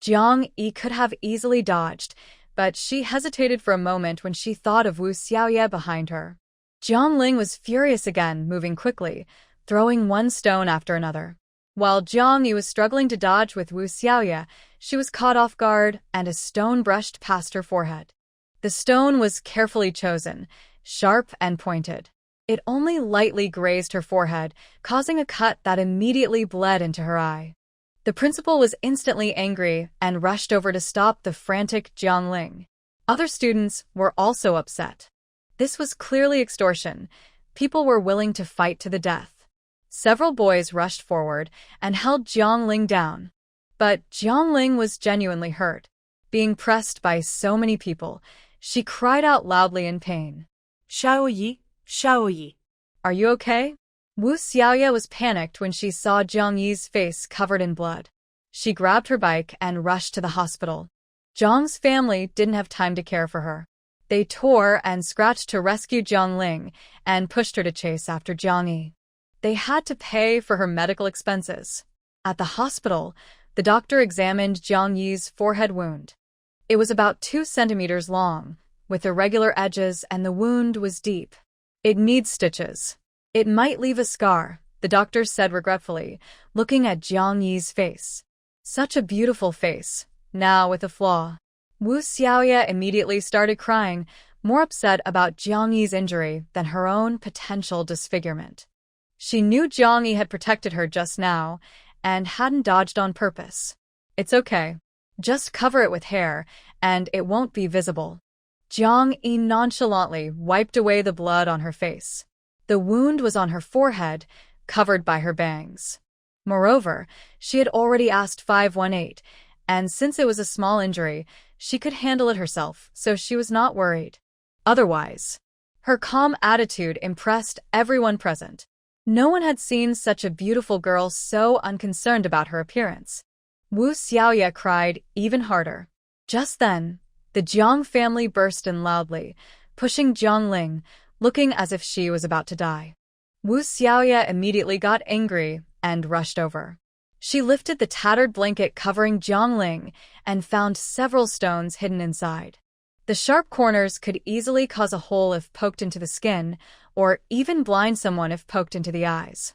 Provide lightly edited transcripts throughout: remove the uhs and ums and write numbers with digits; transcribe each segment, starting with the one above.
Jiang Yi could have easily dodged, but she hesitated for a moment when she thought of Wu Xiaoye behind her. Jiang Ling was furious again, moving quickly, throwing one stone after another. While Jiang Yi was struggling to dodge with Wu Xiaoye, she was caught off guard and a stone brushed past her forehead. The stone was carefully chosen, sharp and pointed. It only lightly grazed her forehead, causing a cut that immediately bled into her eye. The principal was instantly angry and rushed over to stop the frantic Jiang Ling. Other students were also upset. This was clearly extortion. People were willing to fight to the death. Several boys rushed forward and held Jiang Ling down. But Jiang Ling was genuinely hurt. Being pressed by so many people, she cried out loudly in pain. Xiaoyi, Xiaoyi. Are you okay? Wu Xiaoye was panicked when she saw Jiang Yi's face covered in blood. She grabbed her bike and rushed to the hospital. Jiang's family didn't have time to care for her. They tore and scratched to rescue Jiang Ling and pushed her to chase after Jiang Yi. They had to pay for her medical expenses. At the hospital, the doctor examined Jiang Yi's forehead wound. It was about 2 centimeters long, with irregular edges, and the wound was deep. It needs stitches. It might leave a scar, the doctor said regretfully, looking at Jiang Yi's face. Such a beautiful face, now with a flaw. Wu Xiaoye immediately started crying, more upset about Jiang Yi's injury than her own potential disfigurement. She knew Jiang Yi had protected her just now and hadn't dodged on purpose. It's okay. Just cover it with hair, and it won't be visible. Jiang Yi nonchalantly wiped away the blood on her face. The wound was on her forehead, covered by her bangs. Moreover, she had already asked 518, and since it was a small injury, she could handle it herself, so she was not worried. Otherwise, her calm attitude impressed everyone present. No one had seen such a beautiful girl so unconcerned about her appearance. Wu Xiaoye cried even harder. Just then, the Jiang family burst in loudly, pushing Jiang Ling, looking as if she was about to die. Wu Xiaoye immediately got angry and rushed over. She lifted the tattered blanket covering Jiang Ling and found several stones hidden inside. The sharp corners could easily cause a hole if poked into the skin, or even blind someone if poked into the eyes.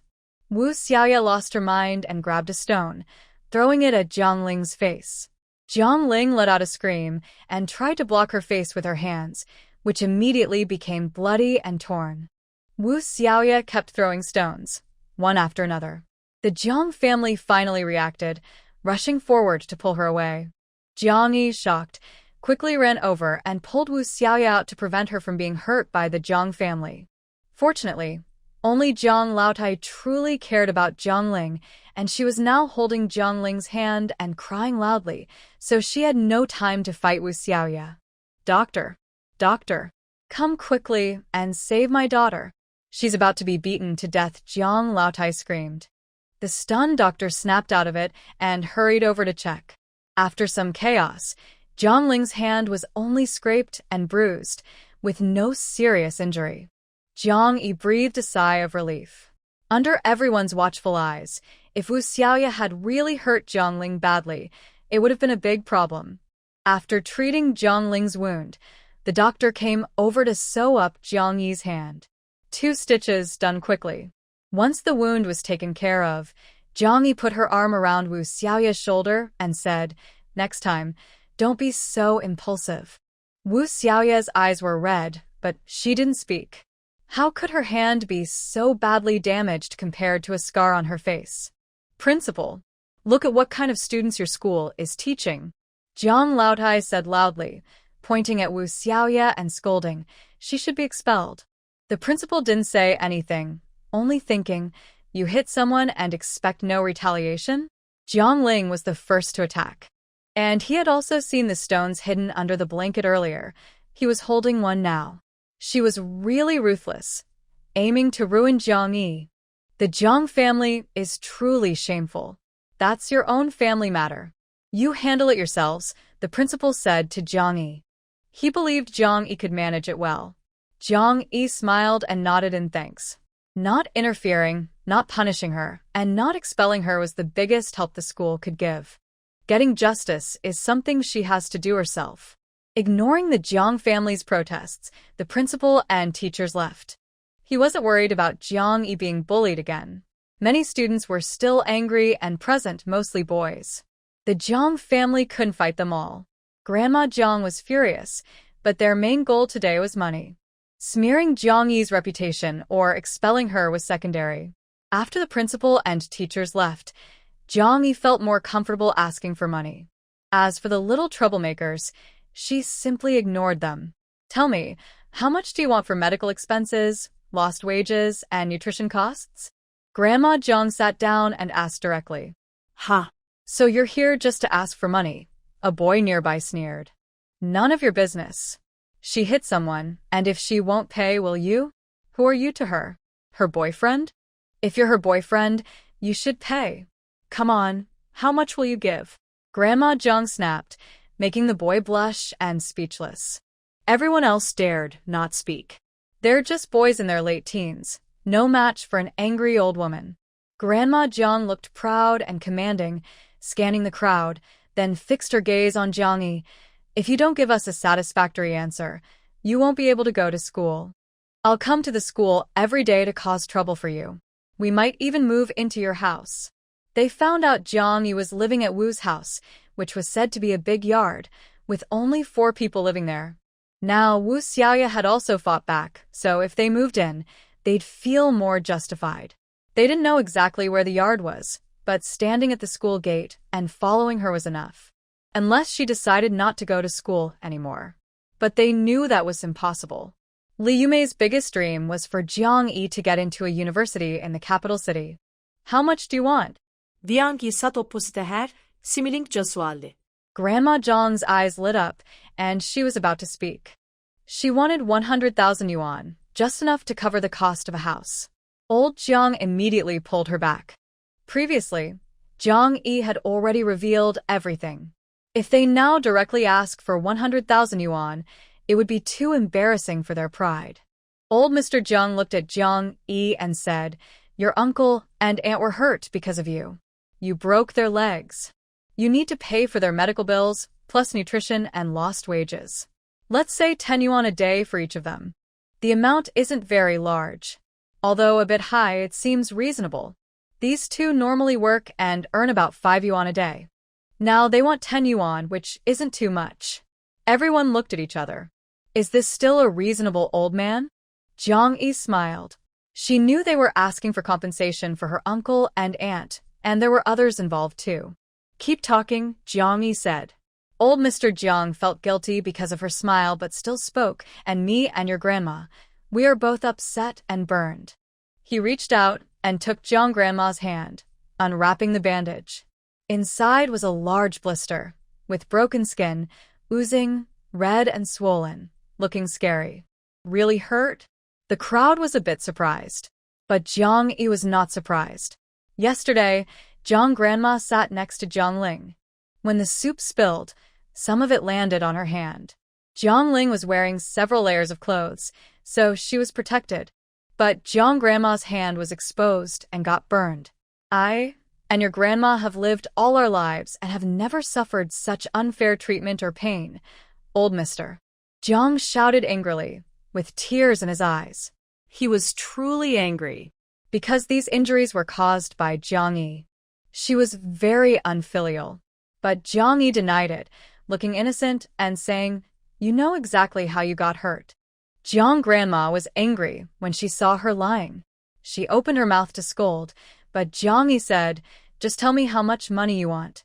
Wu Xiaoye lost her mind and grabbed a stone, throwing it at Jiang Ling's face. Jiang Ling let out a scream and tried to block her face with her hands, which immediately became bloody and torn. Wu Xiaoye kept throwing stones, one after another. The Jiang family finally reacted, rushing forward to pull her away. Jiang Yi, shocked, quickly ran over and pulled Wu Xiaoye out to prevent her from being hurt by the Jiang family. Fortunately, only Jiang Laotai truly cared about Jiang Ling, and she was now holding Jiang Ling's hand and crying loudly, so she had no time to fight Wu Xiaoye. Doctor, come quickly and save my daughter. She's about to be beaten to death, Jiang Laotai screamed. The stunned doctor snapped out of it and hurried over to check. After some chaos, Jiang Ling's hand was only scraped and bruised, with no serious injury. Jiang Yi breathed a sigh of relief. Under everyone's watchful eyes, if Wu Xiaoye had really hurt Jiang Ling badly, it would have been a big problem. After treating Jiang Ling's wound, the doctor came over to sew up Jiang Yi's hand. 2 stitches done quickly. Once the wound was taken care of, Jiang Yi put her arm around Wu Xiaoye's shoulder and said, "Next time, don't be so impulsive." Wu Xiaoye's eyes were red, but she didn't speak. How could her hand be so badly damaged compared to a scar on her face? "Principal, look at what kind of students your school is teaching," Jiang Laotai said loudly, pointing at Wu Xiaoye and scolding. She should be expelled. The principal didn't say anything, only thinking, you hit someone and expect no retaliation? Jiang Ling was the first to attack. And he had also seen the stones hidden under the blanket earlier. He was holding one now. She was really ruthless, aiming to ruin Jiang Yi. The Jiang family is truly shameful. That's your own family matter. You handle it yourselves, the principal said to Jiang Yi. He believed Jiang Yi could manage it well. Jiang Yi smiled and nodded in thanks. Not interfering, not punishing her, and not expelling her was the biggest help the school could give. Getting justice is something she has to do herself. Ignoring the Jiang family's protests, the principal and teachers left. He wasn't worried about Jiang Yi being bullied again. Many students were still angry and present, mostly boys. The Jiang family couldn't fight them all. Grandma Jiang was furious, but their main goal today was money. Smearing Jiang Yi's reputation or expelling her was secondary. After the principal and teachers left, Jiang Yi felt more comfortable asking for money. As for the little troublemakers, she simply ignored them. Tell me, how much do you want for medical expenses, lost wages, and nutrition costs? Grandma Jiang sat down and asked directly. Ha! So you're here just to ask for money? A boy nearby sneered. None of your business. She hit someone, and if she won't pay, will you? Who are you to her? Her boyfriend? If you're her boyfriend, you should pay. Come on, how much will you give? Grandma Jiang snapped, making the boy blush and speechless. Everyone else dared not speak. They're just boys in their late teens, no match for an angry old woman. Grandma Jiang looked proud and commanding, scanning the crowd, then fixed her gaze on Jiang Yi. If you don't give us a satisfactory answer, you won't be able to go to school. I'll come to the school every day to cause trouble for you. We might even move into your house. They found out Jiang Yi was living at Wu's house, which was said to be a big yard, with only 4 people living there. Now, Wu Xiaoya had also fought back, so if they moved in, they'd feel more justified. They didn't know exactly where the yard was, but standing at the school gate and following her was enough. Unless she decided not to go to school anymore. But they knew that was impossible. Li Yumei's biggest dream was for Jiang Yi to get into a university in the capital city. How much do you want? Vianki sat opposite her, similinkça sualdi. Grandma Jiang's eyes lit up, and she was about to speak. She wanted 100,000 yuan, just enough to cover the cost of a house. Old Jiang immediately pulled her back. Previously, Jiang Yi had already revealed everything. If they now directly ask for 100,000 yuan, it would be too embarrassing for their pride. Old Mr. Jiang looked at Jiang Yi and said, Your uncle and aunt were hurt because of you. You broke their legs. You need to pay for their medical bills, plus nutrition and lost wages. Let's say 10 yuan a day for each of them. The amount isn't very large. Although a bit high, it seems reasonable. These two normally work and earn about 5 yuan a day. Now they want 10 yuan, which isn't too much. Everyone looked at each other. Is this still a reasonable old man? Jiang Yi smiled. She knew they were asking for compensation for her uncle and aunt, and there were others involved too. Keep talking, Jiang Yi said. Old Mr. Jiang felt guilty because of her smile but still spoke, and me and your grandma, we are both upset and burned. He reached out and took Jiang Grandma's hand, unwrapping the bandage. Inside was a large blister, with broken skin, oozing, red and swollen, looking scary. Really hurt? The crowd was a bit surprised. But Jiang Yi was not surprised. Yesterday, Jiang Grandma sat next to Jiang Ling. When the soup spilled, some of it landed on her hand. Jiang Ling was wearing several layers of clothes, so she was protected. But Jiang Grandma's hand was exposed and got burned. I and your grandma have lived all our lives and have never suffered such unfair treatment or pain, old mister. Jiang shouted angrily, with tears in his eyes. He was truly angry, because these injuries were caused by Jiang Yi. She was very unfilial, but Jiang Yi denied it, looking innocent and saying, You know exactly how you got hurt. Jiang Grandma was angry when she saw her lying. She opened her mouth to scold, but Jiang Yi said, Just tell me how much money you want.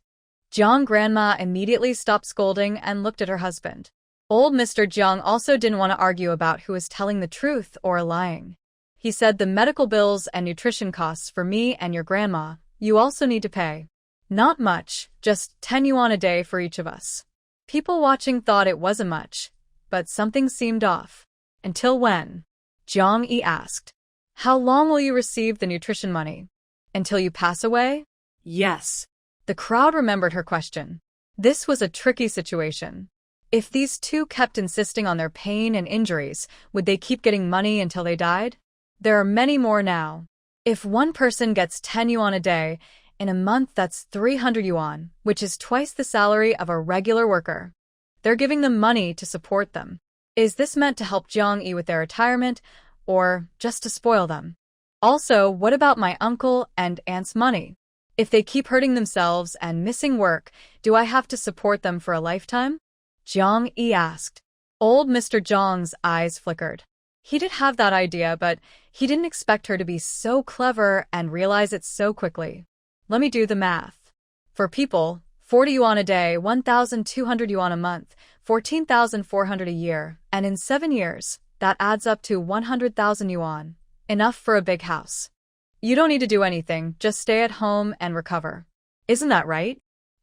Jiang Grandma immediately stopped scolding and looked at her husband. Old Mr. Jiang also didn't want to argue about who was telling the truth or lying. He said the medical bills and nutrition costs for me and your grandma, you also need to pay. Not much, just 10 yuan a day for each of us. People watching thought it wasn't much, but something seemed off. Until when? Jiang Yi asked. How long will you receive the nutrition money? Until you pass away? Yes. The crowd remembered her question. This was a tricky situation. If these two kept insisting on their pain and injuries, would they keep getting money until they died? There are many more now. If one person gets 10 yuan a day, In a month, that's 300 yuan, which is twice the salary of a regular worker. They're giving them money to support them. Is this meant to help Jiang Yi with their retirement, or just to spoil them? Also, what about my uncle and aunt's money? If they keep hurting themselves and missing work, do I have to support them for a lifetime? Jiang Yi asked. Old Mr. Jiang's eyes flickered. He did have that idea, but he didn't expect her to be so clever and realize it so quickly. Let me do the math. For people, 40 yuan a day, 1,200 yuan a month, 14,400 a year, and in 7 years, that adds up to 100,000 yuan. Enough for a big house. You don't need to do anything, just stay at home and recover. Isn't that right?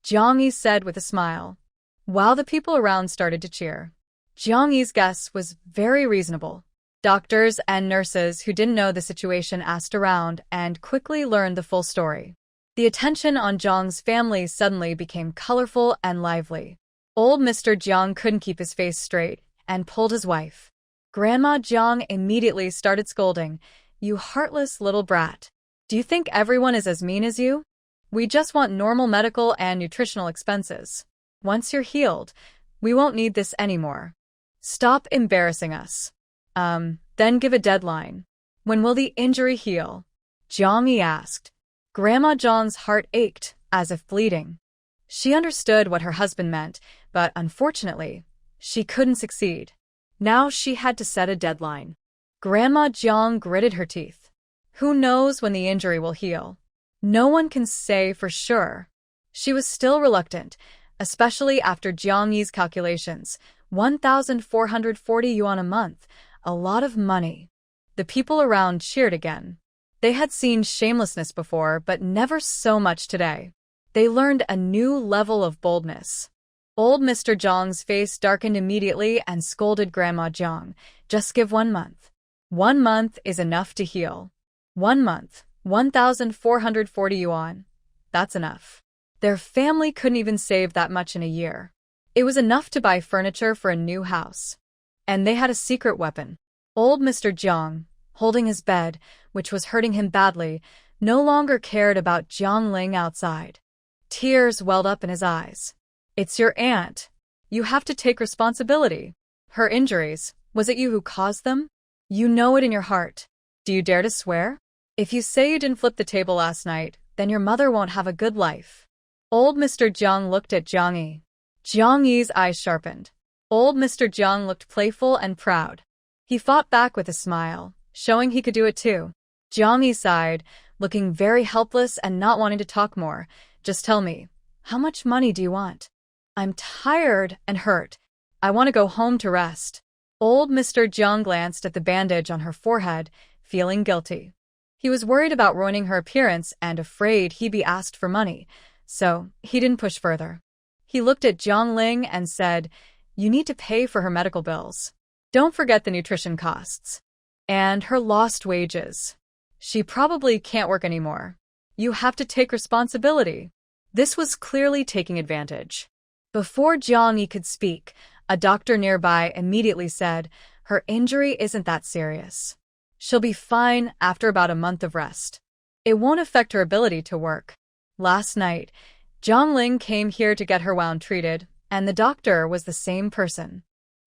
Jiang Yi said with a smile. While the people around started to cheer. Jiang Yi's guess was very reasonable. Doctors and nurses who didn't know the situation asked around and quickly learned the full story. The attention on Jiang's family suddenly became colorful and lively. Old Mr. Jiang couldn't keep his face straight and pulled his wife. Grandma Jiang immediately started scolding, You heartless little brat. Do you think everyone is as mean as you? We just want normal medical and nutritional expenses. Once you're healed, we won't need this anymore. Stop embarrassing us. Then give a deadline. When will the injury heal? Jiang Yi asked. Grandma Jiang's heart ached, as if bleeding. She understood what her husband meant, but unfortunately, she couldn't succeed. Now she had to set a deadline. Grandma Jiang gritted her teeth. Who knows when the injury will heal? No one can say for sure. She was still reluctant, especially after Jiang Yi's calculations. 1,440 yuan a month, a lot of money. The people around cheered again. They had seen shamelessness before, but never so much today. They learned a new level of boldness. Old Mr. Jiang's face darkened immediately and scolded Grandma Jiang. Just give 1 month. 1 month is enough to heal. 1 month, 1,440 yuan. That's enough. Their family couldn't even save that much in a year. It was enough to buy furniture for a new house. And they had a secret weapon. Old Mr. Jiang, holding his bed, which was hurting him badly, no longer cared about Jiang Ling outside. Tears welled up in his eyes. It's your aunt. You have to take responsibility. Her injuries, was it you who caused them? You know it in your heart. Do you dare to swear? If you say you didn't flip the table last night, then your mother won't have a good life. Old Mr. Jiang looked at Jiang Yi. Jiang Yi's eyes sharpened. Old Mr. Jiang looked playful and proud. He fought back with a smile, showing he could do it too. Jiang Yi sighed, looking very helpless and not wanting to talk more. Just tell me, how much money do you want? I'm tired and hurt. I want to go home to rest. Old Mr. Jiang glanced at the bandage on her forehead, feeling guilty. He was worried about ruining her appearance and afraid he'd be asked for money, so he didn't push further. He looked at Jiang Ling and said, You need to pay for her medical bills. Don't forget the nutrition costs. And her lost wages. She probably can't work anymore. You have to take responsibility. This was clearly taking advantage. Before Jiang Yi could speak, a doctor nearby immediately said, Her injury isn't that serious. She'll be fine after about a month of rest. It won't affect her ability to work. Last night, Jiang Ling came here to get her wound treated, and the doctor was the same person.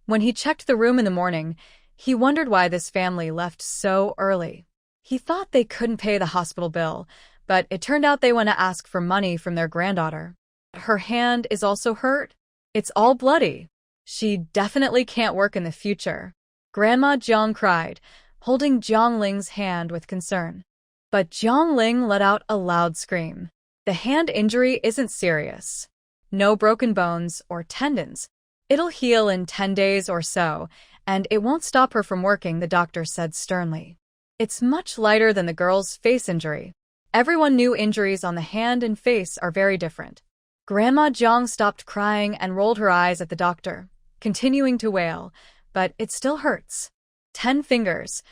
When he checked the room in the morning, he wondered why this family left so early. He thought they couldn't pay the hospital bill, but it turned out they went to ask for money from their granddaughter. Her hand is also hurt. It's all bloody. She definitely can't work in the future. Grandma Jiang cried, holding Jiang Ling's hand with concern. But Jiang Ling let out a loud scream. The hand injury isn't serious. No broken bones or tendons. It'll heal in 10 days or so, and it won't stop her from working, the doctor said sternly. It's much lighter than the girl's face injury. Everyone knew injuries on the hand and face are very different. Grandma Jiang stopped crying and rolled her eyes at the doctor, continuing to wail, but it still hurts. 10 fingers,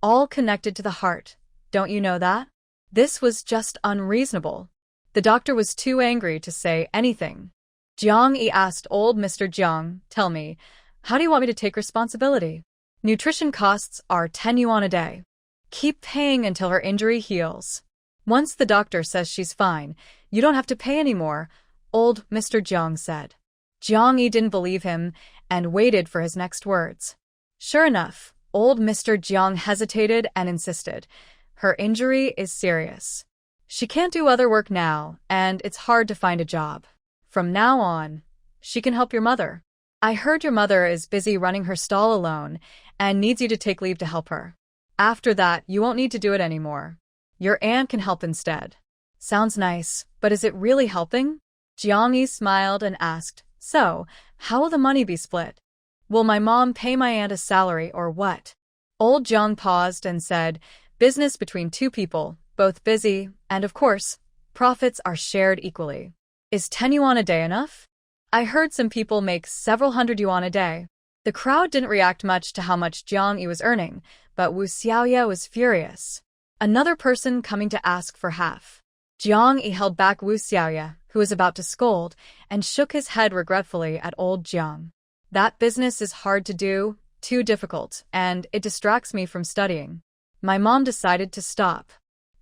all connected to the heart. Don't you know that? This was just unreasonable. The doctor was too angry to say anything. Jiang Yi asked old Mr. Jiang, Tell me, how do you want me to take responsibility? Nutrition costs are 10 yuan a day. Keep paying until her injury heals. Once the doctor says she's fine, you don't have to pay anymore, old Mr. Jiang said. Jiang Yi didn't believe him and waited for his next words. Sure enough, old Mr. Jiang hesitated and insisted. Her injury is serious. She can't do other work now, and it's hard to find a job. From now on, she can help your mother. I heard your mother is busy running her stall alone and needs you to take leave to help her. After that, you won't need to do it anymore. Your aunt can help instead. Sounds nice, but is it really helping? Jiang Yi smiled and asked, so, how will the money be split? Will my mom pay my aunt a salary or what? Old Jiang paused and said, business between two people, both busy, and of course, profits are shared equally. Is 10 yuan a day enough? I heard some people make several hundred yuan a day. The crowd didn't react much to how much Jiang Yi was earning, but Wu Xiaoya was furious. Another person coming to ask for half. Jiang Yi held back Wu Xiaoya, who was about to scold, and shook his head regretfully at old Jiang. That business is hard to do, too difficult, and it distracts me from studying. My mom decided to stop.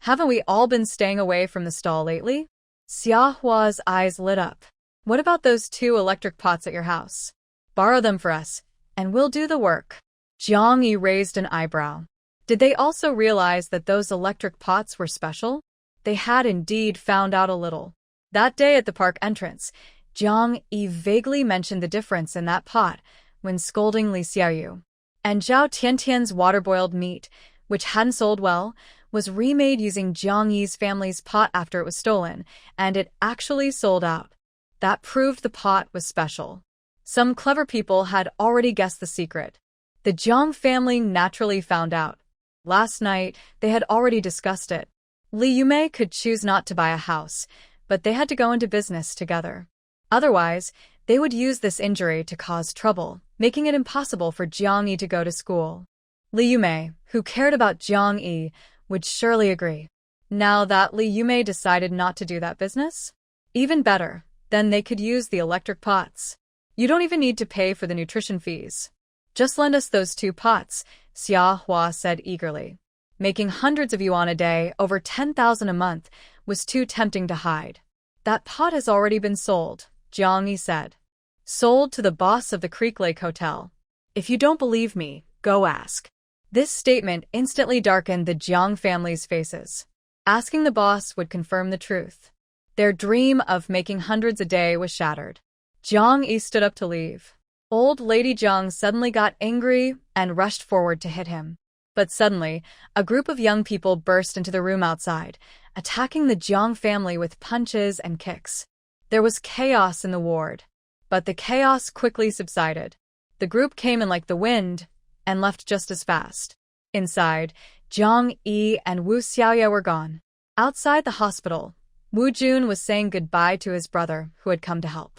Haven't we all been staying away from the stall lately? Xia Hua's eyes lit up. What about those 2 electric pots at your house? Borrow them for us, and we'll do the work. Jiang Yi raised an eyebrow. Did they also realize that those electric pots were special? They had indeed found out a little. That day at the park entrance, Jiang Yi vaguely mentioned the difference in that pot when scolding Li Xiaoyu. And Zhao Tiantian's water-boiled meat, which hadn't sold well, was remade using Jiang Yi's family's pot after it was stolen, and it actually sold out. That proved the pot was special. Some clever people had already guessed the secret. The Jiang family naturally found out. Last night, they had already discussed it. Li Yumei could choose not to buy a house, but they had to go into business together. Otherwise, they would use this injury to cause trouble, making it impossible for Jiang Yi to go to school. Li Yumei, who cared about Jiang Yi, would surely agree. Now that Li Yumei decided not to do that business? Even better, then they could use the electric pots. You don't even need to pay for the nutrition fees. Just lend us those 2 pots, Xia Hua said eagerly. Making hundreds of yuan a day, over 10,000 a month, was too tempting to hide. That pot has already been sold, Jiang Yi said. Sold to the boss of the Creek Lake Hotel. If you don't believe me, go ask. This statement instantly darkened the Jiang family's faces. Asking the boss would confirm the truth. Their dream of making hundreds a day was shattered. Jiang Yi stood up to leave. Old Lady Jiang suddenly got angry and rushed forward to hit him. But suddenly, a group of young people burst into the room outside, attacking the Jiang family with punches and kicks. There was chaos in the ward. But the chaos quickly subsided. The group came in like the wind and left just as fast. Inside, Jiang Yi and Wu Xiaoya were gone. Outside the hospital, Wu Jun was saying goodbye to his brother, who had come to help.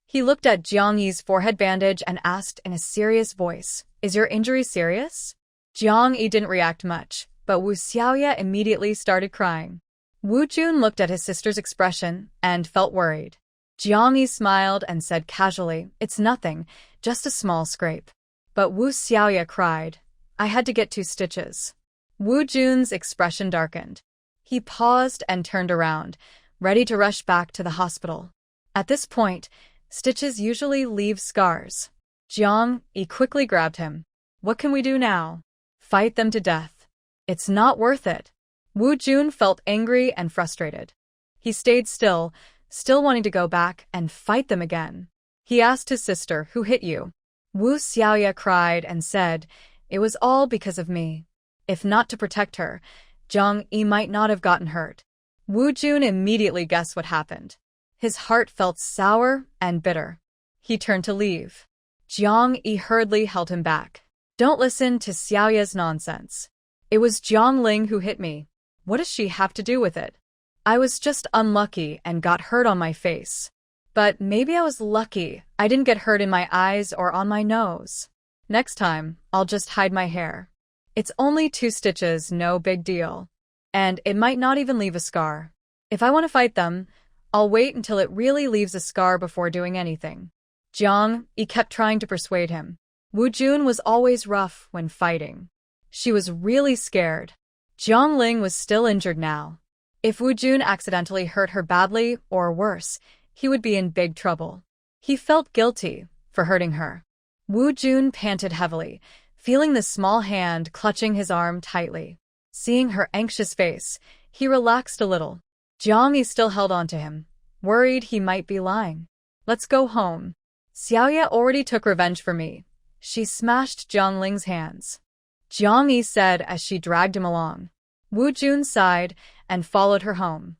He looked at Jiang Yi's forehead bandage and asked in a serious voice, "Is your injury serious?" Jiang Yi didn't react much, but Wu Xiaoya immediately started crying. Wu Jun looked at his sister's expression and felt worried. Jiang Yi smiled and said casually, "It's nothing, just a small scrape." But Wu Xiaoya cried, "I had to get 2 stitches." Wu Jun's expression darkened. He paused and turned around, ready to rush back to the hospital. At this point, stitches usually leave scars. Jiang Yi quickly grabbed him. "What can we do now? Fight them to death. It's not worth it." Wu Jun felt angry and frustrated. He stayed still wanting to go back and fight them again. He asked his sister, "Who hit you?" Wu Xiaoya cried and said, "It was all because of me. If not to protect her, Jiang Yi might not have gotten hurt." Wu Jun immediately guessed what happened. His heart felt sour and bitter. He turned to leave. Jiang Yi hurriedly held him back. "Don't listen to Xiaoya's nonsense. It was Jiang Ling who hit me. What does she have to do with it? I was just unlucky and got hurt on my face. But maybe I was lucky I didn't get hurt in my eyes or on my nose. Next time, I'll just hide my hair. It's only 2 stitches, no big deal. And it might not even leave a scar. If I want to fight them, I'll wait until it really leaves a scar before doing anything." Jiang Yi kept trying to persuade him. Wu Jun was always rough when fighting. She was really scared. Jiang Ling was still injured now. If Woo Jun accidentally hurt her badly, or worse, he would be in big trouble. He felt guilty for hurting her. Woo Jun panted heavily, feeling the small hand clutching his arm tightly. Seeing her anxious face, he relaxed a little. Jiang still held on to him, worried he might be lying. Let's go home. Xiaoya already took revenge for me. She smashed Jiang Ling's hands. Jiang Yi said as she dragged him along. Woo Jun sighed and followed her home.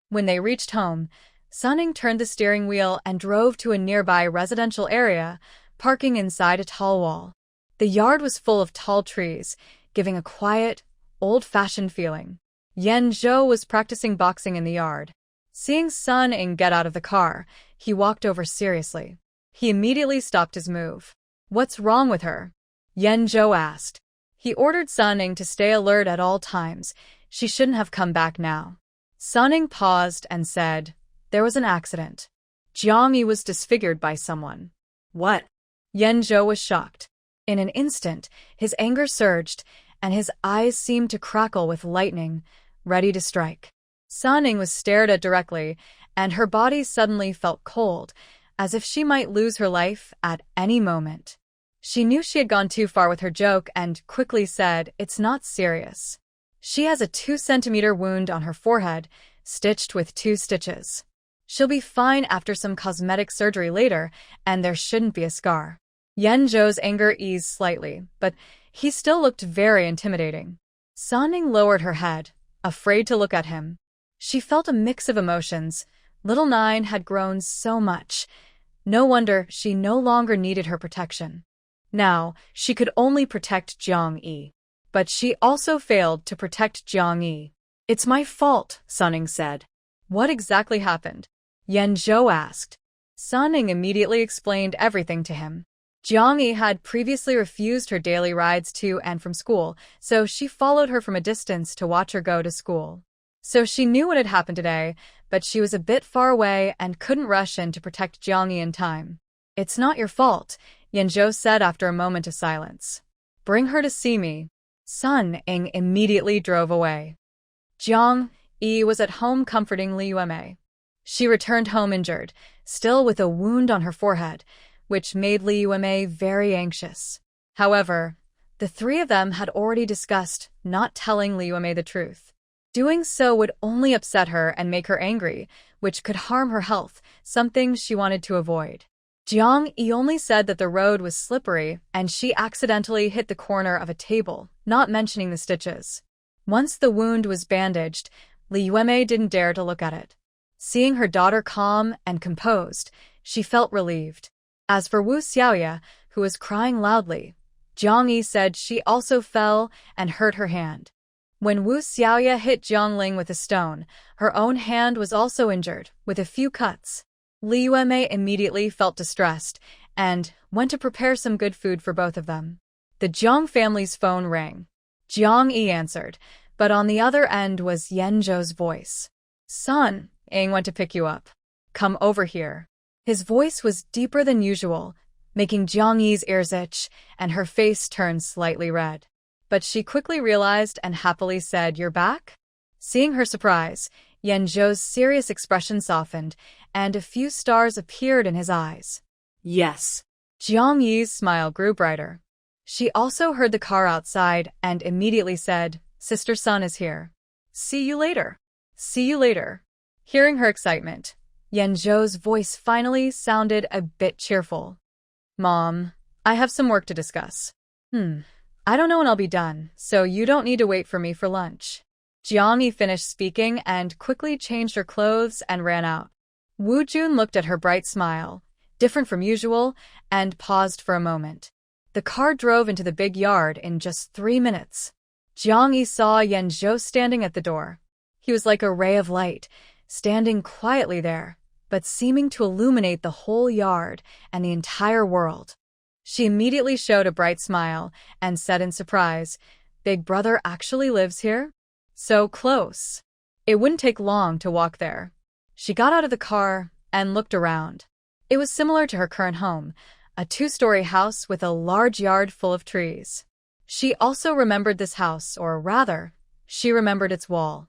When they reached home, Sunning turned the steering wheel and drove to a nearby residential area, parking inside a tall wall. The yard was full of tall trees, giving a quiet, old-fashioned feeling. Yan Zhou was practicing boxing in the yard. Seeing Sunning get out of the car, he walked over seriously. He immediately stopped his move. What's wrong with her? Yan Zhou asked. He ordered Sunning to stay alert at all times. She shouldn't have come back now. Sunning paused and said, there was an accident. Jiang Yi was disfigured by someone. What? Yan Zhou was shocked. In an instant, his anger surged, and his eyes seemed to crackle with lightning, ready to strike. Sunning was stared at directly, and her body suddenly felt cold, as if she might lose her life at any moment. She knew she had gone too far with her joke and quickly said, it's not serious. She has a 2-centimeter wound on her forehead, stitched with 2 stitches. She'll be fine after some cosmetic surgery later, and there shouldn't be a scar. Yan Zhou's anger eased slightly, but he still looked very intimidating. Sunning lowered her head, afraid to look at him. She felt a mix of emotions. Little Nine had grown so much. No wonder she no longer needed her protection. Now, she could only protect Jiang Yi. But she also failed to protect Jiang Yi. It's my fault, Sunning said. What exactly happened? Yan Zhou asked. Sunning immediately explained everything to him. Jiang Yi had previously refused her daily rides to and from school, so she followed her from a distance to watch her go to school. So she knew what had happened today, but she was a bit far away and couldn't rush in to protect Jiang Yi in time. It's not your fault, Yan Zhou said after a moment of silence. Bring her to see me. Sunning immediately drove away. Jiang Yi was at home comforting Li Yuemei. She returned home injured, still with a wound on her forehead, which made Li Yuemei very anxious. However, the three of them had already discussed not telling Li Yuemei the truth. Doing so would only upset her and make her angry, which could harm her health, something she wanted to avoid. Jiang Yi only said that the road was slippery and she accidentally hit the corner of a table, not mentioning the stitches. Once the wound was bandaged, Li Yuemei didn't dare to look at it. Seeing her daughter calm and composed, she felt relieved. As for Wu Xiaoya, who was crying loudly, Jiang Yi said she also fell and hurt her hand. When Wu Xiaoya hit Jiang Ling with a stone, her own hand was also injured, with a few cuts. Li Yuemei immediately felt distressed and went to prepare some good food for both of them. The Jiang family's phone rang. Jiang Yi answered, but on the other end was Yan Zhou's voice. Son, Aang went to pick you up. Come over here. His voice was deeper than usual, making Jiang Yi's ears itch, and her face turned slightly red. But she quickly realized and happily said, You're back? Seeing her surprise, Yan Zhou's serious expression softened, and a few stars appeared in his eyes. Yes. Jiang Yi's smile grew brighter. She also heard the car outside and immediately said, Sister Sun is here. See you later. See you later. Hearing her excitement, Yan Zhou's voice finally sounded a bit cheerful. Mom, I have some work to discuss. I don't know when I'll be done, so you don't need to wait for me for lunch. Jiang Yi finished speaking and quickly changed her clothes and ran out. Wu Jun looked at her bright smile, different from usual, and paused for a moment. The car drove into the big yard in just 3 minutes. Jiang Yi saw Yan Zhou standing at the door. He was like a ray of light, standing quietly there, but seeming to illuminate the whole yard and the entire world. She immediately showed a bright smile and said in surprise, Big Brother actually lives here? So close. It wouldn't take long to walk there. She got out of the car and looked around. It was similar to her current home, a 2-story house with a large yard full of trees. She also remembered this house, or rather, she remembered its wall.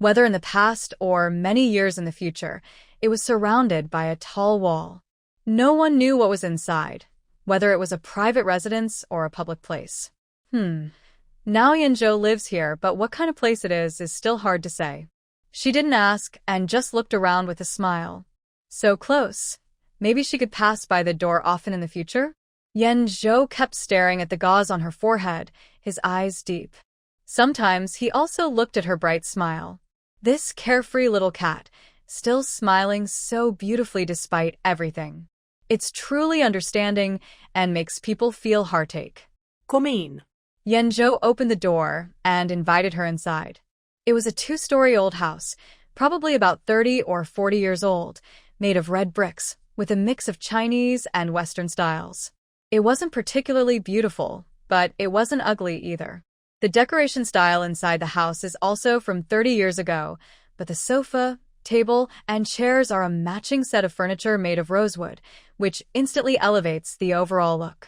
Whether in the past or many years in the future, it was surrounded by a tall wall. No one knew what was inside, whether it was a private residence or a public place. Now Yanzhou lives here, but what kind of place it is still hard to say. She didn't ask and just looked around with a smile. So close. Maybe she could pass by the door often in the future? Yanzhou kept staring at the gauze on her forehead, his eyes deep. Sometimes he also looked at her bright smile. This carefree little cat, still smiling so beautifully despite everything. It's truly understanding and makes people feel heartache. Come in. Yanzhou opened the door and invited her inside. It was a 2-story old house, probably about 30 or 40 years old, made of red bricks, with a mix of Chinese and Western styles. It wasn't particularly beautiful, but it wasn't ugly either. The decoration style inside the house is also from 30 years ago, but the sofa, table, and chairs are a matching set of furniture made of rosewood, which instantly elevates the overall look.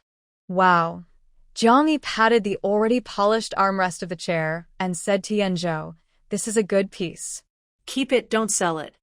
Wow. Zhang Yi patted the already polished armrest of the chair and said to Yanzhou, "This is a good piece. Keep it, don't sell it."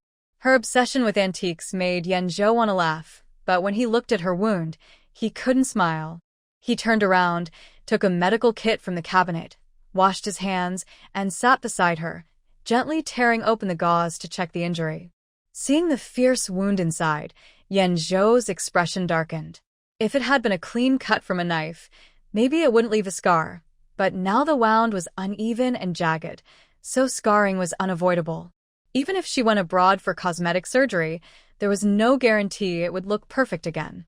Her obsession with antiques made Yanzhou want to laugh, but when he looked at her wound, he couldn't smile. He turned around, took a medical kit from the cabinet, washed his hands, and sat beside her, gently tearing open the gauze to check the injury. Seeing the fierce wound inside, Yanzhou's expression darkened. If it had been a clean cut from a knife, maybe it wouldn't leave a scar, but now the wound was uneven and jagged, so scarring was unavoidable. Even if she went abroad for cosmetic surgery, there was no guarantee it would look perfect again.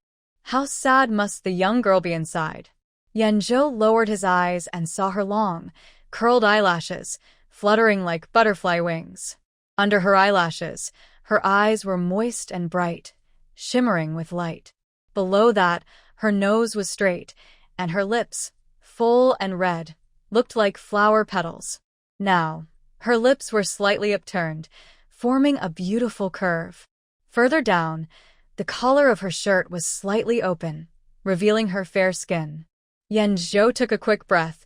How sad must the young girl be inside? Yanzhou lowered his eyes and saw her long, curled eyelashes, fluttering like butterfly wings. Under her eyelashes, her eyes were moist and bright, shimmering with light. Below that, her nose was straight, and her lips, full and red, looked like flower petals. Now, her lips were slightly upturned, forming a beautiful curve. Further down, the collar of her shirt was slightly open, revealing her fair skin. Yanzhou took a quick breath,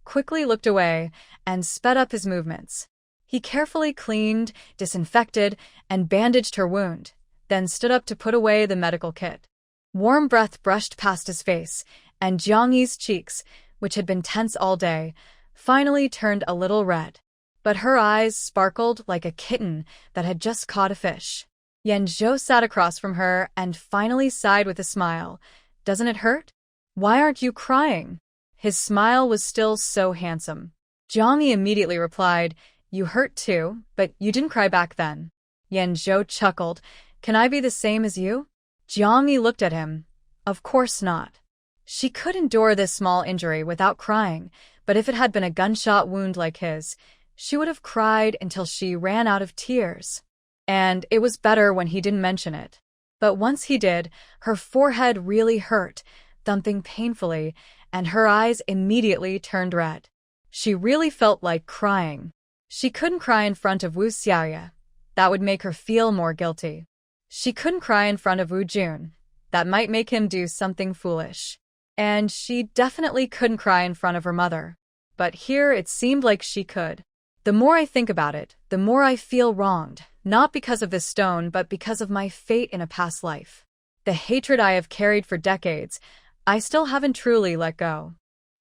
quickly looked away, and sped up his movements. He carefully cleaned, disinfected, and bandaged her wound, then stood up to put away the medical kit. Warm breath brushed past his face, and Zhang Yi's cheeks, which had been tense all day, finally turned a little red. But her eyes sparkled like a kitten that had just caught a fish. Yanzhou sat across from her and finally sighed with a smile. "Doesn't it hurt? Why aren't you crying?" His smile was still so handsome. Zhang Yi immediately replied, "You hurt too, but you didn't cry back then." Yanzhou chuckled. "Can I be the same as you?" Zhang Yi looked at him. Of course not. She could endure this small injury without crying, but if it had been a gunshot wound like his, she would have cried until she ran out of tears. And it was better when he didn't mention it. But once he did, her forehead really hurt, thumping painfully, and her eyes immediately turned red. She really felt like crying. She couldn't cry in front of Wu Xiaoya. That would make her feel more guilty. She couldn't cry in front of Wu Jun. That might make him do something foolish. And she definitely couldn't cry in front of her mother. But here it seemed like she could. The more I think about it, the more I feel wronged, not because of this stone, but because of my fate in a past life. The hatred I have carried for decades, I still haven't truly let go.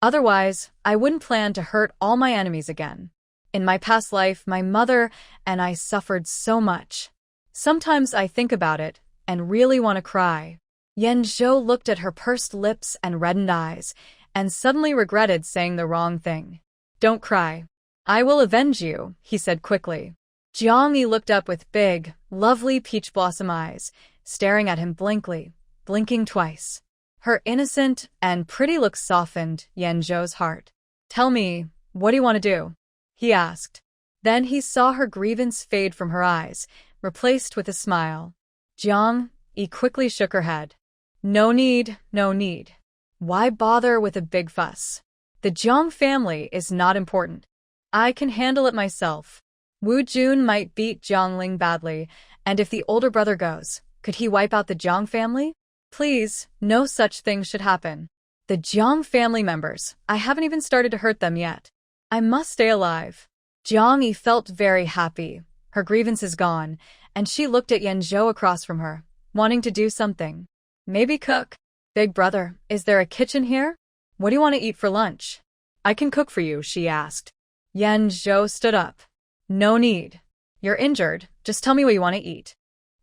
Otherwise, I wouldn't plan to hurt all my enemies again. In my past life, my mother and I suffered so much. Sometimes I think about it and really want to cry. Yanzhou looked at her pursed lips and reddened eyes, and suddenly regretted saying the wrong thing. "Don't cry. I will avenge you," he said quickly. Zhang Yi looked up with big, lovely peach blossom eyes, staring at him blankly, blinking twice. Her innocent and pretty look softened Yanzhou's heart. "Tell me, what do you want to do?" he asked. Then he saw her grievance fade from her eyes, replaced with a smile. Zhang Yi quickly shook her head. "No need, no need. Why bother with a big fuss? The Zhang family is not important. I can handle it myself. Wu Jun might beat Zhang Ling badly, and if the older brother goes, could he wipe out the Zhang family? Please, no such thing should happen. The Zhang family members, I haven't even started to hurt them yet. I must stay alive." Jiang Yi felt very happy. Her grievance is gone, and she looked at Yan Zhou across from her, wanting to do something. Maybe cook. Big brother, is there a kitchen here? What do you want to eat for lunch? I can cook for you, she asked. Yan Zhou stood up. No need. You're injured. Just tell me what you want to eat.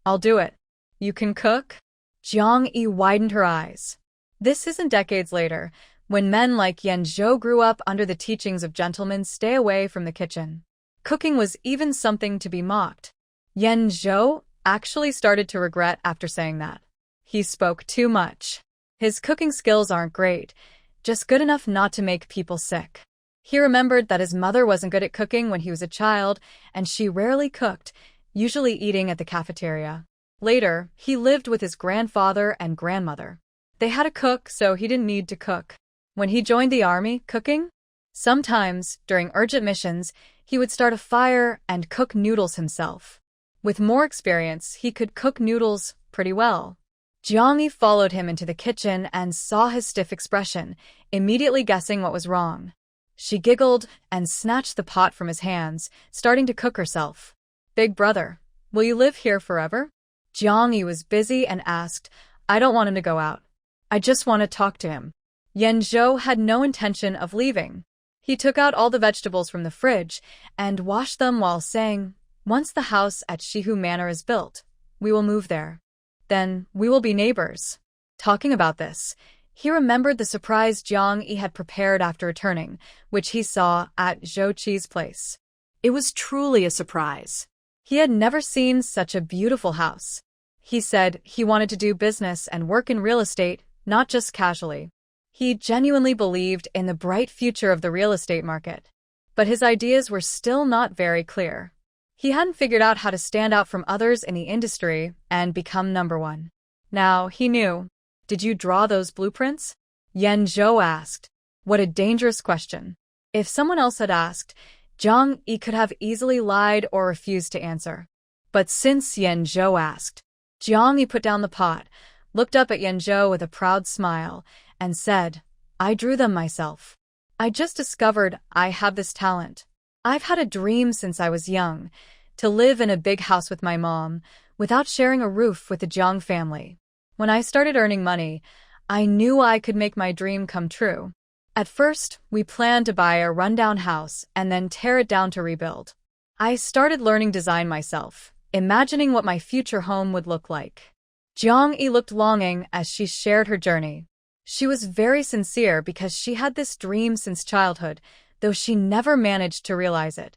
I'll do it. You can cook? Jiang Yi widened her eyes. This isn't decades later, when men like Yan Zhou grew up under the teachings of gentlemen stay away from the kitchen. Cooking was even something to be mocked. Yan Zhou actually started to regret after saying that. He spoke too much. His cooking skills aren't great, just good enough not to make people sick. He remembered that his mother wasn't good at cooking when he was a child, and she rarely cooked, usually eating at the cafeteria. Later, he lived with his grandfather and grandmother. They had a cook, so he didn't need to cook. When he joined the army, cooking? Sometimes, during urgent missions, he would start a fire and cook noodles himself. With more experience, he could cook noodles pretty well. Jiang Yi followed him into the kitchen and saw his stiff expression, immediately guessing what was wrong. She giggled and snatched the pot from his hands, starting to cook herself. Big brother, will you live here forever? Jiang Yi was busy and asked, I don't want him to go out. I just want to talk to him. Yan Zhou had no intention of leaving. He took out all the vegetables from the fridge and washed them while saying, once the house at Shihu Manor is built, we will move there. Then we will be neighbors. Talking about this, he remembered the surprise Jiang Yi had prepared after returning, which he saw at Zhou Qi's place. It was truly a surprise. He had never seen such a beautiful house. He said he wanted to do business and work in real estate, not just casually. He genuinely believed in the bright future of the real estate market. But his ideas were still not very clear. He hadn't figured out how to stand out from others in the industry and become number one. Now he knew. Did you draw those blueprints? Yan Zhou asked. What a dangerous question. If someone else had asked, Jiang Yi could have easily lied or refused to answer. But since Yan Zhou asked, Jiang Yi put down the pot, looked up at Yan Zhou with a proud smile, and said, I drew them myself. I just discovered I have this talent. I've had a dream since I was young, to live in a big house with my mom, without sharing a roof with the Jiang family. When I started earning money, I knew I could make my dream come true. At first, we planned to buy a rundown house and then tear it down to rebuild. I started learning design myself, imagining what my future home would look like. Jiang Yi looked longing as she shared her journey. She was very sincere because she had this dream since childhood, though she never managed to realize it.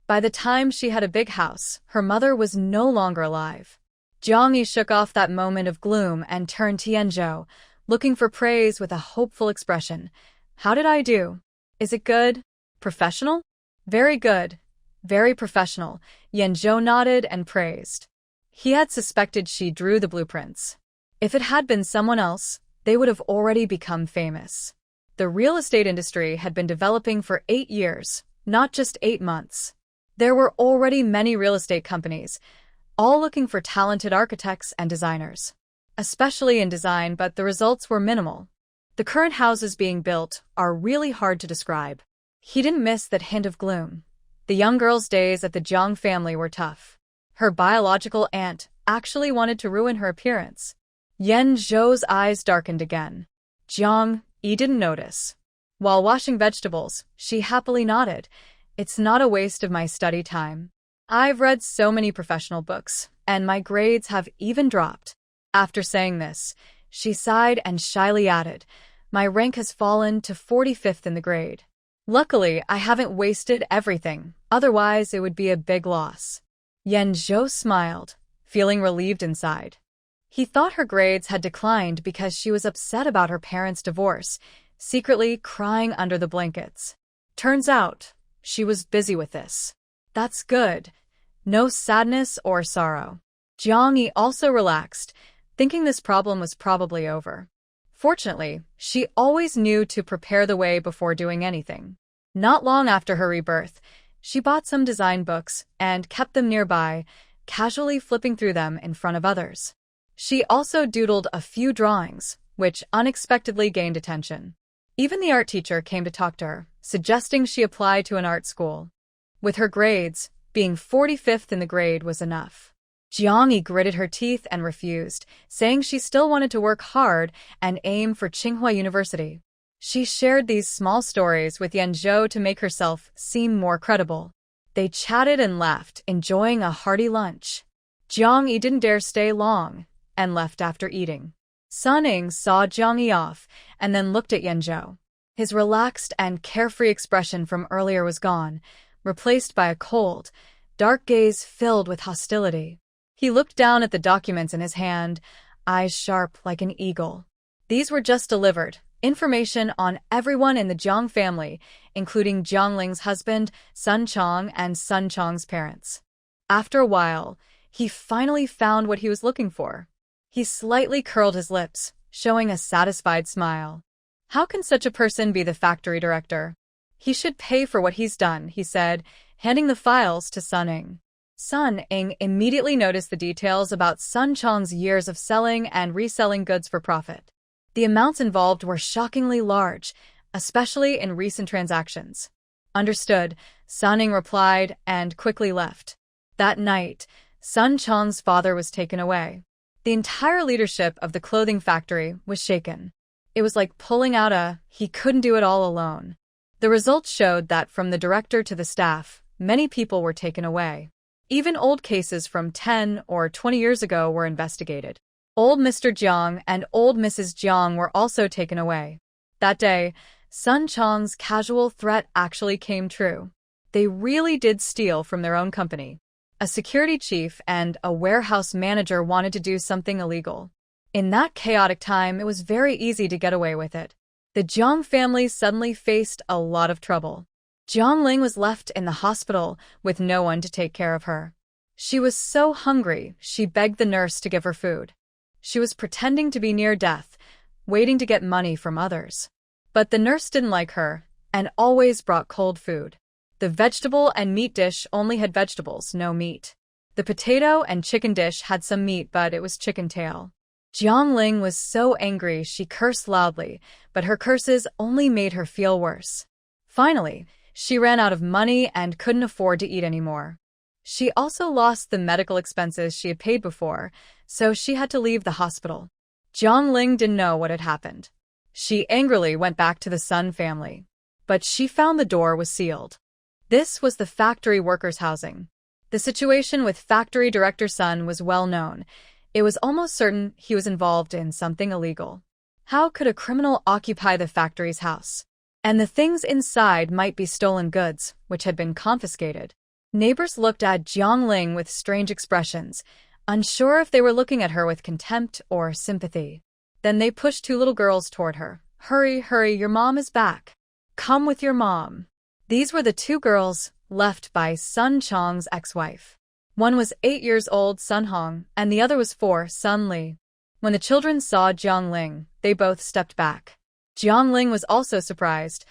By the time she had a big house, her mother was no longer alive. Jiang Yi shook off that moment of gloom and turned to Yan Zhou, looking for praise with a hopeful expression. How did I do? Is it good? Professional? Very good. Very professional. Yan Zhou nodded and praised. He had suspected she drew the blueprints. If it had been someone else, they would have already become famous. The real estate industry had been developing for 8 years, not just 8 months. There were already many real estate companies, all looking for talented architects and designers, especially in design, but the results were minimal. The current houses being built are really hard to describe. He didn't miss that hint of gloom. The young girl's days at the Jiang family were tough. Her biological aunt actually wanted to ruin her appearance. Yan Zhou's eyes darkened again. Jiang Yi didn't notice. While washing vegetables, she happily nodded. It's not a waste of my study time. I've read so many professional books, and my grades have even dropped. After saying this, she sighed and shyly added, my rank has fallen to 45th in the grade. Luckily, I haven't wasted everything, otherwise it would be a big loss. Yan Zhou smiled, feeling relieved inside. He thought her grades had declined because she was upset about her parents' divorce, secretly crying under the blankets. Turns out, she was busy with this. That's good. No sadness or sorrow. Jiang Yi also relaxed, thinking this problem was probably over. Fortunately, she always knew to prepare the way before doing anything. Not long after her rebirth, she bought some design books and kept them nearby, casually flipping through them in front of others. She also doodled a few drawings, which unexpectedly gained attention. Even the art teacher came to talk to her, suggesting she apply to an art school. With her grades, being 45th in the grade was enough. Jiang gritted her teeth and refused, saying she still wanted to work hard and aim for Tsinghua University. She shared these small stories with Yanzhou to make herself seem more credible. They chatted and laughed, enjoying a hearty lunch. Jiang didn't dare stay long and left after eating. Sun Ning saw Jiang off and then looked at Yanzhou. His relaxed and carefree expression from earlier was gone, replaced by a cold, dark gaze filled with hostility. He looked down at the documents in his hand, eyes sharp like an eagle. These were just delivered, information on everyone in the Jiang family, including Jiang Ling's husband, Sun Chong, and Sun Chong's parents. After a while, he finally found what he was looking for. He slightly curled his lips, showing a satisfied smile. How can such a person be the factory director? He should pay for what he's done, he said, handing the files to Sun Ning. Sun Ning immediately noticed the details about Sun Chong's years of selling and reselling goods for profit. The amounts involved were shockingly large, especially in recent transactions. Understood, Sun Ning replied and quickly left. That night, Sun Chong's father was taken away. The entire leadership of the clothing factory was shaken. It was like pulling out he couldn't do it all alone. The results showed that from the director to the staff, many people were taken away. Even old cases from 10 or 20 years ago were investigated. Old Mr. Jiang and old Mrs. Jiang were also taken away. That day, Sun Chong's casual threat actually came true. They really did steal from their own company. A security chief and a warehouse manager wanted to do something illegal. In that chaotic time, it was very easy to get away with it. The Jiang family suddenly faced a lot of trouble. Jiang Ling was left in the hospital with no one to take care of her. She was so hungry, she begged the nurse to give her food. She was pretending to be near death, waiting to get money from others. But the nurse didn't like her and always brought cold food. The vegetable and meat dish only had vegetables, no meat. The potato and chicken dish had some meat, but it was chicken tail. Jiang Ling was so angry she cursed loudly, but her curses only made her feel worse. Finally, she ran out of money and couldn't afford to eat anymore. She also lost the medical expenses she had paid before, so she had to leave the hospital. Jiang Ling didn't know what had happened. She angrily went back to the Sun family. But she found the door was sealed. This was the factory workers' housing. The situation with factory director Sun was well known. It was almost certain he was involved in something illegal. How could a criminal occupy the factory's house? And the things inside might be stolen goods, which had been confiscated. Neighbors looked at Jiang Ling with strange expressions, unsure if they were looking at her with contempt or sympathy. Then they pushed two little girls toward her. Hurry, hurry, your mom is back. Come with your mom. These were the two girls left by Sun Chong's ex-wife. One was 8 years old, Sun Hong, and the other was 4, Sun Li. When the children saw Jiang Ling, they both stepped back. Jiang Ling was also surprised.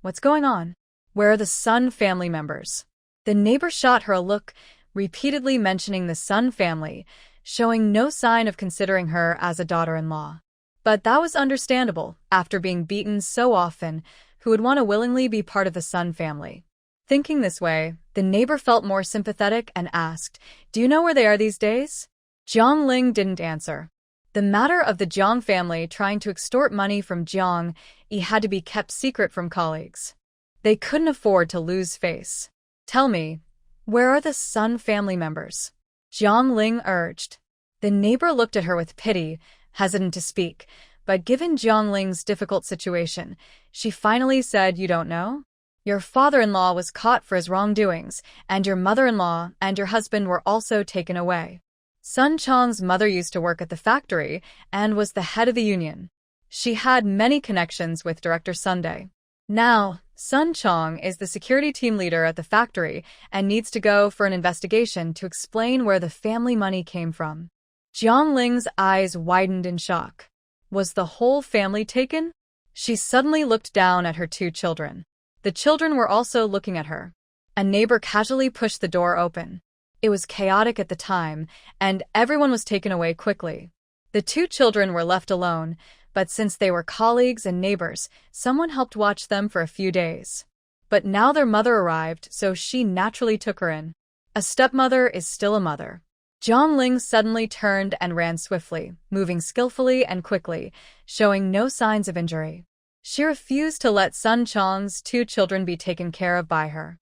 What's going on? Where are the Sun family members? The neighbor shot her a look, repeatedly mentioning the Sun family, showing no sign of considering her as a daughter-in-law. But that was understandable, after being beaten so often, who would want to willingly be part of the Sun family. Thinking this way, the neighbor felt more sympathetic and asked, "Do you know where they are these days?" Jiang Ling didn't answer. The matter of the Jiang family trying to extort money from Jiang had to be kept secret from colleagues. They couldn't afford to lose face. Tell me, where are the Sun family members? Jiang Ling urged. The neighbor looked at her with pity, hesitant to speak, but given Jiang Ling's difficult situation, she finally said, "You don't know? Your father-in-law was caught for his wrongdoings, and your mother-in-law and your husband were also taken away. Sun Chong's mother used to work at the factory and was the head of the union. She had many connections with Director Sunday. Now, Sun Chong is the security team leader at the factory and needs to go for an investigation to explain where the family money came from." Jiang Ling's eyes widened in shock. Was the whole family taken? She suddenly looked down at her two children. The children were also looking at her. A neighbor casually pushed the door open. It was chaotic at the time, and everyone was taken away quickly. The two children were left alone, but since they were colleagues and neighbors, someone helped watch them for a few days. But now their mother arrived, so she naturally took her in. A stepmother is still a mother. Zhongling suddenly turned and ran swiftly, moving skillfully and quickly, showing no signs of injury. She refused to let Sun Chong's 2 children be taken care of by her.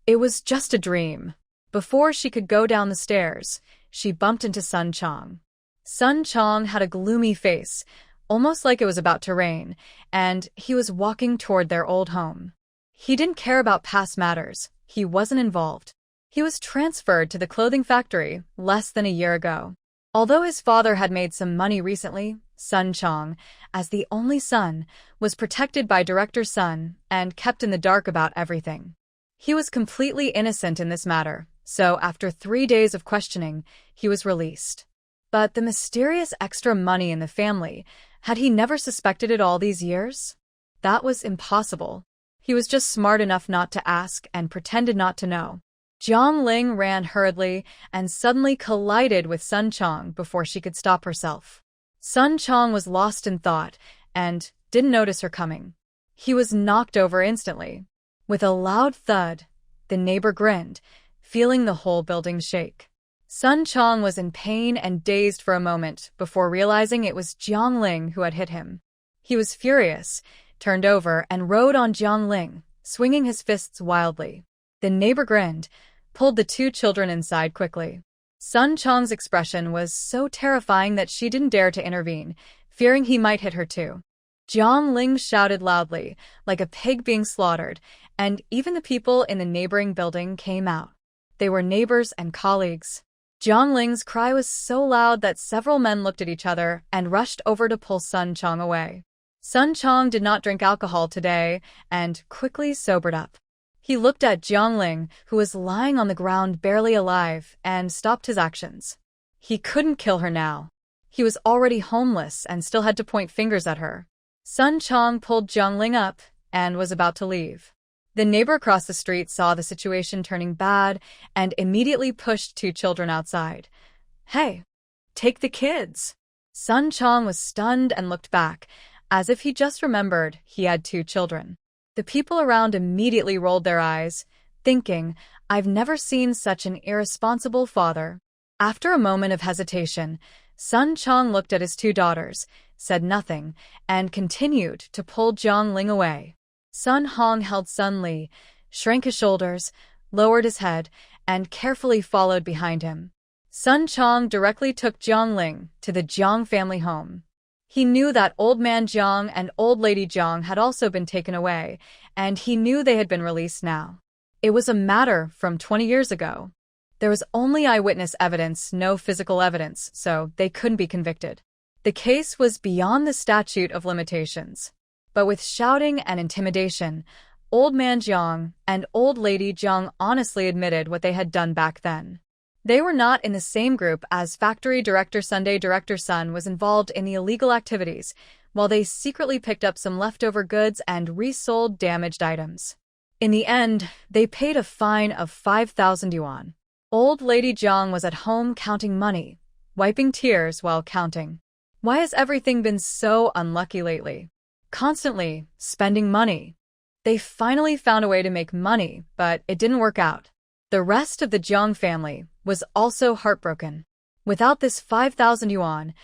It was just a dream. Before she could go down the stairs, she bumped into Sun Chong. Sun Chong had a gloomy face, almost like it was about to rain, and he was walking toward their old home. He didn't care about past matters. He wasn't involved. He was transferred to the clothing factory less than a year ago. Although his father had made some money recently, Sun Chong, as the only son, was protected by Director Sun and kept in the dark about everything. He was completely innocent in this matter, so after 3 days of questioning, he was released. But the mysterious extra money in the family, had he never suspected it all these years? That was impossible. He was just smart enough not to ask and pretended not to know. Zhongling ran hurriedly and suddenly collided with Sun Chong before she could stop herself. Sun Chong was lost in thought and didn't notice her coming. He was knocked over instantly. With a loud thud, the neighbor grinned, feeling the whole building shake. Sun Chong was in pain and dazed for a moment before realizing it was Zhongling who had hit him. He was furious, turned over and rode on Zhongling, swinging his fists wildly. The neighbor grinned, pulled the 2 children inside quickly. Sun Chong's expression was so terrifying that she didn't dare to intervene, fearing he might hit her too. Zhongling shouted loudly, like a pig being slaughtered, and even the people in the neighboring building came out. They were neighbors and colleagues. Zhongling's cry was so loud that several men looked at each other and rushed over to pull Sun Chong away. Sun Chong did not drink alcohol today and quickly sobered up. He looked at Zhongling, who was lying on the ground barely alive, and stopped his actions. He couldn't kill her now. He was already homeless and still had to point fingers at her. Sun Chong pulled Zhongling up and was about to leave. The neighbor across the street saw the situation turning bad and immediately pushed 2 children outside. "Hey, take the kids!" Sun Chong was stunned and looked back, as if he just remembered he had 2 children. The people around immediately rolled their eyes, thinking, "I've never seen such an irresponsible father." After a moment of hesitation, Sun Chong looked at his 2 daughters, said nothing, and continued to pull Zhongling away. Sun Hong held Sun Li, shrank his shoulders, lowered his head, and carefully followed behind him. Sun Chong directly took Zhongling to the Zhang family home. He knew that Old Man Zhang and Old Lady Zhang had also been taken away, and he knew they had been released now. It was a matter from 20 years ago. There was only eyewitness evidence, no physical evidence, so they couldn't be convicted. The case was beyond the statute of limitations. But with shouting and intimidation, Old Man Zhang and Old Lady Zhang honestly admitted what they had done back then. They were not in the same group as Factory Director Sunday. Director Sun was involved in the illegal activities, while they secretly picked up some leftover goods and resold damaged items. In the end, they paid a fine of 5,000 yuan. Old Lady Zhang was at home counting money, wiping tears while counting. Why has everything been so unlucky lately? Constantly spending money. They finally found a way to make money, but it didn't work out. The rest of the Zhang family was also heartbroken. Without this 5,000 yuan,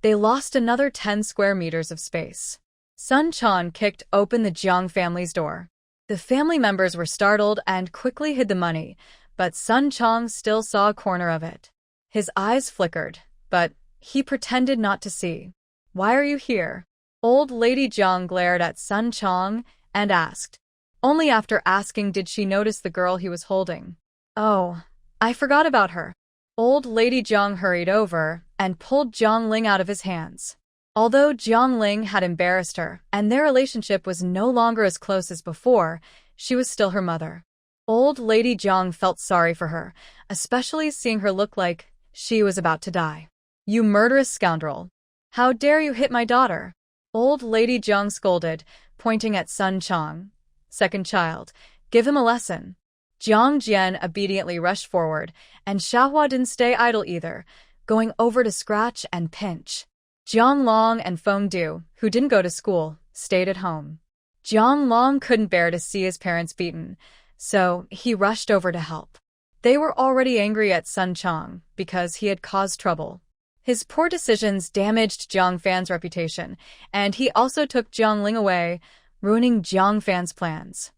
they lost another 10 square meters of space. Sun Chong kicked open the Zhang family's door. The family members were startled and quickly hid the money, but Sun Chong still saw a corner of it. His eyes flickered, but he pretended not to see. "Why are you here?" Old Lady Zhang glared at Sun Chong and asked. Only after asking did she notice the girl he was holding. "Oh, I forgot about her." Old Lady Zhang hurried over and pulled Zhongling out of his hands. Although Zhongling had embarrassed her and their relationship was no longer as close as before, she was still her mother. Old Lady Zhang felt sorry for her, especially seeing her look like she was about to die. "You murderous scoundrel! How dare you hit my daughter?" Old Lady Zhang scolded, pointing at Sun Chong. "Second child, give him a lesson." Zhang Jian obediently rushed forward, and Xiaohua didn't stay idle either, going over to scratch and pinch. Jiang Long and Feng Du, who didn't go to school, stayed at home. Jiang Long couldn't bear to see his parents beaten, so he rushed over to help. They were already angry at Sun Chong because he had caused trouble. His poor decisions damaged Jiang Fan's reputation, and he also took Jiang Ling away, ruining Jiang Fan's plans.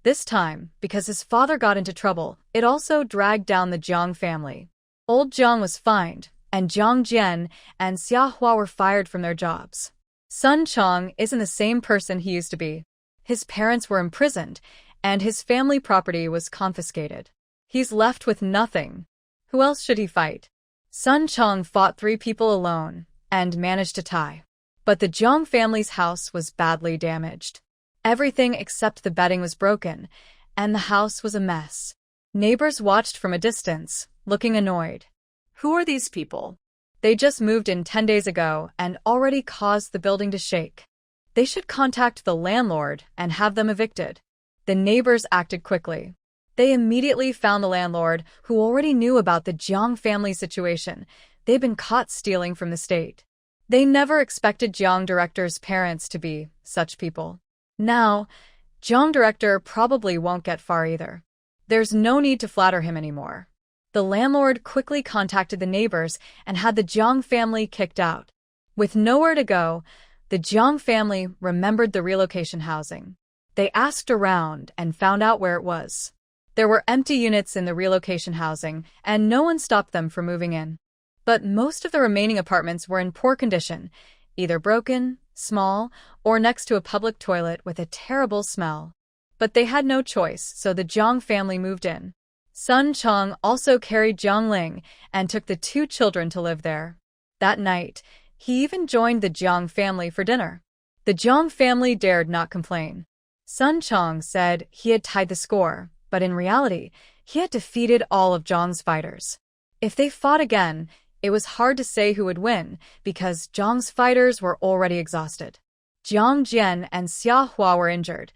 This time, because his father got into trouble, it also dragged down the Jiang family. Old Jiang was fined, and Jiang Jian and Xia Hua were fired from their jobs. Sun Chong isn't the same person he used to be. His parents were imprisoned, and his family property was confiscated. He's left with nothing. Who else should he fight? Sun Chong fought 3 people alone and managed to tie. But the Jiang family's house was badly damaged. Everything except the bedding was broken, and the house was a mess. Neighbors watched from a distance, looking annoyed. Who are these people? They just moved in 10 days ago and already caused the building to shake. They should contact the landlord and have them evicted. The neighbors acted quickly. They immediately found the landlord, who already knew about the Jiang family situation. They'd been caught stealing from the state. They never expected Jiang director's parents to be such people. Now, Jiang director probably won't get far either. There's no need to flatter him anymore. The landlord quickly contacted the neighbors and had the Jiang family kicked out. With nowhere to go, the Jiang family remembered the relocation housing. They asked around and found out where it was. There were empty units in the relocation housing, and no one stopped them from moving in. But most of the remaining apartments were in poor condition, either broken, small, or next to a public toilet with a terrible smell. But they had no choice, so the Jiang family moved in. Sun Chong also carried Jiang Ling and took the 2 children to live there. That night, he even joined the Jiang family for dinner. The Jiang family dared not complain. Sun Chong said he had tied the score, but in reality, he had defeated all of Jiang's fighters. If they fought again, it was hard to say who would win because Jiang's fighters were already exhausted. Jiang Jian and Xia Hua were injured.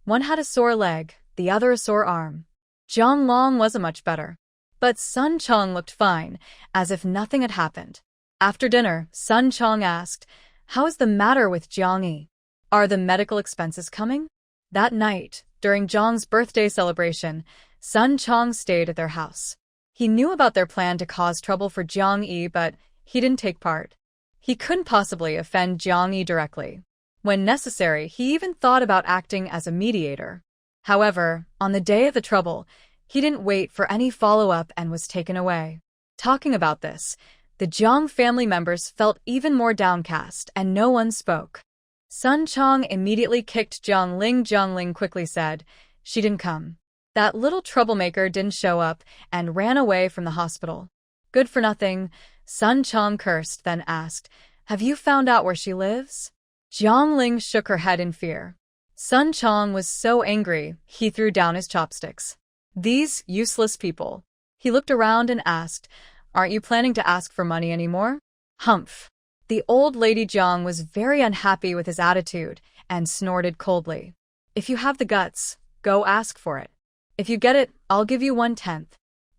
One had a sore leg, the other a sore arm. Jiang Long wasn't much better. But Sun Chong looked fine, as if nothing had happened. After dinner, Sun Chong asked, "How is the matter with Jiang Yi? Are the medical expenses coming?" That night, during Jiang's birthday celebration, Sun Chong stayed at their house. He knew about their plan to cause trouble for Jiang Yi, but he didn't take part. He couldn't possibly offend Jiang Yi directly. When necessary, he even thought about acting as a mediator. However, on the day of the trouble, he didn't wait for any follow-up and was taken away. Talking about this, the Jiang family members felt even more downcast and no one spoke. Sun Chong immediately kicked Jiang Ling. Jiang Ling quickly said, "She didn't come. That little troublemaker didn't show up," and ran away from the hospital. "Good for nothing," Sun Chong cursed, then asked, "Have you found out where she lives?" Jiang Ling shook her head in fear. Sun Chong was so angry, he threw down his chopsticks. "These useless people." He looked around and asked, "Aren't you planning to ask for money anymore?" "Humph." The old lady Jiang was very unhappy with his attitude and snorted coldly. "If you have the guts, go ask for it. If you get it, I'll give you 1/10.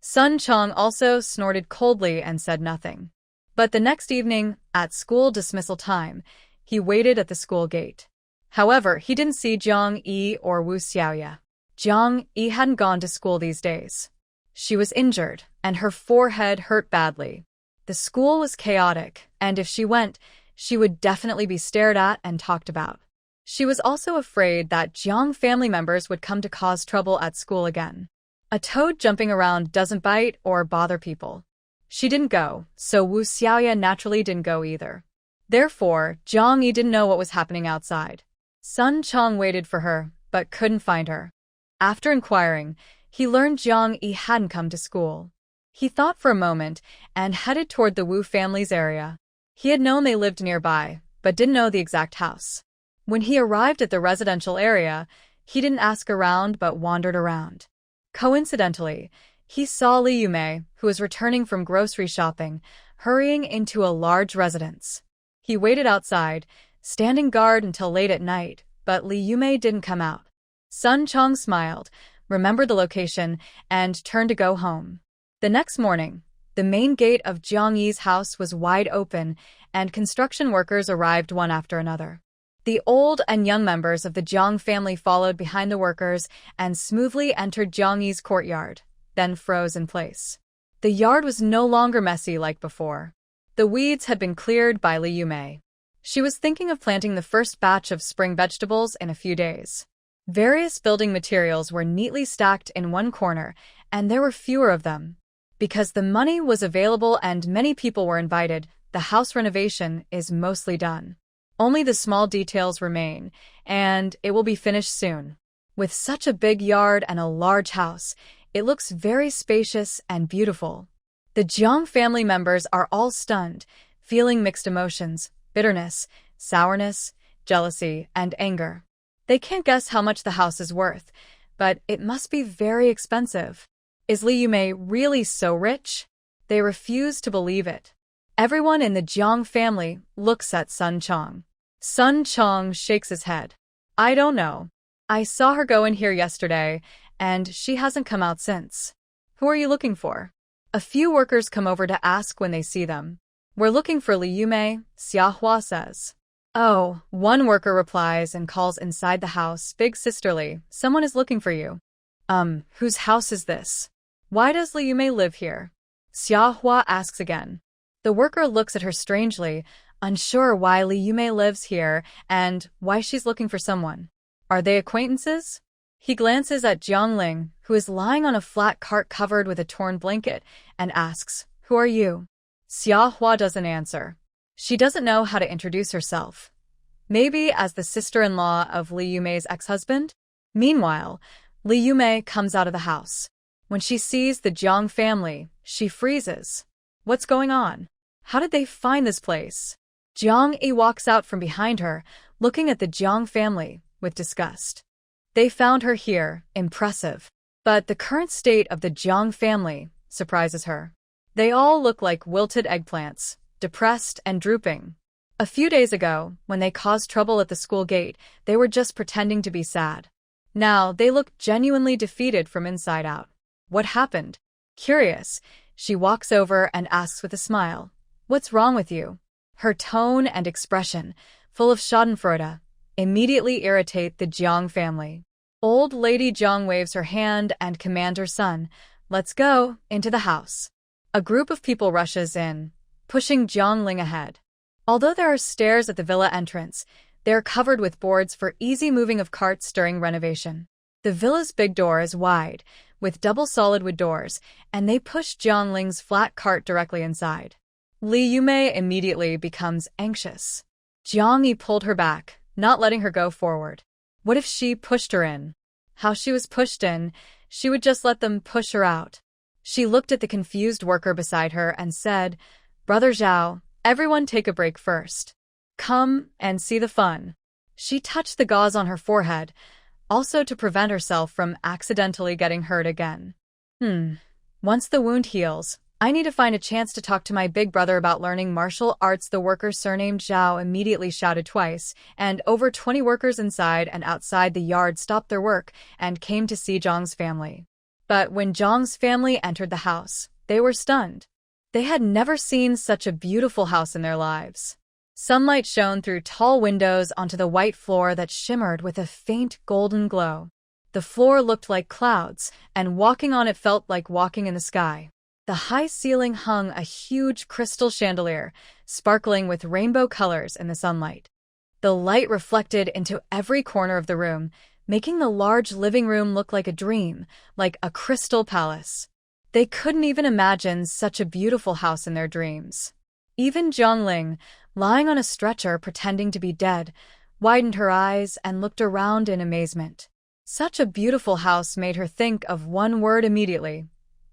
Sun Chong also snorted coldly and said nothing. But the next evening, at school dismissal time, he waited at the school gate. However, he didn't see Jiang Yi or Wu Xiaoya. Jiang Yi hadn't gone to school these days. She was injured, and her forehead hurt badly. The school was chaotic, and if she went, she would definitely be stared at and talked about. She was also afraid that Jiang family members would come to cause trouble at school again. A toad jumping around doesn't bite or bother people. She didn't go, so Wu Xiaoya naturally didn't go either. Therefore, Jiang Yi didn't know what was happening outside. Sun Chong waited for her, but couldn't find her. After inquiring, he learned Jiang Yi hadn't come to school. He thought for a moment and headed toward the Wu family's area. He had known they lived nearby, but didn't know the exact house. When he arrived at the residential area, he didn't ask around but wandered around. Coincidentally, he saw Li Yume, who was returning from grocery shopping, hurrying into a large residence. He waited outside, standing guard until late at night, but Li Yume didn't come out. Sun Chong smiled, remembered the location, and turned to go home. The next morning, the main gate of Jiang Yi's house was wide open, and construction workers arrived one after another. The old and young members of the Jiang family followed behind the workers and smoothly entered Jiang Yi's courtyard, then froze in place. The yard was no longer messy like before. The weeds had been cleared by Li Yumei. She was thinking of planting the first batch of spring vegetables in a few days. Various building materials were neatly stacked in one corner, and there were fewer of them. Because the money was available and many people were invited, the house renovation is mostly done. Only the small details remain, and it will be finished soon. With such a big yard and a large house, it looks very spacious and beautiful. The Jiang family members are all stunned, feeling mixed emotions, bitterness, sourness, jealousy, and anger. They can't guess how much the house is worth, but it must be very expensive. Is Li Yumei really so rich? They refuse to believe it. Everyone in the Jiang family looks at Sun Chong. Sun Chong shakes his head. I don't know. I saw her go in here yesterday, and she hasn't come out since. Who are you looking for? A few workers come over to ask when they see them. We're looking for Li Yumei, Xiahua says. Oh, one worker replies and calls inside the house, Big Sisterly, someone is looking for you. Whose house is this? Why does Li Yumei live here? Xiahua asks again. The worker looks at her strangely, unsure why Li Yumei lives here and why she's looking for someone. Are they acquaintances? He glances at Jiangling, who is lying on a flat cart covered with a torn blanket, and asks, Who are you? Xiahua doesn't answer. She doesn't know how to introduce herself. Maybe as the sister-in-law of Li Yumei's ex-husband? Meanwhile, Li Yumei comes out of the house. When she sees the Jiang family, she freezes. What's going on? How did they find this place? Jiang Yi walks out from behind her, looking at the Jiang family with disgust. They found her here, impressive. But the current state of the Jiang family surprises her. They all look like wilted eggplants, depressed and drooping. A few days ago, when they caused trouble at the school gate, they were just pretending to be sad. Now, they look genuinely defeated from inside out. What happened? Curious, she walks over and asks with a smile, What's wrong with you? Her tone and expression, full of schadenfreude, immediately irritate the Jiang family. Old Lady Jiang waves her hand and commands her son, Let's go, into the house. A group of people rushes in, pushing Jiangling ahead. Although there are stairs at the villa entrance, they are covered with boards for easy moving of carts during renovation. The villa's big door is wide, with double solid wood doors, and they push Jiangling's flat cart directly inside. Li Yumei immediately becomes anxious. Jiang Yi pulled her back, not letting her go forward. What if she pushed her in? How she was pushed in, she would just let them push her out. She looked at the confused worker beside her and said, Brother Zhao, everyone take a break first. Come and see the fun. She touched the gauze on her forehead, also to prevent herself from accidentally getting hurt again. Once the wound heals, I need to find a chance to talk to my big brother about learning martial arts. The worker surnamed Zhao immediately shouted twice, and over 20 workers inside and outside the yard stopped their work and came to see Zhang's family. But when Zhang's family entered the house, they were stunned. They had never seen such a beautiful house in their lives. Sunlight shone through tall windows onto the white floor that shimmered with a faint golden glow. The floor looked like clouds, and walking on it felt like walking in the sky. The high ceiling hung a huge crystal chandelier, sparkling with rainbow colors in the sunlight. The light reflected into every corner of the room, making the large living room look like a dream, like a crystal palace. They couldn't even imagine such a beautiful house in their dreams. Even Zhongling, lying on a stretcher pretending to be dead, widened her eyes and looked around in amazement. Such a beautiful house made her think of one word immediately: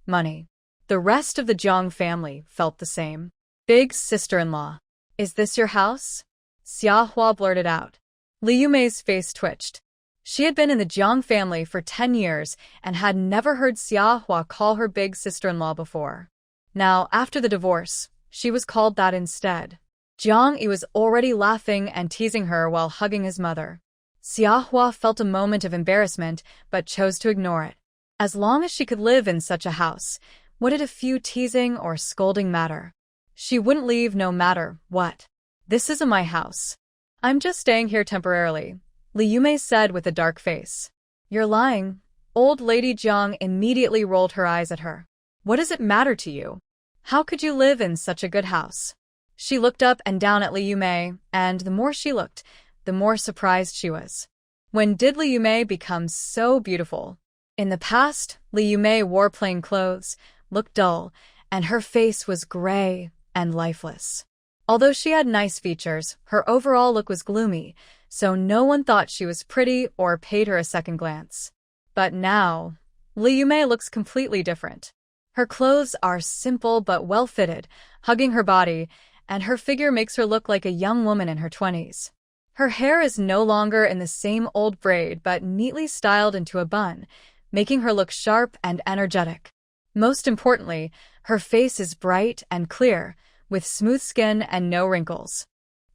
money. The rest of the Jiang family felt the same. Big sister-in-law, is this your house? Xiahua blurted out. Li Yumei's face twitched. She had been in the Jiang family for 10 years and had never heard Xiahua call her big sister-in-law before. Now, after the divorce, she was called that instead. Jiang Yi was already laughing and teasing her while hugging his mother. Xiahua felt a moment of embarrassment but chose to ignore it. As long as she could live in such a house, what did a few teasing or scolding matter? She wouldn't leave no matter what. This isn't my house. I'm just staying here temporarily, Li Yumei said with a dark face. You're lying. Old Lady Jiang immediately rolled her eyes at her. What does it matter to you? How could you live in such a good house? She looked up and down at Li Yumei, and the more she looked, the more surprised she was. When did Li Yumei become so beautiful? In the past, Li Yumei wore plain clothes, looked dull, and her face was gray and lifeless. Although she had nice features, her overall look was gloomy, so no one thought she was pretty or paid her a second glance. But now, Li Yumei looks completely different. Her clothes are simple but well-fitted, hugging her body, and her figure makes her look like a young woman in her 20s. Her hair is no longer in the same old braid but neatly styled into a bun, making her look sharp and energetic. Most importantly, her face is bright and clear, with smooth skin and no wrinkles.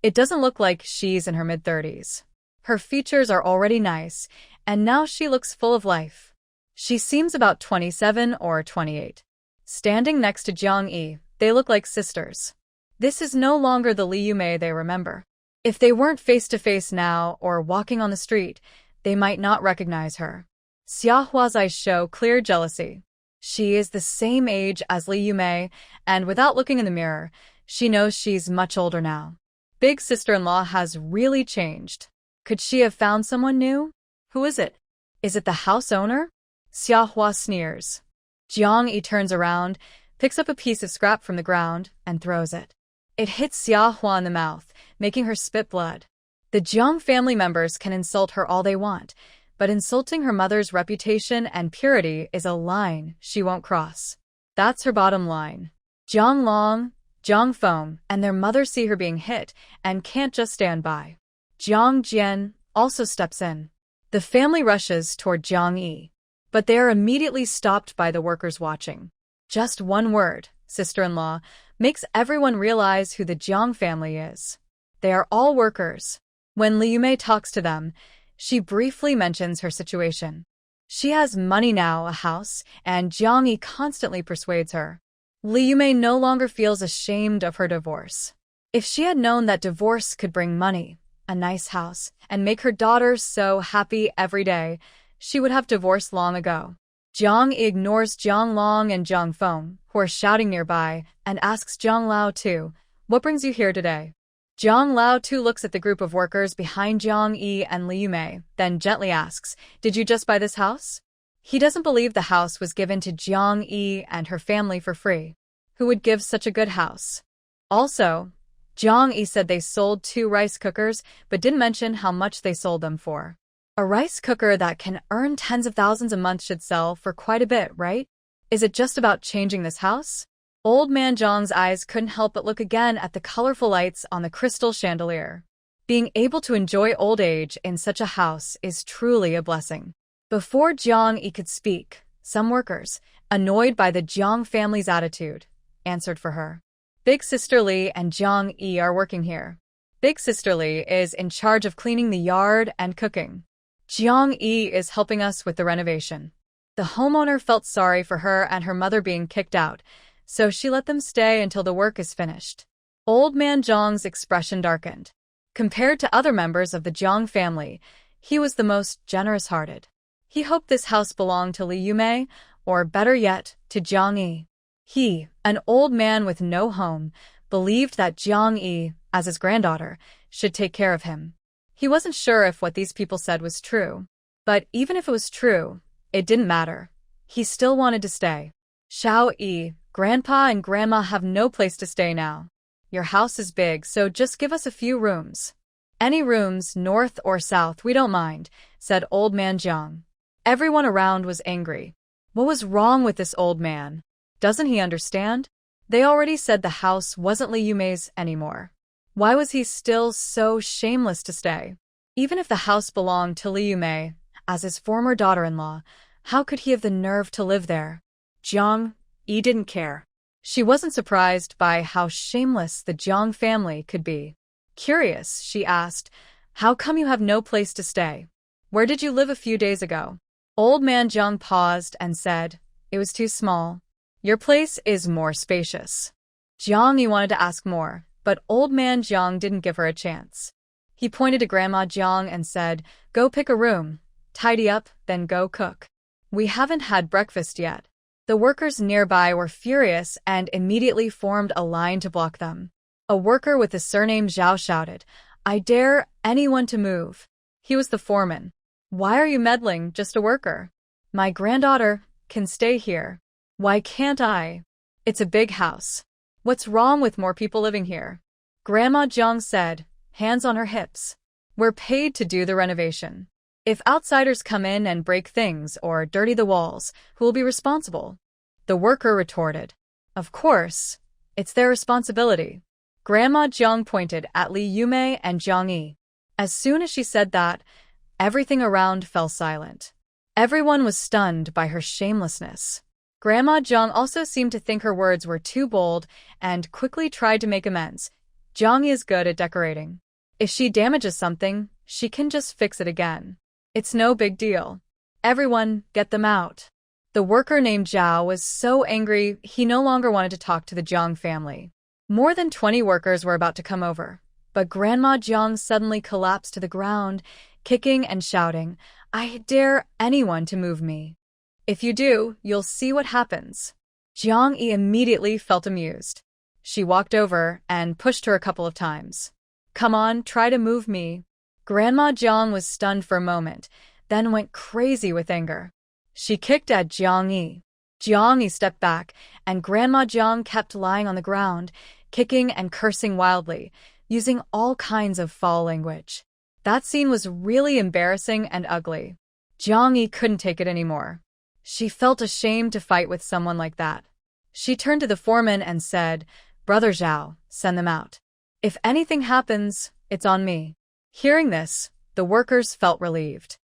It doesn't look like she's in her mid-30s. Her features are already nice, and now she looks full of life. She seems about 27 or 28. Standing next to Jiang Yi, they look like sisters. This is no longer the Li Yumei they remember. If they weren't face-to-face now or walking on the street, they might not recognize her. Xia Hua's eyes show clear jealousy. She is the same age as Li Yumei, and without looking in the mirror, she knows she's much older now. Big sister-in-law has really changed. Could she have found someone new? Who is it? Is it the house owner? Xia Hua sneers. Jiang Yi turns around, picks up a piece of scrap from the ground, and throws it. It hits Xia Hua in the mouth, making her spit blood. The Jiang family members can insult her all they want, but insulting her mother's reputation and purity is a line she won't cross. That's her bottom line. Jiang Long, Jiang Feng, and their mother see her being hit and can't just stand by. Jiang Jian also steps in. The family rushes toward Jiang Yi, but they are immediately stopped by the workers watching. Just one word, sister-in-law, makes everyone realize who the Jiang family is. They are all workers. When Li Yumei talks to them, she briefly mentions her situation. She has money now, a house, and Jiang Yi constantly persuades her. Li Yumei no longer feels ashamed of her divorce. If she had known that divorce could bring money, a nice house, and make her daughter so happy every day, she would have divorced long ago. Jiang Yi ignores Jiang Long and Jiang Feng, who are shouting nearby, and asks Jiang Lao too, "What brings you here today?" Jiang Lao too looks at the group of workers behind Jiang Yi and Li Yumei, then gently asks, "Did you just buy this house?" He doesn't believe the house was given to Jiang Yi and her family for free. Who would give such a good house? Also, Jiang Yi said they sold 2 rice cookers, but didn't mention how much they sold them for. A rice cooker that can earn tens of thousands a month should sell for quite a bit, right? Is it just about changing this house? Old man Zhang's eyes couldn't help but look again at the colorful lights on the crystal chandelier. Being able to enjoy old age in such a house is truly a blessing. Before Jiang Yi could speak, some workers, annoyed by the Jiang family's attitude, answered for her. Big Sister Li and Jiang Yi are working here. Big Sister Li is in charge of cleaning the yard and cooking. Jiang Yi is helping us with the renovation. The homeowner felt sorry for her and her mother being kicked out, so she let them stay until the work is finished. Old man Zhang's expression darkened. Compared to other members of the Jiang family, he was the most generous-hearted. He hoped this house belonged to Li Yumei, or better yet, to Jiang Yi. He, an old man with no home, believed that Jiang Yi, as his granddaughter, should take care of him. He wasn't sure if what these people said was true. But even if it was true, it didn't matter. He still wanted to stay. Xiao Yi, Grandpa and Grandma have no place to stay now. Your house is big, so just give us a few rooms. Any rooms, north or south, we don't mind, said Old Man Jiang. Everyone around was angry. What was wrong with this old man? Doesn't he understand? They already said the house wasn't Li Yumei's anymore. Why was he still so shameless to stay? Even if the house belonged to Li Yumei, as his former daughter-in-law, how could he have the nerve to live there? Jiang Yi didn't care. She wasn't surprised by how shameless the Jiang family could be. Curious, she asked, "How come you have no place to stay? Where did you live a few days ago?" Old man Jiang paused and said, "It was too small. Your place is more spacious." Jiang Yi wanted to ask more, but Old man Jiang didn't give her a chance. He pointed to Grandma Jiang and said, "Go pick a room, tidy up, then go cook. We haven't had breakfast yet." The workers nearby were furious and immediately formed a line to block them. A worker with the surname Zhao shouted, "I dare anyone to move." He was the foreman. "Why are you meddling, just a worker? My granddaughter can stay here. Why can't I? It's a big house. What's wrong with more people living here?" Grandma Jiang said, hands on her hips. "We're paid to do the renovation. If outsiders come in and break things or dirty the walls, who will be responsible?" The worker retorted, "Of course, it's their responsibility." Grandma Jiang pointed at Li Yumei and Jiang Yi. As soon as she said that, everything around fell silent. Everyone was stunned by her shamelessness. Grandma Jiang also seemed to think her words were too bold and quickly tried to make amends. Jiang Yi is good at decorating. If she damages something, she can just fix it again. It's no big deal. Everyone, get them out. The worker named Zhao was so angry he no longer wanted to talk to the Jiang family. More than 20 workers were about to come over, but Grandma Jiang suddenly collapsed to the ground, kicking and shouting, "I dare anyone to move me. If you do, you'll see what happens." Jiang Yi immediately felt amused. She walked over and pushed her a couple of times. "Come on, try to move me." Grandma Jiang was stunned for a moment, then went crazy with anger. She kicked at Jiang Yi. Jiang Yi stepped back, and Grandma Jiang kept lying on the ground, kicking and cursing wildly, using all kinds of foul language. That scene was really embarrassing and ugly. Jiang Yi couldn't take it anymore. She felt ashamed to fight with someone like that. She turned to the foreman and said, "Brother Zhao, send them out. If anything happens, it's on me." Hearing this, the workers felt relieved.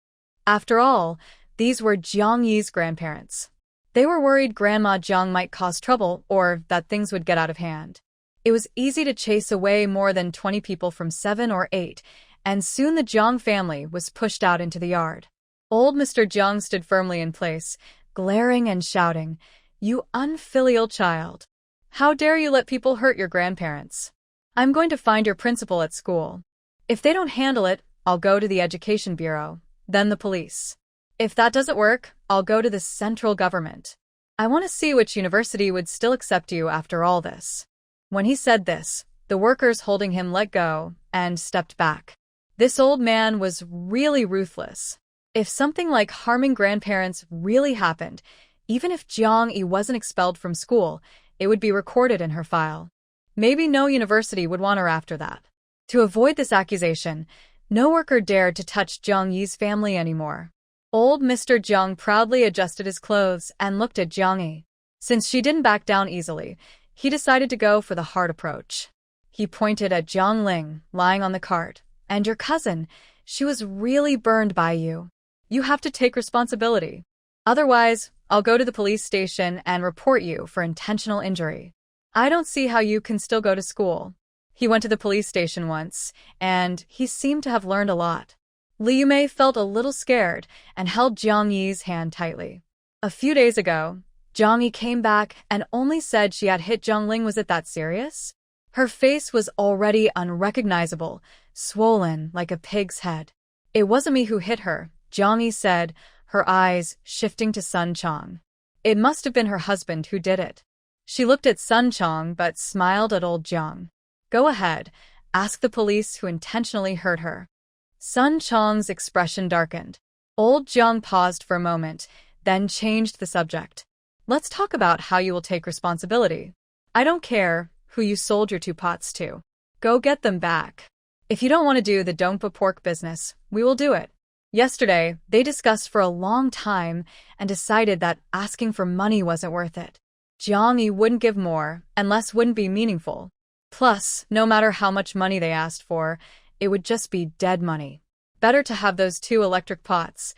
After all, these were Jiang Yi's grandparents. They were worried Grandma Jiang might cause trouble or that things would get out of hand. It was easy to chase away more than 20 people from 7 or 8, and soon the Jiang family was pushed out into the yard. Old Mr. Jiang stood firmly in place, glaring and shouting, "You unfilial child! How dare you let people hurt your grandparents? I'm going to find your principal at school. If they don't handle it, I'll go to the Education Bureau, then the police. If that doesn't work, I'll go to the central government. I want to see which university would still accept you after all this." When he said this, the workers holding him let go and stepped back. This old man was really ruthless. If something like harming grandparents really happened, even if Jiang Yi wasn't expelled from school, it would be recorded in her file. Maybe no university would want her after that. To avoid this accusation, no worker dared to touch Jiang Yi's family anymore. Old Mr. Jiang proudly adjusted his clothes and looked at Jiang Yi. Since she didn't back down easily, he decided to go for the hard approach. He pointed at Jiang Ling, lying on the cart. "And your cousin, she was really burned by you. You have to take responsibility. Otherwise, I'll go to the police station and report you for intentional injury. I don't see how you can still go to school." He went to the police station once, and he seemed to have learned a lot. Li Yumei felt a little scared and held Jiang Yi's hand tightly. A few days ago, Jiang Yi came back and only said she had hit Jiang Ling. Was it that serious? Her face was already unrecognizable, swollen like a pig's head. "It wasn't me who hit her," Jiang Yi said, her eyes shifting to Sun Chong. "It must have been her husband who did it." She looked at Sun Chong but smiled at old Jiang. "Go ahead, ask the police who intentionally hurt her." Sun Chong's expression darkened. Old Jiang paused for a moment, then changed the subject. "Let's talk about how you will take responsibility. I don't care who you sold your 2 pots to. Go get them back. If you don't want to do the Dongpa pork business, we will do it." Yesterday, they discussed for a long time and decided that asking for money wasn't worth it. Jiang Yi wouldn't give more, and less wouldn't be meaningful. Plus, no matter how much money they asked for, it would just be dead money. Better to have those 2 electric pots.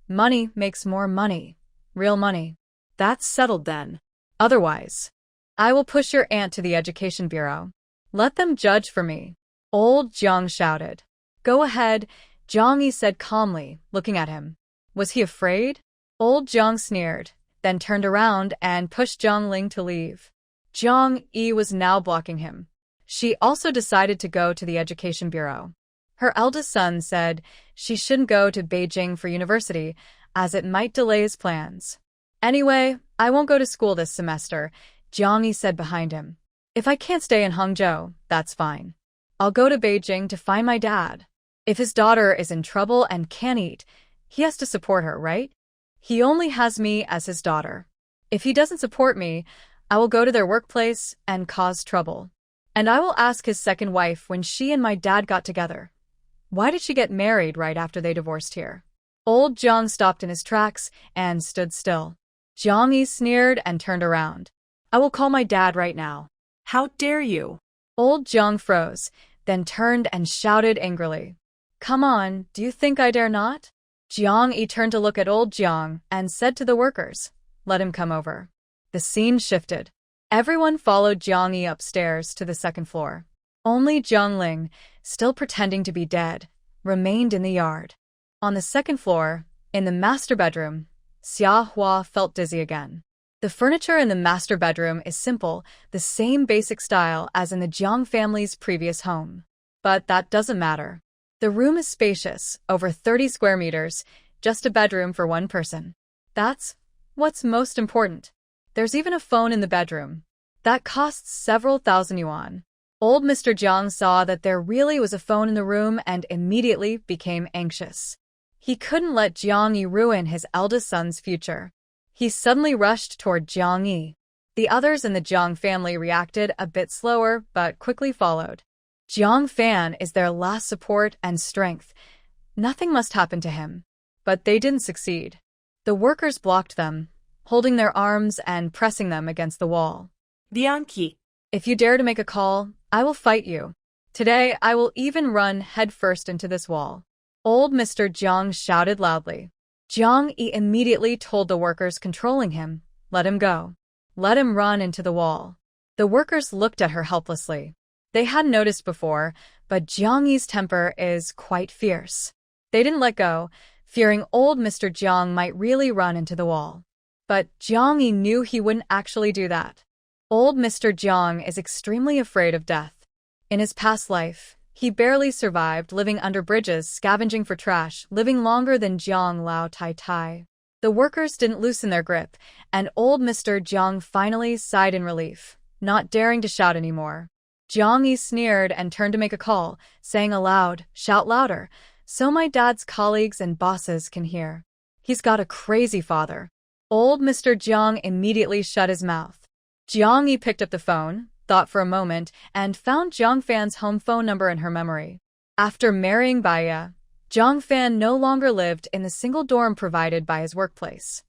Money makes more money. Real money. That's settled then. Otherwise, I will push your aunt to the Education Bureau. Let them judge for me. Old Jiang shouted. "Go ahead," Jiang Yi said calmly, looking at him. Was he afraid? Old Jiang sneered, then turned around and pushed Jiang Ling to leave. Jiang Yi was now blocking him. She also decided to go to the Education Bureau. Her eldest son said she shouldn't go to Beijing for university, as it might delay his plans. Anyway, I won't go to school this semester, Jiang Yi said behind him. If I can't stay in Hangzhou, that's fine. I'll go to Beijing to find my dad. If his daughter is in trouble and can't eat, he has to support her, right? He only has me as his daughter. If he doesn't support me, I will go to their workplace and cause trouble. And I will ask his second wife when she and my dad got together. Why did she get married right after they divorced here? Old Jiang stopped in his tracks and stood still. Jiang Yi sneered and turned around. I will call my dad right now. How dare you? Old Jiang froze, then turned and shouted angrily. Come on, do you think I dare not? Jiang Yi turned to look at old Jiang and said to the workers, let him come over. The scene shifted. Everyone followed Jiang Yi upstairs to the second floor. Only Jiang Ling, still pretending to be dead, remained in the yard. On the second floor, in the master bedroom, Xia Hua felt dizzy again. The furniture in the master bedroom is simple, the same basic style as in the Jiang family's previous home. But that doesn't matter. The room is spacious, over 30 square meters, just a bedroom for one person. That's what's most important. There's even a phone in the bedroom. That costs several thousand yuan. Old Mr. Jiang saw that there really was a phone in the room and immediately became anxious. He couldn't let Jiang Yi ruin his eldest son's future. He suddenly rushed toward Jiang Yi. The others in the Jiang family reacted a bit slower, but quickly followed. Jiang Fan is their last support and strength. Nothing must happen to him. But they didn't succeed. The workers blocked them, holding their arms and pressing them against the wall. Bianchi. If you dare to make a call, I will fight you. Today, I will even run headfirst into this wall. Old Mr. Jiang shouted loudly. Jiang Yi immediately told the workers controlling him, let him go. Let him run into the wall. The workers looked at her helplessly. They hadn't noticed before, but Jiang Yi's temper is quite fierce. They didn't let go, fearing old Mr. Jiang might really run into the wall. But Jiang Yi knew he wouldn't actually do that. Old Mr. Jiang is extremely afraid of death. In his past life, he barely survived living under bridges, scavenging for trash, living longer than Jiang Lao Tai Tai. The workers didn't loosen their grip, and old Mr. Jiang finally sighed in relief, not daring to shout anymore. Jiang Yi sneered and turned to make a call, saying aloud, shout louder, so my dad's colleagues and bosses can hear. He's got a crazy father. Old Mr. Jiang immediately shut his mouth. Jiang Yi picked up the phone, thought for a moment, and found Jiang Fan's home phone number in her memory. After marrying Baiya, Jiang Fan no longer lived in the single dorm provided by his workplace.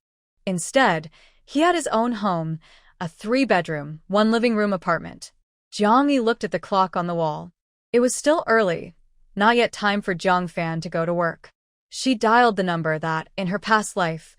Instead, he had his own home, a 3-bedroom, 1-living-room apartment. Jiang Yi looked at the clock on the wall. It was still early, not yet time for Jiang Fan to go to work. She dialed the number that, in her past life,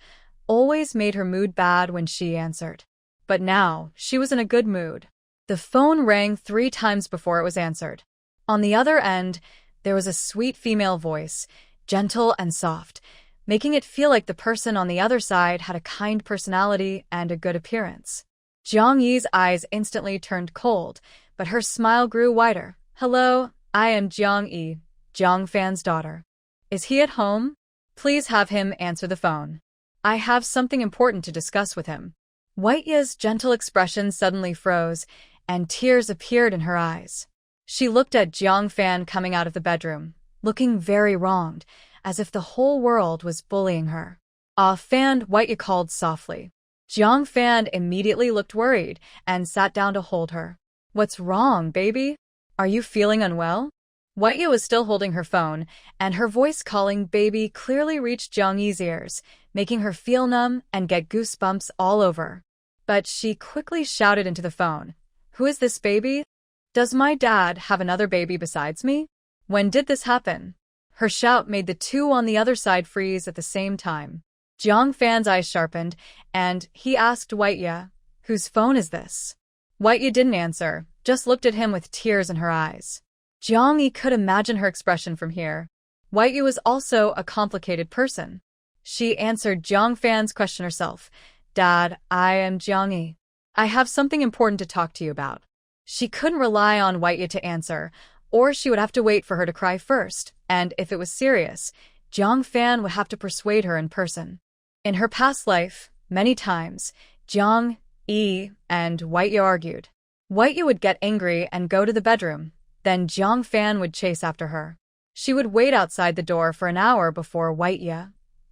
always made her mood bad when she answered. But now, she was in a good mood. The phone rang 3 times before it was answered. On the other end, there was a sweet female voice, gentle and soft, making it feel like the person on the other side had a kind personality and a good appearance. Jiang Yi's eyes instantly turned cold, but her smile grew wider. Hello, I am Jiang Yi, Jiang Fan's daughter. Is he at home? Please have him answer the phone. I have something important to discuss with him. White Ye's gentle expression suddenly froze, and tears appeared in her eyes. She looked at Jiang Fan coming out of the bedroom, looking very wronged, as if the whole world was bullying her. Ah, Fan, White Ye called softly. Jiang Fan immediately looked worried and sat down to hold her. What's wrong, baby? Are you feeling unwell? White Ye was still holding her phone, and her voice calling baby clearly reached Jiang Yi's ears, making her feel numb and get goosebumps all over. But she quickly shouted into the phone, Who is this baby? Does my dad have another baby besides me? When did this happen? Her shout made the two on the other side freeze at the same time. Jiang Fan's eyes sharpened, and he asked White Ye, Whose phone is this? White Ye didn't answer, just looked at him with tears in her eyes. Jiang Yi could imagine her expression from here. White Ye was also a complicated person. She answered Jiang Fan's question herself. Dad, I am Jiang Yi. I have something important to talk to you about. She couldn't rely on White Ye to answer. or she would have to wait for her to cry first, and if it was serious, Jiang Fan would have to persuade her in person. In her past life, many times, Jiang, Yi, and White Ye argued. White Ye would get angry and go to the bedroom, then Jiang Fan would chase after her. She would wait outside the door for an hour before White Ye,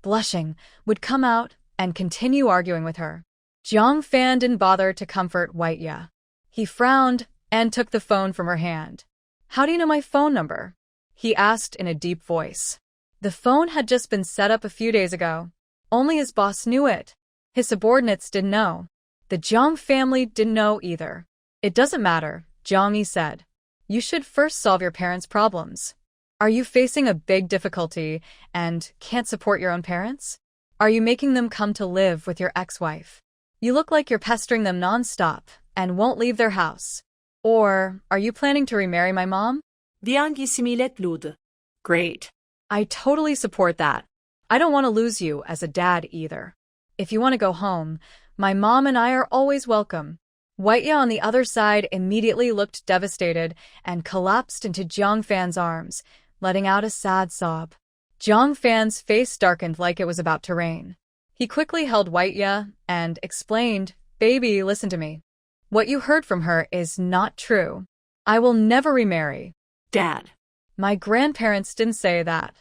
blushing, would come out and continue arguing with her. Jiang Fan didn't bother to comfort White Ye. He frowned and took the phone from her hand. "How do you know my phone number?" he asked in a deep voice. The phone had just been set up a few days ago. Only his boss knew it. His subordinates didn't know. The Jiang family didn't know either. "It doesn't matter," Jiang Yi said. "You should first solve your parents' problems. Are you facing a big difficulty and can't support your own parents? Are you making them come to live with your ex-wife? You look like you're pestering them non-stop and won't leave their house. Or are you planning to remarry my mom?" Viang isimilet lud. Great. "I totally support that. I don't want to lose you as a dad either. If you want to go home, my mom and I are always welcome." White Ye on the other side immediately looked devastated and collapsed into Jiang Fan's arms, letting out a sad sob. Jiang Fan's face darkened like it was about to rain. He quickly held White Ye and explained, "Baby, listen to me. What you heard from her is not true. I will never remarry." Dad. "My grandparents didn't say that.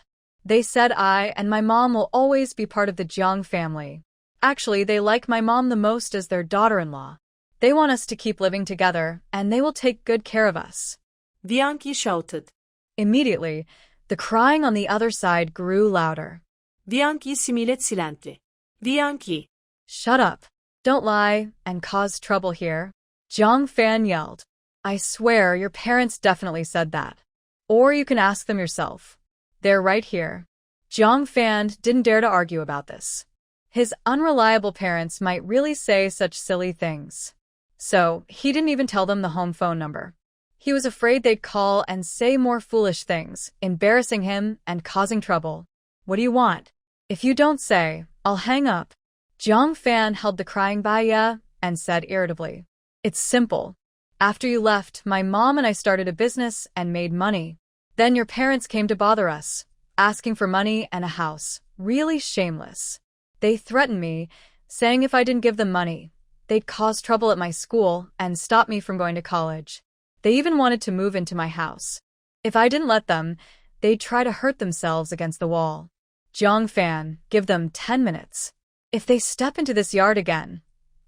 They said I and my mom will always be part of the Jiang family. Actually, they like my mom the most as their daughter-in-law. They want us to keep living together, and they will take good care of us." Viang Yi shouted. Immediately, the crying on the other side grew louder. Viang Yi similet silente. Viang Yi. "Shut up. Don't lie and cause trouble here," Jiang Fan yelled. "I swear your parents definitely said that. Or you can ask them yourself. They're right here." Jiang Fan didn't dare to argue about this. His unreliable parents might really say such silly things. So he didn't even tell them the home phone number. He was afraid they'd call and say more foolish things, embarrassing him and causing trouble. "What do you want? If you don't say, I'll hang up." Jiang Fan held the crying Bai Ye and said irritably, "It's simple. After you left, my mom and I started a business and made money. Then your parents came to bother us, asking for money and a house. Really shameless. They threatened me, saying if I didn't give them money, they'd cause trouble at my school and stop me from going to college. They even wanted to move into my house. If I didn't let them, they'd try to hurt themselves against the wall. Jiang Fan, give them 10 minutes. If they step into this yard again,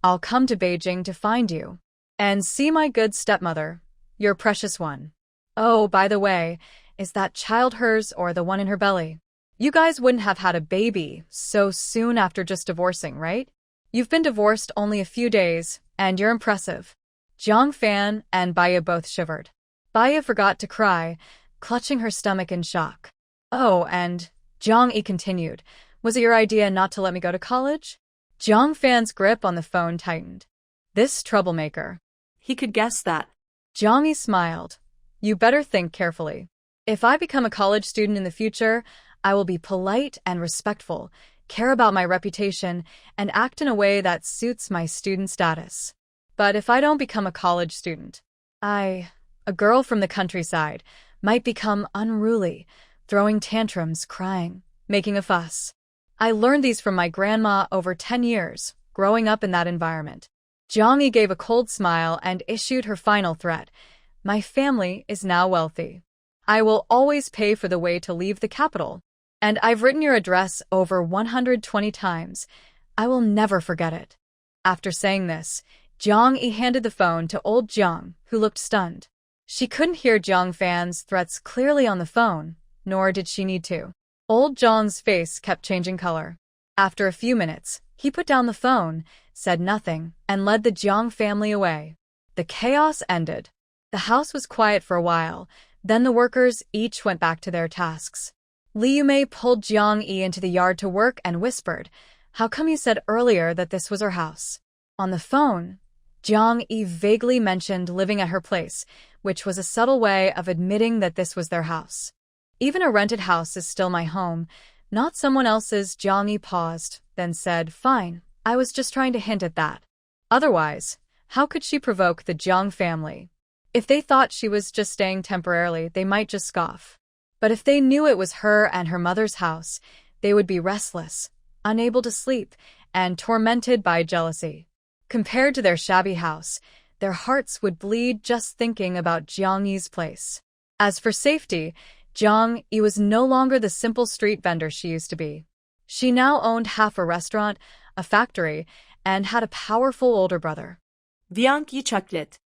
I'll come to Beijing to find you. And see my good stepmother, your precious one. Oh, by the way, is that child hers or the one in her belly? You guys wouldn't have had a baby so soon after just divorcing, right? You've been divorced only a few days, and you're impressive." Jiang Fan and Bai Ye both shivered. Bai Ye forgot to cry, clutching her stomach in shock. "Oh, and," Jiang Yi continued, "was it your idea not to let me go to college?" Jiang Fan's grip on the phone tightened. This troublemaker. He could guess that. Jiang Yi smiled. "You better think carefully. If I become a college student in the future, I will be polite and respectful, care about my reputation, and act in a way that suits my student status. But if I don't become a college student, a girl from the countryside, might become unruly, throwing tantrums, crying, making a fuss. I learned these from my grandma over 10 years, growing up in that environment." Jiang Yi gave a cold smile and issued her final threat. "My family is now wealthy. I will always pay for the way to leave the capital. And I've written your address over 120 times. I will never forget it." After saying this, Jiang Yi handed the phone to old Jiang, who looked stunned. She couldn't hear Jiang Fan's threats clearly on the phone, nor did she need to. Old Jiang's face kept changing color. After a few minutes, he put down the phone, said nothing, and led the Jiang family away. The chaos ended. The house was quiet for a while, then the workers each went back to their tasks. Li Yumei pulled Jiang Yi into the yard to work and whispered, "How come you said earlier that this was her house?" On the phone, Jiang Yi vaguely mentioned living at her place, which was a subtle way of admitting that this was their house. "Even a rented house is still my home, not someone else's." Jiang Yi paused, then said, "Fine, I was just trying to hint at that. Otherwise, how could she provoke the Jiang family? If they thought she was just staying temporarily, they might just scoff. But if they knew it was her and her mother's house, they would be restless, unable to sleep, and tormented by jealousy. Compared to their shabby house, their hearts would bleed just thinking about Jiang Yi's place. As for safety, Jiang Yi was no longer the simple street vendor she used to be. She now owned half a restaurant, a factory, and had a powerful older brother. Jiang Yi chuckled.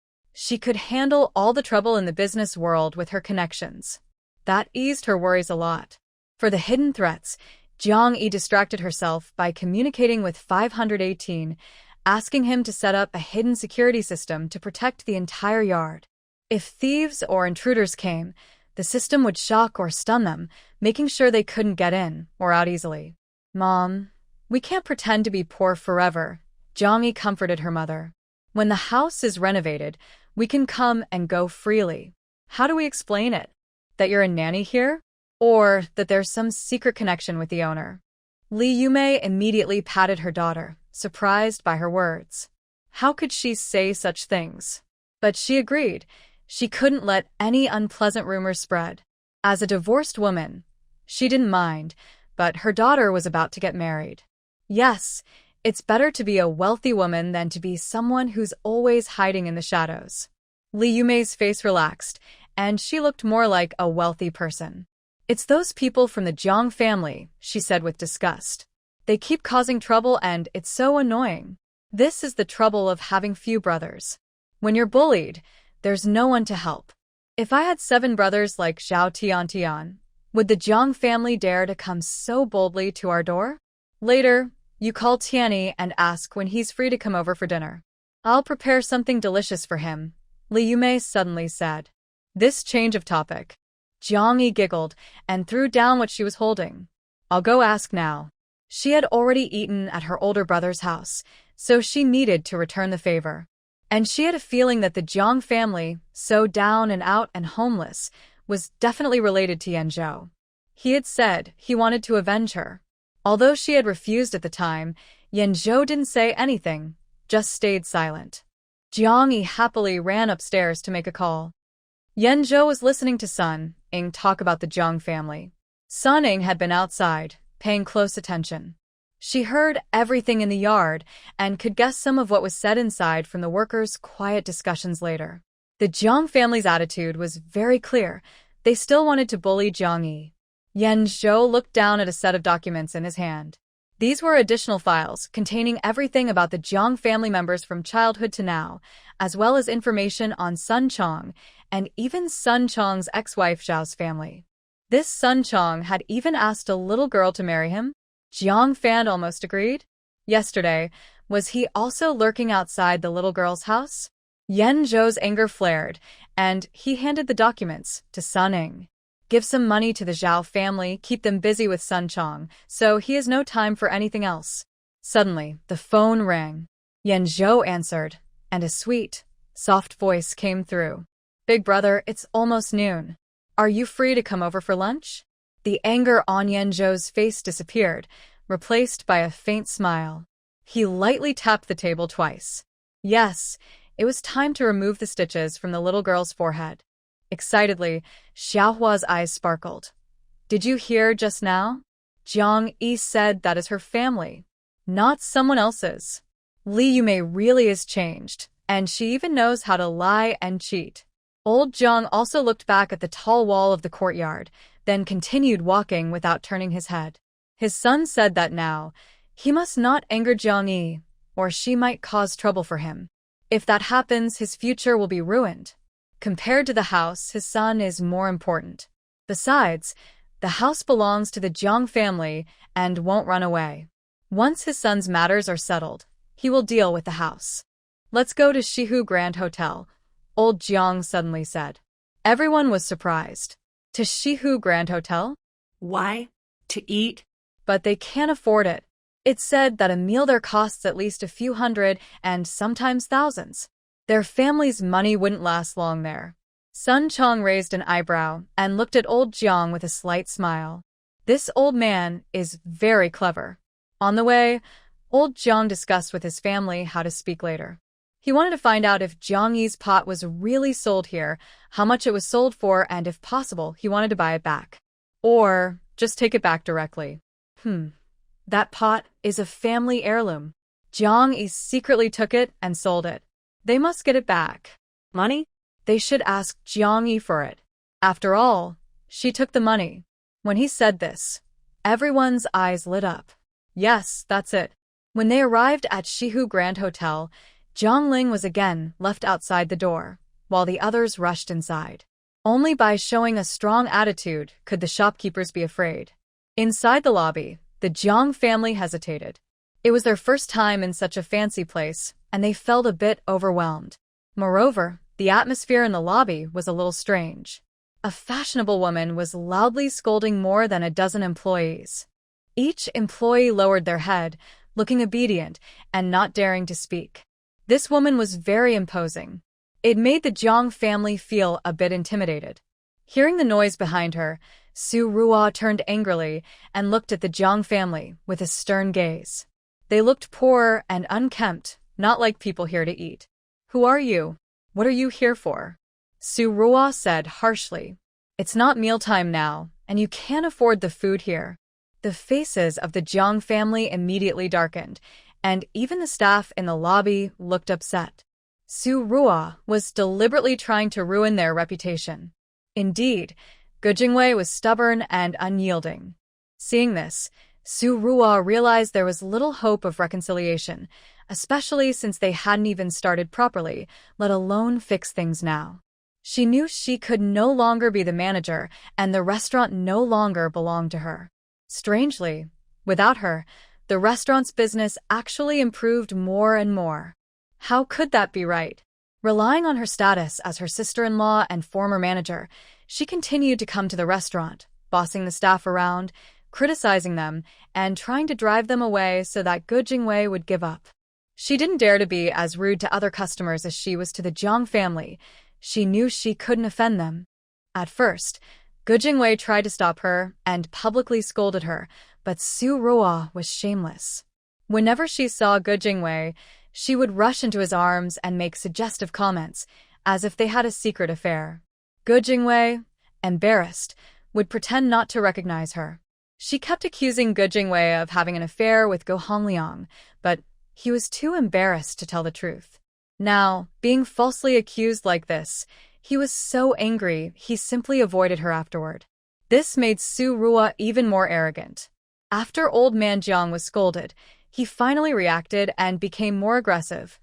She could handle all the trouble in the business world with her connections. That eased her worries a lot. For the hidden threats, Jiang Yi distracted herself by communicating with 518, asking him to set up a hidden security system to protect the entire yard. If thieves or intruders came, the system would shock or stun them, making sure they couldn't get in or out easily. "Mom, we can't pretend to be poor forever," Jiang Yi comforted her mother. "When the house is renovated, we can come and go freely. How do we explain it? That you're a nanny here? Or that there's some secret connection with the owner?" Li Yumei immediately patted her daughter, surprised by her words. How could she say such things? But she agreed. She couldn't let any unpleasant rumors spread. As a divorced woman, she didn't mind, but her daughter was about to get married. Yes, it's better to be a wealthy woman than to be someone who's always hiding in the shadows. Li Yumei's face relaxed, and she looked more like a wealthy person. "It's those people from the Jiang family," she said with disgust. "They keep causing trouble and it's so annoying. This is the trouble of having few brothers. When you're bullied, there's no one to help. If I had 7 brothers like Zhao Tiantian, would the Jiang family dare to come so boldly to our door? Later, you call Tianyi and ask when he's free to come over for dinner. I'll prepare something delicious for him," Li Yumei suddenly said. This change of topic. Jiang Yi giggled and threw down what she was holding. "I'll go ask now." She had already eaten at her older brother's house, so she needed to return the favor. And she had a feeling that the Jiang family, so down and out and homeless, was definitely related to Yanzhou. He had said he wanted to avenge her. Although she had refused at the time, Yanzhou didn't say anything, just stayed silent. Jiang Yi happily ran upstairs to make a call. Yanzhou was listening to Sun Ying talk about the Jiang family. Sun Ying had been outside, paying close attention. She heard everything in the yard and could guess some of what was said inside from the workers' quiet discussions later. The Jiang family's attitude was very clear. They still wanted to bully Jiang Yi. Yanzhou looked down at a set of documents in his hand. These were additional files containing everything about the Jiang family members from childhood to now, as well as information on Sun Chong and even Sun Chong's ex-wife Zhao's family. This Sun Chong had even asked a little girl to marry him. Jiang Fan almost agreed. Yesterday, was he also lurking outside the little girl's house? Yanzhou's anger flared, and he handed the documents to Sun Ying. "Give some money to the Zhao family, keep them busy with Sun Chong, so he has no time for anything else." Suddenly, the phone rang. Yanzhou answered, and a sweet, soft voice came through. "Big brother, it's almost noon. Are you free to come over for lunch?" The anger on Yanzhou's face disappeared, replaced by a faint smile. He lightly tapped the table twice. Yes, it was time to remove the stitches from the little girl's forehead. Excitedly, Xiaohua's eyes sparkled. "Did you hear just now? Jiang Yi said that is her family, not someone else's. Li Yumei really is changed, and she even knows how to lie and cheat." Old Jiang also looked back at the tall wall of the courtyard, then continued walking without turning his head. His son said that now, he must not anger Jiang Yi, or she might cause trouble for him. If that happens, his future will be ruined. Compared to the house, his son is more important. Besides, the house belongs to the Jiang family and won't run away. Once his son's matters are settled, he will deal with the house. "Let's go to Shihu Grand Hotel," old Jiang suddenly said. Everyone was surprised. To Shihu Grand Hotel? Why? To eat? But they can't afford it. It's said that a meal there costs at least a few hundred and sometimes thousands. Their family's money wouldn't last long there. Sun Chong raised an eyebrow and looked at old Jiang with a slight smile. This old man is very clever. On the way, old Jiang discussed with his family how to speak later. He wanted to find out if Jiang Yi's pot was really sold here, how much it was sold for, and if possible, he wanted to buy it back. Or just take it back directly. That pot is a family heirloom. Jiang Yi secretly took it and sold it. They must get it back. Money? They should ask Jiang Yi for it. After all, she took the money. When he said this, everyone's eyes lit up. Yes, that's it. When they arrived at Shihu Grand Hotel, Zhang Ling was again left outside the door, while the others rushed inside. Only by showing a strong attitude could the shopkeepers be afraid. Inside the lobby, the Jiang family hesitated. It was their first time in such a fancy place, and they felt a bit overwhelmed. Moreover, the atmosphere in the lobby was a little strange. A fashionable woman was loudly scolding more than a dozen employees. Each employee lowered their head, looking obedient and not daring to speak. This woman was very imposing. It made the Jiang family feel a bit intimidated. Hearing the noise behind her, Su Ruo turned angrily and looked at the Jiang family with a stern gaze. They looked poor and unkempt, not like people here to eat. Who are you? What are you here for? Su Ruo said harshly. It's not mealtime now, and you can't afford the food here. The faces of the Jiang family immediately darkened, and even the staff in the lobby looked upset. Su Ruo was deliberately trying to ruin their reputation. Indeed, Gu Jingwei was stubborn and unyielding. Seeing this, Su Ruo realized there was little hope of reconciliation, especially since they hadn't even started properly, let alone fix things now. She knew she could no longer be the manager, and the restaurant no longer belonged to her. Strangely, without her, the restaurant's business actually improved more and more. How could that be right? Relying on her status as her sister-in-law and former manager, she continued to come to the restaurant, bossing the staff around, criticizing them, and trying to drive them away so that Gu Jingwei would give up. She didn't dare to be as rude to other customers as she was to the Jiang family. She knew she couldn't offend them. At first, Gu Jingwei tried to stop her and publicly scolded her, but Su Ruo was shameless. Whenever she saw Gu Jingwei, she would rush into his arms and make suggestive comments, as if they had a secret affair. Gu Jingwei, embarrassed, would pretend not to recognize her. She kept accusing Gu Jingwei of having an affair with Go Hongliang, but he was too embarrassed to tell the truth. Now, being falsely accused like this, he was so angry he simply avoided her afterward. This made Su Ruo even more arrogant. After old man Jiang was scolded, he finally reacted and became more aggressive.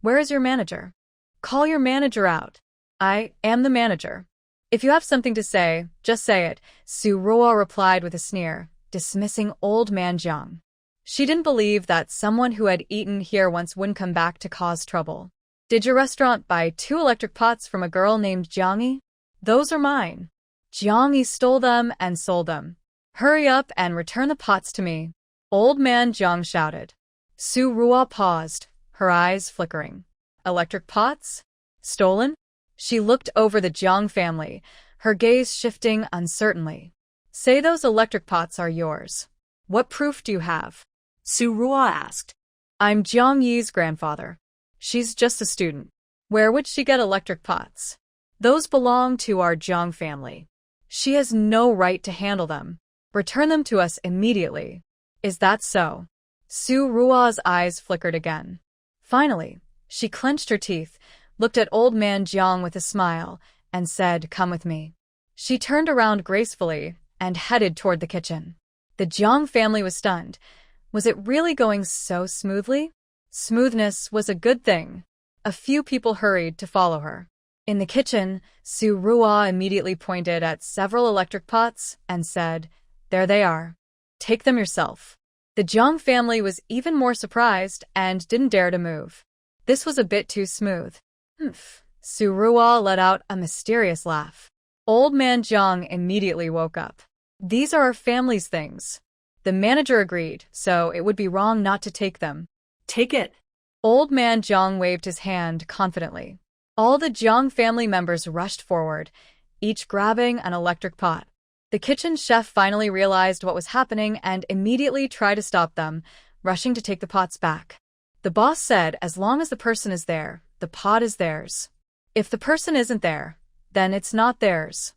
Where is your manager? Call your manager out. I am the manager. If you have something to say, just say it, Su Ruo replied with a sneer, dismissing old man Jiang. She didn't believe that someone who had eaten here once wouldn't come back to cause trouble. Did your restaurant buy 2 electric pots from a girl named Jiang Yi? Those are mine. Jiang Yi stole them and sold them. Hurry up and return the pots to me. Old man Jiang shouted. Su Ruo paused, her eyes flickering. Electric pots? Stolen? She looked over the Jiang family, her gaze shifting uncertainly. Say those electric pots are yours. What proof do you have? Su Ruo asked. I'm Jiang Yi's grandfather. She's just a student. Where would she get electric pots? Those belong to our Jiang family. She has no right to handle them. Return them to us immediately. Is that so? Su Ruo's eyes flickered again. Finally, she clenched her teeth, looked at old man Jiang with a smile, and said, "Come with me." She turned around gracefully and headed toward the kitchen. The Jiang family was stunned. Was it really going so smoothly? Smoothness was a good thing. A few people hurried to follow her. In the kitchen, Su Ruo immediately pointed at several electric pots and said, "There they are. Take them yourself." The Jiang family was even more surprised and didn't dare to move. This was a bit too smooth. Humph. Su Ruo let out a mysterious laugh. Old man Jiang immediately woke up. These are our family's things. The manager agreed, so it would be wrong not to take them. Take it. Old man Jiang waved his hand confidently. All the Jiang family members rushed forward, each grabbing an electric pot. The kitchen chef finally realized what was happening and immediately tried to stop them, rushing to take the pots back. The boss said as long as the person is there, the pot is theirs. If the person isn't there, then it's not theirs.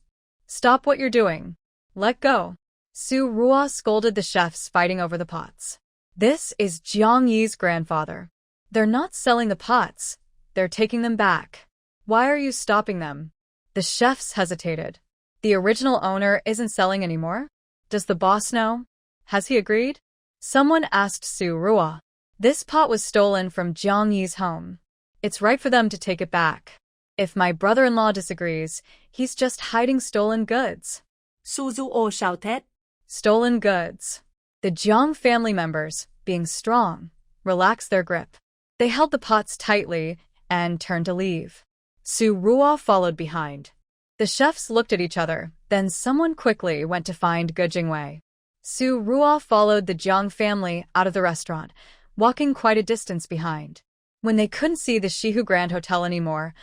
Stop what you're doing. Let go. Su Rua scolded the chefs fighting over the pots. This is Jiang Yi's grandfather. They're not selling the pots. They're taking them back. Why are you stopping them? The chefs hesitated. The original owner isn't selling anymore? Does the boss know? Has he agreed? Someone asked Su Rua. This pot was stolen from Jiang Yi's home. It's right for them to take it back. If my brother-in-law disagrees, he's just hiding stolen goods. Su Ruo shouted. Stolen goods. The Jiang family members, being strong, relaxed their grip. They held the pots tightly and turned to leave. Su Rua followed behind. The chefs looked at each other, then someone quickly went to find Ge Jingwei. Su Rua followed the Jiang family out of the restaurant, walking quite a distance behind. When they couldn't see the Shihu Grand Hotel anymore,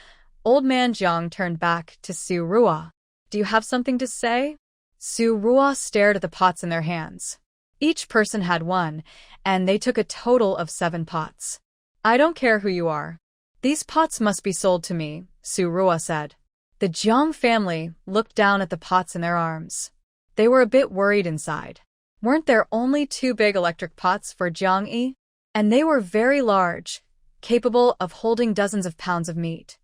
Old Man Jiang turned back to Su Rua. Do you have something to say? Su Rua stared at the pots in their hands. Each person had one, and they took a total of 7 pots. I don't care who you are. These pots must be sold to me, Su Rua said. The Jiang family looked down at the pots in their arms. They were a bit worried inside. Weren't there only 2 big electric pots for Jiang Yi? And they were very large, capable of holding dozens of pounds of meat.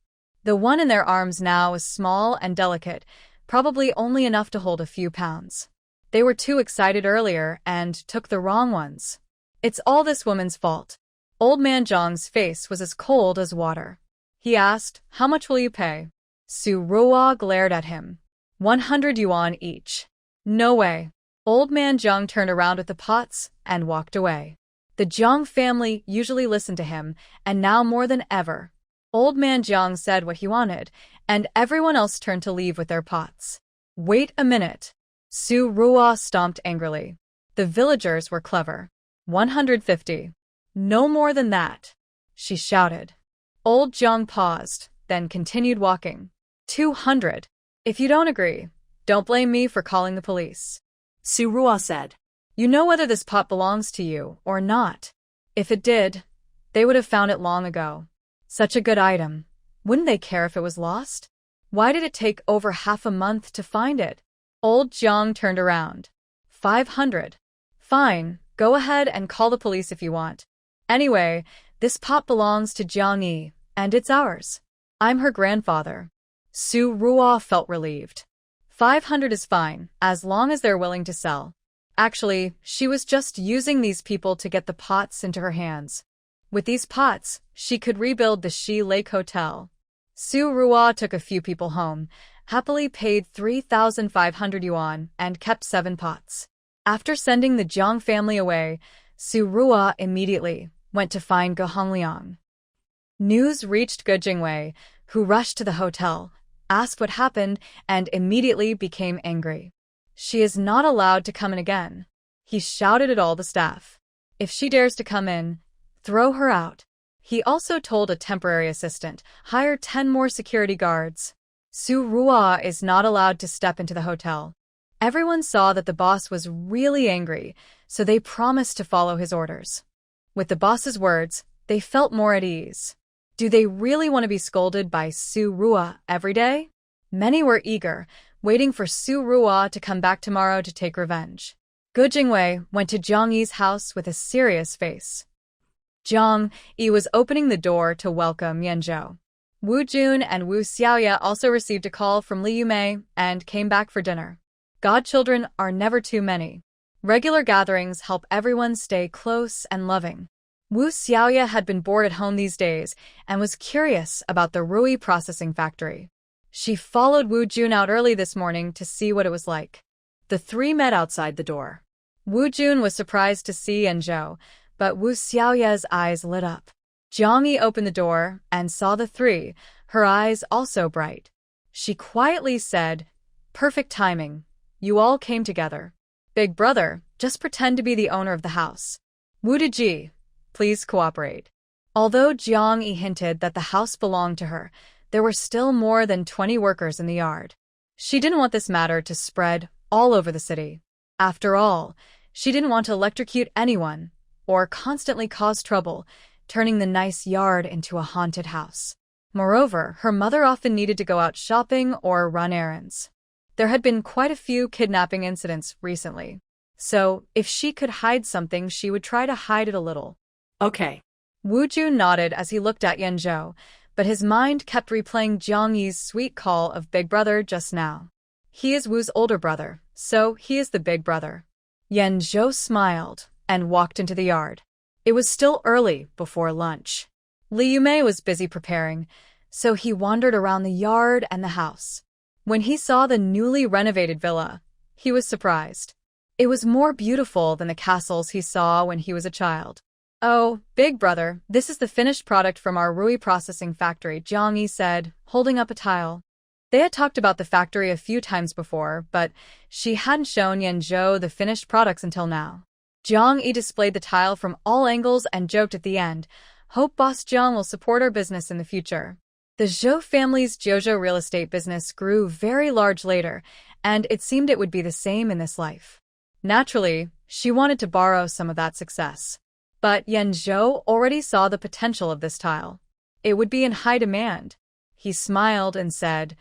The one in their arms now was small and delicate, probably only enough to hold a few pounds. They were too excited earlier and took the wrong ones. It's all this woman's fault. Old Man Jiang's face was as cold as water. He asked, how much will you pay? Su Rua glared at him. 100 yuan each. No way. Old Man Jiang turned around with the pots and walked away. The Jiang family usually listened to him, and now more than ever. Old Man Jiang said what he wanted, and everyone else turned to leave with their pots. Wait a minute. Su Rua stomped angrily. The villagers were clever. 150. No more than that, she shouted. Old Jiang paused, then continued walking. 200. If you don't agree, don't blame me for calling the police. Su Rua said. You know whether this pot belongs to you or not. If it did, they would have found it long ago. Such a good item. Wouldn't they care if it was lost? Why did it take over half a month to find it? Old Jiang turned around. 500. Fine, go ahead and call the police if you want. Anyway, this pot belongs to Jiang Yi, and it's ours. I'm her grandfather. Su Rua felt relieved. 500 is fine, as long as they're willing to sell. Actually, she was just using these people to get the pots into her hands. With these pots, she could rebuild the Shi Lake Hotel. Su Rua took a few people home, happily paid 3,500 yuan, and kept 7 pots. After sending the Jiang family away, Su Rua immediately went to find Ge Hongliang. News reached Ge Jingwei, who rushed to the hotel, asked what happened, and immediately became angry. She is not allowed to come in again. He shouted at all the staff. If she dares to come in, throw her out. He also told a temporary assistant, hire 10 more security guards. Su Rua is not allowed to step into the hotel. Everyone saw that the boss was really angry, so they promised to follow his orders. With the boss's words, they felt more at ease. Do they really want to be scolded by Su Rua every day? Many were eager, waiting for Su Rua to come back tomorrow to take revenge. Ge Jingwei went to Jiang Yi's house with a serious face. Jiang Yi was opening the door to welcome Yanzhou. Wu Jun and Wu Xiaoya also received a call from Li Yumei and came back for dinner. Godchildren are never too many. Regular gatherings help everyone stay close and loving. Wu Xiaoya had been bored at home these days and was curious about the Rui processing factory. She followed Wu Jun out early this morning to see what it was like. The 3 met outside the door. Wu Jun was surprised to see Yanzhou, but Wu Xiaoya's eyes lit up. Jiang Yi opened the door and saw the 3, her eyes also bright. She quietly said, "Perfect timing. You all came together. Big brother, just pretend to be the owner of the house. Wu Deji, please cooperate." Although Jiang Yi hinted that the house belonged to her, there were still more than 20 workers in the yard. She didn't want this matter to spread all over the city. After all, she didn't want to electrocute anyone or constantly cause trouble, turning the nice yard into a haunted house. Moreover, her mother often needed to go out shopping or run errands. There had been quite a few kidnapping incidents recently, so if she could hide something, she would try to hide it a little. Okay. Wu Jun nodded as he looked at Yanzhou, but his mind kept replaying Jiang Yi's sweet call of big brother just now. He is Wu's older brother, so he is the big brother. Yanzhou smiled and walked into the yard. It was still early before lunch. Li Yumei was busy preparing, so he wandered around the yard and the house. When he saw the newly renovated villa, he was surprised. It was more beautiful than the castles he saw when he was a child. "Oh, big brother, this is the finished product from our Rui processing factory," Jiang Yi said, holding up a tile. They had talked about the factory a few times before, but she hadn't shown Yanzhou the finished products until now. Jiang Yi displayed the tile from all angles and joked at the end, "Hope Boss Jiang will support our business in the future." The Zhou family's Jojo real estate business grew very large later, and it seemed it would be the same in this life. Naturally, she wanted to borrow some of that success. But Yanzhou already saw the potential of this tile. It would be in high demand. He smiled and said,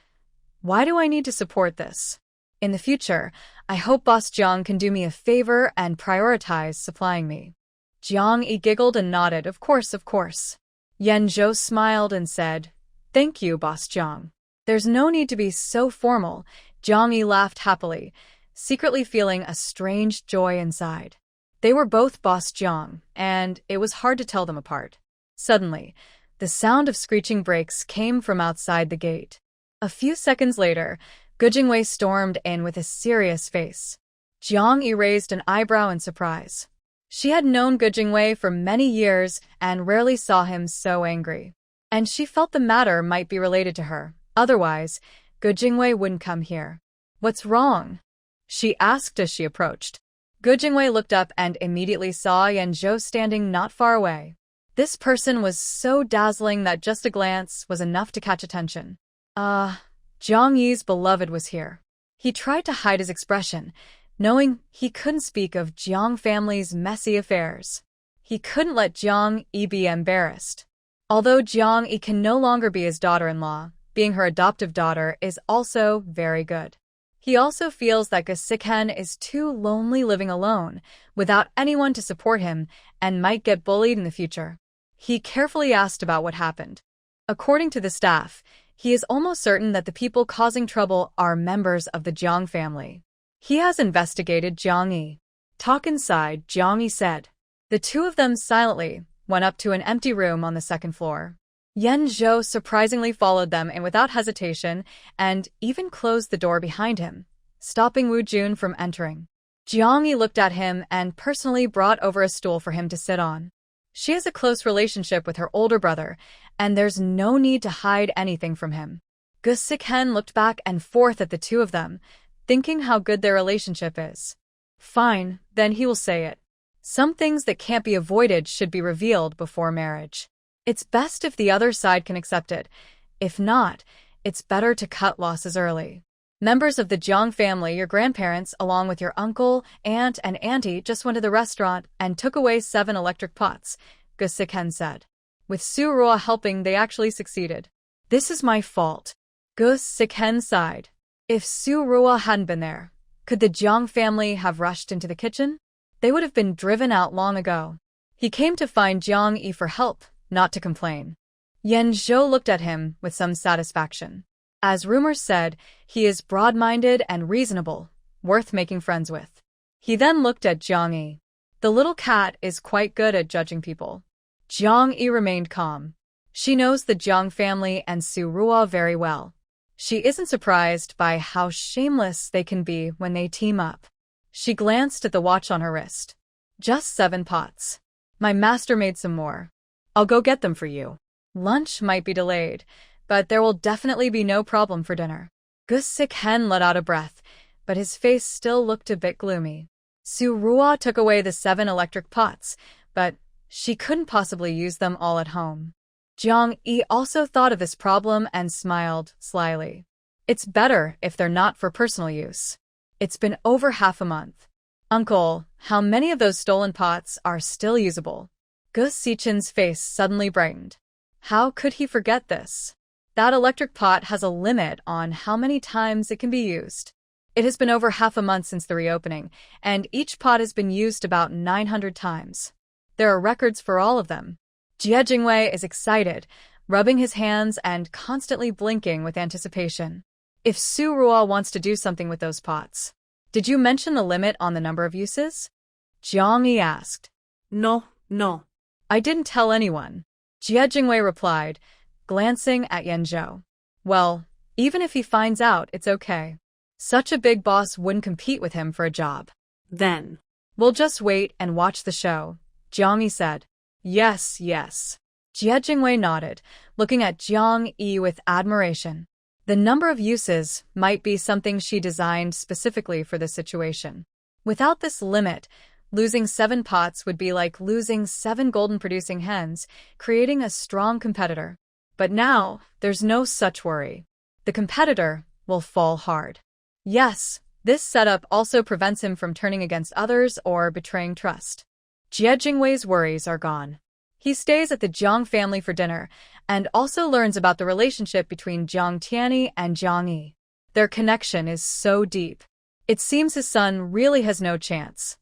"Why do I need to support this? In the future, I hope Boss Jiang can do me a favor and prioritize supplying me." Jiang Yi giggled and nodded, "Of course, of course." Yanzhou smiled and said, "Thank you, Boss Jiang. There's no need to be so formal." Jiang Yi laughed happily, secretly feeling a strange joy inside. They were both Boss Jiang, and it was hard to tell them apart. Suddenly, the sound of screeching brakes came from outside the gate. A few seconds later, Gu Jingwei stormed in with a serious face. Jiang Yi raised an eyebrow in surprise. She had known Gu Jingwei for many years and rarely saw him so angry. And she felt the matter might be related to her. Otherwise, Gu Jingwei wouldn't come here. "What's wrong?" she asked as she approached. Gu Jingwei looked up and immediately saw Yanzhou standing not far away. This person was so dazzling that just a glance was enough to catch attention. Jiang Yi's beloved was here. He tried to hide his expression, knowing he couldn't speak of Jiang family's messy affairs. He couldn't let Jiang Yi be embarrassed. Although Jiang Yi can no longer be his daughter-in-law, being her adoptive daughter is also very good. He also feels that Gu Sikhen is too lonely living alone, without anyone to support him, and might get bullied in the future. He carefully asked about what happened. According to the staff, he is almost certain that the people causing trouble are members of the Jiang family. He has investigated Jiang Yi. "Talk inside," Jiang Yi said. The two of them silently went up to an empty room on the second floor. Yanzhou surprisingly followed them and without hesitation, and even closed the door behind him, stopping Wu Jun from entering. Jiang Yi looked at him and personally brought over a stool for him to sit on. She has a close relationship with her older brother, and there's no need to hide anything from him. Gu Sikhen looked back and forth at the two of them, thinking how good their relationship is. Fine, then he will say it. Some things that can't be avoided should be revealed before marriage. It's best if the other side can accept it. If not, it's better to cut losses early. Members of the Jiang family, your grandparents, along with your uncle, aunt, and auntie, just went to the restaurant and took away 7 electric pots, Gu Sikhen said. With Su Ruo helping, they actually succeeded. This is my fault. Gu Sikhen sighed. If Su Ruo hadn't been there, could the Jiang family have rushed into the kitchen? They would have been driven out long ago. He came to find Jiang Yi for help, not to complain. Yanzhou looked at him with some satisfaction. As rumors said, he is broad-minded and reasonable, worth making friends with. He then looked at Jiang Yi. The little cat is quite good at judging people. Jiang Yi remained calm. She knows the Jiang family and Su Ruo very well. She isn't surprised by how shameless they can be when they team up. She glanced at the watch on her wrist. Just 7 pots. My master made some more. I'll go get them for you. Lunch might be delayed, but there will definitely be no problem for dinner. Gu Sikhen let out a breath, but his face still looked a bit gloomy. Su Ruo took away the 7 electric pots, but she couldn't possibly use them all at home. Jiang Yi also thought of this problem and smiled slyly. It's better if they're not for personal use. It's been over half a month. Uncle, how many of those stolen pots are still usable? Gu Sichin's face suddenly brightened. How could he forget this? That electric pot has a limit on how many times it can be used. It has been over half a month since the reopening, and each pot has been used about 900 times. There are records for all of them. Jie Jingwei is excited, rubbing his hands and constantly blinking with anticipation. If Su Ruo wants to do something with those pots. Did you mention the limit on the number of uses? Jiang Yi asked. No, no. I didn't tell anyone. Jie Jingwei replied, glancing at Yanzhou. Well, even if he finds out, it's okay. Such a big boss wouldn't compete with him for a job. Then. We'll just wait and watch the show, Jiang Yi said. Yes, yes. Jie Jingwei nodded, looking at Jiang Yi with admiration. The number of uses might be something she designed specifically for this situation. Without this limit, losing 7 pots would be like losing 7 golden-producing hens, creating a strong competitor. But now, there's no such worry. The competitor will fall hard. Yes, this setup also prevents him from turning against others or betraying trust. Jie Jingwei's worries are gone. He stays at the Jiang family for dinner and also learns about the relationship between Jiang Tianyi and Jiang Yi. Their connection is so deep. It seems his son really has no chance.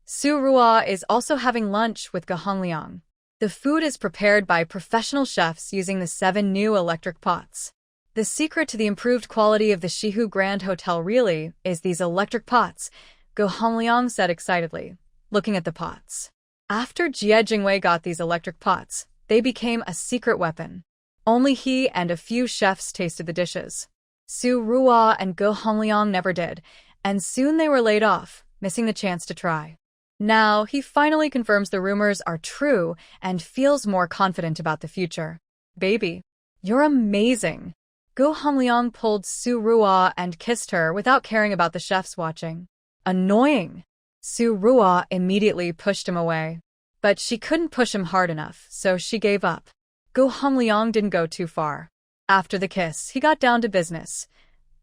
Su Ruo is also having lunch with Ge Hongliang. The food is prepared by professional chefs using the 7 new electric pots. The secret to the improved quality of the Shihu Grand Hotel really is these electric pots, Ge Hongliang said excitedly, looking at the pots. After Jie Jingwei got these electric pots, they became a secret weapon. Only he and a few chefs tasted the dishes. Su Ruo and Ge Hongliang never did, and soon they were laid off, missing the chance to try. Now, he finally confirms the rumors are true and feels more confident about the future. Baby, you're amazing. Ge Hongliang pulled Su Ruo and kissed her without caring about the chefs watching. Annoying. Su Ruo immediately pushed him away. But she couldn't push him hard enough, so she gave up. Ge Hongliang didn't go too far. After the kiss, he got down to business.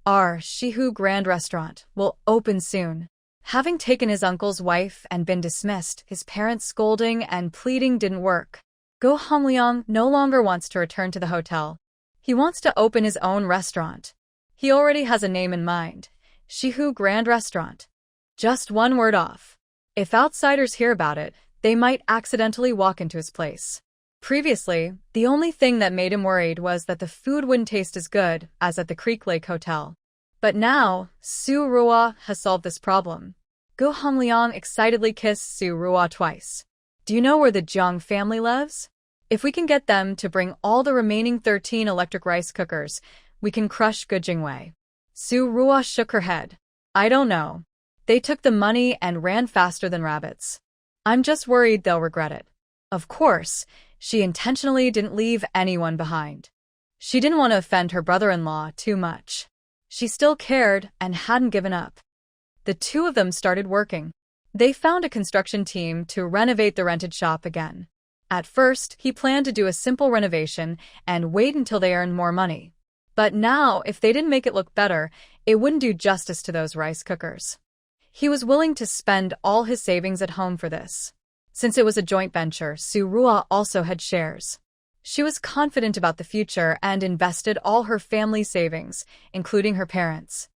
Our Shihu Grand Restaurant will open soon. Having taken his uncle's wife and been dismissed, his parents' scolding and pleading didn't work. Ge Hongliang no longer wants to return to the hotel. He wants to open his own restaurant. He already has a name in mind, Shihu Grand Restaurant. Just one word off. If outsiders hear about it, they might accidentally walk into his place. Previously, the only thing that made him worried was that the food wouldn't taste as good as at the Creek Lake Hotel. But now, Su Ruo has solved this problem. Ge Hongliang excitedly kissed Su Ruo twice. Do you know where the Jiang family lives? If we can get them to bring all the remaining 13 electric rice cookers, we can crush Ge Jingwei. Su Ruo shook her head. I don't know. They took the money and ran faster than rabbits. I'm just worried they'll regret it. Of course, she intentionally didn't leave anyone behind. She didn't want to offend her brother-in-law too much. She still cared and hadn't given up. The two of them started working. They found a construction team to renovate the rented shop again. At first, he planned to do a simple renovation and wait until they earned more money. But now, if they didn't make it look better, it wouldn't do justice to those rice cookers. He was willing to spend all his savings at home for this. Since it was a joint venture, Su Ruo also had shares. She was confident about the future and invested all her family savings, including her parents.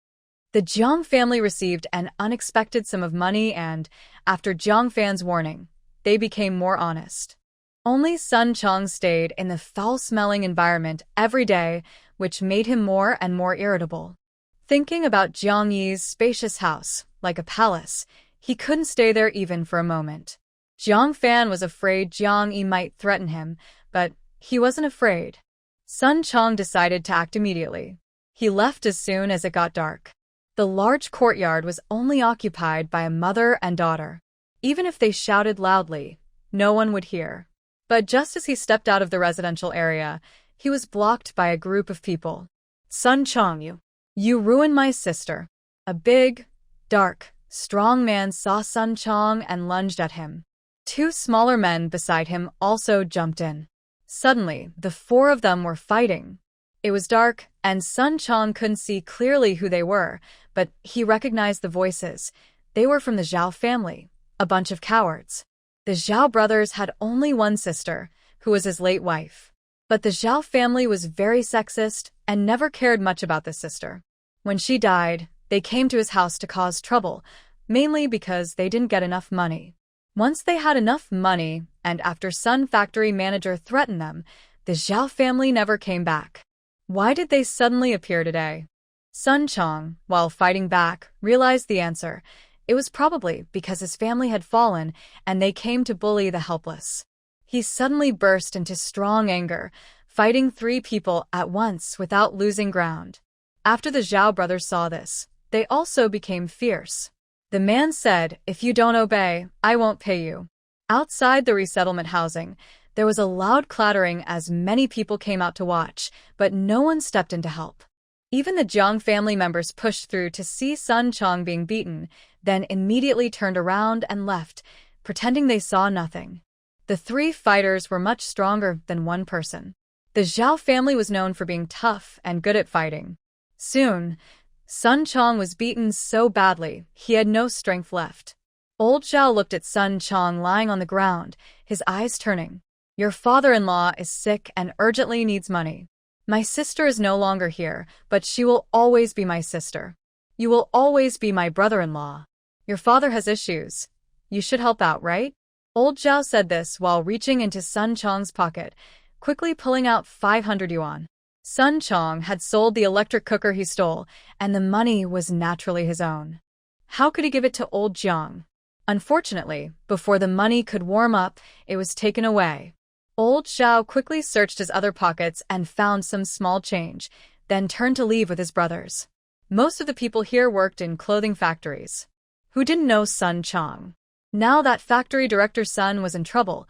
The Jiang family received an unexpected sum of money and, after Jiang Fan's warning, they became more honest. Only Sun Chong stayed in the foul-smelling environment every day, which made him more and more irritable. Thinking about Jiang Yi's spacious house, like a palace, he couldn't stay there even for a moment. Jiang Fan was afraid Jiang Yi might threaten him, but he wasn't afraid. Sun Chong decided to act immediately. He left as soon as it got dark. The large courtyard was only occupied by a mother and daughter. Even if they shouted loudly, no one would hear. But just as he stepped out of the residential area, he was blocked by a group of people. Sun Chong, you ruined my sister. A big, dark, strong man saw Sun Chong and lunged at him. 2 smaller men beside him also jumped in. Suddenly, the 4 of them were fighting. It was dark, and Sun Chong couldn't see clearly who they were, but he recognized the voices. They were from the Zhao family, a bunch of cowards. The Zhao brothers had only one sister, who was his late wife. But the Zhao family was very sexist and never cared much about this sister. When she died, they came to his house to cause trouble, mainly because they didn't get enough money. Once they had enough money, and after Sun factory manager threatened them, the Zhao family never came back. Why did they suddenly appear today? Sun Chong, while fighting back, realized the answer. It was probably because his family had fallen and they came to bully the helpless. He suddenly burst into strong anger, fighting 3 people at once without losing ground. After the Zhao brothers saw this, they also became fierce. The man said, "If you don't obey, I won't pay you." Outside the resettlement housing, there was a loud clattering as many people came out to watch, but no one stepped in to help. Even the Jiang family members pushed through to see Sun Chong being beaten, then immediately turned around and left, pretending they saw nothing. The 3 fighters were much stronger than one person. The Zhao family was known for being tough and good at fighting. Soon, Sun Chong was beaten so badly he had no strength left. Old Zhao looked at Sun Chong lying on the ground, his eyes turning. "Your father-in-law is sick and urgently needs money. My sister is no longer here, but she will always be my sister. You will always be my brother-in-law. Your father has issues. You should help out, right?" Old Zhao said this while reaching into Sun Chong's pocket, quickly pulling out 500 yuan. Sun Chong had sold the electric cooker he stole, and the money was naturally his own. How could he give it to old Jiang? Unfortunately, before the money could warm up, it was taken away. Old Zhao quickly searched his other pockets and found some small change, then turned to leave with his brothers. Most of the people here worked in clothing factories. Who didn't know Sun Chong? Now that factory director's son was in trouble,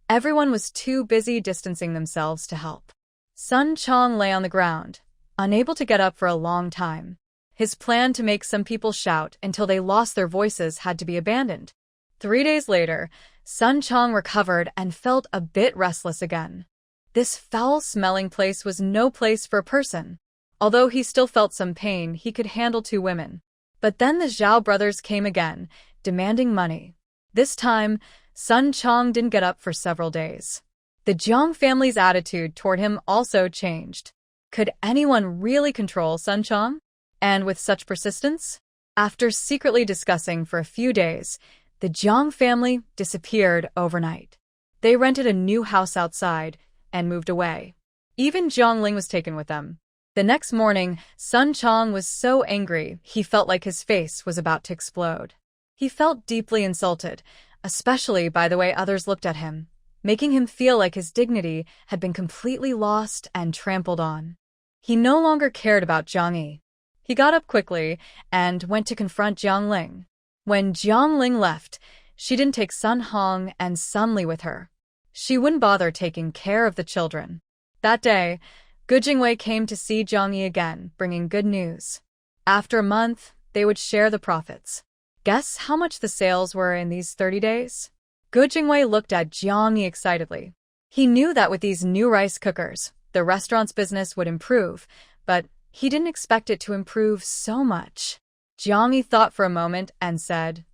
everyone was too busy distancing themselves to help. Sun Chong lay on the ground, unable to get up for a long time. His plan to make some people shout until they lost their voices had to be abandoned. 3 days later, Sun Chong recovered and felt a bit restless again. This foul-smelling place was no place for a person. Although he still felt some pain, he could handle 2 women. But then the Zhao brothers came again, demanding money. This time, Sun Chong didn't get up for several days. The Jiang family's attitude toward him also changed. Could anyone really control Sun Chong? And with such persistence? After secretly discussing for a few days, the Jiang family disappeared overnight. They rented a new house outside and moved away. Even Zhongling was taken with them. The next morning, Sun Chong was so angry he felt like his face was about to explode. He felt deeply insulted, especially by the way others looked at him, making him feel like his dignity had been completely lost and trampled on. He no longer cared about Jiang Yi. He got up quickly and went to confront Jiang Ling. When Jiang Ling left, she didn't take Sun Hong and Sun Li with her. She wouldn't bother taking care of the children. That day, Gu Jingwei came to see Jiang Yi again, bringing good news. After a month, they would share the profits. Guess how much the sales were in these 30 days? Gu Jingwei looked at Jiang Yi excitedly. He knew that with these new rice cookers, the restaurant's business would improve, but he didn't expect it to improve so much. Jiang Yi thought for a moment and said,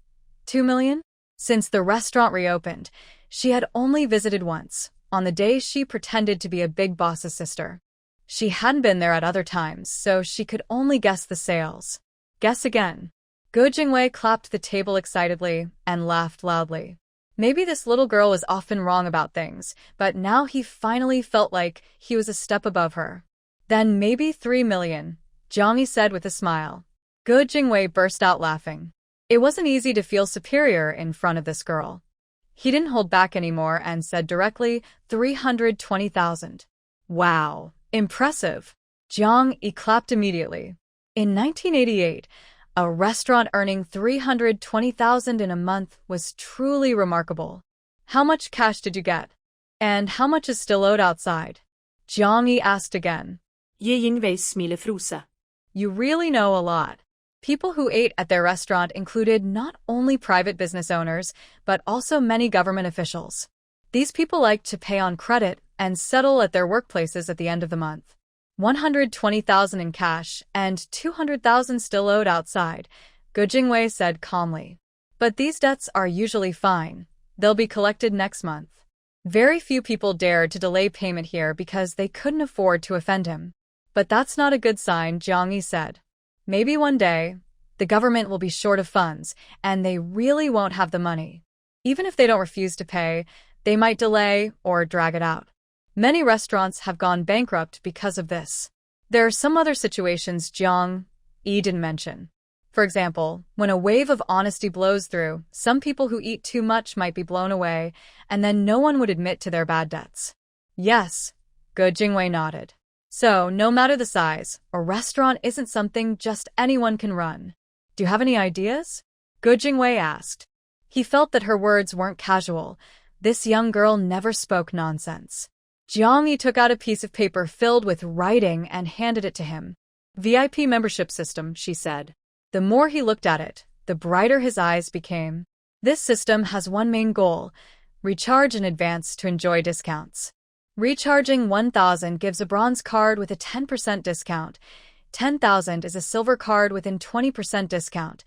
2 million? Since the restaurant reopened, she had only visited once, on the day she pretended to be a big boss's sister. She hadn't been there at other times, so she could only guess the sales. Guess again. Gu Jingwei clapped the table excitedly and laughed loudly. Maybe this little girl was often wrong about things, but now he finally felt like he was a step above her. Then maybe 3 million, Jiang Yi said with a smile. Gu Jingwei burst out laughing. It wasn't easy to feel superior in front of this girl. He didn't hold back anymore and said directly, 320,000. Wow, impressive. Jiang Yi clapped immediately. In 1988, a restaurant earning 320,000 in a month was truly remarkable. How much cash did you get? And how much is still owed outside? Jiang Yi asked again. You really know a lot. People who ate at their restaurant included not only private business owners, but also many government officials. These people liked to pay on credit and settle at their workplaces at the end of the month. 120,000 in cash and 200,000 still owed outside, Gu Jingwei said calmly. But these debts are usually fine. They'll be collected next month. Very few people dared to delay payment here because they couldn't afford to offend him. But that's not a good sign, Jiang Yi said. Maybe one day, the government will be short of funds, and they really won't have the money. Even if they don't refuse to pay, they might delay or drag it out. Many restaurants have gone bankrupt because of this. There are some other situations Jiang Yi didn't mention. For example, when a wave of honesty blows through, some people who eat too much might be blown away, and then no one would admit to their bad debts. Yes, Ge Jingwei nodded. So, no matter the size, a restaurant isn't something just anyone can run. Do you have any ideas? Ge Jingwei asked. He felt that her words weren't casual. This young girl never spoke nonsense. Jiang Yi took out a piece of paper filled with writing and handed it to him. VIP membership system, she said. The more he looked at it, the brighter his eyes became. This system has one main goal: recharge in advance to enjoy discounts. Recharging 1,000 gives a bronze card with a 10% discount. 10,000 is a silver card with a 20% discount.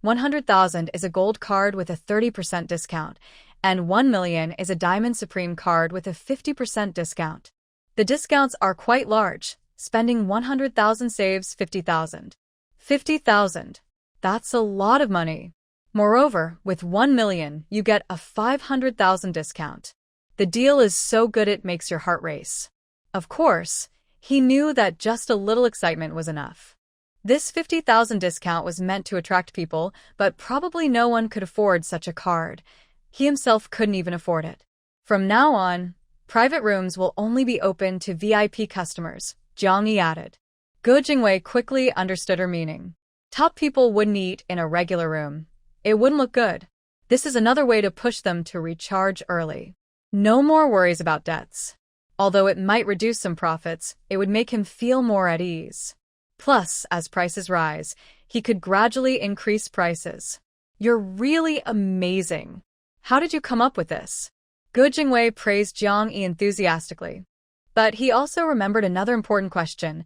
100,000 is a gold card with a 30% discount. And 1 million is a Diamond Supreme card with a 50% discount. The discounts are quite large. Spending 100,000 saves 50,000. 50,000. That's a lot of money. Moreover, with 1 million, you get a 500,000 discount. The deal is so good it makes your heart race. Of course, he knew that just a little excitement was enough. This 50,000 discount was meant to attract people, but probably no one could afford such a card. He himself couldn't even afford it. From now on, private rooms will only be open to VIP customers, Jiang Yi added. Ge Jingwei quickly understood her meaning. Top people wouldn't eat in a regular room. It wouldn't look good. This is another way to push them to recharge early. No more worries about debts. Although it might reduce some profits, it would make him feel more at ease. Plus, as prices rise, he could gradually increase prices. You're really amazing. How did you come up with this? Ge Jingwei praised Jiang Yi enthusiastically. But he also remembered another important question.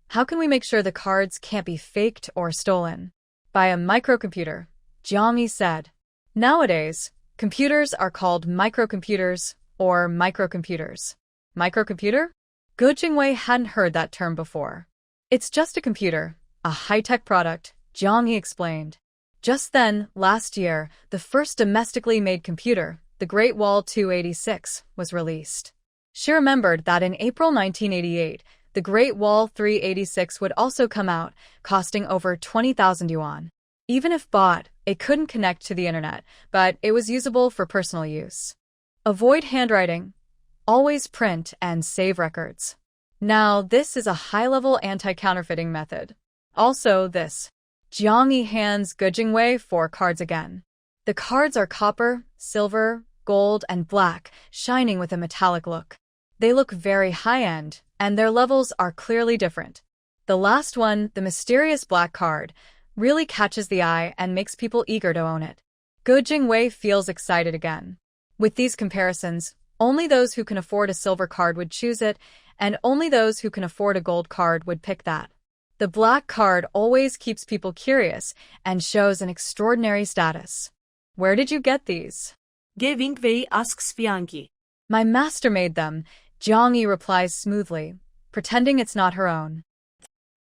How can we make sure the cards can't be faked or stolen? By a microcomputer, Jiang Yi said. Nowadays, computers are called microcomputers or microcomputers. Microcomputer? Ge Jingwei hadn't heard that term before. It's just a computer, a high-tech product, Jiang Yi explained. Just then, last year, the first domestically made computer, the Great Wall 286, was released. She remembered that in April 1988, the Great Wall 386 would also come out, costing over 20,000 yuan. Even if bought, it couldn't connect to the internet, but it was usable for personal use. Avoid handwriting. Always print and save records. Now, this is a high-level anti-counterfeiting method. Also, this. Jiang Yi hands Ge Jingwei 4 cards again. The cards are copper, silver, gold, and black, shining with a metallic look. They look very high-end, and their levels are clearly different. The last one, the mysterious black card, really catches the eye and makes people eager to own it. Ge Jingwei feels excited again. With these comparisons, only those who can afford a silver card would choose it, and only those who can afford a gold card would pick that. The black card always keeps people curious and shows an extraordinary status. Where did you get these? Ge Jingwei asks Fianqi. My master made them, Jiang Yi replies smoothly, pretending it's not her own.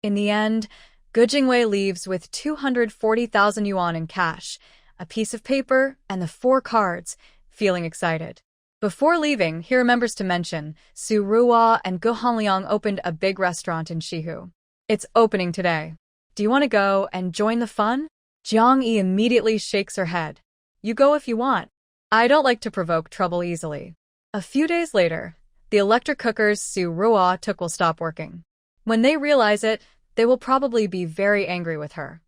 In the end, Ge Jingwei leaves with 240,000 yuan in cash, a piece of paper, and the 4 cards, feeling excited. Before leaving, he remembers to mention, Su Ruhua and Ge Hongliang opened a big restaurant in Shihu. It's opening today. Do you want to go and join the fun? Jiang Yi immediately shakes her head. You go if you want. I don't like to provoke trouble easily. A few days later, the electric cookers Su Ruhua took will stop working. When they realize it, they will probably be very angry with her.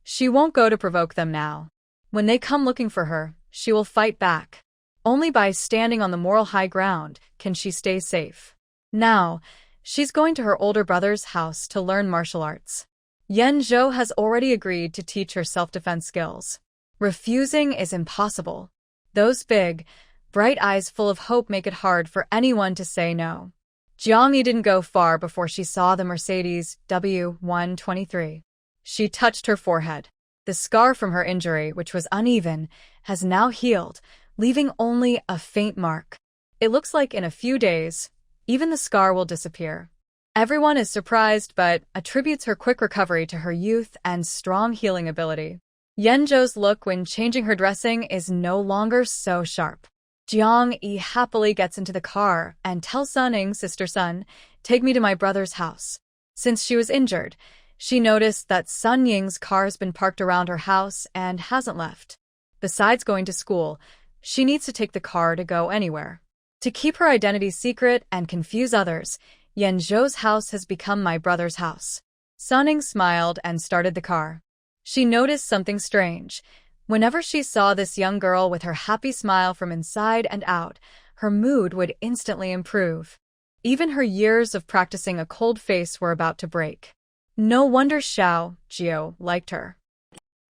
She won't go to provoke them now. When they come looking for her, she will fight back. Only by standing on the moral high ground can she stay safe. Now, she's going to her older brother's house to learn martial arts. Yan Zhou has already agreed to teach her self-defense skills. Refusing is impossible. Those big, bright eyes full of hope make it hard for anyone to say no. Jiang Yi didn't go far before she saw the Mercedes W123. She touched her forehead. The scar from her injury, which was uneven, has now healed, leaving only a faint mark. It looks like in a few days, even the scar will disappear. Everyone is surprised but attributes her quick recovery to her youth and strong healing ability. Yenjo's look when changing her dressing is no longer so sharp. Jiang Yi happily gets into the car and tells Sun Ying's sister Sun, "Take me to my brother's house." Since she was injured, she noticed that Sun Ying's car has been parked around her house and hasn't left. Besides going to school, she needs to take the car to go anywhere. To keep her identity secret and confuse others, Yenjo's house has become my brother's house. Sun Ying smiled and started the car. She noticed something strange. Whenever she saw this young girl with her happy smile from inside and out, her mood would instantly improve. Even her years of practicing a cold face were about to break. No wonder Xiao Jiao liked her.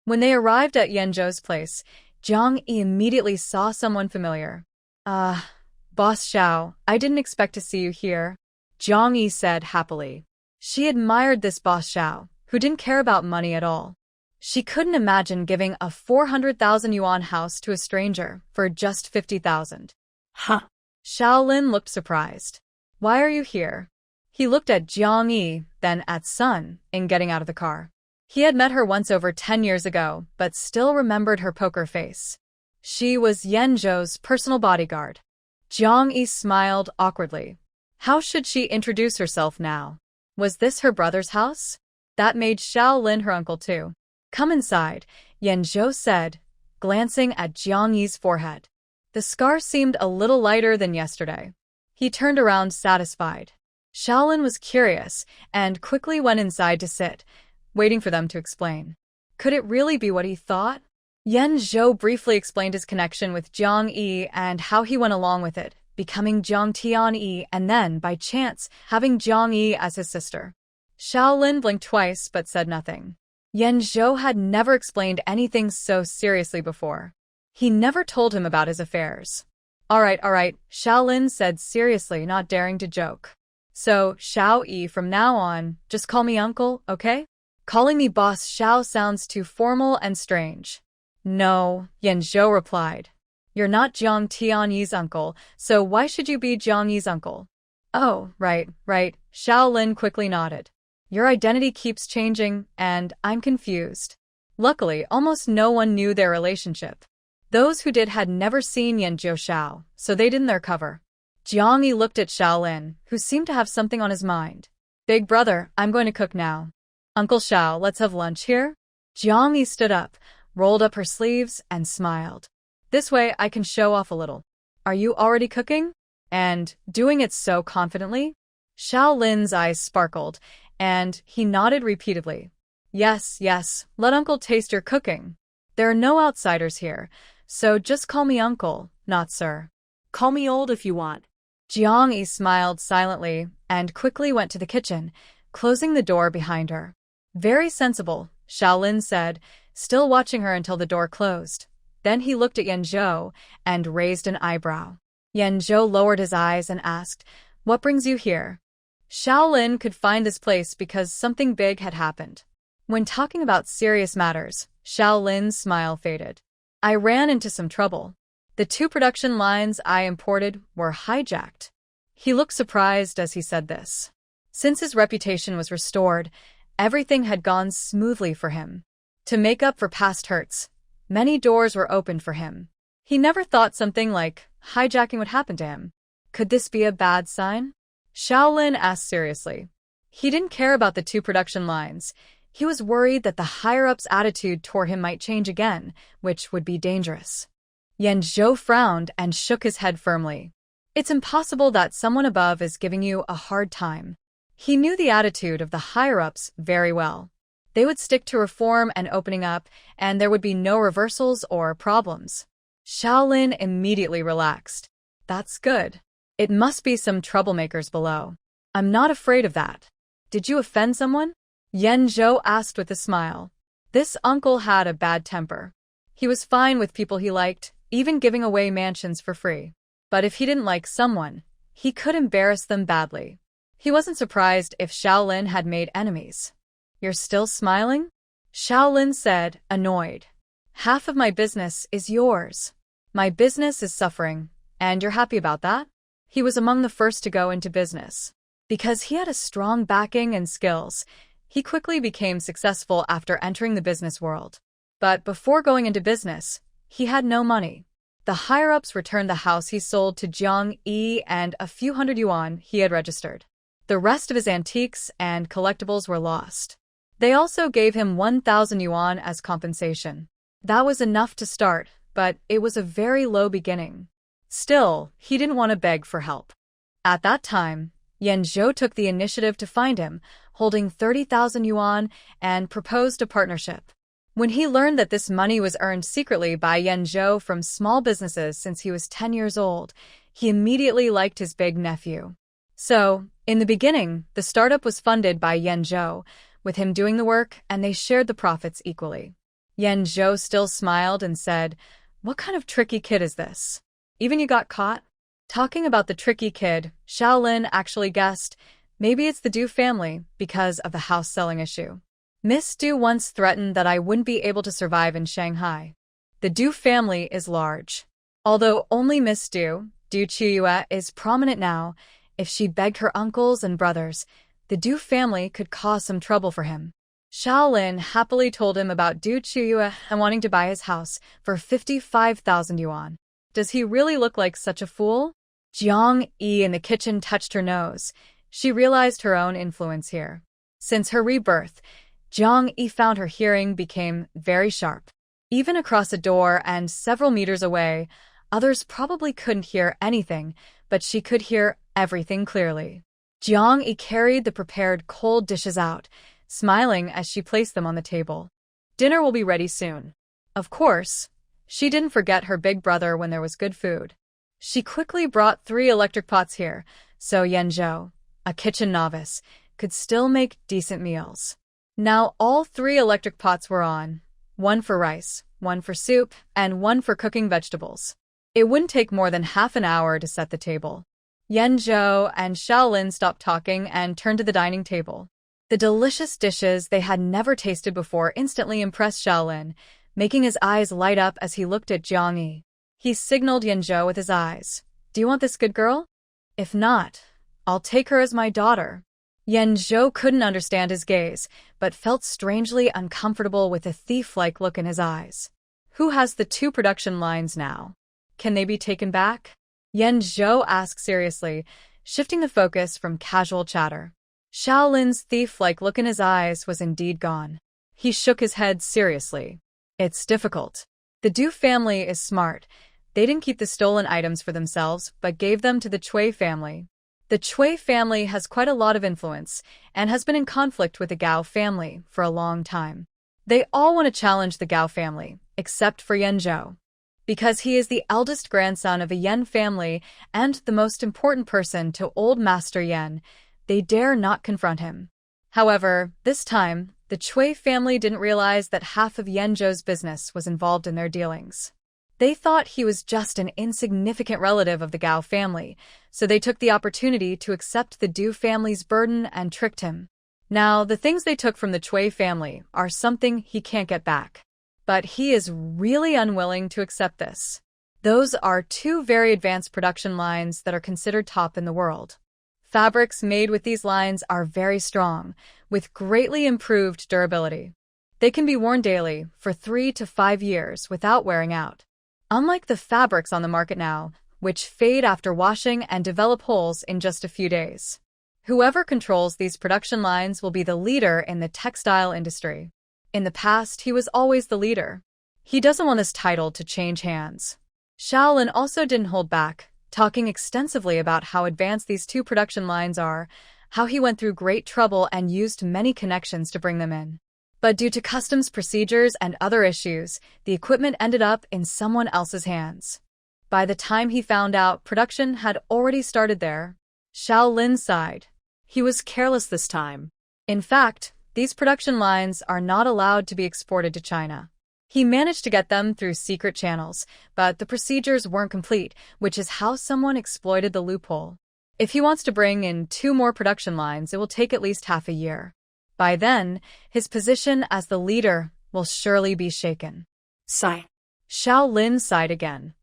When they arrived at Yenjo's place, Jiang Yi immediately saw someone familiar. Boss Xiao, I didn't expect to see you here," Jiang Yi said happily. She admired this Boss Xiao, who didn't care about money at all. She couldn't imagine giving a 400,000 yuan house to a stranger for just 50,000. Huh. Shaolin looked surprised. "Why are you here?" He looked at Jiang Yi, then at Sun Ying getting out of the car. He had met her once over 10 years ago, but still remembered her poker face. She was Yenjo's personal bodyguard. Jiang Yi smiled awkwardly. How should she introduce herself now? Was this her brother's house? That made Shaolin her uncle too. "Come inside," Yenjo said, glancing at Jiang Yi's forehead. The scar seemed a little lighter than yesterday. He turned around satisfied. Shaolin was curious and quickly went inside to sit, waiting for them to explain. Could it really be what he thought? Yenjo briefly explained his connection with Jiang Yi and how he went along with it, becoming Jiang Tianyi and then, by chance, having Jiang Yi as his sister. Shaolin blinked twice but said nothing. Yenjo had never explained anything so seriously before. He never told him about his affairs. All right, Shaolin said seriously, not daring to joke. "So, Xiao Yi, from now on, just call me uncle, okay? Calling me Boss Xiao sounds too formal and strange." "No," Yenjo replied. "You're not Jiang Tianyi's uncle, so why should you be Jiang Yi's uncle?" "Oh, right, Shaolin quickly nodded. "Your identity keeps changing, and I'm confused." Luckily, almost no one knew their relationship. Those who did had never seen Yenjo Xiao, so they didn't their cover. Jiang Yi looked at Shaolin, who seemed to have something on his mind. "Big brother, I'm going to cook now. Uncle Xiao, let's have lunch here?" Jiang Yi stood up, rolled up her sleeves, and smiled. "This way I can show off a little." "Are you already cooking? And doing it so confidently?" Shaolin's eyes sparkled, and he nodded repeatedly. Yes, let Uncle taste your cooking. There are no outsiders here, so just call me Uncle, not Sir. Call me old if you want." Jiang Yi smiled silently and quickly went to the kitchen, closing the door behind her. "Very sensible," Shaolin said, still watching her until the door closed. Then he looked at Yenjo and raised an eyebrow. Yenjo lowered his eyes and asked, "What brings you here?" Shaolin could find this place because something big had happened. When talking about serious matters, Shaolin's smile faded. "I ran into some trouble. The 2 production lines I imported were hijacked." He looked surprised as he said this. Since his reputation was restored, everything had gone smoothly for him. To make up for past hurts, many doors were opened for him. He never thought something like hijacking would happen to him. Could this be a bad sign? Shaolin asked seriously. He didn't care about the 2 production lines. He was worried that the higher-ups' attitude toward him might change again, which would be dangerous. Yenjo frowned and shook his head firmly. It's impossible that someone above is giving you a hard time. He knew the attitude of the higher-ups very well. They would stick to reform and opening up, and there would be no reversals or problems. Shaolin immediately relaxed. That's good. It must be some troublemakers below. I'm not afraid of that. Did you offend someone? Yenjo asked with a smile. This uncle had a bad temper. He was fine with people he liked, even giving away mansions for free. But if he didn't like someone, he could embarrass them badly. He wasn't surprised if Shaolin had made enemies. You're still smiling? Shaolin said, annoyed. Half of my business is yours. My business is suffering, and you're happy about that? He was among the first to go into business. Because he had a strong backing and skills, he quickly became successful after entering the business world. But before going into business, he had no money. The higher-ups returned the house he sold to Jiang Yi and a few hundred yuan he had registered. The rest of his antiques and collectibles were lost. They also gave him 1,000 yuan as compensation. That was enough to start, but it was a very low beginning. Still, he didn't want to beg for help. At that time, Yan Zhou took the initiative to find him, holding 30,000 yuan, and proposed a partnership. When he learned that this money was earned secretly by Yan Zhou from small businesses since he was 10 years old, he immediately liked his big nephew. So, in the beginning, the startup was funded by Yan Zhou, with him doing the work, and they shared the profits equally. Yan Zhou still smiled and said, "What kind of tricky kid is this? Even you got caught?" Talking about the tricky kid, Xiaolin actually guessed, maybe it's the Du family because of the house selling issue. Miss Du once threatened that I wouldn't be able to survive in Shanghai. The Du family is large. Although only Miss Du Chiyue, is prominent now, if she begged her uncles and brothers, the Du family could cause some trouble for him. Xiaolin happily told him about Du Chiyue and wanting to buy his house for 55,000 yuan. Does he really look like such a fool? Jiang Yi in the kitchen touched her nose. She realized her own influence here. Since her rebirth, Jiang Yi found her hearing became very sharp. Even across a door and several meters away, others probably couldn't hear anything, but she could hear everything clearly. Jiang Yi carried the prepared cold dishes out, smiling as she placed them on the table. Dinner will be ready soon. Of course, she didn't forget her big brother when there was good food. She quickly brought 3 electric pots here, so Yan Zhou, a kitchen novice, could still make decent meals. Now all 3 electric pots were on, 1 for rice, 1 for soup, and 1 for cooking vegetables. It wouldn't take more than half an hour to set the table. Yan Zhou and Xiaolin stopped talking and turned to the dining table. The delicious dishes they had never tasted before instantly impressed Xiaolin, making his eyes light up as he looked at Jiang Yi. He signaled Yan Zhou with his eyes. "Do you want this good girl? If not, I'll take her as my daughter." Yan Zhou couldn't understand his gaze, but felt strangely uncomfortable with a thief-like look in his eyes. Who has the 2 production lines now? Can they be taken back? Yan Zhou asked seriously, shifting the focus from casual chatter. Xiaolin's thief-like look in his eyes was indeed gone. He shook his head seriously. It's difficult. The Du family is smart. They didn't keep the stolen items for themselves, but gave them to the Cui family. The Cui family has quite a lot of influence and has been in conflict with the Gao family for a long time. They all want to challenge the Gao family, except for Yan Zhou. Because he is the eldest grandson of a Yan family and the most important person to old Master Yan, they dare not confront him. However, this time, the Cui family didn't realize that half of Yan Zhou's business was involved in their dealings. They thought he was just an insignificant relative of the Gao family, so they took the opportunity to accept the Du family's burden and tricked him. Now, the things they took from the Cui family are something he can't get back. But he is really unwilling to accept this. Those are 2 very advanced production lines that are considered top in the world. Fabrics made with these lines are very strong, with greatly improved durability. They can be worn daily for 3 to 5 years without wearing out. Unlike the fabrics on the market now, which fade after washing and develop holes in just a few days. Whoever controls these production lines will be the leader in the textile industry. In the past, he was always the leader. He doesn't want this title to change hands. Xiaolin also didn't hold back, talking extensively about how advanced these 2 production lines are, how he went through great trouble and used many connections to bring them in. But due to customs procedures and other issues, the equipment ended up in someone else's hands. By the time he found out, production had already started there. Xiaolin sighed. He was careless this time. In fact, these production lines are not allowed to be exported to China. He managed to get them through secret channels, but the procedures weren't complete, which is how someone exploited the loophole. If he wants to bring in 2 more production lines, it will take at least half a year. By then, his position as the leader will surely be shaken. Sigh. Xiaolin sighed again.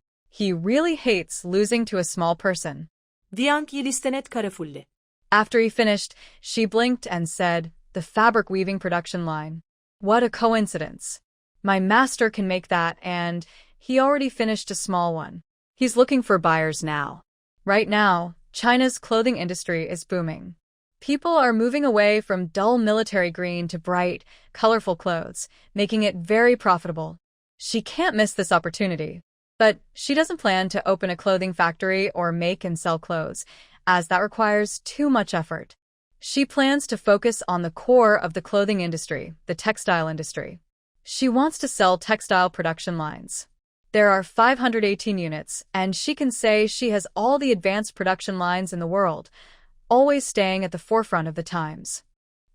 He really hates losing to a small person. Dianki listenet karafulle. After he finished, she blinked and said, "The fabric weaving production line. What a coincidence. My master can make that, and he already finished a small one. He's looking for buyers now." Right now, China's clothing industry is booming. People are moving away from dull military green to bright, colorful clothes, making it very profitable. She can't miss this opportunity. But she doesn't plan to open a clothing factory or make and sell clothes, as that requires too much effort. She plans to focus on the core of the clothing industry, the textile industry. She wants to sell textile production lines. There are 518 units, and she can say she has all the advanced production lines in the world, always staying at the forefront of the times.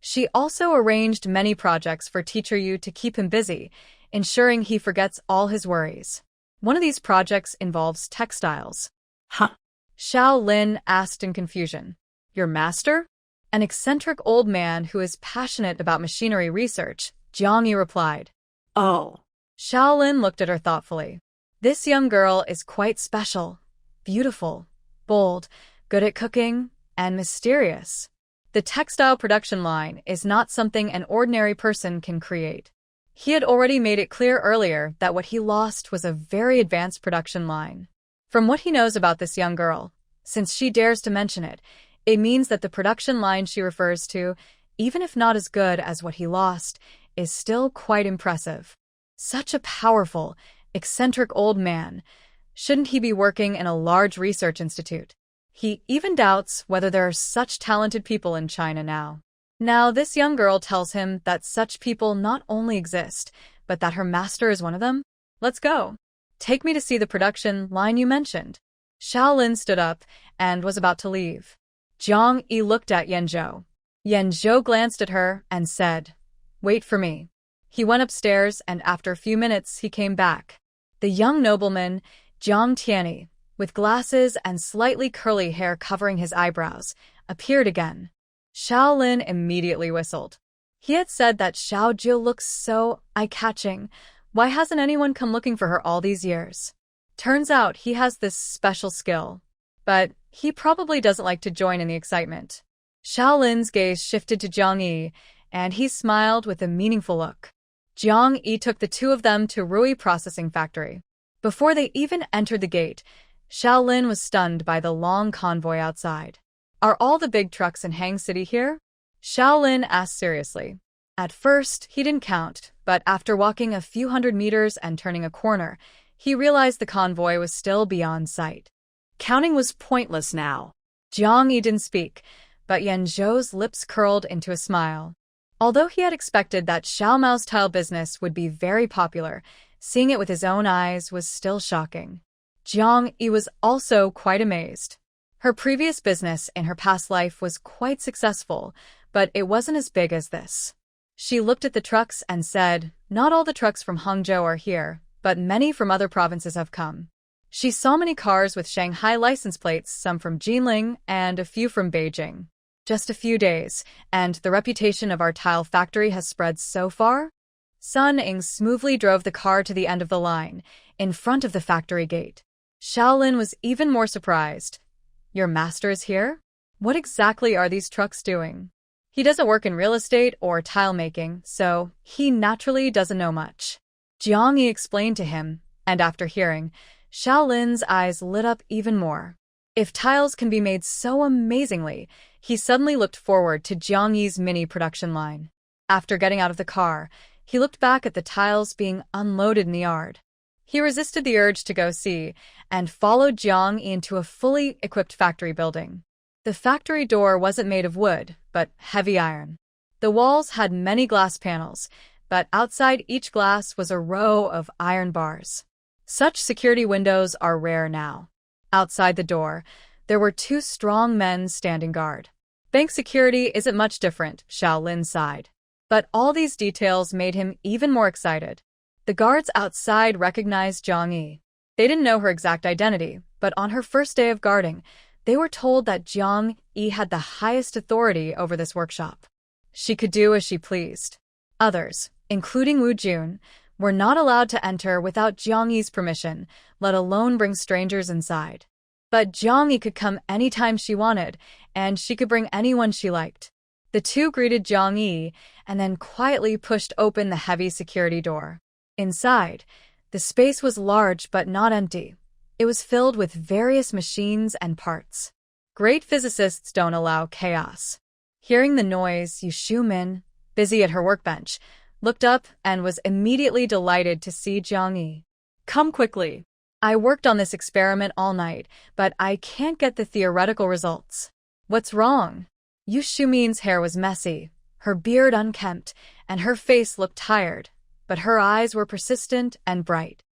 She also arranged many projects for Teacher Yu to keep him busy, ensuring he forgets all his worries. One of these projects involves textiles. Huh? Xiao Lin asked in confusion. Your master? An eccentric old man who is passionate about machinery research, Jiang Yi replied. Oh. Xiao Lin looked at her thoughtfully. This young girl is quite special, beautiful, bold, good at cooking, and mysterious. The textile production line is not something an ordinary person can create. He had already made it clear earlier that what he lost was a very advanced production line. From what he knows about this young girl, since she dares to mention it, it means that the production line she refers to, even if not as good as what he lost, is still quite impressive. Such a powerful, eccentric old man. Shouldn't he be working in a large research institute? He even doubts whether there are such talented people in China now. Now this young girl tells him that such people not only exist, but that her master is one of them. Let's go. Take me to see the production line you mentioned. Xiao Lin stood up and was about to leave. Jiang Yi looked at Yanzhou. Yanzhou glanced at her and said, "Wait for me." He went upstairs, and after a few minutes he came back. The young nobleman, Jiang Tianyi, with glasses and slightly curly hair covering his eyebrows, appeared again. Xiao Lin immediately whistled. He had said that Xiao Jiu looks so eye-catching. Why hasn't anyone come looking for her all these years? Turns out he has this special skill. But he probably doesn't like to join in the excitement. Xiao Lin's gaze shifted to Jiang Yi, and he smiled with a meaningful look. Jiang Yi took the two of them to Rui Processing Factory. Before they even entered the gate, Xiao Lin was stunned by the long convoy outside. Are all the big trucks in Hang City here? Xiao Lin asked seriously. At first, he didn't count, but after walking a few hundred meters and turning a corner, he realized the convoy was still beyond sight. Counting was pointless now. Jiang Yi didn't speak, but Yanzhou's lips curled into a smile. Although he had expected that Xiao Mao's tile business would be very popular, seeing it with his own eyes was still shocking. Jiang Yi was also quite amazed. Her previous business in her past life was quite successful, but it wasn't as big as this. She looked at the trucks and said, "Not all the trucks from Hangzhou are here, but many from other provinces have come." She saw many cars with Shanghai license plates, some from Jinling and a few from Beijing. Just a few days, and the reputation of our tile factory has spread so far? Sun Ying smoothly drove the car to the end of the line, in front of the factory gate. Xiao Lin was even more surprised. Your master is here? What exactly are these trucks doing? He doesn't work in real estate or tile making, so he naturally doesn't know much. Jiang Yi explained to him, and after hearing, Xiao Lin's eyes lit up even more. If tiles can be made so amazingly, he suddenly looked forward to Jiang Yi's mini production line. After getting out of the car, he looked back at the tiles being unloaded in the yard. He resisted the urge to go see, and followed Jiang Yi into a fully equipped factory building. The factory door wasn't made of wood, but heavy iron. The walls had many glass panels, but outside each glass was a row of iron bars. Such security windows are rare now. Outside the door, there were two strong men standing guard. Bank security isn't much different, Xiao Lin sighed. But all these details made him even more excited. The guards outside recognized Jiang Yi. They didn't know her exact identity, but on her first day of guarding, they were told that Jiang Yi had the highest authority over this workshop. She could do as she pleased. Others, including Wu Jun, were not allowed to enter without Jiang Yi's permission, let alone bring strangers inside. But Jiang Yi could come anytime she wanted, and she could bring anyone she liked. The two greeted Jiang Yi and then quietly pushed open the heavy security door. Inside, the space was large but not empty. It was filled with various machines and parts. Great physicists don't allow chaos. Hearing the noise, Yu Shumin, busy at her workbench, looked up and was immediately delighted to see Jiang Yi. "Come quickly. I worked on this experiment all night, but I can't get the theoretical results." "What's wrong?" Yu Shumin's hair was messy, her beard unkempt, and her face looked tired, but her eyes were persistent and bright.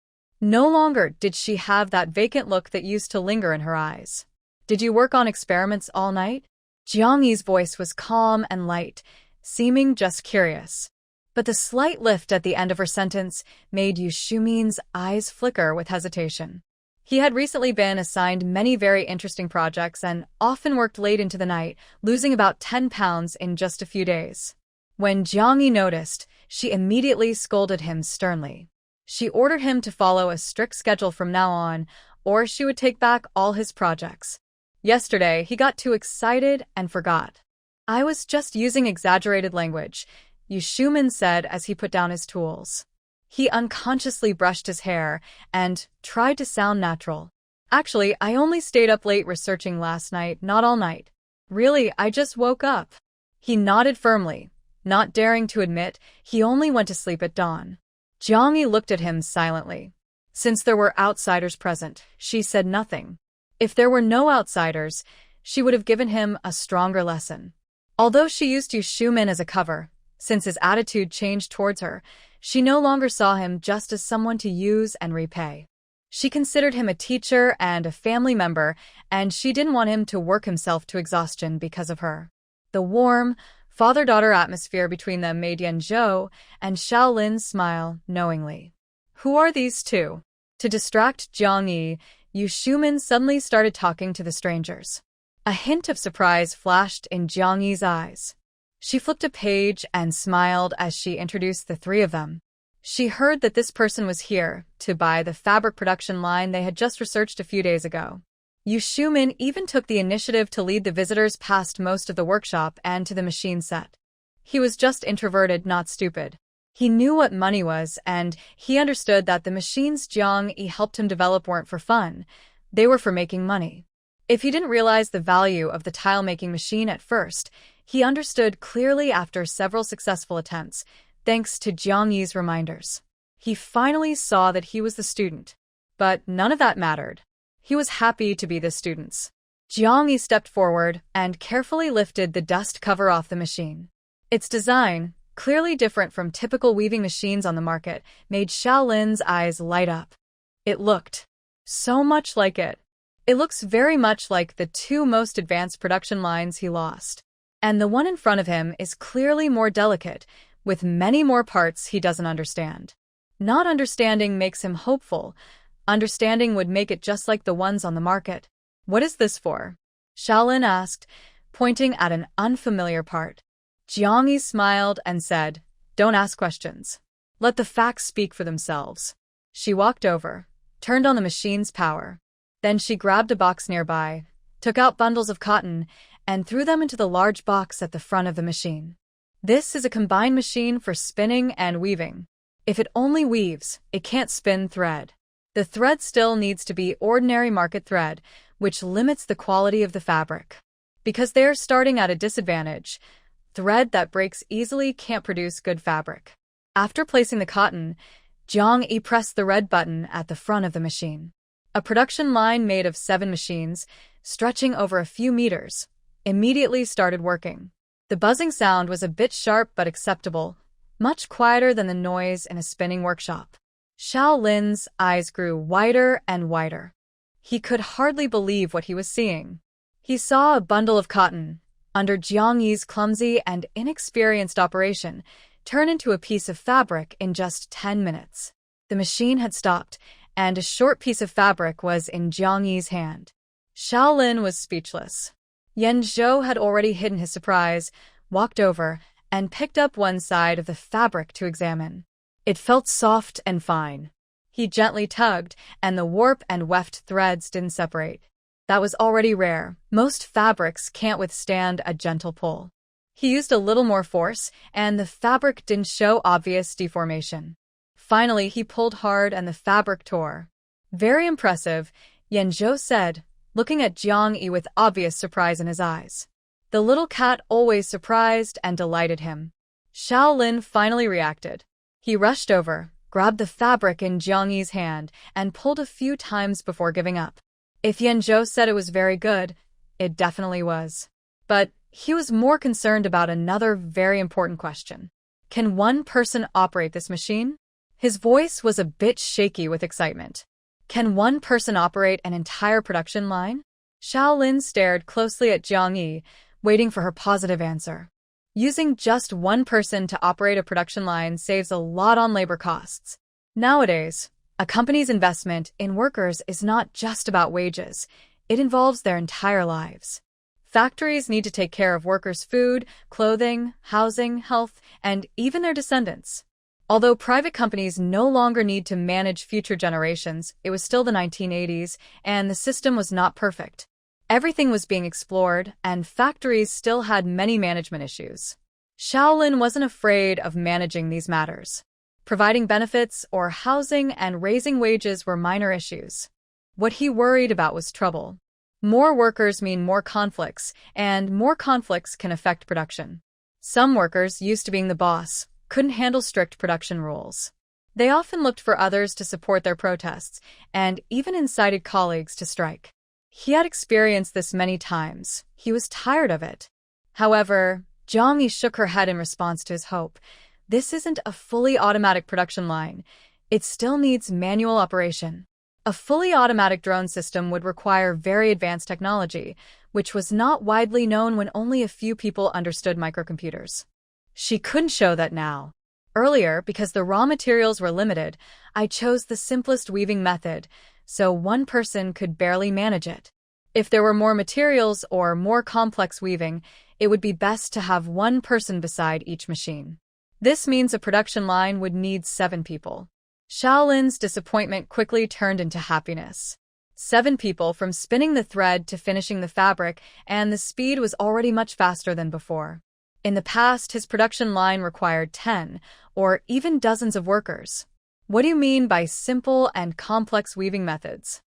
No longer did she have that vacant look that used to linger in her eyes. "Did you work on experiments all night?" Jiang Yi's voice was calm and light, seeming just curious. But the slight lift at the end of her sentence made Yu Shumin's eyes flicker with hesitation. He had recently been assigned many very interesting projects and often worked late into the night, losing about 10 pounds in just a few days. When Jiang Yi noticed, she immediately scolded him sternly. She ordered him to follow a strict schedule from now on, or she would take back all his projects. Yesterday, he got too excited and forgot. "I was just using exaggerated language," Yu Shumin said as he put down his tools. He unconsciously brushed his hair and tried to sound natural. "Actually, I only stayed up late researching last night, not all night. Really, I just woke up." He nodded firmly, not daring to admit he only went to sleep at dawn. Jiang Yi looked at him silently. Since there were outsiders present, she said nothing. If there were no outsiders, she would have given him a stronger lesson. Although she used Yu Shumin as a cover, since his attitude changed towards her, she no longer saw him just as someone to use and repay. She considered him a teacher and a family member, and she didn't want him to work himself to exhaustion because of her. The warm, father-daughter atmosphere between them made Yan Zhou and Shaolin smile knowingly. "Who are these two?" To distract Jiang Yi, Yu Shumin suddenly started talking to the strangers. A hint of surprise flashed in Jiang Yi's eyes. She flipped a page and smiled as she introduced the three of them. She heard that this person was here to buy the fabric production line they had just researched a few days ago. Yu Shumin even took the initiative to lead the visitors past most of the workshop and to the machine set. He was just introverted, not stupid. He knew what money was, and he understood that the machines Jiang Yi helped him develop weren't for fun. They were for making money. If he didn't realize the value of the tile-making machine at first, he understood clearly after several successful attempts, thanks to Jiang Yi's reminders. He finally saw that he was the student. But none of that mattered. He was happy to be the student's. Jiang Yi stepped forward and carefully lifted the dust cover off the machine. Its design, clearly different from typical weaving machines on the market, made Shaolin's eyes light up. It looked so much like it. It looks very much like the two most advanced production lines he lost. And the one in front of him is clearly more delicate, with many more parts he doesn't understand. Not understanding makes him hopeful. Understanding would make it just like the ones on the market. "What is this for?" Shaolin asked, pointing at an unfamiliar part. Jiang Yi smiled and said, "Don't ask questions. Let the facts speak for themselves." She walked over, turned on the machine's power. Then she grabbed a box nearby, took out bundles of cotton, and threw them into the large box at the front of the machine. "This is a combined machine for spinning and weaving. If it only weaves, it can't spin thread. The thread still needs to be ordinary market thread, which limits the quality of the fabric. Because they are starting at a disadvantage, thread that breaks easily can't produce good fabric." After placing the cotton, Jiang Yi pressed the red button at the front of the machine. A production line made of 7 machines, stretching over a few meters, immediately started working. The buzzing sound was a bit sharp but acceptable, much quieter than the noise in a spinning workshop. Shaolin's eyes grew wider and wider. He could hardly believe what he was seeing. He saw a bundle of cotton, under Jiang Yi's clumsy and inexperienced operation, turn into a piece of fabric in just 10 minutes. The machine had stopped, and a short piece of fabric was in Jiang Yi's hand. Shaolin was speechless. Yan Zhou had already hidden his surprise, walked over, and picked up one side of the fabric to examine. It felt soft and fine. He gently tugged, and the warp and weft threads didn't separate. That was already rare. Most fabrics can't withstand a gentle pull. He used a little more force, and the fabric didn't show obvious deformation. Finally, he pulled hard and the fabric tore. Very impressive, Yanzhou said, looking at Jiang Yi with obvious surprise in his eyes. The little cat always surprised and delighted him. Shaolin finally reacted. He rushed over, grabbed the fabric in Jiang Yi's hand, and pulled a few times before giving up. If Yanzhou said it was very good, it definitely was. But he was more concerned about another very important question. Can one person operate this machine? His voice was a bit shaky with excitement. Can one person operate an entire production line? Shaolin stared closely at Jiang Yi, waiting for her positive answer. Using just one person to operate a production line saves a lot on labor costs. Nowadays, a company's investment in workers is not just about wages. It involves their entire lives. Factories need to take care of workers' food, clothing, housing, health, and even their descendants. Although private companies no longer need to manage future generations, it was still the 1980s, and the system was not perfect. Everything was being explored, and factories still had many management issues. Shaolin wasn't afraid of managing these matters. Providing benefits or housing and raising wages were minor issues. What he worried about was trouble. More workers mean more conflicts, and more conflicts can affect production. Some workers, used to being the boss, couldn't handle strict production rules. They often looked for others to support their protests, and even incited colleagues to strike. He had experienced this many times. He was tired of it. However, Jiang Yi shook her head in response to his hope. This isn't a fully automatic production line. It still needs manual operation. A fully automatic drone system would require very advanced technology, which was not widely known when only a few people understood microcomputers. She couldn't show that now. Earlier, because the raw materials were limited, I chose the simplest weaving method, so one person could barely manage it. If there were more materials or more complex weaving, it would be best to have one person beside each machine. This means a production line would need 7 people. Shaolin's disappointment quickly turned into happiness. 7 people from spinning the thread to finishing the fabric, and the speed was already much faster than before. In the past, his production line required 10 or even dozens of workers. What do you mean by simple and complex weaving methods?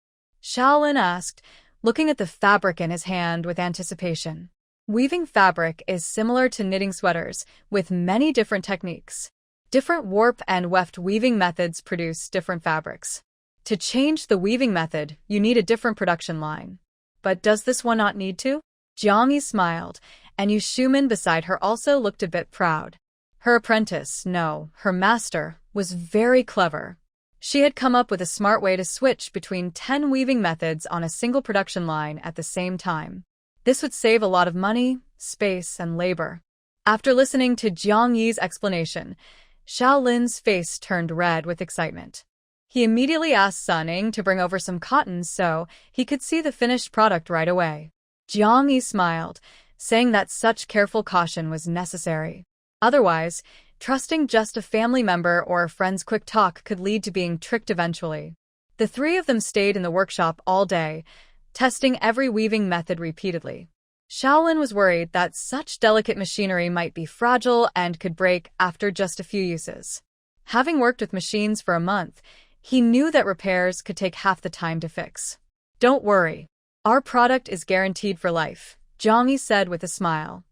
Shaolin asked, looking at the fabric in his hand with anticipation. Weaving fabric is similar to knitting sweaters, with many different techniques. Different warp and weft weaving methods produce different fabrics. To change the weaving method, you need a different production line. But does this one not need to? Jiang Yi smiled, and Yu Shuman beside her also looked a bit proud. Her apprentice, no, her master, was very clever. She had come up with a smart way to switch between 10 weaving methods on a single production line at the same time. This would save a lot of money, space, and labor. After listening to Jiang Yi's explanation, Shaolin's face turned red with excitement. He immediately asked Sun Ning to bring over some cotton so he could see the finished product right away. Jiang Yi smiled, saying that such careful caution was necessary. Otherwise, trusting just a family member or a friend's quick talk could lead to being tricked eventually. The 3 of them stayed in the workshop all day, testing every weaving method repeatedly. Shaolin was worried that such delicate machinery might be fragile and could break after just a few uses. Having worked with machines for a month, he knew that repairs could take half the time to fix. Don't worry. Our product is guaranteed for life, Jiang Yi said with a smile.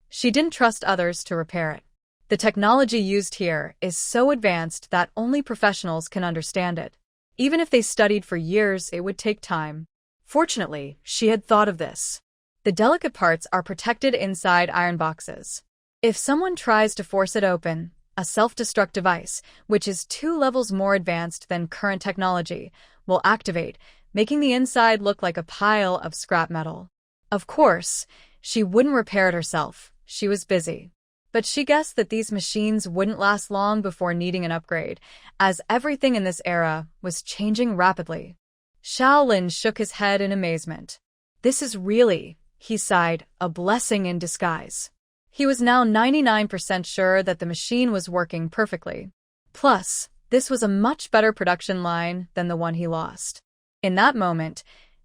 She didn't trust others to repair it. The technology used here is so advanced that only professionals can understand it. Even if they studied for years, it would take time. Fortunately, she had thought of this. The delicate parts are protected inside iron boxes. If someone tries to force it open, a self-destruct device, which is 2 levels more advanced than current technology, will activate, making the inside look like a pile of scrap metal. Of course, she wouldn't repair it herself. She was busy. But she guessed that these machines wouldn't last long before needing an upgrade, as everything in this era was changing rapidly. Shaolin shook his head in amazement. This is really, he sighed, a blessing in disguise. He was now 99% sure that the machine was working perfectly. Plus, this was a much better production line than the one he lost. In that moment,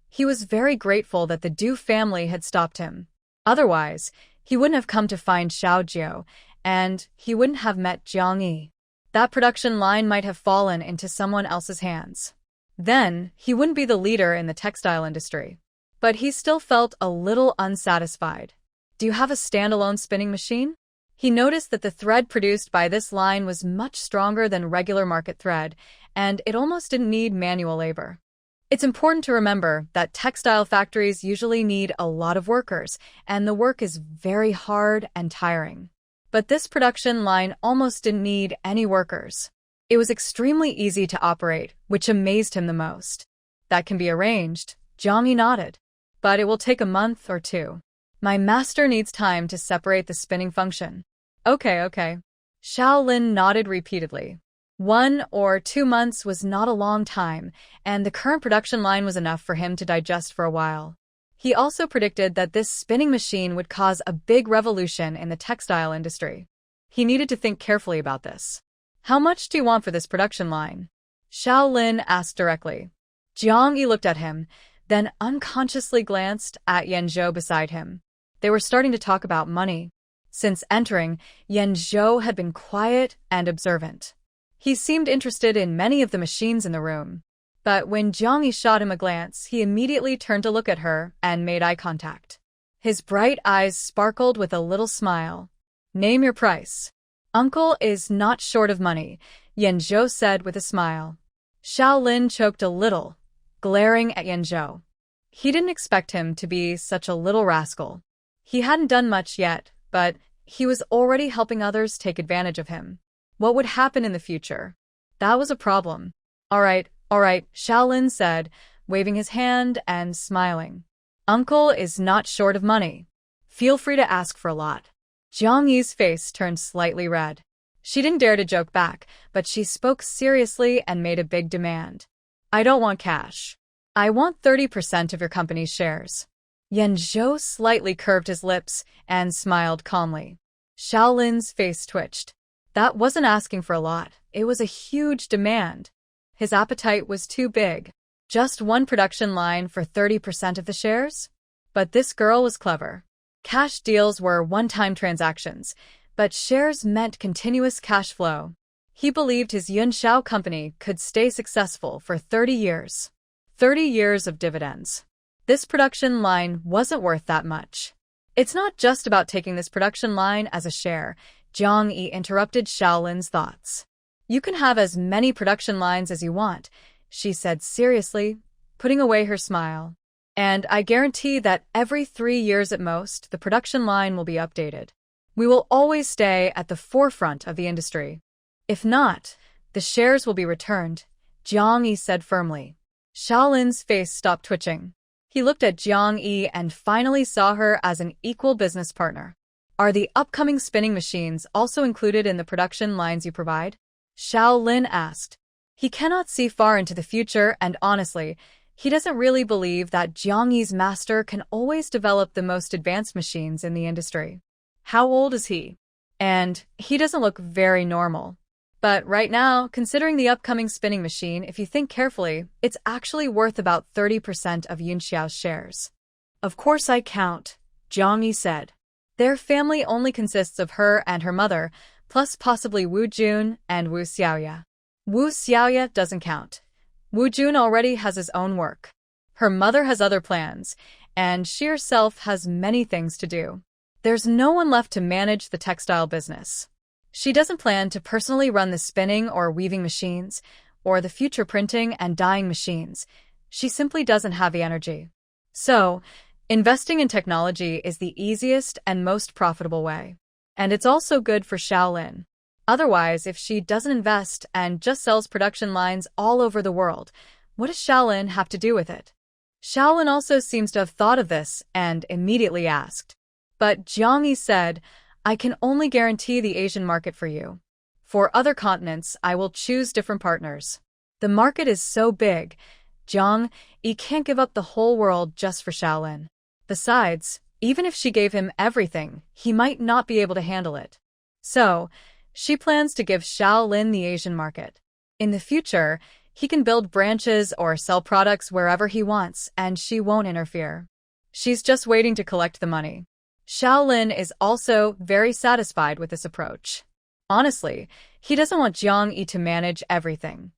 he was very grateful that the Du family had stopped him. Otherwise, he wouldn't have come to find Xiaojiu, and he wouldn't have met Jiang Yi. That production line might have fallen into someone else's hands. Then, he wouldn't be the leader in the textile industry. But he still felt a little unsatisfied. Do you have a standalone spinning machine? He noticed that the thread produced by this line was much stronger than regular market thread, and it almost didn't need manual labor. It's important to remember that textile factories usually need a lot of workers, and the work is very hard and tiring. But this production line almost didn't need any workers. It was extremely easy to operate, which amazed him the most. That can be arranged, Jiang Yi nodded. But it will take a month or two. My master needs time to separate the spinning function. Okay. Shaolin nodded repeatedly. 1 or 2 months was not a long time, and the current production line was enough for him to digest for a while. He also predicted that this spinning machine would cause a big revolution in the textile industry. He needed to think carefully about this. How much do you want for this production line? Shaolin asked directly. Jiang Yi looked at him, then unconsciously glanced at Yanzhou beside him. They were starting to talk about money. Since entering, Yanzhou had been quiet and observant. He seemed interested in many of the machines in the room. But when Jiang Yi shot him a glance, he immediately turned to look at her and made eye contact. His bright eyes sparkled with a little smile. Name your price. Uncle is not short of money, Yanzhou said with a smile. Shaolin choked a little, glaring at Yanzhou. He didn't expect him to be such a little rascal. He hadn't done much yet, but he was already helping others take advantage of him. What would happen in the future? That was a problem. All right, Shaolin said, waving his hand and smiling. Uncle is not short of money. Feel free to ask for a lot. Jiang Yi's face turned slightly red. She didn't dare to joke back, but she spoke seriously and made a big demand. I don't want cash. I want 30% of your company's shares. Yanzhou slightly curved his lips and smiled calmly. Shaolin's face twitched. That wasn't asking for a lot. It was a huge demand. His appetite was too big. Just one production line for 30% of the shares? But this girl was clever. Cash deals were one-time transactions, but shares meant continuous cash flow. He believed his Yunxiao company could stay successful for 30 years. 30 years of dividends. This production line wasn't worth that much. It's not just about taking this production line as a share, Jiang Yi interrupted Shaolin's thoughts. You can have as many production lines as you want, she said seriously, putting away her smile. And I guarantee that every 3 years at most, the production line will be updated. We will always stay at the forefront of the industry. If not, the shares will be returned, Jiang Yi said firmly. Shaolin's face stopped twitching. He looked at Jiang Yi and finally saw her as an equal business partner. Are the upcoming spinning machines also included in the production lines you provide? Shaolin asked. He cannot see far into the future, and honestly, he doesn't really believe that Jiang Yi's master can always develop the most advanced machines in the industry. How old is he? And he doesn't look very normal. But right now, considering the upcoming spinning machine, if you think carefully, it's actually worth about 30% of Yunxiao's shares. Of course I count, Jiang Yi said. Their family only consists of her and her mother, plus possibly Wu Jun and Wu Xiaoya. Wu Xiaoya doesn't count. Wu Jun already has his own work. Her mother has other plans, and she herself has many things to do. There's no one left to manage the textile business. She doesn't plan to personally run the spinning or weaving machines, or the future printing and dyeing machines. She simply doesn't have the energy. So, investing in technology is the easiest and most profitable way. And it's also good for Shaolin. Otherwise, if she doesn't invest and just sells production lines all over the world, what does Shaolin have to do with it? Shaolin also seems to have thought of this and immediately asked. But Jiang Yi said, I can only guarantee the Asian market for you. For other continents, I will choose different partners. The market is so big, Jiang Yi can't give up the whole world just for Shaolin. Besides, even if she gave him everything, he might not be able to handle it. So, She plans to give Shaolin the Asian market. In the future, he can build branches or sell products wherever he wants, and she won't interfere. She's just waiting to collect the money. Shaolin is also very satisfied with this approach. Honestly, he doesn't want Jiang Yi to manage everything.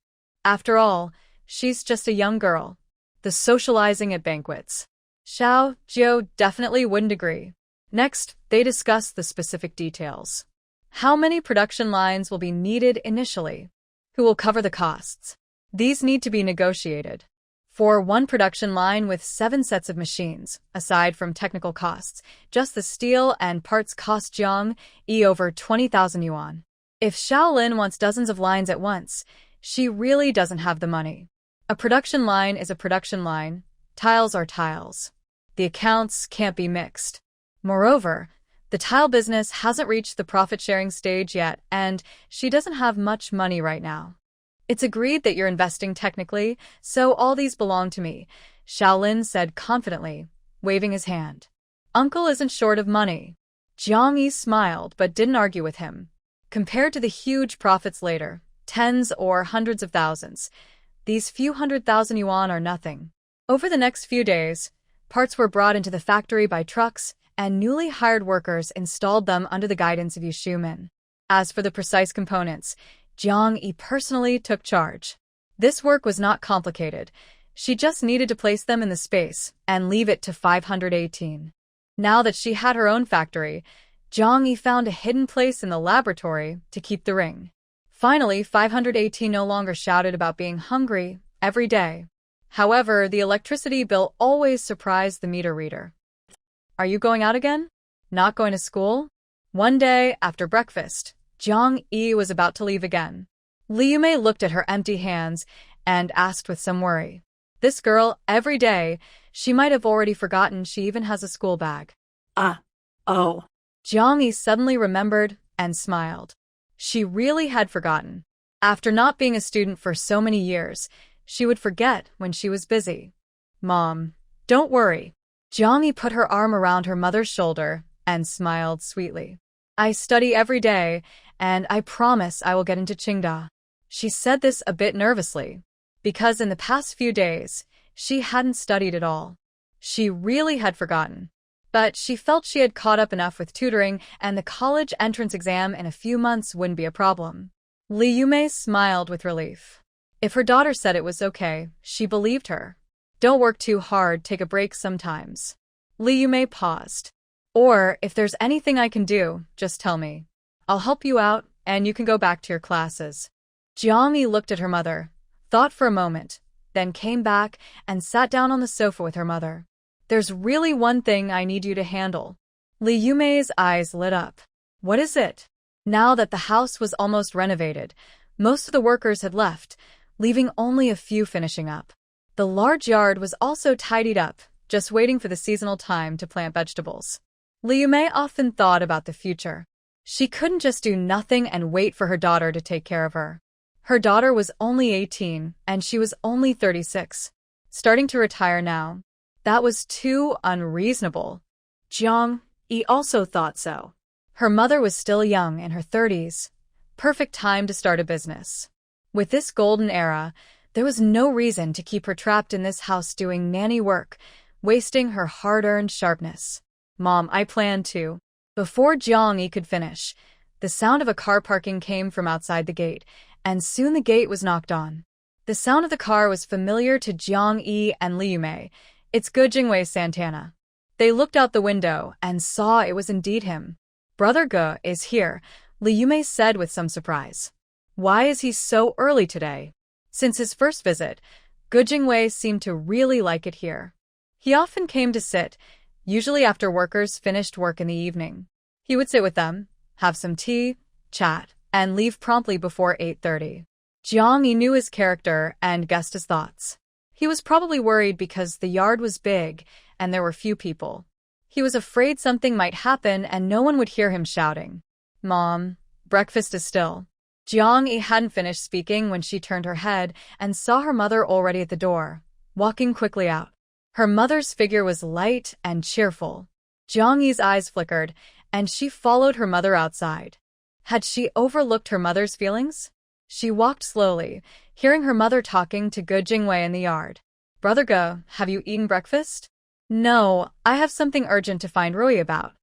After all, she's just a young girl. The socializing at banquets. Xiao Jiu definitely wouldn't agree. Next, they discuss the specific details. How many production lines will be needed initially? Who will cover the costs? These need to be negotiated. For one production line with 7 sets of machines, aside from technical costs, just the steel and parts cost Jiang Yi over 20,000 yuan. If Shaolin wants dozens of lines at once, she really doesn't have the money. A production line is a production line. Tiles are tiles. The accounts can't be mixed. Moreover, the tile business hasn't reached the profit-sharing stage yet, and she doesn't have much money right now. It's agreed that you're investing technically, so all these belong to me, Shaolin said confidently, waving his hand. Uncle isn't short of money. Jiang Yi smiled but didn't argue with him. Compared to the huge profits later, tens or hundreds of thousands, these few 100,000 yuan are nothing. Over the next few days, parts were brought into the factory by trucks, and newly hired workers installed them under the guidance of Yushumin. As for the precise components, Jiang Yi personally took charge. This work was not complicated. She just needed to place them in the space and leave it to 518. Now that she had her own factory, Jiang Yi found a hidden place in the laboratory to keep the ring. Finally, 518 no longer shouted about being hungry every day. However, the electricity bill always surprised the meter reader. Are you going out again? Not going to school? One day, after breakfast, Jiang Yi was about to leave again. Liu Mei looked at her empty hands and asked with some worry. This girl, every day, she might have already forgotten she even has a school bag. Oh. Jiang Yi suddenly remembered and smiled. She really had forgotten. After not being a student for so many years, she would forget when she was busy. Mom, don't worry. Jiang Yi put her arm around her mother's shoulder and smiled sweetly. I study every day, and I promise I will get into Qingda. She said this a bit nervously, because in the past few days, she hadn't studied at all. She really had forgotten. But she felt she had caught up enough with tutoring, and the college entrance exam in a few months wouldn't be a problem. Liu Mei smiled with relief. If her daughter said it was okay, she believed her. Don't work too hard, take a break sometimes. Liu Mei paused. Or, if there's anything I can do, just tell me. I'll help you out, and you can go back to your classes. Jiang Yi looked at her mother, thought for a moment, then came back and sat down on the sofa with her mother. There's really one thing I need you to handle. Liu Mei's eyes lit up. What is it? Now that the house was almost renovated, most of the workers had left, leaving only a few finishing up. The large yard was also tidied up, just waiting for the seasonal time to plant vegetables. Liu Mei often thought about the future. She couldn't just do nothing and wait for her daughter to take care of her. Her daughter was only 18, and she was only 36. Starting to retire now. That was too unreasonable. Jiang Yi also thought so. Her mother was still young, in her 30s. Perfect time to start a business. With this golden era, there was no reason to keep her trapped in this house doing nanny work, wasting her hard-earned sharpness. Mom, I plan to. Before Jiang Yi could finish, the sound of a car parking came from outside the gate, and soon the gate was knocked on. The sound of the car was familiar to Jiang Yi and Liu Mei. It's Ge Jingwei Santana. They looked out the window and saw it was indeed him. Brother Ge is here, Liu Mei said with some surprise. Why is he so early today? Since his first visit, Ge Jingwei seemed to really like it here. He often came to sit, usually after workers finished work in the evening. He would sit with them, have some tea, chat, and leave promptly before 8:30. Jiang Yi knew his character and guessed his thoughts. He was probably worried because the yard was big and there were few people. He was afraid something might happen and no one would hear him shouting. Mom, breakfast is still. Jiang Yi hadn't finished speaking when she turned her head and saw her mother already at the door, walking quickly out. Her mother's figure was light and cheerful. Jiang Yi's eyes flickered, and she followed her mother outside. Had she overlooked her mother's feelings? She walked slowly, hearing her mother talking to Go Jingwei in the yard. Brother Go, have you eaten breakfast? No, I have something urgent to find Rui about.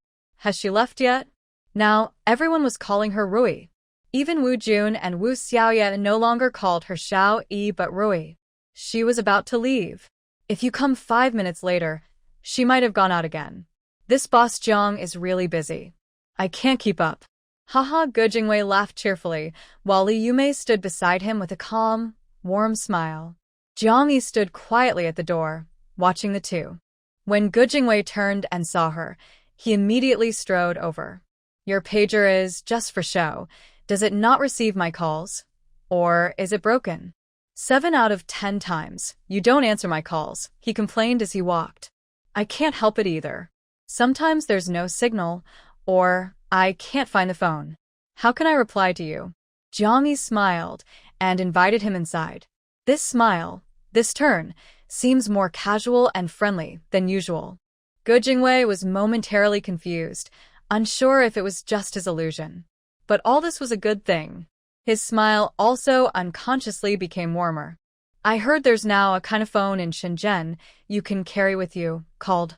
Has she left yet? Now, everyone was calling her Rui. Even Wu Jun and Wu Xiaoya no longer called her Xiao Yi but Rui. She was about to leave. If you come 5 minutes later, she might have gone out again. This boss Jiang is really busy. I can't keep up. Haha, Go Jingwei laughed cheerfully, while Li Yumei stood beside him with a calm, warm smile. Jiang Yi stood quietly at the door, watching the two. When Go Jingwei turned and saw her, he immediately strode over. Your pager is just for show. Does it not receive my calls? Or is it broken? 7 out of 10 times, you don't answer my calls, he complained as he walked. I can't help it either. Sometimes there's no signal, or I can't find the phone. How can I reply to you? Jiang Yi smiled and invited him inside. This smile, this turn, seems more casual and friendly than usual. Go Jingwei was momentarily confused, unsure if it was just his illusion. But all this was a good thing. His smile also unconsciously became warmer. I heard there's now a kind of phone in Shenzhen you can carry with you, called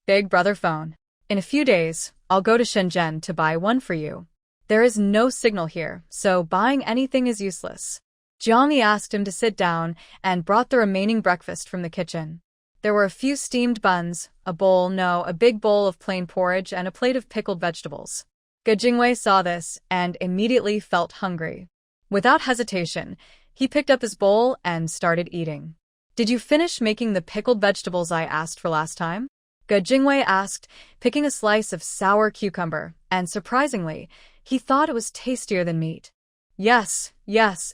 Big Brother phone. In a few days, I'll go to Shenzhen to buy one for you. There is no signal here, so buying anything is useless. Jiang Yi asked him to sit down and brought the remaining breakfast from the kitchen. There were a few steamed buns, a big bowl of plain porridge, and a plate of pickled vegetables. Go Jingwei saw this and immediately felt hungry. Without hesitation, he picked up his bowl and started eating. Did you finish making the pickled vegetables I asked for last time? Go Jingwei asked, picking a slice of sour cucumber, and surprisingly, he thought it was tastier than meat. Yes,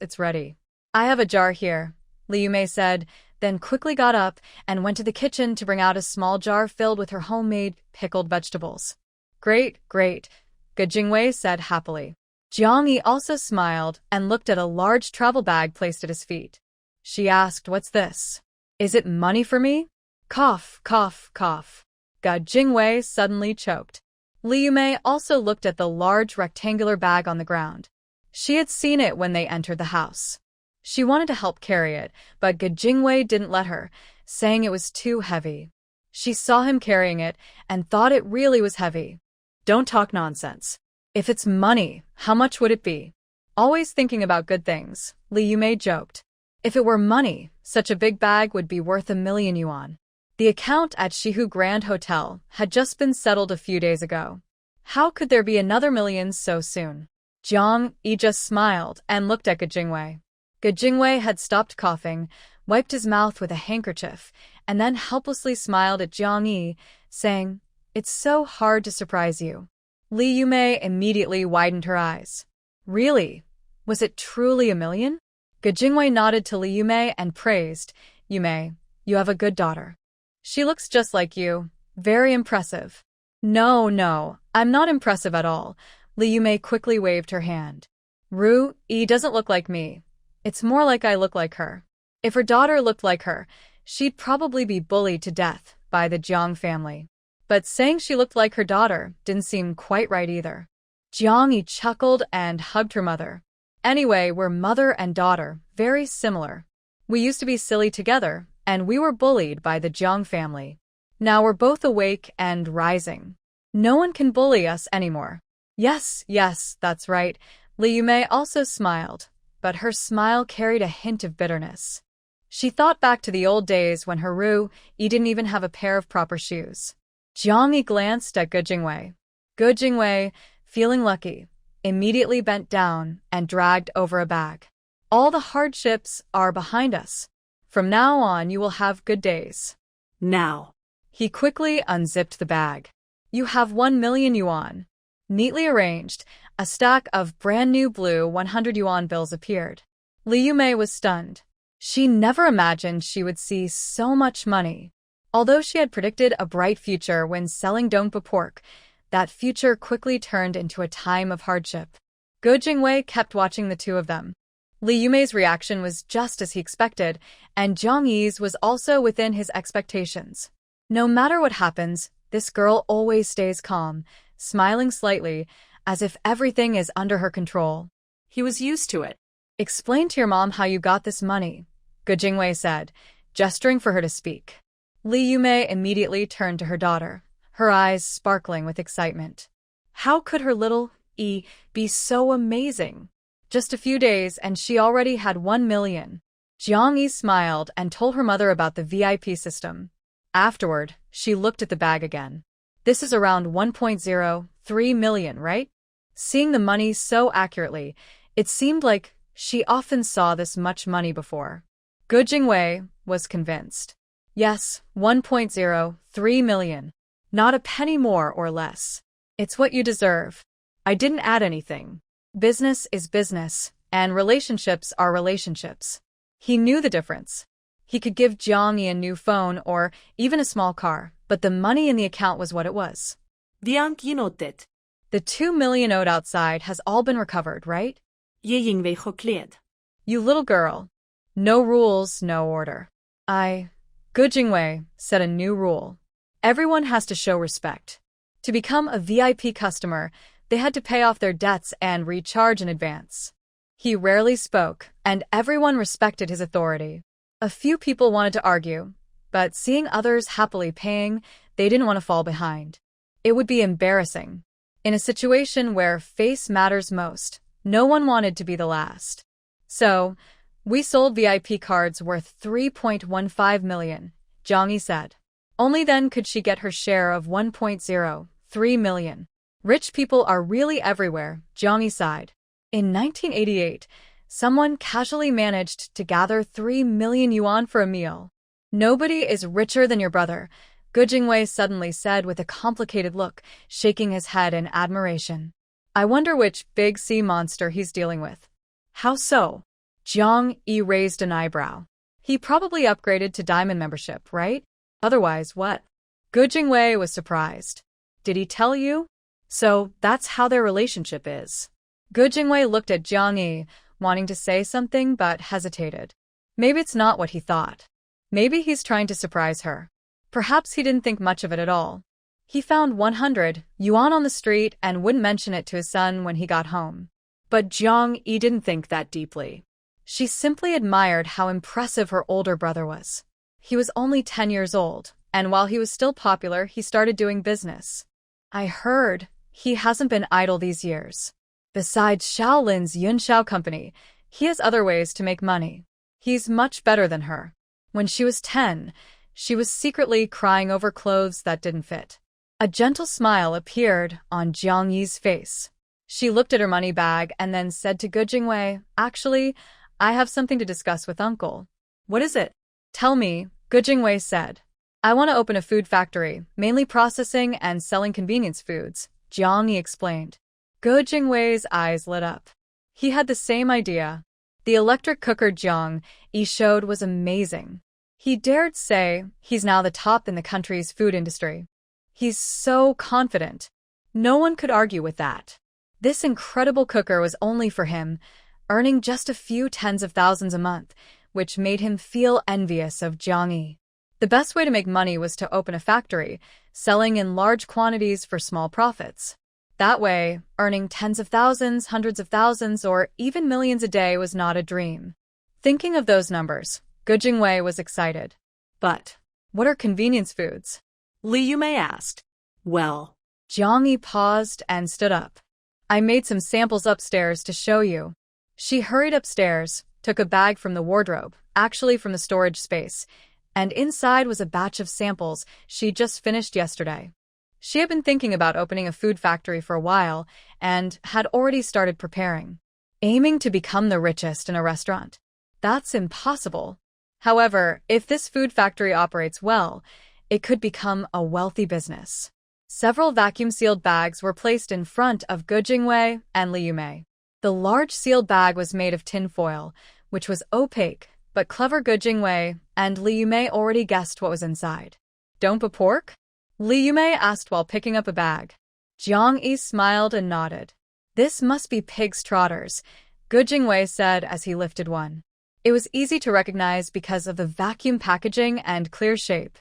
it's ready. I have a jar here, Li Yumei said, then quickly got up and went to the kitchen to bring out a small jar filled with her homemade pickled vegetables. Great, Go Jingwei said happily. Jiang Yi also smiled and looked at a large travel bag placed at his feet. She asked, what's this? Is it money for me? Cough. Go Jingwei suddenly choked. Li Yumei also looked at the large rectangular bag on the ground. She had seen it when they entered the house. She wanted to help carry it, but Go Jingwei didn't let her, saying it was too heavy. She saw him carrying it and thought it really was heavy. Don't talk nonsense. If it's money, how much would it be? Always thinking about good things, Li Yumei joked. If it were money, such a big bag would be worth 1,000,000 yuan. The account at Shihu Grand Hotel had just been settled a few days ago. How could there be another million so soon? Jiang Yi just smiled and looked at Go Jingwei. Go Jingwei had stopped coughing, wiped his mouth with a handkerchief, and then helplessly smiled at Jiang Yi, saying, It's so hard to surprise you. Li Yumei immediately widened her eyes. Really? Was it truly 1,000,000? Go Jingwei nodded to Li Yumei and praised, Yumei, you have a good daughter. She looks just like you. Very impressive. No, I'm not impressive at all. Li Yumei quickly waved her hand. Ru-yi doesn't look like me. It's more like I look like her. If her daughter looked like her, she'd probably be bullied to death by the Jiang family. But saying she looked like her daughter didn't seem quite right either. Jiang Yi chuckled and hugged her mother. Anyway, we're mother and daughter, very similar. We used to be silly together, and we were bullied by the Jiang family. Now we're both awake and rising. No one can bully us anymore. Yes, that's right. Li Yumei also smiled, but her smile carried a hint of bitterness. She thought back to the old days when her Ru-yi didn't even have a pair of proper shoes. Jiang Yi glanced at Go Jingwei. Go Jingwei, feeling lucky, immediately bent down and dragged over a bag. All the hardships are behind us. From now on you will have good days. Now. He quickly unzipped the bag. You have 1,000,000 yuan. Neatly arranged, a stack of brand new blue 100 yuan bills appeared. Li Yumei was stunned. She never imagined she would see so much money. Although she had predicted a bright future when selling dongpa pork, that future quickly turned into a time of hardship. Go Jingwei kept watching the two of them. Li Yumei's reaction was just as he expected, and Jiang Yi's was also within his expectations. No matter what happens, this girl always stays calm, smiling slightly, as if everything is under her control. He was used to it. Explain to your mom how you got this money, Gu Jingwei said, gesturing for her to speak. Li Yumei immediately turned to her daughter, her eyes sparkling with excitement. How could her little be so amazing? Just a few days and she already had 1 million. Jiang Yi smiled and told her mother about the VIP system. Afterward, she looked at the bag again. This is around 1.03 million, right? Seeing the money so accurately, it seemed like she often saw this much money before. Gu Jingwei was convinced. Yes, 1.03 million. Not a penny more or less. It's what you deserve. I didn't add anything. Business is business, and relationships are relationships. He knew the difference. He could give Jiang Yi a new phone or even a small car, but the money in the account was what it was. Jiang Yi notet. The 2 million owed outside has all been recovered, right? Ye Yingwei hoklied. You little girl. No rules, no order. Gu Jingwei set a new rule. Everyone has to show respect. To become a VIP customer, they had to pay off their debts and recharge in advance. He rarely spoke, and everyone respected his authority. A few people wanted to argue, but seeing others happily paying, they didn't want to fall behind. It would be embarrassing. In a situation where face matters most, no one wanted to be the last. So, we sold VIP cards worth 3.15 million, Jiang Yi said. Only then could she get her share of 1.03 million. Rich people are really everywhere, Jiang Yi sighed. In 1988, someone casually managed to gather 3 million yuan for a meal. Nobody is richer than your brother, Gu Jingwei suddenly said with a complicated look, shaking his head in admiration. I wonder which big sea monster he's dealing with. How so? Jiang Yi raised an eyebrow. He probably upgraded to diamond membership, right? Otherwise, what? Gu Jingwei was surprised. Did he tell you? So, that's how their relationship is. Gu Jingwei looked at Jiang Yi, wanting to say something but hesitated. Maybe it's not what he thought. Maybe he's trying to surprise her. Perhaps he didn't think much of it at all. He found 100 yuan on the street and wouldn't mention it to his son when he got home. But Jiang Yi didn't think that deeply. She simply admired how impressive her older brother was. He was only 10 years old, and while he was still popular, he started doing business. I heard he hasn't been idle these years. Besides Shaolin's Yunxiao company, he has other ways to make money. He's much better than her. When she was 10, she was secretly crying over clothes that didn't fit. A gentle smile appeared on Jiang Yi's face. She looked at her money bag and then said to Gu Jingwei, Actually, I have something to discuss with Uncle. What is it? Tell me, Gu Jingwei said. I want to open a food factory, mainly processing and selling convenience foods, Jiang Yi explained. Gu Jingwei's eyes lit up. He had the same idea. The electric cooker Jiang Yi showed was amazing. He dared say he's now the top in the country's food industry. He's so confident. No one could argue with that. This incredible cooker was only for him, earning just a few tens of thousands a month, which made him feel envious of Jiang Yi. The best way to make money was to open a factory, selling in large quantities for small profits. That way, earning tens of thousands, hundreds of thousands, or even millions a day was not a dream. Thinking of those numbers, Gu Jingwei was excited. But what are convenience foods? Li Yumei asked. Well. Jiang Yi paused and stood up. I made some samples upstairs to show you. She hurried upstairs, took a bag from the wardrobe, actually from the storage space, and inside was a batch of samples she'd just finished yesterday. She had been thinking about opening a food factory for a while and had already started preparing, aiming to become the richest in a restaurant. That's impossible. However, if this food factory operates well, it could become a wealthy business. Several vacuum-sealed bags were placed in front of Gu Jingwei and Li Yumei. The large sealed bag was made of tin foil, which was opaque, but clever Gu Jingwei and Li Yumei already guessed what was inside. Don't pork? Li Yumei asked while picking up a bag. Jiang Yi smiled and nodded. This must be pig's trotters, Gu Jingwei said as he lifted one. It was easy to recognize because of the vacuum packaging and clear shape.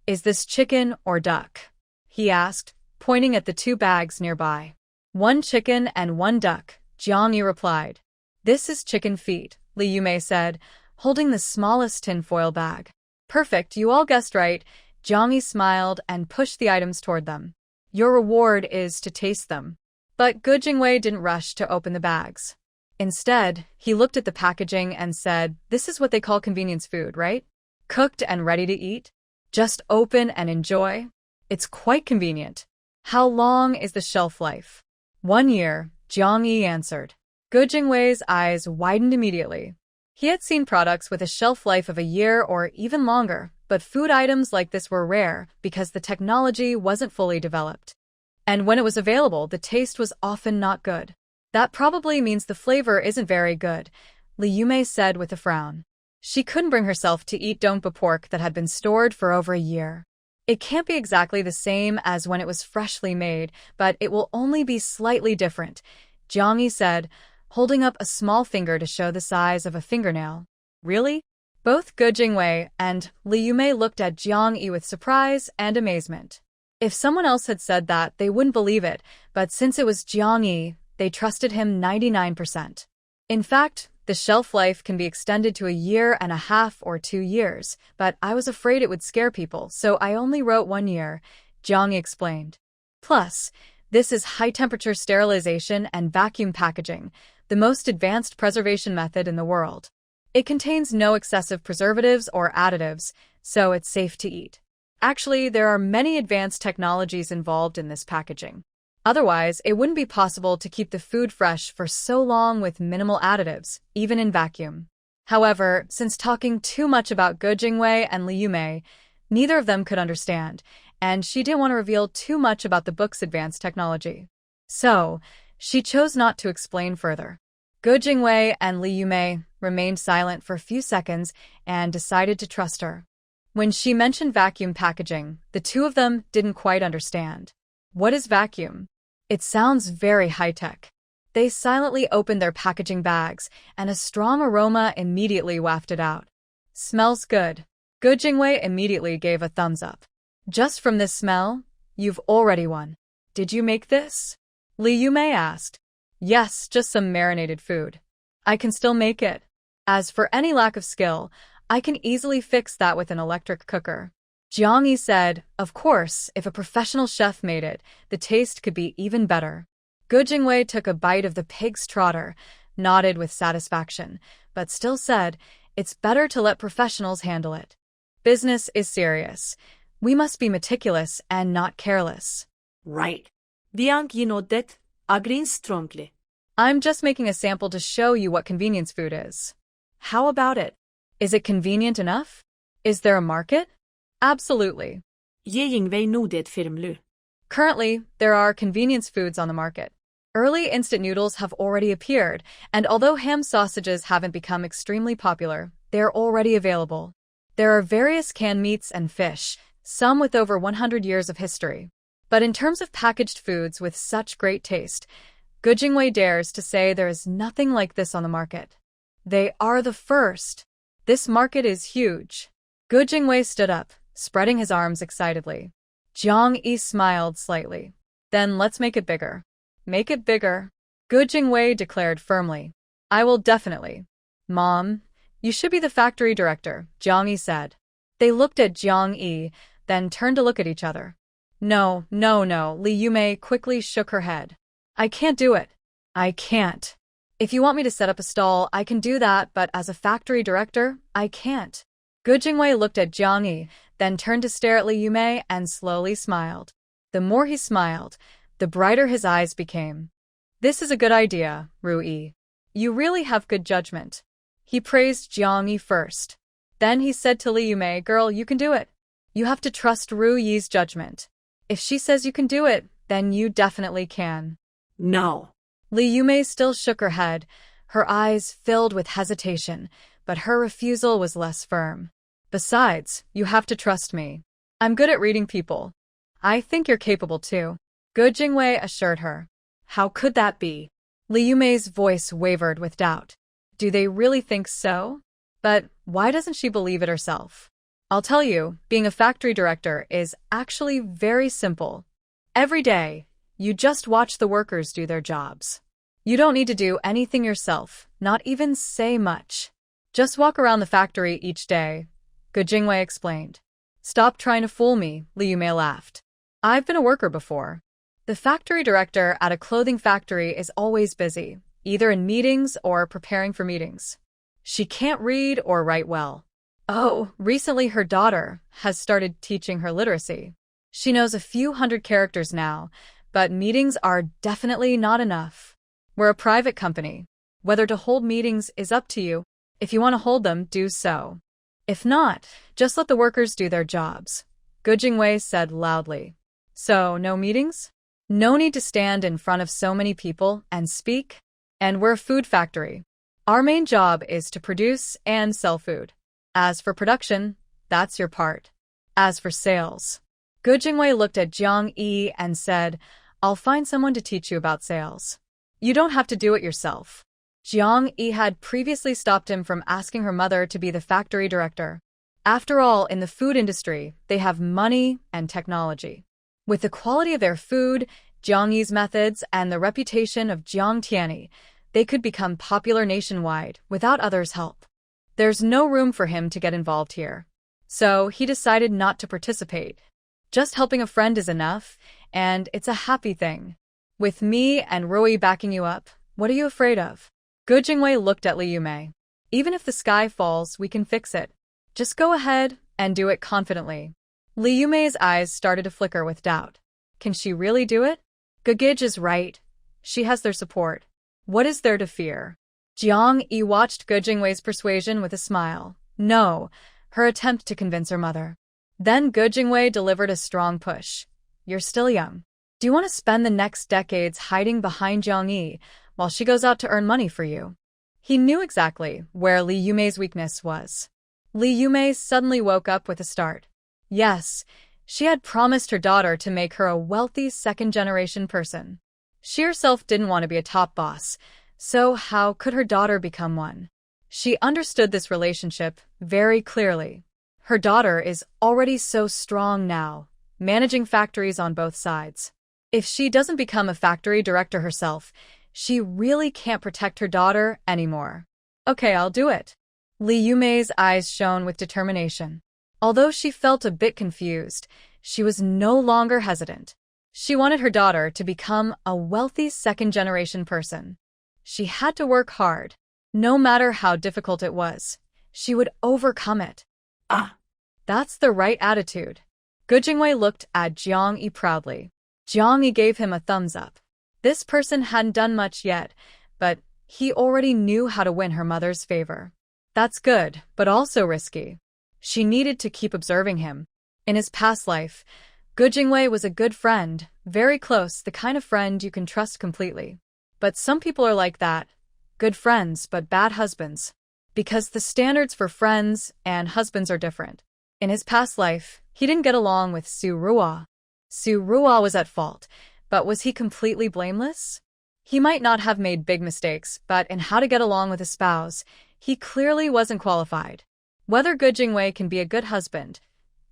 Is this chicken or duck? He asked, pointing at the two bags nearby. 1 chicken and 1 duck, Jiang Yi replied. This is chicken feet, Li Yumei said, holding the smallest tinfoil bag. Perfect, you all guessed right. Jiang Yi smiled and pushed the items toward them. Your reward is to taste them. But Gu Jingwei didn't rush to open the bags. Instead, he looked at the packaging and said, this is what they call convenience food, right? Cooked and ready to eat? Just open and enjoy? It's quite convenient. How long is the shelf life? 1 year, Jiang Yi answered. Gu Jingwei's eyes widened immediately. He had seen products with a shelf life of a year or even longer, but food items like this were rare because the technology wasn't fully developed. And when it was available, the taste was often not good. That probably means the flavor isn't very good, Li Yumei said with a frown. She couldn't bring herself to eat dongpa pork that had been stored for over a year. It can't be exactly the same as when it was freshly made, but it will only be slightly different, Jiang Yi said, holding up a small finger to show the size of a fingernail. Really? Both Gu Jingwei and Li Yumei looked at Jiang Yi with surprise and amazement. If someone else had said that, they wouldn't believe it, but since it was Jiang Yi, they trusted him 99%. In fact, the shelf life can be extended to a year and a half or 2 years, but I was afraid it would scare people, so I only wrote 1 year, Jiang Yi explained. Plus, this is high-temperature sterilization and vacuum packaging, the most advanced preservation method in the world. It contains no excessive preservatives or additives, so it's safe to eat. Actually, there are many advanced technologies involved in this packaging. Otherwise, it wouldn't be possible to keep the food fresh for so long with minimal additives, even in vacuum. However, since talking too much about Gu Jingwei and Li Yumei, neither of them could understand, and she didn't want to reveal too much about the book's advanced technology. So, she chose not to explain further. Gu Jingwei and Li Yumei remained silent for a few seconds and decided to trust her. When she mentioned vacuum packaging, the two of them didn't quite understand. What is vacuum? It sounds very high-tech. They silently opened their packaging bags, and a strong aroma immediately wafted out. Smells good. Gu Jingwei immediately gave a thumbs up. Just from this smell, you've already won. Did you make this? Li Yumei asked. Yes, just some marinated food. I can still make it. As for any lack of skill, I can easily fix that with an electric cooker. Jiang Yi said, of course, if a professional chef made it, the taste could be even better. Gu Jingwei took a bite of the pig's trotter, nodded with satisfaction, but still said, it's better to let professionals handle it. Business is serious. We must be meticulous and not careless. Right. Jiang Yi nodded, agreeing strongly. I'm just making a sample to show you what convenience food is. How about it? Is it convenient enough? Is there a market? Absolutely. Ye Jingwei nodded firmly. Currently, there are convenience foods on the market. Early instant noodles have already appeared, and although ham sausages haven't become extremely popular, they're already available. There are various canned meats and fish, some with over 100 years of history. But in terms of packaged foods with such great taste, Gu Jingwei dares to say there is nothing like this on the market. They are the first. This market is huge. Gu Jingwei stood up, spreading his arms excitedly. Jiang Yi smiled slightly. Then let's make it bigger. Make it bigger, Gu Jingwei declared firmly. I will definitely. Mom, you should be the factory director, Jiang Yi said. They looked at Jiang Yi, then turned to look at each other. No, Li Yumei quickly shook her head. I can't do it. I can't. If you want me to set up a stall, I can do that, but as a factory director, I can't. Gu Jingwei looked at Jiang Yi, then turned to stare at Li Yumei and slowly smiled. The more he smiled, the brighter his eyes became. This is a good idea, Ru Yi. You really have good judgment. He praised Jiang Yi first. Then he said to Li Yumei, girl, you can do it. You have to trust Ru Yi's judgment. If she says you can do it, then you definitely can. No. Li Yumei still shook her head, her eyes filled with hesitation, but her refusal was less firm. Besides, you have to trust me. I'm good at reading people. I think you're capable too, Gu Jingwei assured her. How could that be? Li Yumei's voice wavered with doubt. Do they really think so? But why doesn't she believe it herself? I'll tell you, being a factory director is actually very simple. Every day, You just watch the workers do their jobs. You don't need to do anything yourself, not even say much. Just walk around the factory each day, Gu Jingwei explained. Stop trying to fool me, Li Yumei laughed. I've been a worker before. The factory director at a clothing factory is always busy, either in meetings or preparing for meetings. She can't read or write well. Oh, recently her daughter has started teaching her literacy. She knows a few hundred characters now, but meetings are definitely not enough. We're a private company. Whether to hold meetings is up to you. If you want to hold them, do so. If not, just let the workers do their jobs, Gu Jingwei said loudly. So, no meetings? No need to stand in front of so many people and speak? And we're a food factory. Our main job is to produce and sell food. As for production, that's your part. As for sales, Gu Jingwei looked at Jiang Yi and said, I'll find someone to teach you about sales. You don't have to do it yourself. Jiang Yi had previously stopped him from asking her mother to be the factory director. After all, in the food industry, they have money and technology. With the quality of their food, Jiang Yi's methods, and the reputation of Jiang Tianyi, they could become popular nationwide without others' help. There's no room for him to get involved here. So he decided not to participate. Just helping a friend is enough, and it's a happy thing. With me and Rui backing you up, what are you afraid of? Gu Jingwei looked at Li Yumei. Even if the sky falls, we can fix it. Just go ahead and do it confidently. Li Yumei's eyes started to flicker with doubt. Can she really do it? Gugij is right. She has their support. What is there to fear? Jiang Yi watched Gu Jingwei's persuasion with a smile. No, her attempt to convince her mother. Then Gu Jingwei delivered a strong push. You're still young. Do you want to spend the next decades hiding behind Jiang Yi while she goes out to earn money for you? He knew exactly where Li Yumei's weakness was. Li Yumei suddenly woke up with a start. Yes, she had promised her daughter to make her a wealthy second-generation person. She herself didn't want to be a top boss, so how could her daughter become one? She understood this relationship very clearly. Her daughter is already so strong now, managing factories on both sides. If she doesn't become a factory director herself, she really can't protect her daughter anymore. Okay, I'll do it. Li Yumei's eyes shone with determination. Although she felt a bit confused, she was no longer hesitant. She wanted her daughter to become a wealthy second-generation person. She had to work hard. No matter how difficult it was, she would overcome it. That's the right attitude. Gu Jingwei looked at Jiang Yi proudly. Jiang Yi gave him a thumbs up. This person hadn't done much yet, but he already knew how to win her mother's favor. That's good, but also risky. She needed to keep observing him. In his past life, Gu Jingwei was a good friend, very close, the kind of friend you can trust completely. But some people are like that. Good friends, but bad husbands. Because the standards for friends and husbands are different. In his past life, he didn't get along with Su Ruo. Su Ruo was at fault, but was he completely blameless? He might not have made big mistakes, but in how to get along with a spouse, he clearly wasn't qualified. Whether Gu Jingwei can be a good husband,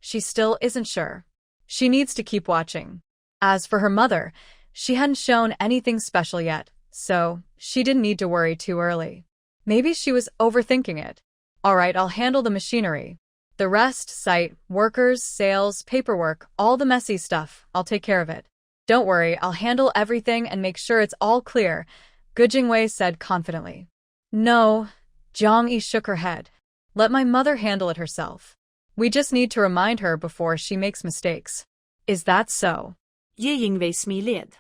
she still isn't sure. She needs to keep watching. As for her mother, she hadn't shown anything special yet, so she didn't need to worry too early. Maybe she was overthinking it. All right, I'll handle the machinery. The rest, site, workers, sales, paperwork, all the messy stuff, I'll take care of it. Don't worry, I'll handle everything and make sure it's all clear, Gu Jingwei said confidently. No, Jiang Yi shook her head. Let my mother handle it herself. We just need to remind her before she makes mistakes. Is that so? Ye Yingwei smiled.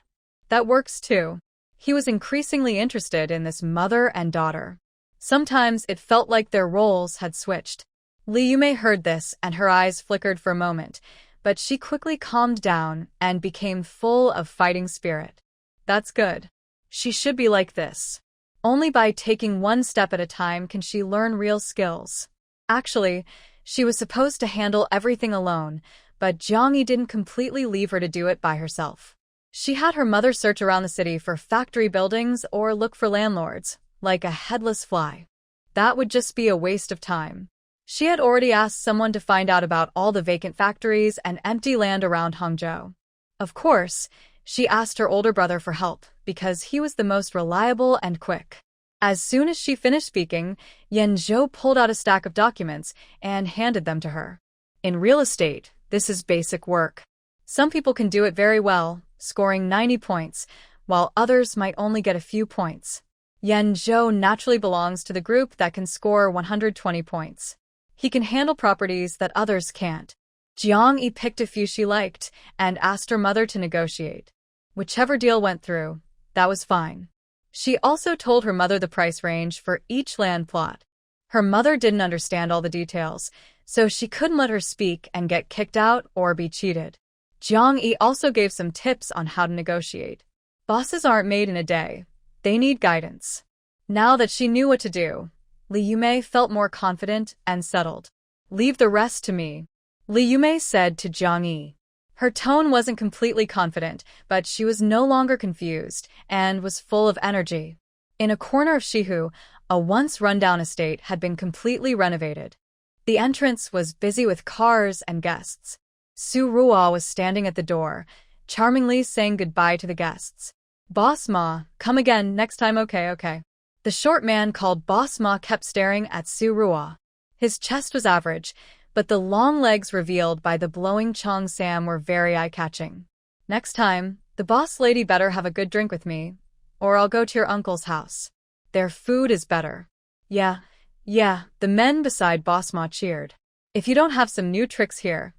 That works too. He was increasingly interested in this mother and daughter. Sometimes it felt like their roles had switched. Li Yumei heard this and her eyes flickered for a moment, but she quickly calmed down and became full of fighting spirit. That's good. She should be like this. Only by taking one step at a time can she learn real skills. Actually, she was supposed to handle everything alone, but Jiang Yi didn't completely leave her to do it by herself. She had her mother search around the city for factory buildings or look for landlords, like a headless fly. That would just be a waste of time. She had already asked someone to find out about all the vacant factories and empty land around Hangzhou. Of course, She asked her older brother for help because he was the most reliable and quick. As soon as she finished speaking, Zhou pulled out a stack of documents and handed them to her. In real estate, this is basic work. Some people can do it very well, scoring 90 points, while others might only get a few points. Zhou naturally belongs to the group that can score 120 points. He can handle properties that others can't. Jiang Yi picked a few she liked and asked her mother to negotiate. Whichever deal went through, that was fine. She also told her mother the price range for each land plot. Her mother didn't understand all the details, so she couldn't let her speak and get kicked out or be cheated. Jiang Yi also gave some tips on how to negotiate. Bosses aren't made in a day. They need guidance. Now that she knew what to do, Li Yumei felt more confident and settled. "Leave the rest to me," Li Yumei said to Jiang Yi. Her tone wasn't completely confident, but she was no longer confused and was full of energy. In a corner of Shihu, a once rundown estate had been completely renovated. The entrance was busy with cars and guests. Su Ruo was standing at the door, charmingly saying goodbye to the guests. "Boss Ma, come again next time, okay. The short man called Boss Ma kept staring at Su Ruo. His chest was average, but the long legs revealed by the blowing Chong Sam were very eye-catching. "Next time, the boss lady better have a good drink with me, or I'll go to your uncle's house. Their food is better." Yeah, the men beside Boss Ma cheered. "If you don't have some new tricks here,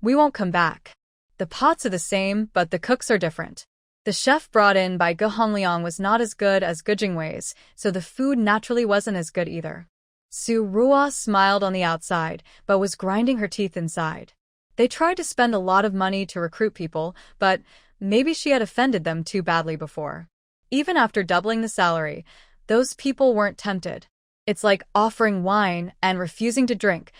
we won't come back." The pots are the same, but the cooks are different. The chef brought in by Go Hongliang was not as good as Gu Jingwei's, so the food naturally wasn't as good either. Su Ruo smiled on the outside, but was grinding her teeth inside. They tried to spend a lot of money to recruit people, but maybe she had offended them too badly before. Even after doubling the salary, those people weren't tempted. It's like offering wine and refusing to drink,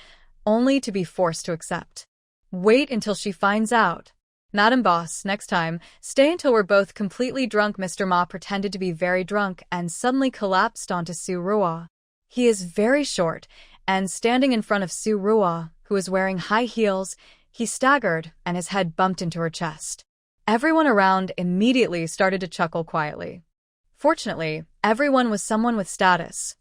only to be forced to accept. Wait until she finds out. "Madam Boss, next time, stay until we're both completely drunk." Mr. Ma pretended to be very drunk and suddenly collapsed onto Su Ruo. He is very short, and standing in front of Su Ruo, who is wearing high heels, he staggered and his head bumped into her chest. Everyone around immediately started to chuckle quietly. Fortunately, everyone was someone with status.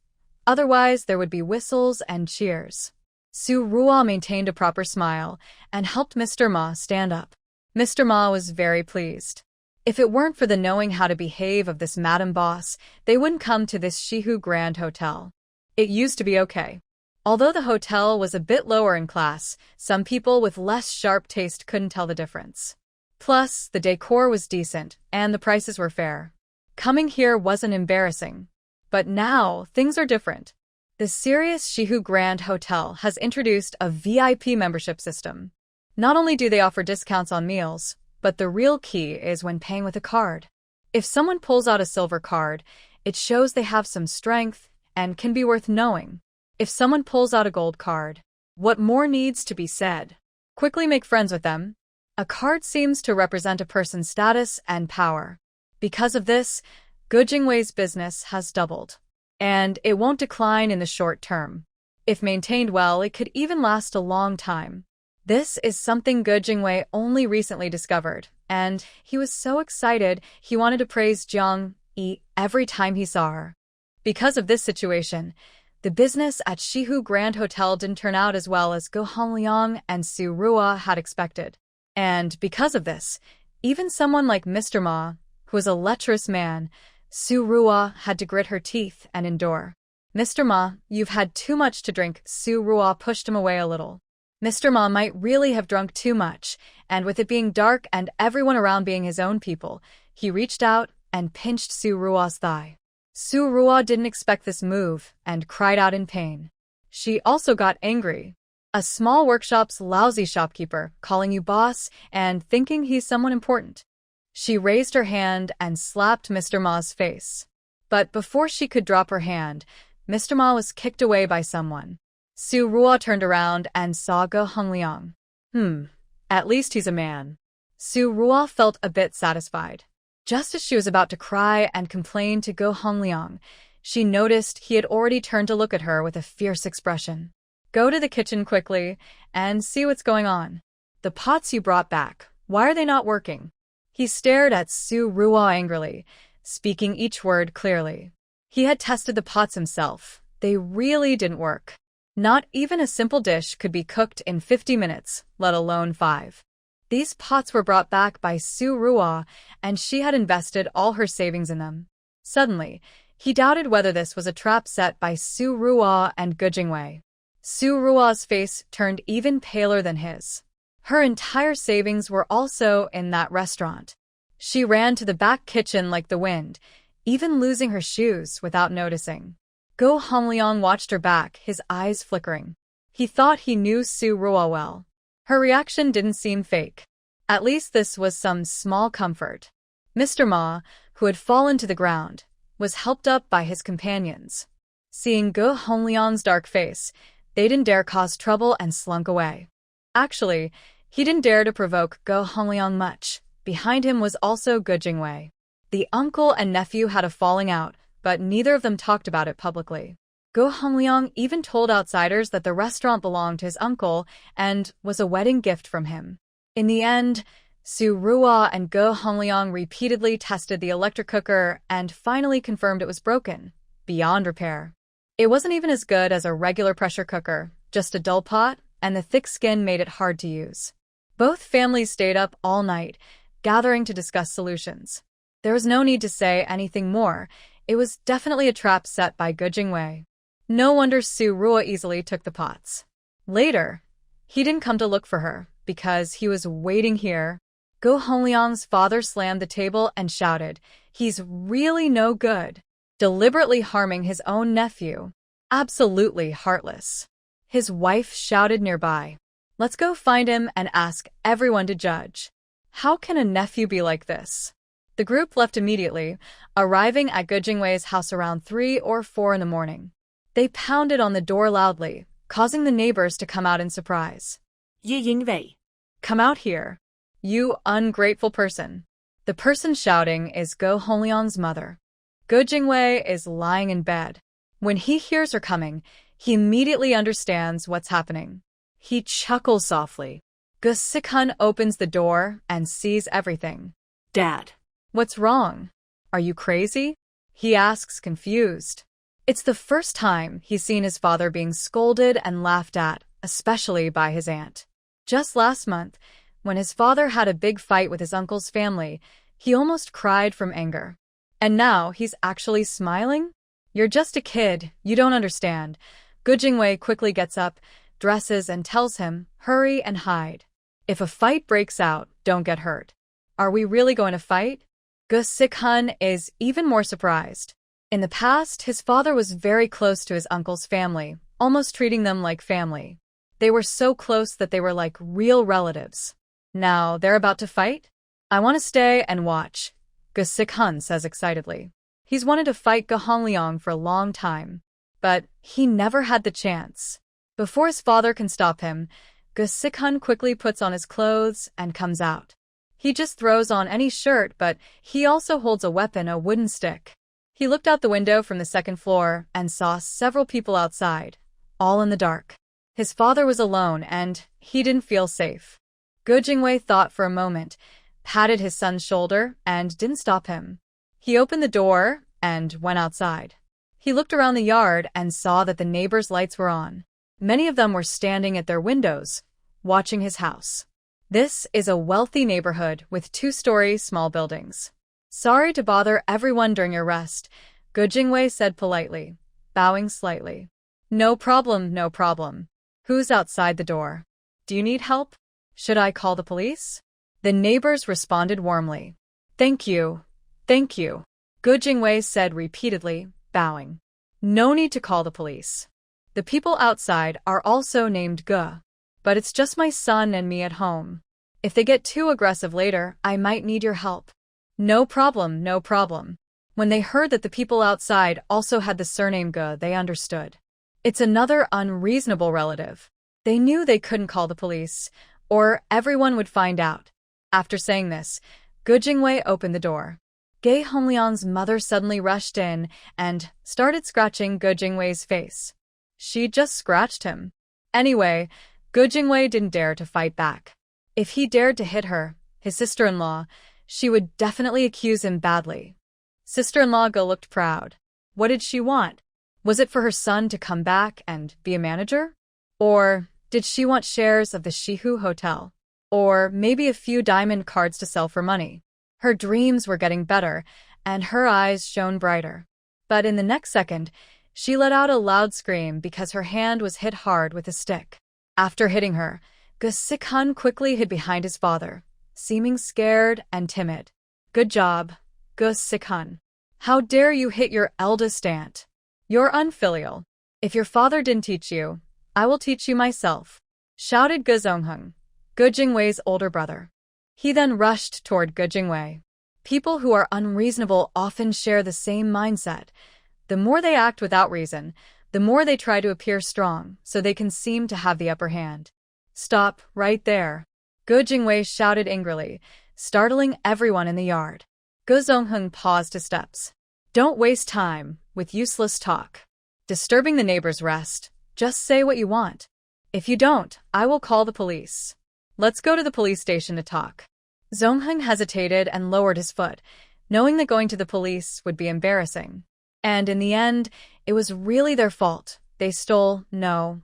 Otherwise, there would be whistles and cheers. Su Ruo maintained a proper smile and helped Mr. Ma stand up. Mr. Ma was very pleased. If it weren't for the knowing how to behave of this Madam Boss, they wouldn't come to this Shihu Grand Hotel. It used to be okay. Although the hotel was a bit lower in class, some people with less sharp taste couldn't tell the difference. Plus, the decor was decent, and the prices were fair. Coming here wasn't embarrassing. But now, things are different. The serious Shihu Grand Hotel has introduced a VIP membership system. Not only do they offer discounts on meals, but the real key is when paying with a card. If someone pulls out a silver card, it shows they have some strength and can be worth knowing. If someone pulls out a gold card, what more needs to be said? Quickly make friends with them. A card seems to represent a person's status and power. Because of this, Gu Jingwei's business has doubled. And it won't decline in the short term. If maintained well, it could even last a long time. This is something Gu Jingwei only recently discovered, and he was so excited he wanted to praise Jiang Yi every time he saw her. Because of this situation, the business at Shihu Grand Hotel didn't turn out as well as Go Hongliang and Su Ruo had expected. And because of this, even someone like Mr. Ma, who was a lecherous man, Su Ruo had to grit her teeth and endure. "Mr. Ma, you've had too much to drink." Su Ruo pushed him away a little. Mr. Ma might really have drunk too much, and with it being dark and everyone around being his own people, he reached out and pinched Su Ruo's thigh. Su Ruo didn't expect this move and cried out in pain. She also got angry. A small workshop's lousy shopkeeper, calling you boss and thinking he's someone important. She raised her hand and slapped Mr. Ma's face. But before she could drop her hand, Mr. Ma was kicked away by someone. Su Ruo turned around and saw Go Hongliang. At least he's a man. Su Ruo felt a bit satisfied. Just as she was about to cry and complain to Go Hongliang, she noticed he had already turned to look at her with a fierce expression. "Go to the kitchen quickly and see what's going on. The pots you brought back, why are they not working?" He stared at Su Ruo angrily, speaking each word clearly. He had tested the pots himself. They really didn't work. Not even a simple dish could be cooked in 50 minutes, let alone 5. These pots were brought back by Su Ruo, and she had invested all her savings in them. Suddenly, he doubted whether this was a trap set by Su Ruo and Ge Jingwei. Su Ruo's face turned even paler than his. Her entire savings were also in that restaurant. She ran to the back kitchen like the wind, even losing her shoes without noticing. Go Hongliang watched her back, his eyes flickering. He thought he knew Su Ruo well. Her reaction didn't seem fake. At least this was some small comfort. Mr. Ma, who had fallen to the ground, was helped up by his companions. Seeing Go Hongliang's dark face, they didn't dare cause trouble and slunk away. Actually, he didn't dare to provoke Go Hongliang much. Behind him was also Ge Jingwei. The uncle and nephew had a falling out, but neither of them talked about it publicly. Go Hongliang even told outsiders that the restaurant belonged to his uncle and was a wedding gift from him. In the end, Su Ruo and Go Hongliang repeatedly tested the electric cooker and finally confirmed it was broken, beyond repair. It wasn't even as good as a regular pressure cooker, just a dull pot, and the thick skin made it hard to use. Both families stayed up all night, gathering to discuss solutions. There was no need to say anything more. It was definitely a trap set by Ge Jingwei. No wonder Su Ruo easily took the pots. Later, he didn't come to look for her, because he was waiting here. Go Hongliang's father slammed the table and shouted, "He's really no good," deliberately harming his own nephew. Absolutely heartless. His wife shouted nearby, "Let's go find him and ask everyone to judge. How can a nephew be like this?" The group left immediately, arriving at Ge Jingwei's house around 3 or 4 in the morning. They pounded on the door loudly, causing the neighbors to come out in surprise. Ye Yingwei. "Come out here. You ungrateful person." The person shouting is Go Hongliang's mother. Ge Jingwei is lying in bed. When he hears her coming, he immediately understands what's happening. He chuckles softly. Ge Sikun opens the door and sees everything. Dad. "What's wrong? Are you crazy?" he asks, confused. It's the first time he's seen his father being scolded and laughed at, especially by his aunt. Just last month, when his father had a big fight with his uncle's family, he almost cried from anger. And now he's actually smiling? "You're just a kid, you don't understand." Ge Jingwei quickly gets up, dresses and tells him, "Hurry and hide. If a fight breaks out, don't get hurt." "Are we really going to fight?" Ge Sikun is even more surprised. In the past, his father was very close to his uncle's family, almost treating them like family. They were so close that they were like real relatives. Now they're about to fight? "I want to stay and watch," Ge Sikun says excitedly. He's wanted to fight Ge Hongliang for a long time, but he never had the chance. Before his father can stop him, Ge Sikun quickly puts on his clothes and comes out. He just throws on any shirt, but he also holds a weapon, a wooden stick. He looked out the window from the second floor and saw several people outside, all in the dark. His father was alone, and he didn't feel safe. Ge Jingwei thought for a moment, patted his son's shoulder, and didn't stop him. He opened the door and went outside. He looked around the yard and saw that the neighbors' lights were on. Many of them were standing at their windows, watching his house. This is a wealthy neighborhood with 2-story small buildings. "Sorry to bother everyone during your rest," Ge Jingwei said politely, bowing slightly. "No problem, no problem. Who's outside the door? Do you need help? Should I call the police?" The neighbors responded warmly. "Thank you, thank you," Ge Jingwei said repeatedly, bowing. "No need to call the police. The people outside are also named Ge, but it's just my son and me at home. If they get too aggressive later, I might need your help." "No problem, no problem." When they heard that the people outside also had the surname Ge, they understood. It's another unreasonable relative. They knew they couldn't call the police, or everyone would find out. After saying this, Ge Jingwei opened the door. Ge Hongliang's mother suddenly rushed in and started scratching Ge Jingwei's face. She just scratched him. Anyway, Ge Jingwei didn't dare to fight back. If he dared to hit her, his sister-in-law, she would definitely accuse him badly. Sister-in-law Go looked proud. What did she want? Was it for her son to come back and be a manager? Or did she want shares of the Shihu Hotel? Or maybe a few diamond cards to sell for money? Her dreams were getting better, and her eyes shone brighter. But in the next second, she let out a loud scream because her hand was hit hard with a stick. After hitting her, Go Sik-hun quickly hid behind his father, seeming scared and timid. Good job, Go Sik-hun. How dare you hit your eldest aunt? You're unfilial. If your father didn't teach you, I will teach you myself, shouted Go Zonghung, Go Jingwei's older brother. He then rushed toward Go Jingwei. People who are unreasonable often share the same mindset. The more they act without reason, the more they try to appear strong, so they can seem to have the upper hand. Stop, right there. Go Jingwei shouted angrily, startling everyone in the yard. Go Zonghung paused his steps. Don't waste time with useless talk. Disturbing the neighbor's rest. Just say what you want. If you don't, I will call the police. Let's go to the police station to talk. Zonghung hesitated and lowered his foot, knowing that going to the police would be embarrassing. And in the end, it was really their fault. They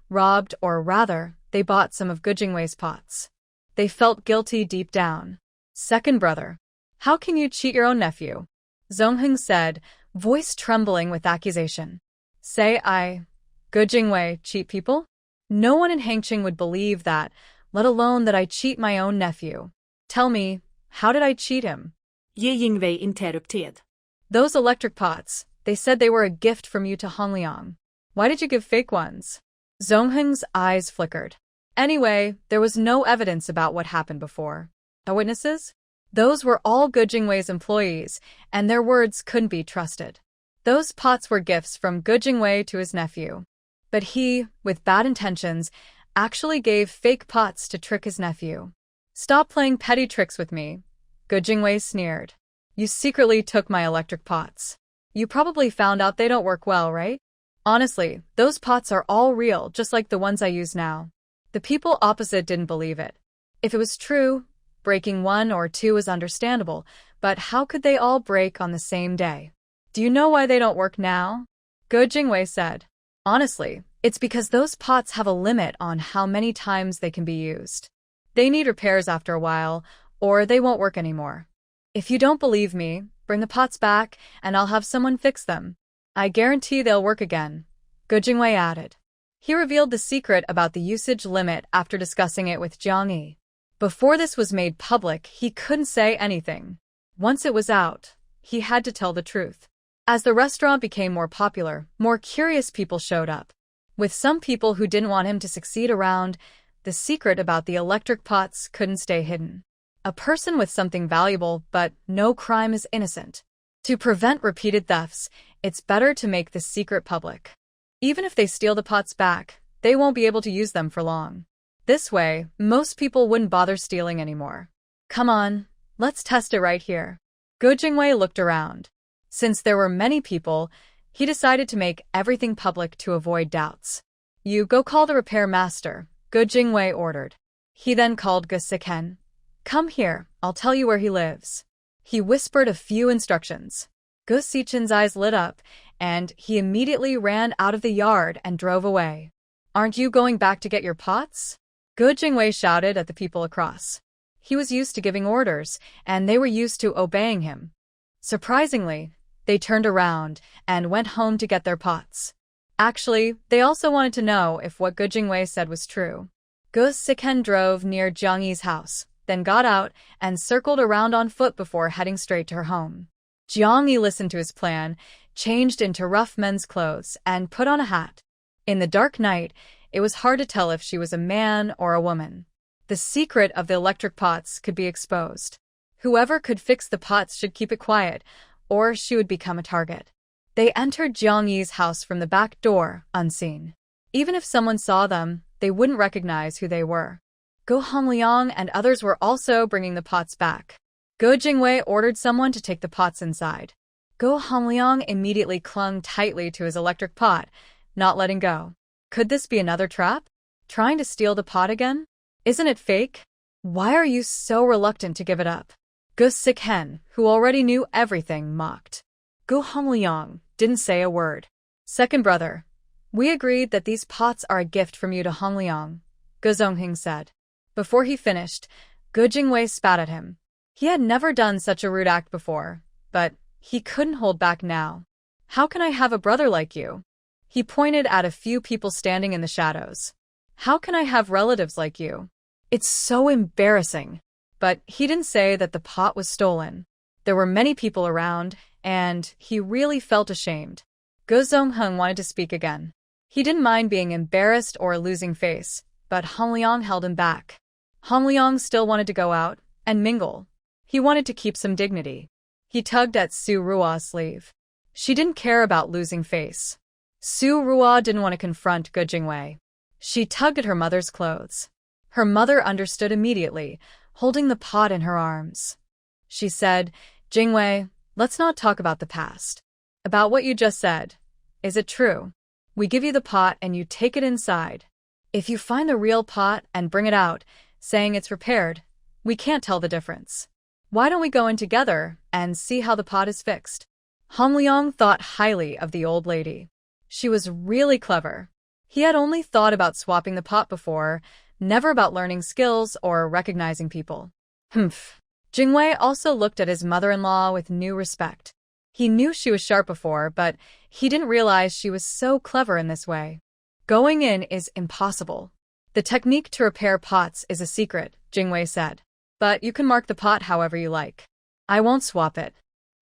robbed, or rather, they bought some of Go Jingwei's pots. They felt guilty deep down. Second brother. How can you cheat your own nephew? Zonghung said, voice trembling with accusation. Say Go Jingwei, cheat people? No one in Hangqing would believe that, let alone that I cheat my own nephew. Tell me, how did I cheat him? Ye Jingwei interrupted. Those electric pots, they said they were a gift from you to Hongliang. Why did you give fake ones? Zonghung's eyes flickered. Anyway, there was no evidence about what happened before. The witnesses? Those were all Go Jingwei's employees, and their words couldn't be trusted. Those pots were gifts from Go Jingwei to his nephew. But he, with bad intentions, actually gave fake pots to trick his nephew. Stop playing petty tricks with me, Go Jingwei sneered. You secretly took my electric pots. You probably found out they don't work well, right? Honestly, those pots are all real, just like the ones I use now. The people opposite didn't believe it. If it was true, breaking one or two is understandable, but how could they all break on the same day? Do you know why they don't work now? Go Jingwei said. Honestly, it's because those pots have a limit on how many times they can be used. They need repairs after a while, or they won't work anymore. If you don't believe me, bring the pots back, and I'll have someone fix them. I guarantee they'll work again, Go Jingwei added. He revealed the secret about the usage limit after discussing it with Jiang Yi. Before this was made public, he couldn't say anything. Once it was out, he had to tell the truth. As the restaurant became more popular, more curious people showed up. With some people who didn't want him to succeed around, the secret about the electric pots couldn't stay hidden. A person with something valuable, but no crime is innocent. To prevent repeated thefts, it's better to make the secret public. Even if they steal the pots back, they won't be able to use them for long. This way, most people wouldn't bother stealing anymore. Come on, let's test it right here. Go Jingwei looked around. Since there were many people, he decided to make everything public to avoid doubts. You go call the repair master, Go Jingwei ordered. He then called Go Sik-hun. Come here, I'll tell you where he lives. He whispered a few instructions. Go Sik-hun's eyes lit up, and he immediately ran out of the yard and drove away. Aren't you going back to get your pots? Go Jingwei shouted at the people across. He was used to giving orders, and they were used to obeying him. Surprisingly, they turned around and went home to get their pots. Actually, they also wanted to know if what Go Jingwei said was true. Go Sik-hun drove near Jiang Yi's house, then got out and circled around on foot before heading straight to her home. Jiang Yi listened to his plan, changed into rough men's clothes, and put on a hat. In the dark night, it was hard to tell if she was a man or a woman. The secret of the electric pots could be exposed. Whoever could fix the pots should keep it quiet, or she would become a target. They entered Jiang Yi's house from the back door, unseen. Even if someone saw them, they wouldn't recognize who they were. Go Hongliang and others were also bringing the pots back. Go Jingwei ordered someone to take the pots inside. Go Hongliang immediately clung tightly to his electric pot, not letting go. Could this be another trap? Trying to steal the pot again? Isn't it fake? Why are you so reluctant to give it up? Gu Sikhen, who already knew everything, mocked. Gu Hongliang didn't say a word. Second brother, we agreed that these pots are a gift from you to Hongliang, Gu Zonghing said. Before he finished, Gu Jingwei spat at him. He had never done such a rude act before, but he couldn't hold back now. How can I have a brother like you? He pointed at a few people standing in the shadows. How can I have relatives like you? It's so embarrassing. But he didn't say that the pot was stolen. There were many people around, and he really felt ashamed. Gu Zongheng wanted to speak again. He didn't mind being embarrassed or losing face, but Hongliang held him back. Hongliang still wanted to go out and mingle. He wanted to keep some dignity. He tugged at Su Rua's sleeve. She didn't care about losing face. Su Rua didn't want to confront Gu Jingwei. She tugged at her mother's clothes. Her mother understood immediately, holding the pot in her arms. She said, Jingwei, let's not talk about the past. About what you just said. Is it true? We give you the pot and you take it inside. If you find the real pot and bring it out, saying it's repaired, we can't tell the difference. Why don't we go in together and see how the pot is fixed? Hongliang thought highly of the old lady. She was really clever. He had only thought about swapping the pot before, never about learning skills or recognizing people. Humph. Jingwei also looked at his mother-in-law with new respect. He knew she was sharp before, but he didn't realize she was so clever in this way. Going in is impossible. The technique to repair pots is a secret, Jingwei said. But you can mark the pot however you like. I won't swap it.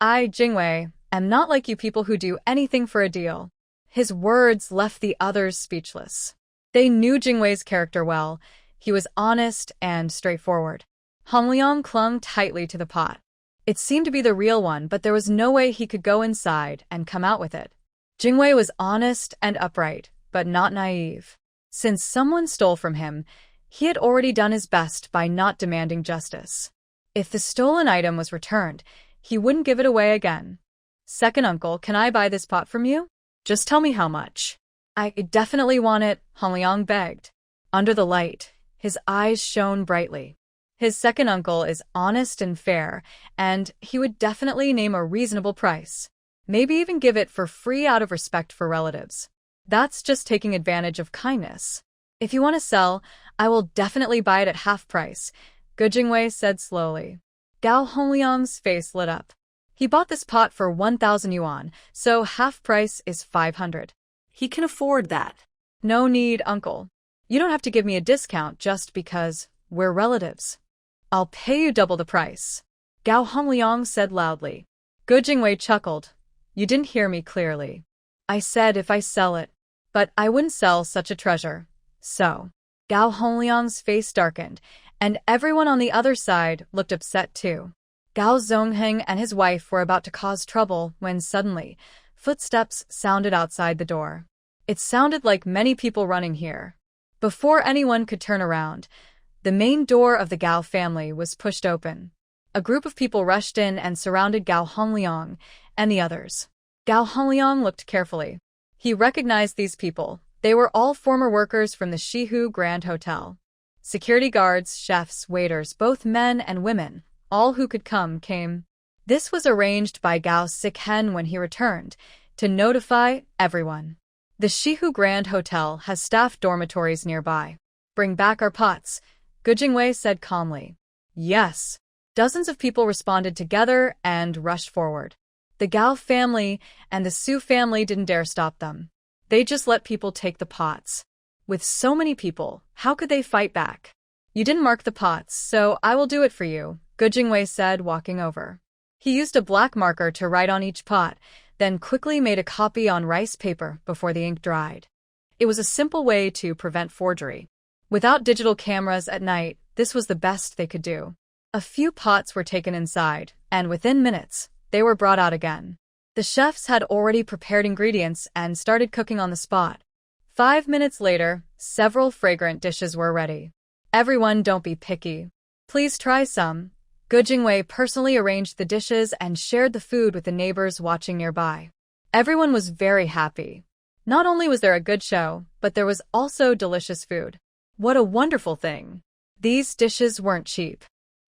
I, Jingwei, am not like you people who do anything for a deal. His words left the others speechless. They knew Jingwei's character well. He was honest and straightforward. Hongliang clung tightly to the pot. It seemed to be the real one, but there was no way he could go inside and come out with it. Jingwei was honest and upright, but not naive. Since someone stole from him, he had already done his best by not demanding justice. If the stolen item was returned, he wouldn't give it away again. Second uncle, can I buy this pot from you? Just tell me how much. I definitely want it, Hongliang begged. Under the light, his eyes shone brightly. His second uncle is honest and fair, and he would definitely name a reasonable price. Maybe even give it for free out of respect for relatives. That's just taking advantage of kindness. If you want to sell, I will definitely buy it at half price, Gu Jingwei said slowly. Gao Hongliang's face lit up. He bought this pot for 1,000 yuan, so half price is 500. He can afford that. No need, uncle. You don't have to give me a discount just because we're relatives. I'll pay you double the price, Gao Hongliang said loudly. Gu Jingwei chuckled. You didn't hear me clearly. I said if I sell it, but I wouldn't sell such a treasure. So, Gao Hongliang's face darkened, and everyone on the other side looked upset too. Gao Zongheng and his wife were about to cause trouble when suddenly, footsteps sounded outside the door. It sounded like many people running here. Before anyone could turn around, the main door of the Gao family was pushed open. A group of people rushed in and surrounded Gao Hongliang and the others. Gao Hongliang looked carefully. He recognized these people. They were all former workers from the Shihu Grand Hotel. Security guards, chefs, waiters, both men and women, all who could come came. This was arranged by Gao Sikhen when he returned, to notify everyone. The Shihu Grand Hotel has staff dormitories nearby. Bring back our pots, Gu Jingwei said calmly. Yes. Dozens of people responded together and rushed forward. The Gao family and the Su family didn't dare stop them. They just let people take the pots. With so many people, how could they fight back? You didn't mark the pots, so I will do it for you, Gu Jingwei said, walking over. He used a black marker to write on each pot, then quickly made a copy on rice paper before the ink dried. It was a simple way to prevent forgery. Without digital cameras at night, this was the best they could do. A few pots were taken inside, and within minutes, they were brought out again. The chefs had already prepared ingredients and started cooking on the spot. 5 minutes later, several fragrant dishes were ready. Everyone, don't be picky. Please try some. Gu Jingwei personally arranged the dishes and shared the food with the neighbors watching nearby. Everyone was very happy. Not only was there a good show, but there was also delicious food. What a wonderful thing. These dishes weren't cheap.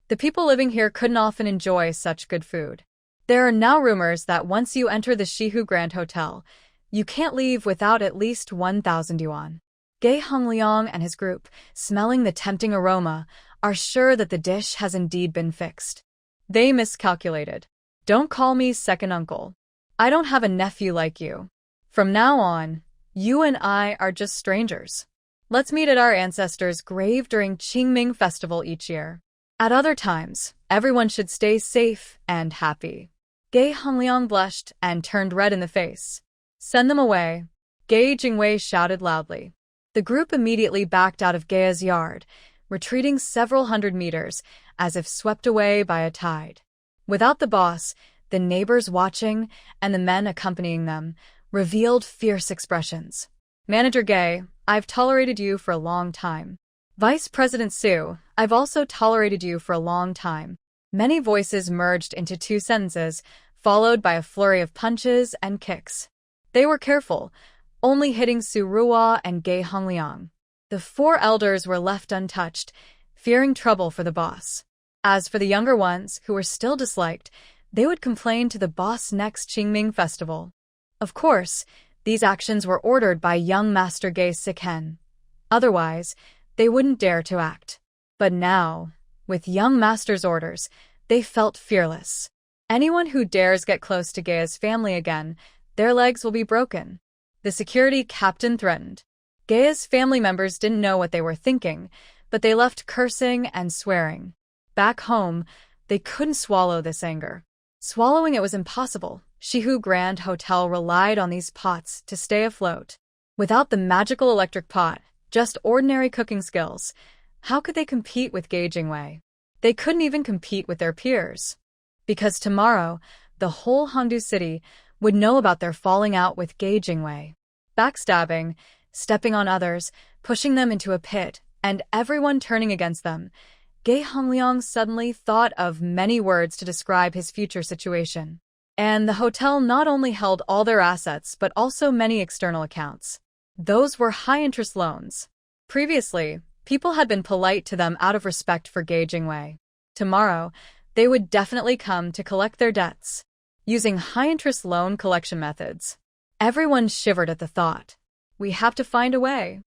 The people living here couldn't often enjoy such good food. There are now rumors that once you enter the Shihu Grand Hotel, you can't leave without at least 1,000 yuan. Ge Hongliang and his group, smelling the tempting aroma, are sure that the dish has indeed been fixed. They miscalculated. Don't call me second uncle. I don't have a nephew like you. From now on, you and I are just strangers. Let's meet at our ancestors' grave during Qingming Festival each year. At other times, everyone should stay safe and happy. Ge Hongliang blushed and turned red in the face. Send them away, Ge Jingwei shouted loudly. The group immediately backed out of Gea's yard, retreating several hundred meters, as if swept away by a tide. Without the boss, the neighbors watching, and the men accompanying them, revealed fierce expressions. Manager Ge, I've tolerated you for a long time. Vice President Su, I've also tolerated you for a long time. Many voices merged into two sentences, followed by a flurry of punches and kicks. They were careful, only hitting Su Ruo and Ge Hongliang. The four elders were left untouched, fearing trouble for the boss. As for the younger ones, who were still disliked, they would complain to the boss next Qingming Festival. Of course, these actions were ordered by young Master Ge Siken. Otherwise, they wouldn't dare to act. But now, with young Master's orders, they felt fearless. Anyone who dares get close to Gea's family again, their legs will be broken. The security captain threatened. Gea's family members didn't know what they were thinking, but they left cursing and swearing. Back home, they couldn't swallow this anger. Swallowing it was impossible. Shihu Grand Hotel relied on these pots to stay afloat. Without the magical electric pot, just ordinary cooking skills, how could they compete with Ge Jingwei? They couldn't even compete with their peers. Because tomorrow, the whole Hongdu city would know about their falling out with Ge Jingwei. Backstabbing, stepping on others, pushing them into a pit, and everyone turning against them. Ge Hongliang suddenly thought of many words to describe his future situation. And the hotel not only held all their assets but also many external accounts. Those were high-interest loans. Previously, people had been polite to them out of respect for Ge Jingwei. Tomorrow, they would definitely come to collect their debts, using high-interest loan collection methods. Everyone shivered at the thought. We have to find a way,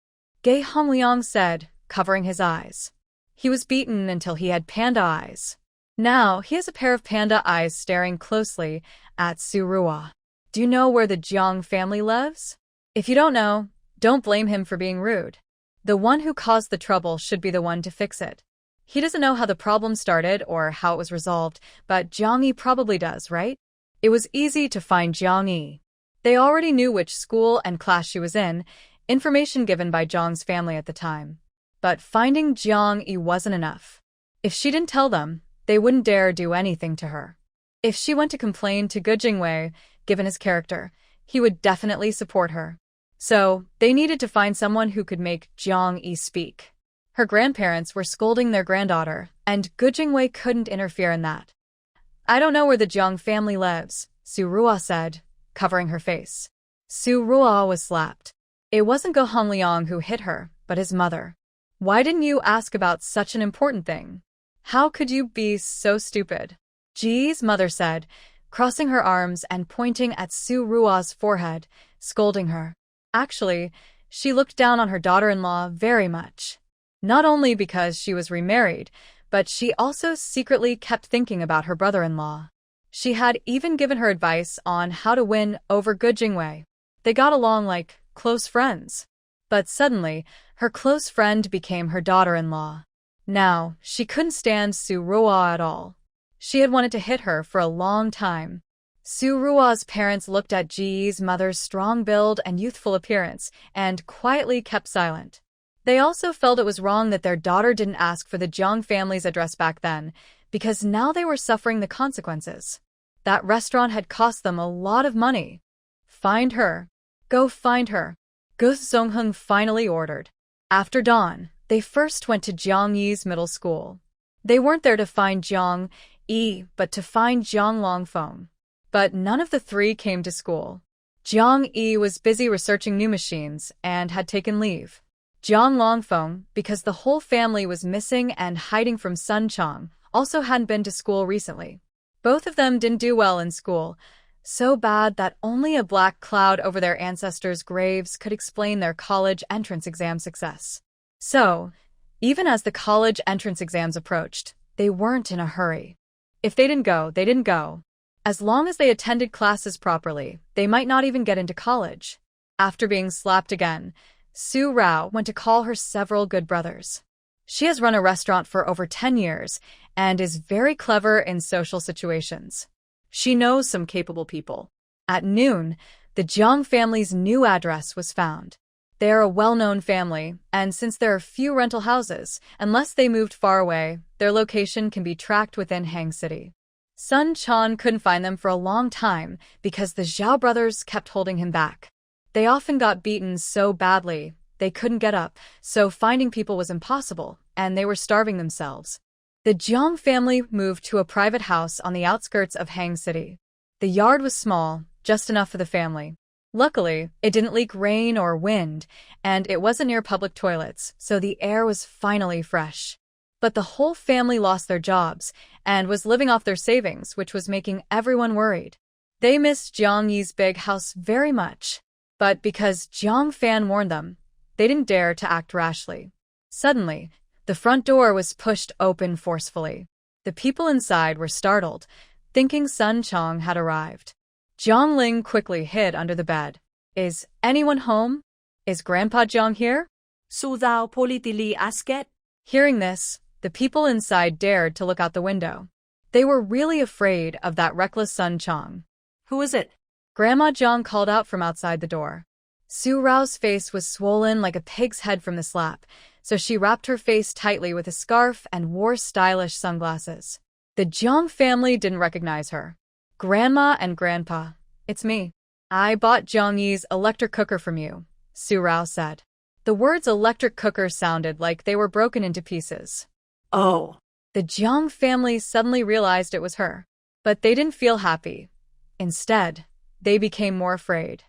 Ge Hongliang said, covering his eyes. He was beaten until he had panda eyes. Now he has a pair of panda eyes staring closely at Su Ruo. Do you know where the Jiang family lives? If you don't know, don't blame him for being rude. The one who caused the trouble should be the one to fix it. He doesn't know how the problem started or how it was resolved, but Jiang Yi probably does, right? It was easy to find Jiang Yi. They already knew which school and class she was in, information given by Jiang's family at the time. But finding Jiang Yi wasn't enough. If she didn't tell them, they wouldn't dare do anything to her. If she went to complain to Ge Jingwei, given his character, he would definitely support her. So, they needed to find someone who could make Jiang Yi speak. Her grandparents were scolding their granddaughter, and Ge Jingwei couldn't interfere in that. I don't know where the Jiang family lives, Su Ruo said, covering her face. Su Ruo was slapped. It wasn't Ge Hongliang who hit her, but his mother. Why didn't you ask about such an important thing? How could you be so stupid? Ji's mother said, crossing her arms and pointing at Su Ruo's forehead, scolding her. Actually, she looked down on her daughter-in-law very much. Not only because she was remarried, but she also secretly kept thinking about her brother-in-law. She had even given her advice on how to win over Ge Jingwei. They got along like close friends. But suddenly, her close friend became her daughter-in-law. Now, she couldn't stand Su Ruo at all. She had wanted to hit her for a long time. Su Ruo's parents looked at Ji's mother's strong build and youthful appearance and quietly kept silent. They also felt it was wrong that their daughter didn't ask for the Jiang family's address back then, because now they were suffering the consequences. That restaurant had cost them a lot of money. Find her. Go find her, Ge Zongheng finally ordered. After dawn, they first went to Jiang Yi's middle school. They weren't there to find Jiang Yi, but to find Jiang Longfeng. But none of the three came to school. Jiang Yi was busy researching new machines and had taken leave. Jiang Longfeng, because the whole family was missing and hiding from Sun Chang, also hadn't been to school recently. Both of them didn't do well in school, so bad that only a black cloud over their ancestors' graves could explain their college entrance exam success. So, even as the college entrance exams approached, they weren't in a hurry. If they didn't go, they didn't go. As long as they attended classes properly, they might not even get into college. After being slapped again, Su Rao went to call her several good brothers. She has run a restaurant for over 10 years and is very clever in social situations. She knows some capable people. At noon, the Jiang family's new address was found. They are a well-known family, and since there are few rental houses, unless they moved far away, their location can be tracked within Hang City. Sun Chan couldn't find them for a long time because the Zhao brothers kept holding him back. They often got beaten so badly they couldn't get up, so finding people was impossible, and they were starving themselves. The Jiang family moved to a private house on the outskirts of Hang City. The yard was small, just enough for the family. Luckily, it didn't leak rain or wind, and it wasn't near public toilets, so the air was finally fresh. But the whole family lost their jobs and was living off their savings, which was making everyone worried. They missed Jiang Yi's big house very much, but because Jiang Fan warned them, they didn't dare to act rashly. Suddenly, the front door was pushed open forcefully. The people inside were startled, thinking Sun Chong had arrived. Jiang Ling quickly hid under the bed. Is anyone home? Is Grandpa Jiang here? So thou politely asked? Hearing this, the people inside dared to look out the window. They were really afraid of that reckless Sun Chong. Who is it? Grandma Jiang called out from outside the door. Su Rao's face was swollen like a pig's head from the slap, so she wrapped her face tightly with a scarf and wore stylish sunglasses. The Jiang family didn't recognize her. Grandma and Grandpa, it's me. I bought Jiang Yi's electric cooker from you, Su Rao said. The words electric cooker sounded like they were broken into pieces. Oh. The Jiang family suddenly realized it was her. But they didn't feel happy. Instead, they became more afraid.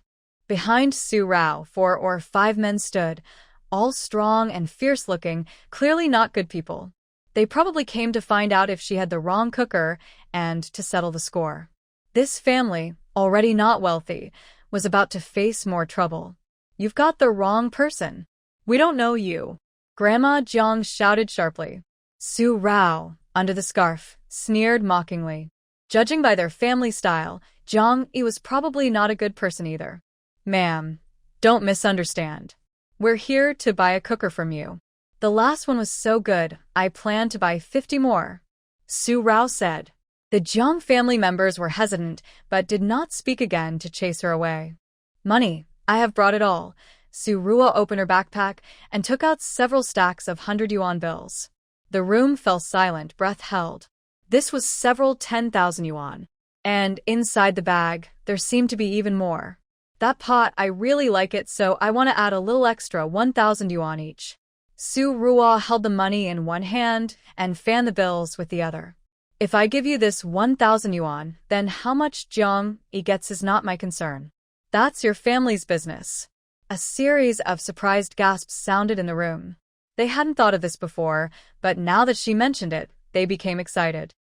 Behind Su Rao, 4 or 5 men stood, all strong and fierce-looking, clearly not good people. They probably came to find out if she had the wrong cooker and to settle the score. This family, already not wealthy, was about to face more trouble. You've got the wrong person. We don't know you. Grandma Jiang shouted sharply. Su Rao, under the scarf, sneered mockingly. Judging by their family style, Jiang Yi was probably not a good person either. Ma'am, don't misunderstand. We're here to buy a cooker from you. The last one was so good, I plan to buy 50 more. Su Rao said. The Jiang family members were hesitant, but did not speak again to chase her away. Money, I have brought it all. Su Rao opened her backpack and took out several stacks of 100 yuan bills. The room fell silent, breath held. This was several 10,000 yuan. And inside the bag, there seemed to be even more. That pot, I really like it, so I want to add a little extra 1,000 yuan each. Su Rao held the money in one hand and fanned the bills with the other. If I give you this 1,000 yuan, then how much Jiang Yi gets is not my concern. That's your family's business. A series of surprised gasps sounded in the room. They hadn't thought of this before, but now that she mentioned it, they became excited.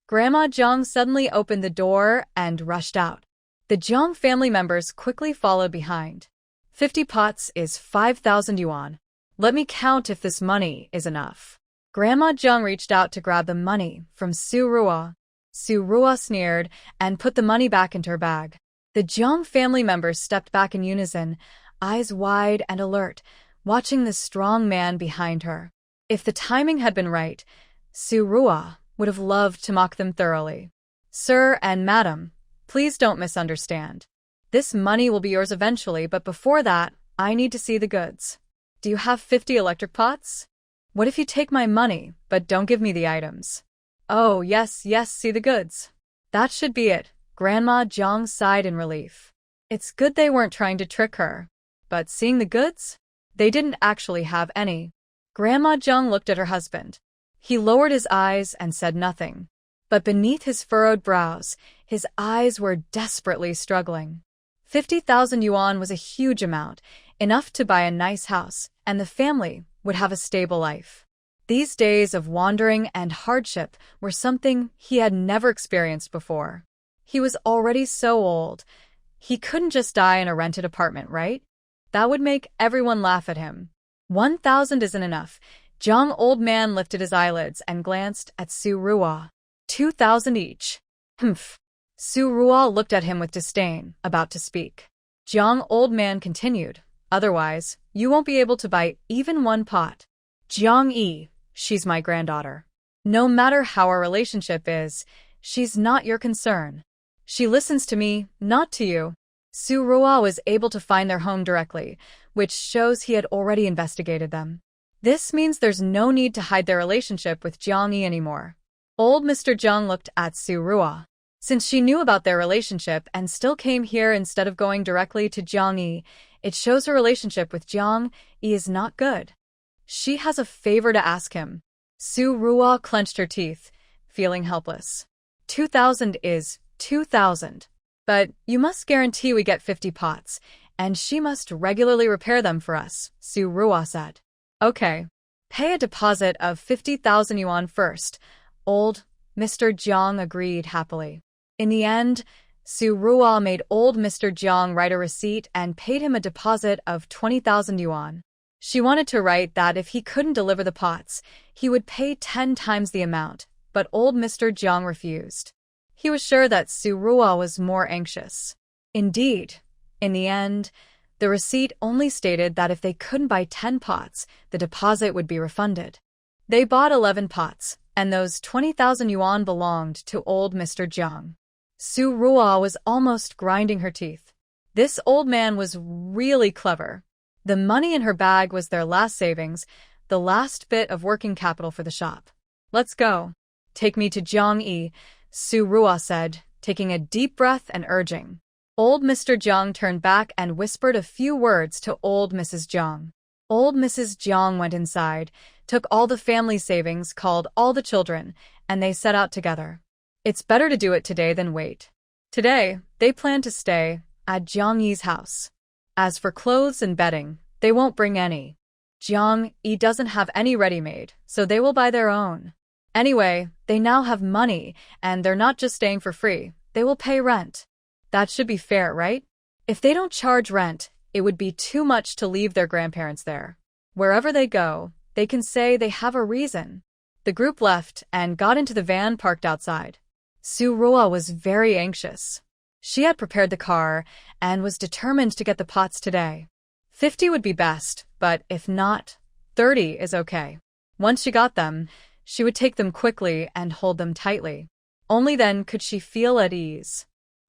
Grandma Jiang suddenly opened the door and rushed out. The Jiang family members quickly followed behind. 50 pots is 5,000 yuan. Let me count if this money is enough. Grandma Jiang reached out to grab the money from Su Rao. Su Rao sneered and put the money back into her bag. The Jiang family members stepped back in unison, eyes wide and alert, watching the strong man behind her. If the timing had been right, Su Rao would have loved to mock them thoroughly. Sir and madam, please don't misunderstand. This money will be yours eventually, but before that, I need to see the goods. Do you have 50 electric pots? What if you take my money, but don't give me the items? Oh, yes, see the goods. That should be it. Grandma Jiang sighed in relief. It's good they weren't trying to trick her. But seeing the goods? They didn't actually have any. Grandma Jiang looked at her husband. He lowered his eyes and said nothing. But beneath his furrowed brows, his eyes were desperately struggling. 50,000 yuan was a huge amount, enough to buy a nice house, and the family would have a stable life. These days of wandering and hardship were something he had never experienced before. He was already so old. He couldn't just die in a rented apartment, right? That would make everyone laugh at him. 1,000 isn't enough. Jong old man lifted his eyelids and glanced at Su Ruo. 2,000 each. Humph. Su Ruo looked at him with disdain, about to speak. Jong old man continued, otherwise, you won't be able to buy even one pot. Jong Yi, she's my granddaughter. No matter how our relationship is, she's not your concern. She listens to me, not to you. Su Ruo was able to find their home directly, which shows he had already investigated them. This means there's no need to hide their relationship with Jiang Yi anymore. Old Mr. Jiang looked at Su Ruo. Since she knew about their relationship and still came here instead of going directly to Jiang Yi, it shows her relationship with Jiang Yi is not good. She has a favor to ask him. Su Ruo clenched her teeth, feeling helpless. 2,000 is 2,000. But you must guarantee we get 50 pots, and she must regularly repair them for us, Su Ruo said. Okay. Pay a deposit of 50,000 yuan first. Old Mr. Jiang agreed happily. In the end, Su Ruo made old Mr. Jiang write a receipt and paid him a deposit of 20,000 yuan. She wanted to write that if he couldn't deliver the pots, he would pay 10 times the amount, but old Mr. Jiang refused. He was sure that Su Ruo was more anxious. Indeed, in the end, the receipt only stated that if they couldn't buy 10 pots, the deposit would be refunded. They bought 11 pots, and those 20,000 yuan belonged to old Mr. Jiang. Su Ruo was almost grinding her teeth. This old man was really clever. The money in her bag was their last savings, the last bit of working capital for the shop. Let's go. Take me to Jiang Yi, Su Ruo said, taking a deep breath and urging. Old Mr. Jiang turned back and whispered a few words to old Mrs. Jiang. Old Mrs. Jiang went inside, took all the family savings, called all the children, and they set out together. It's better to do it today than wait. Today, they plan to stay at Jiang Yi's house. As for clothes and bedding, they won't bring any. Jiang Yi doesn't have any ready-made, so they will buy their own. Anyway, they now have money, and they're not just staying for free, they will pay rent. That should be fair, right? If they don't charge rent, it would be too much to leave their grandparents there. Wherever they go, they can say they have a reason. The group left and got into the van parked outside. Su Ruo was very anxious. She had prepared the car and was determined to get the pots today. 50 would be best, but if not, 30 is okay. Once she got them, she would take them quickly and hold them tightly. Only then could she feel at ease.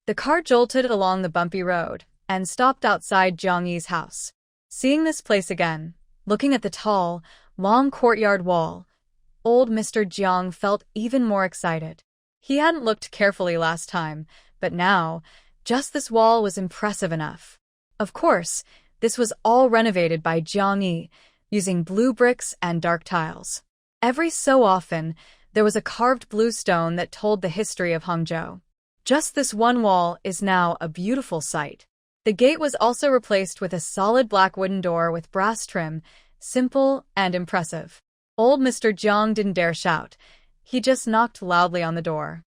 The car jolted along the bumpy road and stopped outside Jiang Yi's house. Seeing this place again, looking at the tall, long courtyard wall, old Mr. Jiang felt even more excited. He hadn't looked carefully last time, but now, just this wall was impressive enough. Of course, this was all renovated by Jiang Yi, using blue bricks and dark tiles. Every so often, there was a carved blue stone that told the history of Hangzhou. Just this one wall is now a beautiful sight. The gate was also replaced with a solid black wooden door with brass trim, simple and impressive. Old Mr. Jiang didn't dare shout. He just knocked loudly on the door.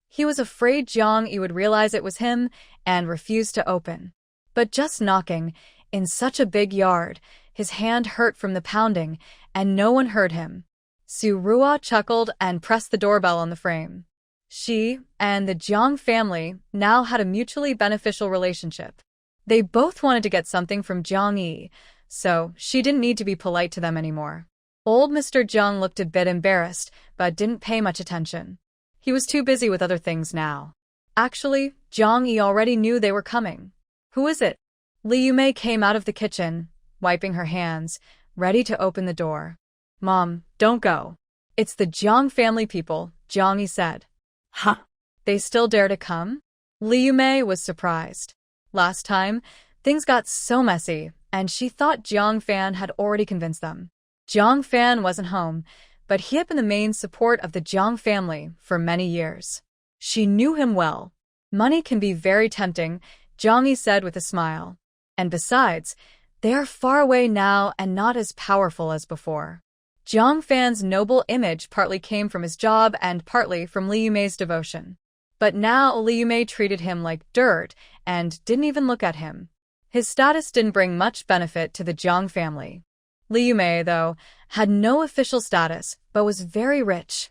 He was afraid Jiang Yi would realize it was him and refused to open. But just knocking, in such a big yard, his hand hurt from the pounding, and no one heard him. Su Ruo chuckled and pressed the doorbell on the frame. She and the Jiang family now had a mutually beneficial relationship. They both wanted to get something from Jiang Yi, so she didn't need to be polite to them anymore. Old Mr. Jiang looked a bit embarrassed, but didn't pay much attention. He was too busy with other things now. Actually, Jiang Yi already knew they were coming. Who is it? Li Yumei came out of the kitchen, wiping her hands, ready to open the door. Mom, don't go. It's the Jiang family people, Jiang Yi said. Huh? They still dare to come? Li Yumei was surprised. Last time, things got so messy, and she thought Jiang Fan had already convinced them. Jiang Fan wasn't home, but he had been the main support of the Jiang family for many years. She knew him well. Money can be very tempting, Jiang Yi said with a smile. And besides, they are far away now and not as powerful as before. Jiang Fan's noble image partly came from his job and partly from Li Yumei's devotion. But now Li Yumei treated him like dirt and didn't even look at him. His status didn't bring much benefit to the Jiang family. Li Yumei, though, had no official status but was very rich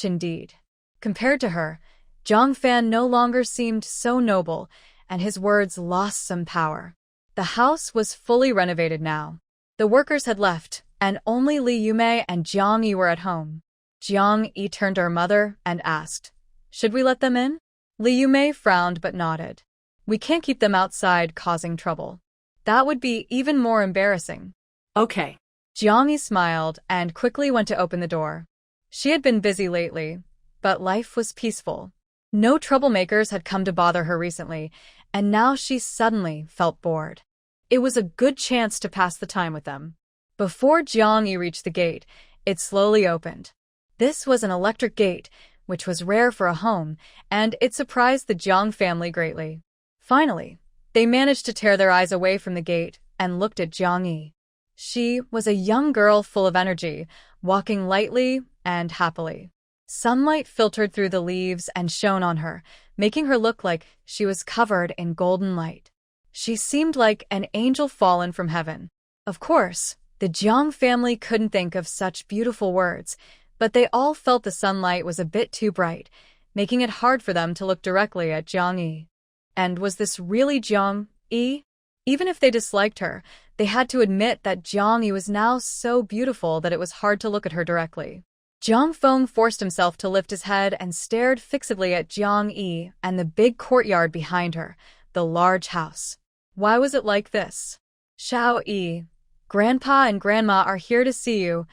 indeed. Compared to her, Jiang Fan no longer seemed so noble, and his words lost some power. The house was fully renovated now. The workers had left, and only Li Yumei and Jiang Yi were at home. Jiang Yi turned to her mother and asked, "Should we let them in?" Li Yumei frowned but nodded. "We can't keep them outside causing trouble. That would be even more embarrassing." Okay. Jiang Yi smiled and quickly went to open the door. She had been busy lately, but life was peaceful. No troublemakers had come to bother her recently, and now she suddenly felt bored. It was a good chance to pass the time with them. Before Jiang Yi reached the gate, it slowly opened. This was an electric gate, which was rare for a home, and it surprised the Jiang family greatly. Finally, they managed to tear their eyes away from the gate and looked at Jiang Yi. She was a young girl full of energy, walking lightly and happily. Sunlight filtered through the leaves and shone on her, making her look like she was covered in golden light. She seemed like an angel fallen from heaven. Of course, the Jiang family couldn't think of such beautiful words, but they all felt the sunlight was a bit too bright, making it hard for them to look directly at Jiang Yi. And was this really Jiang Yi? Even if they disliked her, they had to admit that Jiang Yi was now so beautiful that it was hard to look at her directly. Jiang Feng forced himself to lift his head and stared fixedly at Jiang Yi and the big courtyard behind her, the large house. Why was it like this? "Xiao Yi, Grandpa and Grandma are here to see you."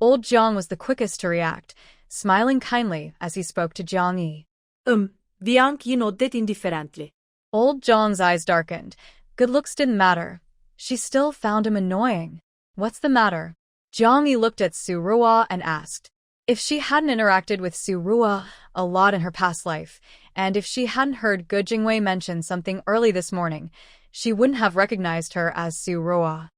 Old Jiang was the quickest to react, smiling kindly as he spoke to Jiang Yi. Jiang Yi nodded indifferently. Old Jiang's eyes darkened. Good looks didn't matter. She still found him annoying. "What's the matter?" Jiang Yi looked at Su Ruo and asked. If she hadn't interacted with Su Ruo a lot in her past life, and if she hadn't heard Gu Jingwei mention something early this morning, she wouldn't have recognized her as Su Ruo.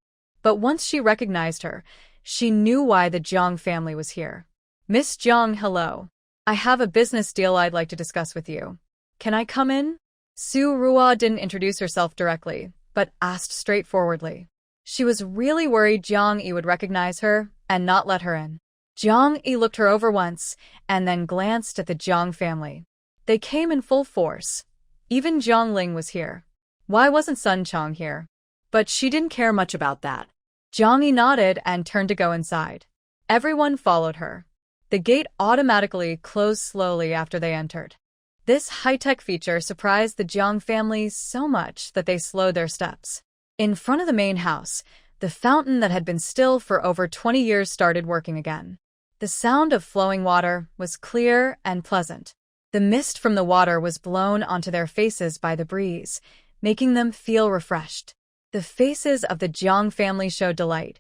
But once she recognized her, she knew why the Jiang family was here. "Miss Jiang, hello. I have a business deal I'd like to discuss with you. Can I come in?" Su Ruo didn't introduce herself directly, but asked straightforwardly. She was really worried Jiang Yi would recognize her and not let her in. Jiang Yi looked her over once and then glanced at the Jiang family. They came in full force. Even Jiang Ling was here. Why wasn't Sun Chong here? But she didn't care much about that. Jiang Yi nodded and turned to go inside. Everyone followed her. The gate automatically closed slowly after they entered. This high-tech feature surprised the Jiang family so much that they slowed their steps. In front of the main house, the fountain that had been still for over 20 years started working again. The sound of flowing water was clear and pleasant. The mist from the water was blown onto their faces by the breeze, making them feel refreshed. The faces of the Jiang family showed delight.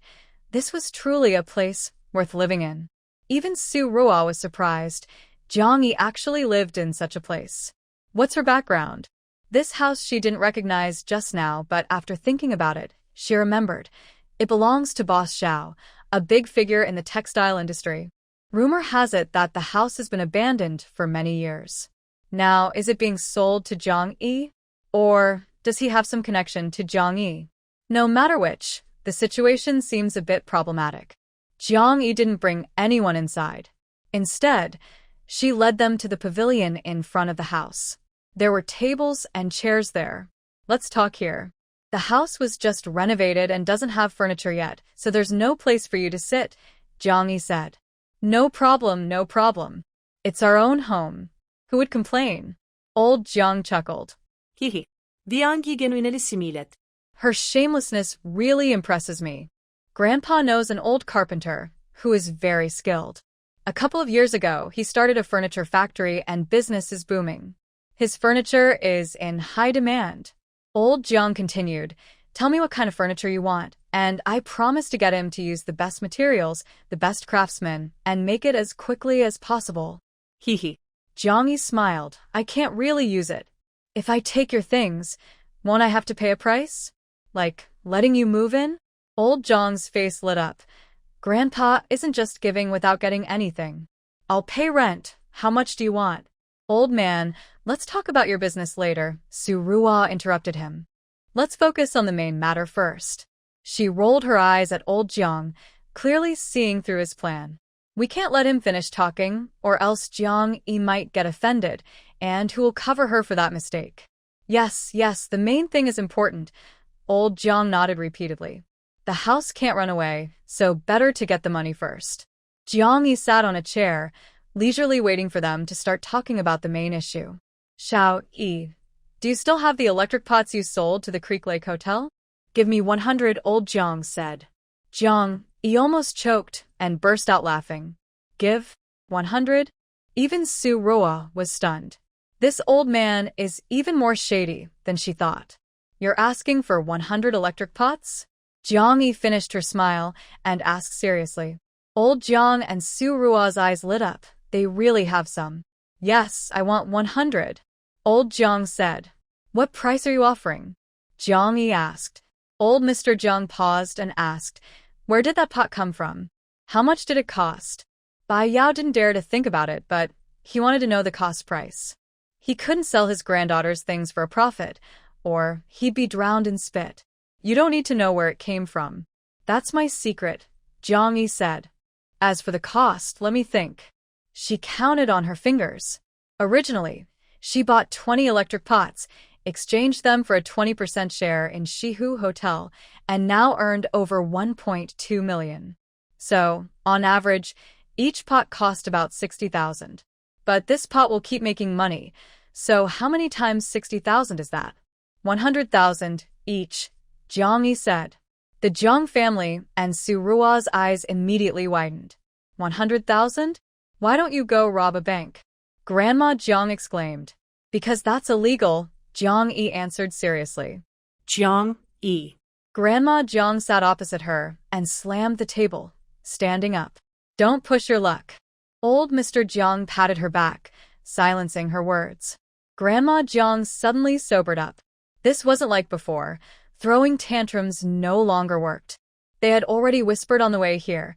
This was truly a place worth living in. Even Su Ruo was surprised. Jiang Yi actually lived in such a place. What's her background? This house she didn't recognize just now, but after thinking about it, she remembered. It belongs to Boss Xiao, a big figure in the textile industry. Rumor has it that the house has been abandoned for many years. Now, is it being sold to Jiang Yi? Or does he have some connection to Jiang Yi? No matter which, the situation seems a bit problematic. Jiang Yi didn't bring anyone inside. Instead, she led them to the pavilion in front of the house. There were tables and chairs there. "Let's talk here. The house was just renovated and doesn't have furniture yet, so there's no place for you to sit," Jiang Yi said. No problem. It's our own home. Who would complain?" Old Jiang chuckled. Hihi. Jiang Yi genuinely smiled. "Her shamelessness really impresses me. Grandpa knows an old carpenter who is very skilled. A couple of years ago, he started a furniture factory and business is booming. His furniture is in high demand." Old Jiang continued, "Tell me what kind of furniture you want, and I promise to get him to use the best materials, the best craftsmen, and make it as quickly as possible." Hihi. Jiang Yi smiled. "I can't really use it. If I take your things, won't I have to pay a price? Like, letting you move in?" Old Jiang's face lit up. Grandpa isn't just giving without getting anything. I'll pay rent. How much do you want? Old man, let's talk about your business later, Surua interrupted him. Let's focus on the main matter first. She rolled her eyes at old Jiang, clearly seeing through his plan. We can't let him finish talking, or else Jiang-yi might get offended, and who will cover her for that mistake? Yes, the main thing is important. Old Jiang nodded repeatedly. The house can't run away, so better to get the money first. Jiang-yi sat on a chair, leisurely waiting for them to start talking about the main issue. Xiao-yi, do you still have the electric pots you sold to the Creek Lake Hotel? Give me 100, old Jiang said. Jiang-yi almost choked and burst out laughing. Give? 100? Even Surua was stunned. This old man is even more shady than she thought. You're asking for 100 electric pots? Jiang-yi finished her smile and asked seriously. Old Jiang and Surua's eyes lit up. They really have some. Yes, I want 100. Old Jiang said. What price are you offering? Jiang-yi asked. Old Mr. Jiang paused and asked, where did that pot come from? How much did it cost? Bai Yao didn't dare to think about it, but he wanted to know the cost price. He couldn't sell his granddaughter's things for a profit, or he'd be drowned in spit. You don't need to know where it came from. That's my secret, Jiang-yi said. As for the cost, let me think. She counted on her fingers. Originally, she bought 20 electric pots, exchanged them for a 20% share in Shihu Hotel, and now earned over 1.2 million. So, on average, each pot cost about 60,000. But this pot will keep making money, so how many times 60,000 is that? 100,000 each, Jiang-yi said. The Jiang family and Surua's eyes immediately widened. 100,000? Why don't you go rob a bank? Grandma Jiang exclaimed. Because that's illegal, Jiang-yi answered seriously. Jiang-yi. Grandma Jiang sat opposite her and slammed the table, standing up. Don't push your luck. Old Mr. Jiang patted her back, silencing her words. Grandma Jiang suddenly sobered up. This wasn't like before. Throwing tantrums no longer worked. They had already whispered on the way here.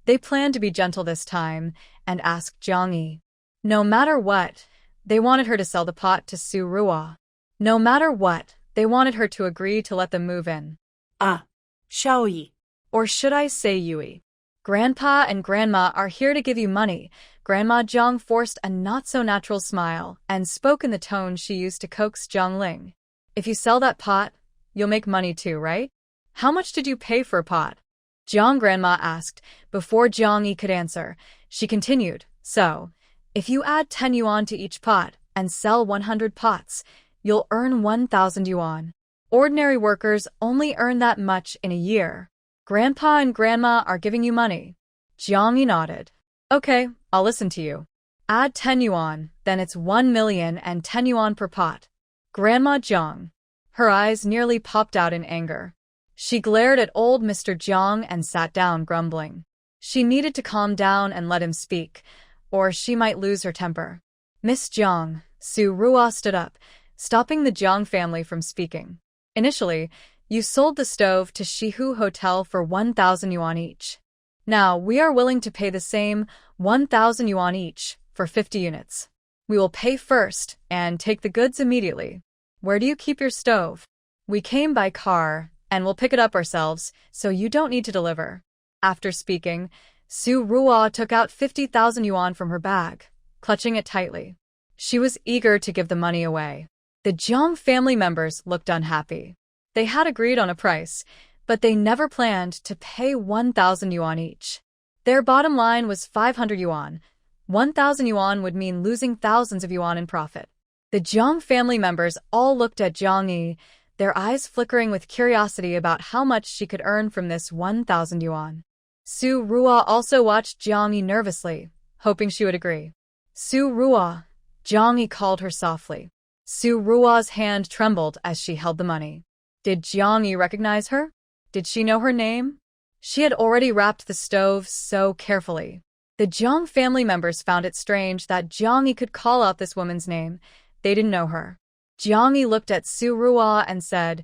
They planned to be gentle this time and asked Jiang-yi. No matter what, they wanted her to sell the pot to Surua. No matter what, they wanted her to agree to let them move in. Xiao-yi. Or should I say Yui? Grandpa and Grandma are here to give you money. Grandma Jiang forced a not-so-natural smile and spoke in the tone she used to coax Jiangling. If you sell that pot, you'll make money too, right? How much did you pay for a pot? Jiang Grandma asked. Before Jiang-yi could answer, she continued, so, if you add 10 yuan to each pot and sell 100 pots, you'll earn 1,000 yuan. Ordinary workers only earn that much in a year. Grandpa and Grandma are giving you money. Jiang-yi nodded. Okay, I'll listen to you. Add 10 yuan, then it's 1 million and 10 yuan per pot. Grandma Jiang. Her eyes nearly popped out in anger. She glared at old Mr. Jiang and sat down grumbling. She needed to calm down and let him speak, or she might lose her temper. Miss Jiang, Surua stood up, stopping the Jiang family from speaking. Initially, you sold the stove to Shihu Hotel for 1,000 yuan each. Now, we are willing to pay the same 1,000 yuan each for 50 units. We will pay first and take the goods immediately. Where do you keep your stove? We came by car, and we'll pick it up ourselves, so you don't need to deliver. After speaking, Surua took out 50,000 yuan from her bag, clutching it tightly. She was eager to give the money away. The Jiang family members looked unhappy. They had agreed on a price, but they never planned to pay 1,000 yuan each. Their bottom line was 500 yuan. 1,000 yuan would mean losing thousands of yuan in profit. The Jiang family members all looked at Jiang-yi, their eyes flickering with curiosity about how much she could earn from this 1,000 yuan. Surua also watched Jiang-yi nervously, hoping she would agree. Surua, Jiang-yi called her softly. Surua's hand trembled as she held the money. Did Jiang-yi recognize her? Did she know her name? She had already wrapped the stove so carefully. The Jiang family members found it strange that Jiang-yi could call out this woman's name. They didn't know her. Jiang-yi looked at Surua and said,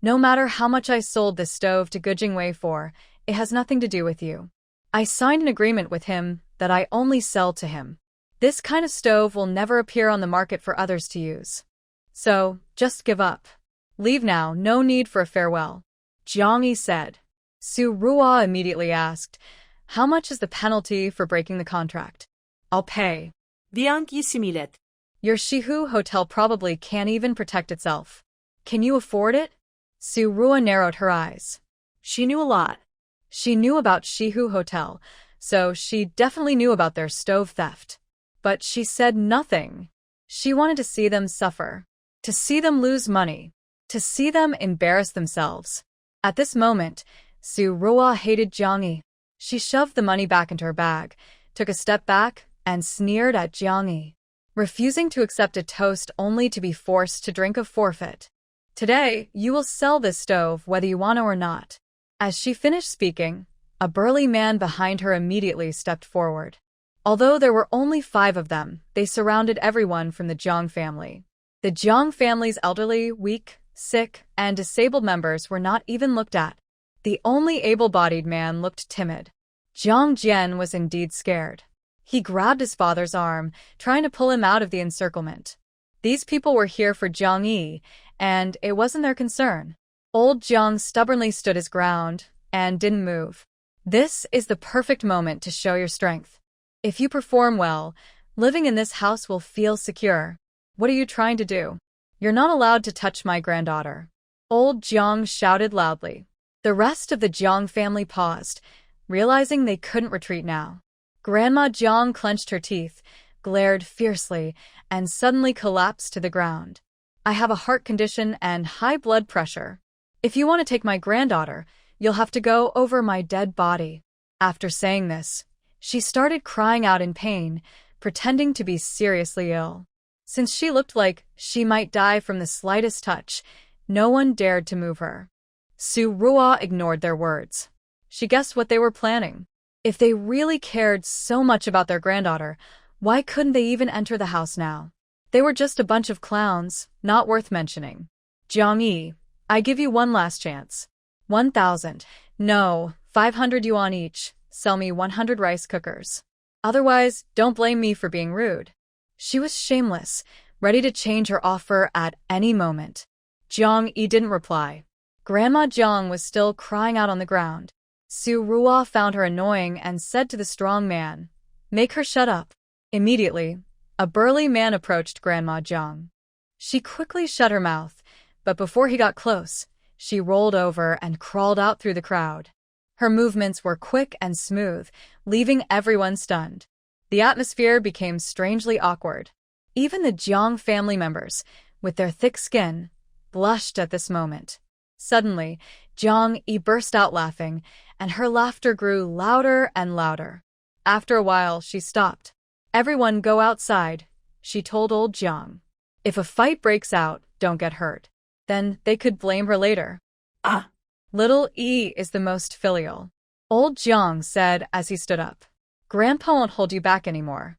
no matter how much I sold this stove to Gujingwei for, it has nothing to do with you. I signed an agreement with him that I only sell to him. This kind of stove will never appear on the market for others to use. So, just give up. Leave now, no need for a farewell. Jiang Yi said. Su Ruo immediately asked, how much is the penalty for breaking the contract? I'll pay. Viang Yi similet. Your Shihu hotel probably can't even protect itself. Can you afford it? Su Ruo narrowed her eyes. She knew a lot. She knew about Shihu Hotel, so she definitely knew about their stove theft. But she said nothing. She wanted to see them suffer, to see them lose money, to see them embarrass themselves. At this moment, Su Ruo hated Jiang Yi. She shoved the money back into her bag, took a step back, and sneered at Jiang Yi, refusing to accept a toast only to be forced to drink a forfeit. Today, you will sell this stove whether you want to or not. As she finished speaking, a burly man behind her immediately stepped forward. Although there were only 5 of them, they surrounded everyone from the Jiang family. The Jiang family's elderly, weak, sick, and disabled members were not even looked at. The only able-bodied man looked timid. Jiang Jian was indeed scared. He grabbed his father's arm, trying to pull him out of the encirclement. These people were here for Jiang Yi, and it wasn't their concern. Old Jiang stubbornly stood his ground and didn't move. This is the perfect moment to show your strength. If you perform well, living in this house will feel secure. What are you trying to do? You're not allowed to touch my granddaughter. Old Jiang shouted loudly. The rest of the Jiang family paused, realizing they couldn't retreat now. Grandma Jiang clenched her teeth, glared fiercely, and suddenly collapsed to the ground. I have a heart condition and high blood pressure. If you want to take my granddaughter, you'll have to go over my dead body. After saying this, she started crying out in pain, pretending to be seriously ill. Since she looked like she might die from the slightest touch, no one dared to move her. Su Ruo ignored their words. She guessed what they were planning. If they really cared so much about their granddaughter, why couldn't they even enter the house now? They were just a bunch of clowns, not worth mentioning. Jiang Yi, I give you one last chance. 1,000. No, 500 yuan each. Sell me 100 rice cookers. Otherwise, don't blame me for being rude. She was shameless, ready to change her offer at any moment. Jiang Yi didn't reply. Grandma Jiang was still crying out on the ground. Su Ruo found her annoying and said to the strong man, "Make her shut up." Immediately, a burly man approached Grandma Jiang. She quickly shut her mouth, but before he got close, she rolled over and crawled out through the crowd. Her movements were quick and smooth, leaving everyone stunned. The atmosphere became strangely awkward. Even the Jiang family members, with their thick skin, blushed at this moment. Suddenly, Jiang Yi burst out laughing, and her laughter grew louder and louder. After a while, she stopped. "Everyone go outside," she told old Jiang. "If a fight breaks out, don't get hurt. Then they could blame her later." Ah! Little E is the most filial, old Jiang said as he stood up. "Grandpa won't hold you back anymore.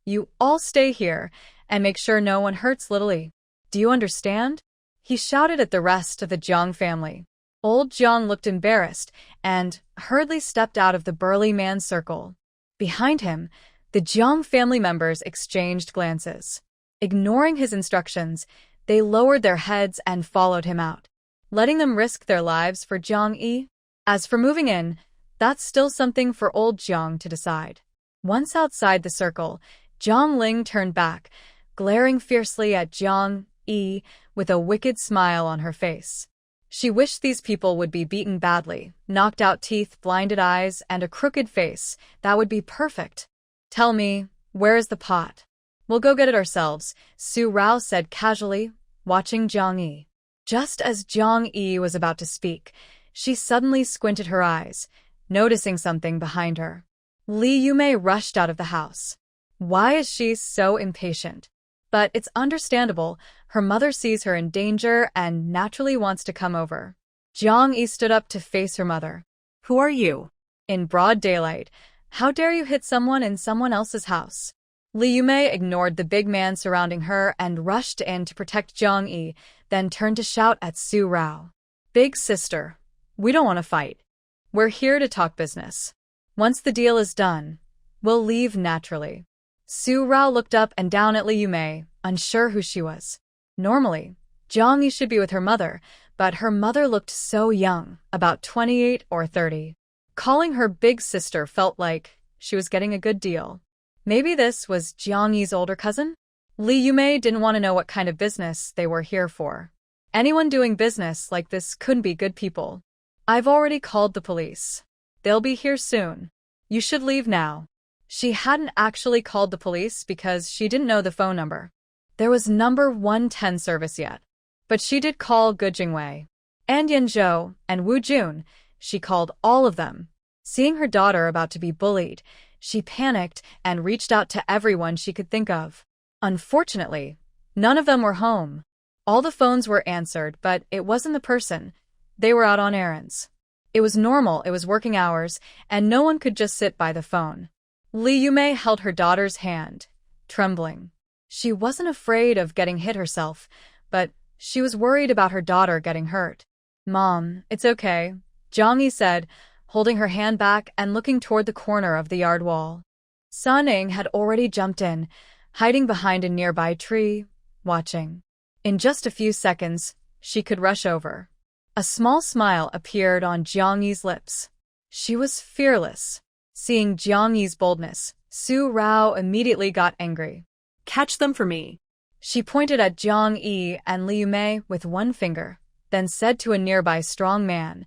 You all stay here and make sure no one hurts little E. Do you understand?" He shouted at the rest of the Jiang family. Old Jiang looked embarrassed and hurriedly stepped out of the burly man's circle. Behind him, the Jiang family members exchanged glances. Ignoring his instructions, they lowered their heads and followed him out, letting them risk their lives for Jiang Yi. As for moving in, that's still something for old Jiang to decide. Once outside the circle, Jiang Ling turned back, glaring fiercely at Jiang Yi with a wicked smile on her face. She wished these people would be beaten badly, knocked out teeth, blinded eyes, and a crooked face. That would be perfect. "Tell me, where is the pot?" "We'll go get it ourselves," Su Rao said casually, watching Jiang Yi. Just as Jiang Yi was about to speak, she suddenly squinted her eyes, noticing something behind her. Li Yumei rushed out of the house. Why is she so impatient? But it's understandable. Her mother sees her in danger and naturally wants to come over. Jiang Yi stood up to face her mother. "Who are you?" In broad daylight, how dare you hit someone in someone else's house? Li Yumei ignored the big man surrounding her and rushed in to protect Jiang Yi, then turned to shout at Su Rao. "Big sister, we don't want to fight. We're here to talk business." Once the deal is done, we'll leave naturally. Su Rao looked up and down at Li Yumei, unsure who she was. Normally, Jiang Yi should be with her mother, but her mother looked so young, about 28 or 30. Calling her big sister felt like she was getting a good deal. Maybe this was Jiang Yi's older cousin? Li Yumei didn't want to know what kind of business they were here for. Anyone doing business like this couldn't be good people. I've already called the police. They'll be here soon. You should leave now. She hadn't actually called the police because she didn't know the phone number. There was number 110 service yet. But she did call Gu Jingwei and Yanzhou and Wu Jun. She called all of them. Seeing her daughter about to be bullied, she panicked and reached out to everyone she could think of. Unfortunately, none of them were home. All the phones were answered, but it wasn't the person. They were out on errands. It was normal, it was working hours, and no one could just sit by the phone. Li Yumei held her daughter's hand, trembling. She wasn't afraid of getting hit herself, but she was worried about her daughter getting hurt. "Mom, it's okay," Jiang Yi said, holding her hand back and looking toward the corner of the yard wall. Sun Ning had already jumped in, hiding behind a nearby tree, watching. In just a few seconds, she could rush over. A small smile appeared on Jiang Yi's lips. She was fearless. Seeing Jiang Yi's boldness, Su Rao immediately got angry. Catch them for me. She pointed at Jiang Yi and Li Yumei with one finger, then said to a nearby strong man,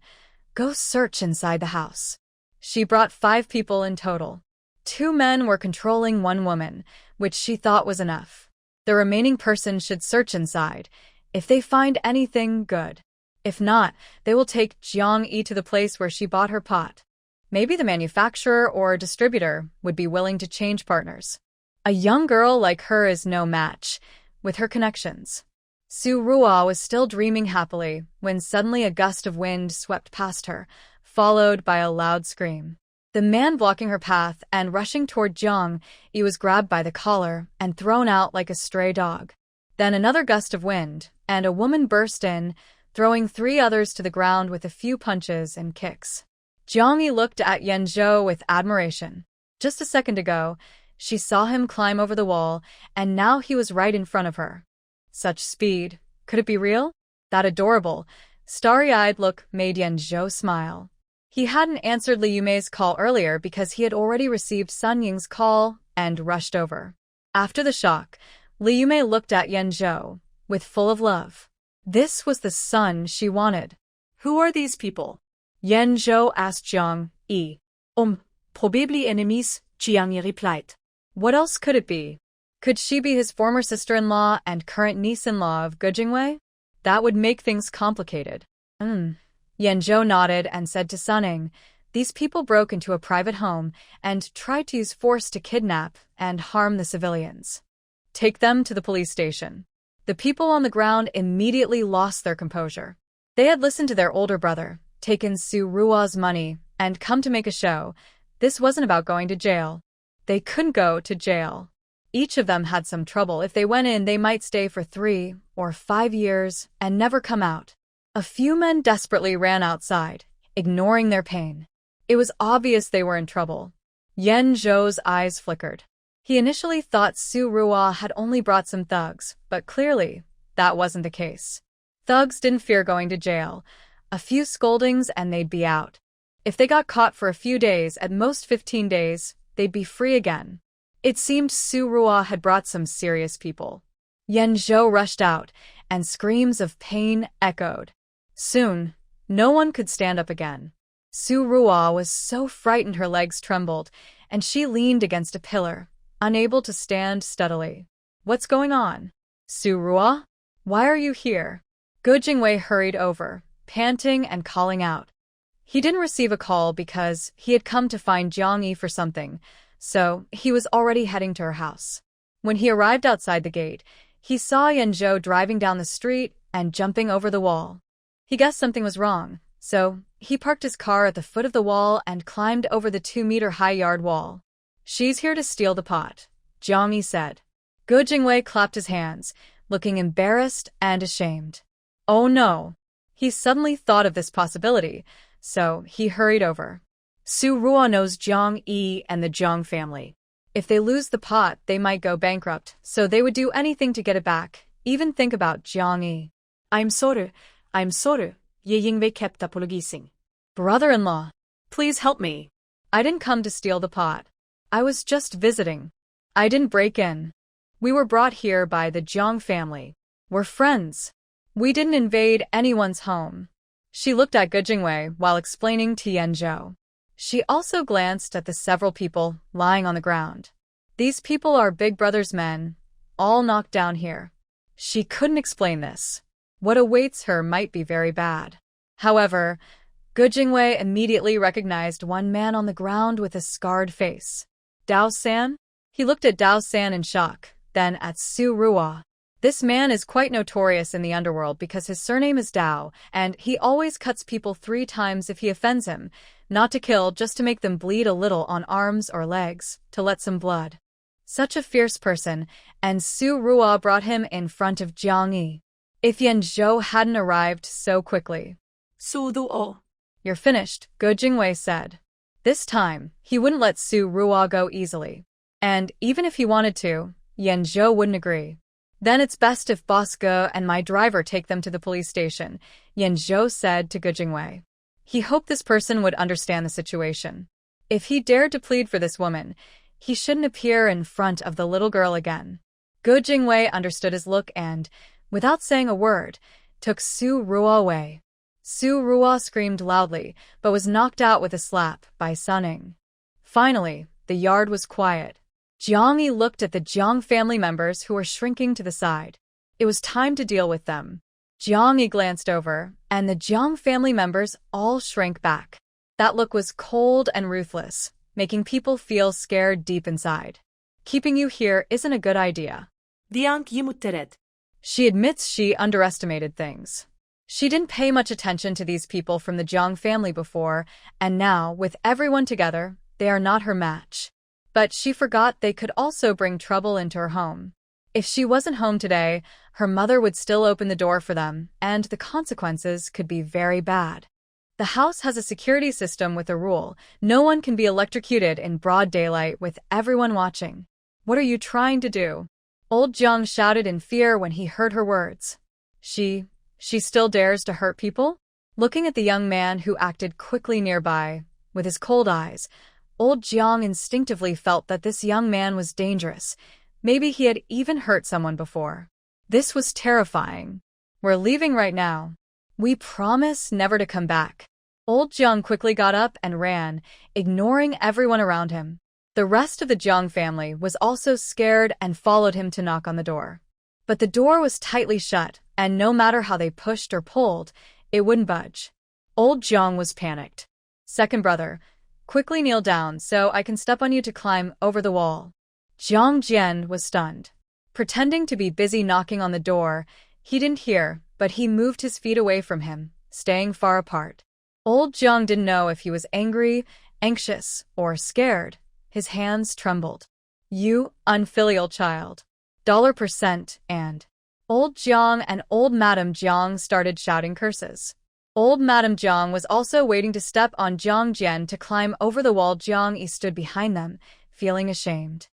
"Go search inside the house." She brought 5 people in total. 2 men were controlling 1 woman, which she thought was enough. The remaining person should search inside. If they find anything, good. If not, they will take Jiang Yi to the place where she bought her pot. Maybe the manufacturer or distributor would be willing to change partners. A young girl like her is no match, with her connections. Su Rua was still dreaming happily when suddenly a gust of wind swept past her, followed by a loud scream. The man blocking her path and rushing toward Jiang Yi was grabbed by the collar and thrown out like a stray dog. Then another gust of wind, and a woman burst in, throwing 3 others to the ground with a few punches and kicks. Jiang Yi looked at Yanzhou with admiration. Just a second ago, she saw him climb over the wall, and now he was right in front of her. Such speed. Could it be real? That adorable, starry-eyed look made Yanzhou smile. He hadn't answered Li Yumei's call earlier because he had already received Sun Ying's call and rushed over. After the shock, Li Yumei looked at Yanzhou, with full of love. This was the son she wanted. Who are these people? Yanzhou asked Jiang Yi. Probably enemies, Jiang Yi replied. What else could it be? Could she be his former sister-in-law and current niece-in-law of Gu Jingwei? That would make things complicated. Yanzhou nodded and said to Sun Ning, "These people broke into a private home and tried to use force to kidnap and harm the civilians. Take them to the police station." The people on the ground immediately lost their composure. They had listened to their older brother, taken Su Rua's money, and come to make a show. This wasn't about going to jail. They couldn't go to jail. Each of them had some trouble. If they went in, they might stay for 3 or 5 years and never come out. A few men desperately ran outside, ignoring their pain. It was obvious they were in trouble. Yanzhou's eyes flickered. He initially thought Su Rua had only brought some thugs, but clearly, that wasn't the case. Thugs didn't fear going to jail. A few scoldings and they'd be out. If they got caught for a few days, at most 15 days, they'd be free again. It seemed Su Rua had brought some serious people. Yanzhou rushed out, and screams of pain echoed. Soon, no one could stand up again. Su Rua was so frightened her legs trembled, and she leaned against a pillar, unable to stand steadily. "What's going on? Su Rua? Why are you here?" Gu Jingwei hurried over, panting and calling out. He didn't receive a call because he had come to find Jiang Yi for something, so he was already heading to her house. When he arrived outside the gate, he saw Yanzhou driving down the street and jumping over the wall. He guessed something was wrong, so he parked his car at the foot of the wall and climbed over the 2-meter-high yard wall. "She's here to steal the pot," Jiang Yi said. Gu Jingwei clapped his hands, looking embarrassed and ashamed. Oh no! He suddenly thought of this possibility, so he hurried over. Su Ruo knows Jiang Yi and the Jiang family. If they lose the pot, they might go bankrupt, so they would do anything to get it back, even think about Jiang Yi. I'm sorry. Ye Yingwei kept apologizing. Brother-in-law, Please help me. I didn't come to steal the pot. I was just visiting. I didn't break in. We were brought here by the Jiang family. We're friends. We didn't invade anyone's home. She looked at Gujingwei while explaining to Yanzhou. She also glanced at the several people lying on the ground. These people are Big Brother's men, all knocked down here. She couldn't explain this. What awaits her might be very bad. However, Gujingwei immediately recognized one man on the ground with a scarred face. Dao San? He looked at Dao San in shock, then at Su Ruo. This man is quite notorious in the underworld because his surname is Dao, and he always cuts people 3 times if he offends him, not to kill, just to make them bleed a little on arms or legs, to let some blood. Such a fierce person, and Su Ruo brought him in front of Jiang Yi. If Yanzhou hadn't arrived so quickly. Su Ruo. You're finished, Gujingwei said. This time, he wouldn't let Su Ruo go easily. And even if he wanted to, Yanzhou wouldn't agree. Then it's best if Boss Ge and my driver take them to the police station, Yanzhou said to Gujingwei. He hoped this person would understand the situation. If he dared to plead for this woman, he shouldn't appear in front of the little girl again. Gujingwei understood his look and, without saying a word, took Su Ruo away. Su Ruo screamed loudly, but was knocked out with a slap by Suning. Finally, the yard was quiet. Jiang Yi looked at the Jiang family members who were shrinking to the side. It was time to deal with them. Jiang Yi glanced over, and the Jiang family members all shrank back. That look was cold and ruthless, making people feel scared deep inside. Keeping you here isn't a good idea. Diang Yimuteret. She admits she underestimated things. She didn't pay much attention to these people from the Jiang family before, and now, with everyone together, they are not her match. But she forgot they could also bring trouble into her home. If she wasn't home today, her mother would still open the door for them, and the consequences could be very bad. The house has a security system with a rule: no one can be electrocuted in broad daylight with everyone watching. What are you trying to do? Old Jiang shouted in fear when he heard her words. She still dares to hurt people? Looking at the young man who acted quickly nearby, with his cold eyes, old Jiang instinctively felt that this young man was dangerous. Maybe he had even hurt someone before. This was terrifying. We're leaving right now. We promise never to come back. Old Jiang quickly got up and ran, ignoring everyone around him. The rest of the Jiang family was also scared and followed him to knock on the door. But the door was tightly shut, and no matter how they pushed or pulled, it wouldn't budge. Old Jiang was panicked. Second brother, quickly kneel down so I can step on you to climb over the wall. Jiang Jian was stunned. Pretending to be busy knocking on the door, he didn't hear, but he moved his feet away from him, staying far apart. Old Jiang didn't know if he was angry, anxious, or scared. His hands trembled. You unfilial child. $% and Old Jiang and old Madame Jiang started shouting curses. Old Madame Jiang was also waiting to step on Jiang Jian to climb over the wall. Jiang Yi stood behind them, feeling ashamed.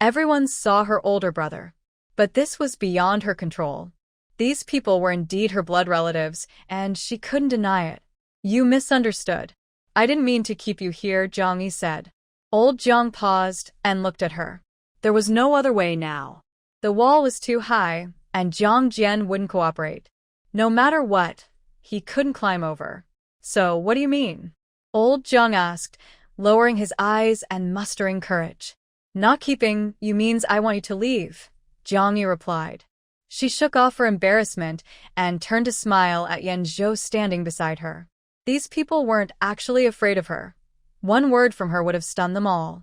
Everyone saw her older brother. But this was beyond her control. These people were indeed her blood relatives, and she couldn't deny it. You misunderstood. I didn't mean to keep you here, Jiang Yi said. Old Jiang paused and looked at her. There was no other way now. The wall was too high, and Jiang Jian wouldn't cooperate. No matter what, he couldn't climb over. So, what do you mean? Old Jiang asked, lowering his eyes and mustering courage. Not keeping you means I want you to leave, Jiang Yi replied. She shook off her embarrassment and turned to smile at Yanzhou standing beside her. These people weren't actually afraid of her. One word from her would have stunned them all.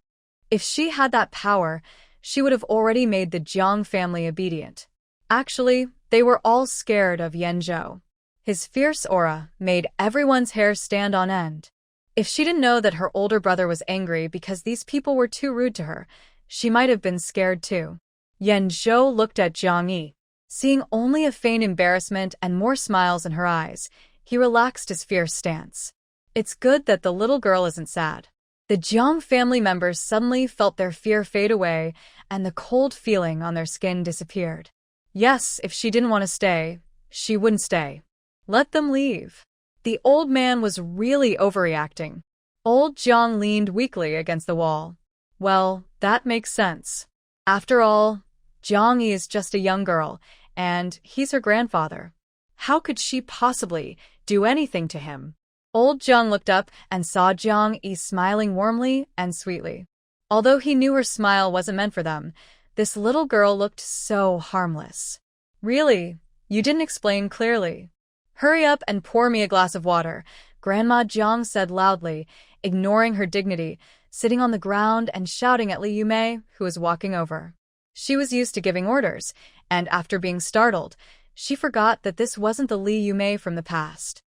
If she had that power, she would have already made the Jiang family obedient. Actually, they were all scared of Yanzhou. His fierce aura made everyone's hair stand on end. If she didn't know that her older brother was angry because these people were too rude to her, she might have been scared too. Yanzhou looked at Jiang Yi. Seeing only a faint embarrassment and more smiles in her eyes, he relaxed his fierce stance. It's good that the little girl isn't sad. The Jiang family members suddenly felt their fear fade away, and the cold feeling on their skin disappeared. Yes, if she didn't want to stay, she wouldn't stay. Let them leave. The old man was really overreacting. Old Jiang leaned weakly against the wall. Well, that makes sense. After all, Jiang Yi is just a young girl, and he's her grandfather. How could she possibly do anything to him? Old Jiang looked up and saw Jiang Yi smiling warmly and sweetly. Although he knew her smile wasn't meant for them, this little girl looked so harmless. Really? You didn't explain clearly. Hurry up and pour me a glass of water, Grandma Jiang said loudly, ignoring her dignity, sitting on the ground and shouting at Li Yumei, who was walking over. She was used to giving orders, and after being startled, she forgot that this wasn't the Li Yumei from the past.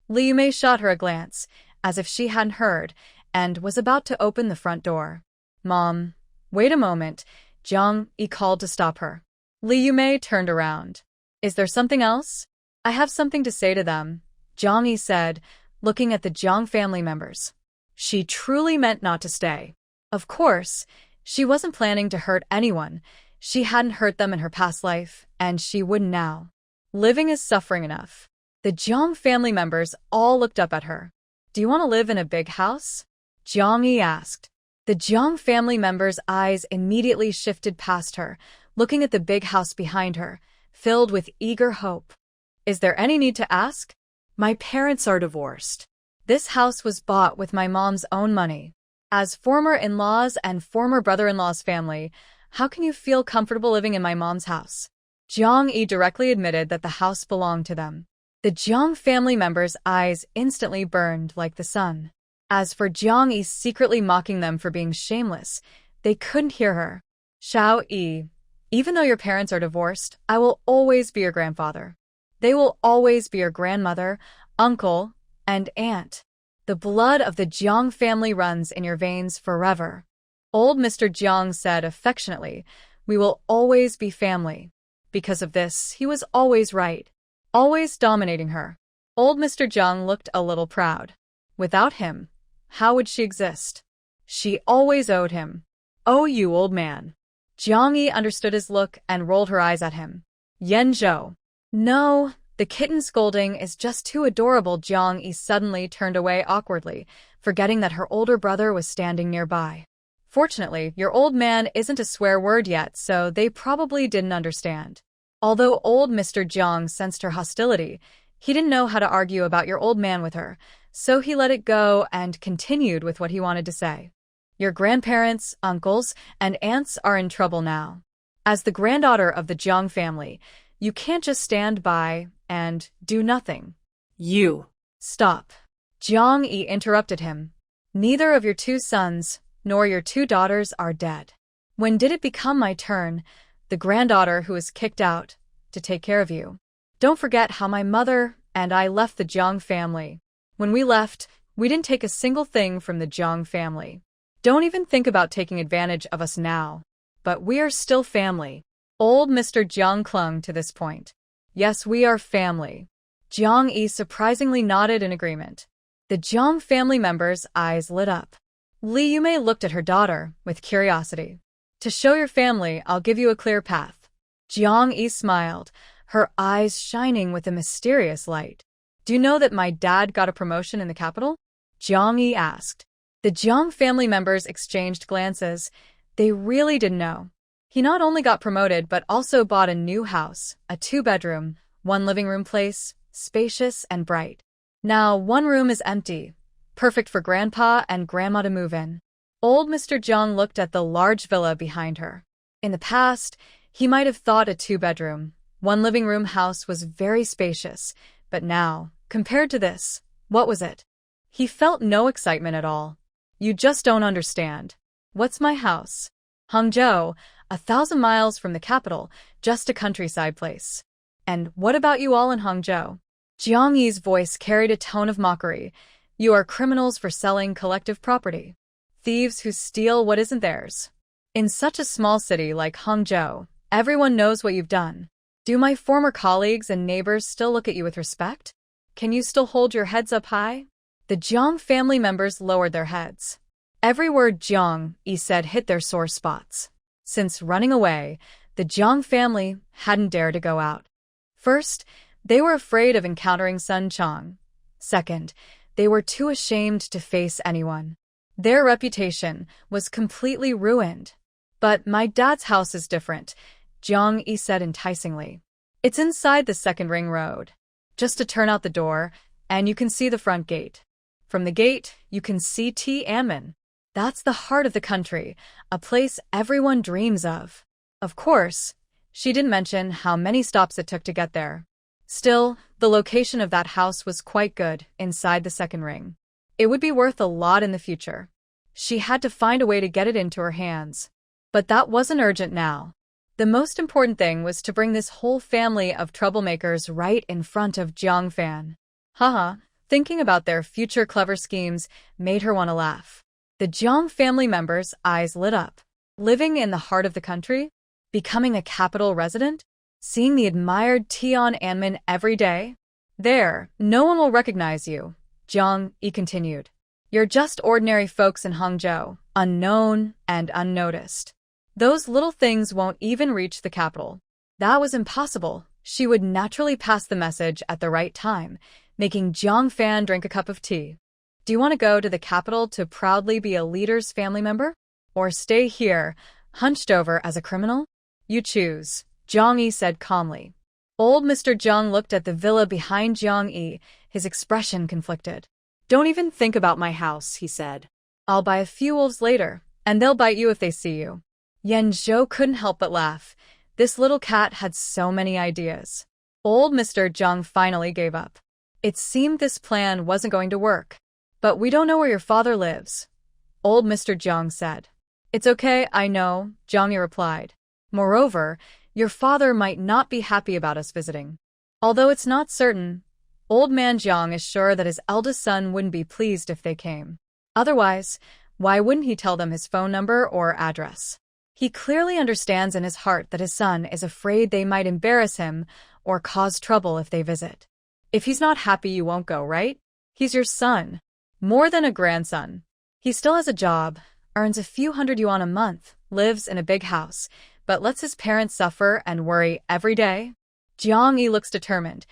Li Yumei shot her a glance, as if she hadn't heard, and was about to open the front door. Mom, wait a moment, Jiang Yi called to stop her. Li Yumei turned around. Is there something else? I have something to say to them, Jiang Yi said, looking at the Jiang family members. She truly meant not to stay. Of course, she wasn't planning to hurt anyone. She hadn't hurt them in her past life, and she wouldn't now. Living is suffering enough. The Jiang family members all looked up at her. Do you want to live in a big house? Jiang Yi asked. The Jiang family members' eyes immediately shifted past her, looking at the big house behind her, filled with eager hope. Is there any need to ask? My parents are divorced. This house was bought with my mom's own money. As former in-laws and former brother-in-law's family, how can you feel comfortable living in my mom's house? Jiang Yi directly admitted that the house belonged to them. The Jiang family members' eyes instantly burned like the sun. As for Jiang Yi secretly mocking them for being shameless, they couldn't hear her. Xiao Yi, even though your parents are divorced, I will always be your grandfather. They will always be your grandmother, uncle, and aunt. The blood of the Jiang family runs in your veins forever. Old Mr. Jiang said affectionately, we will always be family. Because of this, he was always right, always dominating her. Old Mr. Jiang looked a little proud. Without him, how would she exist? She always owed him. Oh, you old man. Jiang Yi understood his look and rolled her eyes at him. Yan Zhou. No, the kitten scolding is just too adorable. Jiang Yi suddenly turned away awkwardly, forgetting that her older brother was standing nearby. Fortunately, your old man isn't a swear word yet, so they probably didn't understand. Although old Mr. Jiang sensed her hostility, he didn't know how to argue about your old man with her, so he let it go and continued with what he wanted to say. Your grandparents, uncles, and aunts are in trouble now. As the granddaughter of the Jiang family, you can't just stand by and do nothing. You. Stop. Jiang Yi interrupted him. Neither of your two sons, nor your two daughters are dead. When did it become my turn, the granddaughter who was kicked out, to take care of you? Don't forget how my mother and I left the Jiang family. When we left, we didn't take a single thing from the Jiang family. Don't even think about taking advantage of us now. But we are still family. Old Mr. Jiang clung to this point. Yes, we are family. Jiang Yi surprisingly nodded in agreement. The Jiang family members' eyes lit up. Li Yumei looked at her daughter with curiosity. To show your family, I'll give you a clear path. Jiang Yi smiled, her eyes shining with a mysterious light. Do you know that my dad got a promotion in the capital? Jiang Yi asked. The Jiang family members exchanged glances. They really didn't know. He not only got promoted but also bought a new house, a 2-bedroom, 1 living room place, spacious and bright. Now 1 room is empty, perfect for Grandpa and Grandma to move in. Old Mr. Jiang looked at the large villa behind her. In the past, he might have thought a 2-bedroom, 1 living room house was very spacious, but now, compared to this, what was it? He felt no excitement at all. You just don't understand. What's my house? Hangzhou, 1,000 miles from the capital, just a countryside place. And what about you all in Hangzhou? Jiang Yi's voice carried a tone of mockery. You are criminals for selling collective property. Thieves who steal what isn't theirs. In such a small city like Hangzhou, everyone knows what you've done. Do my former colleagues and neighbors still look at you with respect? Can you still hold your heads up high? The Jiang family members lowered their heads. Every word Jiang Yi said hit their sore spots. Since running away, the Jiang family hadn't dared to go out. First, they were afraid of encountering Sun Chang. Second, they were too ashamed to face anyone. Their reputation was completely ruined. But my dad's house is different, Jiang Yi said enticingly. It's inside the second ring road. Just to turn out the door, and you can see the front gate. From the gate, you can see Tiananmen. That's the heart of the country, a place everyone dreams of. Of course, she didn't mention how many stops it took to get there. Still, the location of that house was quite good, inside the second ring. It would be worth a lot in the future. She had to find a way to get it into her hands. But that wasn't urgent now. The most important thing was to bring this whole family of troublemakers right in front of Jiang Fan. Haha, thinking about their future clever schemes made her want to laugh. The Jiang family members' eyes lit up. Living in the heart of the country? Becoming a capital resident? Seeing the admired Tiananmen every day? There, no one will recognize you, Jiang Yi continued. You're just ordinary folks in Hangzhou, unknown and unnoticed. Those little things won't even reach the capital. That was impossible. She would naturally pass the message at the right time, making Jiang Fan drink a cup of tea. Do you want to go to the capital to proudly be a leader's family member? Or stay here, hunched over as a criminal? You choose, Jiang Yi said calmly. Old Mr. Jiang looked at the villa behind Jiang Yi, his expression conflicted. Don't even think about my house, he said. I'll buy a few wolves later, and they'll bite you if they see you. Yan Zhou couldn't help but laugh. This little cat had so many ideas. Old Mr. Jiang finally gave up. It seemed this plan wasn't going to work. But we don't know where your father lives, Old Mr. Jiang said. It's okay, I know, Jiang Yi replied. Moreover, your father might not be happy about us visiting. Although it's not certain, Old Man Jiang is sure that his eldest son wouldn't be pleased if they came. Otherwise, why wouldn't he tell them his phone number or address? He clearly understands in his heart that his son is afraid they might embarrass him or cause trouble if they visit. If he's not happy, you won't go, right? He's your son. More than a grandson. He still has a job, earns a few hundred yuan a month, lives in a big house, but lets his parents suffer and worry every day. Jiang Yi looks determined.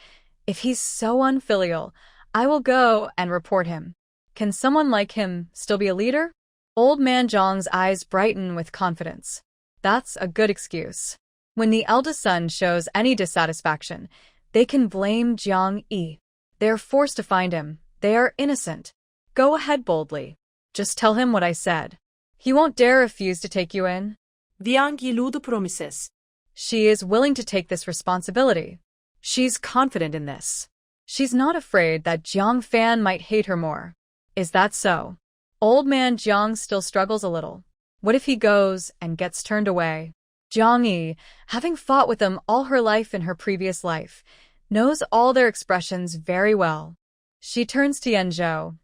If he's so unfilial, I will go and report him. Can someone like him still be a leader? Old Man Jiang's eyes brighten with confidence. That's a good excuse. When the eldest son shows any dissatisfaction, they can blame Jiang Yi. They are forced to find him. They are innocent. Go ahead boldly. Just tell him what I said. He won't dare refuse to take you in. Jiang Yi ludo promises. She is willing to take this responsibility. She's confident in this. She's not afraid that Jiang Fan might hate her more. Is that so? Old Man Jiang still struggles a little. What if he goes and gets turned away? Jiang Yi, having fought with them all her life in her previous life, knows all their expressions very well. She turns to Yan Zhou.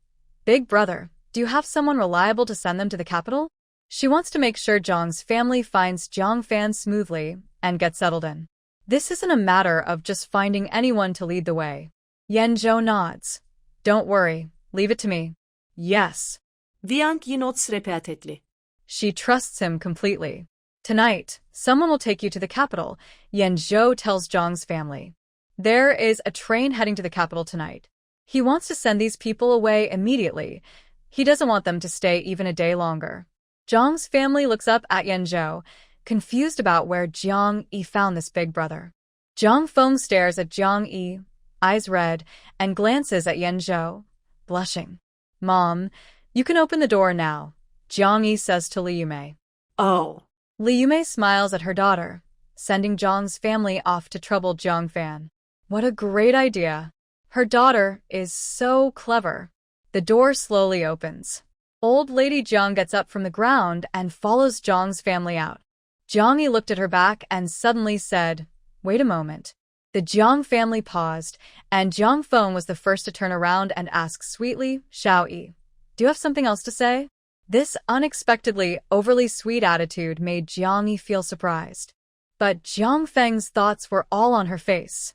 Big brother, do you have someone reliable to send them to the capital? She wants to make sure Jiang's family finds Jiang Fan smoothly and gets settled in. This isn't a matter of just finding anyone to lead the way. Yan Zhou nods. Don't worry, leave it to me. Yes. Jiang Yi nods repeatedly. She trusts him completely. Tonight, someone will take you to the capital, Yan Zhou tells Jiang's family. There is a train heading to the capital tonight. He wants to send these people away immediately. He doesn't want them to stay even a day longer. Jiang's family looks up at Yan Zhou, confused about where Jiang Yi found this big brother. Jiang Feng stares at Jiang Yi, eyes red, and glances at Yan Zhou, blushing. Mom, you can open the door now, Jiang Yi says to Li Yumei. Oh. Li Yumei smiles at her daughter, sending Jiang's family off to trouble Jiang Fan. What a great idea. Her daughter is so clever. The door slowly opens. Old Lady Jiang gets up from the ground and follows Jiang's family out. Jiang Yi looked at her back and suddenly said, Wait a moment. The Jiang family paused, and Jiang Feng was the first to turn around and ask sweetly, Xiao Yi, do you have something else to say? This unexpectedly overly sweet attitude made Jiang Yi feel surprised. But Jiang Feng's thoughts were all on her face.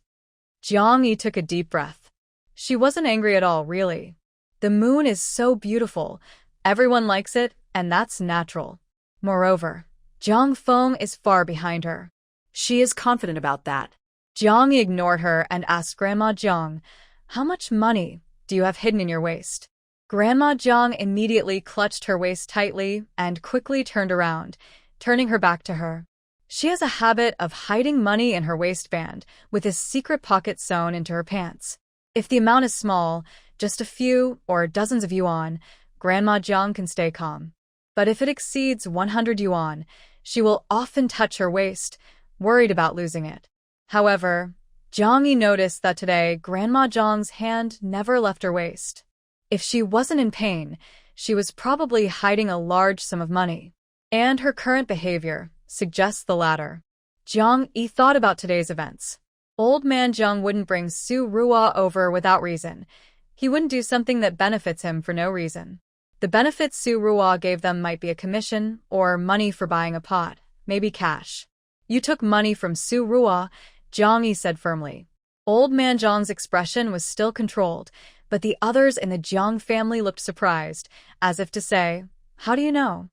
Jiang Yi took a deep breath. She wasn't angry at all, really. The moon is so beautiful, Everyone likes it, and that's natural. Moreover, Jiang Feng is far behind her. She is confident about that. Jiang ignored her and asked Grandma Jiang, "How much money do you have hidden in your waist?" Grandma Jiang immediately clutched her waist tightly and quickly turned around, turning her back to her. She has a habit of hiding money in her waistband with a secret pocket sewn into her pants. If the amount is small, just a few or dozens of yuan, Grandma Jiang can stay calm. But if it exceeds 100 yuan, she will often touch her waist, worried about losing it. However, Jiang Yi noticed that today Grandma Jiang's hand never left her waist. If she wasn't in pain, she was probably hiding a large sum of money. And her current behavior suggests the latter. Jiang Yi thought about today's events. Old man Jiang wouldn't bring Su Ruo over without reason. He wouldn't do something that benefits him for no reason. The benefits Su Ruo gave them might be a commission or money for buying a pot, maybe cash. "You took money from Su Ruo," Jiang Yi said firmly. Old man Jiang's expression was still controlled, but the others in the Jiang family looked surprised, as if to say, "How do you know?"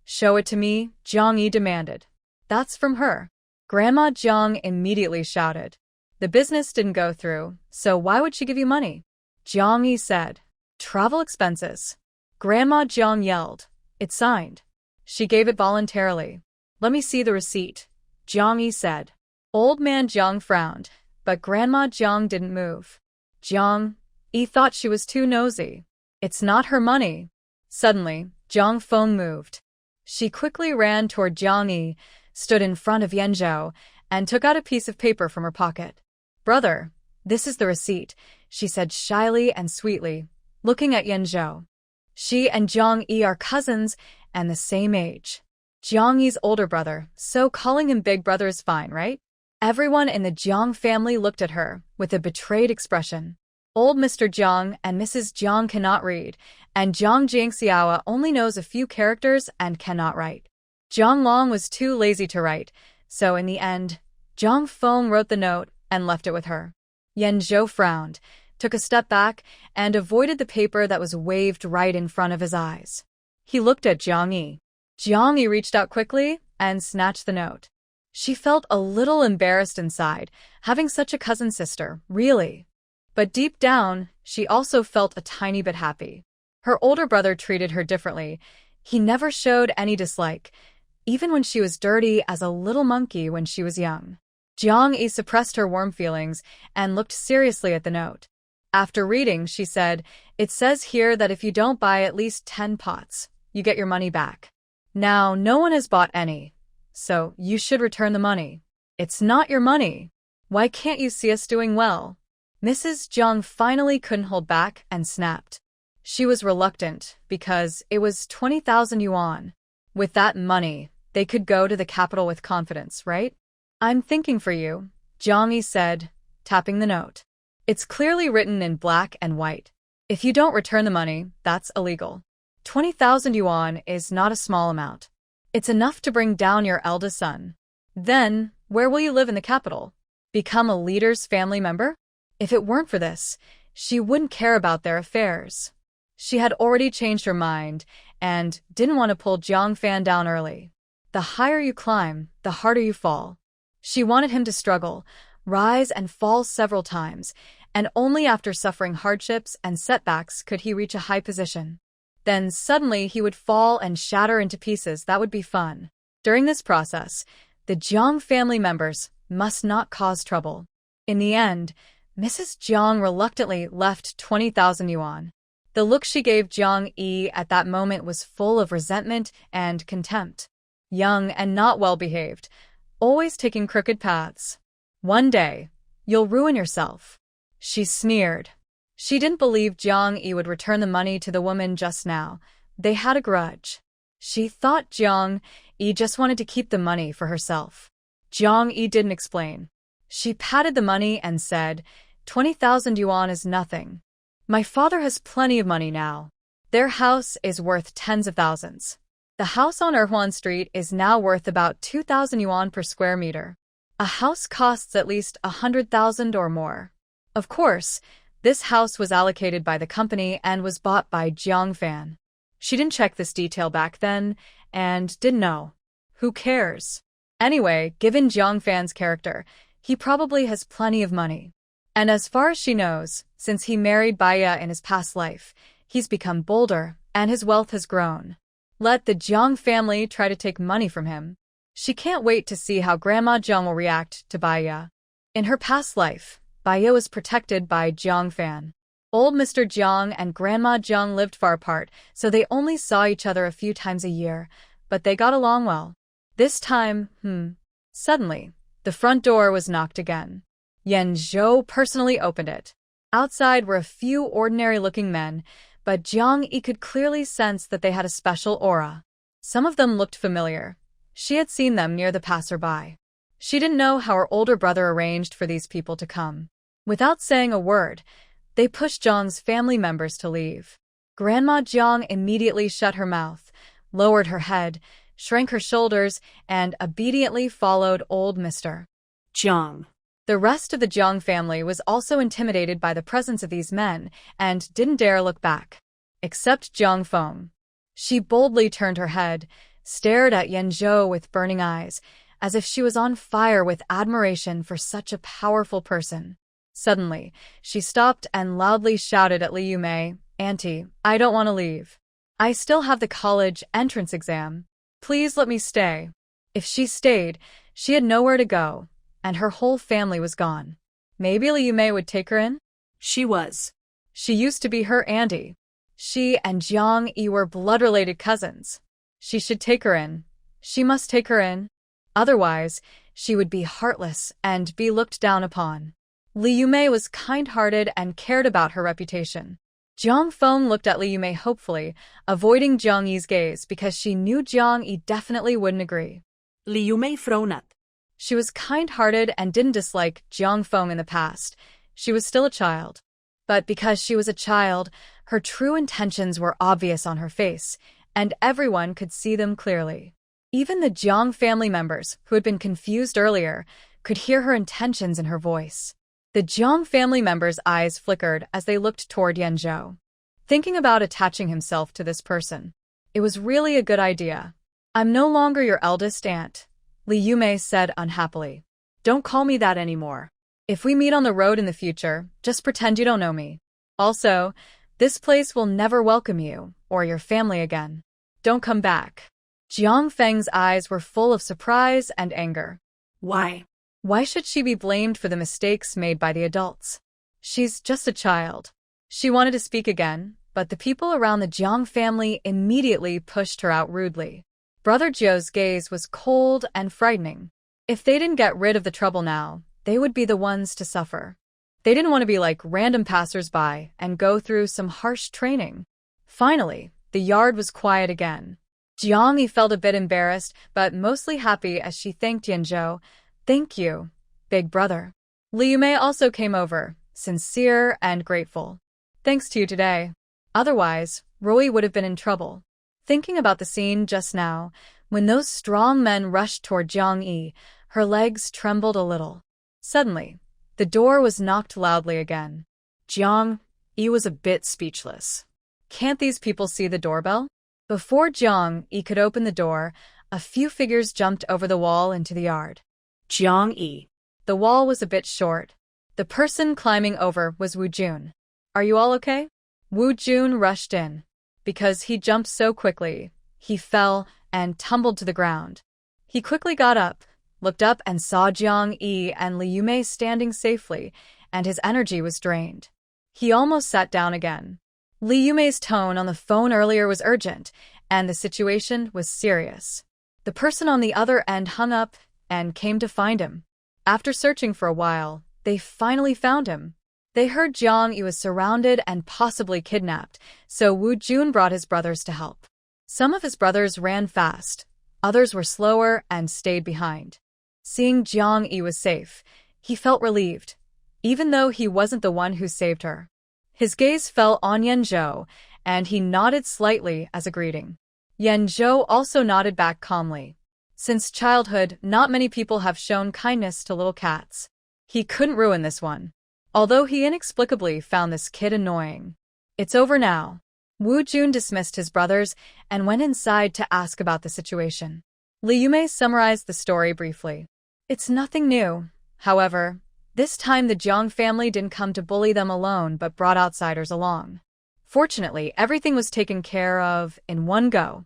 "Show it to me," Jiang Yi demanded. "That's from her." Grandma Jiang immediately shouted. "The business didn't go through, so why would she give you money?" Jiang Yi said. "Travel expenses." Grandma Jiang yelled. "It's signed." "She gave it voluntarily." "Let me see the receipt," Jiang Yi said. Old man Jiang frowned, but Grandma Jiang didn't move. Jiang Yi thought she was too nosy. "It's not her money." Suddenly, Jiang Feng moved. She quickly ran toward Jiang Yi, stood in front of Yanzhou, and took out a piece of paper from her pocket. "Brother, this is the receipt," she said shyly and sweetly, looking at Yanzhou. She and Jiang Yi are cousins and the same age. Jiang Yi's older brother, so calling him big brother is fine, right? Everyone in the Jiang family looked at her with a betrayed expression. Old Mr. Jiang and Mrs. Jiang cannot read, and Jiang Jiangxiao only knows a few characters and cannot write. Jiang Long was too lazy to write, so in the end, Jiang Feng wrote the note and left it with her. Yan Zhou frowned, took a step back, and avoided the paper that was waved right in front of his eyes. He looked at Jiang Yi. Jiang Yi reached out quickly and snatched the note. She felt a little embarrassed inside, having such a cousin sister, really. But deep down, she also felt a tiny bit happy. Her older brother treated her differently. He never showed any dislike, even when she was dirty as a little monkey when she was young. Jiang Yi suppressed her warm feelings and looked seriously at the note. After reading, she said, "It says here that if you don't buy at least 10 pots, you get your money back. Now, no one has bought any, so you should return the money. It's not your money. Why can't you see us doing well?" Mrs. Jiang finally couldn't hold back and snapped. She was reluctant because it was 20,000 yuan. With that money, they could go to the capital with confidence, right? "I'm thinking for you," Jiang Yi said, tapping the note. "It's clearly written in black and white. If you don't return the money, that's illegal. 20,000 yuan is not a small amount. It's enough to bring down your eldest son. Then, where will you live in the capital? Become a leader's family member? If it weren't for this, she wouldn't care about their affairs." She had already changed her mind and didn't want to pull Jiang Fan down early. The higher you climb, the harder you fall. She wanted him to struggle, rise and fall several times, and only after suffering hardships and setbacks could he reach a high position. Then suddenly he would fall and shatter into pieces. That would be fun. During this process, the Jiang family members must not cause trouble. In the end, Mrs. Jiang reluctantly left 20,000 yuan. The look she gave Jiang Yi at that moment was full of resentment and contempt. Young and not well-behaved, always taking crooked paths. "One day, you'll ruin yourself," she sneered. She didn't believe Jiang Yi would return the money to the woman just now. They had a grudge. She thought Jiang Yi just wanted to keep the money for herself. Jiang Yi didn't explain. She patted the money and said, 20,000 yuan is nothing. My father has plenty of money now. Their house is worth tens of thousands. The house on Erhuan Street is now worth about 2,000 yuan per square meter. A house costs at least 100,000 or more. Of course, this house was allocated by the company and was bought by Jiang Fan. She didn't check this detail back then, and didn't know. Who cares? Anyway, given Jiang Fan's character, he probably has plenty of money. And as far as she knows, since he married Baya in his past life, he's become bolder, and his wealth has grown. Let the Jiang family try to take money from him. She can't wait to see how Grandma Jiang will react to Baya. In her past life, Baya was protected by Jiang Fan. Old Mr. Jiang and Grandma Jiang lived far apart, so they only saw each other a few times a year, but they got along well. This time, Suddenly, the front door was knocked again. Yan Zhou personally opened it. Outside were a few ordinary-looking men, but Jiang Yi could clearly sense that they had a special aura. Some of them looked familiar. She had seen them near the passerby. She didn't know how her older brother arranged for these people to come. Without saying a word, they pushed Jiang's family members to leave. Grandma Jiang immediately shut her mouth, lowered her head, shrank her shoulders, and obediently followed old Mr. Jiang. The rest of the Jiang family was also intimidated by the presence of these men and didn't dare look back. Except Jiang Feng. She boldly turned her head, stared at Yan Zhou with burning eyes, as if she was on fire with admiration for such a powerful person. Suddenly, she stopped and loudly shouted at Li Yumei, "Auntie, I don't want to leave. I still have the college entrance exam. Please let me stay." If she stayed, she had nowhere to go, and her whole family was gone. Maybe Li Yumei would take her in? She was. She used to be her auntie. She and Jiang Yi were blood-related cousins. She should take her in. She must take her in. Otherwise, she would be heartless and be looked down upon. Li Yumei was kind-hearted and cared about her reputation. Jiang Feng looked at Li Yumei hopefully, avoiding Jiang Yi's gaze because she knew Jiang Yi definitely wouldn't agree. Li Yumei frowned. She was kind-hearted and didn't dislike Jiang Feng in the past. She was still a child. But because she was a child, her true intentions were obvious on her face, and everyone could see them clearly. Even the Jiang family members, who had been confused earlier, could hear her intentions in her voice. The Jiang family members' eyes flickered as they looked toward Yan Zhou. Thinking about attaching himself to this person. It was really a good idea. "I'm no longer your eldest aunt," Li Yumei said unhappily. "Don't call me that anymore. If we meet on the road in the future, just pretend you don't know me. Also, this place will never welcome you or your family again. Don't come back." Jiang Feng's eyes were full of surprise and anger. Why? Why should she be blamed for the mistakes made by the adults? She's just a child. She wanted to speak again, but the people around the Jiang family immediately pushed her out rudely. Brother Zhou's gaze was cold and frightening. If they didn't get rid of the trouble now, they would be the ones to suffer. They didn't want to be like random passers-by and go through some harsh training. Finally, the yard was quiet again. Jiang Yi felt a bit embarrassed, but mostly happy as she thanked Yan Zhou. "Thank you, big brother." Li Yumei also came over, sincere and grateful. "Thanks to you today. Otherwise, Rui would have been in trouble." Thinking about the scene just now, when those strong men rushed toward Jiang Yi, her legs trembled a little. Suddenly, the door was knocked loudly again. Jiang Yi was a bit speechless. Can't these people see the doorbell? Before Jiang Yi could open the door, a few figures jumped over the wall into the yard. Jiang Yi. The wall was a bit short. The person climbing over was Wu Jun. "Are you all okay?" Wu Jun rushed in. Because he jumped so quickly, he fell and tumbled to the ground. He quickly got up, looked up and saw Jiang Yi and Li Yumei standing safely, and his energy was drained. He almost sat down again. Li Yumei's tone on the phone earlier was urgent, and the situation was serious. The person on the other end hung up and came to find him. After searching for a while, they finally found him. They heard Jiang Yi was surrounded and possibly kidnapped, so Wu Jun brought his brothers to help. Some of his brothers ran fast, others were slower and stayed behind. Seeing Jiang Yi was safe, he felt relieved, even though he wasn't the one who saved her. His gaze fell on Yan Zhou, and he nodded slightly as a greeting. Yan Zhou also nodded back calmly. Since childhood, not many people have shown kindness to little cats. He couldn't ruin this one. Although he inexplicably found this kid annoying. It's over now. Woo Jun dismissed his brothers and went inside to ask about the situation. Lee Yume summarized the story briefly. It's nothing new. However, this time the Jiang family didn't come to bully them alone but brought outsiders along. Fortunately, everything was taken care of in one go.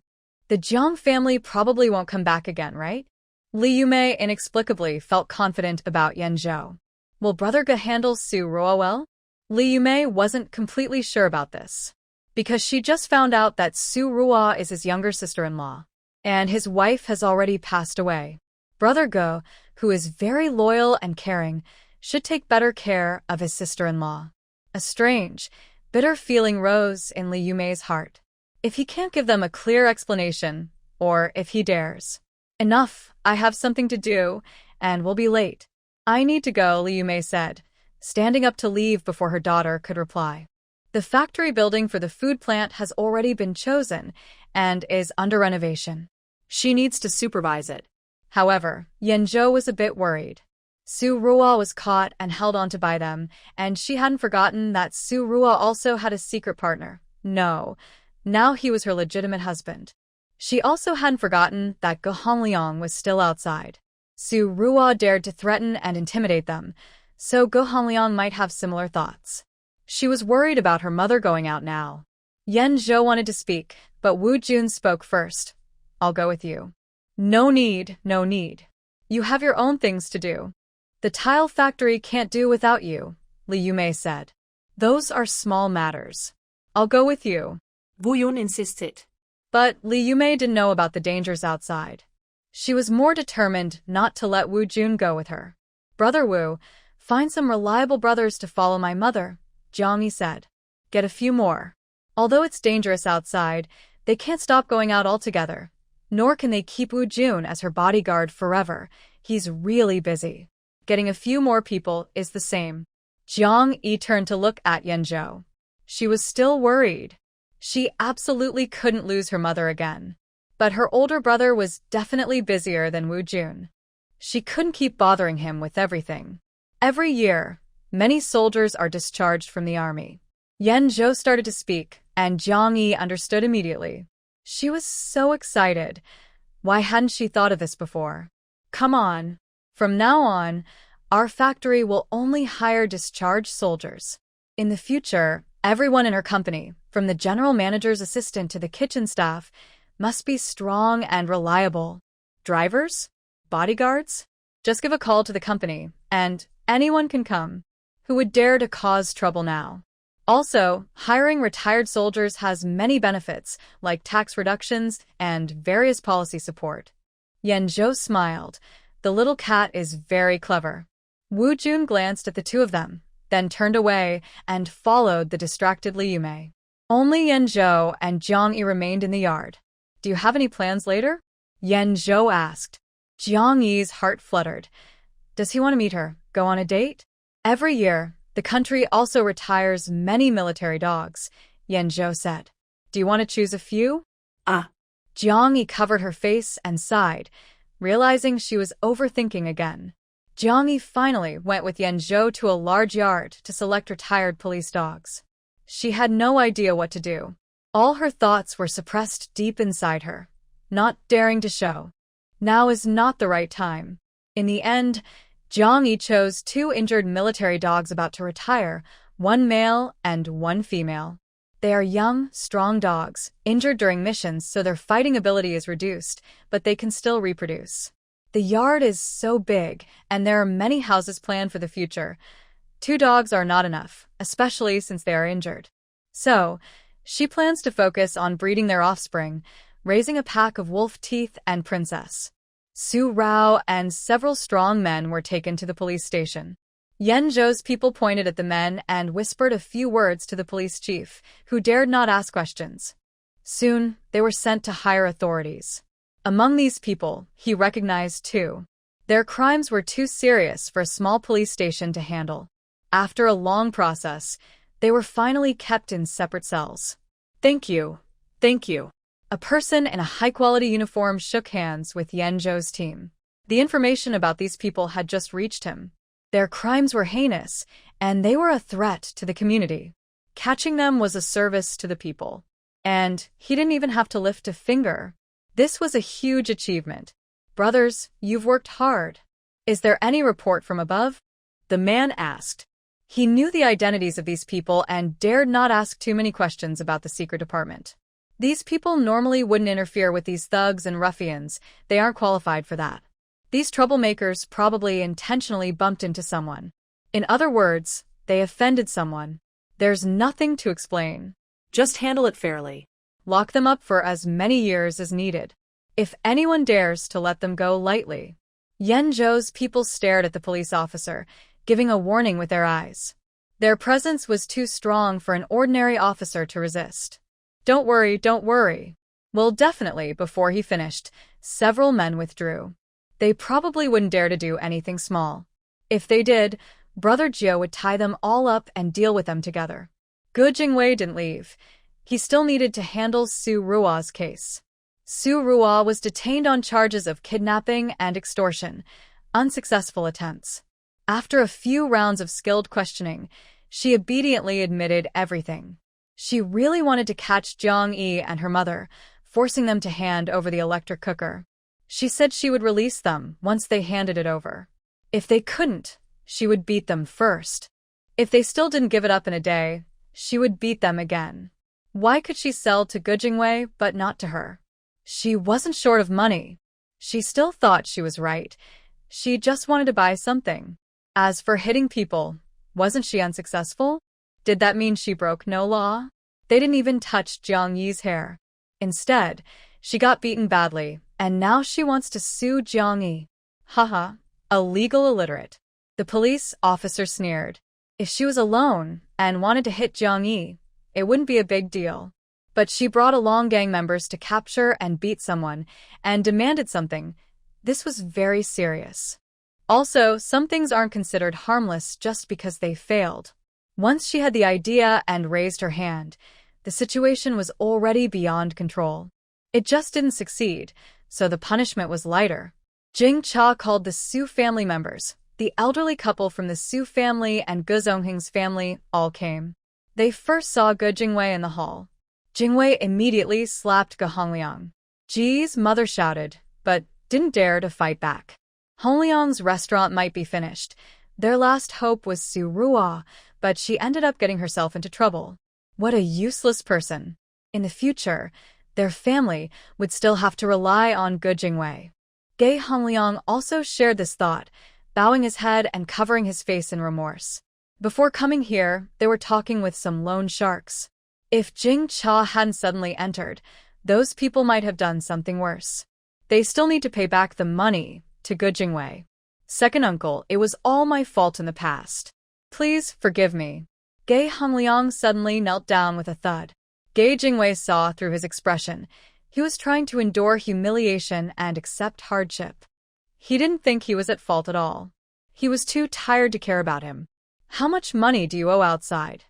The Jiang family probably won't come back again, right? Lee Yume inexplicably felt confident about Yan Zhou. Will Brother Ge handle Su Ruo well? Lee Yume wasn't completely sure about this, because she just found out that Su Ruo is his younger sister-in-law, and his wife has already passed away. Brother Ge, who is very loyal and caring, should take better care of his sister-in-law. A strange, bitter feeling rose in Lee Yume's heart. If he can't give them a clear explanation, or if he dares. Enough, I have something to do, and will be late. I need to go, Lee Yume said, standing up to leave before her daughter could reply. The factory building for the food plant has already been chosen and is under renovation. She needs to supervise it. However, Yan Zhou was a bit worried. Su Ruo was caught and held onto by them, and she hadn't forgotten that Su Ruo also had a secret partner. No, now he was her legitimate husband. She also hadn't forgotten that Ge Hongliang was still outside. Su Ruo dared to threaten and intimidate them, so Ge Hongliang might have similar thoughts. She was worried about her mother going out now. Yan Zhou wanted to speak, but Woo Jun spoke first. I'll go with you. No need, no need. You have your own things to do. The tile factory can't do without you, Lee Yume said. Those are small matters. I'll go with you. Woo Yun insisted. But Lee Yume didn't know about the dangers outside. She was more determined not to let Woo Jun go with her. Brother Woo, find some reliable brothers to follow my mother, Jiang Yi said. Get a few more. Although it's dangerous outside, they can't stop going out altogether. Nor can they keep Woo Jun as her bodyguard forever. He's really busy. Getting a few more people is the same. Jiang Yi turned to look at Yan Zhou. She was still worried. She absolutely couldn't lose her mother again. But her older brother was definitely busier than Woo Jun. She couldn't keep bothering him with everything. Every year, many soldiers are discharged from the army. Yan Zhou started to speak, and Jiang Yi understood immediately. She was so excited. Why hadn't she thought of this before? Come on. From now on, our factory will only hire discharged soldiers. In the future, everyone in her company, from the general manager's assistant to the kitchen staff, must be strong and reliable. Drivers? Bodyguards? Just give a call to the company, and anyone can come. Who would dare to cause trouble now? Also, hiring retired soldiers has many benefits, like tax reductions and various policy support. Yan Zhou smiled. The little cat is very clever. Woo Jun glanced at the two of them, then turned away and followed the distracted Lee Yume. Only Yan Zhou and Jiang Yi remained in the yard. Do you have any plans later? Yan Zhou asked. Jiang Yi's heart fluttered. Does he want to meet her, go on a date? Every year, the country also retires many military dogs, Yan Zhou said. Do you want to choose a few? Jiang Yi covered her face and sighed, realizing she was overthinking again. Jiang Yi finally went with Yan Zhou to a large yard to select retired police dogs. She had no idea what to do. All her thoughts were suppressed deep inside her, not daring to show. Now is not the right time. In the end, Jiang Yi chose 2 injured military dogs about to retire, 1 male and 1 female. They are young, strong dogs, injured during missions so their fighting ability is reduced, but they can still reproduce. The yard is so big, and there are many houses planned for the future. 2 dogs are not enough, especially since they are injured. So, she plans to focus on breeding their offspring, raising a pack of wolf teeth and princess. Su Rao and several strong men were taken to the police station. Yan Zhou's people pointed at the men and whispered a few words to the police chief, who dared not ask questions. Soon, they were sent to higher authorities. Among these people, he recognized 2. Their crimes were too serious for a small police station to handle. After a long process, they were finally kept in separate cells. Thank you. Thank you. A person in a high-quality uniform shook hands with Yan Zhou's team. The information about these people had just reached him. Their crimes were heinous, and they were a threat to the community. Catching them was a service to the people. And he didn't even have to lift a finger. This was a huge achievement. Brothers, you've worked hard. Is there any report from above? The man asked. He knew the identities of these people and dared not ask too many questions about the secret department. These people normally wouldn't interfere with these thugs and ruffians. They aren't qualified for that. These troublemakers probably intentionally bumped into someone. In other words, they offended someone. There's nothing to explain. Just handle it fairly. Lock them up for as many years as needed. If anyone dares to let them go lightly. Yenzhou's people stared at the police officer, giving a warning with their eyes. Their presence was too strong for an ordinary officer to resist. Don't worry, don't worry. Well, definitely, before he finished, several men withdrew. They probably wouldn't dare to do anything small. If they did, Brother Jio would tie them all up and deal with them together. Gu Jingwei didn't leave. He still needed to handle Su Ruo's case. Su Ruo was detained on charges of kidnapping and extortion, unsuccessful attempts. After a few rounds of skilled questioning, she obediently admitted everything. She really wanted to catch Jiang Yi and her mother, forcing them to hand over the electric cooker. She said she would release them once they handed it over. If they couldn't, she would beat them first. If they still didn't give it up in a day, she would beat them again. Why could she sell to Gu Jingwei but not to her? She wasn't short of money. She still thought she was right. She just wanted to buy something. As for hitting people, wasn't she unsuccessful? Did that mean she broke no law? They didn't even touch Jiang Yi's hair. Instead, she got beaten badly, and now she wants to sue Jiang Yi. Haha, a legal illiterate. The police officer sneered. If she was alone and wanted to hit Jiang Yi, it wouldn't be a big deal. But she brought along gang members to capture and beat someone and demanded something. This was very serious. Also, some things aren't considered harmless just because they failed. Once she had the idea and raised her hand, the situation was already beyond control. It just didn't succeed, so the punishment was lighter. Jing Cha called the Su family members. The elderly couple from the Su family and Gu Zongheng's family all came. They first saw Gu Jingwei in the hall. Jingwei immediately slapped Gu Hongliang. Ji's mother shouted, but didn't dare to fight back. Hongliang's restaurant might be finished. Their last hope was Su Ruo, but she ended up getting herself into trouble. What a useless person. In the future, their family would still have to rely on Gu Jingwei. Gu Hongliang also shared this thought, bowing his head and covering his face in remorse. Before coming here, they were talking with some loan sharks. If Jing Cha hadn't suddenly entered, those people might have done something worse. They still need to pay back the money to Gu Jingwei. Second uncle, it was all my fault in the past. Please forgive me. Gu Hongliang suddenly knelt down with a thud. Gu Jingwei saw through his expression. He was trying to endure humiliation and accept hardship. He didn't think he was at fault at all. He was too tired to care about him. How much money do you owe outside?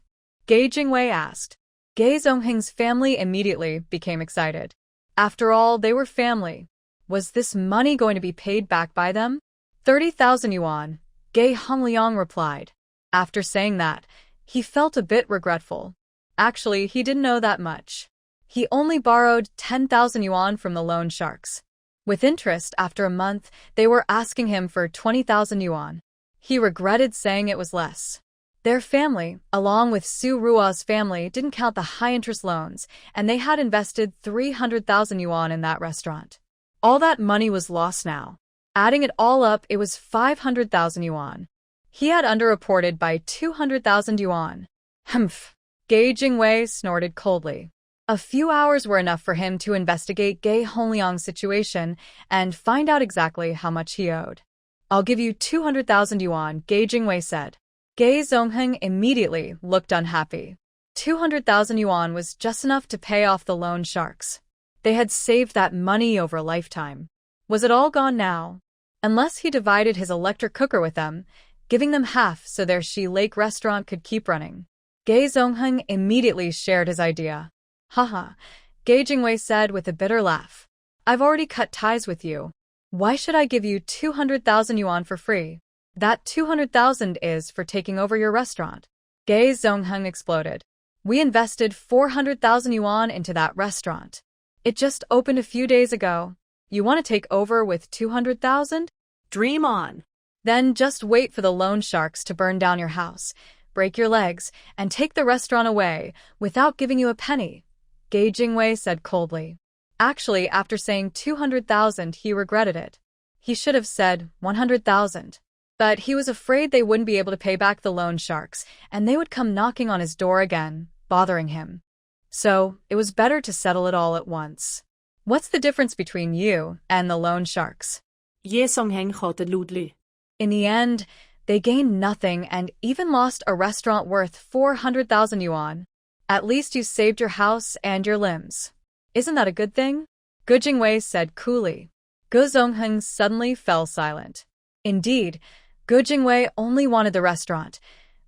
Gu Jingwei asked. Gu Zongheng's family immediately became excited. After all, they were family. Was this money going to be paid back by them? 30,000 yuan, Gu Hongliang replied. After saying that, he felt a bit regretful. Actually, he didn't know that much. He only borrowed 10,000 yuan from the loan sharks. With interest, after a month, they were asking him for 20,000 yuan. He regretted saying it was less. Their family, along with Su Ruo's family, didn't count the high-interest loans, and they had invested 300,000 yuan in that restaurant. All that money was lost now. Adding it all up, it was 500,000 yuan. He had underreported by 200,000 yuan. Humph. Gu Jingwei snorted coldly. A few hours were enough for him to investigate Gu Hongliang's situation and find out exactly how much he owed. I'll give you 200,000 yuan, Gu Jingwei said. Gu Zongheng immediately looked unhappy. 200,000 yuan was just enough to pay off the loan sharks. They had saved that money over a lifetime. Was it all gone now? Unless he divided his electric cooker with them, giving them half so their Shi Lake restaurant could keep running. Gu Zongheng immediately shared his idea. Haha, Gu Jingwei said with a bitter laugh. I've already cut ties with you. Why should I give you 200,000 yuan for free? That 200,000 is for taking over your restaurant. Gu Zongheng exploded. We invested 400,000 yuan into that restaurant. It just opened a few days ago. You want to take over with 200,000? Dream on. Then just wait for the loan sharks to burn down your house, break your legs, and take the restaurant away without giving you a penny, Ge Jingwei said coldly. Actually, after saying 200,000, he regretted it. He should have said 100,000. But he was afraid they wouldn't be able to pay back the loan sharks, and they would come knocking on his door again, bothering him. So, it was better to settle it all at once. What's the difference between you and the loan sharks? Ye Songheng hote ludli. In the end, they gained nothing and even lost a restaurant worth 400,000 yuan. At least you saved your house and your limbs. Isn't that a good thing? Ge Jingwei said coolly. Ge Zongheng suddenly fell silent. Indeed, Ge Jingwei only wanted the restaurant,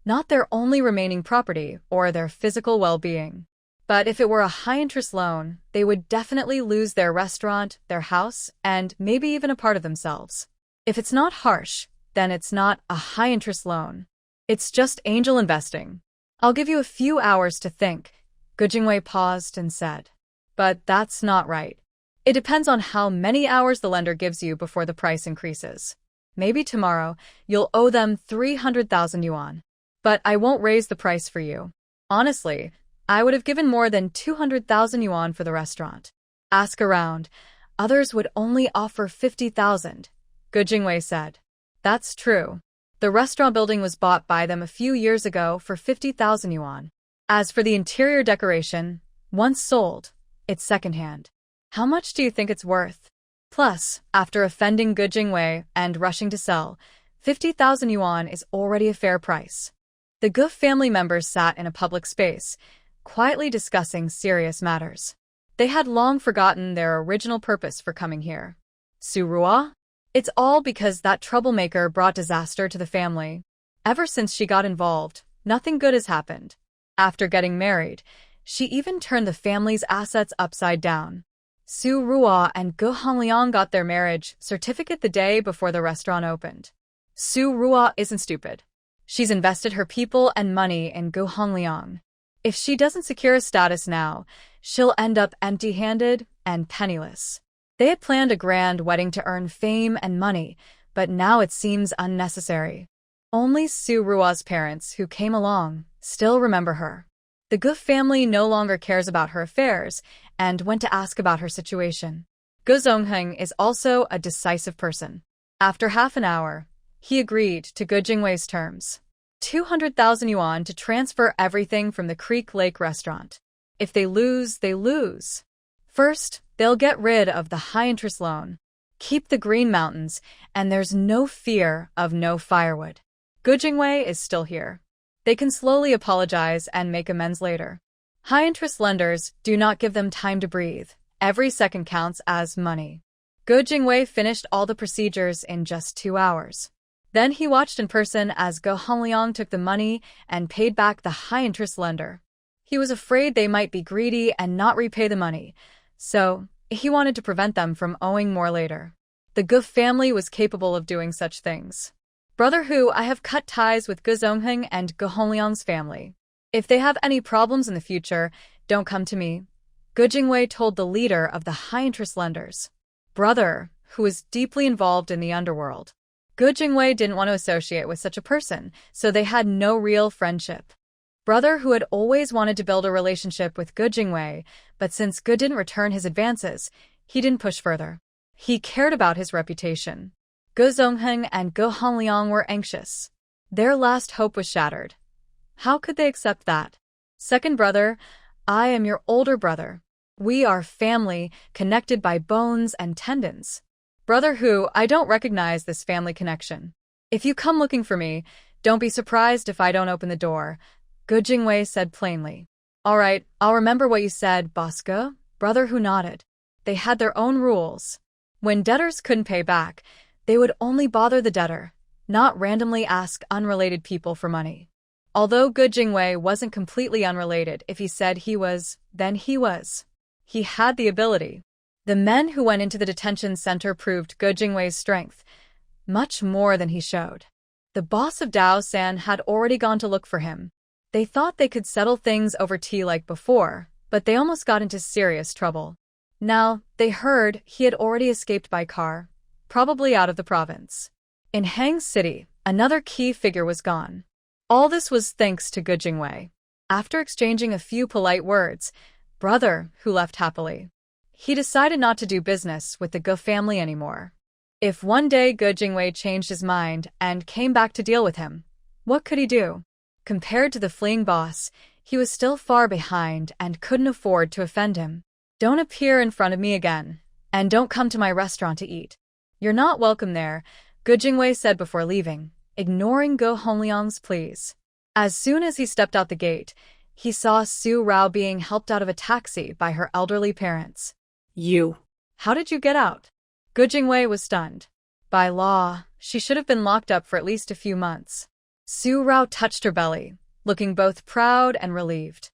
not their only remaining property or their physical well-being. But if it were a high-interest loan, they would definitely lose their restaurant, their house, and maybe even a part of themselves. If it's not harsh, then it's not a high-interest loan. It's just angel investing. I'll give you a few hours to think, Ge Jingwei paused and said. But that's not right. It depends on how many hours the lender gives you before the price increases. Maybe tomorrow, you'll owe them 300,000 yuan. But I won't raise the price for you. Honestly, I would have given more than 200,000 yuan for the restaurant. Ask around. Others would only offer 50,000, Ge Jingwei said. That's true. The restaurant building was bought by them a few years ago for 50,000 yuan. As for the interior decoration, once sold, it's secondhand. How much do you think it's worth? Plus, after offending Ge Jingwei and rushing to sell, 50,000 yuan is already a fair price. The Ge family members sat in a public space, quietly discussing serious matters. They had long forgotten their original purpose for coming here. Su Ruo? It's all because that troublemaker brought disaster to the family. Ever since she got involved, nothing good has happened. After getting married, she even turned the family's assets upside down. Su Ruo and Ge Hongliang got their marriage certificate the day before the restaurant opened. Su Ruo isn't stupid. She's invested her people and money in Ge Hongliang. If she doesn't secure a status now, she'll end up empty-handed and penniless. They had planned a grand wedding to earn fame and money, but now it seems unnecessary. Only Su Ruo's parents, who came along, still remember her. The Ge family no longer cares about her affairs and went to ask about her situation. Ge Zongheng is also a decisive person. After half an hour, he agreed to Ge Jingwei's terms. 200,000 yuan to transfer everything from the Creek Lake restaurant. If they lose, they lose. First, they'll get rid of the high-interest loan, keep the Green Mountains, and there's no fear of no firewood. Ge Jingwei is still here. They can slowly apologize and make amends later. High-interest lenders do not give them time to breathe. Every second counts as money. Ge Jingwei finished all the procedures in just 2 hours. Then he watched in person as Ge Hongliang took the money and paid back the high-interest lender. He was afraid they might be greedy and not repay the money, so he wanted to prevent them from owing more later. The Ge family was capable of doing such things. Brother Hu, I have cut ties with Ge Zongheng and Ge Hongliang's family. If they have any problems in the future, don't come to me, Ge Jingwei told the leader of the high-interest lenders. Brother, who was deeply involved in the underworld. Ge Jingwei didn't want to associate with such a person, so they had no real friendship. Brother, who had always wanted to build a relationship with Ge Jingwei, but since Ge didn't return his advances, he didn't push further. He cared about his reputation. Ge Zongheng and Ge Hongliang were anxious. Their last hope was shattered. How could they accept that? Second brother, I am your older brother. We are family, connected by bones and tendons. Brother Hu, I don't recognize this family connection. If you come looking for me, don't be surprised if I don't open the door, Ge Jingwei said plainly. All right, I'll remember what you said, Boss Ge. Brother Hu nodded. They had their own rules. When debtors couldn't pay back, they would only bother the debtor, not randomly ask unrelated people for money. Although Ge Jingwei wasn't completely unrelated, if he said he was, then he was. He had the ability. The men who went into the detention center proved Ge Jingwei's strength, much more than he showed. The boss of Dao San had already gone to look for him. They thought they could settle things over tea like before, but they almost got into serious trouble. Now, they heard he had already escaped by car, probably out of the province. In Hang City, another key figure was gone. All this was thanks to Gu Jingwei. After exchanging a few polite words, brother, who left happily, he decided not to do business with the Gu family anymore. If one day Gu Jingwei changed his mind and came back to deal with him, what could he do? Compared to the fleeing boss, he was still far behind and couldn't afford to offend him. Don't appear in front of me again, and don't come to my restaurant to eat. You're not welcome there, Gu Jingwei said before leaving, ignoring Gu Hongliang's pleas. As soon as he stepped out the gate, he saw Su Rao being helped out of a taxi by her elderly parents. You. How did you get out? Gu Jingwei was stunned. By law, she should have been locked up for at least a few months. Su Rao touched her belly, looking both proud and relieved.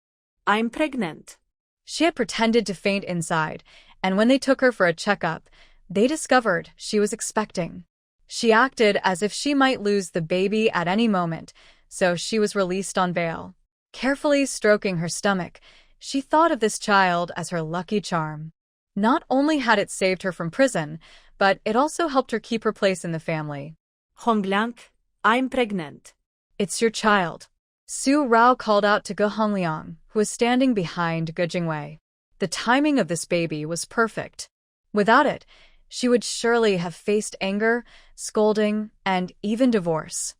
I'm pregnant. She had pretended to faint inside, and when they took her for a checkup, they discovered she was expecting. She acted as if she might lose the baby at any moment, so she was released on bail. Carefully stroking her stomach, she thought of this child as her lucky charm. Not only had it saved her from prison, but it also helped her keep her place in the family. Hongliang, I'm pregnant. It's your child. Su Rao called out to Gu Hongliang, who was standing behind Gu Jingwei. The timing of this baby was perfect. Without it, she would surely have faced anger, scolding, and even divorce.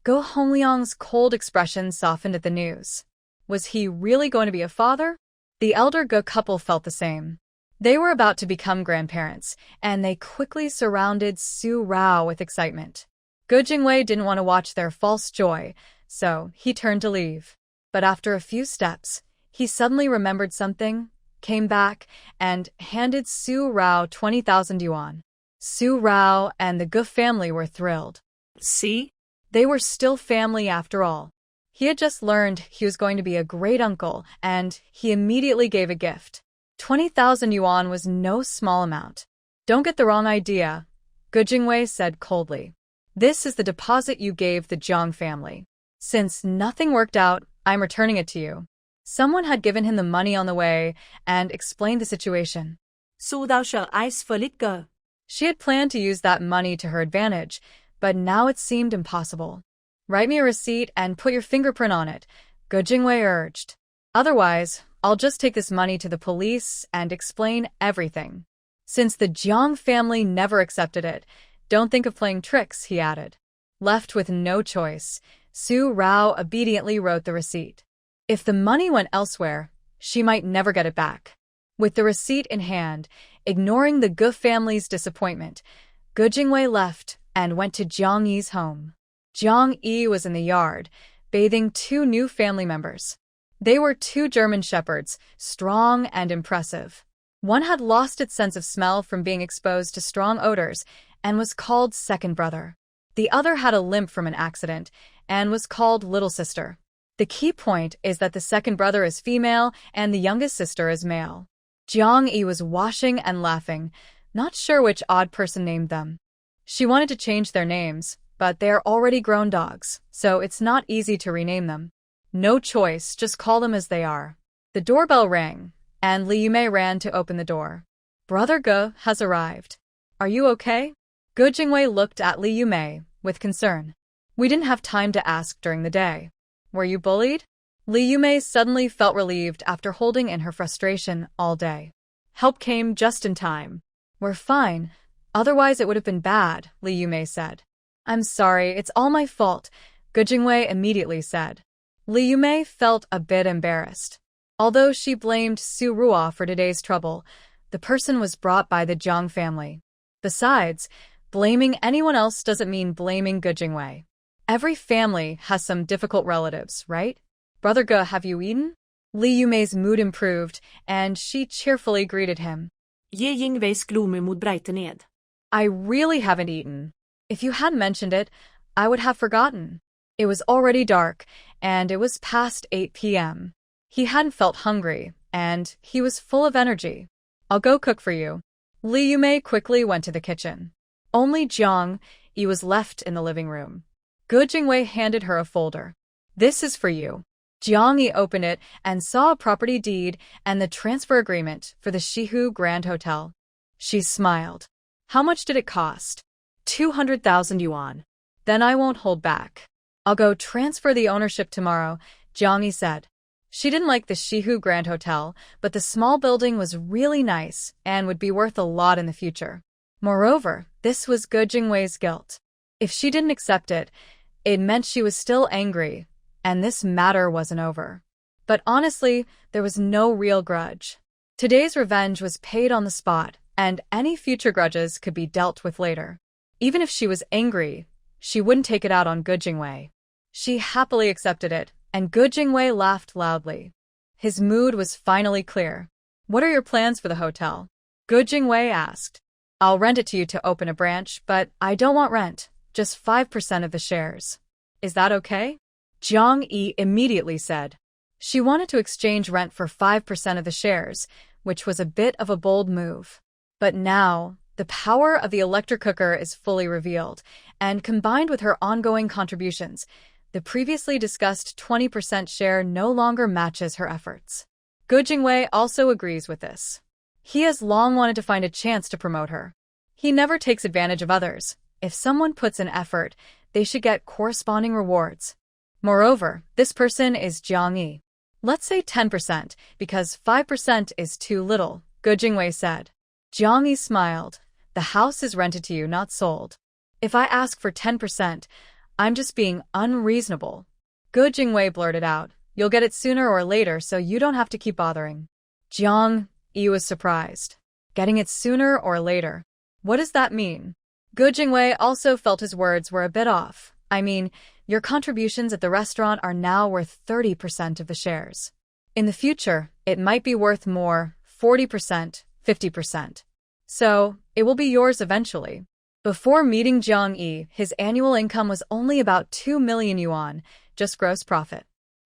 Gu Hongliang's cold expression softened at the news. Was he really going to be a father? The elder Gu couple felt the same. They were about to become grandparents, and they quickly surrounded Su Rao with excitement. Gu Jingwei didn't want to watch their false joy, so he turned to leave. But after a few steps, he suddenly remembered something, came back, and handed Su Rao 20,000 yuan. Su Rao and the Gu family were thrilled. See? They were still family after all. He had just learned he was going to be a great uncle, and he immediately gave a gift. 20,000 yuan was no small amount. Don't get the wrong idea, Gu Jingwei said coldly. This is the deposit you gave the Jiang family. Since nothing worked out, I'm returning it to you. Someone had given him the money on the way and explained the situation. So thou shalt ice for liquor. She had planned to use that money to her advantage, but now it seemed impossible. Write me a receipt and put your fingerprint on it, Gu Jingwei urged. Otherwise, I'll just take this money to the police and explain everything. Since the Jiang family never accepted it, don't think of playing tricks, he added. Left with no choice, Su Rao obediently wrote the receipt. If the money went elsewhere, she might never get it back. With the receipt in hand, ignoring the Gu family's disappointment, Gu Jingwei left and went to Jiang Yi's home. Jiang Yi was in the yard, bathing two new family members. They were two German shepherds, strong and impressive. One had lost its sense of smell from being exposed to strong odors and was called second brother. The other had a limp from an accident and was called little sister. The key point is that the second brother is female and the youngest sister is male. Jiang Yi was washing and laughing, not sure which odd person named them. She wanted to change their names, but they are already grown dogs, so it's not easy to rename them. No choice, just call them as they are. The doorbell rang, and Li Yumei ran to open the door. Brother Gu has arrived. Are you okay? Gu Jingwei looked at Li Yumei with concern. We didn't have time to ask during the day. Were you bullied? Li Yumei suddenly felt relieved after holding in her frustration all day. Help came just in time. We're fine. Otherwise it would have been bad, Li Yumei said. I'm sorry, it's all my fault, Gu Jingwei immediately said. Li Yumei felt a bit embarrassed. Although she blamed Su Rao for today's trouble, the person was brought by the Jiang family. Besides, blaming anyone else doesn't mean blaming Gu Jingwei. Every family has some difficult relatives, right? Brother Gu, have you eaten? Li Yumei's mood improved, and she cheerfully greeted him. Ge Jingweis glomer mot breitened. I really haven't eaten. If you hadn't mentioned it, I would have forgotten. It was already dark, and it was past 8 p.m. He hadn't felt hungry, and he was full of energy. I'll go cook for you. Li Yumei quickly went to the kitchen. Only Jiang Yi was left in the living room. Gu Jingwei handed her a folder. This is for you. Jiang Yi opened it and saw a property deed and the transfer agreement for the Shihu Grand Hotel. She smiled. How much did it cost? 200,000 yuan. Then I won't hold back. I'll go transfer the ownership tomorrow, Jiang Yi said. She didn't like the Shihu Grand Hotel, but the small building was really nice and would be worth a lot in the future. Moreover, this was Ge Jingwei's guilt. If she didn't accept it, it meant she was still angry, and this matter wasn't over. But honestly, there was no real grudge. Today's revenge was paid on the spot, and any future grudges could be dealt with later. Even if she was angry, she wouldn't take it out on Ge Jingwei. She happily accepted it, and Ge Jingwei laughed loudly. His mood was finally clear. What are your plans for the hotel? Ge Jingwei asked. I'll rent it to you to open a branch, but I don't want rent, just 5% of the shares. Is that okay? Jiang Yi immediately said. She wanted to exchange rent for 5% of the shares, which was a bit of a bold move. But now, the power of the electric cooker is fully revealed, and combined with her ongoing contributions, the previously discussed 20% share no longer matches her efforts. Ge Jingwei also agrees with this. He has long wanted to find a chance to promote her. He never takes advantage of others. If someone puts in effort, they should get corresponding rewards. Moreover, this person is Jiang Yi. Let's say 10%, because 5% is too little, Ge Jingwei said. Jiang Yi smiled. The house is rented to you, not sold. If I ask for 10%, I'm just being unreasonable. Ge Jingwei blurted out. You'll get it sooner or later, so you don't have to keep bothering. Jiang Yi was surprised. Getting it sooner or later. What does that mean? Ge Jingwei also felt his words were a bit off. I mean, your contributions at the restaurant are now worth 30% of the shares. In the future, it might be worth more, 40%, 50%. So, it will be yours eventually. Before meeting Jiang Yi, his annual income was only about 2 million yuan, just gross profit.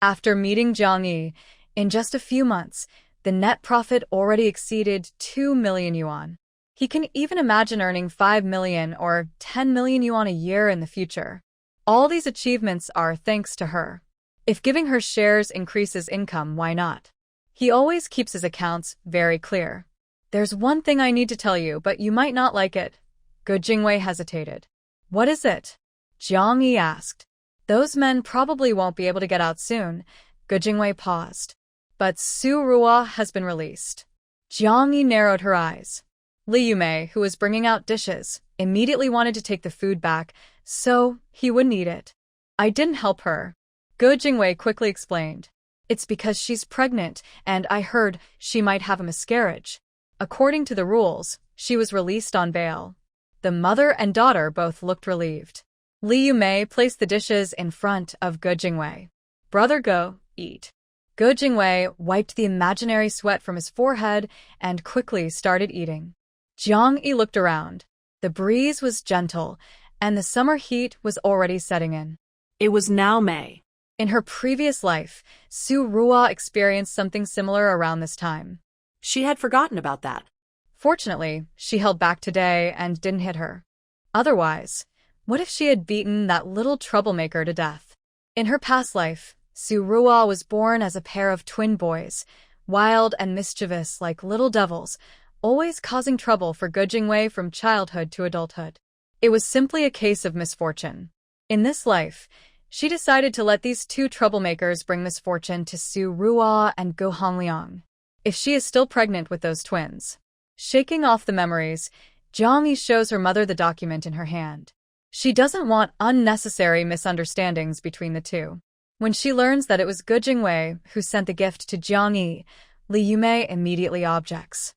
After meeting Jiang Yi, in just a few months, the net profit already exceeded 2 million yuan. He can even imagine earning 5 million or 10 million yuan a year in the future. All these achievements are thanks to her. If giving her shares increases income, why not? He always keeps his accounts very clear. There's one thing I need to tell you, but you might not like it. Ge Jingwei hesitated. What is it? Jiang Yi asked. Those men probably won't be able to get out soon. Ge Jingwei paused. But Su Ruo has been released. Jiang Yi narrowed her eyes. Li Yumei, who was bringing out dishes, immediately wanted to take the food back, so he wouldn't eat it. I didn't help her. Ge Jingwei quickly explained. It's because she's pregnant, and I heard she might have a miscarriage. According to the rules, she was released on bail. The mother and daughter both looked relieved. Li Yumei placed the dishes in front of Ge Jingwei. Brother Go, eat. Ge Jingwei wiped the imaginary sweat from his forehead and quickly started eating. Jiang Yi looked around. The breeze was gentle, and the summer heat was already setting in. It was now May. In her previous life, Su Ruo experienced something similar around this time. She had forgotten about that. Fortunately, she held back today and didn't hit her. Otherwise, what if she had beaten that little troublemaker to death? In her past life, Su Ruo was born as a pair of twin boys, wild and mischievous like little devils, always causing trouble for Ge Jingwei from childhood to adulthood. It was simply a case of misfortune. In this life, she decided to let these two troublemakers bring misfortune to Su Ruo and Go Hongliang. If she is still pregnant with those twins. Shaking off the memories, Jiang Yi shows her mother the document in her hand. She doesn't want unnecessary misunderstandings between the two. When she learns that it was Ge Jingwei who sent the gift to Jiang Yi, Li Yumei immediately objects.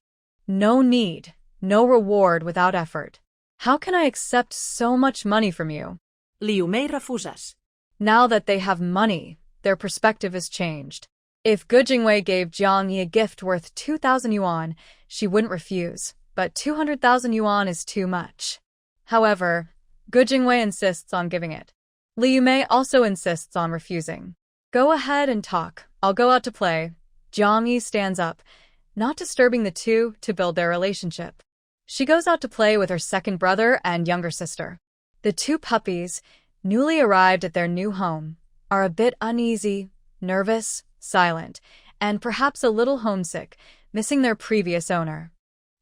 No need, no reward without effort. How can I accept so much money from you? Li Yumei refuses. Now that they have money, their perspective is changed. If Ge Jingwei gave Jiang Yi a gift worth 2,000 yuan, she wouldn't refuse, but 200,000 yuan is too much. However, Ge Jingwei insists on giving it. Li Yumei also insists on refusing. Go ahead and talk, I'll go out to play. Jiang Yi stands up, not disturbing the two to build their relationship. She goes out to play with her second brother and younger sister. The two puppies, newly arrived at their new home, are a bit uneasy, nervous, silent, and perhaps a little homesick, missing their previous owner.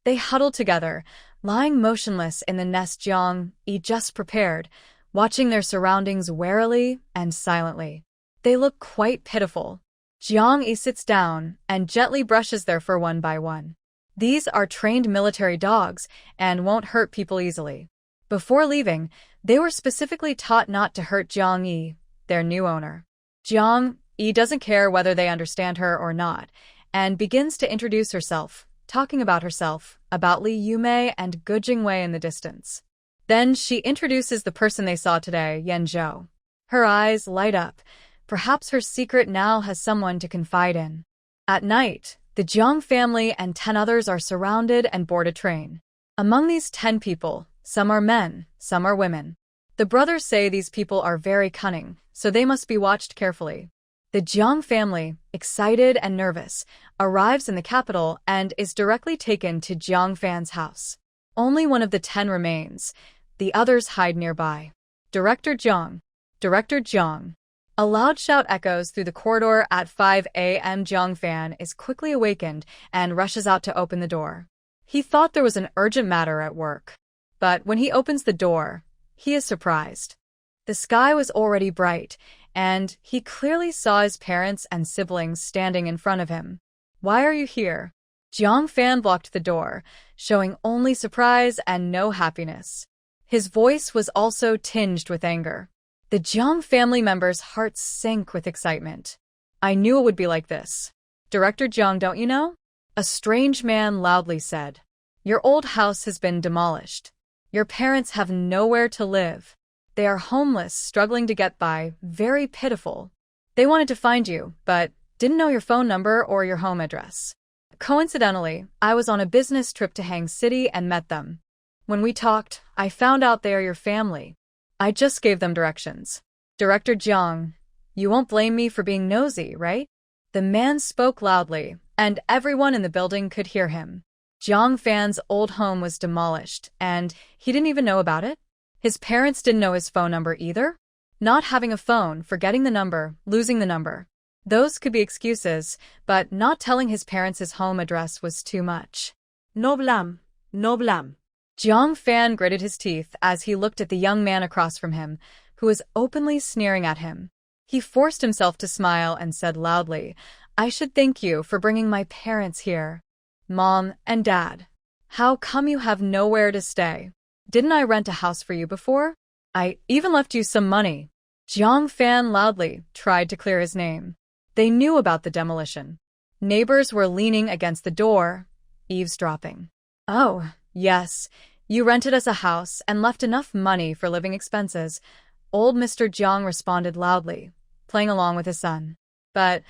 They huddled together, lying motionless in the nest Jiang-yi just prepared, watching their surroundings warily and silently. They look quite pitiful. Jiang-yi sits down and gently brushes their fur one by one. These are trained military dogs and won't hurt people easily. Before leaving, they were specifically taught not to hurt Jiang-yi, their new owner. Jiang-yi doesn't care whether they understand her or not, and begins to introduce herself, talking about herself, about Li Yumei and Gu Jingwei in the distance. Then she introduces the person they saw today, Yan Zhou. Her eyes light up. Perhaps her secret now has someone to confide in. At night, the Jiang family and 10 others are surrounded and board a train. Among these 10 people, some are men, some are women. The brothers say these people are very cunning, so they must be watched carefully. The Jiang family, excited and nervous, arrives in the capital and is directly taken to Jiang Fan's house. Only one of the 10 remains. The others hide nearby. Director Jiang. Director Jiang. A loud shout echoes through the corridor at 5 a.m. Jiang Fan is quickly awakened and rushes out to open the door. He thought there was an urgent matter at work. But when he opens the door, he is surprised. The sky was already bright, and he clearly saw his parents and siblings standing in front of him. "Why are you here?" Jiang Fan blocked the door, showing only surprise and no happiness. His voice was also tinged with anger. The Jiang family members' hearts sank with excitement. "I knew it would be like this. Director Jiang, don't you know?" A strange man loudly said. "Your old house has been demolished. Your parents have nowhere to live. They are homeless, struggling to get by, very pitiful. They wanted to find you, but didn't know your phone number or your home address. Coincidentally, I was on a business trip to Hang City and met them. When we talked, I found out they are your family. I just gave them directions." "Director Jiang, you won't blame me for being nosy, right?" The man spoke loudly, and everyone in the building could hear him. Jiang Fan's old home was demolished, and he didn't even know about it. His parents didn't know his phone number either. Not having a phone, forgetting the number, losing the number. Those could be excuses, but not telling his parents his home address was too much. No blame, no blame. Jiang Fan gritted his teeth as he looked at the young man across from him, who was openly sneering at him. He forced himself to smile and said loudly, "I should thank you for bringing my parents here. Mom and Dad, how come you have nowhere to stay? Didn't I rent a house for you before? I even left you some money." Jiang Fan loudly tried to clear his name. They knew about the demolition. Neighbors were leaning against the door, eavesdropping. "Oh, yes, you rented us a house and left enough money for living expenses," old Mr. Jiang responded loudly, playing along with his son. But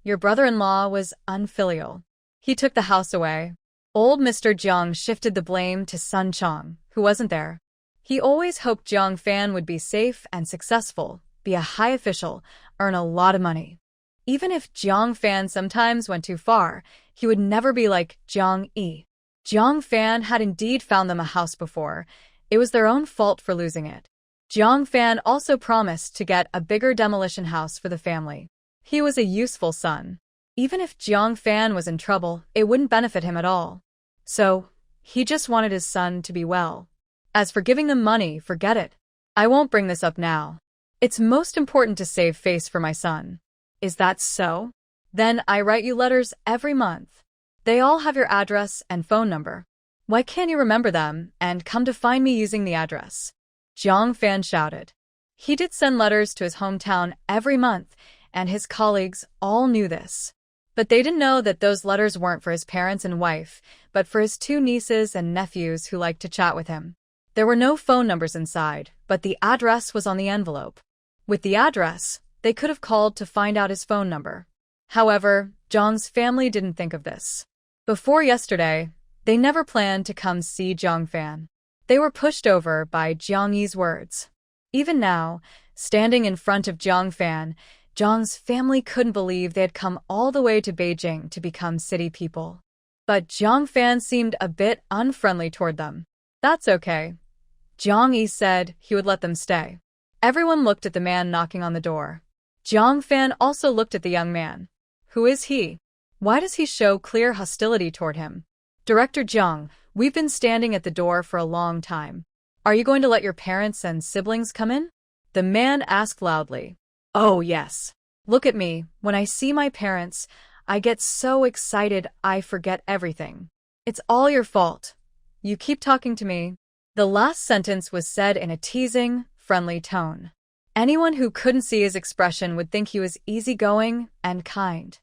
your brother-in-law was unfilial. He took the house away." Old Mr. Jiang shifted the blame to Sun Chong, who wasn't there. He always hoped Jiang Fan would be safe and successful, be a high official, earn a lot of money. Even if Jiang Fan sometimes went too far, he would never be like Jiang-yi. Jiang Fan had indeed found them a house before. It was their own fault for losing it. Jiang Fan also promised to get a bigger demolition house for the family. He was a useful son. Even if Jiang Fan was in trouble, it wouldn't benefit him at all. So, he just wanted his son to be well. As for giving them money, forget it. I won't bring this up now. It's most important to save face for my son. Is that so? Then I write you letters every month. They all have your address and phone number. Why can't you remember them and come to find me using the address?" Jiang Fan shouted. He did send letters to his hometown every month, and his colleagues all knew this. But they didn't know that those letters weren't for his parents and wife, but for his 2 nieces and nephews who liked to chat with him. There were no phone numbers inside, but the address was on the envelope. With the address, they could have called to find out his phone number. However, Jiang's family didn't think of this. Before yesterday, they never planned to come see Jiang Fan. They were pushed over by Jiang-yi's words. Even now, standing in front of Jiang Fan, Jiang's family couldn't believe they had come all the way to Beijing to become city people. But Jiang Fan seemed a bit unfriendly toward them. "That's okay." Jiang-yi said he would let them stay. Everyone looked at the man knocking on the door. Jiang Fan also looked at the young man. Who is he? Why does he show clear hostility toward him? Director Jiang, we've been standing at the door for a long time. Are you going to let your parents and siblings come in? The man asked loudly. Oh, yes. Look at me. When I see my parents, I get so excited I forget everything. It's all your fault. You keep talking to me. The last sentence was said in a teasing, friendly tone. Anyone who couldn't see his expression would think he was easygoing and kind.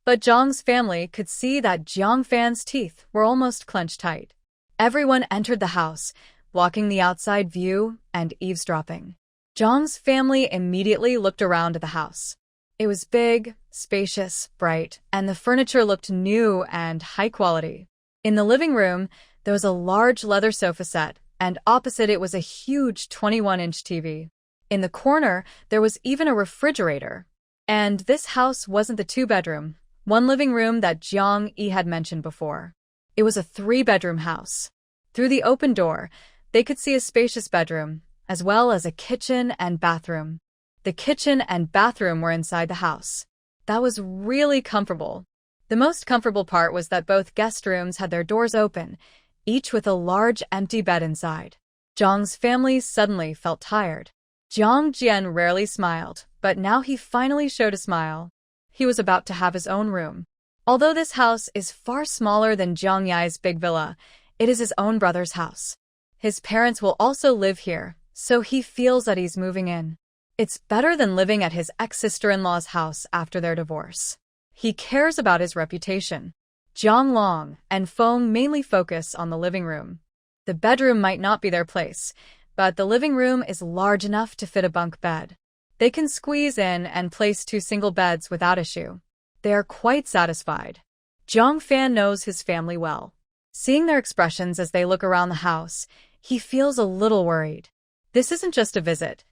But Jiang's family could see that Jiang Fan's teeth were almost clenched tight. Everyone entered the house, blocking the outside view and eavesdropping. Jiang's family immediately looked around at the house. It was big, spacious, bright, and the furniture looked new and high quality. In the living room, there was a large leather sofa set, and opposite it was a huge 21-inch TV. In the corner, there was even a refrigerator. And this house wasn't the two-bedroom, one living room that Jiang Yi had mentioned before. It was a three-bedroom house. Through the open door, they could see a spacious bedroom, as well as a kitchen and bathroom. The kitchen and bathroom were inside the house. That was really comfortable. The most comfortable part was that both guest rooms had their doors open, each with a large empty bed inside. Jiang's family suddenly felt tired. Jiang Jian rarely smiled, but now he finally showed a smile. He was about to have his own room. Although this house is far smaller than Jiang Yi's big villa, it is his own brother's house. His parents will also live here, so he feels that he's moving in. It's better than living at his ex-sister-in-law's house after their divorce. He cares about his reputation. Jiang Long and Feng mainly focus on the living room. The bedroom might not be their place, but the living room is large enough to fit a bunk bed. They can squeeze in and place two single beds without issue. They are quite satisfied. Jiang Fan knows his family well. Seeing their expressions as they look around the house, he feels a little worried. This isn't just a visit.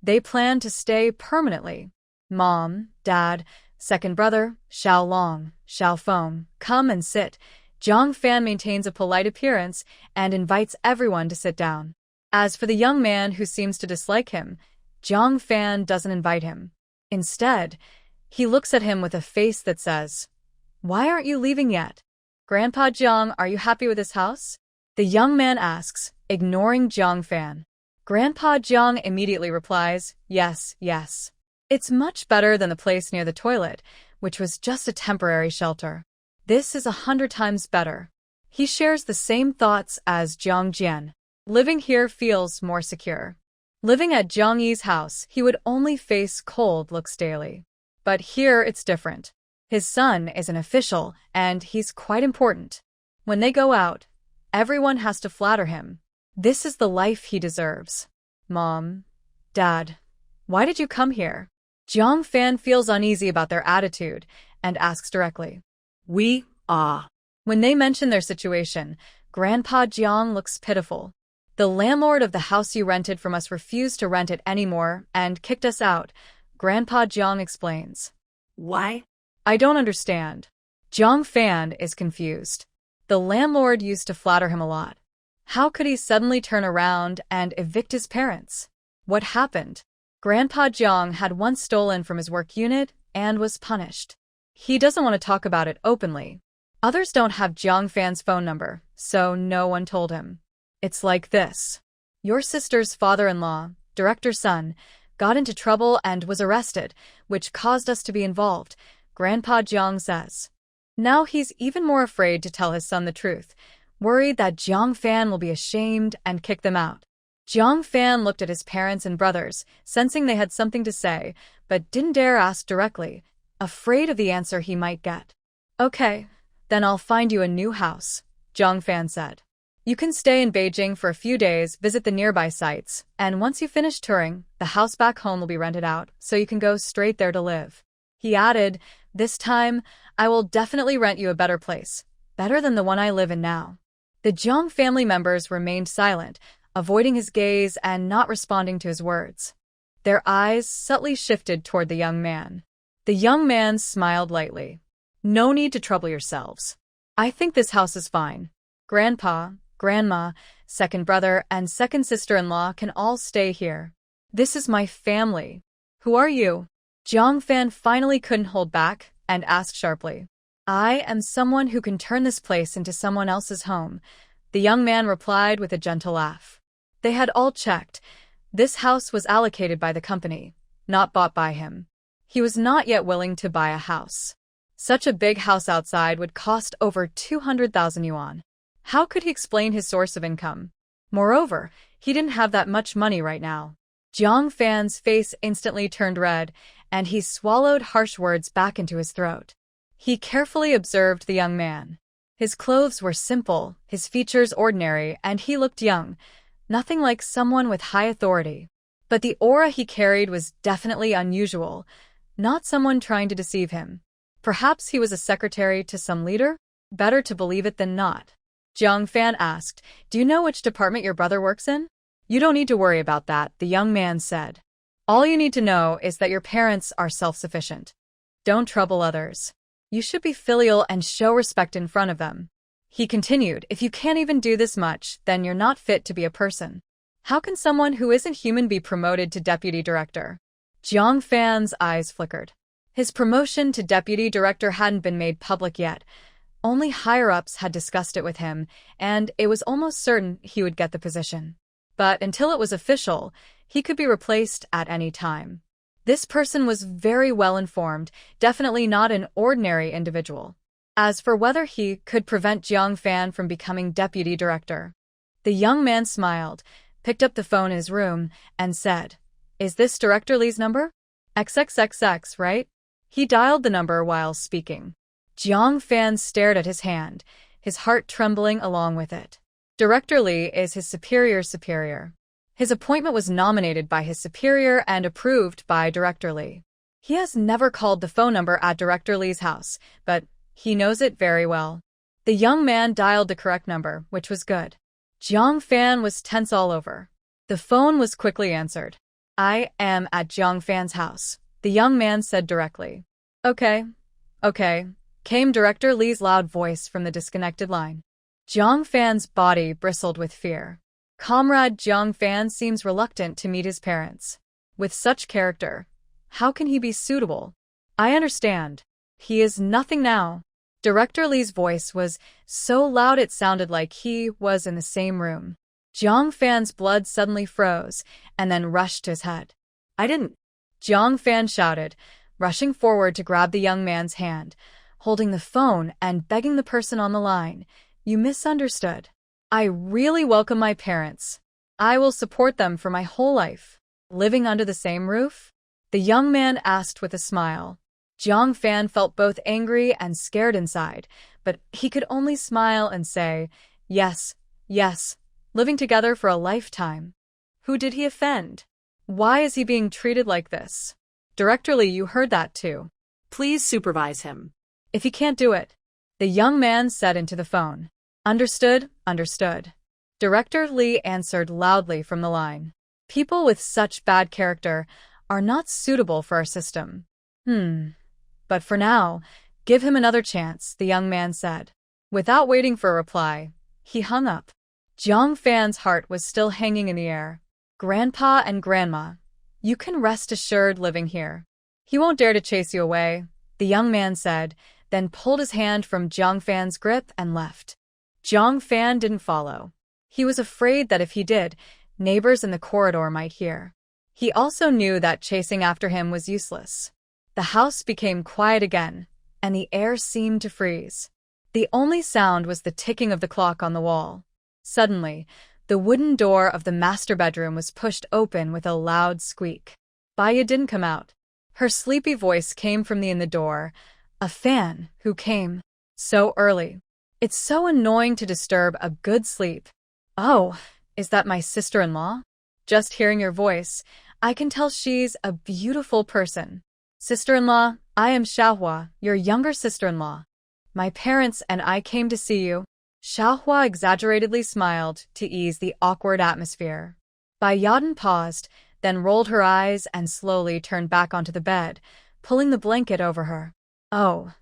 They plan to stay permanently. Mom, Dad, second brother, Xiao Long, Xiao Feng, come and sit. Jiang Fan maintains a polite appearance and invites everyone to sit down. As for the young man who seems to dislike him, Jiang Fan doesn't invite him. Instead, he looks at him with a face that says, "Why aren't you leaving yet? Grandpa Jiang, are you happy with this house?" The young man asks, ignoring Jiang Fan. Grandpa Jiang immediately replies, "Yes, yes. It's much better than the place near the toilet, which was just a temporary shelter. This is 100 times better." He shares the same thoughts as Jiang Jian. Living here feels more secure. Living at Jiang Yi's house, he would only face cold looks daily. But here it's different. His son is an official, and he's quite important. When they go out, everyone has to flatter him. This is the life he deserves. Mom, Dad, why did you come here? Jiang Fan feels uneasy about their attitude and asks directly. We are. When they mention their situation, Grandpa Jiang looks pitiful. The landlord of the house you rented from us refused to rent it anymore and kicked us out, Grandpa Jiang explains. Why? I don't understand. Jiang Fan is confused. The landlord used to flatter him a lot. How could he suddenly turn around and evict his parents? What happened? Grandpa Jiang had once stolen from his work unit and was punished. He doesn't want to talk about it openly. Others don't have Jiang Fan's phone number, so no one told him. It's like this. Your sister's father-in-law, director's son, got into trouble and was arrested, which caused us to be involved, Grandpa Jiang says. Now he's even more afraid to tell his son the truth, worried that Jiang Fan will be ashamed and kick them out. Jiang Fan looked at his parents and brothers, sensing they had something to say, but didn't dare ask directly, afraid of the answer he might get. Okay, then I'll find you a new house, Jiang Fan said. You can stay in Beijing for a few days, visit the nearby sites, and once you finish touring, the house back home will be rented out, so you can go straight there to live. He added, this time, I will definitely rent you a better place, better than the one I live in now. The Jiang family members remained silent, avoiding his gaze and not responding to his words. Their eyes subtly shifted toward the young man. The young man smiled lightly. No need to trouble yourselves. I think this house is fine. Grandpa, Grandma, second brother, and second sister-in-law can all stay here. This is my family. Who are you? Jiang Fan finally couldn't hold back and asked sharply, I am someone who can turn this place into someone else's home. The young man replied with a gentle laugh. They had all checked. This house was allocated by the company, not bought by him. He was not yet willing to buy a house. Such a big house outside would cost over 200,000 yuan. How could he explain his source of income? Moreover, he didn't have that much money right now. Jiang Fan's face instantly turned red, and he swallowed harsh words back into his throat. He carefully observed the young man. His clothes were simple, his features ordinary, and he looked young, nothing like someone with high authority. But the aura he carried was definitely unusual, not someone trying to deceive him. Perhaps he was a secretary to some leader? Better to believe it than not. Jiang Fan asked, Do you know which department your brother works in? You don't need to worry about that, the young man said. All you need to know is that your parents are self-sufficient. Don't trouble others. You should be filial and show respect in front of them. He continued, If you can't even do this much, then you're not fit to be a person. How can someone who isn't human be promoted to deputy director? Jiang Fan's eyes flickered. His promotion to deputy director hadn't been made public yet. Only higher-ups had discussed it with him, and it was almost certain he would get the position. But until it was official, he could be replaced at any time. This person was very well informed, definitely not an ordinary individual. As for whether he could prevent Jiang Fan from becoming deputy director, the young man smiled, picked up the phone in his room, and said, Is this Director Li's number? XXXX, right? He dialed the number while speaking. Jiang Fan stared at his hand, his heart trembling along with it. Director Li is his superior's superior. His appointment was nominated by his superior and approved by Director Li. He has never called the phone number at Director Li's house, but he knows it very well. The young man dialed the correct number, which was good. Jiang Fan was tense all over. The phone was quickly answered. I am at Jiang Fan's house, the young man said directly. Okay, came Director Li's loud voice from the disconnected line. Jiang Fan's body bristled with fear. Comrade Jiang Fan seems reluctant to meet his parents. With such character, how can he be suitable? I understand. He is nothing now. Director Li's voice was so loud it sounded like he was in the same room. Jiang Fan's blood suddenly froze and then rushed to his head. I didn't. Jiang Fan shouted, rushing forward to grab the young man's hand, holding the phone and begging the person on the line. You misunderstood. I really welcome my parents. I will support them for my whole life. Living under the same roof? The young man asked with a smile. Jiang Fan felt both angry and scared inside, but he could only smile and say, Yes, living together for a lifetime. Who did he offend? Why is he being treated like this? Director Li, you heard that too. Please supervise him. If he can't do it, the young man said into the phone. Understood. Director Li answered loudly from the line. People with such bad character are not suitable for our system. But for now, give him another chance, the young man said. Without waiting for a reply, he hung up. Jiang Fan's heart was still hanging in the air. Grandpa and Grandma, you can rest assured living here. He won't dare to chase you away, the young man said, then pulled his hand from Jiang Fan's grip and left. Jiang Fan didn't follow. He was afraid that if he did, neighbors in the corridor might hear. He also knew that chasing after him was useless. The house became quiet again, and the air seemed to freeze. The only sound was the ticking of the clock on the wall. Suddenly, the wooden door of the master bedroom was pushed open with a loud squeak. Baya didn't come out. Her sleepy voice came from the door. A fan who came so early. It's so annoying to disturb a good sleep. Oh, is that my sister-in-law? Just hearing your voice, I can tell she's a beautiful person. Sister-in-law, I am Xiaohua, your younger sister-in-law. My parents and I came to see you. Xiaohua exaggeratedly smiled to ease the awkward atmosphere. Bai Yaden paused, then rolled her eyes and slowly turned back onto the bed, pulling the blanket over her. Oh,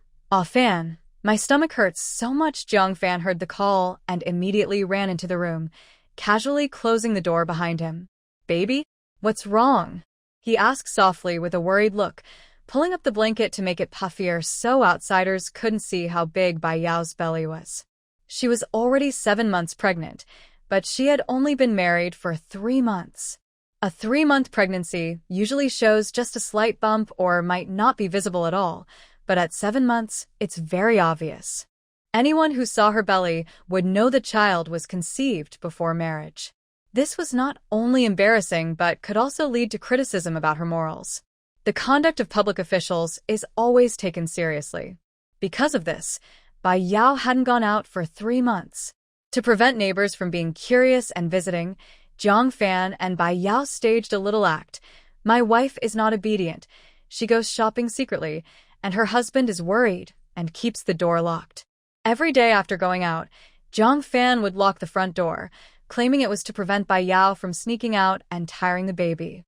Fan. My stomach hurts so much. Jiang Fan heard the call and immediately ran into the room, casually closing the door behind him. Baby? What's wrong? He asked softly with a worried look, pulling up the blanket to make it puffier so outsiders couldn't see how big Bai Yao's belly was. She was already 7 months pregnant, but she had only been married for 3 months. A 3-month pregnancy usually shows just a slight bump or might not be visible at all, but at 7 months, it's very obvious. Anyone who saw her belly would know the child was conceived before marriage. This was not only embarrassing but could also lead to criticism about her morals. The conduct of public officials is always taken seriously. Because of this, Bai Yao hadn't gone out for 3 months. To prevent neighbors from being curious and visiting, Zhang Fan and Bai Yao staged a little act. My wife is not obedient. She goes shopping secretly, and her husband is worried and keeps the door locked. Every day after going out, Zhang Fan would lock the front door, claiming it was to prevent Bai Yao from sneaking out and tiring the baby.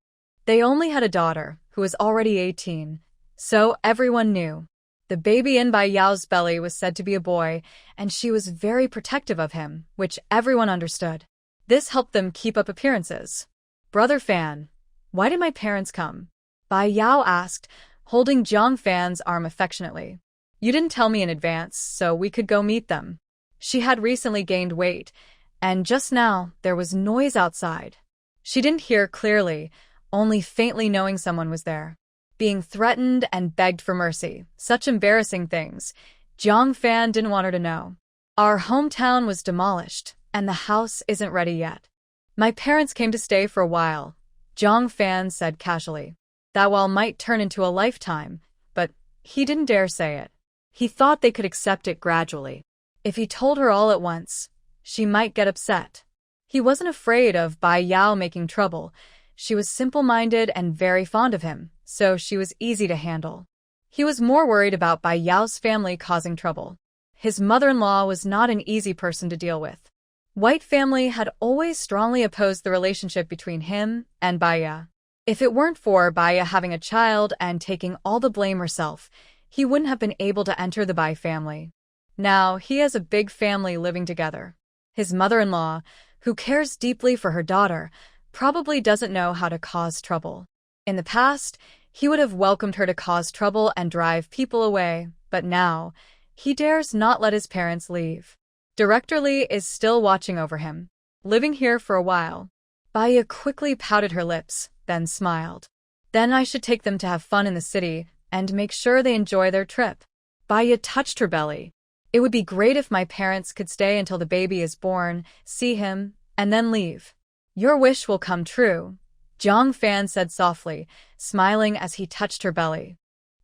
They only had a daughter, who was already 18, so everyone knew. The baby in Bai Yao's belly was said to be a boy, and she was very protective of him, which everyone understood. This helped them keep up appearances. Brother Fan, why did my parents come? Bai Yao asked, holding Zhang Fan's arm affectionately. You didn't tell me in advance, so we could go meet them. She had recently gained weight, and just now there was noise outside. She didn't hear clearly, only faintly knowing someone was there. Being threatened and begged for mercy, such embarrassing things. Zhang Fan didn't want her to know. Our hometown was demolished, and the house isn't ready yet. My parents came to stay for a while, Zhang Fan said casually. That while might turn into a lifetime, but he didn't dare say it. He thought they could accept it gradually. If he told her all at once, she might get upset. He wasn't afraid of Bai Yao making trouble. She was simple-minded and very fond of him, so she was easy to handle. He was more worried about Bai Yao's family causing trouble. His mother-in-law was not an easy person to deal with. White family had always strongly opposed the relationship between him and Bai Yao. If it weren't for Bai Yao having a child and taking all the blame herself, he wouldn't have been able to enter the Bai family. Now, he has a big family living together. His mother-in-law, who cares deeply for her daughter, probably doesn't know how to cause trouble. In the past, he would have welcomed her to cause trouble and drive people away, but now, he dares not let his parents leave. Director Lee is still watching over him, living here for a while. Bai Yao quickly pouted her lips, then smiled. Then I should take them to have fun in the city and make sure they enjoy their trip. Bai Yao touched her belly. It would be great if my parents could stay until the baby is born, see him, and then leave. Your wish will come true, Zhang Fan said softly, smiling as he touched her belly.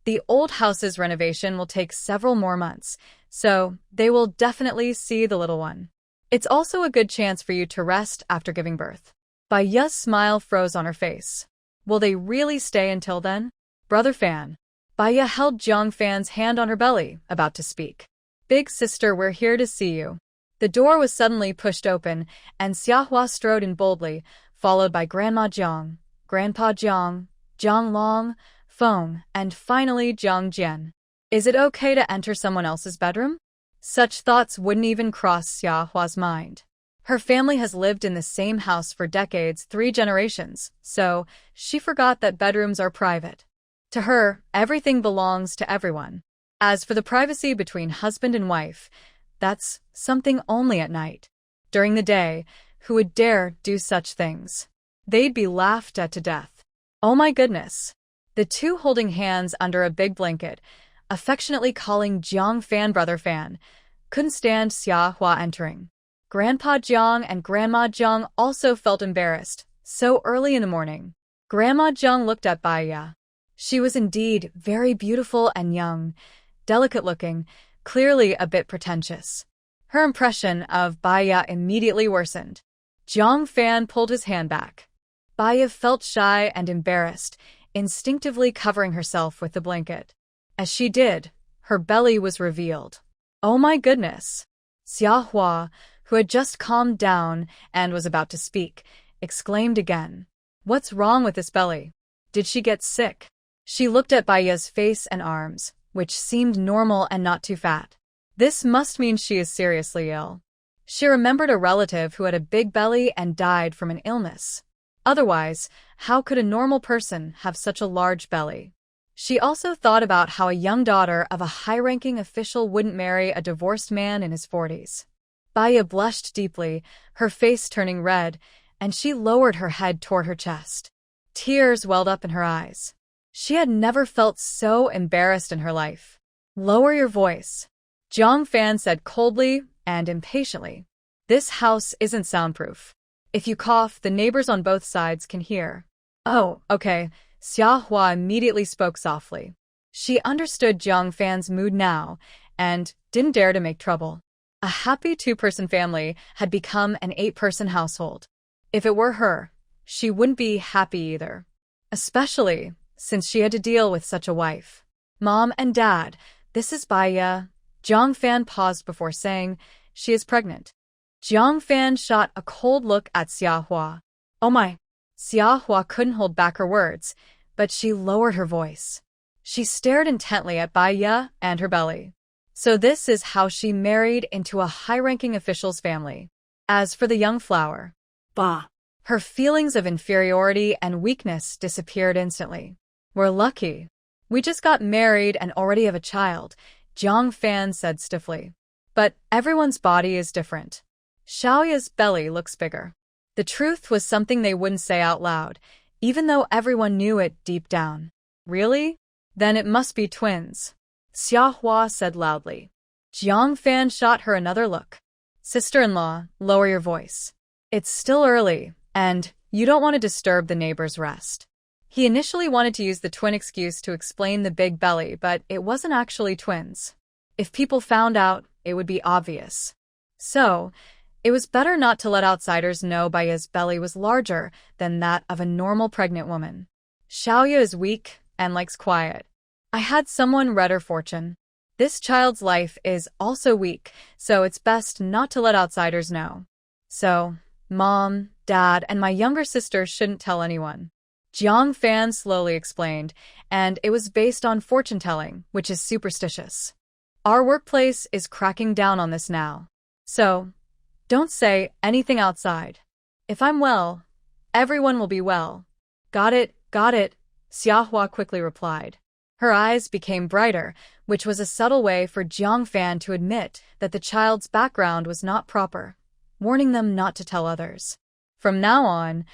The old house's renovation will take several more months, so they will definitely see the little one. It's also a good chance for you to rest after giving birth. Bai Yao's smile froze on her face. Will they really stay until then? Brother Fan. Bai Yao held Zhang Fan's hand on her belly, about to speak. Big sister, we're here to see you. The door was suddenly pushed open, and Xiahua strode in boldly, followed by Grandma Jiang, Grandpa Jiang, Jiang Long, Feng, and finally Jiang Jian. Is it okay to enter someone else's bedroom? Such thoughts wouldn't even cross Xiahua's mind. Her family has lived in the same house for decades, 3 generations, so she forgot that bedrooms are private. To her, everything belongs to everyone. As for the privacy between husband and wife, that's something only at night. During the day, who would dare do such things? They'd be laughed at to death. Oh my goodness. The two holding hands under a big blanket, affectionately calling Jiang Fan Brother Fan, couldn't stand Xiahua entering. Grandpa Jiang and Grandma Jiang also felt embarrassed, so early in the morning. Grandma Jiang looked at Bai Yao. She was indeed very beautiful and young, delicate-looking, clearly a bit pretentious. Her impression of Bai Yao immediately worsened. Zhang Fan pulled his hand back. Bai Yao felt shy and embarrassed, instinctively covering herself with the blanket. As she did, her belly was revealed. Oh my goodness! Xiahua, who had just calmed down and was about to speak, exclaimed again. What's wrong with this belly? Did she get sick? She looked at Bai Yao's face and arms, which seemed normal and not too fat. This must mean she is seriously ill. She remembered a relative who had a big belly and died from an illness. Otherwise, how could a normal person have such a large belly? She also thought about how a young daughter of a high-ranking official wouldn't marry a divorced man in his 40s. Baya blushed deeply, her face turning red, and she lowered her head toward her chest. Tears welled up in her eyes. She had never felt so embarrassed in her life. "Lower your voice," Zhang Fan said coldly and impatiently. "This house isn't soundproof. If you cough, the neighbors on both sides can hear." "Oh, okay," Xia Hua immediately spoke softly. She understood Zhang Fan's mood now and didn't dare to make trouble. A happy two-person family had become an eight-person household. If it were her, she wouldn't be happy either. Especially since she had to deal with such a wife. "Mom and Dad, this is Baya." Zhang Fan paused before saying, "She is pregnant." Zhang Fan shot a cold look at Xia Hua. "Oh my." Xia Hua couldn't hold back her words, but she lowered her voice. She stared intently at Baya and her belly. So this is how she married into a high-ranking official's family. As for the young flower, Bah. her feelings of inferiority and weakness disappeared instantly. "We're lucky. We just got married and already have a child," Zhang Fan said stiffly. "But everyone's body is different. Xiaoya's belly looks bigger." The truth was something they wouldn't say out loud, even though everyone knew it deep down. "Really? Then it must be twins," Xia Hua said loudly. Zhang Fan shot her another look. "Sister-in-law, lower your voice. It's still early, and you don't want to disturb the neighbor's rest." He initially wanted to use the twin excuse to explain the big belly, but it wasn't actually twins. If people found out, it would be obvious. So, it was better not to let outsiders know Baya's belly was larger than that of a normal pregnant woman. "Xiaoya is weak and likes quiet. I had someone read her fortune. This child's life is also weak, so it's best not to let outsiders know. So, Mom, Dad, and my younger sister shouldn't tell anyone." Zhang Fan slowly explained, and it was based on fortune-telling, which is superstitious. "Our workplace is cracking down on this now. So, don't say anything outside. If I'm well, everyone will be well." Got it, Xia Hua quickly replied. Her eyes became brighter, which was a subtle way for Zhang Fan to admit that the child's background was not proper, warning them not to tell others. From now on,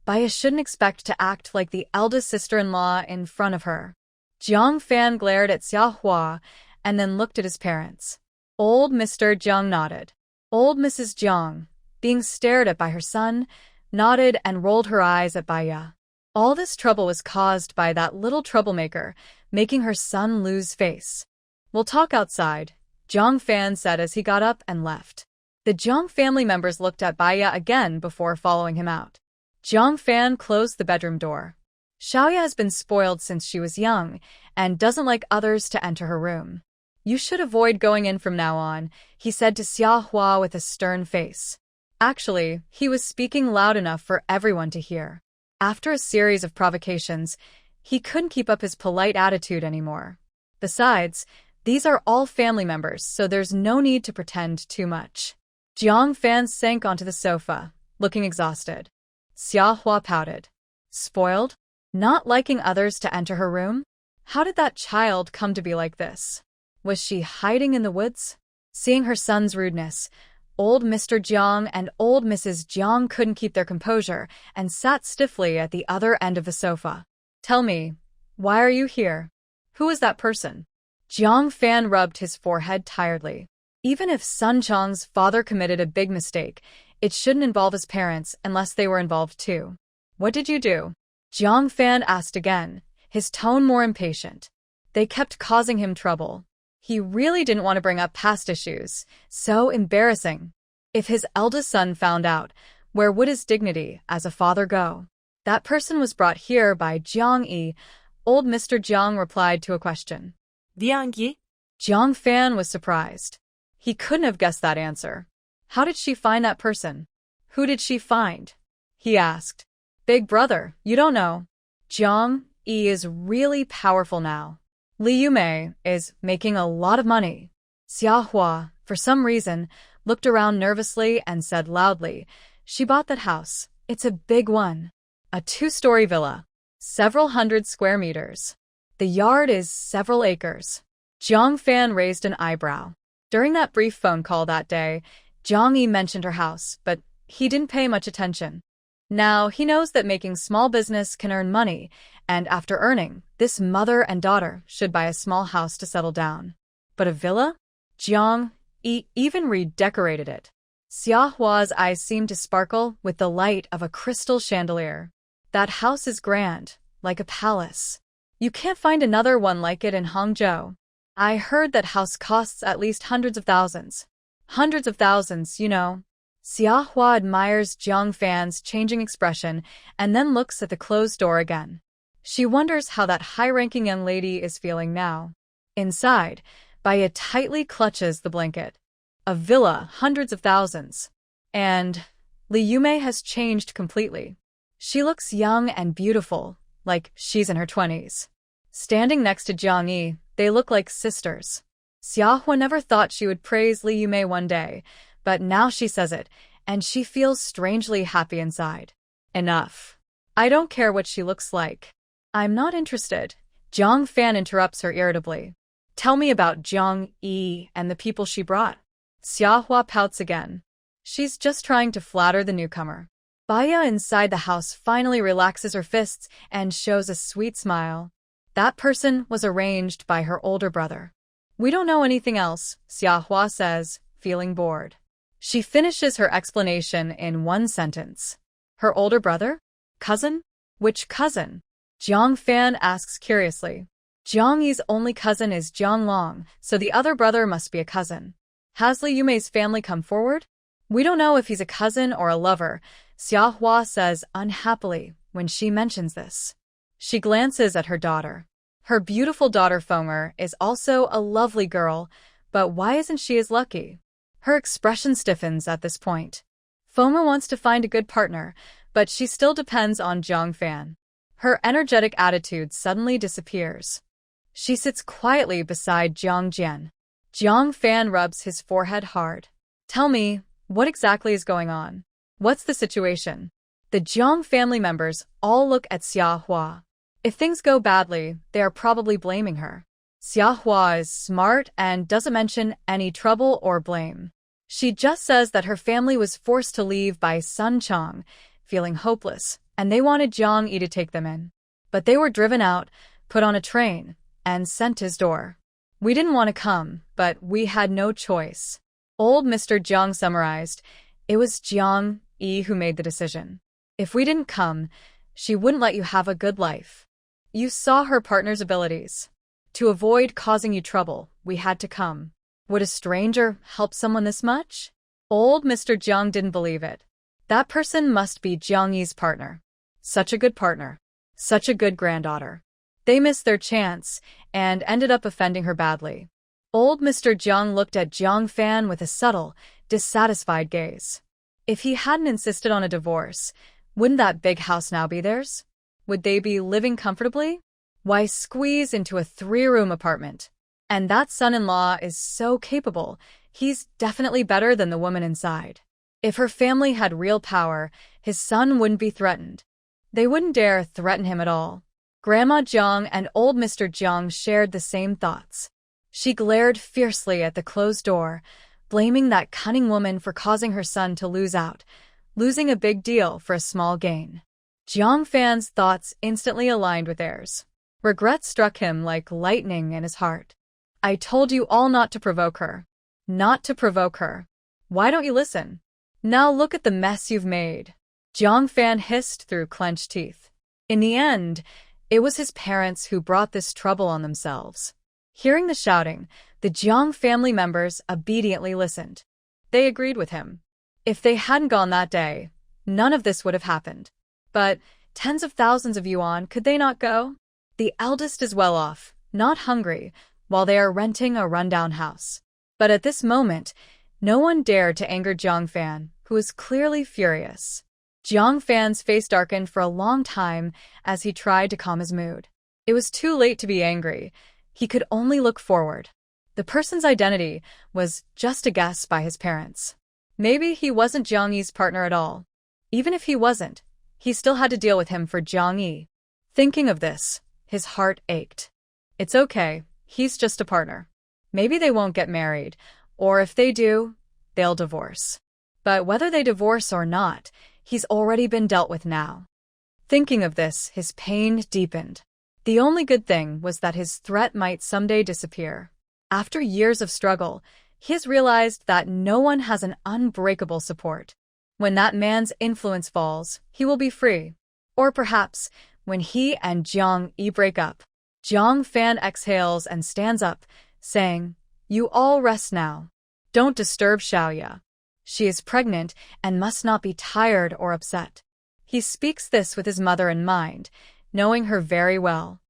Baya shouldn't expect to act like the eldest sister-in-law in front of her. Zhang Fan glared at Xia Hua and then looked at his parents. Old Mr. Jiang nodded. Old Mrs. Jiang, being stared at by her son, nodded and rolled her eyes at Baya. All this trouble was caused by that little troublemaker, making her son lose face. "We'll talk outside," Zhang Fan said as he got up and left. The Jiang family members looked at Baya again before following him out. Zhang Fan closed the bedroom door. Xiaoya has been spoiled since she was young and doesn't like others to enter her room. "You should avoid going in from now on," he said to Xia Hua with a stern face. Actually, he was speaking loud enough for everyone to hear. After a series of provocations, he couldn't keep up his polite attitude anymore. Besides, these are all family members, so there's no need to pretend too much. Zhang Fan sank onto the sofa, looking exhausted. Xia Hua pouted. Spoiled? Not liking others to enter her room? How did that child come to be like this? Was she hiding in the woods? Seeing her son's rudeness, old Mr. Jiang and old Mrs. Jiang couldn't keep their composure and sat stiffly at the other end of the sofa. "Tell me, why are you here? Who is that person?" Zhang Fan rubbed his forehead tiredly. Even if Sun Chang's father committed a big mistake, it shouldn't involve his parents unless they were involved too. "What did you do?" Zhang Fan asked again, his tone more impatient. They kept causing him trouble. He really didn't want to bring up past issues. So embarrassing. If his eldest son found out, where would his dignity as a father go? "That person was brought here by Jiang Yi," old Mr. Jiang replied to a question. Jiang Yi? Zhang Fan was surprised. He couldn't have guessed that answer. "How did she find that person?" "Who did she find?" he asked. "Big brother, you don't know. Jiang Yi is really powerful now. Li Yumei is making a lot of money." Xia Hua, for some reason, looked around nervously and said loudly, "She bought that house. It's a big one. A 2-story villa. Several hundred square meters." The yard is several acres. Jiang Fan raised an eyebrow. During that brief phone call that day, Jiang Yi mentioned her house, but he didn't pay much attention. Now he knows that making small business can earn money, and after earning, this mother and daughter should buy a small house to settle down. But a villa? Jiang Yi even redecorated it. Xia Hua's eyes seemed to sparkle with the light of a crystal chandelier. That house is grand, like a palace. You can't find another one like it in Hangzhou. I heard that house costs at least hundreds of thousands. Hundreds of thousands, you know. Xia Hua admires Jiang Fan's changing expression and then looks at the closed door again. She wonders how that high-ranking young lady is feeling now. Inside, Baya tightly clutches the blanket. A villa, hundreds of thousands. And Li Yume has changed completely. She looks young and beautiful, like she's in her 20s. Standing next to Jiang Yi, they look like sisters. Xia Hua never thought she would praise Li Yume one day, but now she says it, and she feels strangely happy inside. Enough. I don't care what she looks like. I'm not interested. Jiang Fan interrupts her irritably. Tell me about Jiang Yi and the people she brought. Xia Hua pouts again. She's just trying to flatter the newcomer. Baya inside the house finally relaxes her fists and shows a sweet smile. That person was arranged by her older brother. We don't know anything else, Xia Hua says, feeling bored. She finishes her explanation in one sentence. Her older brother? Cousin? Which cousin? Jiang Fan asks curiously. Jiang Yi's only cousin is Jiang Long, so the other brother must be a cousin. Has Li Yume's family come forward? We don't know if he's a cousin or a lover, Xia Hua says unhappily when she mentions this. She glances at her daughter. Her beautiful daughter Fenger is also a lovely girl, but why isn't she as lucky? Her expression stiffens at this point. Fenger wants to find a good partner, but she still depends on Jiang Fan. Her energetic attitude suddenly disappears. She sits quietly beside Jiang Jian. Jiang Fan rubs his forehead hard. Tell me, what exactly is going on? What's the situation? The Jiang family members all look at Xia Hua. If things go badly, they are probably blaming her. Xia Hua is smart and doesn't mention any trouble or blame. She just says that her family was forced to leave by Sun Chang, feeling hopeless, and they wanted Jiang Yi to take them in. But they were driven out, put on a train, and sent to his door. We didn't want to come, but we had no choice. Old Mr. Jiang summarized, it was Jiang Yi who made the decision. If we didn't come, she wouldn't let you have a good life. You saw her partner's abilities. To avoid causing you trouble, we had to come. Would a stranger help someone this much? Old Mr. Jiang didn't believe it. That person must be Jiang Yi's partner. Such a good partner. Such a good granddaughter. They missed their chance and ended up offending her badly. Old Mr. Jiang looked at Jiang Fan with a subtle, dissatisfied gaze. If he hadn't insisted on a divorce, wouldn't that big house now be theirs? Would they be living comfortably? Why squeeze into a 3-room apartment? And that son-in-law is so capable, he's definitely better than the woman inside. If her family had real power, his son wouldn't be threatened. They wouldn't dare threaten him at all. Grandma Jiang and old Mr. Jiang shared the same thoughts. She glared fiercely at the closed door, blaming that cunning woman for causing her son to lose out, losing a big deal for a small gain. Jiang Fan's thoughts instantly aligned with theirs. Regret struck him like lightning in his heart. I told you all not to provoke her. Not to provoke her. Why don't you listen? Now look at the mess you've made. Jiang Fan hissed through clenched teeth. In the end, it was his parents who brought this trouble on themselves. Hearing the shouting, the Jiang family members obediently listened. They agreed with him. If they hadn't gone that day, none of this would have happened. But tens of thousands of yuan, could they not go? The eldest is well off, not hungry, while they are renting a rundown house. But at this moment, no one dared to anger Jiang Fan, who was clearly furious. Jiang Fan's face darkened for a long time as he tried to calm his mood. It was too late to be angry. He could only look forward. The person's identity was just a guess by his parents. Maybe he wasn't Jiang Yi's partner at all. Even if he wasn't, he still had to deal with him for Jiang Yi. Thinking of this, his heart ached. It's okay, he's just a partner. Maybe they won't get married, or if they do, they'll divorce. But whether they divorce or not, he's already been dealt with now. Thinking of this, his pain deepened. The only good thing was that his threat might someday disappear. After years of struggle, he has realized that no one has an unbreakable support. When that man's influence falls, he will be free. Or perhaps, when he and Jiang Yi break up, Jiang Fan exhales and stands up, saying, "You all rest now. Don't disturb Xiaoya. She is pregnant and must not be tired or upset." He speaks this with his mother in mind, knowing her very well.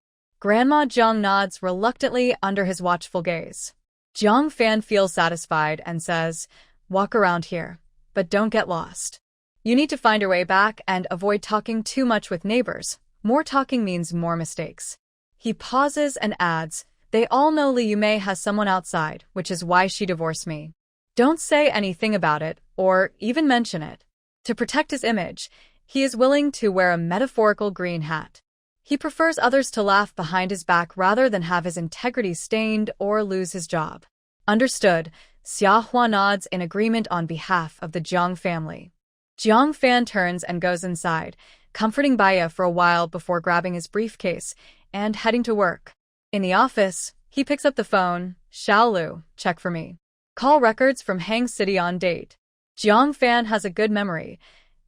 Grandma Jiang nods reluctantly under his watchful gaze. Jiang Fan feels satisfied and says, "Walk around here, but don't get lost. You need to find your way back and avoid talking too much with neighbors. More talking means more mistakes." He pauses and adds, "They all know Li Yumei has someone outside, which is why she divorced me. Don't say anything about it, or even mention it." To protect his image, he is willing to wear a metaphorical green hat. He prefers others to laugh behind his back rather than have his integrity stained or lose his job. Understood, Xia Hua nods in agreement on behalf of the Jiang family. Jiang Fan turns and goes inside, comforting Baya for a while before grabbing his briefcase and heading to work. In the office, he picks up the phone. "Xiaolu, check for me. Call records from Hang City on date." Jiang Fan has a good memory.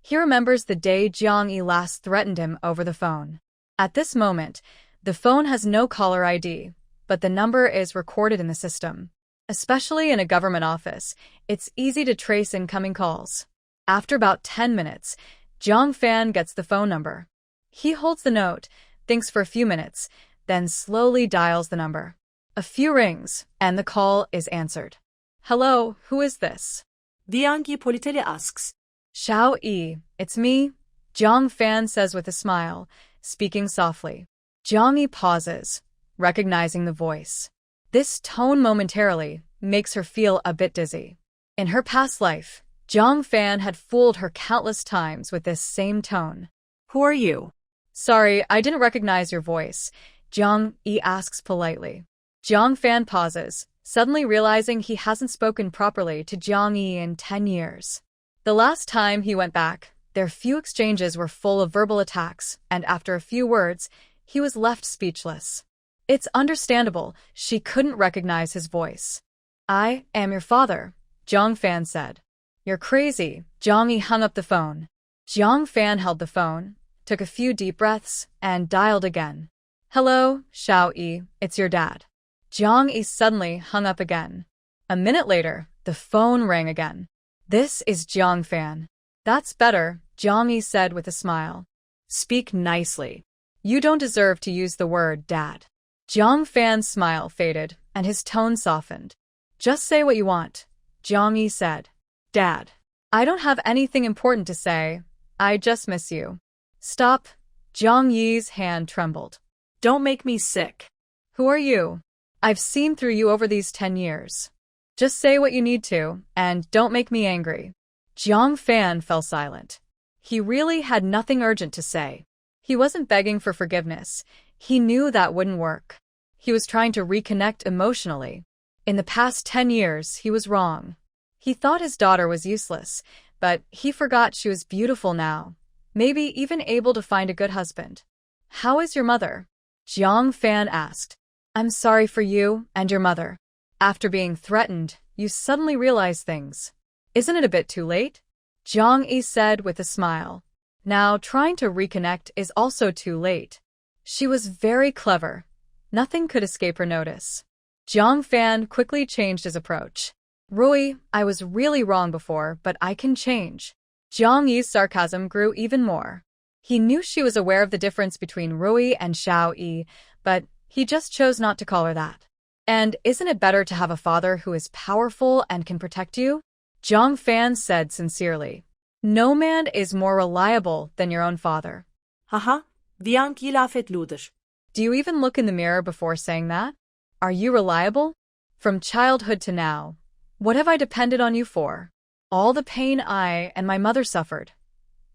He remembers the day Jiang Yi last threatened him over the phone. At this moment, the phone has no caller ID, but the number is recorded in the system. Especially in a government office, it's easy to trace incoming calls. After about 10 minutes, Jiang Fan gets the phone number. He holds the note, thinks for a few minutes, then slowly dials the number. A few rings, and the call is answered. "Hello, who is this?" Jiang Yi politely asks. "Xiao Yi, it's me," Jiang Fan says with a smile, speaking softly. Jiang Yi pauses, recognizing the voice. This tone momentarily makes her feel a bit dizzy. In her past life, Jiang Fan had fooled her countless times with this same tone. "Who are you?" "Sorry, I didn't recognize your voice," Jiang Yi asks politely. Jiang Fan pauses, suddenly realizing he hasn't spoken properly to Jiang Yi in 10 years. The last time he went back, their few exchanges were full of verbal attacks, and after a few words, he was left speechless. It's understandable she couldn't recognize his voice. "I am your father," Jiang Fan said. "You're crazy." Jiang Yi hung up the phone. Jiang Fan held the phone, took a few deep breaths, and dialed again. "Hello, Xiao Yi, it's your dad." Jiang Yi suddenly hung up again. A minute later, the phone rang again. "This is Jiang Fan." "That's better," Jiang Yi said with a smile. "Speak nicely. You don't deserve to use the word dad." Jiang Fan's smile faded, and his tone softened. "Just say what you want," Jiang Yi said. "Dad, I don't have anything important to say. I just miss you." "Stop." Jiang Yi's hand trembled. "Don't make me sick." "Who are you? I've seen through you over these 10 years. Just say what you need to, and don't make me angry." Jiang Fan fell silent. He really had nothing urgent to say. He wasn't begging for forgiveness. He knew that wouldn't work. He was trying to reconnect emotionally. In the past 10 years, he was wrong. He thought his daughter was useless, but he forgot she was beautiful now, maybe even able to find a good husband. "How is your mother?" Jiang Fan asked. "I'm sorry for you and your mother. After being threatened, you suddenly realize things. Isn't it a bit too late?" Jiang Yi said with a smile. Now, trying to reconnect is also too late. She was very clever. Nothing could escape her notice. Jiang Fan quickly changed his approach. "Rui, I was really wrong before, but I can change." Jiang Yi's sarcasm grew even more. He knew she was aware of the difference between Rui and Xiao Yi, but he just chose not to call her that. "And isn't it better to have a father who is powerful and can protect you?" Jiang Fan said sincerely. "No man is more reliable than your own father." "Haha, Jiang Yi lafet luder." "Do you even look in the mirror before saying that? Are you reliable? From childhood to now, what have I depended on you for? All the pain I and my mother suffered.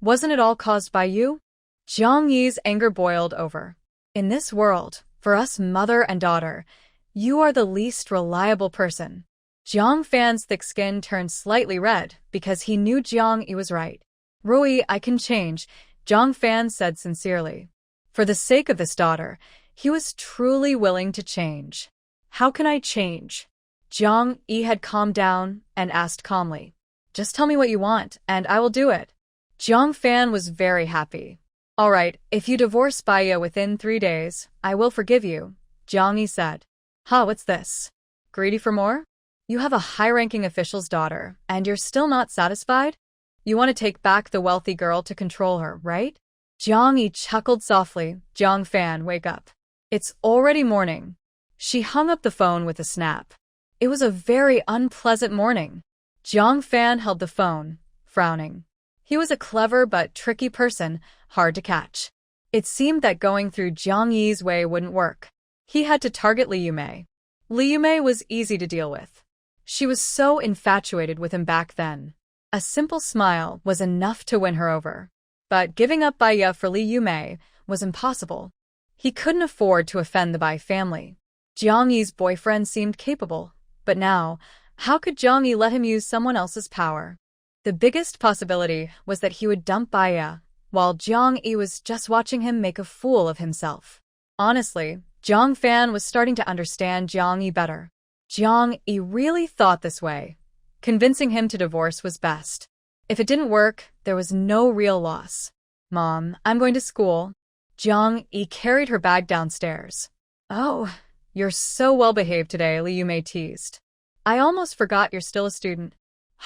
Wasn't it all caused by you?" Jiang Yi's anger boiled over. In this world, For us mother and daughter, you are the least reliable person. Jiang Fan's thick skin turned slightly red because he knew Jiang Yi was right. Rui, I can change, Jiang Fan said sincerely. For the sake of this daughter, he was truly willing to change. How can I change? Jiang Yi had calmed down and asked calmly. Just tell me what you want, and I will do it. Jiang Fan was very happy. All right, if you divorce Baya within 3 days, I will forgive you, Jiang Yi said. What's this? Greedy for more? You have a high-ranking official's daughter, and you're still not satisfied? You want to take back the wealthy girl to control her, right? Jiang Yi chuckled softly. Jiang Fan, wake up. It's already morning. She hung up the phone with a snap. It was a very unpleasant morning. Jiang Fan held the phone, frowning. He was a clever but tricky person, hard to catch. It seemed that going through Jiang Yi's way wouldn't work. He had to target Li Yumei. Li Yumei was easy to deal with. She was so infatuated with him back then. A simple smile was enough to win her over. But giving up Baya for Li Yumei was impossible. He couldn't afford to offend the Bai family. Jiang Yi's boyfriend seemed capable, but now, how could Jiang Yi let him use someone else's power? The biggest possibility was that he would dump Baya, while Jiang Yi was just watching him make a fool of himself. Honestly, Jiang Fan was starting to understand Jiang Yi better. Jiang Yi really thought this way. Convincing him to divorce was best. If it didn't work, there was no real loss. Mom, I'm going to school. Jiang Yi carried her bag downstairs. Oh, you're so well-behaved today, Li Yumei teased. I almost forgot you're still a student.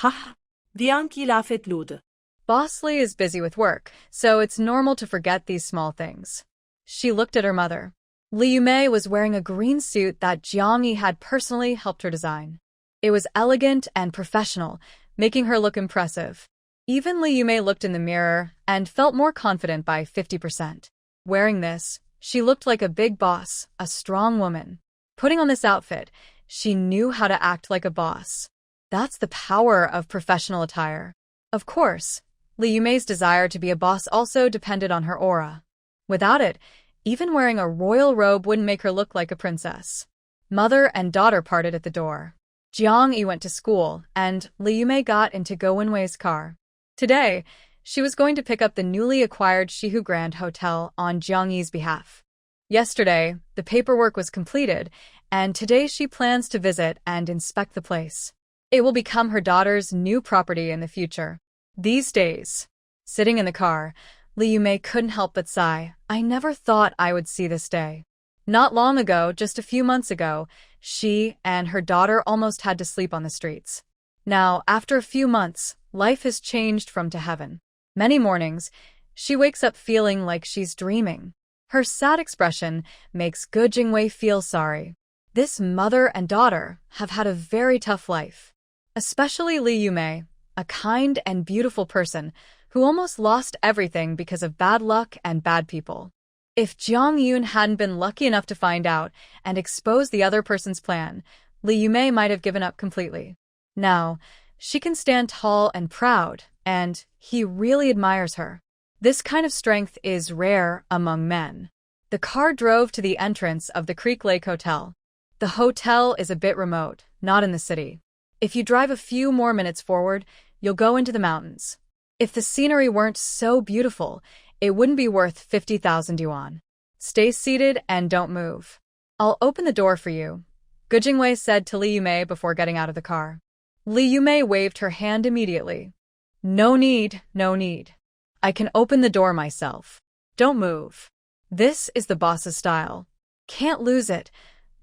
Ha! Dianki laf etlude. Boss Li is busy with work, so it's normal to forget these small things. She looked at her mother. Li Yumei was wearing a green suit that Jiang Yi had personally helped her design. It was elegant and professional, making her look impressive. Even Li Yumei looked in the mirror and felt more confident by 50%. Wearing this, she looked like a big boss, a strong woman. Putting on this outfit, she knew how to act like a boss. That's the power of professional attire. Of course, Li Yumei's desire to be a boss also depended on her aura. Without it, even wearing a royal robe wouldn't make her look like a princess. Mother and daughter parted at the door. Jiang Yi went to school, and Li Yumei got into Go Wenwei's car. Today, she was going to pick up the newly acquired Shihu Grand Hotel on Jiang Yi's behalf. Yesterday, the paperwork was completed, and today she plans to visit and inspect the place. It will become her daughter's new property in the future. These days, sitting in the car, Li Yumei couldn't help but sigh. I never thought I would see this day. Not long ago, just a few months ago, she and her daughter almost had to sleep on the streets. Now, after a few months, life has changed from to heaven. Many mornings, she wakes up feeling like she's dreaming. Her sad expression makes Go Jingwei feel sorry. This mother and daughter have had a very tough life. Especially Li Yumei, a kind and beautiful person who almost lost everything because of bad luck and bad people. If Jiang Yun hadn't been lucky enough to find out and expose the other person's plan, Li Yumei might have given up completely. Now, she can stand tall and proud, and he really admires her. This kind of strength is rare among men. The car drove to the entrance of the Creek Lake Hotel. The hotel is a bit remote, not in the city. If you drive a few more minutes forward, you'll go into the mountains. If the scenery weren't so beautiful, it wouldn't be worth 50,000 yuan. Stay seated and don't move. I'll open the door for you, Go Jingwei said to Li Yumei before getting out of the car. Li Yumei waved her hand immediately. No need, no need. I can open the door myself. Don't move. This is the boss's style. Can't lose it,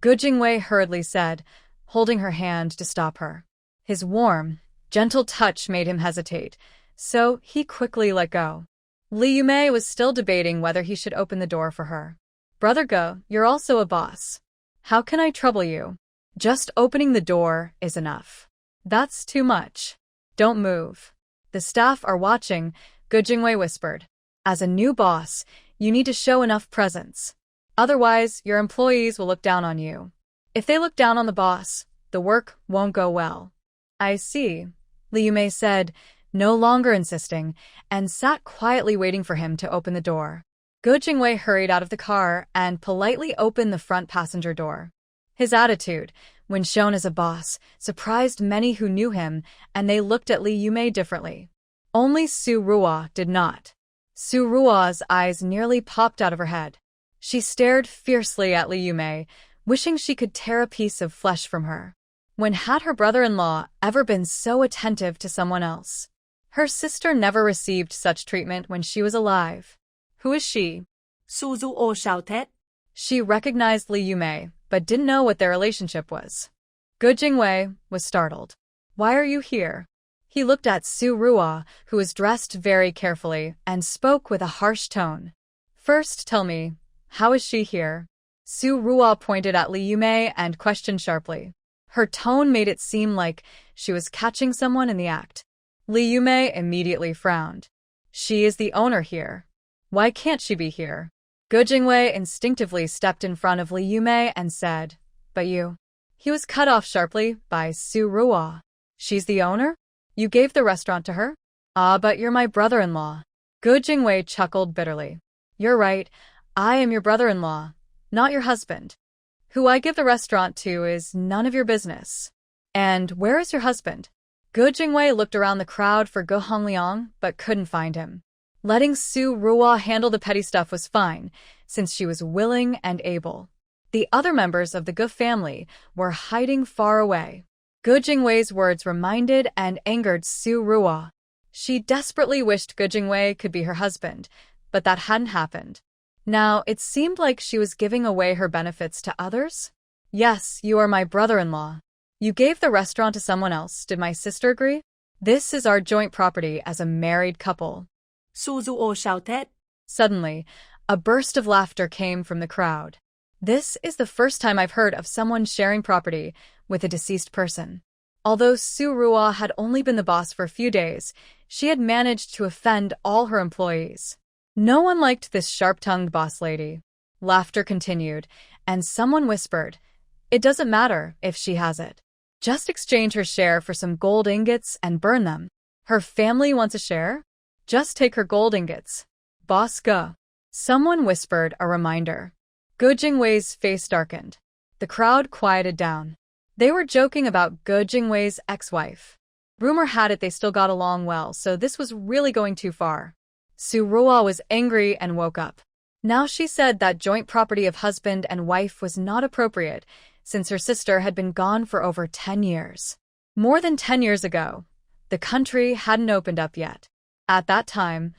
Go Jingwei hurriedly said, holding her hand to stop her. His warm, gentle touch made him hesitate, so he quickly let go. Li Yumei was still debating whether he should open the door for her. Brother Go, you're also a boss. How can I trouble you? Just opening the door is enough. That's too much. Don't move. The staff are watching, Go Jingwei whispered. As a new boss, you need to show enough presence. Otherwise, your employees will look down on you. If they look down on the boss, the work won't go well. I see, Li Yumei said, no longer insisting, and sat quietly waiting for him to open the door. Go Jingwei hurried out of the car and politely opened the front passenger door. His attitude, when shown as a boss, surprised many who knew him, and they looked at Li Yumei differently. Only Su Ruo did not. Su Ruo's eyes nearly popped out of her head. She stared fiercely at Li Yumei, wishing she could tear a piece of flesh from her. When had her brother-in-law ever been so attentive to someone else? Her sister never received such treatment when she was alive. Who is she? Su Ruo shouted. She recognized Li Yumei, but didn't know what their relationship was. Go Jingwei was startled. Why are you here? He looked at Su Ruo, who was dressed very carefully, and spoke with a harsh tone. First tell me, how is she here? Su Ruo pointed at Li Yumei and questioned sharply. Her tone made it seem like she was catching someone in the act. Li Yumei immediately frowned. She is the owner here. Why can't she be here? Go Jingwei instinctively stepped in front of Li Yumei and said, But you. He was cut off sharply by Su Ruo. She's the owner? You gave the restaurant to her? Ah, but you're my brother-in-law. Go Jingwei chuckled bitterly. You're right, I am your brother-in-law, not your husband. Who I give the restaurant to is none of your business. And where is your husband? Go Jingwei looked around the crowd for Go Hongliang, but couldn't find him. Letting Su Ruo handle the petty stuff was fine, since she was willing and able. The other members of the Go family were hiding far away. Go Jingwei's words reminded and angered Su Ruo. She desperately wished Go Jingwei could be her husband, but that hadn't happened. Now, it seemed like she was giving away her benefits to others. Yes, you are my brother-in-law. You gave the restaurant to someone else, did my sister agree? This is our joint property as a married couple. Su Ruo shouted. Suddenly, a burst of laughter came from the crowd. This is the first time I've heard of someone sharing property with a deceased person. Although Su Ruo had only been the boss for a few days, she had managed to offend all her employees. No one liked this sharp-tongued boss lady. Laughter continued, and someone whispered, It doesn't matter if she has it. Just exchange her share for some gold ingots and burn them. Her family wants a share? Just take her gold ingots. Boss Go. Someone whispered a reminder. Go Jingwei's face darkened. The crowd quieted down. They were joking about Go Jingwei's ex-wife. Rumor had it they still got along well, so this was really going too far. Su Ruo was angry and woke up. Now she said that joint property of husband and wife was not appropriate, since her sister had been gone for over 10 years. More than 10 years ago, the country hadn't opened up yet. At that time,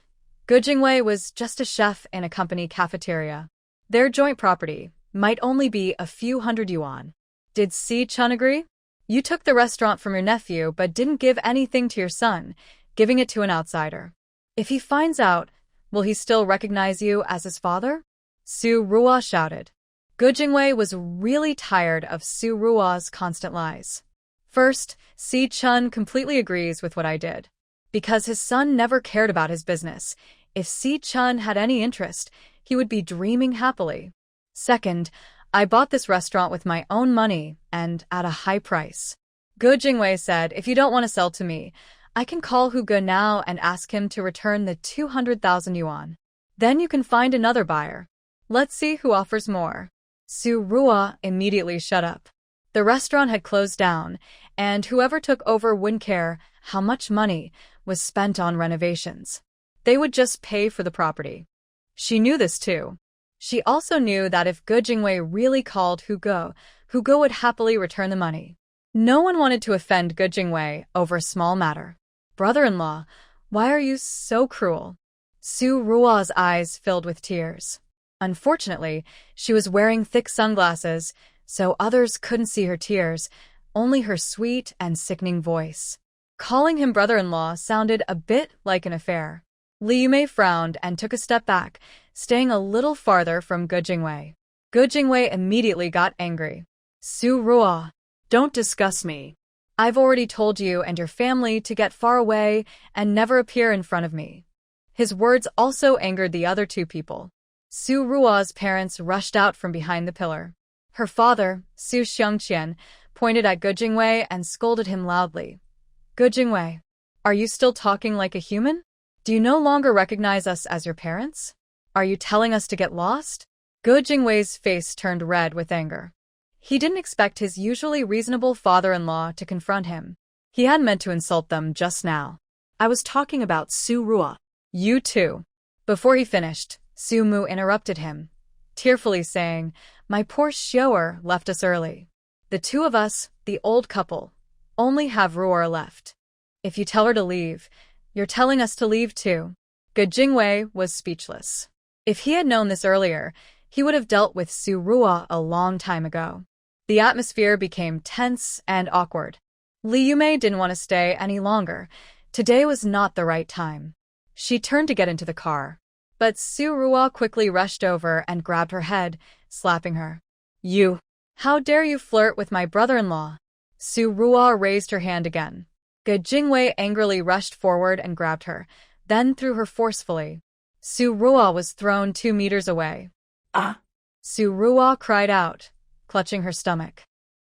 Go Jingwei was just a chef in a company cafeteria. Their joint property might only be a few hundred yuan. Did Si-chun agree? You took the restaurant from your nephew but didn't give anything to your son, giving it to an outsider. If he finds out, will he still recognize you as his father? Su Ruo shouted. Go Jingwei was really tired of Su Ruo's constant lies. First, Si-chun completely agrees with what I did. Because his son never cared about his business, if Si-chun had any interest, he would be dreaming happily. Second, I bought this restaurant with my own money and at a high price. Go Jingwei said, if you don't want to sell to me, I can call Hugo now and ask him to return the 200,000 yuan. Then you can find another buyer. Let's see who offers more. Su Ruo immediately shut up. The restaurant had closed down, and whoever took over wouldn't care how much money was spent on renovations. They would just pay for the property. She knew this too. She also knew that if Go Jingwei really called Hugo would happily return the money. No one wanted to offend Go Jingwei over a small matter. Brother-in-law, why are you so cruel? Su Ruo's eyes filled with tears. Unfortunately, she was wearing thick sunglasses, so others couldn't see her tears, only her sweet and sickening voice. Calling him brother-in-law sounded a bit like an affair. Li Yumei frowned and took a step back, staying a little farther from Go Jingwei. Go Jingwei immediately got angry. Su Ruo, don't discuss me. I've already told you and your family to get far away and never appear in front of me. His words also angered the other two people. Su Ruo's parents rushed out from behind the pillar. Her father, Su Xiangqian, pointed at Go Jingwei and scolded him loudly. Go Jingwei, are you still talking like a human? Do you no longer recognize us as your parents? Are you telling us to get lost? Go Jingwei's face turned red with anger. He didn't expect his usually reasonable father-in-law to confront him. He hadn't meant to insult them just now. I was talking about Su Rua. You too. Before he finished, Su Mu interrupted him, tearfully saying, My poor Xiaoer left us early. The two of us, the old couple, only have Ruor left. If you tell her to leave, you're telling us to leave too. Ge Jingwei was speechless. If he had known this earlier, he would have dealt with Su Rua a long time ago. The atmosphere became tense and awkward. Li Yumei didn't want to stay any longer. Today was not the right time. She turned to get into the car, but Su Rua quickly rushed over and grabbed her head, slapping her. You! How dare you flirt with my brother-in-law? Su Rua raised her hand again. Ge Jingwei angrily rushed forward and grabbed her, then threw her forcefully. Su Rua was thrown 2 meters away. Ah! Su Rua cried out, clutching her stomach.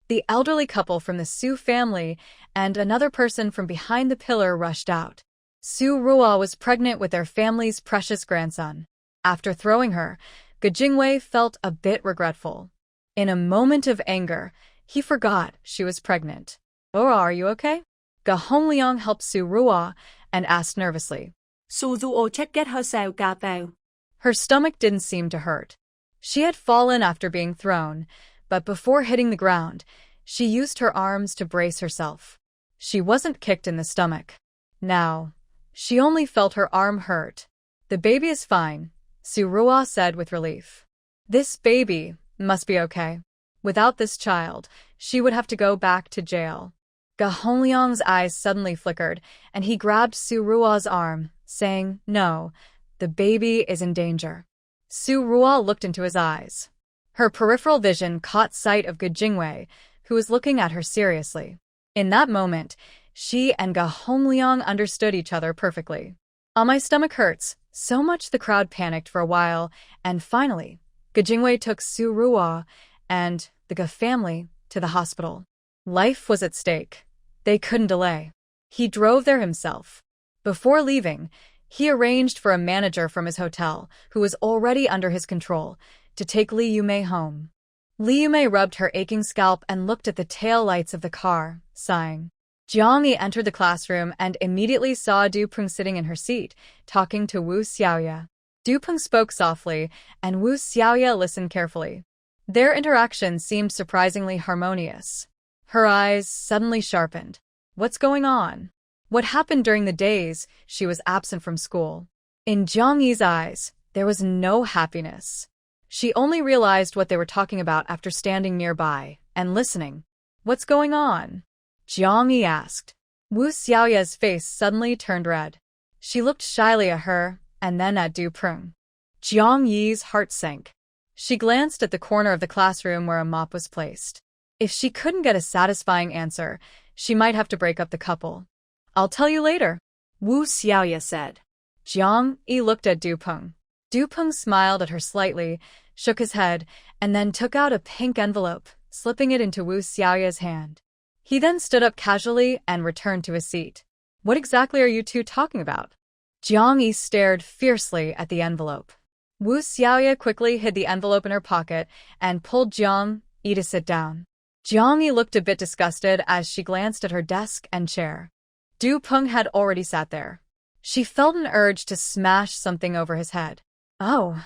The elderly couple from the Su family and another person from behind the pillar rushed out. Su Rua was pregnant with their family's precious grandson. After throwing her, Ge Jingwei felt a bit regretful. In a moment of anger, he forgot she was pregnant. Oh, are you okay? Ge Hongliang helped Su Rua and asked nervously. Su Rua check get herself got out. Her stomach didn't seem to hurt. She had fallen after being thrown, but before hitting the ground, she used her arms to brace herself. She wasn't kicked in the stomach. Now, she only felt her arm hurt. The baby is fine, Su Rua said with relief. This baby must be okay. Without this child, she would have to go back to jail. Ge Hongliang's eyes suddenly flickered, and he grabbed Su Rua's arm, saying, No, the baby is in danger. Su Rua looked into his eyes. Her peripheral vision caught sight of Ge Jingwei, who was looking at her seriously. In that moment, she and Ge Hongliang understood each other perfectly. My stomach hurts, so much the crowd panicked for a while, and finally, Ge Jingwei took Su Rua and the Ge family to the hospital. Life was at stake. They couldn't delay. He drove there himself. Before leaving, he arranged for a manager from his hotel, who was already under his control, to take Li Yumei home. Li Yumei rubbed her aching scalp and looked at the tail lights of the car, sighing. Jiang Yi entered the classroom and immediately saw Du Peng sitting in her seat, talking to Wu Xiaoya. Du Peng spoke softly, and Wu Xiaoya listened carefully. Their interaction seemed surprisingly harmonious. Her eyes suddenly sharpened. What's going on? What happened during the days she was absent from school? In Jiang Yi's eyes, there was no happiness. She only realized what they were talking about after standing nearby and listening. What's going on? Jiang Yi asked. Wu Xiaoya's face suddenly turned red. She looked shyly at her and then at Du Peng. Jiang Yi's heart sank. She glanced at the corner of the classroom where a mop was placed. If she couldn't get a satisfying answer, she might have to break up the couple. I'll tell you later, Wu Xiaoya said. Jiang Yi looked at Du Peng. Du Peng smiled at her slightly, shook his head, and then took out a pink envelope, slipping it into Wu Xiaoya's hand. He then stood up casually and returned to his seat. What exactly are you two talking about? Jiang Yi stared fiercely at the envelope. Wu Xiaoya quickly hid the envelope in her pocket and pulled Jiang Yi to sit down. Jiang Yi looked a bit disgusted as she glanced at her desk and chair. Du Peng had already sat there. She felt an urge to smash something over his head. Oh,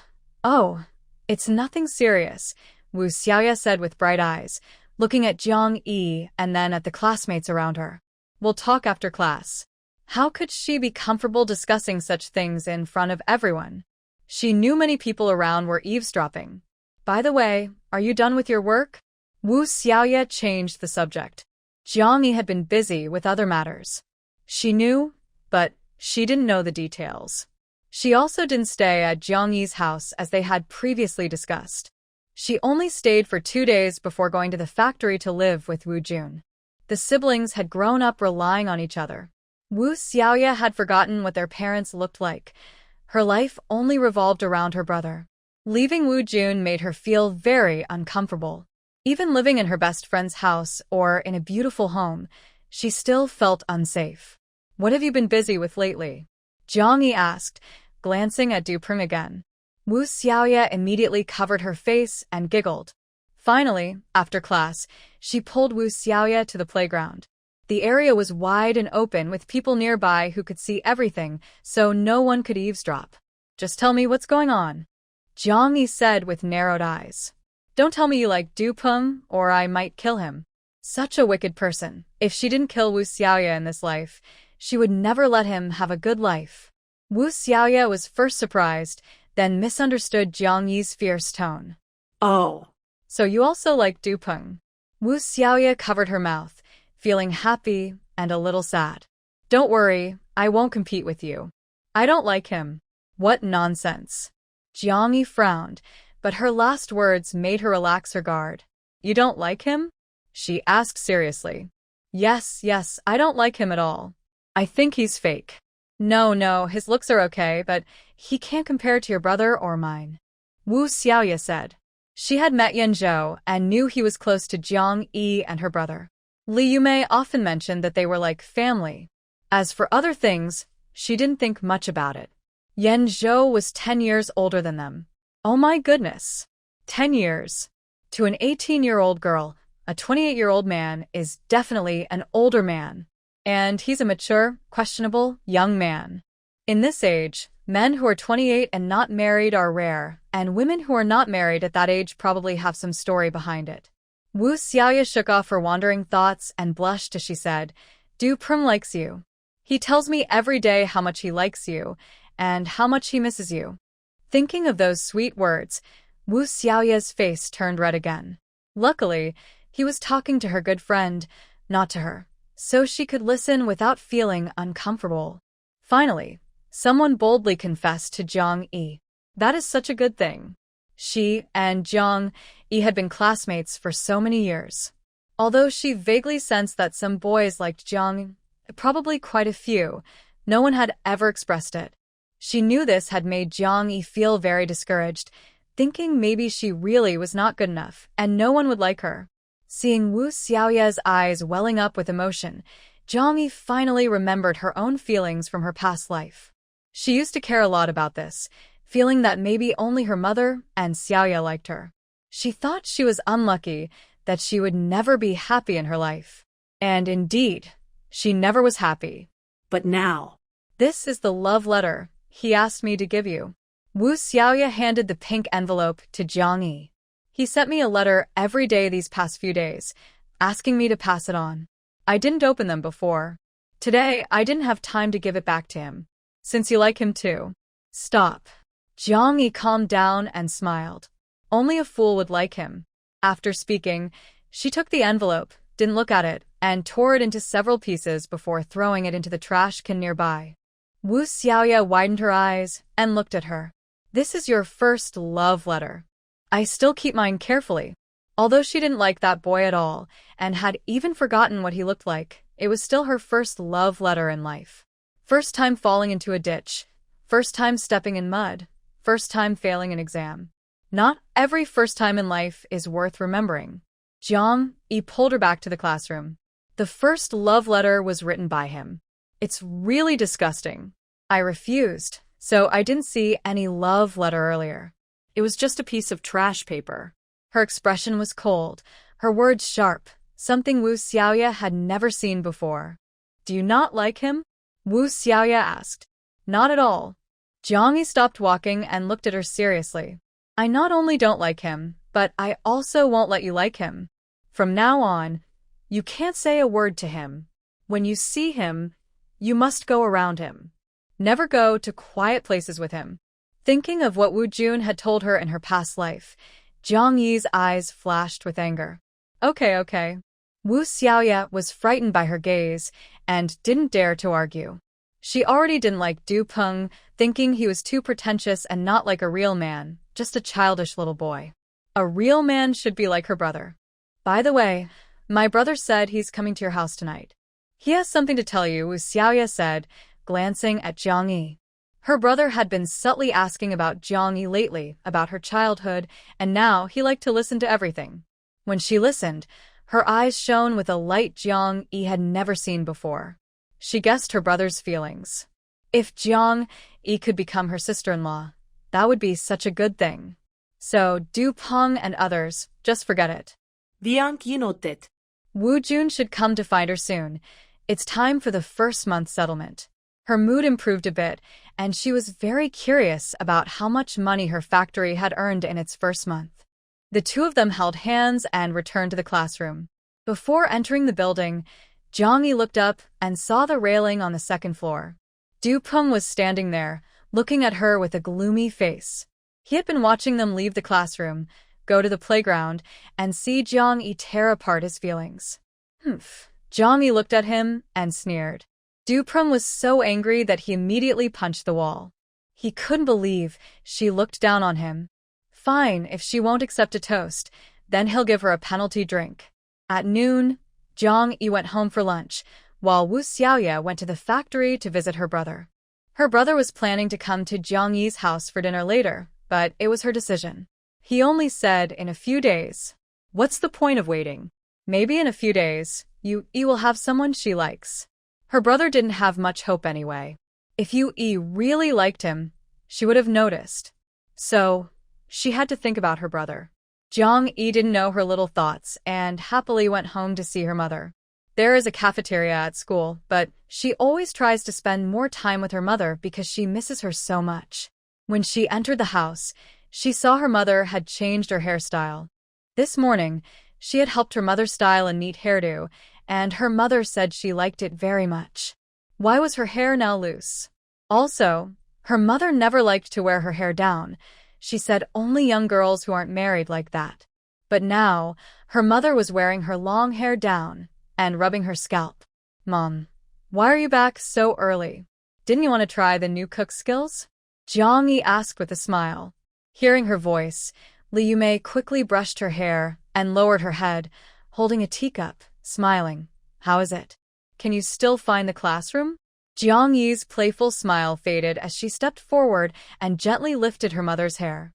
it's nothing serious, Wu Xiaoya said with bright eyes, looking at Jiang Yi and then at the classmates around her. We'll talk after class. How could she be comfortable discussing such things in front of everyone? She knew many people around were eavesdropping. By the way, are you done with your work? Wu Xiaoya changed the subject. Jiang Yi had been busy with other matters. She knew, but she didn't know the details. She also didn't stay at Jiang Yi's house as they had previously discussed. She only stayed for 2 days before going to the factory to live with Wu Jun. The siblings had grown up relying on each other. Wu Xiaoya had forgotten what their parents looked like. Her life only revolved around her brother. Leaving Wu Jun made her feel very uncomfortable. Even living in her best friend's house or in a beautiful home, she still felt unsafe. What have you been busy with lately? Jiang Yi asked, glancing at Du Peng again. Wu Xiaoya immediately covered her face and giggled. Finally, after class, she pulled Wu Xiaoya to the playground. The area was wide and open with people nearby who could see everything, so no one could eavesdrop. Just tell me what's going on, Jiang Yi said with narrowed eyes. Don't tell me you like Du Peng, or I might kill him. Such a wicked person. If she didn't kill Wu Xiaoya in this life, she would never let him have a good life. Wu Xiaoya was first surprised, then misunderstood Jiang Yi's fierce tone. Oh. So you also like Du Peng? Wu Xiaoya covered her mouth, feeling happy and a little sad. Don't worry, I won't compete with you. I don't like him. What nonsense. Jiang Yi frowned, but her last words made her relax her guard. You don't like him? She asked seriously. Yes, I don't like him at all. I think he's fake. No, his looks are okay, but he can't compare to your brother or mine. Wu Xiaoya said. She had met Yan Zhou and knew he was close to Jiang Yi and her brother. Li Yumei often mentioned that they were like family. As for other things, she didn't think much about it. Yan Zhou was 10 years older than them. Oh my goodness. 10 years. To an 18-year-old girl, a 28-year-old man is definitely an older man. And he's a mature, questionable, young man. In this age, men who are 28 and not married are rare, and women who are not married at that age probably have some story behind it. Wu Xiaoya shook off her wandering thoughts and blushed as she said, Du Peng likes you. He tells me every day how much he likes you, and how much he misses you. Thinking of those sweet words, Wu Xiaoya's face turned red again. Luckily, he was talking to her good friend, not to her, so she could listen without feeling uncomfortable. Finally, someone boldly confessed to Jiang Yi. That is such a good thing. She and Jiang Yi had been classmates for so many years. Although she vaguely sensed that some boys liked Jiang, probably quite a few, no one had ever expressed it. She knew this had made Jiang Yi feel very discouraged, thinking maybe she really was not good enough and no one would like her. Seeing Wu Xiaoya's eyes welling up with emotion, Jiang Yi finally remembered her own feelings from her past life. She used to care a lot about this, feeling that maybe only her mother and Xiaoya liked her. She thought she was unlucky, that she would never be happy in her life. And indeed, she never was happy. But now. This is the love letter he asked me to give you. Wu Xiaoya handed the pink envelope to Jiang Yi. He sent me a letter every day these past few days, asking me to pass it on. I didn't open them before. Today, I didn't have time to give it back to him. Since you like him too. Stop. Jiang Yi calmed down and smiled. Only a fool would like him. After speaking, she took the envelope, didn't look at it, and tore it into several pieces before throwing it into the trash can nearby. Wu Xiaoya widened her eyes and looked at her. This is your first love letter. I still keep mine carefully. Although she didn't like that boy at all, and had even forgotten what he looked like, it was still her first love letter in life. First time falling into a ditch. First time stepping in mud. First time failing an exam. Not every first time in life is worth remembering. Jiang Yi pulled her back to the classroom. The first love letter was written by him. It's really disgusting. I refused, so I didn't see any love letter earlier. It was just a piece of trash paper. Her expression was cold, her words sharp, something Wu Xiaoya had never seen before. Do you not like him? Wu Xiaoya asked. Not at all. Jiang Yi stopped walking and looked at her seriously. I not only don't like him, but I also won't let you like him. From now on, you can't say a word to him. When you see him, you must go around him. Never go to quiet places with him. Thinking of what Wu Jun had told her in her past life, Jiang Yi's eyes flashed with anger. Okay. Wu Xiaoya was frightened by her gaze and didn't dare to argue. She already didn't like Du Peng, thinking he was too pretentious and not like a real man, just a childish little boy. A real man should be like her brother. By the way, my brother said he's coming to your house tonight. He has something to tell you, Wu Xiaoya said, glancing at Jiang Yi. Her brother had been subtly asking about Jiang Yi lately, about her childhood, and now he liked to listen to everything. When she listened, her eyes shone with a light Jiang Yi had never seen before. She guessed her brother's feelings. If Jiang Yi could become her sister-in-law, That would be such a good thing. So, Du Peng and others, just forget it. Liang Yi noted. Wu Jun should come to find her soon. It's time for the first month settlement. Her mood improved a bit, and she was very curious about how much money her factory had earned in its first month. The two of them held hands and returned to the classroom. Before entering the building, Jiang Yi looked up and saw the railing on the second floor. Du Peng was standing there, looking at her with a gloomy face. He had been watching them leave the classroom, go to the playground, and see Jiang Yi tear apart his feelings. Humph. Jiang Yi looked at him and sneered. Du Peng was so angry that he immediately punched the wall. He couldn't believe she looked down on him. Fine, if she won't accept a toast, then he'll give her a penalty drink. At noon, Jiang Yi went home for lunch, while Wu Xiaoya went to the factory to visit her brother. Her brother was planning to come to Jiang Yi's house for dinner later, but it was her decision. He only said in a few days. What's the point of waiting? Maybe in a few days, Yu Yi will have someone she likes. Her brother didn't have much hope anyway. If Yu Yi really liked him, she would have noticed. So, she had to think about her brother. Jiang Yi didn't know her little thoughts and happily went home to see her mother. There is a cafeteria at school, but she always tries to spend more time with her mother because she misses her so much. When she entered the house, she saw her mother had changed her hairstyle. This morning, she had helped her mother style a neat hairdo, and her mother said she liked it very much. Why was her hair now loose? Also, her mother never liked to wear her hair down. She said only young girls who aren't married like that. But now, her mother was wearing her long hair down and rubbing her scalp. Mom, why are you back so early? Didn't you want to try the new cook skills? Jiang Yi asked with a smile. Hearing her voice, Li Yumei quickly brushed her hair and lowered her head, holding a teacup, smiling. How is it? Can you still find the classroom? Jiang Yi's playful smile faded as she stepped forward and gently lifted her mother's hair.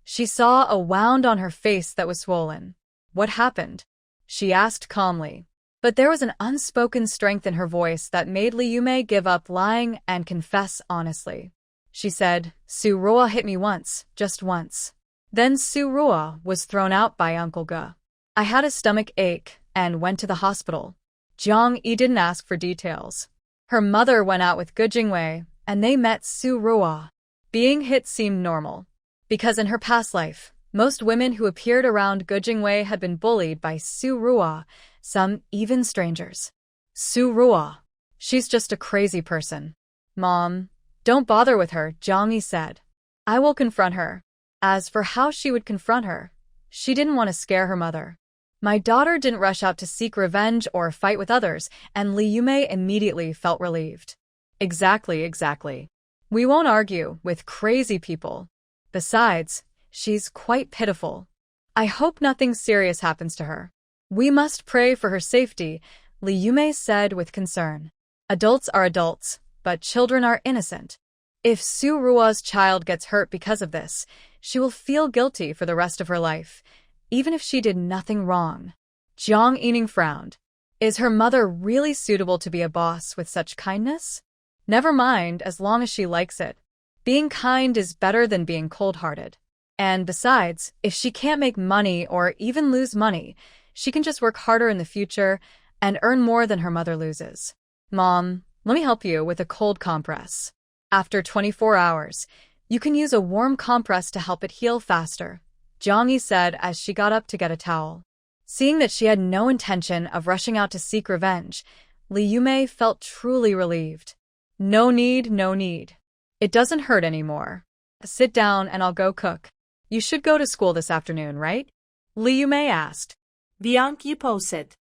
She saw a wound on her face that was swollen. What happened? She asked calmly. But there was an unspoken strength in her voice that made Li Yumei give up lying and confess honestly. She said, Su Ruo hit me once, just once. Then Su Ruo was thrown out by Uncle Ge. I had a stomach ache and went to the hospital. Jiang Yi didn't ask for details. Her mother went out with Ge Jingwei, and they met Su Ruo. Being hit seemed normal. Because in her past life, most women who appeared around Ge Jingwei had been bullied by Su Ruo, some even strangers. Su Ruo. She's just a crazy person. Mom, don't bother with her, Jiang Yi said. I will confront her. As for how she would confront her, she didn't want to scare her mother. My daughter didn't rush out to seek revenge or fight with others, and Li Yumei immediately felt relieved. Exactly. We won't argue with crazy people. Besides, she's quite pitiful. I hope nothing serious happens to her. We must pray for her safety, Li Yumei said with concern. Adults are adults, but children are innocent. If Su Ruo's child gets hurt because of this, she will feel guilty for the rest of her life, even if she did nothing wrong. Jiang Yining frowned. Is her mother really suitable to be a boss with such kindness? Never mind, as long as she likes it. Being kind is better than being cold-hearted. And besides, if she can't make money or even lose money, she can just work harder in the future and earn more than her mother loses. Mom, let me help you with a cold compress. After 24 hours, you can use a warm compress to help it heal faster, Jiang Yi said as she got up to get a towel. Seeing that she had no intention of rushing out to seek revenge, Li Yumei felt truly relieved. No need. It doesn't hurt anymore. Sit down and I'll go cook. You should go to school this afternoon, right? Li Yumei asked. Liang Yi posed.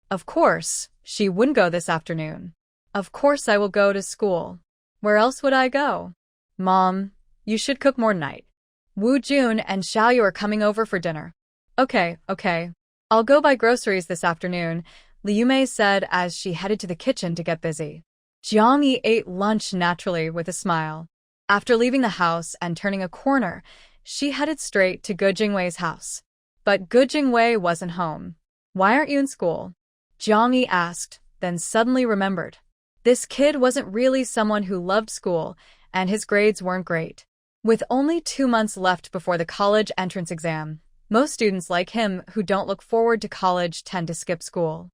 Of course, she wouldn't go this afternoon. Of course I will go to school. Where else would I go? Mom, you should cook more tonight. Wu Jun and Xiaoyu are coming over for dinner. Okay. I'll go buy groceries this afternoon, Li Yumei said as she headed to the kitchen to get busy. Jiang Yi ate lunch naturally with a smile. After leaving the house and turning a corner, she headed straight to Ge Jingwei's house. But Ge Jingwei wasn't home. Why aren't you in school? Jiang Yi asked, then suddenly remembered. This kid wasn't really someone who loved school, and his grades weren't great. With only 2 months left before the college entrance exam, most students like him who don't look forward to college tend to skip school.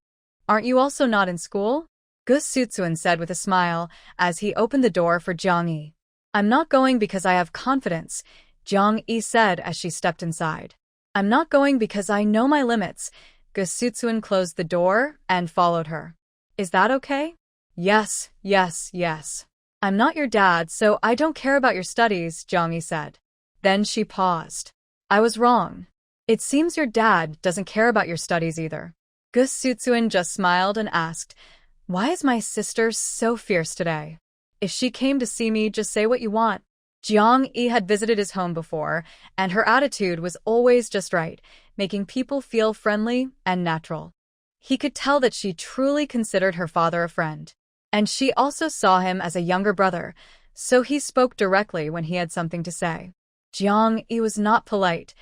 Aren't you also not in school? Gus Sutsuan said with a smile as he opened the door for Jong-yi. I'm not going because I have confidence, Jong-yi said as she stepped inside. I'm not going because I know my limits. Gus Sutsuan closed the door and followed her. Is that okay? Yes, yes, yes. I'm not your dad, so I don't care about your studies, Jong-yi said. Then she paused. I was wrong. It seems your dad doesn't care about your studies either. Gus Sutsuan just smiled and asked, why is my sister so fierce today? If she came to see me, just say what you want. Jong-yi had visited his home before, and her attitude was always just right, making people feel friendly and natural. He could tell that she truly considered her father a friend. And she also saw him as a younger brother, so he spoke directly when he had something to say. Jong-yi was not polite.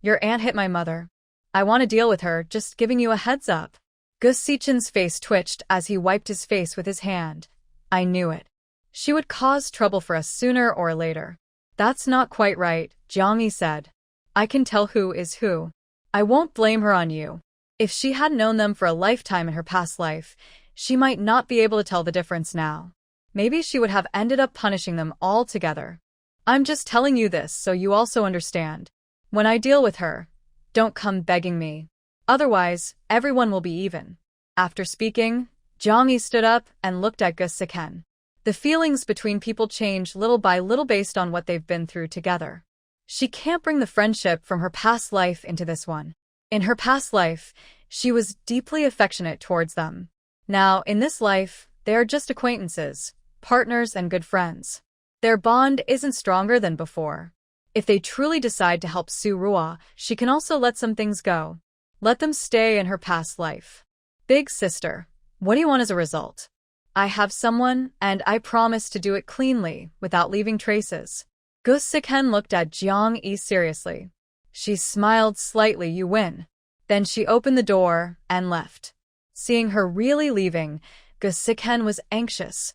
Your aunt hit my mother. I want to deal with her, just giving you a heads up. Gus Sichan's face twitched as he wiped his face with his hand. I knew it. She would cause trouble for us sooner or later. That's not quite right, Jong-yi said. I can tell who is who. I won't blame her on you. If she had known them for a lifetime in her past life, she might not be able to tell the difference now. Maybe she would have ended up punishing them all together. I'm just telling you this so you also understand. When I deal with her, don't come begging me. Otherwise, everyone will be even. After speaking, Jong-yi stood up and looked at Gus Sichan. The feelings between people change little by little based on what they've been through together. She can't bring the friendship from her past life into this one. In her past life, she was deeply affectionate towards them. Now, in this life, they are just acquaintances, partners, and good friends. Their bond isn't stronger than before. If they truly decide to help Su-ruo, she can also let some things go. Let them stay in her past life. Big sister, what do you want as a result? I have someone, and I promise to do it cleanly, without leaving traces. Gus Sichan looked at Jong-yi seriously. She smiled slightly. You win. Then she opened the door and left. Seeing her really leaving, Gus Sichan was anxious.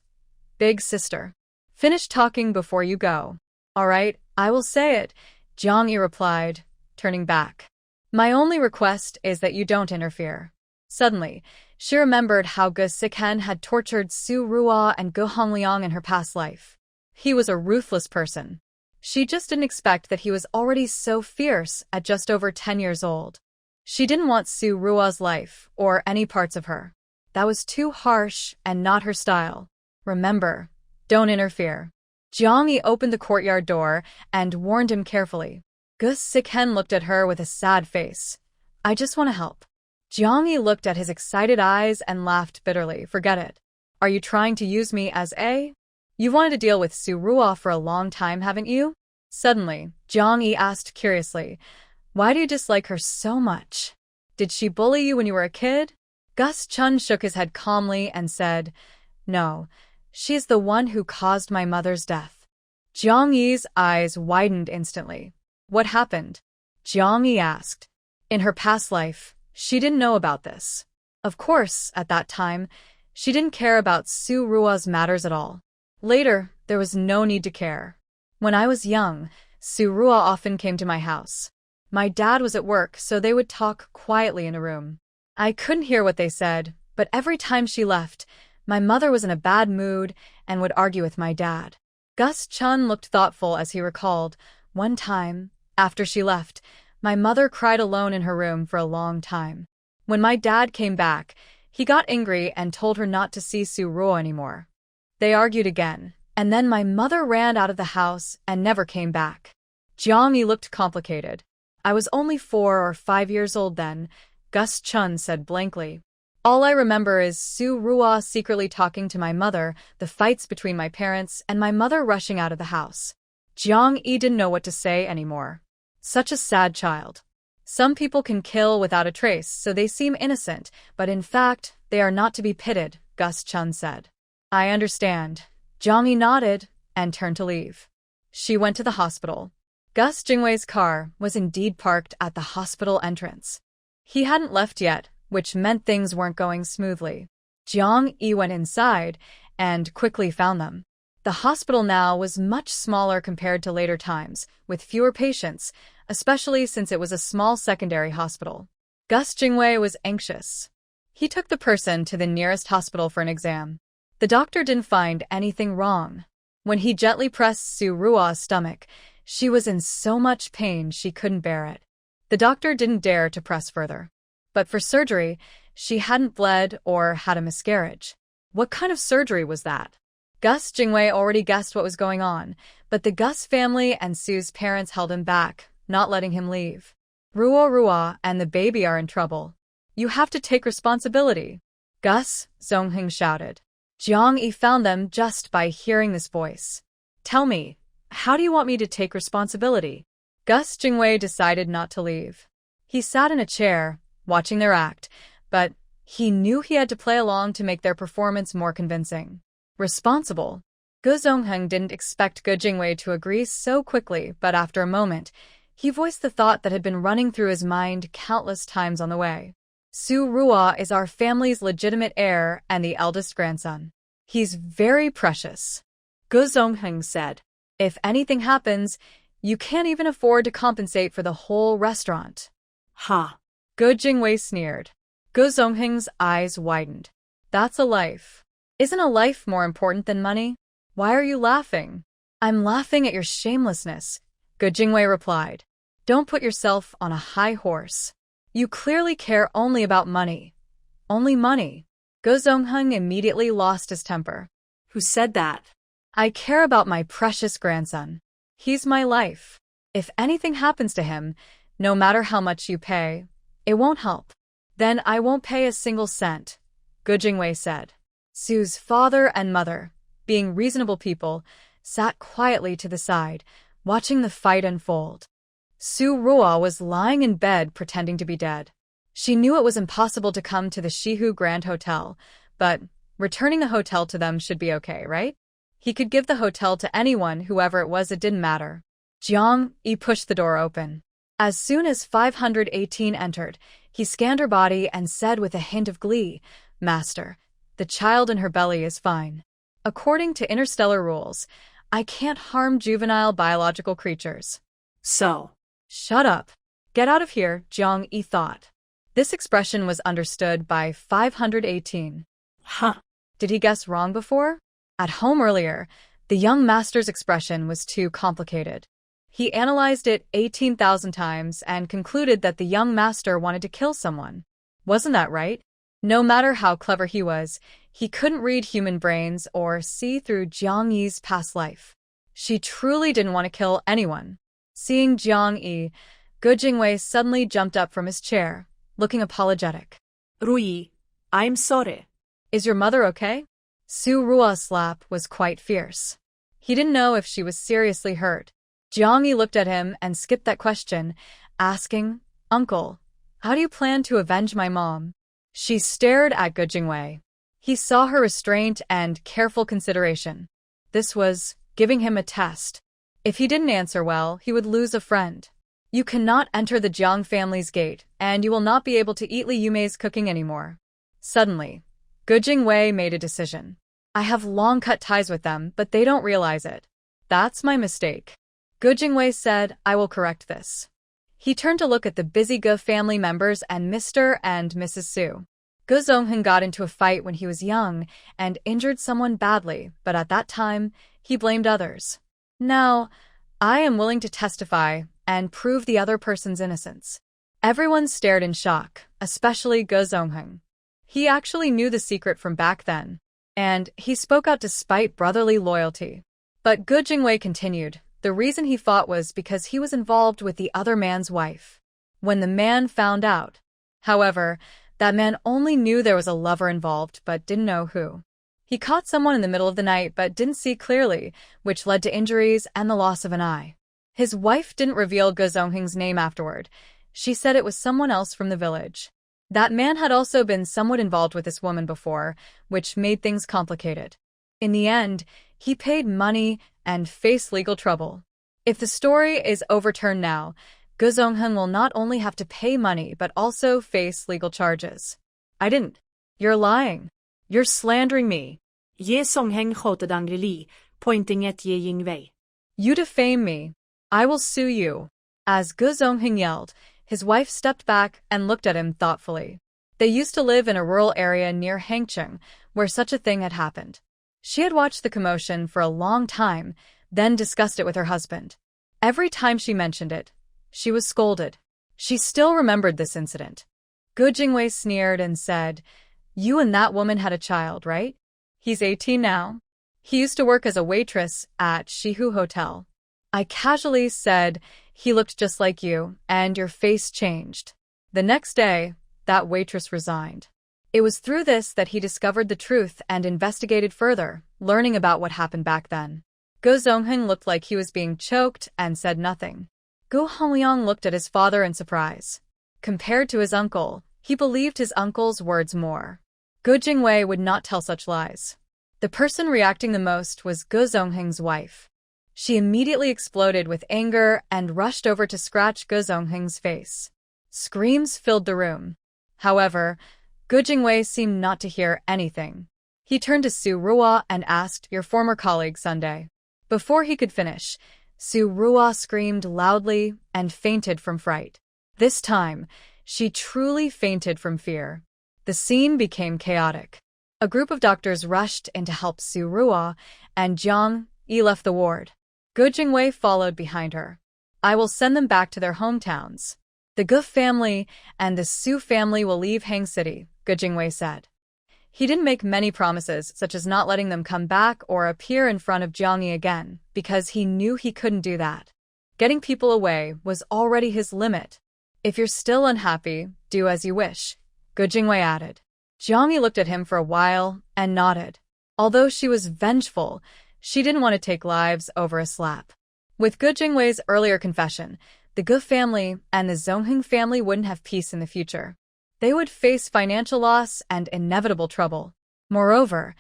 Big sister, finish talking before you go. All right, I will say it, Jong-yi replied, turning back. My only request is that you don't interfere. Suddenly, she remembered how Gus Sichan had tortured Su-ruo and Go Hongliang in her past life. He was a ruthless person. She just didn't expect that he was already so fierce at just over 10 years old. She didn't want Su-ruo's life, or any parts of her. That was too harsh and not her style. Remember, don't interfere. Jong-yi opened the courtyard door and warned him carefully. Gus Sichan looked at her with a sad face. I just want to help. Jong-yi looked at his excited eyes and laughed bitterly. Forget it. Are you trying to use me as a? You've wanted to deal with Su-ruo for a long time, haven't you? Suddenly, Jong-yi asked curiously, why do you dislike her so much? Did she bully you when you were a kid? Gus Chun shook his head calmly and said, no, she is the one who caused my mother's death. Jong-yi's eyes widened instantly. What happened? Jong-yi asked. In her past life, she didn't know about this. Of course, at that time, she didn't care about Su-ruo's matters at all. Later, there was no need to care. When I was young, Su-ruo often came to my house. My dad was at work, so they would talk quietly in a room. I couldn't hear what they said, but every time she left, my mother was in a bad mood and would argue with my dad. Gus Chun looked thoughtful as he recalled, one time, after she left, my mother cried alone in her room for a long time. When my dad came back, he got angry and told her not to see Su-ruo anymore. They argued again, and then my mother ran out of the house and never came back. Jong-yi looked complicated. I was only 4 or 5 years old then, Gus Chun said blankly. All I remember is Su-ruo secretly talking to my mother, the fights between my parents, and my mother rushing out of the house. Jong-yi didn't know what to say anymore. Such a sad child. Some people can kill without a trace, so they seem innocent, but in fact, they are not to be pitied, Gus Chun said. I understand. Jong-yi nodded and turned to leave. She went to the hospital. Gus Jingwei's car was indeed parked at the hospital entrance. He hadn't left yet, which meant things weren't going smoothly. Jong-yi went inside and quickly found them. The hospital now was much smaller compared to later times, with fewer patients, especially since it was a small secondary hospital. Gus Jingwei was anxious. He took the person to the nearest hospital for an exam. The doctor didn't find anything wrong. When he gently pressed Su Rua's stomach, she was in so much pain she couldn't bear it. The doctor didn't dare to press further. But for surgery, she hadn't bled or had a miscarriage. What kind of surgery was that? Gus Jingwei already guessed what was going on, but the Gus family and Su's parents held him back, not letting him leave. Rua and the baby are in trouble. You have to take responsibility. Gus, Zongheng shouted. Jiang Yi found them just by hearing this voice. Tell me, how do you want me to take responsibility? Gus Jingwei decided not to leave. He sat in a chair, watching their act, but he knew he had to play along to make their performance more convincing. Responsible. Gu Zongheng didn't expect Gu Jingwei to agree so quickly, but after a moment, he voiced the thought that had been running through his mind countless times on the way. Su Rua is our family's legitimate heir and the eldest grandson. He's very precious. Gu Zongheng said. If anything happens, you can't even afford to compensate for the whole restaurant. Ha! Gu Jingwei sneered. Gu Zongheng's eyes widened. That's a life. Isn't a life more important than money? Why are you laughing? I'm laughing at your shamelessness, Gu Jingwei replied. Don't put yourself on a high horse. You clearly care only about money. Only money. Gu Zongheng immediately lost his temper. Who said that? I care about my precious grandson. He's my life. If anything happens to him, no matter how much you pay, it won't help. Then I won't pay a single cent, Gu Jingwei said. Su's father and mother, being reasonable people, sat quietly to the side, watching the fight unfold. Su Rua was lying in bed pretending to be dead. She knew it was impossible to come to the Shihu Grand Hotel, but returning the hotel to them should be okay, right? He could give the hotel to anyone, whoever it was, it didn't matter. Jiang Yi pushed the door open. As soon as 518 entered, he scanned her body and said with a hint of glee, Master, the child in her belly is fine. According to interstellar rules, I can't harm juvenile biological creatures. So. Shut up. Get out of here, Jiang Yi thought. This expression was understood by 518. Huh. Did he guess wrong before? At home earlier, the young master's expression was too complicated. He analyzed it 18,000 times and concluded that the young master wanted to kill someone. Wasn't that right? No matter how clever he was, he couldn't read human brains or see through Jiang Yi's past life. She truly didn't want to kill anyone. Seeing Jiang Yi, Gu Jingwei suddenly jumped up from his chair, looking apologetic. Rui, I'm sorry. Is your mother okay? Su Rua's slap was quite fierce. He didn't know if she was seriously hurt. Jiang Yi looked at him and skipped that question, asking, Uncle, how do you plan to avenge my mom? She stared at Gu Jingwei. He saw her restraint and careful consideration. This was giving him a test. If he didn't answer well, he would lose a friend. You cannot enter the Jiang family's gate, and you will not be able to eat Li Yumei's cooking anymore. Suddenly, Gu Jingwei made a decision. I have long-cut ties with them, but they don't realize it. That's my mistake. Gu Jingwei said, I will correct this. He turned to look at the busy Gu family members and Mr. and Mrs. Su. Gu Zongheng got into a fight when he was young and injured someone badly, but at that time, he blamed others. Now, I am willing to testify and prove the other person's innocence. Everyone stared in shock, especially Gu Zongheng. He actually knew the secret from back then, and he spoke out despite brotherly loyalty. But Gu Jingwei continued. The reason he fought was because he was involved with the other man's wife. When the man found out, however, that man only knew there was a lover involved but didn't know who. He caught someone in the middle of the night but didn't see clearly, which led to injuries and the loss of an eye. His wife didn't reveal Gu Zongheng's name afterward. She said it was someone else from the village. That man had also been somewhat involved with this woman before, which made things complicated. In the end, he paid money and faced legal trouble. If the story is overturned now, Gu Zongheng will not only have to pay money but also face legal charges. I didn't. You're lying. You're slandering me. Ye Zongheng hotet angreli, pointing at Ye Yingwei. You defame me. I will sue you. As Ge Zongheng yelled, his wife stepped back and looked at him thoughtfully. They used to live in a rural area near Hangcheng, where such a thing had happened. She had watched the commotion for a long time, then discussed it with her husband. Every time she mentioned it, she was scolded. She still remembered this incident. Ge Jingwei sneered and said, "You and that woman had a child, right? He's 18 now. He used to work as a waitress at Shihu Hotel." I casually said, "He looked just like you, and your face changed." The next day, that waitress resigned. It was through this that he discovered the truth and investigated further, learning about what happened back then. Ge Zongheng looked like he was being choked and said nothing. Ge Hongliang looked at his father in surprise. Compared to his uncle, he believed his uncle's words more. Ge Jingwei would not tell such lies. The person reacting the most was Ge Zongheng's wife. She immediately exploded with anger and rushed over to scratch Ge Zongheng's face. Screams filled the room. However, Ge Jingwei seemed not to hear anything. He turned to Su Ruo and asked, "Your former colleague Sunday." Before he could finish, Su Ruo screamed loudly and fainted from fright. This time, she truly fainted from fear. The scene became chaotic. A group of doctors rushed in to help Su Ruo, and Jiang Yi left the ward. Ge Jingwei followed behind her. "I will send them back to their hometowns. The Ge family and the Su family will leave Hang City," Ge Jingwei said. He didn't make many promises, such as not letting them come back or appear in front of Jiang Yi again, because he knew he couldn't do that. Getting people away was already his limit. "If you're still unhappy, do as you wish," Ge Jingwei added. Jiang Yi looked at him for a while and nodded. Although she was vengeful, she didn't want to take lives over a slap. With Ge Jingwei's earlier confession, the Ge family and the Zongheng family wouldn't have peace in the future. They would face financial loss and inevitable trouble. Moreover,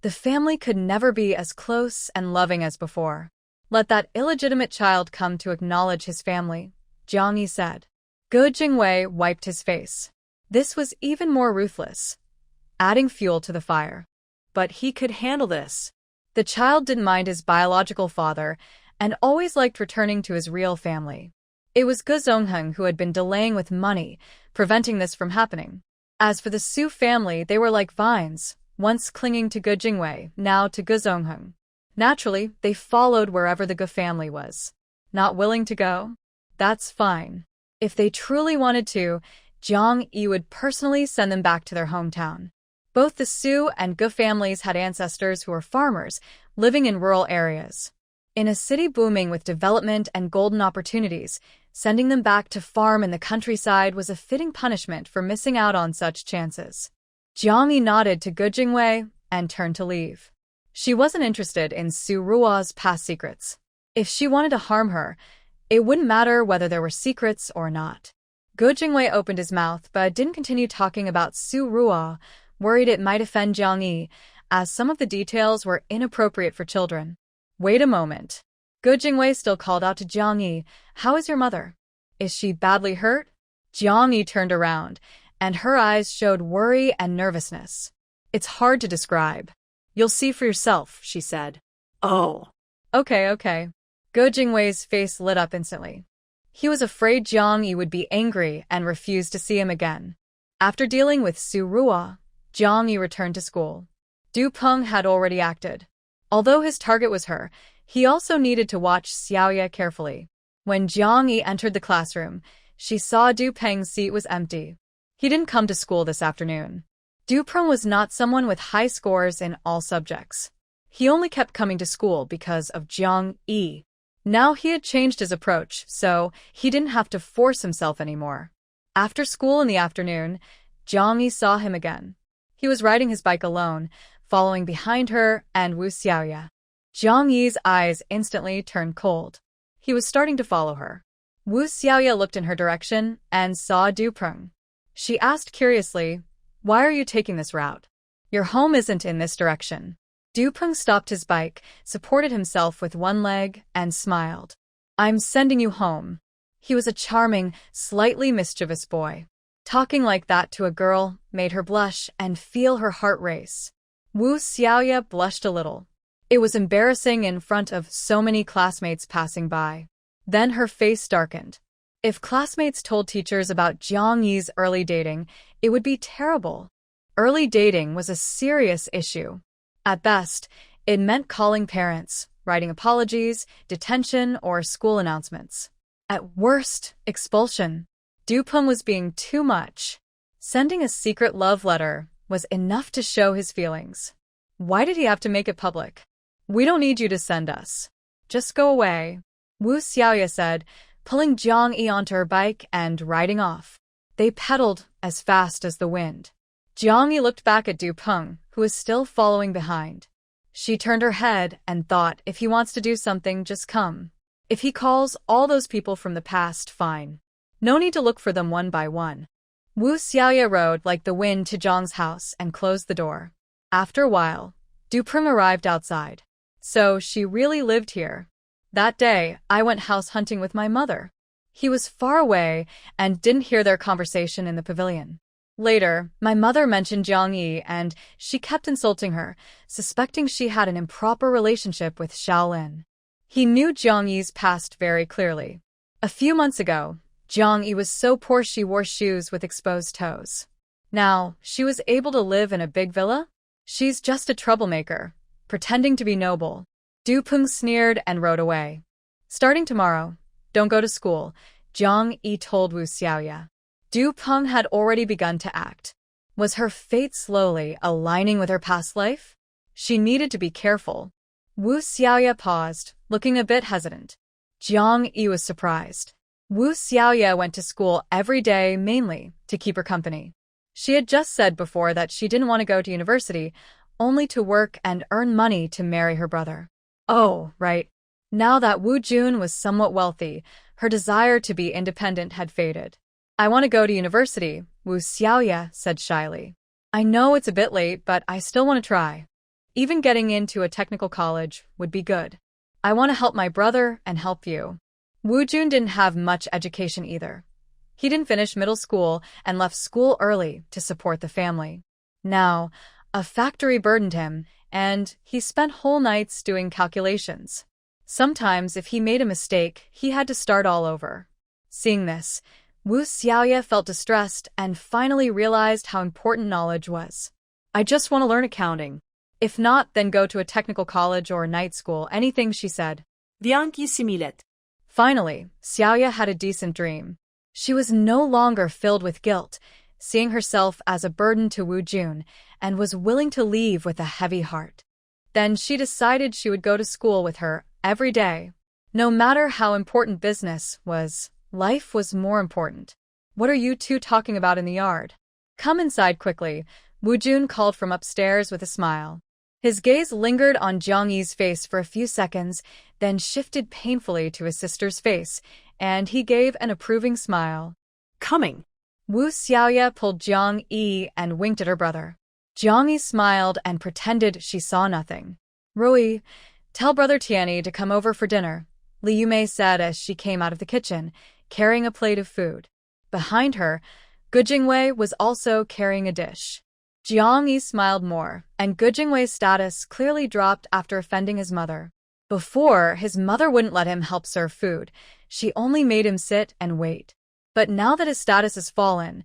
the family could never be as close and loving as before. "Let that illegitimate child come to acknowledge his family," Jiang Yi said. Ge Jingwei wiped his face. This was even more ruthless, adding fuel to the fire. But he could handle this. The child didn't mind his biological father and always liked returning to his real family. It was Ge Zongheng who had been delaying with money, preventing this from happening. As for the Su family, they were like vines, once clinging to Ge Jingwei, now to Ge Zongheng. Naturally, they followed wherever the Ge family was. Not willing to go? That's fine. If they truly wanted to, Jiang Yi would personally send them back to their hometown. Both the Su and Ge families had ancestors who were farmers, living in rural areas. In a city booming with development and golden opportunities, sending them back to farm in the countryside was a fitting punishment for missing out on such chances. Jiang Yi nodded to Ge Jingwei and turned to leave. She wasn't interested in Su Ruo's past secrets. If she wanted to harm her, it wouldn't matter whether there were secrets or not. Ge Jingwei opened his mouth but didn't continue talking about Su Ruo, worried it might offend Jiang Yi, as some of the details were inappropriate for children. "Wait a moment." Ge Jingwei still called out to Jiang Yi, "How is your mother? Is she badly hurt?" Jiang Yi turned around, and her eyes showed worry and nervousness. "It's hard to describe. You'll see for yourself," she said. "Oh. Okay. Ge Jingwei's face lit up instantly. He was afraid Jiang Yi would be angry and refused to see him again. After dealing with Su Ruo, Jiang Yi returned to school. Du Peng had already acted. Although his target was her, he also needed to watch Xiaoya carefully. When Jiang Yi entered the classroom, she saw Du Peng's seat was empty. He didn't come to school this afternoon. Du Peng was not someone with high scores in all subjects. He only kept coming to school because of Jiang Yi. Now he had changed his approach, so he didn't have to force himself anymore. After school in the afternoon, Jiang Yi saw him again. He was riding his bike alone, following behind her and Wu Xiaoya. Jiang Yi's eyes instantly turned cold. He was starting to follow her. Wu Xiaoya looked in her direction and saw Du Peng. She asked curiously, "Why are you taking this route? Your home isn't in this direction." Du Peng stopped his bike, supported himself with one leg, and smiled. "I'm sending you home." He was a charming, slightly mischievous boy. Talking like that to a girl made her blush and feel her heart race. Wu Xiaoya blushed a little. It was embarrassing in front of so many classmates passing by. Then her face darkened. If classmates told teachers about Jiang Yi's early dating, it would be terrible. Early dating was a serious issue. At best, it meant calling parents, writing apologies, detention, or school announcements. At worst, expulsion. Dupeng was being too much. Sending a secret love letter was enough to show his feelings. Why did he have to make it public? We don't need you to send us. Just go away, Wu Xiaoya said, pulling Jiang Yi onto her bike and riding off. They pedaled as fast as the wind. Jiang Yi looked back at Dupeng, who was still following behind. She turned her head and thought, if he wants to do something, just come. If he calls all those people from the past, fine. No need to look for them one by one. Wu Xiaoya rode like the wind to Zhang's house and closed the door. After a while, Dupeng arrived outside. So she really lived here. That day, I went house hunting with my mother. He was far away and didn't hear their conversation in the pavilion. Later, my mother mentioned Jiang Yi and she kept insulting her, suspecting she had an improper relationship with Shaolin. He knew Jiang Yi's past very clearly. A few months ago, Jiang Yi was so poor she wore shoes with exposed toes. Now, she was able to live in a big villa? She's just a troublemaker, pretending to be noble. Dupeng sneered and rode away. Starting tomorrow, don't go to school, Jiang Yi told Wu Xiaoya. Dupeng had already begun to act. Was her fate slowly aligning with her past life? She needed to be careful. Wu Xiaoya paused, looking a bit hesitant. Jiang Yi was surprised. Wu Xiaoya went to school every day mainly to keep her company. She had just said before that she didn't want to go to university, only to work and earn money to marry her brother. Oh, right. Now that Wu Jun was somewhat wealthy, her desire to be independent had faded. I want to go to university, Wu Xiaoya said shyly. I know it's a bit late, but I still want to try. Even getting into a technical college would be good. I want to help my brother and help you. Wu Jun didn't have much education either. He didn't finish middle school and left school early to support the family. Now, a factory burdened him, and he spent whole nights doing calculations. Sometimes, if he made a mistake, he had to start all over. Seeing this, Wu Xiaoya felt distressed and finally realized how important knowledge was. I just want to learn accounting. If not, then go to a technical college or night school, anything, she said. Vianki similet. Finally, Xiaoya had a decent dream. She was no longer filled with guilt, seeing herself as a burden to Wu Jun, and was willing to leave with a heavy heart. Then she decided she would go to school with her every day. No matter how important business was, life was more important. What are you two talking about in the yard? Come inside quickly, Wu Jun called from upstairs with a smile. His gaze lingered on Jiang Yi's face for a few seconds, then shifted painfully to his sister's face, and he gave an approving smile. Coming. Wu Xiaoya pulled Jiang Yi and winked at her brother. Jiang Yi smiled and pretended she saw nothing. Rui, tell Brother Tianyi to come over for dinner, Li Yumei said as she came out of the kitchen, carrying a plate of food. Behind her, Gu Jingwei was also carrying a dish. Jiang Yi smiled more, and Gu Jingwei's status clearly dropped after offending his mother. Before, his mother wouldn't let him help serve food. She only made him sit and wait. But now that his status has fallen,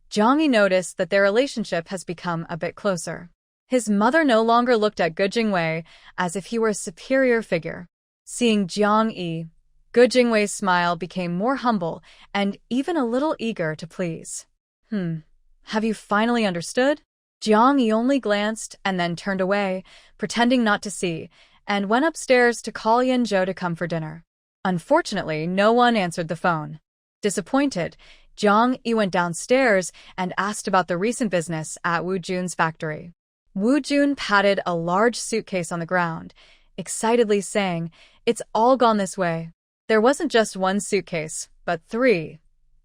Jiang Yi noticed that their relationship has become a bit closer. His mother no longer looked at Gu Jingwei as if he were a superior figure. Seeing Jiang Yi, Gu Jingwei's smile became more humble and even a little eager to please. Have you finally understood? Jiang Yi only glanced and then turned away, pretending not to see, and went upstairs to call Yan Zhou to come for dinner. Unfortunately, no one answered the phone. Disappointed, Jiang Yi went downstairs and asked about the recent business at Wu Jun's factory. Wu Jun patted a large suitcase on the ground, excitedly saying, "It's all gone this way." There wasn't just one suitcase, but 3,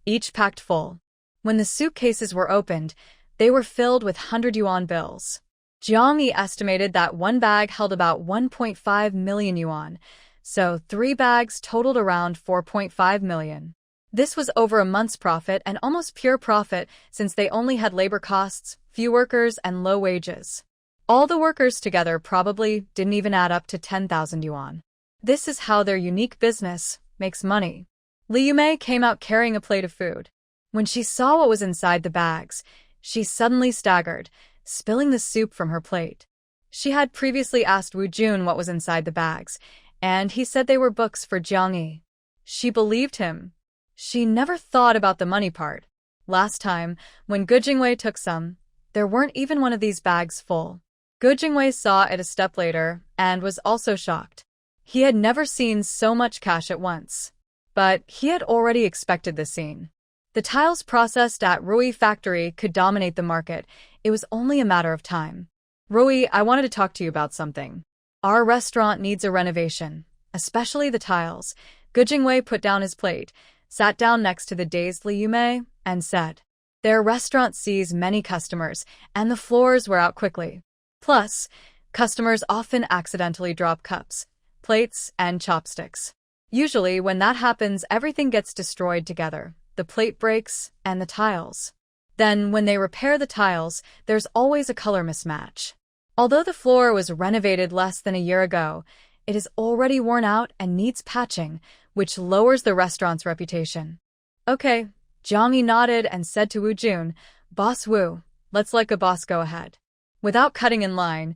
each packed full. When the suitcases were opened, they were filled with 100 yuan bills. Jiang Yi estimated that one bag held about 1.5 million yuan, so 3 bags totaled around 4.5 million. This was over a month's profit and almost pure profit since they only had labor costs, few workers, and low wages. All the workers together probably didn't even add up to 10,000 yuan. This is how their unique business makes money. Li Yumei came out carrying a plate of food. When she saw what was inside the bags, she suddenly staggered, spilling the soup from her plate. She had previously asked Wu Jun what was inside the bags, and he said they were books for Jiang Yi. She believed him. She never thought about the money part. Last time, when Gu Jingwei took some, there weren't even one of these bags full. Gu Jingwei saw it a step later and was also shocked. He had never seen so much cash at once. But he had already expected this scene. The tiles processed at Rui factory could dominate the market. It was only a matter of time. Rui, I wanted to talk to you about something. Our restaurant needs a renovation, especially the tiles. Gu Jingwei put down his plate, sat down next to the dazed Li Yumei, and said, their restaurant sees many customers, and the floors wear out quickly. Plus, customers often accidentally drop cups, plates, and chopsticks. Usually, when that happens, everything gets destroyed together. The plate breaks, and the tiles. Then, when they repair the tiles, there's always a color mismatch. Although the floor was renovated less than a year ago, it is already worn out and needs patching, which lowers the restaurant's reputation. Okay, Jiang Yi nodded and said to Wu Jun, Boss Wu, let's let the boss go ahead. Without cutting in line,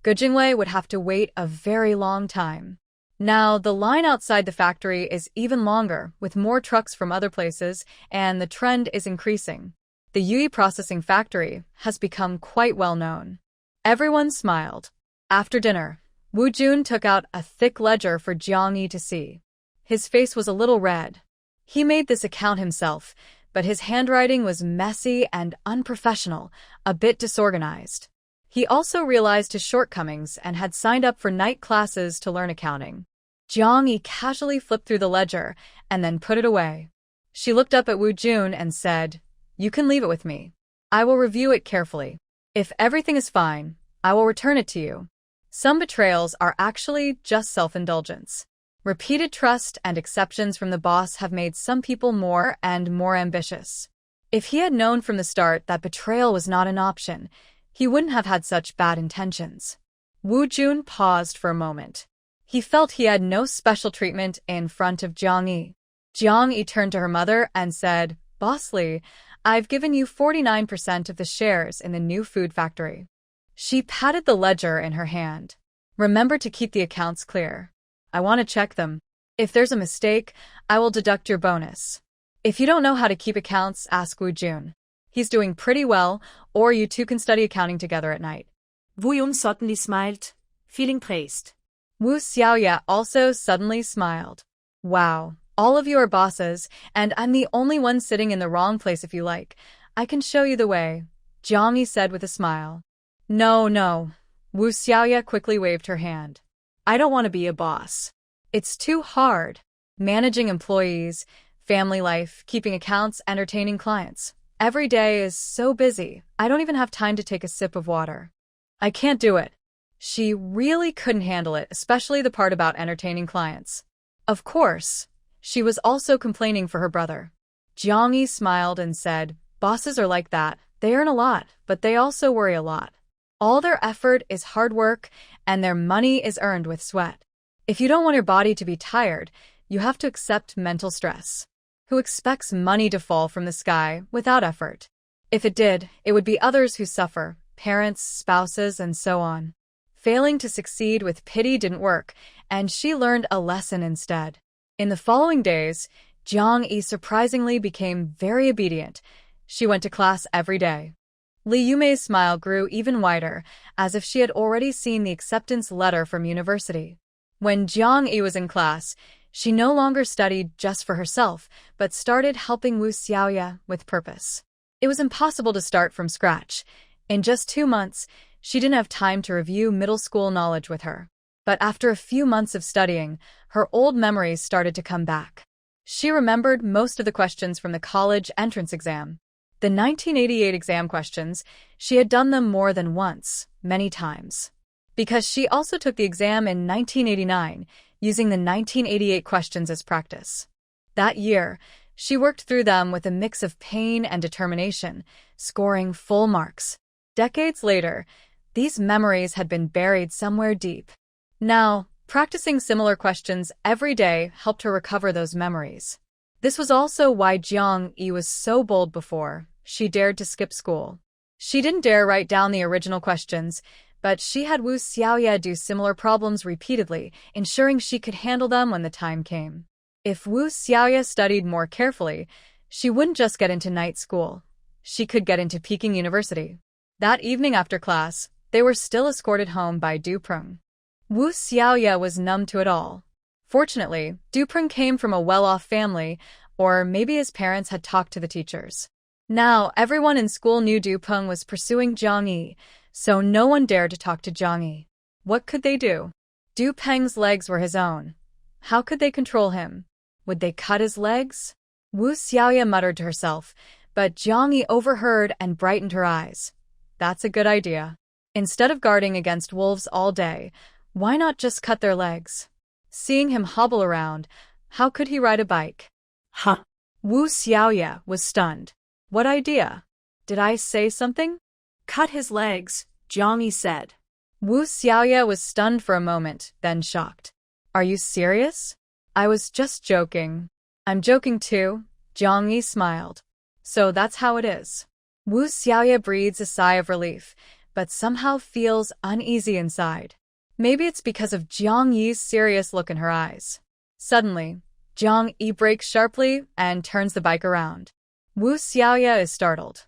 Gu Jingwei would have to wait a very long time. Now, the line outside the factory is even longer, with more trucks from other places, and the trend is increasing. The Yui processing factory has become quite well known. Everyone smiled. After dinner, Wu Jun took out a thick ledger for Jiang Yi to see. His face was a little red. He made this account himself, but his handwriting was messy and unprofessional, a bit disorganized. He also realized his shortcomings and had signed up for night classes to learn accounting. Jiang Yi casually flipped through the ledger and then put it away. She looked up at Wu Jun and said, you can leave it with me. I will review it carefully. If everything is fine, I will return it to you. Some betrayals are actually just self-indulgence. Repeated trust and exceptions from the boss have made some people more and more ambitious. If he had known from the start that betrayal was not an option, he wouldn't have had such bad intentions. Wu Jun paused for a moment. He felt he had no special treatment in front of Jiang Yi. Jiang Yi turned to her mother and said, Boss Li, I've given you 49% of the shares in the new food factory. She patted the ledger in her hand. Remember to keep the accounts clear. I want to check them. If there's a mistake, I will deduct your bonus. If you don't know how to keep accounts, ask Wu Jun. He's doing pretty well, or you two can study accounting together at night. Wu Jun suddenly smiled, feeling praised. Wu Xiaoya also suddenly smiled. Wow, all of you are bosses, and I'm the only one sitting in the wrong place if you like. I can show you the way, Jiang Yi said with a smile. No. Wu Xiaoya quickly waved her hand. I don't want to be a boss. It's too hard. Managing employees, family life, keeping accounts, entertaining clients. Every day is so busy, I don't even have time to take a sip of water. I can't do it. She really couldn't handle it, especially the part about entertaining clients. Of course, she was also complaining for her brother. Jiang Yi smiled and said, bosses are like that. They earn a lot, but they also worry a lot. All their effort is hard work, and their money is earned with sweat. If you don't want your body to be tired, you have to accept mental stress. Who expects money to fall from the sky without effort? If it did, it would be others who suffer, parents, spouses, and so on. Failing to succeed with pity didn't work, and she learned a lesson instead. In the following days, Jiang Yi surprisingly became very obedient. She went to class every day. Li Yumei's smile grew even wider, as if she had already seen the acceptance letter from university. When Jiang Yi was in class, she no longer studied just for herself, but started helping Wu Xiaoya with purpose. It was impossible to start from scratch. In just 2 months, she didn't have time to review middle school knowledge with her. But after a few months of studying, her old memories started to come back. She remembered most of the questions from the college entrance exam. The 1988 exam questions, she had done them more than once, many times. Because she also took the exam in 1989, using the 1988 questions as practice. That year, she worked through them with a mix of pain and determination, scoring full marks. Decades later, These memories had been buried somewhere deep. Now, practicing similar questions every day helped her recover those memories. This was also why Jiang-yi was so bold before. She dared to skip school. She didn't dare write down the original questions, but she had Wu Xiaoye do similar problems repeatedly, ensuring she could handle them when the time came. If Wu Xiaoye studied more carefully, she wouldn't just get into night school. She could get into Peking University. That evening after class, they were still escorted home by Du Prung. Wu Xiaoye was numb to it all. Fortunately, Du Prung came from a well-off family, or maybe his parents had talked to the teachers. Now, everyone in school knew Du Prung was pursuing Jiang Yi, so no one dared to talk to Jiang Yi. What could they do? Du Peng's legs were his own. How could they control him? Would they cut his legs? Wu Xiaoye muttered to herself, but Jiang Yi overheard and brightened her eyes. That's a good idea. Instead of guarding against wolves all day, why not just cut their legs? Seeing him hobble around, how could he ride a bike? Huh. Wu Xiaoye was stunned. What idea? Did I say something? Cut his legs, Jiang Yi said. Wu Xiaoye was stunned for a moment, then shocked. Are you serious? I was just joking. I'm joking too, Jiang Yi smiled. So that's how it is. Wu Xiaoye breathes a sigh of relief, but somehow feels uneasy inside. Maybe it's because of Jiang Yi's serious look in her eyes. Suddenly, Jiang Yi brakes sharply and turns the bike around. Wu Xiaoye is startled.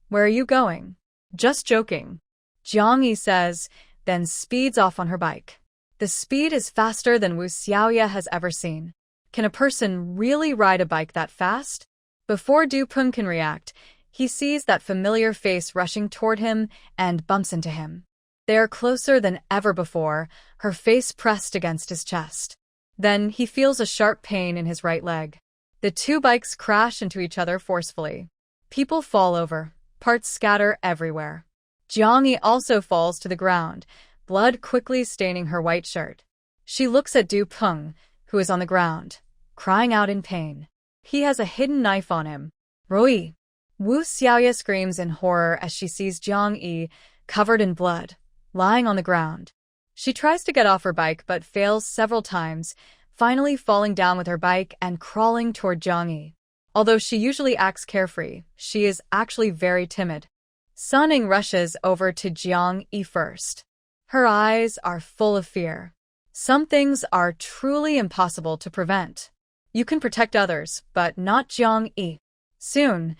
Where are you going? Just joking, Jiang Yi says, then speeds off on her bike. The speed is faster than Wu Xiaoye has ever seen. Can a person really ride a bike that fast? Before Du Peng can react, he sees that familiar face rushing toward him and bumps into him. They are closer than ever before, her face pressed against his chest. Then he feels a sharp pain in his right leg. The two bikes crash into each other forcefully. People fall over, parts scatter everywhere. Jiang Yi also falls to the ground, blood quickly staining her white shirt. She looks at Du Peng, who is on the ground, crying out in pain. He has a hidden knife on him. Rui! Wu Xiaoye screams in horror as she sees Jiang Yi, covered in blood, lying on the ground. She tries to get off her bike but fails several times, finally falling down with her bike and crawling toward Jiang Yi. Although she usually acts carefree, she is actually very timid. Sun Ning rushes over to Jiang Yi first. Her eyes are full of fear. Some things are truly impossible to prevent. You can protect others, but not Jiang Yi. Soon,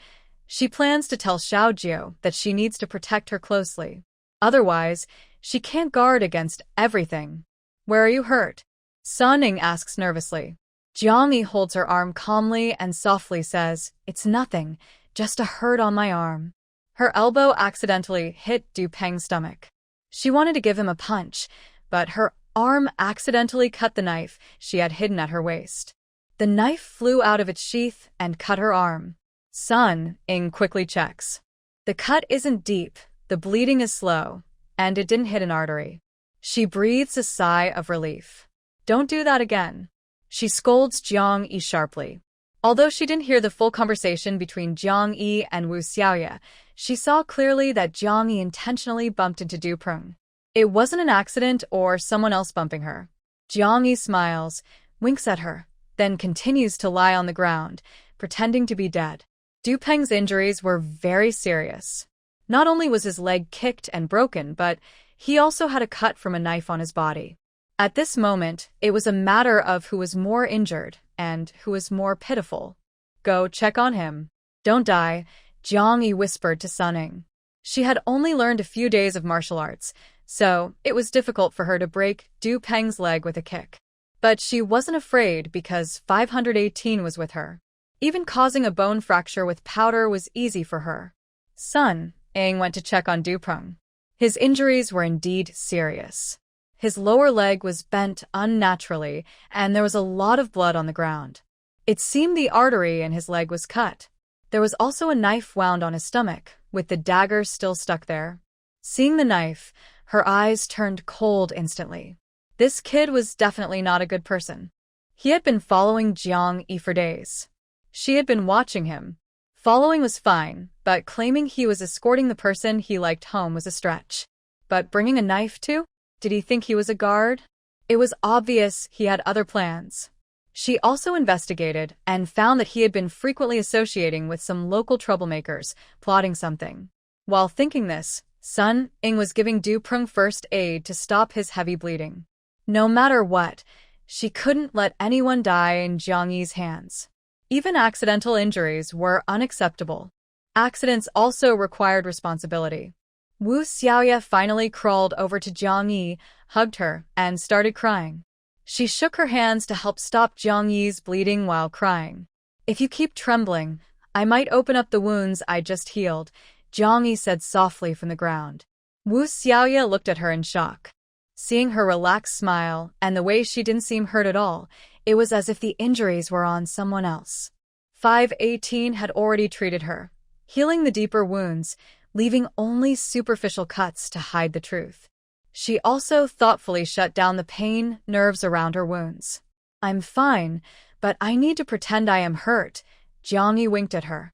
she plans to tell Xiaojiu that she needs to protect her closely. Otherwise, she can't guard against everything. Where are you hurt? Sun Ning asks nervously. Jiang Yi holds her arm calmly and softly says, It's nothing, just a hurt on my arm. Her elbow accidentally hit Du Peng's stomach. She wanted to give him a punch, but her arm accidentally cut the knife she had hidden at her waist. The knife flew out of its sheath and cut her arm. Sun Ning quickly checks. The cut isn't deep, the bleeding is slow, and it didn't hit an artery. She breathes a sigh of relief. Don't do that again. She scolds Jiang Yi sharply. Although she didn't hear the full conversation between Jiang Yi and Wu Xiaoye, she saw clearly that Jiang Yi intentionally bumped into Du Peng. It wasn't an accident or someone else bumping her. Jiang Yi smiles, winks at her, then continues to lie on the ground, pretending to be dead. Du Peng's injuries were very serious. Not only was his leg kicked and broken, but he also had a cut from a knife on his body. At this moment, it was a matter of who was more injured and who was more pitiful. Go check on him. Don't die, Jiang Yi whispered to Sun Ning. She had only learned a few days of martial arts, so it was difficult for her to break Du Peng's leg with a kick. But she wasn't afraid because 518 was with her. Even causing a bone fracture with powder was easy for her. Sun Ning went to check on Du Peng. His injuries were indeed serious. His lower leg was bent unnaturally, and there was a lot of blood on the ground. It seemed the artery in his leg was cut. There was also a knife wound on his stomach, with the dagger still stuck there. Seeing the knife, her eyes turned cold instantly. This kid was definitely not a good person. He had been following Jiang Yi for days. She had been watching him. Following was fine, but claiming he was escorting the person he liked home was a stretch. but bringing a knife too? Did he think he was a guard? It was obvious he had other plans. She also investigated and found that he had been frequently associating with some local troublemakers, plotting something. While thinking this, Sun Ing was giving Du Prung first aid to stop his heavy bleeding. No matter what, she couldn't let anyone die in Jiang Yi's hands. Even accidental injuries were unacceptable. Accidents also required responsibility. Wu Xiaoya finally crawled over to Jiang Yi, hugged her, and started crying. She shook her hands to help stop Jiang Yi's bleeding while crying. "If you keep trembling, I might open up the wounds I just healed," Jiang Yi said softly from the ground. Wu Xiaoya looked at her in shock. Seeing her relaxed smile and the way she didn't seem hurt at all, it was as if the injuries were on someone else. 518 had already treated her, healing the deeper wounds, leaving only superficial cuts to hide the truth. She also thoughtfully shut down the pain nerves around her wounds. "I'm fine, but I need to pretend I am hurt," Jiang Yi winked at her.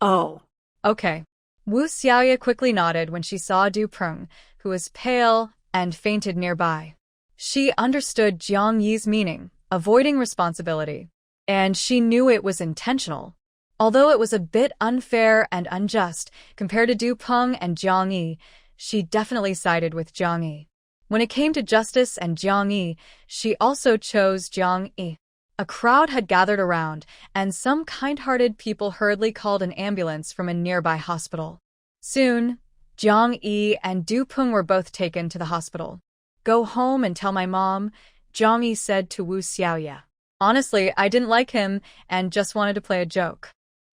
Oh. "Okay." Wu Xiaoya quickly nodded when she saw Du Prung, who was pale and fainted nearby. She understood Jiang Yi's meaning, avoiding responsibility, and she knew it was intentional. Although it was a bit unfair and unjust compared to Du Prung and Jiang Yi, she definitely sided with Jiang Yi. When it came to justice and Jiang Yi, she also chose Jiang Yi. A crowd had gathered around, and some kind-hearted people hurriedly called an ambulance from a nearby hospital. Soon, Jiang Yi and Du Prung were both taken to the hospital. "Go home and tell my mom," Jiang Yi said to Wu Xiaoya. "Honestly, I didn't like him and just wanted to play a joke.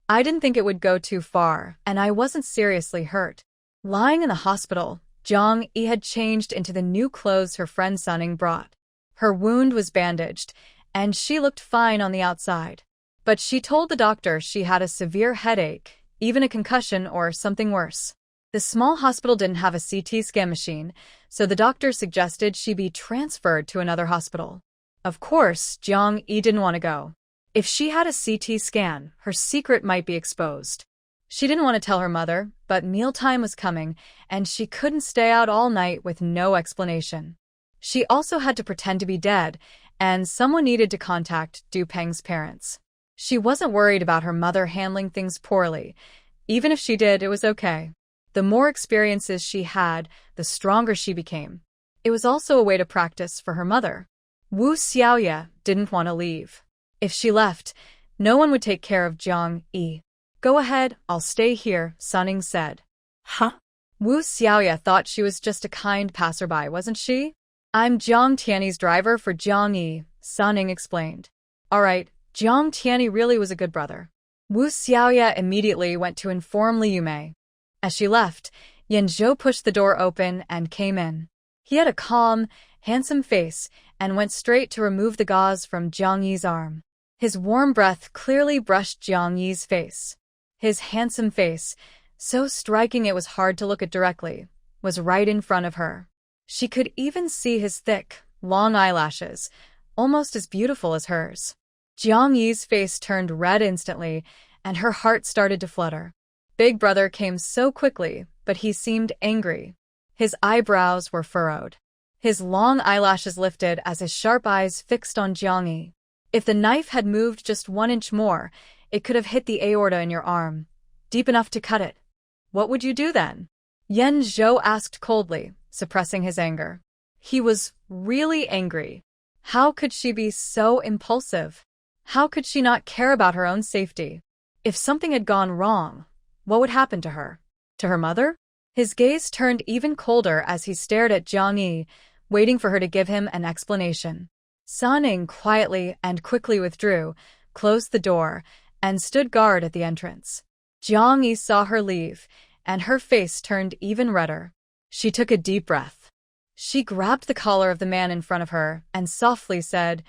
I didn't think it would go too far, and I wasn't seriously hurt." Lying in the hospital, Jiang Yi had changed into the new clothes her friend Sun Ing brought. Her wound was bandaged, and she looked fine on the outside. But she told the doctor she had a severe headache, even a concussion or something worse. The small hospital didn't have a CT scan machine, so the doctor suggested she be transferred to another hospital. Of course, Jiang Yi didn't want to go. If she had a CT scan, her secret might be exposed. She didn't want to tell her mother, but mealtime was coming, and she couldn't stay out all night with no explanation. She also had to pretend to be dead, and someone needed to contact Du Peng's parents. She wasn't worried about her mother handling things poorly. Even if she did, it was okay. The more experiences she had, the stronger she became. It was also a way to practice for her mother. Wu Xiaoya didn't want to leave. If she left, no one would take care of Jiang Yi. "Go ahead, I'll stay here," Sun Ing said. Huh? Wu Xiaoya thought she was just a kind passerby, wasn't she? "I'm Jiang Tiany's driver for Jiang Yi," Sun Ing explained. "All right, Jiang Tiany really was a good brother." Wu Xiaoya immediately went to inform Li Yumei. As she left, Yan Zhou pushed the door open and came in. He had a calm, handsome face and went straight to remove the gauze from Jiang Yi's arm. His warm breath clearly brushed Jiang Yi's face. His handsome face, so striking it was hard to look at directly, was right in front of her. She could even see his thick, long eyelashes, almost as beautiful as hers. Jiang Yi's face turned red instantly, and her heart started to flutter. Big Brother came so quickly, but he seemed angry. His eyebrows were furrowed. His long eyelashes lifted as his sharp eyes fixed on Jiang Yi. If the knife had moved just 1 inch more, it could have hit the aorta in your arm, deep enough to cut it. What would you do then? Yan Zhou asked coldly, suppressing his anger. He was really angry. How could she be so impulsive? How could she not care about her own safety? If something had gone wrong, what would happen to her? To her mother? His gaze turned even colder as he stared at Jiang Yi, waiting for her to give him an explanation. Sun Ing quietly and quickly withdrew, closed the door, and stood guard at the entrance. Jiang Yi saw her leave, and her face turned even redder. She took a deep breath. She grabbed the collar of the man in front of her and softly said,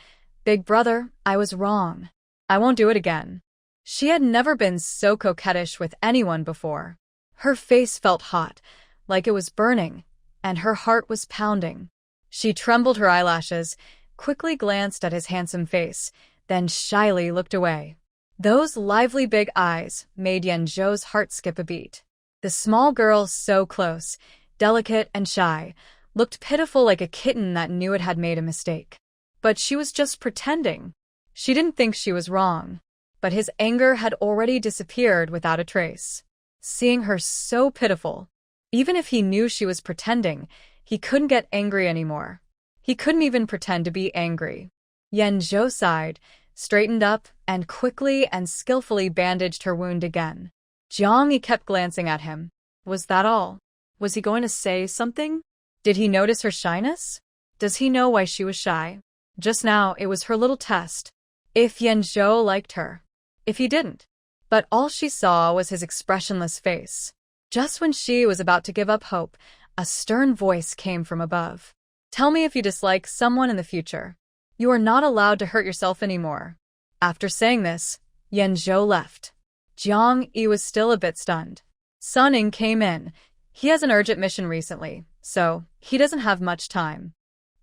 "Big Brother, I was wrong. I won't do it again." She had never been so coquettish with anyone before. Her face felt hot, like it was burning, and her heart was pounding. She trembled her eyelashes, quickly glanced at his handsome face, then shyly looked away. Those lively big eyes made Yan Zhou's heart skip a beat. The small girl so close, delicate and shy, looked pitiful like a kitten that knew it had made a mistake. But she was just pretending. She didn't think she was wrong. But his anger had already disappeared without a trace. Seeing her so pitiful, even if he knew she was pretending, he couldn't get angry anymore. He couldn't even pretend to be angry. Yanzhou sighed, straightened up, and quickly and skillfully bandaged her wound again. Jiang Yi kept glancing at him. Was that all? Was he going to say something? Did he notice her shyness? Does he know why she was shy? Just now, it was her little test. If Yanzhou liked her. If he didn't. But all she saw was his expressionless face. Just when she was about to give up hope, a stern voice came from above. Tell me if you dislike someone in the future. You are not allowed to hurt yourself anymore. After saying this, Yanzhou left. Jiang Yi was still a bit stunned. Sun Ning came in. He has an urgent mission recently, so he doesn't have much time.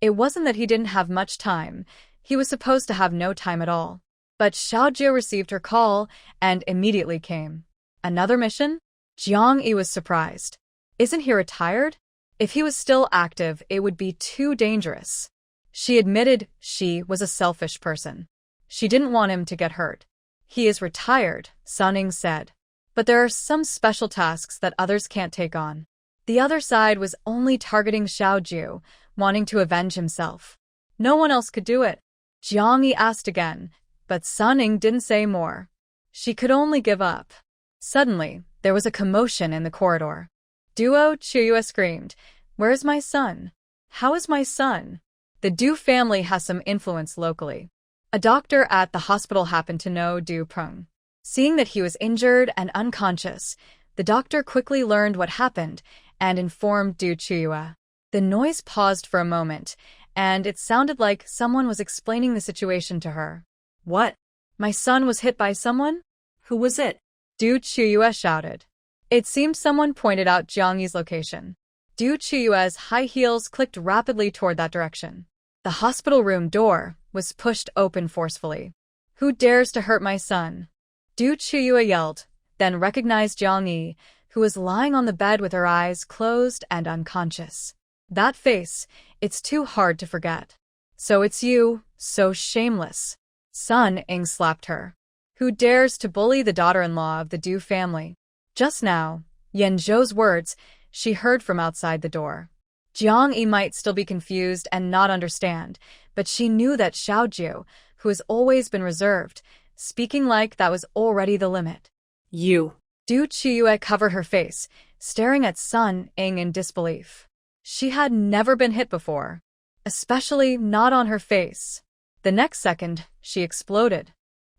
It wasn't that he didn't have much time. He was supposed to have no time at all. But Xiaojie received her call and immediately came. Another mission? Jiang Yi was surprised. Isn't he retired? If he was still active, it would be too dangerous. She admitted she was a selfish person. She didn't want him to get hurt. He is retired, Sun Ning said. But there are some special tasks that others can't take on. The other side was only targeting Xiaoju, wanting to avenge himself. No one else could do it. Jiang Yi asked again, but Sun Ning didn't say more. She could only give up. Suddenly, there was a commotion in the corridor. Duo Chuyue screamed, "Where's my son? How is my son?" The Du family has some influence locally. A doctor at the hospital happened to know Du Prung. Seeing that he was injured and unconscious, the doctor quickly learned what happened and informed Du Chuyue. The noise paused for a moment, and it sounded like someone was explaining the situation to her. What? My son was hit by someone? Who was it? Du Chuyue shouted. It seemed someone pointed out Jiang Yi's location. Du Chuyue's high heels clicked rapidly toward that direction. The hospital room door was pushed open forcefully. Who dares to hurt my son? Du Chuyue yelled, then recognized Jiang Yi, who was lying on the bed with her eyes closed and unconscious. That face, it's too hard to forget. So it's you, so shameless. Sun Ning slapped her. Who dares to bully the daughter-in-law of the Du family? Just now, Yanzhou's words, she heard from outside the door. Jiang Yi might still be confused and not understand, but she knew that Xiaoju, who has always been reserved, speaking like that was already the limit. You. Du Chuyue covered her face, staring at Sun Ning in disbelief. She had never been hit before, especially not on her face. The next second, she exploded.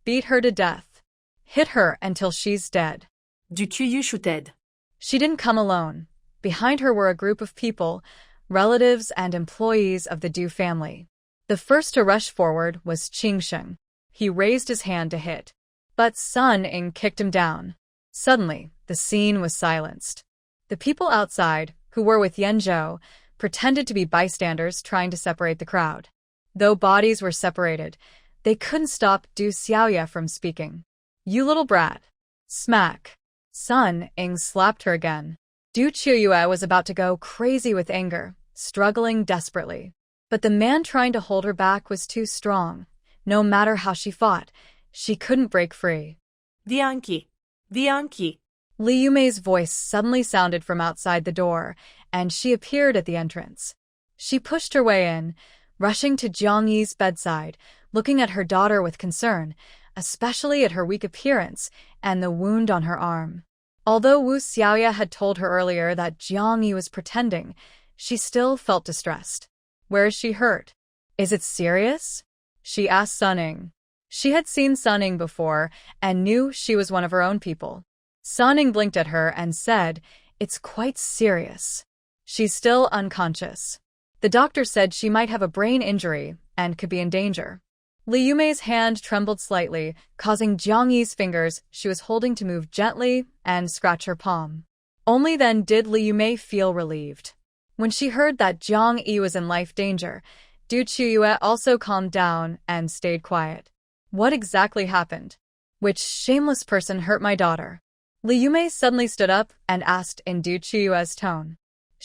Beat her to death. Hit her until she's dead. Du Chuyue shouted. She didn't come alone. Behind her were a group of people, relatives and employees of the Du family. The first to rush forward was Qingsheng. He raised his hand to hit. But Sun Ning kicked him down. Suddenly, the scene was silenced. The people outside, who were with Yanzhou, pretended to be bystanders trying to separate the crowd. Though bodies were separated, they couldn't stop Du Xiaoya from speaking. You little brat. Smack. Sun Ning slapped her again. Du Chuyue was about to go crazy with anger, struggling desperately. But the man trying to hold her back was too strong. No matter how she fought, she couldn't break free. Vianqi. Vianqi. Li Yumei's voice suddenly sounded from outside the door, and she appeared at the entrance. She pushed her way in, rushing to Jiang Yi's bedside, looking at her daughter with concern, especially at her weak appearance and the wound on her arm. Although Wu Xiaoya had told her earlier that Jiang Yi was pretending, she still felt distressed. Where is she hurt? Is it serious? She asked Sun Ning. She had seen Sun Ning before and knew she was one of her own people. Sun Ning blinked at her and said, "It's quite serious. She's still unconscious. The doctor said she might have a brain injury and could be in danger." Li Yumei's hand trembled slightly, causing Jiang Yi's fingers she was holding to move gently and scratch her palm. Only then did Li Yumei feel relieved. When she heard that Jiang Yi was in life danger, Du Chuyue also calmed down and stayed quiet. What exactly happened? Which shameless person hurt my daughter? Li Yumei suddenly stood up and asked in Du Chuyue's tone.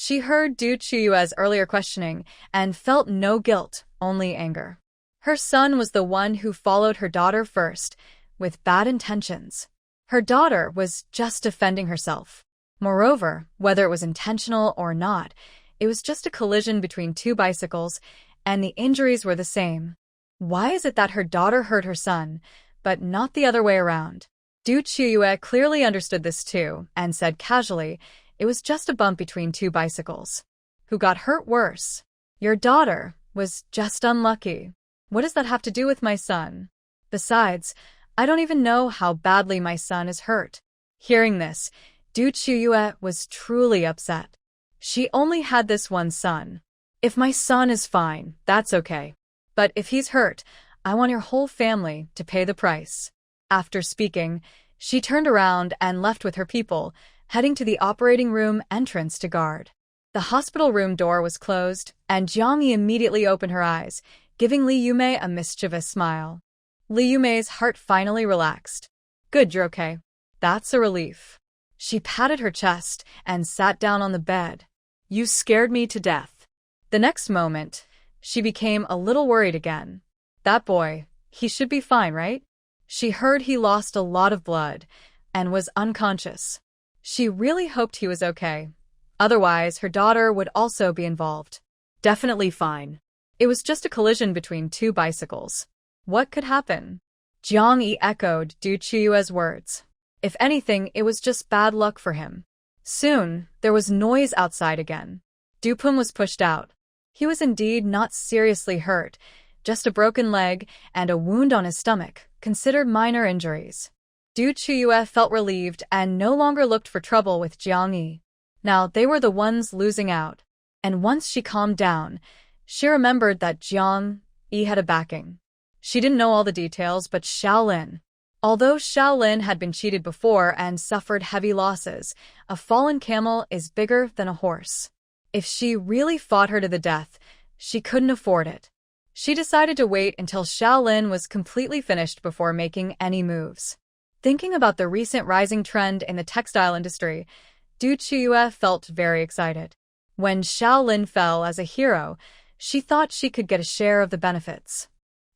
She heard Du Chuyue's earlier questioning and felt no guilt, only anger. Her son was the one who followed her daughter first, with bad intentions. Her daughter was just defending herself. Moreover, whether it was intentional or not, it was just a collision between two bicycles, and the injuries were the same. Why is it that her daughter hurt her son, but not the other way around? Du Chuyue clearly understood this too, and said casually, it was just a bump between two bicycles. Who got hurt worse? Your daughter was just unlucky. What does that have to do with my son? Besides, I don't even know how badly my son is hurt. Hearing this, Du Chuyue was truly upset. She only had this one son. If my son is fine, that's okay. But if he's hurt, I want your whole family to pay the price. After speaking, she turned around and left with her people, heading to the operating room entrance to guard. The hospital room door was closed, and Jiang Yi immediately opened her eyes, giving Li Yumei a mischievous smile. Li Yumei's heart finally relaxed. Good, you're okay. That's a relief. She patted her chest and sat down on the bed. You scared me to death. The next moment, she became a little worried again. That boy, he should be fine, right? She heard he lost a lot of blood and was unconscious. She really hoped he was okay. Otherwise, her daughter would also be involved. Definitely fine. It was just a collision between two bicycles. What could happen? Jiang Yi echoed Du Chuyue's words. If anything, it was just bad luck for him. Soon, there was noise outside again. Du Peng was pushed out. He was indeed not seriously hurt, just a broken leg and a wound on his stomach, considered minor injuries. Du Chuyue felt relieved and no longer looked for trouble with Jiang Yi. Now they were the ones losing out. And once she calmed down, she remembered that Jiang Yi had a backing. She didn't know all the details, but Shaolin. Although Shaolin had been cheated before and suffered heavy losses, a fallen camel is bigger than a horse. If she really fought her to the death, she couldn't afford it. She decided to wait until Shaolin was completely finished before making any moves. Thinking about the recent rising trend in the textile industry, Du Chuyue felt very excited. When Shaolin fell as a hero, she thought she could get a share of the benefits.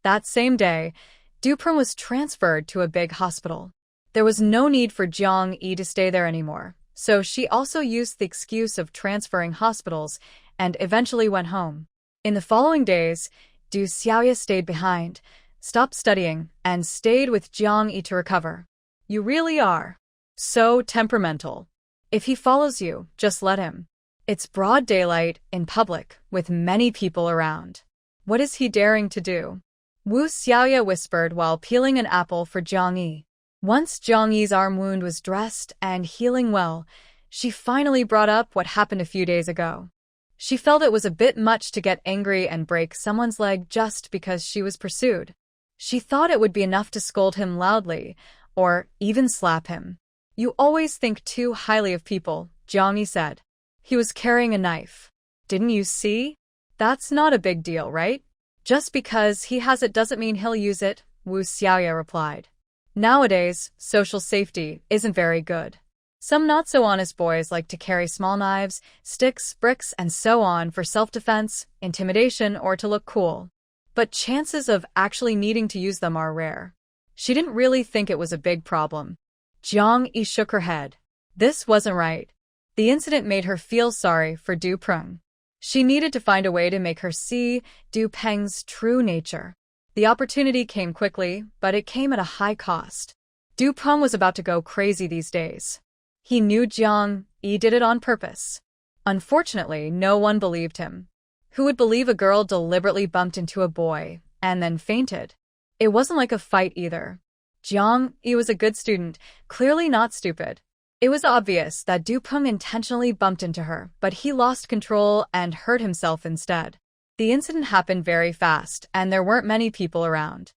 That same day, Du Peng was transferred to a big hospital. There was no need for Jiang Yi to stay there anymore, so she also used the excuse of transferring hospitals and eventually went home. In the following days, Du Xiaoye stayed behind, stopped studying, and stayed with Jiang Yi to recover. You really are so temperamental. If he follows you, just let him. It's broad daylight in public with many people around. What is he daring to do? Wu Xiaoye whispered while peeling an apple for Jiang Yi. Once Jiang Yi's arm wound was dressed and healing well, she finally brought up what happened a few days ago. She felt it was a bit much to get angry and break someone's leg just because she was pursued. She thought it would be enough to scold him loudly, or even slap him. You always think too highly of people, Jiang Yi said. He was carrying a knife. Didn't you see? That's not a big deal, right? Just because he has it doesn't mean he'll use it, Wu Xiaoye replied. Nowadays, social safety isn't very good. Some not-so-honest boys like to carry small knives, sticks, bricks, and so on for self-defense, intimidation, or to look cool. But chances of actually needing to use them are rare. She didn't really think it was a big problem. Jiang Yi shook her head. This wasn't right. The incident made her feel sorry for Du Peng. She needed to find a way to make her see Du Peng's true nature. The opportunity came quickly, but it came at a high cost. Du Peng was about to go crazy these days. He knew Jiang Yi did it on purpose. Unfortunately, no one believed him. Who would believe a girl deliberately bumped into a boy and then fainted? It wasn't like a fight either. Jiang Yi was a good student, clearly not stupid. It was obvious that Du Peng intentionally bumped into her, but he lost control and hurt himself instead. The incident happened very fast, and there weren't many people around.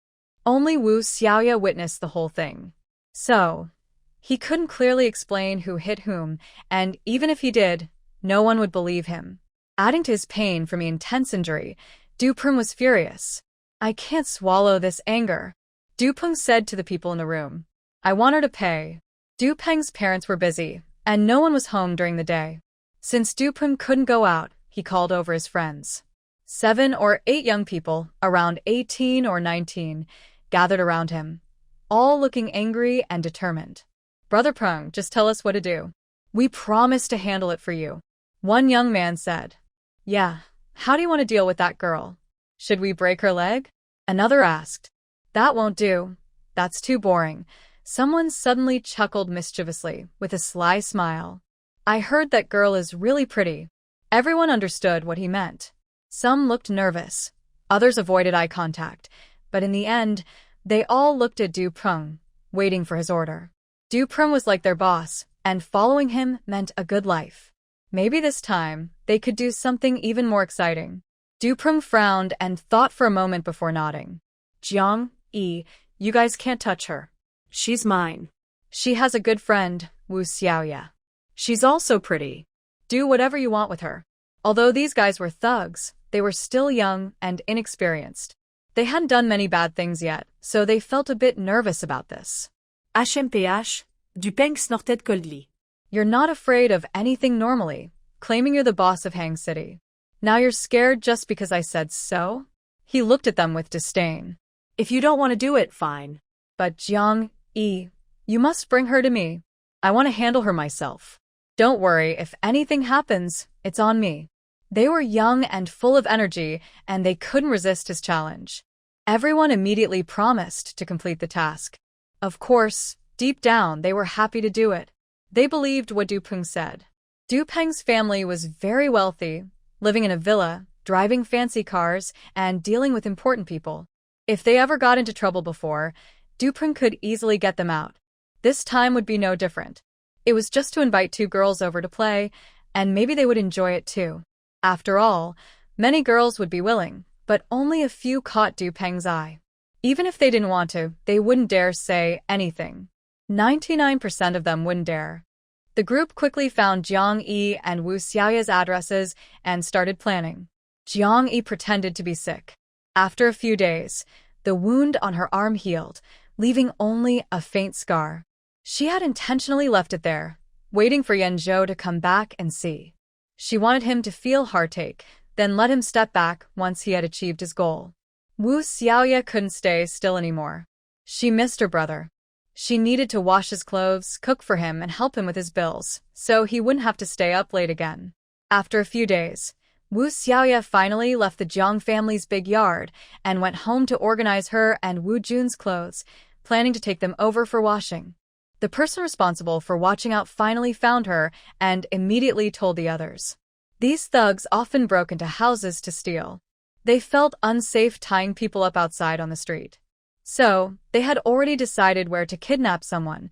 Only Wu Xiaoye witnessed the whole thing. So, he couldn't clearly explain who hit whom, and even if he did, no one would believe him. Adding to his pain from the intense injury, Du Peng was furious. I can't swallow this anger, Du Peng said to the people in the room. I want her to pay. Du Peng's parents were busy, and no one was home during the day. Since Dupeng couldn't go out, he called over his friends. 7 or 8 young people, around 18 or 19, gathered around him, all looking angry and determined. Brother Prung, just tell us what to do. We promise to handle it for you. One young man said. Yeah, how do you want to deal with that girl? Should we break her leg? Another asked. That won't do. That's too boring. Someone suddenly chuckled mischievously, with a sly smile. I heard that girl is really pretty. Everyone understood what he meant. Some looked nervous. Others avoided eye contact. But in the end, they all looked at Du Prung, waiting for his order. Du Prung was like their boss, and following him meant a good life. Maybe this time, they could do something even more exciting. Du Prung frowned and thought for a moment before nodding. Jiang, Yi, you guys can't touch her. She's mine. She has a good friend, Wu Xiaoya. She's also pretty. Do whatever you want with her. Although these guys were thugs, they were still young and inexperienced. They hadn't done many bad things yet, so they felt a bit nervous about this. HMPH, Dupeng snorted coldly. You're not afraid of anything normally, claiming you're the boss of Hang City. Now you're scared just because I said so? He looked at them with disdain. If you don't want to do it, fine. But Jiang, Yi, you must bring her to me. I want to handle her myself. Don't worry, if anything happens, it's on me. They were young and full of energy, and they couldn't resist his challenge. Everyone immediately promised to complete the task. Of course, deep down, they were happy to do it. They believed what Dupeng said. Dupeng's family was very wealthy, living in a villa, driving fancy cars, and dealing with important people. If they ever got into trouble before, Dupeng could easily get them out. This time would be no different. It was just to invite 2 girls over to play, and maybe they would enjoy it too. After all, many girls would be willing, but only a few caught Dupeng's eye. Even if they didn't want to, they wouldn't dare say anything. 99% of them wouldn't dare. The group quickly found Jiang Yi and Wu Xiaoya's addresses and started planning. Jiang Yi pretended to be sick. After a few days, the wound on her arm healed, leaving only a faint scar. She had intentionally left it there, waiting for Yan Zhou to come back and see. She wanted him to feel heartache, then let him step back once he had achieved his goal. Wu Xiaoya couldn't stay still anymore. She missed her brother. She needed to wash his clothes, cook for him, and help him with his bills, so he wouldn't have to stay up late again. After a few days, Wu Xiaoya finally left the Jiang family's big yard and went home to organize her and Wu Jun's clothes, planning to take them over for washing. The person responsible for watching out finally found her and immediately told the others. These thugs often broke into houses to steal. They felt unsafe tying people up outside on the street. So, they had already decided where to kidnap someone,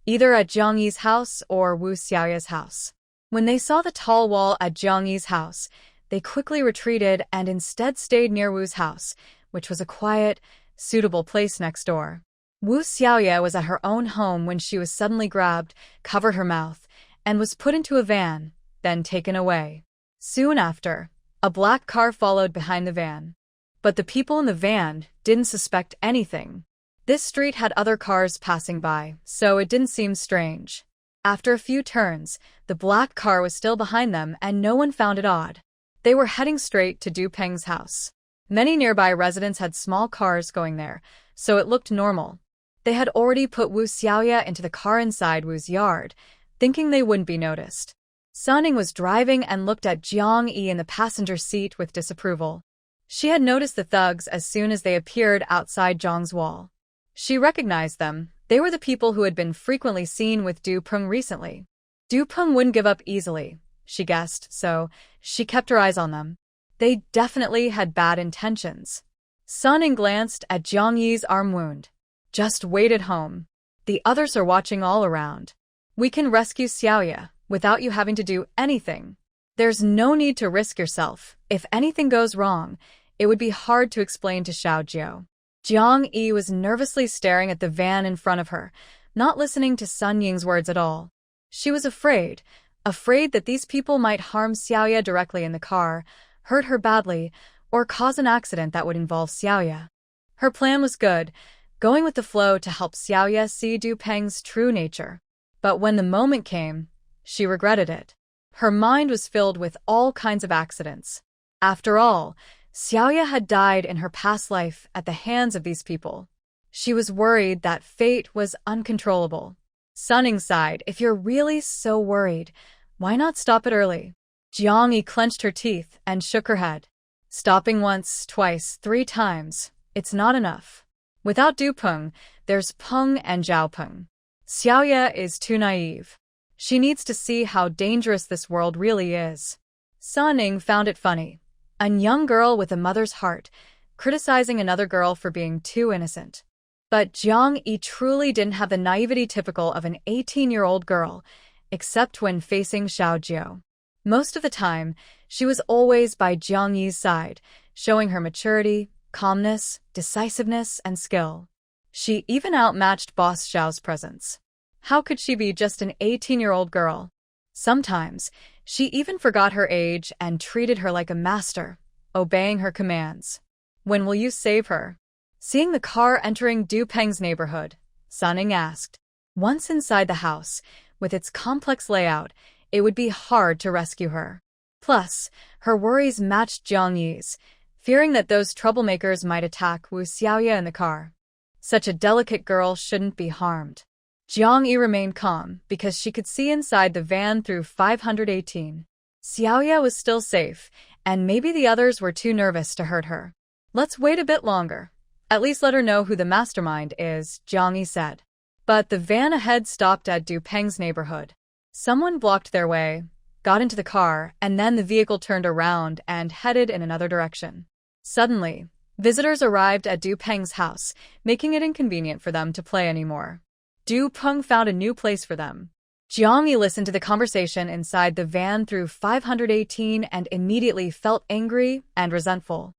either at Jiang Yi's house or Wu Xiaoya's house. When they saw the tall wall at Jiang Yi's house, they quickly retreated and instead stayed near Wu's house, which was a quiet, suitable place next door. Wu Xiaoya was at her own home when she was suddenly grabbed, covered her mouth, and was put into a van, then taken away. Soon after, a black car followed behind the van. But the people in the van didn't suspect anything. This street had other cars passing by, so it didn't seem strange. After a few turns, the black car was still behind them and no one found it odd. They were heading straight to Dupeng's house. Many nearby residents had small cars going there, so it looked normal. They had already put Wu Xiaoya into the car inside Wu's yard, thinking they wouldn't be noticed. Suning was driving and looked at Jiang Yi in the passenger seat with disapproval. She had noticed the thugs as soon as they appeared outside Zhang's wall. She recognized them. They were the people who had been frequently seen with Du Prung recently. Du Prung wouldn't give up easily, she guessed, so she kept her eyes on them. They definitely had bad intentions. Suning glanced at Jiang Yi's arm wound. Just wait at home. The others are watching all around. We can rescue Xiaoya without you having to do anything. There's no need to risk yourself. If anything goes wrong, it would be hard to explain to Xiaojiao. Jiang Yi was nervously staring at the van in front of her, not listening to Sun Ying's words at all. She was afraid that these people might harm Xiaoya directly in the car, hurt her badly, or cause an accident that would involve Xiaoya. Her plan was good, going with the flow to help Xiaoya see Dupeng's true nature. But when the moment came, she regretted it. Her mind was filled with all kinds of accidents. After all, Xiaoya had died in her past life at the hands of these people. She was worried that fate was uncontrollable. Sunning sighed, "If you're really so worried, why not stop it early?" Jiang Yi clenched her teeth and shook her head. Stopping once, twice, 3 times, it's not enough. Without Du Peng, there's Peng and Zhao Peng. Xiaoya is too naive. She needs to see how dangerous this world really is. Sunning found it funny. A young girl with a mother's heart, criticizing another girl for being too innocent. But Jiang Yi truly didn't have the naivety typical of an 18-year-old girl, except when facing Xiaojiu. Most of the time, she was always by Jiang Yi's side, showing her maturity, calmness, decisiveness, and skill. She even outmatched Boss Xiao's presence. How could she be just an 18-year-old girl? Sometimes, she even forgot her age and treated her like a master, obeying her commands. "When will you save her?" Seeing the car entering Du Peng's neighborhood, Sunning asked. Once inside the house, with its complex layout, it would be hard to rescue her. Plus, her worries matched Jiang Yi's, fearing that those troublemakers might attack Wu Xiaoya in the car. Such a delicate girl shouldn't be harmed. Jiang Yi remained calm because she could see inside the van through 518. Xiaoya was still safe, and maybe the others were too nervous to hurt her. "Let's wait a bit longer. At least let her know who the mastermind is," Jiang Yi said. But the van ahead stopped at Du Peng's neighborhood. Someone blocked their way, got into the car, and then the vehicle turned around and headed in another direction. Suddenly, visitors arrived at Du Peng's house, making it inconvenient for them to play anymore. Du Peng found a new place for them. Jiang Yi listened to the conversation inside the van through 518 and immediately felt angry and resentful.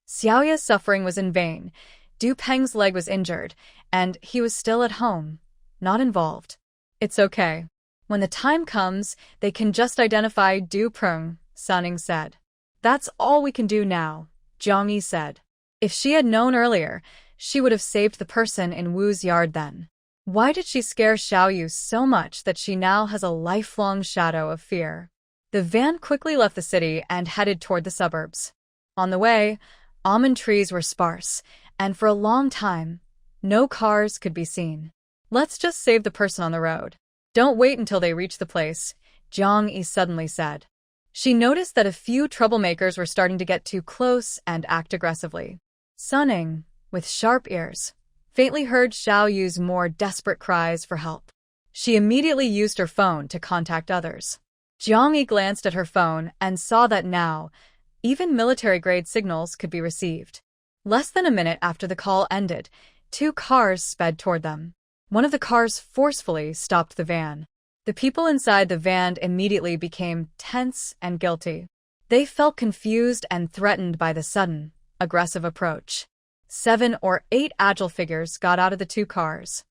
Xiaoya's suffering was in vain. Du Peng's leg was injured, and he was still at home, not involved. "It's okay. When the time comes, they can just identify Du Peng," Sunning said. "That's all we can do now," Jiang Yi said. If she had known earlier, she would have saved the person in Wu's yard then. Why did she scare Xiaoyu so much that she now has a lifelong shadow of fear? The van quickly left the city and headed toward the suburbs. On the way, almond trees were sparse, and for a long time, no cars could be seen. "Let's just save the person on the road. Don't wait until they reach the place," Jiang Yi suddenly said. She noticed that a few troublemakers were starting to get too close and act aggressively. Sunning, with sharp ears, faintly heard Xiaoyu's more desperate cries for help. She immediately used her phone to contact others. Jiang Yi glanced at her phone and saw that now, even military-grade signals could be received. Less than a minute after the call ended, 2 cars sped toward them. One of the cars forcefully stopped the van. The people inside the van immediately became tense and guilty. They felt confused and threatened by the sudden, aggressive approach. 7 or 8 agile figures got out of the 2 cars.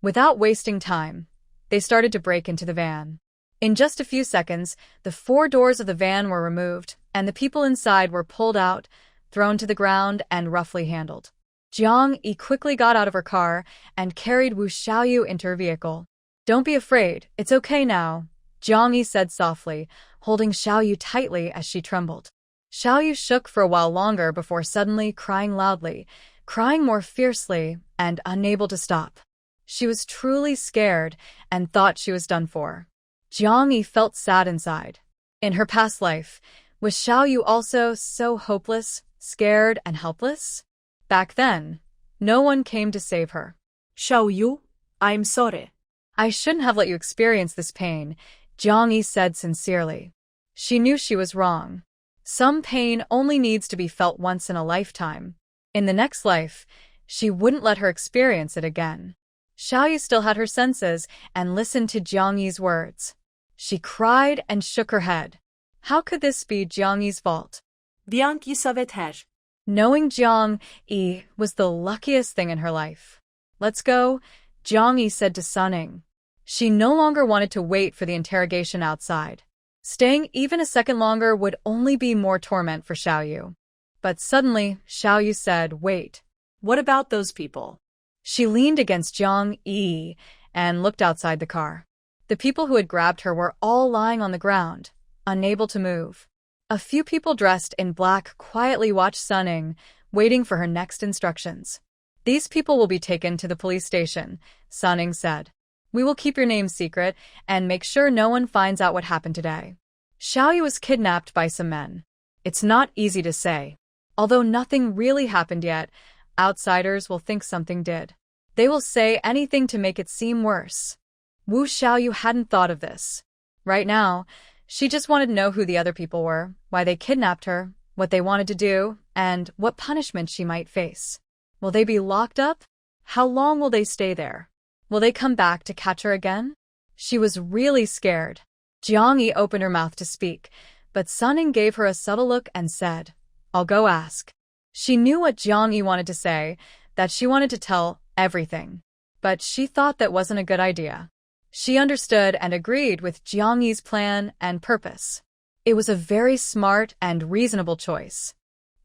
Without wasting time, they started to break into the van. In just a few seconds, the 4 doors of the van were removed, and the people inside were pulled out, thrown to the ground, and roughly handled. Jiang Yi quickly got out of her car and carried Wu Xiaoyu into her vehicle. "Don't be afraid, it's okay now," Jiang Yi said softly, holding Xiaoyu tightly as she trembled. Xiaoyu shook for a while longer before suddenly crying loudly, crying more fiercely and unable to stop. She was truly scared and thought she was done for. Jiang Yi felt sad inside. In her past life, was Xiaoyu also so hopeless, scared, and helpless? Back then, no one came to save her. Xiaoyu, I'm sorry. "I shouldn't have let you experience this pain," Jiang Yi said sincerely. She knew she was wrong. Some pain only needs to be felt once in a lifetime. In the next life, she wouldn't let her experience it again. Xiaoyu still had her senses and listened to Jiang Yi's words. She cried and shook her head. How could this be Jiang Yi's fault? Bien qui savait her. Knowing Jiang Yi was the luckiest thing in her life. "Let's go," Jiang Yi said to Sunning. She no longer wanted to wait for the interrogation outside. Staying even a second longer would only be more torment for Xiaoyu. But suddenly, Xiaoyu said, "Wait." What about those people? She leaned against Jiang Yi and looked outside the car. The people who had grabbed her were all lying on the ground, unable to move. A few people dressed in black quietly watched Sunning, waiting for her next instructions. These people will be taken to the police station, Sunning said. We will keep your name secret and make sure no one finds out what happened today. Xiaoyu was kidnapped by some men. It's not easy to say. Although nothing really happened yet, outsiders will think something did. They will say anything to make it seem worse. Wu Xiaoyu hadn't thought of this. Right now, she just wanted to know who the other people were, why they kidnapped her, what they wanted to do, and what punishment she might face. Will they be locked up? How long will they stay there? Will they come back to catch her again? She was really scared. Jiang Yi opened her mouth to speak, but Sunning gave her a subtle look and said, I'll go ask. She knew what Jiang Yi wanted to say, that she wanted to tell everything. But she thought that wasn't a good idea. She understood and agreed with Jiang Yi's plan and purpose. It was a very smart and reasonable choice.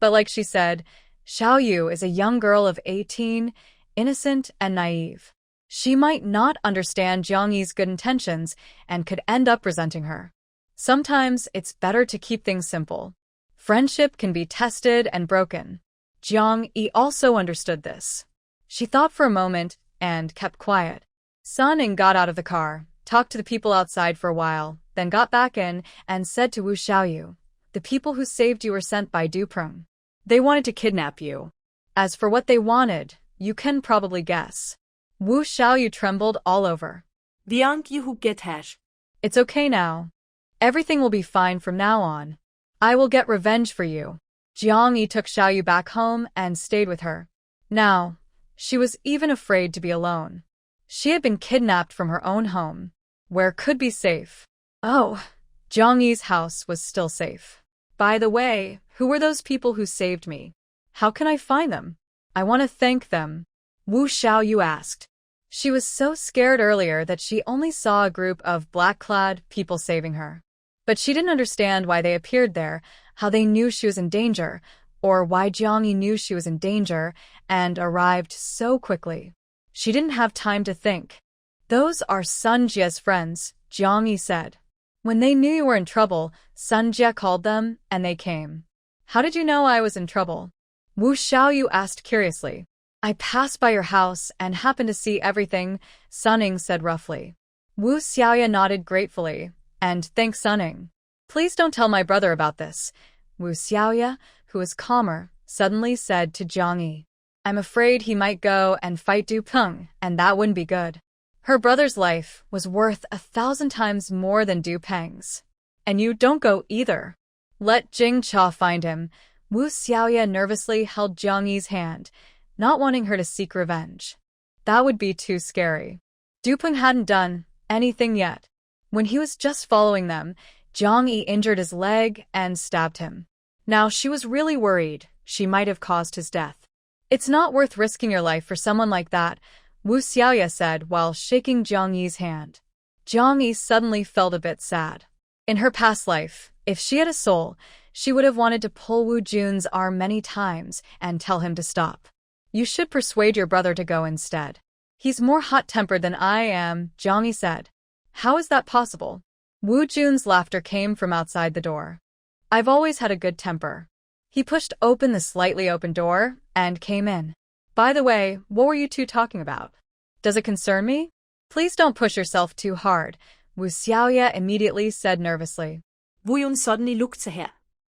But like she said, Xiaoyu is a young girl of 18, innocent and naive. She might not understand Jiang Yi's good intentions and could end up resenting her. Sometimes it's better to keep things simple. Friendship can be tested and broken. Jiang Yi also understood this. She thought for a moment and kept quiet. Sunning got out of the car, talked to the people outside for a while, then got back in and said to Wu Xiaoyu, the people who saved you were sent by Duprung. They wanted to kidnap you. As for what they wanted, you can probably guess. Wu Xiaoyu trembled all over. Jiang Yi who get her. It's okay now. Everything will be fine from now on. I will get revenge for you. Jiang Yi took Xiaoyu back home and stayed with her. Now, she was even afraid to be alone. She had been kidnapped from her own home, where could be safe. Oh, Jiang Yi's house was still safe. By the way, who were those people who saved me? How can I find them? I want to thank them. Wu Xiaoyu asked. She was so scared earlier that she only saw a group of black-clad people saving her. But she didn't understand why they appeared there, how they knew she was in danger, or why Jiang Yi knew she was in danger and arrived so quickly. She didn't have time to think. Those are Sun Jie's friends, Jiang Yi said. When they knew you were in trouble, Sun Jie called them, and they came. How did you know I was in trouble? Wu Xiaoyu asked curiously. I passed by your house and happened to see everything, Sunning said roughly. Wu Xiaoyu nodded gratefully, and thanked Sunning. Please don't tell my brother about this. Wu Xiaoyu, who was calmer, suddenly said to Jiang Yi. I'm afraid he might go and fight Du Peng, and that wouldn't be good. Her brother's life was worth 1,000 times more than Du Peng's. And you don't go either. Let Jing Cha find him. Wu Xiaoyu nervously held Jiang Yi's hand, not wanting her to seek revenge. That would be too scary. Du Peng hadn't done anything yet. When he was just following them, Jiang Yi injured his leg and stabbed him. Now she was really worried she might have caused his death. It's not worth risking your life for someone like that, Wu Xiaoyu said while shaking Jiang Yi's hand. Jiang Yi suddenly felt a bit sad. In her past life, if she had a soul, she would have wanted to pull Wu Jun's arm many times and tell him to stop. You should persuade your brother to go instead. He's more hot-tempered than I am, Jiang Yi said. How is that possible? Wu Jun's laughter came from outside the door. I've always had a good temper. He pushed open the slightly open door and came in. By the way, what were you two talking about? Does it concern me? Please don't push yourself too hard, Wu Xiaoyu immediately said nervously. Wu Yun suddenly looked to her.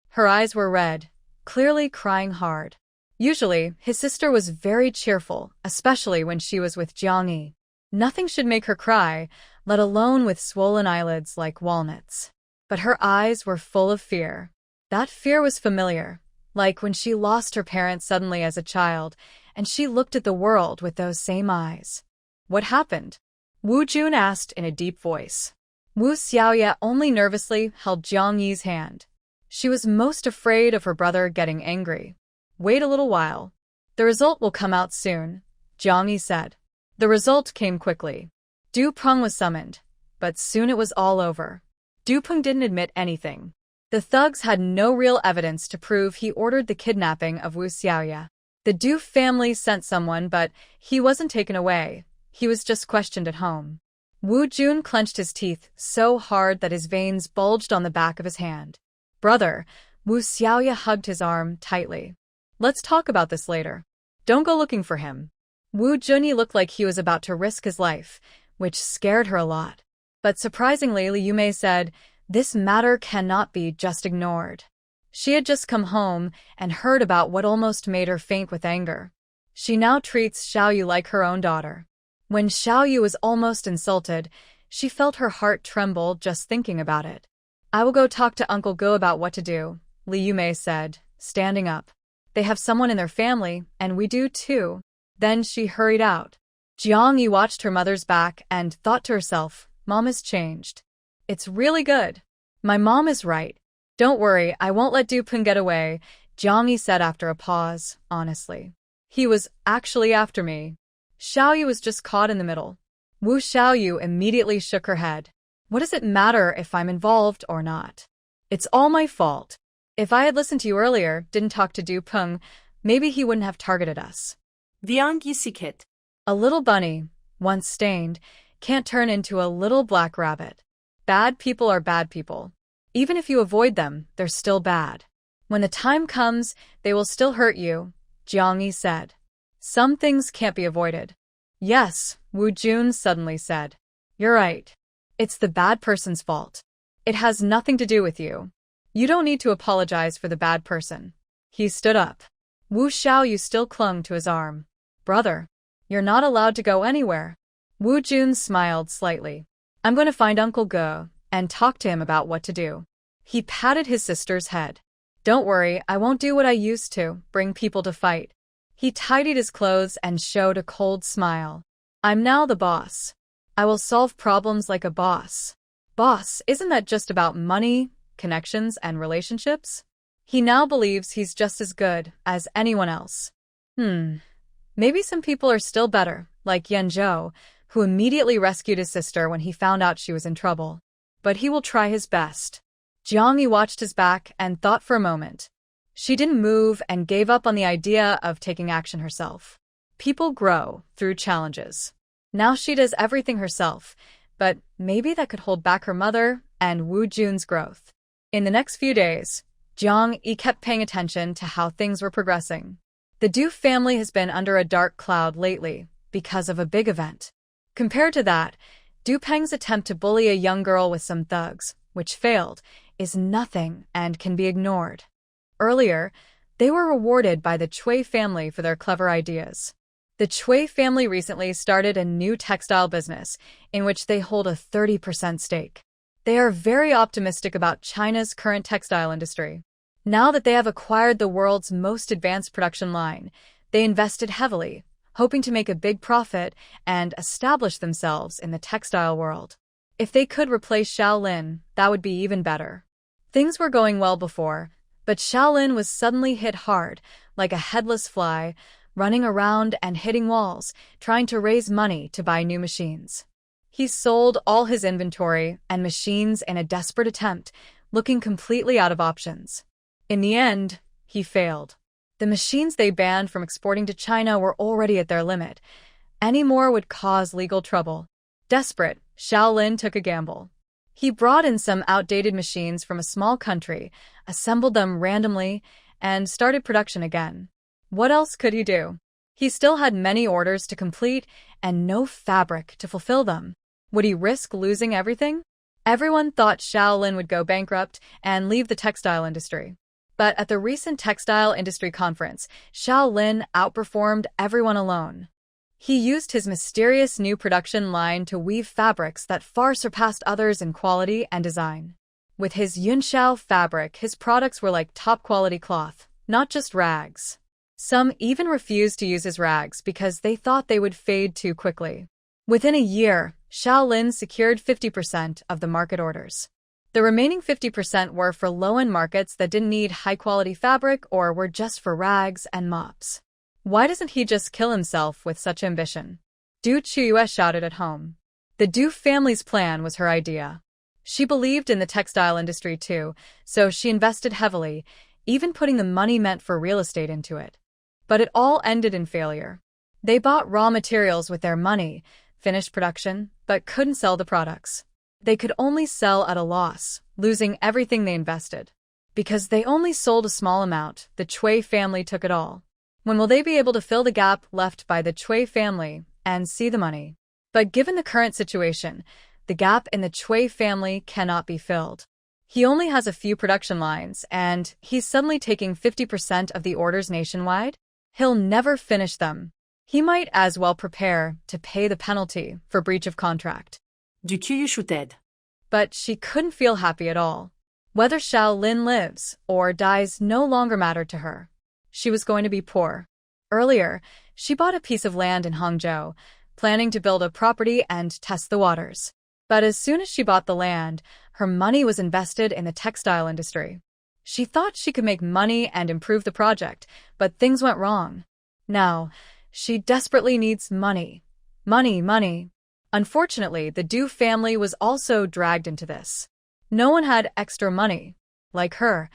Her eyes were red, clearly crying hard. Usually, his sister was very cheerful, especially when she was with Jiang Yi. Nothing should make her cry, let alone with swollen eyelids like walnuts. But her eyes were full of fear. That fear was familiar, like when she lost her parents suddenly as a child, and she looked at the world with those same eyes. What happened? Wu Jun asked in a deep voice. Wu Xiaoyu only nervously held Jiang Yi's hand. She was most afraid of her brother getting angry. Wait a little while. The result will come out soon, Jiang Yi said. The result came quickly. Du Peng was summoned, but soon it was all over. Du Peng didn't admit anything. The thugs had no real evidence to prove he ordered the kidnapping of Wu Xiaoyu. The Du family sent someone, but he wasn't taken away. He was just questioned at home. Wu Jun clenched his teeth so hard that his veins bulged on the back of his hand. Brother, Wu Xiaoya hugged his arm tightly. Let's talk about this later. Don't go looking for him. Wu Junyi looked like he was about to risk his life, which scared her a lot. But surprisingly, Li Yumei said, this matter cannot be just ignored. She had just come home and heard about what almost made her faint with anger. She now treats Xiaoyu like her own daughter. When Xiaoyu was almost insulted, she felt her heart tremble just thinking about it. I will go talk to Uncle Go about what to do, Li Yumei said, standing up. They have someone in their family, and we do too. Then she hurried out. Jiang Yi watched her mother's back and thought to herself, Mom has changed. It's really good. My mom is right. Don't worry, I won't let Du Peng get away, Jiang Yi said after a pause, honestly. He was actually after me. Xiaoyu was just caught in the middle. Wu Xiaoyu immediately shook her head. What does it matter if I'm involved or not? It's all my fault. If I had listened to you earlier, didn't talk to Du Peng, maybe he wouldn't have targeted us. Viang Yisikit. A little bunny, once stained, can't turn into a little black rabbit. Bad people are bad people. Even if you avoid them, they're still bad. When the time comes, they will still hurt you, Jiang Yi said. Some things can't be avoided. Yes, Wu Jun suddenly said. You're right. It's the bad person's fault. It has nothing to do with you. You don't need to apologize for the bad person. He stood up. Wu Xiaoyu still clung to his arm. Brother, you're not allowed to go anywhere. Wu Jun smiled slightly. I'm going to find Uncle Go and talk to him about what to do. He patted his sister's head. Don't worry, I won't do what I used to, bring people to fight. He tidied his clothes and showed a cold smile. I'm now the boss. I will solve problems like a boss. Boss, isn't that just about money, connections, and relationships? He now believes he's just as good as anyone else. Maybe some people are still better, like Yan Zhou, who immediately rescued his sister when he found out she was in trouble. But he will try his best. Jiang Yi watched his back and thought for a moment. She didn't move and gave up on the idea of taking action herself. People grow through challenges. Now she does everything herself, but maybe that could hold back her mother and Wu Jun's growth. In the next few days, Jiang Yi kept paying attention to how things were progressing. The Du family has been under a dark cloud lately because of a big event. Compared to that, Du Peng's attempt to bully a young girl with some thugs, which failed, is nothing and can be ignored. Earlier, they were rewarded by the Cui family for their clever ideas. The Cui family recently started a new textile business in which they hold a 30% stake. They are very optimistic about China's current textile industry. Now that they have acquired the world's most advanced production line, they invested heavily, hoping to make a big profit and establish themselves in the textile world. If they could replace Shaolin, that would be even better. Things were going well before, but Shaolin was suddenly hit hard, like a headless fly, running around and hitting walls, trying to raise money to buy new machines. He sold all his inventory and machines in a desperate attempt, looking completely out of options. In the end, he failed. The machines they banned from exporting to China were already at their limit. Any more would cause legal trouble. Desperate, Shaolin took a gamble. He brought in some outdated machines from a small country, assembled them randomly, and started production again. What else could he do? He still had many orders to complete and no fabric to fulfill them. Would he risk losing everything? Everyone thought Shaolin would go bankrupt and leave the textile industry. But at the recent textile industry conference, Shaolin outperformed everyone alone. He used his mysterious new production line to weave fabrics that far surpassed others in quality and design. With his Yunxiao fabric, his products were like top-quality cloth, not just rags. Some even refused to use his rags because they thought they would fade too quickly. Within a year, Shaolin secured 50% of the market orders. The remaining 50% were for low-end markets that didn't need high-quality fabric or were just for rags and mops. Why doesn't he just kill himself with such ambition? Du Chuyue shouted at home. The Du family's plan was her idea. She believed in the textile industry too, so she invested heavily, even putting the money meant for real estate into it. But it all ended in failure. They bought raw materials with their money, finished production, but couldn't sell the products. They could only sell at a loss, losing everything they invested. Because they only sold a small amount, the Chui family took it all. When will they be able to fill the gap left by the Chui family and see the money? But given the current situation, the gap in the Chui family cannot be filled. He only has a few production lines, and he's suddenly taking 50% of the orders nationwide? He'll never finish them. He might as well prepare to pay the penalty for breach of contract. Du cul chuted. But she couldn't feel happy at all. Whether Xiao Lin lives or dies no longer mattered to her. She was going to be poor. Earlier, she bought a piece of land in Hangzhou, planning to build a property and test the waters. But as soon as she bought the land, her money was invested in the textile industry. She thought she could make money and improve the project, but things went wrong. Now, she desperately needs money. Money. Unfortunately, the Du family was also dragged into this. No one had extra money. Like her,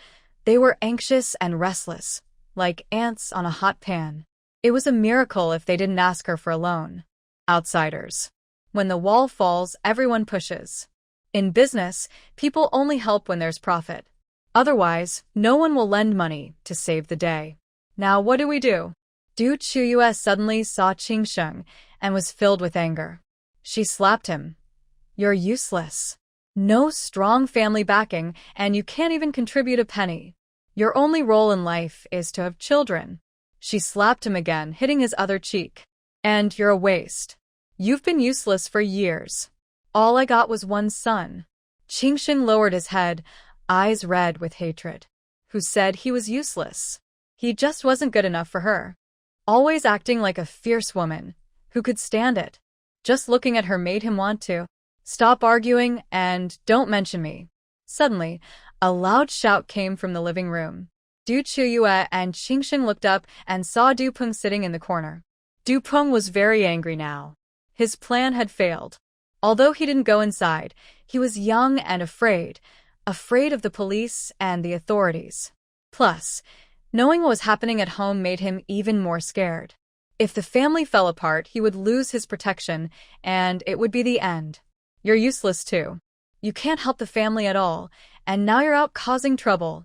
they were anxious and restless, like ants on a hot pan. It was a miracle if they didn't ask her for a loan. Outsiders. When the wall falls, everyone pushes. In business, people only help when there's profit. Otherwise, no one will lend money to save the day. Now what do? Du Chuyue suddenly saw Qingsheng and was filled with anger. She slapped him. You're useless. No strong family backing, and you can't even contribute a penny. Your only role in life is to have children. She slapped him again, hitting his other cheek. And you're a waste. You've been useless for years. All I got was one son. Qingsheng lowered his head, eyes red with hatred. Who said he was useless? He just wasn't good enough for her. Always acting like a fierce woman. Who could stand it? Just looking at her made him want to. Stop arguing and don't mention me. Suddenly, a loud shout came from the living room. Du Chuyue and Qingsheng looked up and saw Du Peng sitting in the corner. Du Peng was very angry now. His plan had failed. Although he didn't go inside, he was young and afraid of the police and the authorities. Plus, knowing what was happening at home made him even more scared. If the family fell apart, he would lose his protection, and it would be the end. You're useless too. You can't help the family at all, and now you're out causing trouble.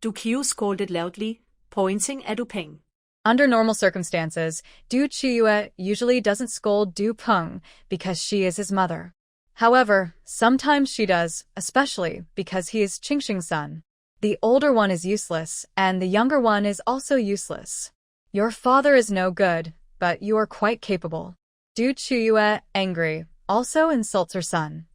Du Qiu scolded loudly, pointing at Du Peng. Under normal circumstances, Du Chuyue usually doesn't scold Du Peng because she is his mother. However, sometimes she does, especially because he is Qingsheng's son. The older one is useless, and the younger one is also useless. Your father is no good, but you are quite capable. Du Chuyue, angry, also insults her son.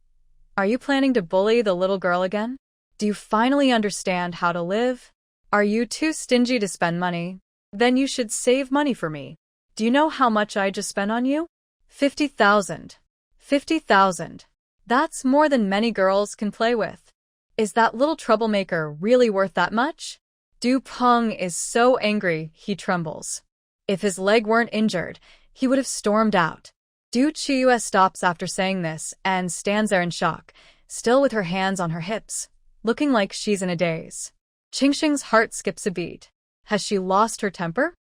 Are you planning to bully the little girl again? Do you finally understand how to live? Are you too stingy to spend money? Then you should save money for me. Do you know how much I just spent on you? 50,000. 50,000. That's more than many girls can play with. Is that little troublemaker really worth that much? Du Peng is so angry he trembles. If his leg weren't injured, he would have stormed out. Du Chuyue stops after saying this and stands there in shock, still with her hands on her hips, looking like she's in a daze. Qingsheng's heart skips a beat. Has she lost her temper?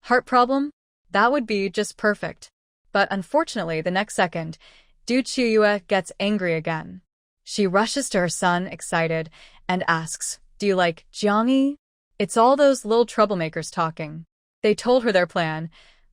Heart problem? That would be just perfect. But unfortunately, the next second, Du Chuyue gets angry again. She rushes to her son, excited, and asks, Do you like Jiang Yi? It's all those little troublemakers talking. They told her their plan.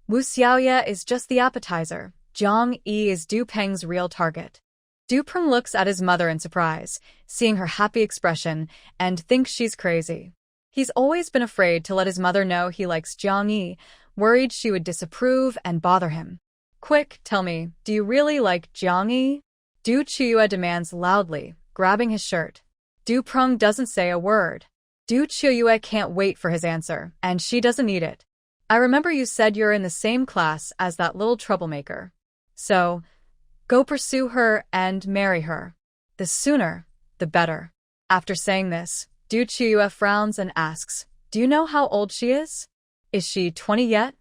Wu Xiaoye is just the appetizer. Jiang Yi is Du Peng's real target. Du Peng looks at his mother in surprise, seeing her happy expression, and thinks she's crazy. He's always been afraid to let his mother know he likes Jiang Yi, worried she would disapprove and bother him. Quick, tell me, do you really like Jiang Yi? Du Chuyue demands loudly, grabbing his shirt. Du Peng doesn't say a word. Du Chuyue can't wait for his answer, and she doesn't need it. I remember you said you're in the same class as that little troublemaker. So, go pursue her and marry her. The sooner, the better. After saying this, Du Chuyue frowns and asks, Do you know how old she is? Is she 20 yet?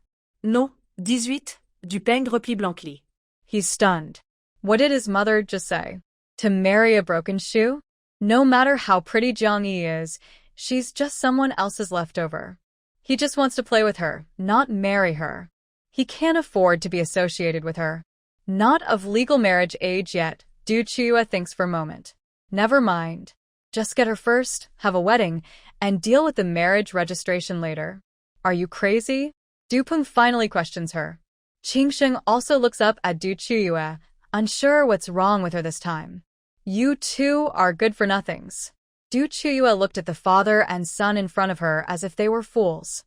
Non, 18, Du Peng replie blankly. He's stunned. What did his mother just say? To marry a broken shoe? No matter how pretty Jiang Yi is, she's just someone else's leftover. He just wants to play with her, not marry her. He can't afford to be associated with her. Not of legal marriage age yet, Du Chiyue thinks for a moment. Never mind. Just get her first, have a wedding, and deal with the marriage registration later. Are you crazy? Du Peng finally questions her. Qingsheng also looks up at Du Chiyue, unsure what's wrong with her this time. You two are good-for-nothings. Du Chiyue looked at the father and son in front of her as if they were fools.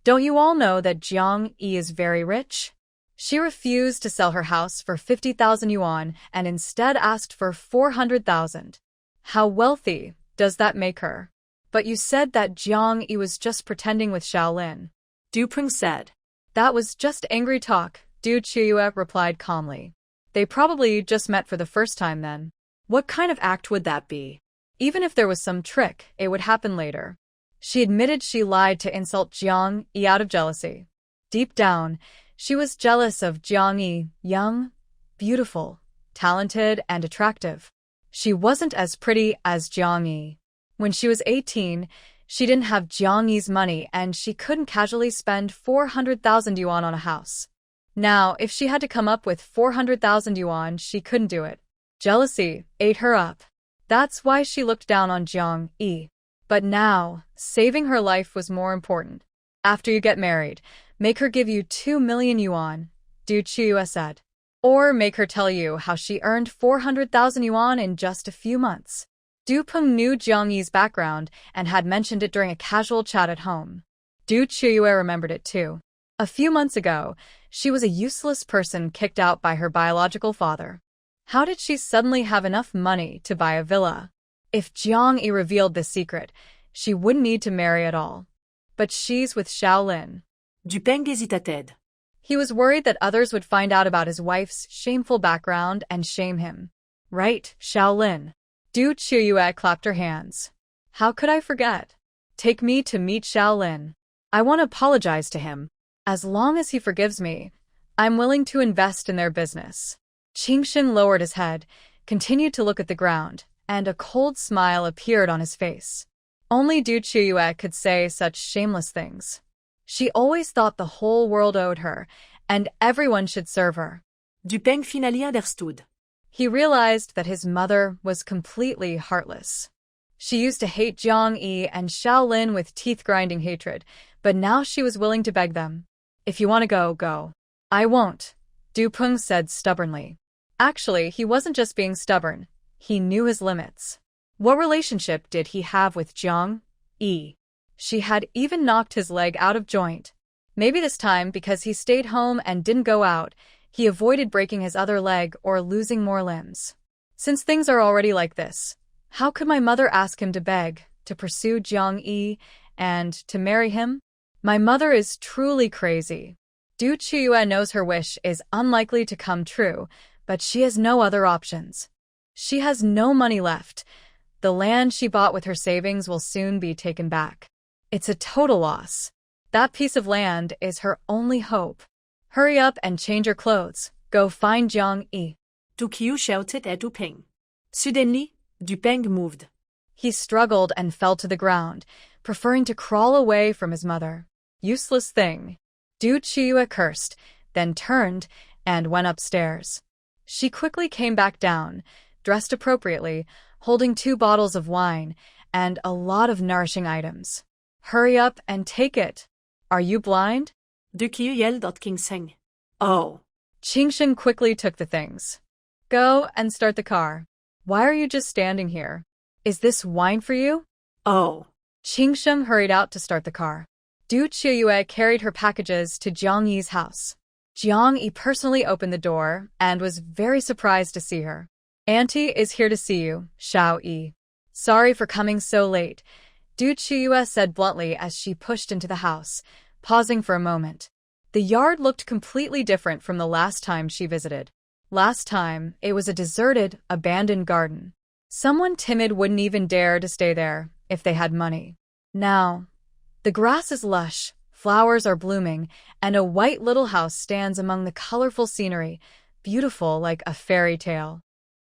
Don't you all know that Jiang Yi is very rich? She refused to sell her house for 50,000 yuan and instead asked for 400,000. How wealthy does that make her? But you said that Jiang Yi was just pretending with Shaolin. Du Peng said. That was just angry talk, Du Chiyue replied calmly. They probably just met for the first time then. What kind of act would that be? Even if there was some trick, it would happen later. She admitted she lied to insult Jiang Yi out of jealousy. Deep down, she was jealous of Jiang Yi, young, beautiful, talented, and attractive. She wasn't as pretty as Jiang Yi. When she was 18, she didn't have Jiang Yi's money and she couldn't casually spend 400,000 yuan on a house. Now, if she had to come up with 400,000 yuan, she couldn't do it. Jealousy ate her up. That's why she looked down on Jiang Yi. But now, saving her life was more important. After you get married, make her give you 2 million yuan, Du Chiyue said. Or make her tell you how she earned 400,000 yuan in just a few months. Du Peng knew Jiang Yi's background and had mentioned it during a casual chat at home. Du Chiyue remembered it too. A few months ago, she was a useless person kicked out by her biological father. How did she suddenly have enough money to buy a villa? If Jiang Yi revealed this secret, she wouldn't need to marry at all. But she's with Shaolin. Du Peng hésita-t-elle. He was worried that others would find out about his wife's shameful background and shame him. Right, Shaolin. Du Chiyue clapped her hands. How could I forget? Take me to meet Shaolin. I want to apologize to him. As long as he forgives me, I'm willing to invest in their business. Qingsheng lowered his head, continued to look at the ground, and a cold smile appeared on his face. Only Du Chiyue could say such shameless things. She always thought the whole world owed her, and everyone should serve her. Du Peng finally understood. He realized that his mother was completely heartless. She used to hate Jiang Yi and Shaolin with teeth-grinding hatred, but now she was willing to beg them. If you want to go, go. I won't, Du Peng said stubbornly. Actually, he wasn't just being stubborn. He knew his limits. What relationship did he have with Jiang Yi? She had even knocked his leg out of joint. Maybe this time, because he stayed home and didn't go out, he avoided breaking his other leg or losing more limbs. Since things are already like this, how could my mother ask him to beg, to pursue Jiang Yi, and to marry him? My mother is truly crazy. Du Chiyue knows her wish is unlikely to come true, but she has no other options. She has no money left. The land she bought with her savings will soon be taken back. It's a total loss. That piece of land is her only hope. Hurry up and change your clothes. Go find Jiang Yi. Du Chiyue shouted at Du Peng. Suddenly, Du Peng moved. He struggled and fell to the ground, preferring to crawl away from his mother. Useless thing. Du Chiyue cursed, then turned and went upstairs. She quickly came back down, dressed appropriately, holding 2 bottles of wine and a lot of nourishing items. Hurry up and take it. Are you blind? Du Chiyue yelled at Qingsheng. Oh. Qingsheng quickly took the things. Go and start the car. Why are you just standing here? Is this wine for you? Oh. Qingsheng hurried out to start the car. Du Chiyue carried her packages to Jiang Yi's house. Jiang Yi personally opened the door and was very surprised to see her. Auntie is here to see you, Shao Yi. Sorry for coming so late, Du Chiyue said bluntly as she pushed into the house, pausing for a moment. The yard looked completely different from the last time she visited. Last time, it was a deserted, abandoned garden. Someone timid wouldn't even dare to stay there if they had money. Now, the grass is lush, flowers are blooming, and a white little house stands among the colorful scenery, beautiful like a fairy tale.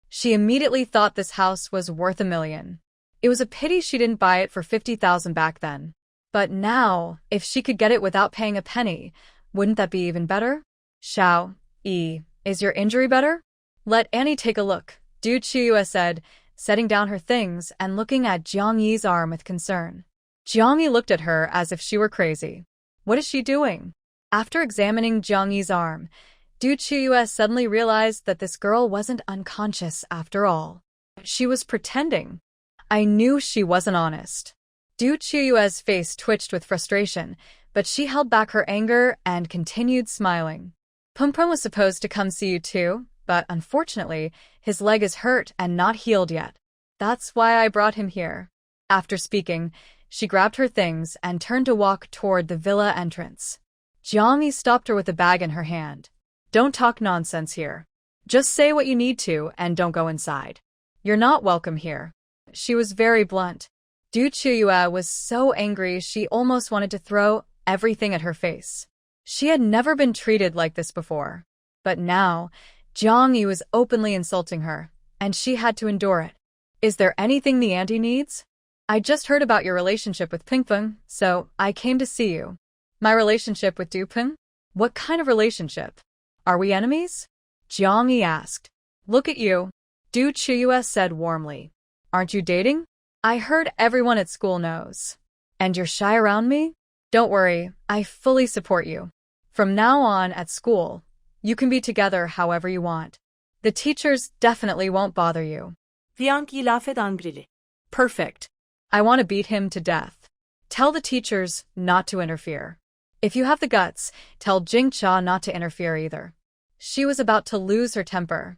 She immediately thought this house was worth $1 million. It was a pity she didn't buy it for 50,000 back then. But now, if she could get it without paying a penny, wouldn't that be even better? Shao Yi Is your injury better? Let Annie take a look, Du Chiyue said, setting down her things and looking at Jiang Yi's arm with concern. Jiang Yi looked at her as if she were crazy. What is she doing? After examining Jiang Yi's arm, Du Chiyue suddenly realized that this girl wasn't unconscious after all. She was pretending. I knew she wasn't honest. Du Chiyue's face twitched with frustration, but she held back her anger and continued smiling. Peng Peng was supposed to come see you too, but unfortunately, his leg is hurt and not healed yet. That's why I brought him here. After speaking, she grabbed her things and turned to walk toward the villa entrance. Jiang Yi stopped her with a bag in her hand. Don't talk nonsense here. Just say what you need to and don't go inside. You're not welcome here. She was very blunt. Du Chiyue was so angry she almost wanted to throw everything at her face. She had never been treated like this before. But now, Jiang Yi was openly insulting her, and she had to endure it. Is there anything the auntie needs? I just heard about your relationship with Peng Peng, so I came to see you. My relationship with Du Peng? What kind of relationship? Are we enemies? Jiang Yi asked. Look at you. Du Chiyue said warmly. Aren't you dating? I heard everyone at school knows. And you're shy around me? Don't worry, I fully support you. From now on at school, you can be together however you want. The teachers definitely won't bother you. Jiang Yi laughed angrily. Perfect. I want to beat him to death. Tell the teachers not to interfere. If you have the guts, tell Jing Cha not to interfere either. She was about to lose her temper.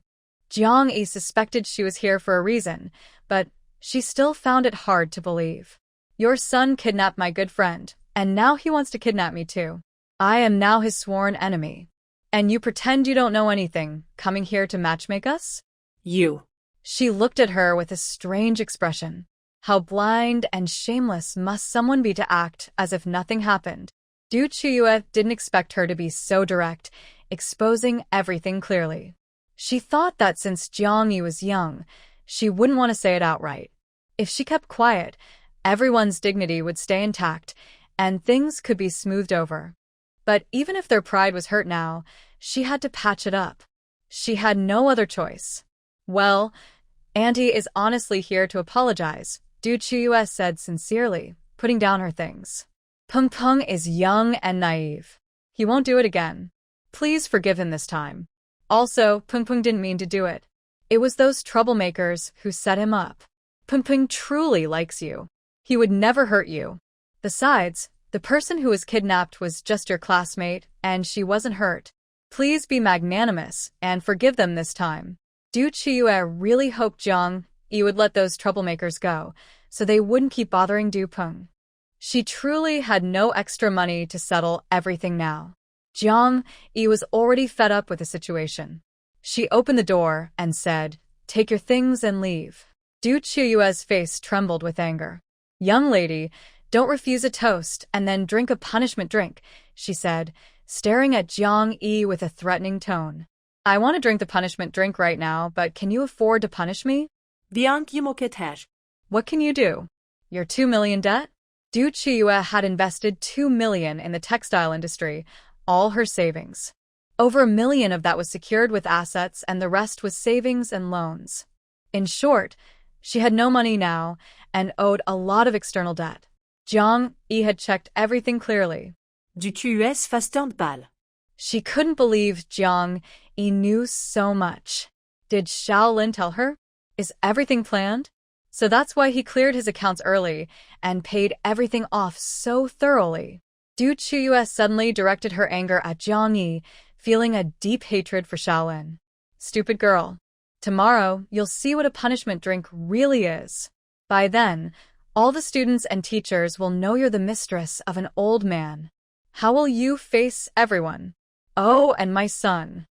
Jiang Yi suspected she was here for a reason, but she still found it hard to believe. Your son kidnapped my good friend, and now he wants to kidnap me too. I am now his sworn enemy. And you pretend you don't know anything, coming here to matchmake us? You. She looked at her with a strange expression. How blind and shameless must someone be to act as if nothing happened? Du Chiyue didn't expect her to be so direct, exposing everything clearly. She thought that since Jiang Yi was young, she wouldn't want to say it outright. If she kept quiet, everyone's dignity would stay intact, and things could be smoothed over. But even if their pride was hurt now, she had to patch it up. She had no other choice. Well, Auntie is honestly here to apologize, Du Chiyue said sincerely, putting down her things. Peng Peng is young and naive. He won't do it again. Please forgive him this time. Also, Peng Peng didn't mean to do it. It was those troublemakers who set him up. Peng Peng truly likes you. He would never hurt you. Besides, the person who was kidnapped was just your classmate, and she wasn't hurt. Please be magnanimous and forgive them this time. Du Chiyue really hoped Jiang Yi would let those troublemakers go, so they wouldn't keep bothering Du Peng. She truly had no extra money to settle everything now. Jiang Yi was already fed up with the situation. She opened the door and said, "Take your things and leave." Du Chiyue's face trembled with anger. "Young lady, don't refuse a toast and then drink a punishment drink," she said, staring at Jiang Yi with a threatening tone. "I want to drink the punishment drink right now, but can you afford to punish me?" Jiang Yi moquait her. "What can you do? You're 2 million debt?" Du Chiyue had invested 2 million in the textile industry, all her savings. Over 1 million of that was secured with assets and the rest was savings and loans. In short, she had no money now and owed a lot of external debt. Jiang Yi had checked everything clearly. Du Chiyue's face turned pâle. She couldn't believe Jiang Yi knew so much. Did Shaolin tell her? Is everything planned? So that's why he cleared his accounts early and paid everything off so thoroughly. Du Chiyue suddenly directed her anger at Jiang Yi, feeling a deep hatred for Shaolin. Stupid girl. Tomorrow, you'll see what a punishment drink really is. By then, all the students and teachers will know you're the mistress of an old man. How will you face everyone? Oh, and my son.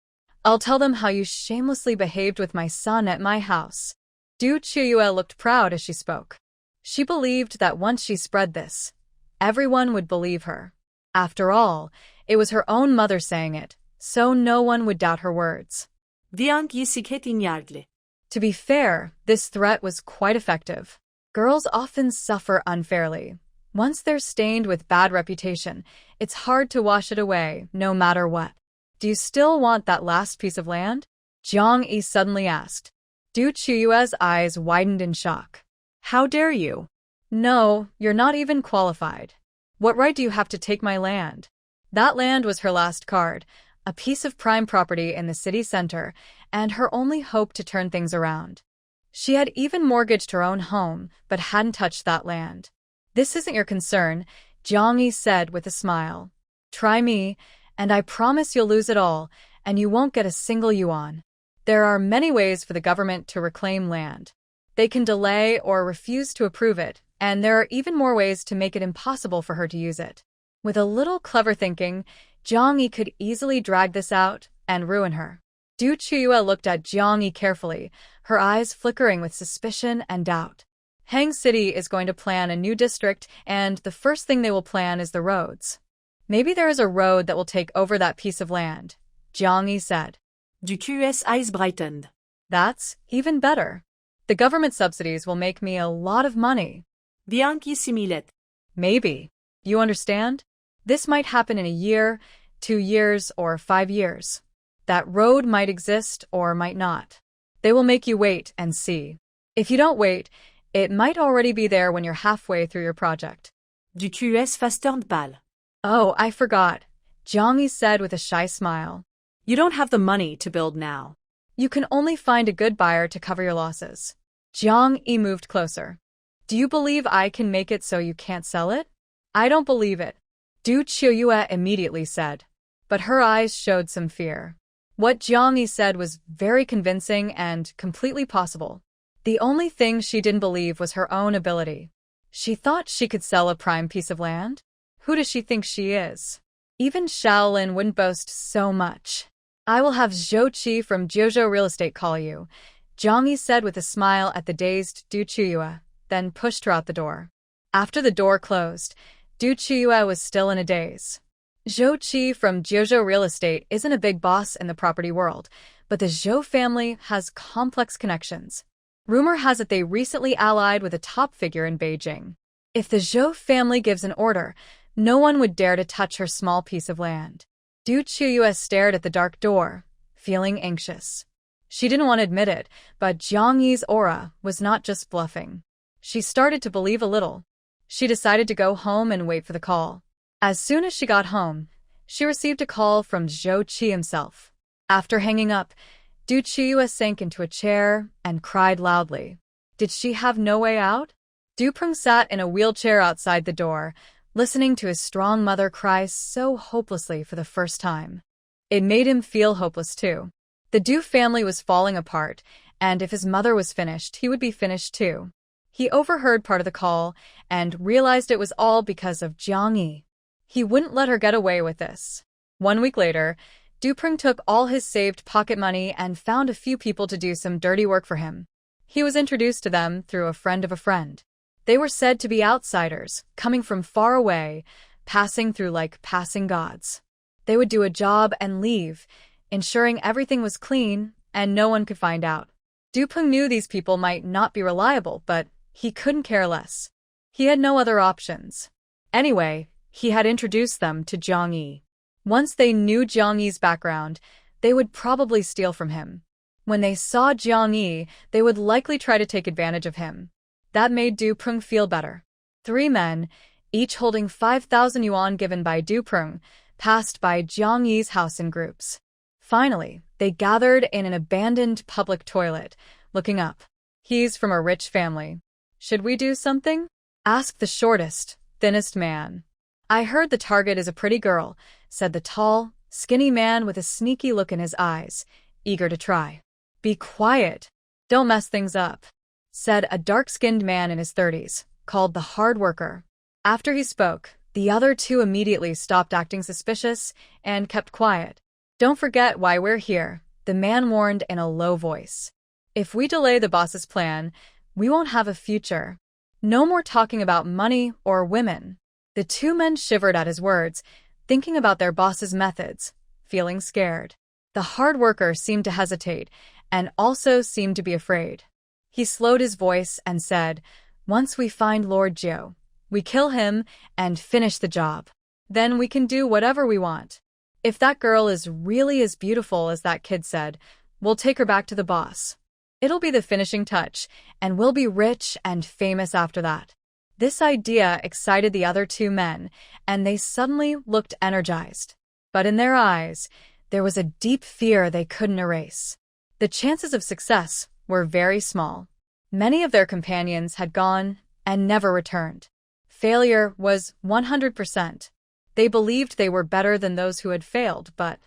I'll tell them how you shamelessly behaved with my son at my house. Du Chiyue looked proud as she spoke. She believed that once she spread this, everyone would believe her. After all, it was her own mother saying it, so no one would doubt her words. Jiang Yi sighed ignargli. To be fair, this threat was quite effective. Girls often suffer unfairly. Once they're stained with bad reputation, it's hard to wash it away, no matter what. Do you still want that last piece of land? Jiang Yi suddenly asked. Du Chuyue's eyes widened in shock. How dare you? No, you're not even qualified. What right do you have to take my land? That land was her last card, a piece of prime property in the city center, and her only hope to turn things around. She had even mortgaged her own home, but hadn't touched that land. This isn't your concern, Jiang Yi said with a smile. Try me, and I promise you'll lose it all, and you won't get a single yuan. There are many ways for the government to reclaim land. They can delay or refuse to approve it, and there are even more ways to make it impossible for her to use it. With a little clever thinking, Jiang Yi could easily drag this out and ruin her. Du Chuyue looked at Jiang Yi carefully, her eyes flickering with suspicion and doubt. Hang City is going to plan a new district, and the first thing they will plan is the roads. Maybe there is a road that will take over that piece of land, Jiang Yi said. Du Chuyue's eyes brightened. That's even better. The government subsidies will make me a lot of money. Jiang Yi similait. Maybe. You understand? This might happen in a year, 2 years, or 5 years. That road might exist or might not. They will make you wait and see. If you don't wait, it might already be there when you're halfway through your project. Du Chuyue's face turned pâle. Oh, I forgot, Jiang Yi said with a shy smile. You don't have the money to build now. You can only find a good buyer to cover your losses. Jiang Yi moved closer. Do you believe I can make it so you can't sell it? I don't believe it, Du Chuyue immediately said. But her eyes showed some fear. What Jiang Yi said was very convincing and completely possible. The only thing she didn't believe was her own ability. She thought she could sell a prime piece of land? Who does she think she is? Even Shaolin wouldn't boast so much. I will have Zhou Qi from Jiuzhou Real Estate call you, Jiang Yi said with a smile at the dazed Du Chuyue, then pushed her out the door. After the door closed, Du Chuyue was still in a daze. Zhou Qi from Jiuzhou Real Estate isn't a big boss in the property world, but the Zhou family has complex connections. Rumor has it they recently allied with a top figure in Beijing. If the Zhou family gives an order, no one would dare to touch her small piece of land. Du Chuyue stared at the dark door, feeling anxious. She didn't want to admit it, but Jiang Yi's aura was not just bluffing. She started to believe a little. She decided to go home and wait for the call. As soon as she got home, she received a call from Zhou Qi himself. After hanging up, Du Chuyue sank into a chair and cried loudly. Did she have no way out? Du Prung sat in a wheelchair outside the door, listening to his strong mother cry so hopelessly for the first time. It made him feel hopeless too. The Du family was falling apart, and if his mother was finished, he would be finished too. He overheard part of the call and realized it was all because of Jiang Yi. He wouldn't let her get away with this. 1 week later, Du Prung took all his saved pocket money and found a few people to do some dirty work for him. He was introduced to them through a friend of a friend. They were said to be outsiders, coming from far away, passing through like passing gods. They would do a job and leave, ensuring everything was clean and no one could find out. Du Prung knew these people might not be reliable, but he couldn't care less. He had no other options. Anyway, he had introduced them to Jiang Yi. Once they knew Jiang Yi's background, they would probably steal from him. When they saw Jiang Yi, they would likely try to take advantage of him. That made Du Prung feel better. 3 men, each holding 5,000 yuan given by Du Prung, passed by Jiang Yi's house in groups. Finally, they gathered in an abandoned public toilet, looking up. He's from a rich family. Should we do something? Asked the shortest, thinnest man. I heard the target is a pretty girl, said the tall, skinny man with a sneaky look in his eyes, eager to try. Be quiet. Don't mess things up, said a dark-skinned man in his 30s, called the hard worker. After he spoke, the other 2 immediately stopped acting suspicious and kept quiet. Don't forget why we're here, the man warned in a low voice. If we delay the boss's plan, we won't have a future. No more talking about money or women. The 2 men shivered at his words, thinking about their boss's methods, feeling scared. The hard worker seemed to hesitate, and also seemed to be afraid. He slowed his voice and said, Once we find Lord Jiu, we kill him and finish the job. Then we can do whatever we want. If that girl is really as beautiful as that kid said, we'll take her back to the boss. It'll be the finishing touch, and we'll be rich and famous after that. This idea excited the other two men, and they suddenly looked energized. But in their eyes, there was a deep fear they couldn't erase. The chances of success were very small. Many of their companions had gone and never returned. Failure was 100%. They believed they were better than those who had failed, but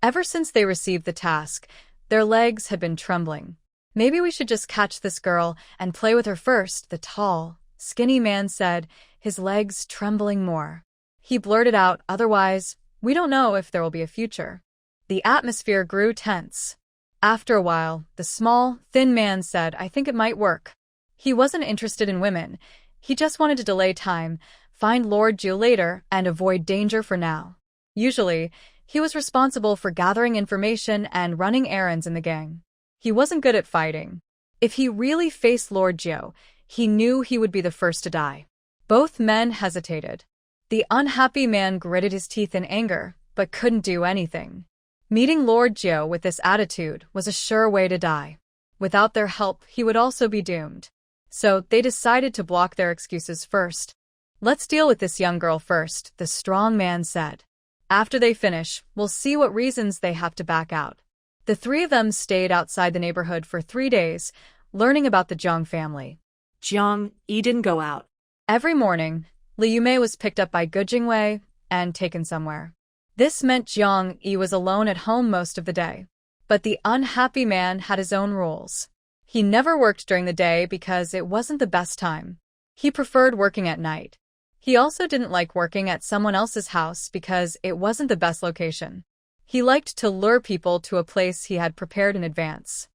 ever since they received the task, their legs had been trembling. Maybe we should just catch this girl and play with her first, the tall, skinny man said, his legs trembling more. He blurted out, otherwise, we don't know if there will be a future. The atmosphere grew tense. After a while, the small, thin man said, I think it might work. He wasn't interested in women. He just wanted to delay time, find Lord Jiu later, and avoid danger for now. Usually, he was responsible for gathering information and running errands in the gang. He wasn't good at fighting. If he really faced Lord Jiu, he knew he would be the first to die. Both men hesitated. The unhappy man gritted his teeth in anger, but couldn't do anything. Meeting Lord Jiu with this attitude was a sure way to die. Without their help, he would also be doomed. So they decided to block their excuses first. Let's deal with this young girl first, the strong man said. After they finish, we'll see what reasons they have to back out. The three of them stayed outside the neighborhood for 3 days, learning about the Jiang family. Jiang Yi didn't go out. Every morning, Li Yumei was picked up by Gu Jingwei and taken somewhere. This meant Jiang Yi was alone at home most of the day. But the unhappy man had his own rules. He never worked during the day because it wasn't the best time. He preferred working at night. He also didn't like working at someone else's house because it wasn't the best location. He liked to lure people to a place he had prepared in advance.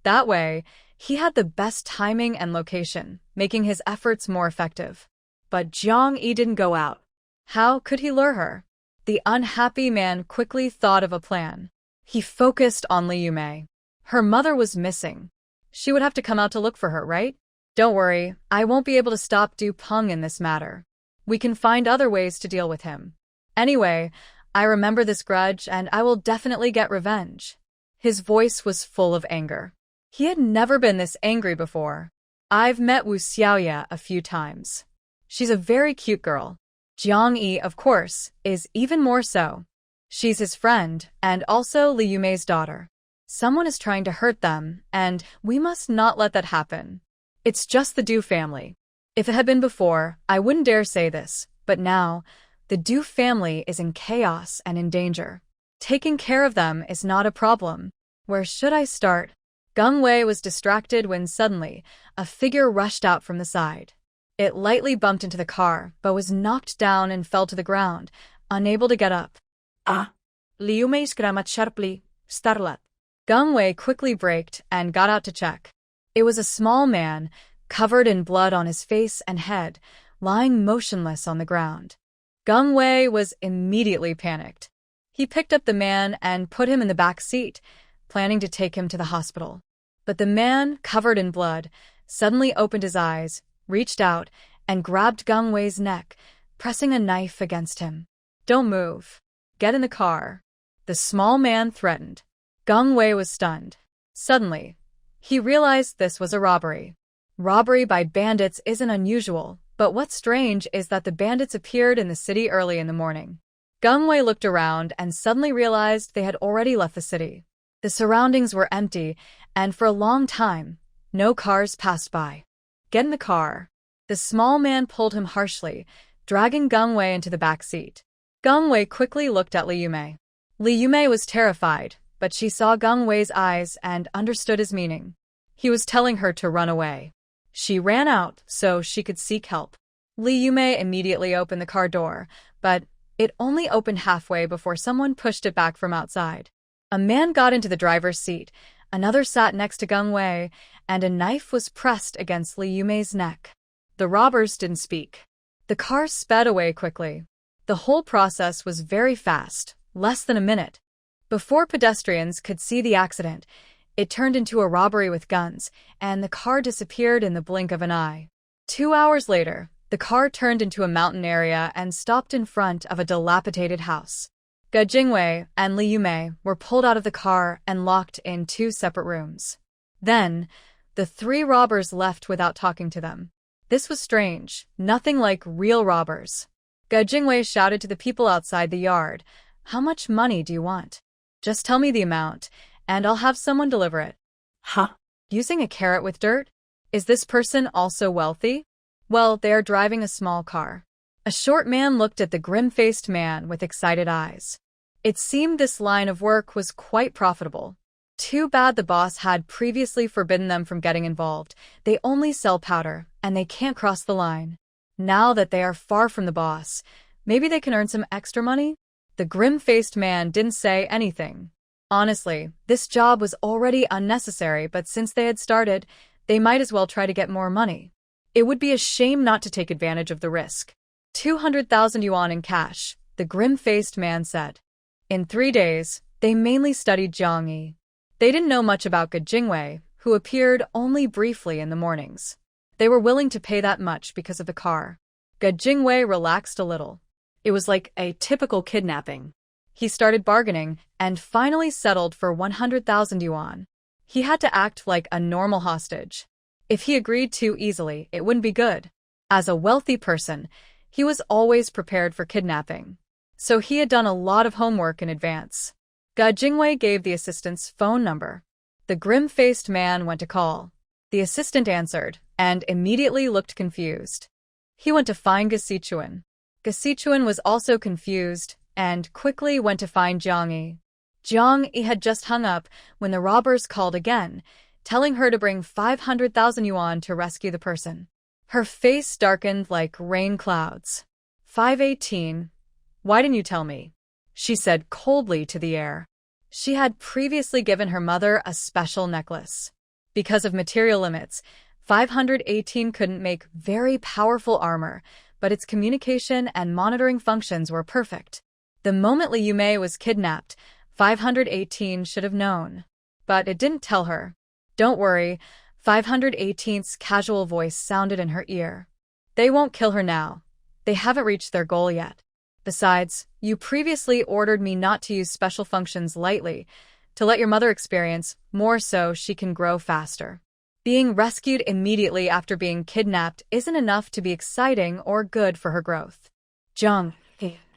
That way, he had the best timing and location, making his efforts more effective. But Jiang Yi didn't go out. How could he lure her? The unhappy man quickly thought of a plan. He focused on Li Yumei. Her mother was missing. She would have to come out to look for her, right? Don't worry, I won't be able to stop Du Peng in this matter. We can find other ways to deal with him. Anyway, I remember this grudge and I will definitely get revenge. His voice was full of anger. He had never been this angry before. I've met Wu Xiaoya a few times. She's a very cute girl. Jiang Yi, of course, is even more so. She's his friend and also Li Yumei's daughter. Someone is trying to hurt them, and we must not let that happen. It's just the Du family. If it had been before, I wouldn't dare say this, but now, the Du family is in chaos and in danger. Taking care of them is not a problem. Where should I start? Geng Wei was distracted when suddenly, a figure rushed out from the side. It lightly bumped into the car, but was knocked down and fell to the ground, unable to get up. Ah! Li Yumei screamed sharply, startled. Geng Wei quickly braked and got out to check. It was a small man, covered in blood on his face and head, lying motionless on the ground. Geng Wei was immediately panicked. He picked up the man and put him in the back seat, planning to take him to the hospital. But the man, covered in blood, suddenly opened his eyes, reached out, and grabbed Geng Wei's neck, pressing a knife against him. Don't move. Get in the car. The small man threatened. Geng Wei was stunned. Suddenly, he realized this was a robbery. Robbery by bandits isn't unusual, but what's strange is that the bandits appeared in the city early in the morning. Geng Wei looked around and suddenly realized they had already left the city. The surroundings were empty, and for a long time, no cars passed by. Get in the car. The small man pulled him harshly, dragging Geng Wei into the back seat. Geng Wei quickly looked at Li Yumei. Li Yumei was terrified, but she saw Geng Wei's eyes and understood his meaning. He was telling her to run away. She ran out so she could seek help. Li Yumei immediately opened the car door, but it only opened halfway before someone pushed it back from outside. A man got into the driver's seat, another sat next to Geng Wei, and a knife was pressed against Li Yumei's neck. The robbers didn't speak. The car sped away quickly. The whole process was very fast, less than a minute. Before pedestrians could see the accident, it turned into a robbery with guns, and the car disappeared in the blink of an eye. 2 hours later, the car turned into a mountain area and stopped in front of a dilapidated house. Ge Jingwei and Li Yumei were pulled out of the car and locked in 2 separate rooms. Then, the 3 robbers left without talking to them. This was strange, nothing like real robbers. Ge Jingwei shouted to the people outside the yard, "How much money do you want? Just tell me the amount, and I'll have someone deliver it." Huh? Using a carrot with dirt? Is this person also wealthy? Well, they are driving a small car. A short man looked at the grim-faced man with excited eyes. It seemed this line of work was quite profitable. Too bad the boss had previously forbidden them from getting involved. They only sell powder, and they can't cross the line. Now that they are far from the boss, maybe they can earn some extra money? The grim-faced man didn't say anything. Honestly, this job was already unnecessary, but since they had started, they might as well try to get more money. It would be a shame not to take advantage of the risk. 200,000 yuan in cash, the grim-faced man said. In 3 days, they mainly studied Jiang Yi. They didn't know much about Ge Jingwei, who appeared only briefly in the mornings. They were willing to pay that much because of the car. Ge Jingwei relaxed a little. It was like a typical kidnapping. He started bargaining and finally settled for 100,000 yuan. He had to act like a normal hostage. If he agreed too easily, it wouldn't be good. As a wealthy person, he was always prepared for kidnapping. So he had done a lot of homework in advance. Ge Jingwei gave the assistant's phone number. The grim-faced man went to call. The assistant answered and immediately looked confused. He went to find Ge Sichuan. Ge Sichuan was also confused and quickly went to find Jiang Yi. Jiang Yi had just hung up when the robbers called again, telling her to bring 500,000 yuan to rescue the person. Her face darkened like rain clouds. 518. Why didn't you tell me? She said coldly to the air. She had previously given her mother a special necklace. Because of material limits, 518 couldn't make very powerful armor, but its communication and monitoring functions were perfect. The moment Li Yumei was kidnapped, 518 should have known. But it didn't tell her. Don't worry, 518's casual voice sounded in her ear. They won't kill her now. They haven't reached their goal yet. Besides, you previously ordered me not to use special functions lightly, to let your mother experience more so she can grow faster. Being rescued immediately after being kidnapped isn't enough to be exciting or good for her growth. Jiang,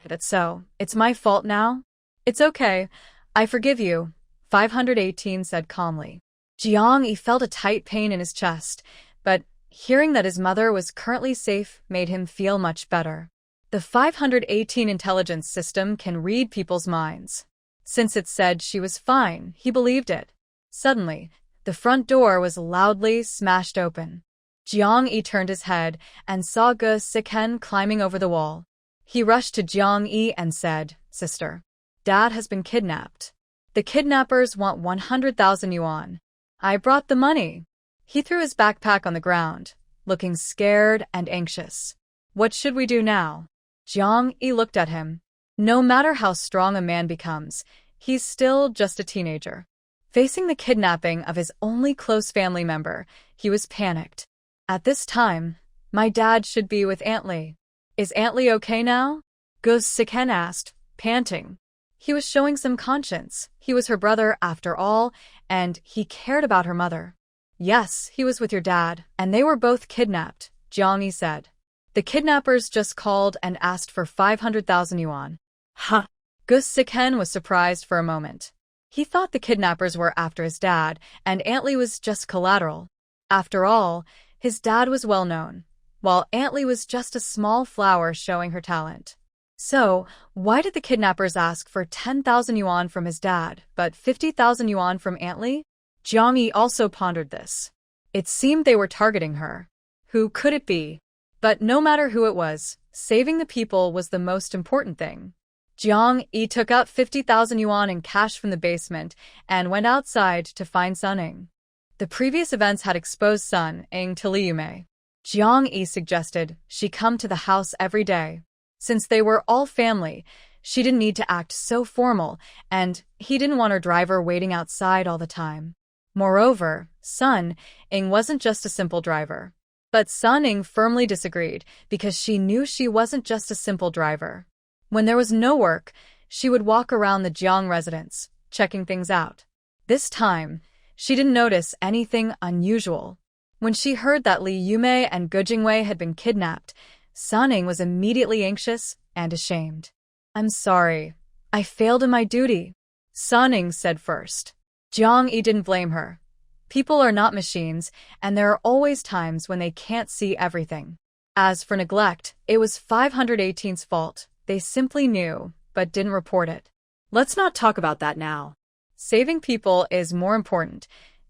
that's so. It's my fault now? It's okay. I forgive you, 518 said calmly. Jiang Yi felt a tight pain in his chest, but hearing that his mother was currently safe made him feel much better. The 518 intelligence system can read people's minds. Since it said she was fine, he believed it. Suddenly, the front door was loudly smashed open. Jiang Yi turned his head and saw Ge Sichen climbing over the wall. He rushed to Jiang Yi and said, "Sister, Dad has been kidnapped. The kidnappers want 100,000 yuan. I brought the money." He threw his backpack on the ground, looking scared and anxious. "What should we do now?" Jiang Yi looked at him. No matter how strong a man becomes, he's still just a teenager. Facing the kidnapping of his only close family member, he was panicked. At this time, my dad should be with Aunt Li. Is Aunt Li okay now? Ge Sichen asked, panting. He was showing some conscience. He was her brother after all, and he cared about her mother. Yes, he was with your dad, and they were both kidnapped, Jiang Yi said. The kidnappers just called and asked for 500,000 yuan. Huh? Ge Sichen was surprised for a moment. He thought the kidnappers were after his dad, and Aunt Li was just collateral. After all, his dad was well known, while Aunt Li was just a small flower showing her talent. So, why did the kidnappers ask for 10,000 yuan from his dad, but 50,000 yuan from Aunt Li? Jiang Yi also pondered this. It seemed they were targeting her. Who could it be? But no matter who it was, saving the people was the most important thing. Jiang Yi took out 50,000 yuan in cash from the basement and went outside to find Sun Ying. The previous events had exposed Sun Ying to Li Yumei. Jiang Yi suggested she come to the house every day. Since they were all family, she didn't need to act so formal, and he didn't want her driver waiting outside all the time. Moreover, Sun Ying wasn't just a simple driver. But Sun Ying firmly disagreed because she knew she wasn't just a simple driver. When there was no work, she would walk around the Jiang residence, checking things out. This time, she didn't notice anything unusual. When she heard that Li Yume and Ge Jingwei had been kidnapped, Sunning was immediately anxious and ashamed. "I'm sorry. I failed in my duty," Sunning said first. Jiang Yi didn't blame her. People are not machines, and there are always times when they can't see everything. As for neglect, it was 518's fault. They simply knew, but didn't report it. Let's not talk about that now. Saving people is more important,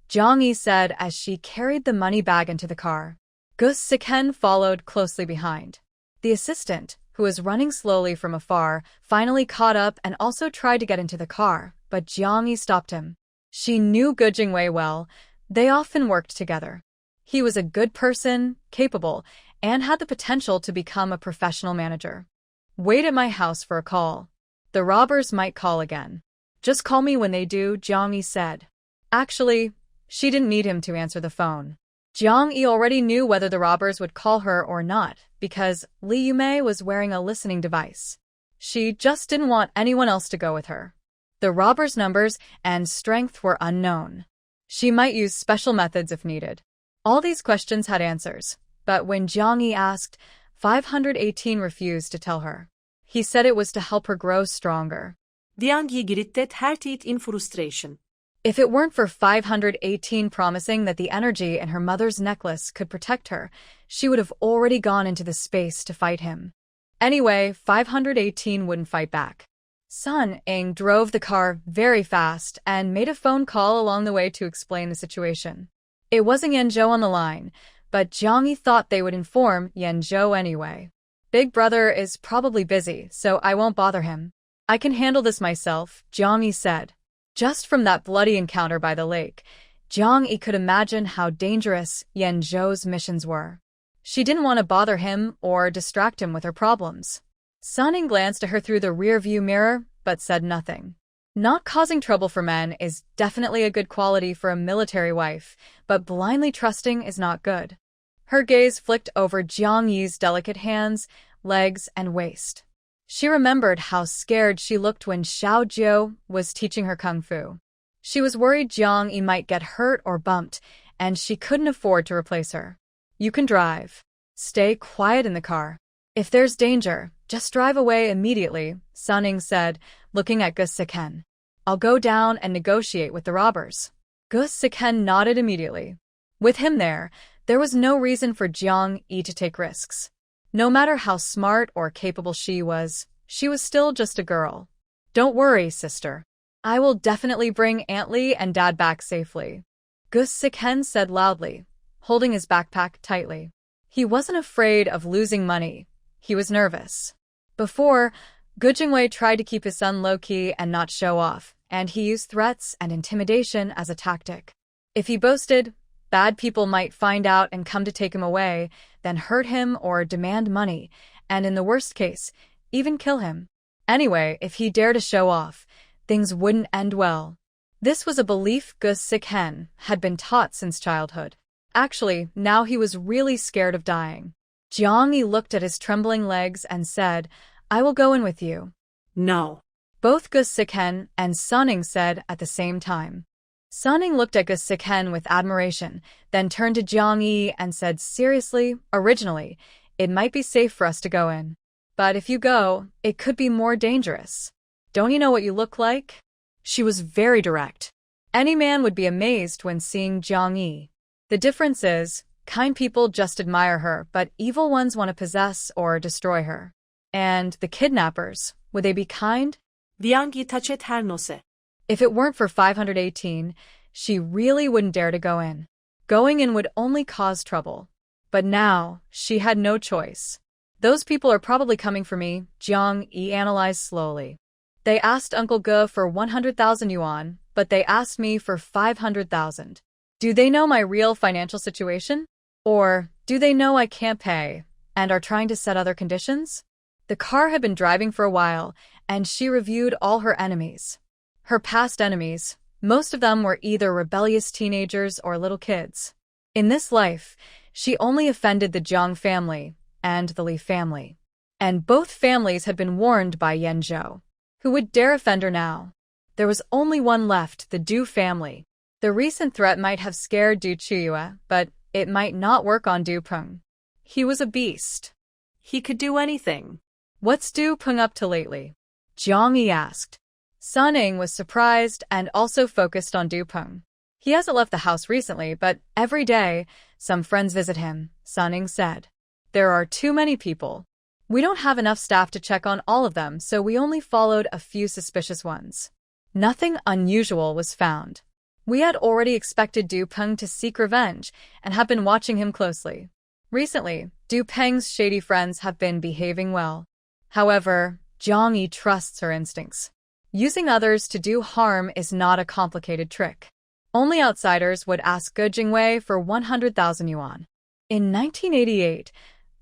Jiang Yi said as she carried the money bag into the car. Gus Siken followed closely behind. The assistant, who was running slowly from afar, finally caught up and also tried to get into the car, but Jiang Yi stopped him. She knew Ge Jingwei well. They often worked together. He was a good person, capable, and had the potential to become a professional manager. "Wait at my house for a call. The robbers might call again. Just call me when they do," Jiang Yi said. Actually, she didn't need him to answer the phone. Jiang Yi already knew whether the robbers would call her or not, because Li Yume was wearing a listening device. She just didn't want anyone else to go with her. The robbers' numbers and strength were unknown. She might use special methods if needed. All these questions had answers, but when Jiang Yi asked, 518 refused to tell her. He said it was to help her grow stronger. Jiang Yi gritted her teeth in frustration. If it weren't for 518 promising that the energy in her mother's necklace could protect her, she would have already gone into the space to fight him. Anyway, 518 wouldn't fight back. Sun Ing drove the car very fast and made a phone call along the way to explain the situation. It wasn't Yanzhou on the line, but Jiang Yi thought they would inform Yanzhou anyway. "Big brother is probably busy, so I won't bother him. I can handle this myself," Jiang Yi said. Just from that bloody encounter by the lake, Jiang Yi could imagine how dangerous Yanzhou's missions were. She didn't want to bother him or distract him with her problems. Sun Ing glanced at her through the rear-view mirror, but said nothing. Not causing trouble for men is definitely a good quality for a military wife, but blindly trusting is not good. Her gaze flicked over Jiang Yi's delicate hands, legs, and waist. She remembered how scared she looked when Xiao Jiu was teaching her kung fu. She was worried Jiang Yi might get hurt or bumped, and she couldn't afford to replace her. "You can drive. Stay quiet in the car. If there's danger, just drive away immediately," Sun Ing said, looking at Gus Siken. "I'll go down and negotiate with the robbers." Gus Siken nodded immediately. With him there was no reason for Jiang Yi to take risks. No matter how smart or capable she was still just a girl. "Don't worry, sister. I will definitely bring Aunt Li and Dad back safely," Gus Siken said loudly, holding his backpack tightly. He wasn't afraid of losing money. He was nervous. Before, Ge Jingwei tried to keep his son low-key and not show off, and he used threats and intimidation as a tactic. If he boasted, bad people might find out and come to take him away, then hurt him or demand money, and in the worst case, even kill him. Anyway, if he dared to show off, things wouldn't end well. This was a belief Gus Siken had been taught since childhood. Actually, now he was really scared of dying. Jiang Yi looked at his trembling legs and said, "I will go in with you." "No." Both Gus Siken and Sun Ing said at the same time. Sun Ing looked at Gus Siken with admiration, then turned to Jiang Yi and said seriously, "Originally, it might be safe for us to go in. But if you go, it could be more dangerous. Don't you know what you look like?" She was very direct. Any man would be amazed when seeing Jiang Yi. The difference is, kind people just admire her, but evil ones want to possess or destroy her. And the kidnappers, would they be kind? Jiang Yi touched her nose. If it weren't for 518, she really wouldn't dare to go in. Going in would only cause trouble. But now, she had no choice. "Those people are probably coming for me," Jiang Yi analyzed slowly. "They asked Uncle Ge for 100,000 yuan, but they asked me for 500,000. Do they know my real financial situation? Or do they know I can't pay and are trying to set other conditions?" The car had been driving for a while, and she reviewed all her enemies. Her past enemies, most of them were either rebellious teenagers or little kids. In this life, she only offended the Jiang family and the Li family. And both families had been warned by Yanzhou, Who would dare offend her now? There was only one left, the Du family. The recent threat might have scared Du Chuyue, but it might not work on Du Peng. He was a beast. He could do anything. What's Du Peng up to lately? Jiang Yi asked. Sun Ning was surprised and also focused on Du Peng. He hasn't left the house recently, but every day, some friends visit him, Sun Ning said. There are too many people. We don't have enough staff to check on all of them, so we only followed a few suspicious ones. Nothing unusual was found. We had already expected Du Peng to seek revenge and have been watching him closely. Recently, Du Peng's shady friends have been behaving well. However, Jiang Yi trusts her instincts. Using others to do harm is not a complicated trick. Only outsiders would ask Ge Jingwei for 100,000 yuan. In 1988,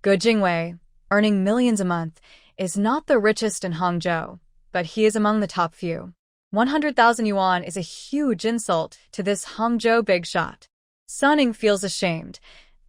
Ge Jingwei, earning millions a month, is not the richest in Hangzhou, but he is among the top few. 100,000 yuan is a huge insult to this Hangzhou big shot. Sun Ning feels ashamed.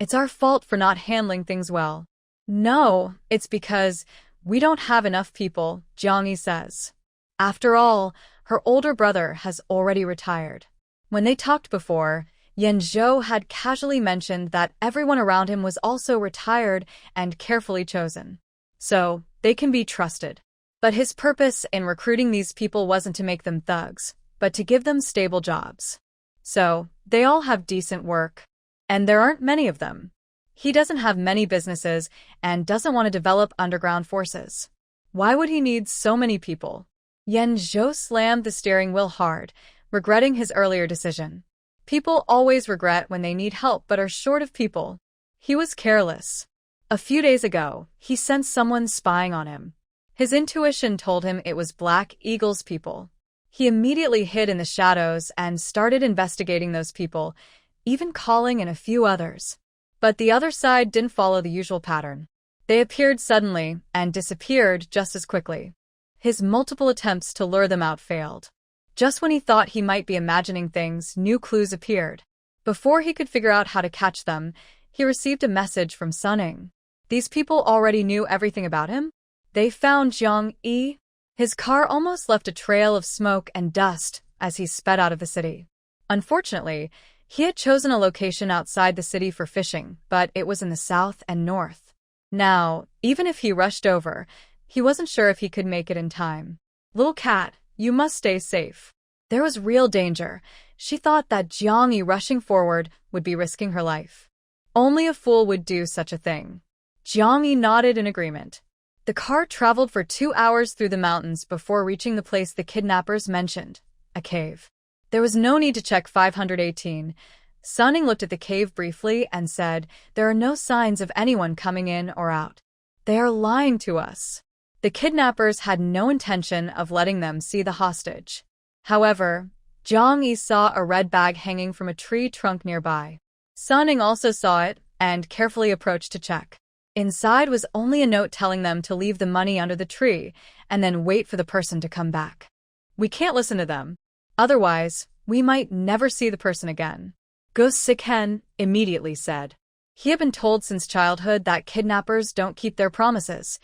It's our fault for not handling things well. No, it's because we don't have enough people, Jiang Yi says. After all, her older brother has already retired. When they talked before, Yan Zhou had casually mentioned that everyone around him was also retired and carefully chosen. So, they can be trusted. But his purpose in recruiting these people wasn't to make them thugs, but to give them stable jobs. So, they all have decent work. And there aren't many of them. He doesn't have many businesses and doesn't want to develop underground forces. Why would he need so many people? Yan Zhou slammed the steering wheel hard, regretting his earlier decision. People always regret when they need help but are short of people. He was careless. A few days ago, he sensed someone spying on him. His intuition told him it was Black Eagle's people. He immediately hid in the shadows and started investigating those people, even calling in a few others. But the other side didn't follow the usual pattern. They appeared suddenly and disappeared just as quickly. His multiple attempts to lure them out failed. Just when he thought he might be imagining things, new clues appeared. Before he could figure out how to catch them, he received a message from Sun Ning. These people already knew everything about him? They found Jiang Yi. His car almost left a trail of smoke and dust as he sped out of the city. Unfortunately, he had chosen a location outside the city for fishing, but it was in the south and north. Now, even if he rushed over, he wasn't sure if he could make it in time. Little cat, you must stay safe. There was real danger. She thought that Jiang Yi rushing forward would be risking her life. Only a fool would do such a thing. Jiang Yi nodded in agreement. The car traveled for 2 hours through the mountains before reaching the place the kidnappers mentioned, a cave. There was no need to check 518. Sun Ning looked at the cave briefly and said, "There are no signs of anyone coming in or out. They are lying to us." The kidnappers had no intention of letting them see the hostage. However, Jiang Yi saw a red bag hanging from a tree trunk nearby. Sun Ning also saw it and carefully approached to check. Inside was only a note telling them to leave the money under the tree and then wait for the person to come back. "We can't listen to them. Otherwise, we might never see the person again," Go Sikhen immediately said. He had been told since childhood that kidnappers don't keep their promises.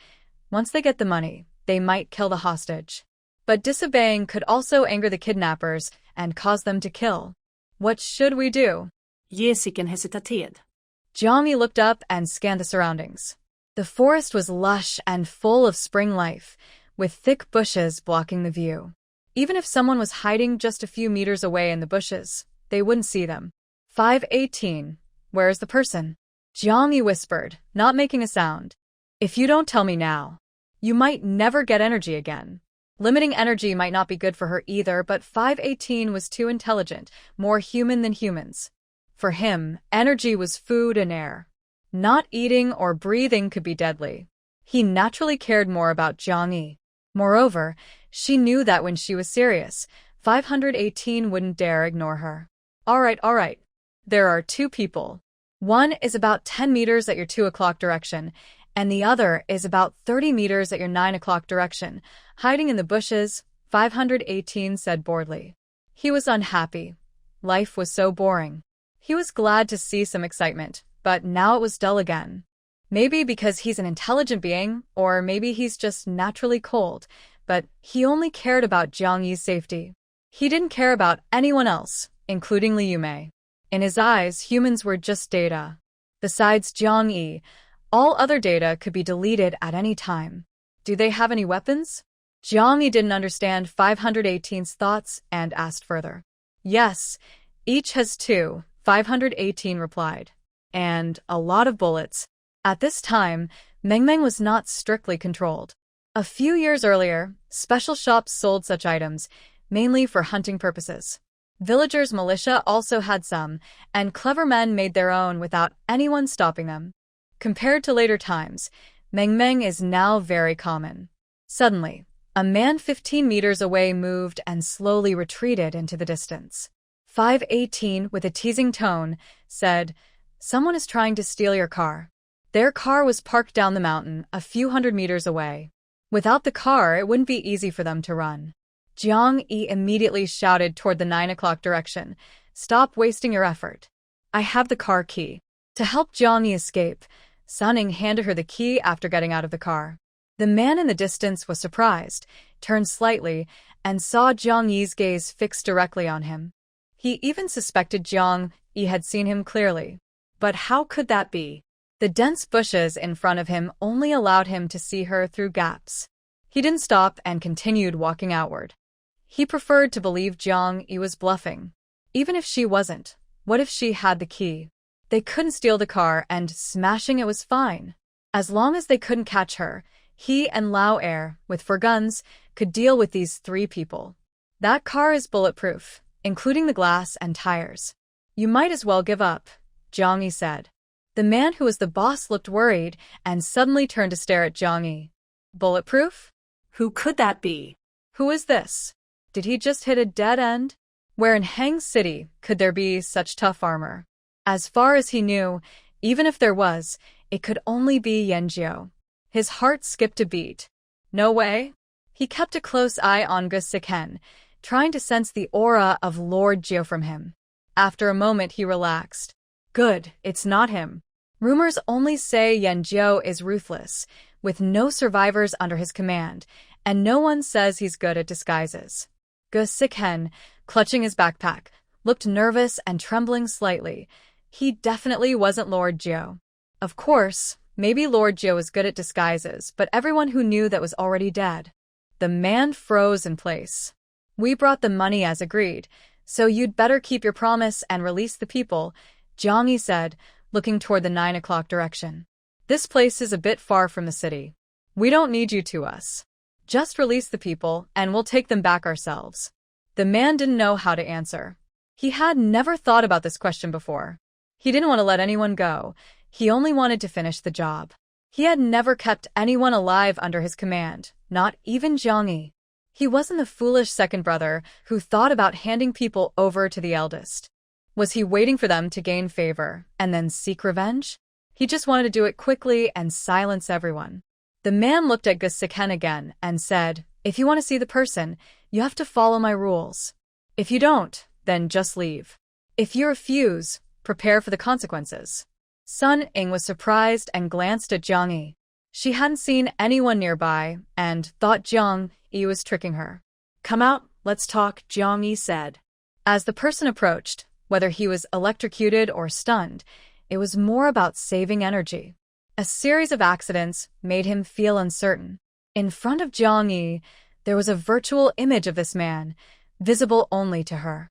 Once they get the money, they might kill the hostage. But disobeying could also anger the kidnappers and cause them to kill. What should we do? Jessica hesitated. Jiang Yi looked up and scanned the surroundings. The forest was lush and full of spring life, with thick bushes blocking the view. Even if someone was hiding just a few meters away in the bushes, they wouldn't see them. 518. Where's the person? Jiang Yi whispered, not making a sound. "If you don't tell me now, you might never get energy again." Limiting energy might not be good for her either, but 518 was too intelligent, more human than humans. For him, energy was food and air. Not eating or breathing could be deadly. He naturally cared more about Jiang Yi. Moreover, she knew that when she was serious, 518 wouldn't dare ignore her. All right. There are 2 people. One is about 10 meters at your 2 o'clock direction, and the other is about 30 meters at your 9 o'clock direction, hiding in the bushes, 518 said boredly. He was unhappy. Life was so boring. He was glad to see some excitement, but now it was dull again. Maybe because he's an intelligent being, or maybe he's just naturally cold, but he only cared about Jiang Yi's safety. He didn't care about anyone else, including Liu Mei. In his eyes, humans were just data. Besides Jiang Yi, all other data could be deleted at any time. Do they have any weapons? Jiang Yi didn't understand 518's thoughts and asked further. Yes, each has two, 518 replied. And a lot of bullets. At this time, Mengmeng was not strictly controlled. A few years earlier, special shops sold such items, mainly for hunting purposes. Villagers' militia also had some, and clever men made their own without anyone stopping them. Compared to later times, Mengmeng is now very common. Suddenly, a man 15 meters away moved and slowly retreated into the distance. 518, with a teasing tone, said, "Someone is trying to steal your car." Their car was parked down the mountain, a few hundred meters away. Without the car, it wouldn't be easy for them to run. Jiang Yi immediately shouted toward the 9 o'clock direction, "Stop wasting your effort. I have the car key." To help Jiang Yi escape, Sun Ying handed her the key after getting out of the car. The man in the distance was surprised, turned slightly, and saw Jiang Yi's gaze fixed directly on him. He even suspected Jiang Yi had seen him clearly. But how could that be? The dense bushes in front of him only allowed him to see her through gaps. He didn't stop and continued walking outward. He preferred to believe Jiang Yi was bluffing. Even if she wasn't, what if she had the key? They couldn't steal the car, and smashing it was fine. As long as they couldn't catch her, he and Lao Er, with four guns, could deal with these three people. That car is bulletproof, including the glass and tires. "You might as well give up," Jiang Yi said. The man who was the boss looked worried and suddenly turned to stare at Jiang Yi. "Bulletproof? Who could that be?" Who is this? Did he just hit a dead end? Where in Hang City could there be such tough armor? As far as he knew, even if there was, it could only be Yanjiao. His heart skipped a beat. No way? He kept a close eye on Gu Siken, trying to sense the aura of Lord Jiao from him. After a moment he relaxed. Good, it's not him. Rumors only say Yanjiao is ruthless, with no survivors under his command, and no one says he's good at disguises. Gu Siken, clutching his backpack, looked nervous and trembling slightly. He definitely wasn't Lord Jiao. Of course, maybe Lord Jiao was good at disguises, but everyone who knew that was already dead. The man froze in place. "We brought the money as agreed, so you'd better keep your promise and release the people," Jiang Yi said, looking toward the 9 o'clock direction. "This place is a bit far from the city. We don't need you to us. Just release the people, and we'll take them back ourselves." The man didn't know how to answer. He had never thought about this question before. He didn't want to let anyone go. He only wanted to finish the job. He had never kept anyone alive under his command, not even Jiang Yi. He wasn't the foolish second brother who thought about handing people over to the eldest. Was he waiting for them to gain favor and then seek revenge? He just wanted to do it quickly and silence everyone. The man looked at Gu Siken again and said, "If you want to see the person, you have to follow my rules. If you don't, then just leave. If you refuse, prepare for the consequences." Sun Ying was surprised and glanced at Jiang Yi. She hadn't seen anyone nearby and thought Jiang Yi was tricking her. "Come out, let's talk," Jiang Yi said. As the person approached, whether he was electrocuted or stunned, it was more about saving energy. A series of accidents made him feel uncertain. In front of Jiang Yi, there was a virtual image of this man, visible only to her.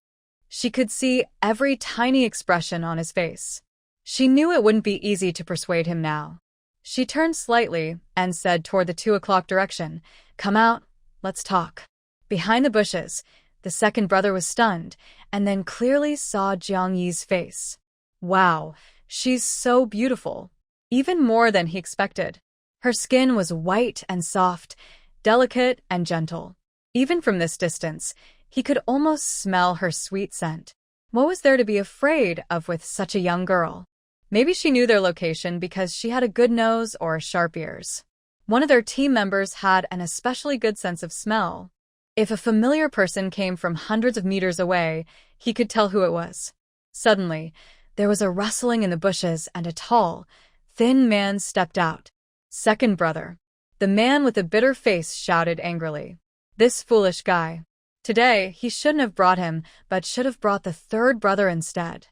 She could see every tiny expression on his face. She knew it wouldn't be easy to persuade him now. She turned slightly and said toward the 2 o'clock direction, "Come out, let's talk." Behind the bushes, the second brother was stunned, and then clearly saw Jiang Yi's face. Wow, she's so beautiful. Even more than he expected. Her skin was white and soft, delicate and gentle. Even from this distance, he could almost smell her sweet scent. What was there to be afraid of with such a young girl? Maybe she knew their location because she had a good nose or sharp ears. One of their team members had an especially good sense of smell. If a familiar person came from hundreds of meters away, he could tell who it was. Suddenly, there was a rustling in the bushes and a tall, thin man stepped out. "Second brother." The man with the bitter face shouted angrily. This foolish guy. Today, he shouldn't have brought him, but should have brought the third brother instead.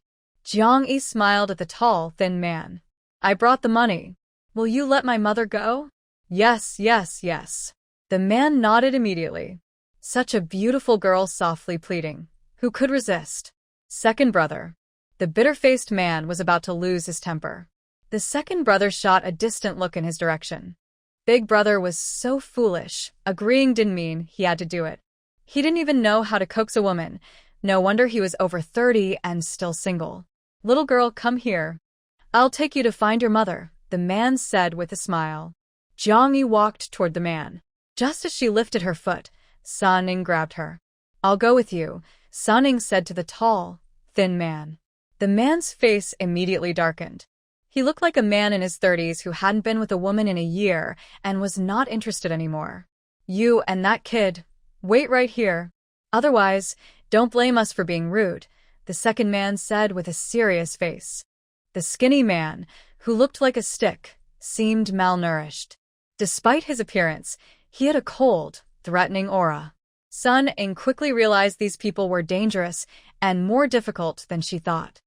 Jiang-yi smiled at the tall, thin man. I brought the money. Will you let my mother go? Yes, yes, yes. The man nodded immediately. Such a beautiful girl, softly pleading. Who could resist? Second brother. The bitter-faced man was about to lose his temper. The second brother shot a distant look in his direction. Big brother was so foolish. Agreeing didn't mean he had to do it. He didn't even know how to coax a woman. No wonder he was over 30 and still single. Little girl, come here. I'll take you to find your mother, the man said with a smile. Jiang-yi walked toward the man. Just as she lifted her foot, Sun-ning grabbed her. I'll go with you, Sun-ning said to the tall, thin man. The man's face immediately darkened. He looked like a man in his 30s who hadn't been with a woman in a year and was not interested anymore. You and that kid, wait right here. Otherwise, don't blame us for being rude, the second man said with a serious face. The skinny man, who looked like a stick, seemed malnourished. Despite his appearance, he had a cold, threatening aura. Sun-ing quickly realized these people were dangerous and more difficult than she thought.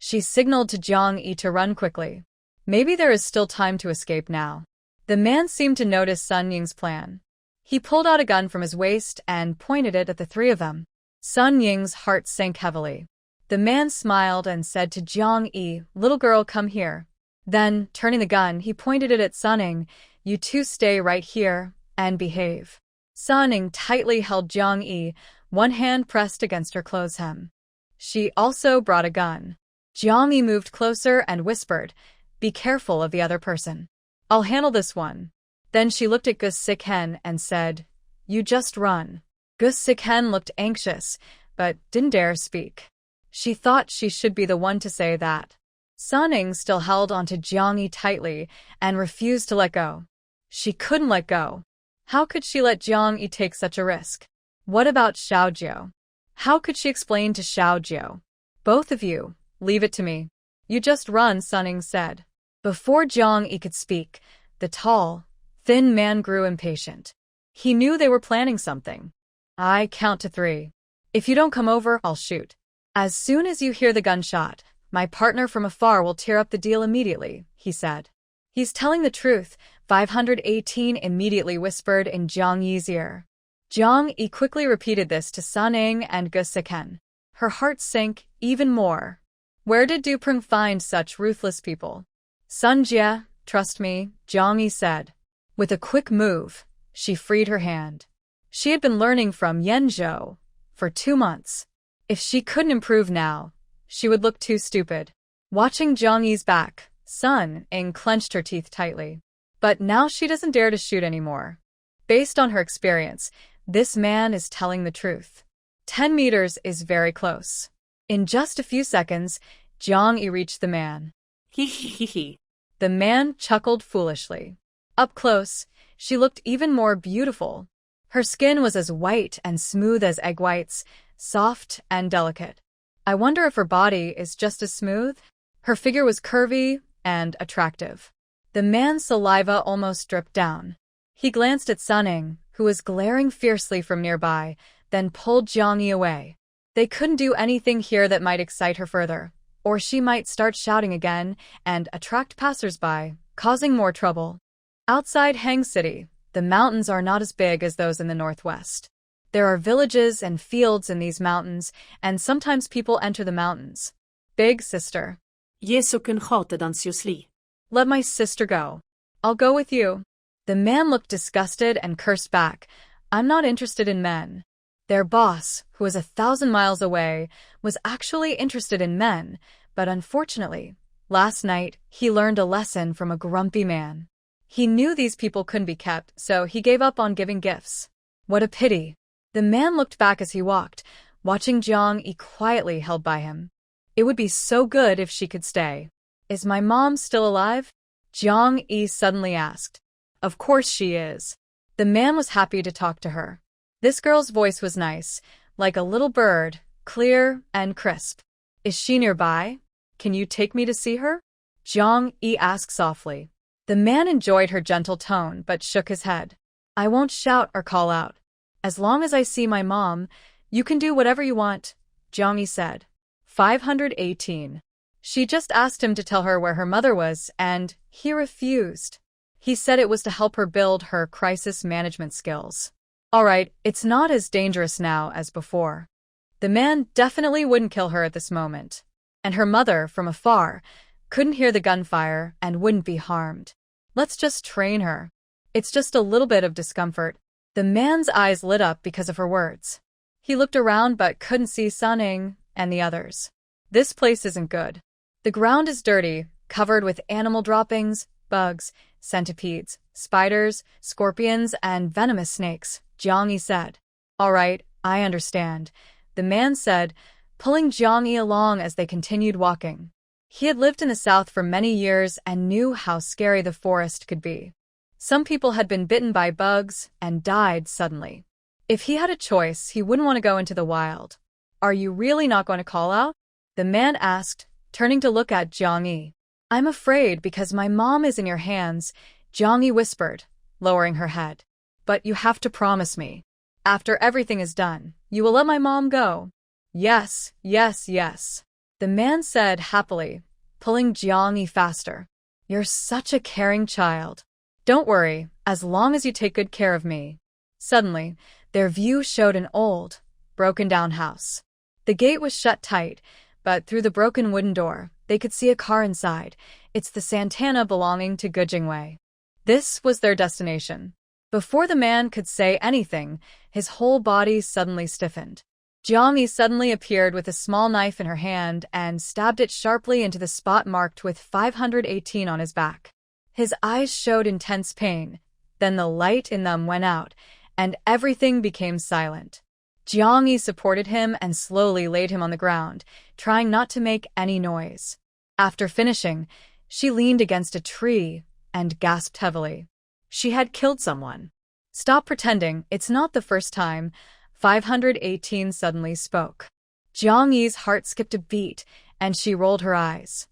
She signaled to Jiang-yi to run quickly. Maybe there is still time to escape now. The man seemed to notice Sun-ying's plan. He pulled out a gun from his waist and pointed it at the three of them. Sun-ying's heart sank heavily. The man smiled and said to Jiang-yi, little girl, come here. Then, turning the gun, he pointed it at Sun-ing. You two stay right here and behave. Sun-ing tightly held Jiang-yi, one hand pressed against her clothes hem. She also brought a gun. Jiang-yi moved closer and whispered, be careful of the other person. I'll handle this one. Then she looked at Gus Sik-hen and said, you just run. Gus Sik-hen looked anxious, but didn't dare speak. She thought she should be the one to say that. Sun-ing still held onto Jiang-yi tightly and refused to let go. She couldn't let go. How could she let Jiang-yi take such a risk? What about Xiaojiu? How could she explain to Xiaojiu? Both of you, leave it to me. You just run, Sun-ing said. Before Jiang-yi could speak, the tall, thin man grew impatient. He knew they were planning something. I count to 3. If you don't come over, I'll shoot. As soon as you hear the gunshot, my partner from afar will tear up the deal immediately, he said. He's telling the truth, 518 immediately whispered in Jiang-yi's ear. Jiang-yi quickly repeated this to Sun-ing and Gus Sik-hen. Her heart sank even more. Where did Duprung find such ruthless people? Sun-jie, trust me, Jiang-yi said. With a quick move, she freed her hand. She had been learning from Yan-zhou for 2 months. If she couldn't improve now, she would look too stupid. Watching Jiang-yi's back, Sun-ing clenched her teeth tightly. But now she doesn't dare to shoot anymore. Based on her experience, this man is telling the truth. 10 meters is very close. In just a few seconds, Jiang-yi reached the man. He he he he. The man chuckled foolishly. Up close, she looked even more beautiful. Her skin was as white and smooth as egg whites, soft and delicate. I wonder if her body is just as smooth? Her figure was curvy and attractive. The man's saliva almost dripped down. He glanced at Sun-ing, who was glaring fiercely from nearby, then pulled Jiang-yi away. They couldn't do anything here that might excite her further, or she might start shouting again and attract passers-by, causing more trouble. Outside Hang City, the mountains are not as big as those in the northwest. There are villages and fields in these mountains, and sometimes people enter the mountains. Big sister. Je zoeken grote dansjosli. Let my sister go. I'll go with you. The man looked disgusted and cursed back. I'm not interested in men. Their boss, who was 1,000 miles away, was actually interested in men, but unfortunately, last night he learned a lesson from a grumpy man. He knew these people couldn't be kept, so he gave up on giving gifts. What a pity. The man looked back as he walked, watching Jiang-yi quietly held by him. It would be so good if she could stay. Is my mom still alive? Jiang-yi suddenly asked. Of course she is. The man was happy to talk to her. This girl's voice was nice, like a little bird, clear and crisp. Is she nearby? Can you take me to see her? Jiang-yi asked softly. The man enjoyed her gentle tone but shook his head. I won't shout or call out. As long as I see my mom, you can do whatever you want, Jiang said. 518. She just asked him to tell her where her mother was, and he refused. He said it was to help her build her crisis management skills. Alright, it's not as dangerous now as before. The man definitely wouldn't kill her at this moment. And her mother, from afar, couldn't hear the gunfire and wouldn't be harmed. Let's just train her. It's just a little bit of discomfort. The man's eyes lit up because of her words. He looked around but couldn't see Sunning and the others. This place isn't good. The ground is dirty, covered with animal droppings, bugs, centipedes, spiders, scorpions, and venomous snakes, Jiang said. Alright, I understand, the man said, pulling Jiang along as they continued walking. He had lived in the south for many years and knew how scary the forest could be. Some people had been bitten by bugs and died suddenly. If he had a choice, he wouldn't want to go into the wild. Are you really not going to call out? The man asked, turning to look at Jiang. I'm afraid because my mom is in your hands, Jiang whispered, lowering her head. But you have to promise me. After everything is done, you will let my mom go. Yes, yes, yes. The man said happily, pulling Jiang faster. You're such a caring child. Don't worry, as long as you take good care of me. Suddenly, their view showed an old, broken-down house. The gate was shut tight, but through the broken wooden door, they could see a car inside. It's the Santana belonging to Gujingwei. This was their destination. Before the man could say anything, his whole body suddenly stiffened. Jiang suddenly appeared with a small knife in her hand and stabbed it sharply into the spot marked with 518 on his back. His eyes showed intense pain, then the light in them went out, and everything became silent. Jiang supported him and slowly laid him on the ground, trying not to make any noise. After finishing, she leaned against a tree and gasped heavily. She had killed someone. Stop pretending, it's not the first time, 518 suddenly spoke. Jiang Yi's heart skipped a beat, and she rolled her eyes.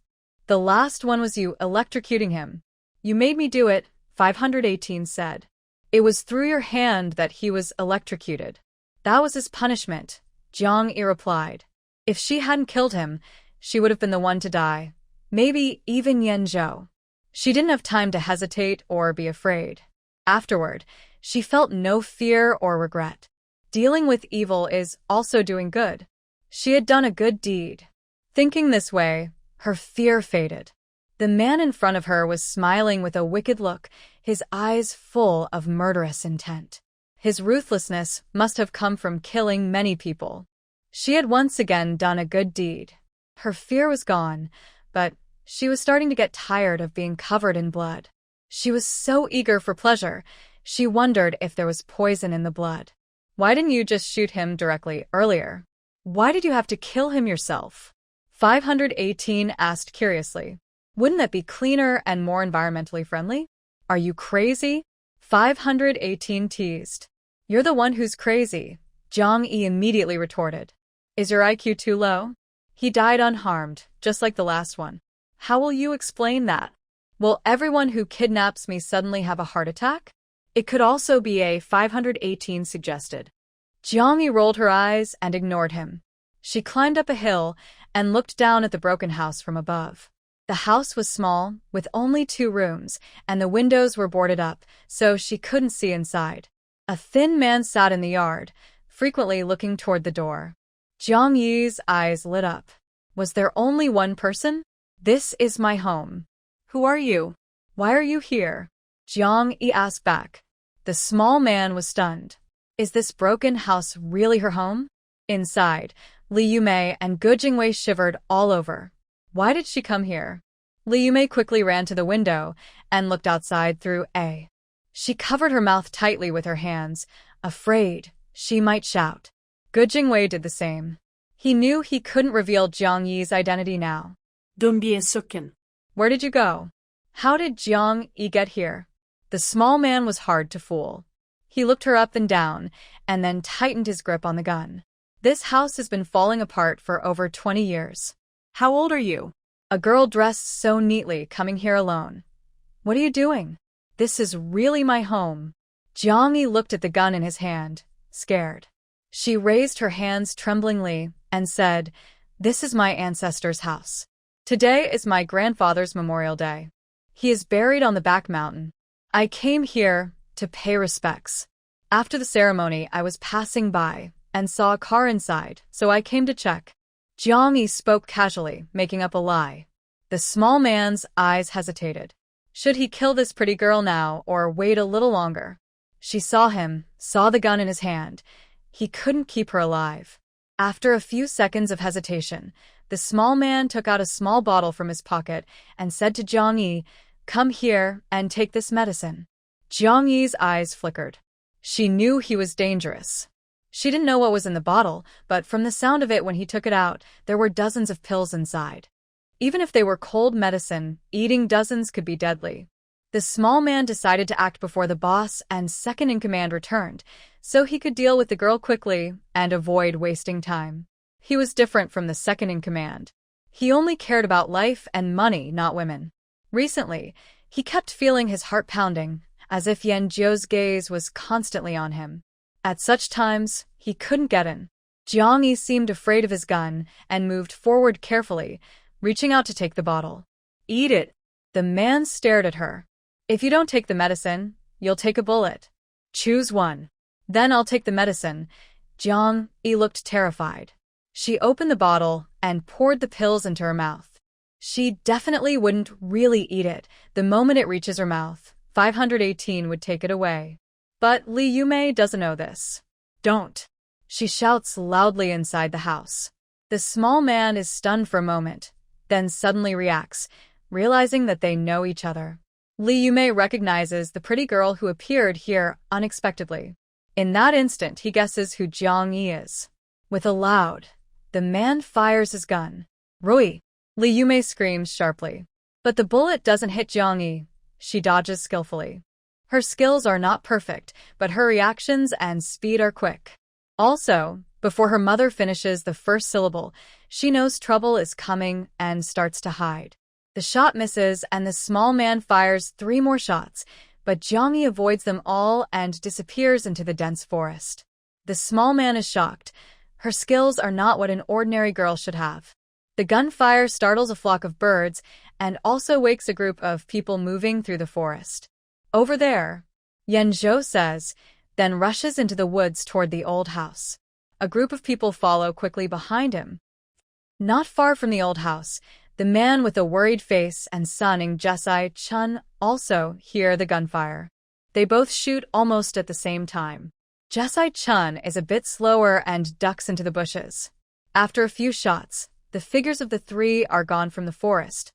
The last one was you electrocuting him. You made me do it, 518 said. It was through your hand that he was electrocuted. That was his punishment, Jiang Yi replied. If she hadn't killed him, she would have been the one to die. Maybe even Yan Zhou. She didn't have time to hesitate or be afraid. Afterward, she felt no fear or regret. Dealing with evil is also doing good. She had done a good deed. Thinking this way, her fear faded. The man in front of her was smiling with a wicked look, his eyes full of murderous intent. His ruthlessness must have come from killing many people. She had once again done a good deed. Her fear was gone, but she was starting to get tired of being covered in blood. She was so eager for pleasure, she wondered if there was poison in the blood. Why didn't you just shoot him directly earlier? Why did you have to kill him yourself? 518 asked curiously. Wouldn't that be cleaner and more environmentally friendly? Are you crazy? 518 teased. You're the one who's crazy, Jiang Yi immediately retorted. Is your IQ too low? He died unharmed, just like the last one. How will you explain that? Will everyone who kidnaps me suddenly have a heart attack? It could also be a 518 suggested. Jiang Yi rolled her eyes and ignored him. She climbed up a hill and looked down at the broken house from above. The house was small, with only 2 rooms, and the windows were boarded up, so she couldn't see inside. A thin man sat in the yard, frequently looking toward the door. Jiang Yi's eyes lit up. Was there only one person? This is my home. Who are you? Why are you here? Jiang Yi asked back. The small man was stunned. Is this broken house really her home? Inside, Li Yumei and Ge Jingwei shivered all over. Why did she come here? Li Yumei quickly ran to the window and looked outside through a. She covered her mouth tightly with her hands, afraid she might shout. Ge Jingwei did the same. He knew he couldn't reveal Jiang Yi's identity now. Don't be a sucken. Where did you go? How did Jiang Yi get here? The small man was hard to fool. He looked her up and down, and then tightened his grip on the gun. This house has been falling apart for over 20 years. How old are you? A girl dressed so neatly coming here alone. What are you doing? This is really my home. Jiang Yi looked at the gun in his hand. scared. She raised her hands tremblingly and said, "This is my ancestor's house. Today is my grandfather's Memorial Day. He is buried on the back mountain. I came here to pay respects. After the ceremony, I was passing by and saw a car inside, so I came to check." Jiang Yi spoke casually, making up a lie. The small man's eyes hesitated. Should he kill this pretty girl now or wait a little longer? She saw him, saw the gun in his hand. He couldn't keep her alive. After a few seconds of hesitation, the small man took out a small bottle from his pocket and said to Jiang Yi, "Come here and take this medicine." Jiang Yi's eyes flickered. She knew he was dangerous. She didn't know what was in the bottle, but from the sound of it when he took it out, there were dozens of pills inside. Even if they were cold medicine, eating dozens could be deadly. The small man decided to act before the boss and second-in-command returned, so he could deal with the girl quickly and avoid wasting time. He was different from the second-in-command. He only cared about life and money, not women. Recently, he kept feeling his heart pounding, as if Yan Jiu's gaze was constantly on him. At such times, he couldn't get in. Jiang Yi seemed afraid of his gun and moved forward carefully, reaching out to take the bottle. "Eat it." The man stared at her. "If you don't take the medicine, you'll take a bullet. Choose one." "Then I'll take the medicine." Jiang Yi looked terrified. She opened the bottle and poured the pills into her mouth. She definitely wouldn't really eat it. The moment it reaches her mouth, 518 would take it away. But Li Yumei doesn't know this. "Don't!" She shouts loudly inside the house. The small man is stunned for a moment, then suddenly reacts, realizing that they know each other. Li Yumei recognizes the pretty girl who appeared here unexpectedly. In that instant, he guesses who Jiang Yi is. With a loud, the man fires his gun. "Rui!" Li Yumei screams sharply. But the bullet doesn't hit Jiang Yi. She dodges skillfully. Her skills are not perfect, but her reactions and speed are quick. Also, before her mother finishes the first syllable, she knows trouble is coming and starts to hide. The shot misses and the small man fires 3 more shots, but Jiang Yi avoids them all and disappears into the dense forest. The small man is shocked. Her skills are not what an ordinary girl should have. The gunfire startles a flock of birds and also wakes a group of people moving through the forest. "Over there," Yan Zhou says, then rushes into the woods toward the old house. A group of people follow quickly behind him. Not far from the old house, the man with a worried face and son Jesai Chun also hear the gunfire. They both shoot almost at the same time. Jesai Chun is a bit slower and ducks into the bushes. After a few shots, the figures of the 3 are gone from the forest.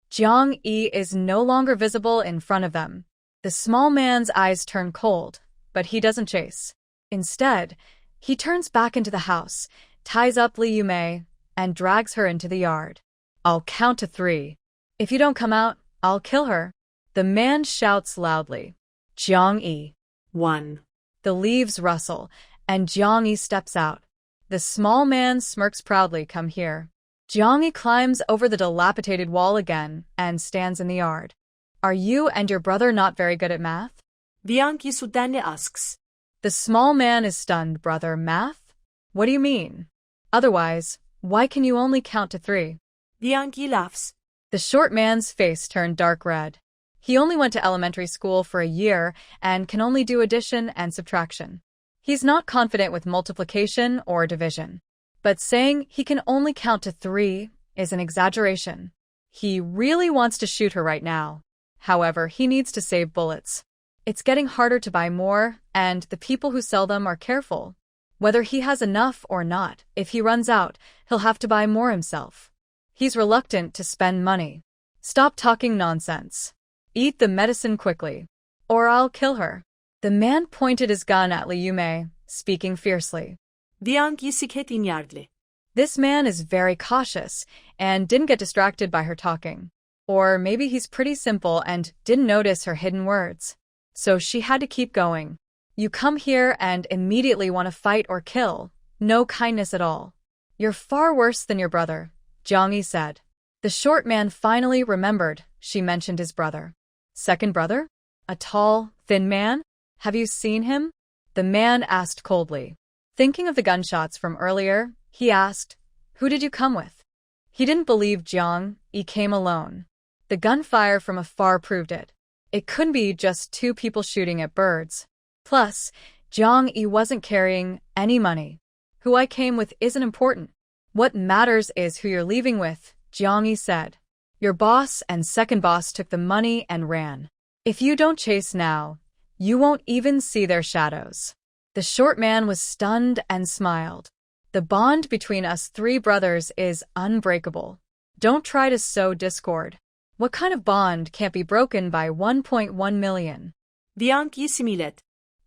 Jiang Yi is no longer visible in front of them. The small man's eyes turn cold, but he doesn't chase. Instead, he turns back into the house, ties up Li Yumei, and drags her into the yard. "I'll count to 3. If you don't come out, I'll kill her." The man shouts loudly. Jiang Yi. 1. The leaves rustle, and Jiang Yi steps out. The small man smirks proudly. "Come here." Jiang Yi climbs over the dilapidated wall again and stands in the yard. "Are you and your brother not very good at math?" Jiang Yi suddenly asks. The small man is stunned. "Brother, math? What do you mean? Otherwise, why can you only count to 3? Jiang Yi laughs. The short man's face turned dark red. He only went to elementary school for a year and can only do addition and subtraction. He's not confident with multiplication or division. But saying he can only count to 3 is an exaggeration. He really wants to shoot her right now. However, he needs to save bullets. It's getting harder to buy more, and the people who sell them are careful. Whether he has enough or not, if he runs out, he'll have to buy more himself. He's reluctant to spend money. "Stop talking nonsense. Eat the medicine quickly, or I'll kill her." The man pointed his gun at Li Yumei, speaking fiercely. Jiang Yi sikhet inyardli. This man is very cautious and didn't get distracted by her talking. Or maybe he's pretty simple and didn't notice her hidden words. So she had to keep going. "You come here and immediately want to fight or kill. No kindness at all. You're far worse than your brother," Jiang Yi said. The short man finally remembered she mentioned his brother. "Second brother? A tall, thin man? Have you seen him?" The man asked coldly. Thinking of the gunshots from earlier, he asked, "Who did you come with?" He didn't believe Jiang Yi came alone. The gunfire from afar proved it. It couldn't be just two people shooting at birds. Plus, Jiang Yi wasn't carrying any money. Who I came with isn't important. What matters is who you're leaving with, Jiang Yi said. Your boss and second boss took the money and ran. If you don't chase now, you won't even see their shadows. The short man was stunned and smiled. The bond between us three brothers is unbreakable. Don't try to sow discord. What kind of bond can't be broken by 1.1 million? Jiang Yi similet.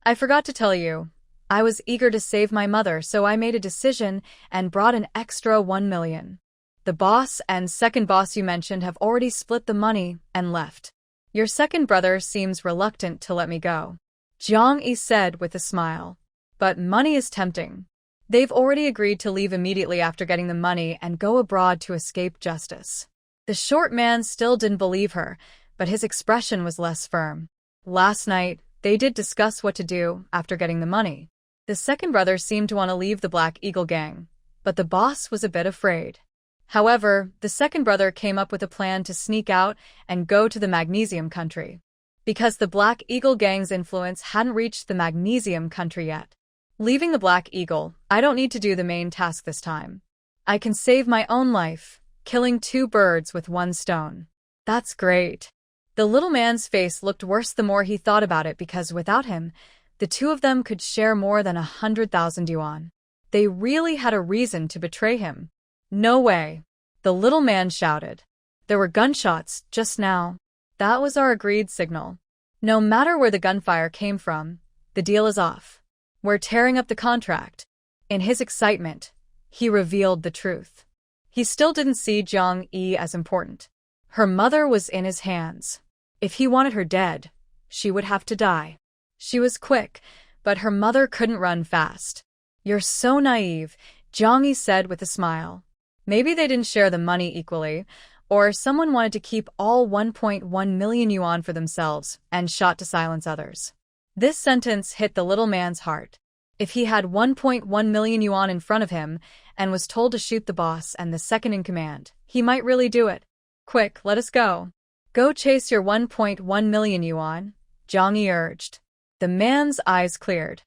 I forgot to tell you. I was eager to save my mother, so I made a decision and brought an extra 1 million. The boss and second boss you mentioned have already split the money and left. Your second brother seems reluctant to let me go, Jiang Yi said with a smile. But money is tempting. They've already agreed to leave immediately after getting the money and go abroad to escape justice. The short man still didn't believe her, but his expression was less firm. Last night, they did discuss what to do after getting the money. The second brother seemed to want to leave the Black Eagle gang, but the boss was a bit afraid. However, the second brother came up with a plan to sneak out and go to the Magnesium country. Because the Black Eagle gang's influence hadn't reached the Magnesium country yet. Leaving the Black Eagle, I don't need to do the main task this time. I can save my own life, killing two birds with one stone. That's great. The little man's face looked worse the more he thought about it because without him, the two of them could share more than 100,000 yuan. They really had a reason to betray him. No way. The little man shouted. There were gunshots just now. That was our agreed signal. No matter where the gunfire came from, the deal is off. We're tearing up the contract. In his excitement, he revealed the truth. He still didn't see Jiang Yi as important. Her mother was in his hands. If he wanted her dead, she would have to die. She was quick, but her mother couldn't run fast. You're so naive, Jiang Yi said with a smile. Maybe they didn't share the money equally, or someone wanted to keep all 1.1 million yuan for themselves and shot to silence others. This sentence hit the little man's heart. If he had 1.1 million yuan in front of him and was told to shoot the boss and the second in command, he might really do it. Quick, let us go. Go chase your 1.1 million yuan, Jiang Yi urged. The man's eyes cleared.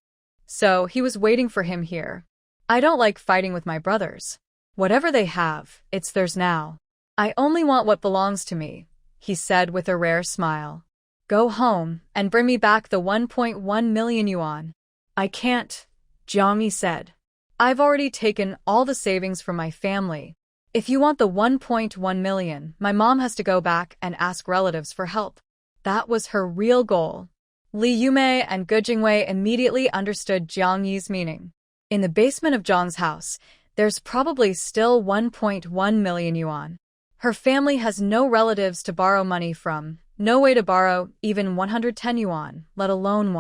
So he was waiting for him here. I don't like fighting with my brothers. Whatever they have, it's theirs now. I only want what belongs to me, he said with a rare smile. Go home and bring me back the 1.1 million yuan. I can't, Jiang Yi said. I've already taken all the savings from my family. If you want the 1.1 million, my mom has to go back and ask relatives for help. That was her real goal. Li Yumei and Ge Jingwei immediately understood Jiang Yi's meaning. In the basement of Zhang's house, there's probably still 1.1 million yuan. Her family has no relatives to borrow money from, no way to borrow even 110 yuan, let alone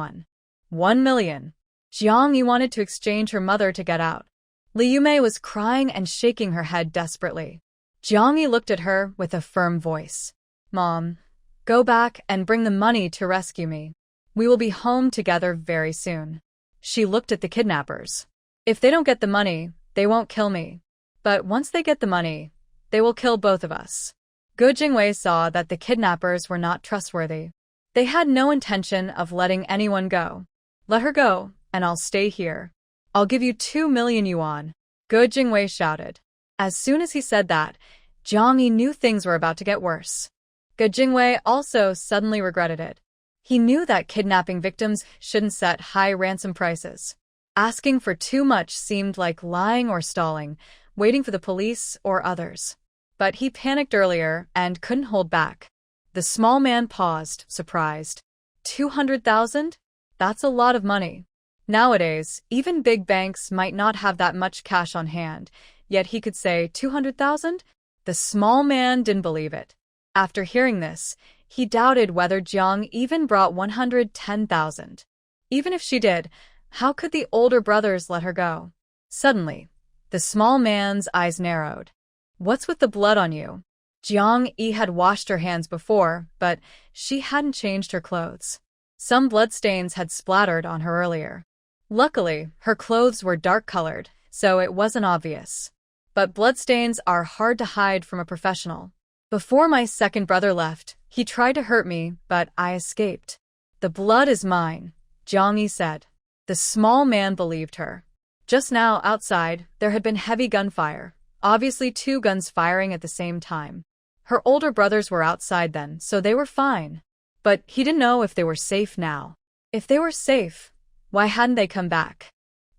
1 million. Jiang Yi wanted to exchange her mother to get out. Li Yumei was crying and shaking her head desperately. Jiang Yi looked at her with a firm voice. Mom, go back and bring the money to rescue me. We will be home together very soon. She looked at the kidnappers. If they don't get the money, they won't kill me. But once they get the money, they will kill both of us. Ge Jingwei saw that the kidnappers were not trustworthy. They had no intention of letting anyone go. Let her go, and I'll stay here. I'll give you 2 million yuan, Ge Jingwei shouted. As soon as he said that, Jiang Yi knew things were about to get worse. Ge Jingwei also suddenly regretted it. He knew that kidnapping victims shouldn't set high ransom prices. Asking for too much seemed like lying or stalling, waiting for the police or others. But he panicked earlier and couldn't hold back. The small man paused, surprised. 200,000? That's a lot of money. Nowadays, even big banks might not have that much cash on hand, yet he could say 200,000? The small man didn't believe it. After hearing this, he doubted whether Jiang even brought 110,000. Even if she did, how could the older brothers let her go? Suddenly, the small man's eyes narrowed. What's with the blood on you? Jiang Yi had washed her hands before, but she hadn't changed her clothes. Some bloodstains had splattered on her earlier. Luckily, her clothes were dark-colored, so it wasn't obvious. But bloodstains are hard to hide from a professional. Before my second brother left, he tried to hurt me, but I escaped. The blood is mine, Jong-yi said. The small man believed her. Just now, outside, there had been heavy gunfire, obviously 2 guns firing at the same time. Her older brothers were outside then, so they were fine. But he didn't know if they were safe now. If they were safe, why hadn't they come back?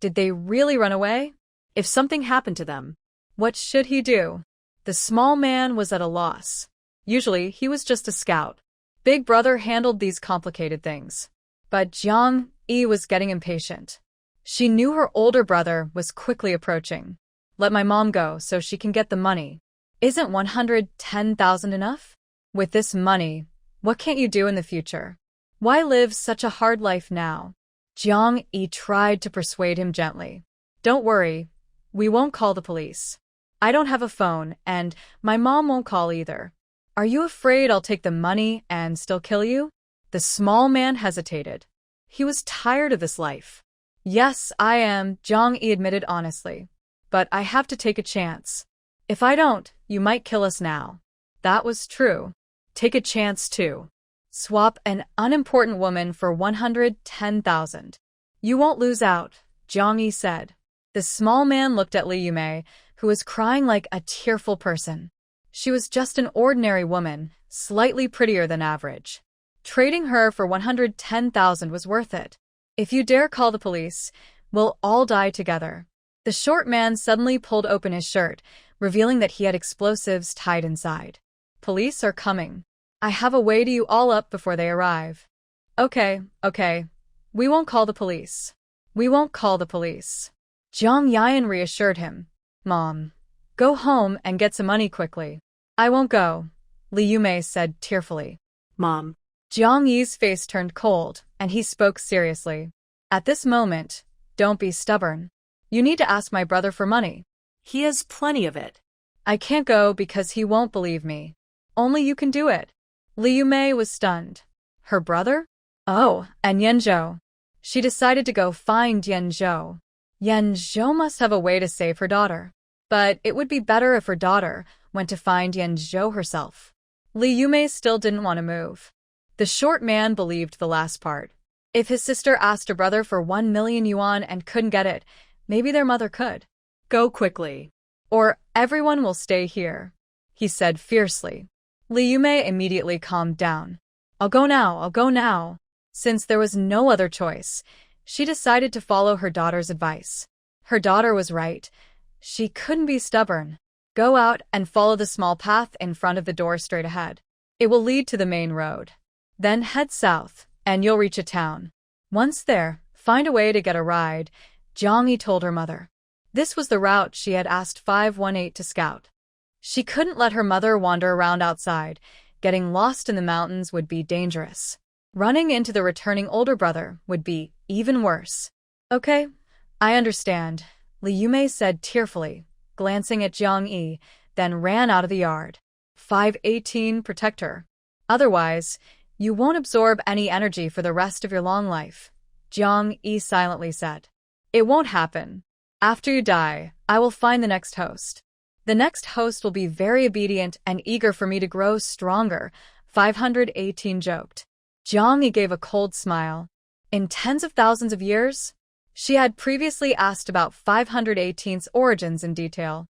Did they really run away? If something happened to them, what should he do? The small man was at a loss. Usually, he was just a scout. Big brother handled these complicated things. But Jong-yi was getting impatient. She knew her older brother was quickly approaching. Let my mom go so she can get the money. Isn't 110,000 enough? With this money, what can't you do in the future? Why live such a hard life now? Jong-yi tried to persuade him gently. Don't worry, we won't call the police. I don't have a phone, and my mom won't call either. Are you afraid I'll take the money and still kill you? The small man hesitated. He was tired of this life. Yes, I am, Jong-yi admitted honestly. But I have to take a chance. If I don't, you might kill us now. That was true. Take a chance too. Swap an unimportant woman for 110,000. You won't lose out, Jong-yi said. The small man looked at Lee Yu-mei, who was crying like a tearful person. She was just an ordinary woman, slightly prettier than average. Trading her for 110,000 was worth it. If you dare call the police, we'll all die together. The short man suddenly pulled open his shirt, revealing that he had explosives tied inside. Police are coming. I have a way to you all up before they arrive. Okay. We won't call the police. We won't call the police. Jong-yi reassured him. Mom, go home and get some money quickly. I won't go, Lee Yu-mei said tearfully. Mom. Jong-yi's face turned cold, and he spoke seriously. At this moment, don't be stubborn. You need to ask my brother for money. He has plenty of it. I can't go because he won't believe me. Only you can do it. Lee Yu-mei was stunned. Her brother? Oh, and Yanzhou. She decided to go find Yanzhou. Yanzhou must have a way to save her daughter. But it would be better if her daughter went to find Yanzhou herself. Lee Yu-mei still didn't want to move. The short man believed the last part. If his sister asked her brother for 1 million yuan and couldn't get it, maybe their mother could. Go quickly. Or everyone will stay here, he said fiercely. Lee Yu-mei immediately calmed down. I'll go now. Since there was no other choice, she decided to follow her daughter's advice. Her daughter was right. She couldn't be stubborn. Go out and follow the small path in front of the door straight ahead. It will lead to the main road. Then head south, and you'll reach a town. Once there, find a way to get a ride, Jong-yi told her mother. This was the route she had asked 518 to scout. She couldn't let her mother wander around outside. Getting lost in the mountains would be dangerous. Running into the returning older brother would be even worse. Okay, I understand, Lee Yu-mei said tearfully, glancing at Jong-yi, then ran out of the yard. 518, protect her. Otherwise, you won't absorb any energy for the rest of your long life, Jong-yi silently said. It won't happen. After you die, I will find the next host. The next host will be very obedient and eager for me to grow stronger, 518 joked. Jong-yi gave a cold smile. In tens of thousands of years? She had previously asked about 518's origins in detail.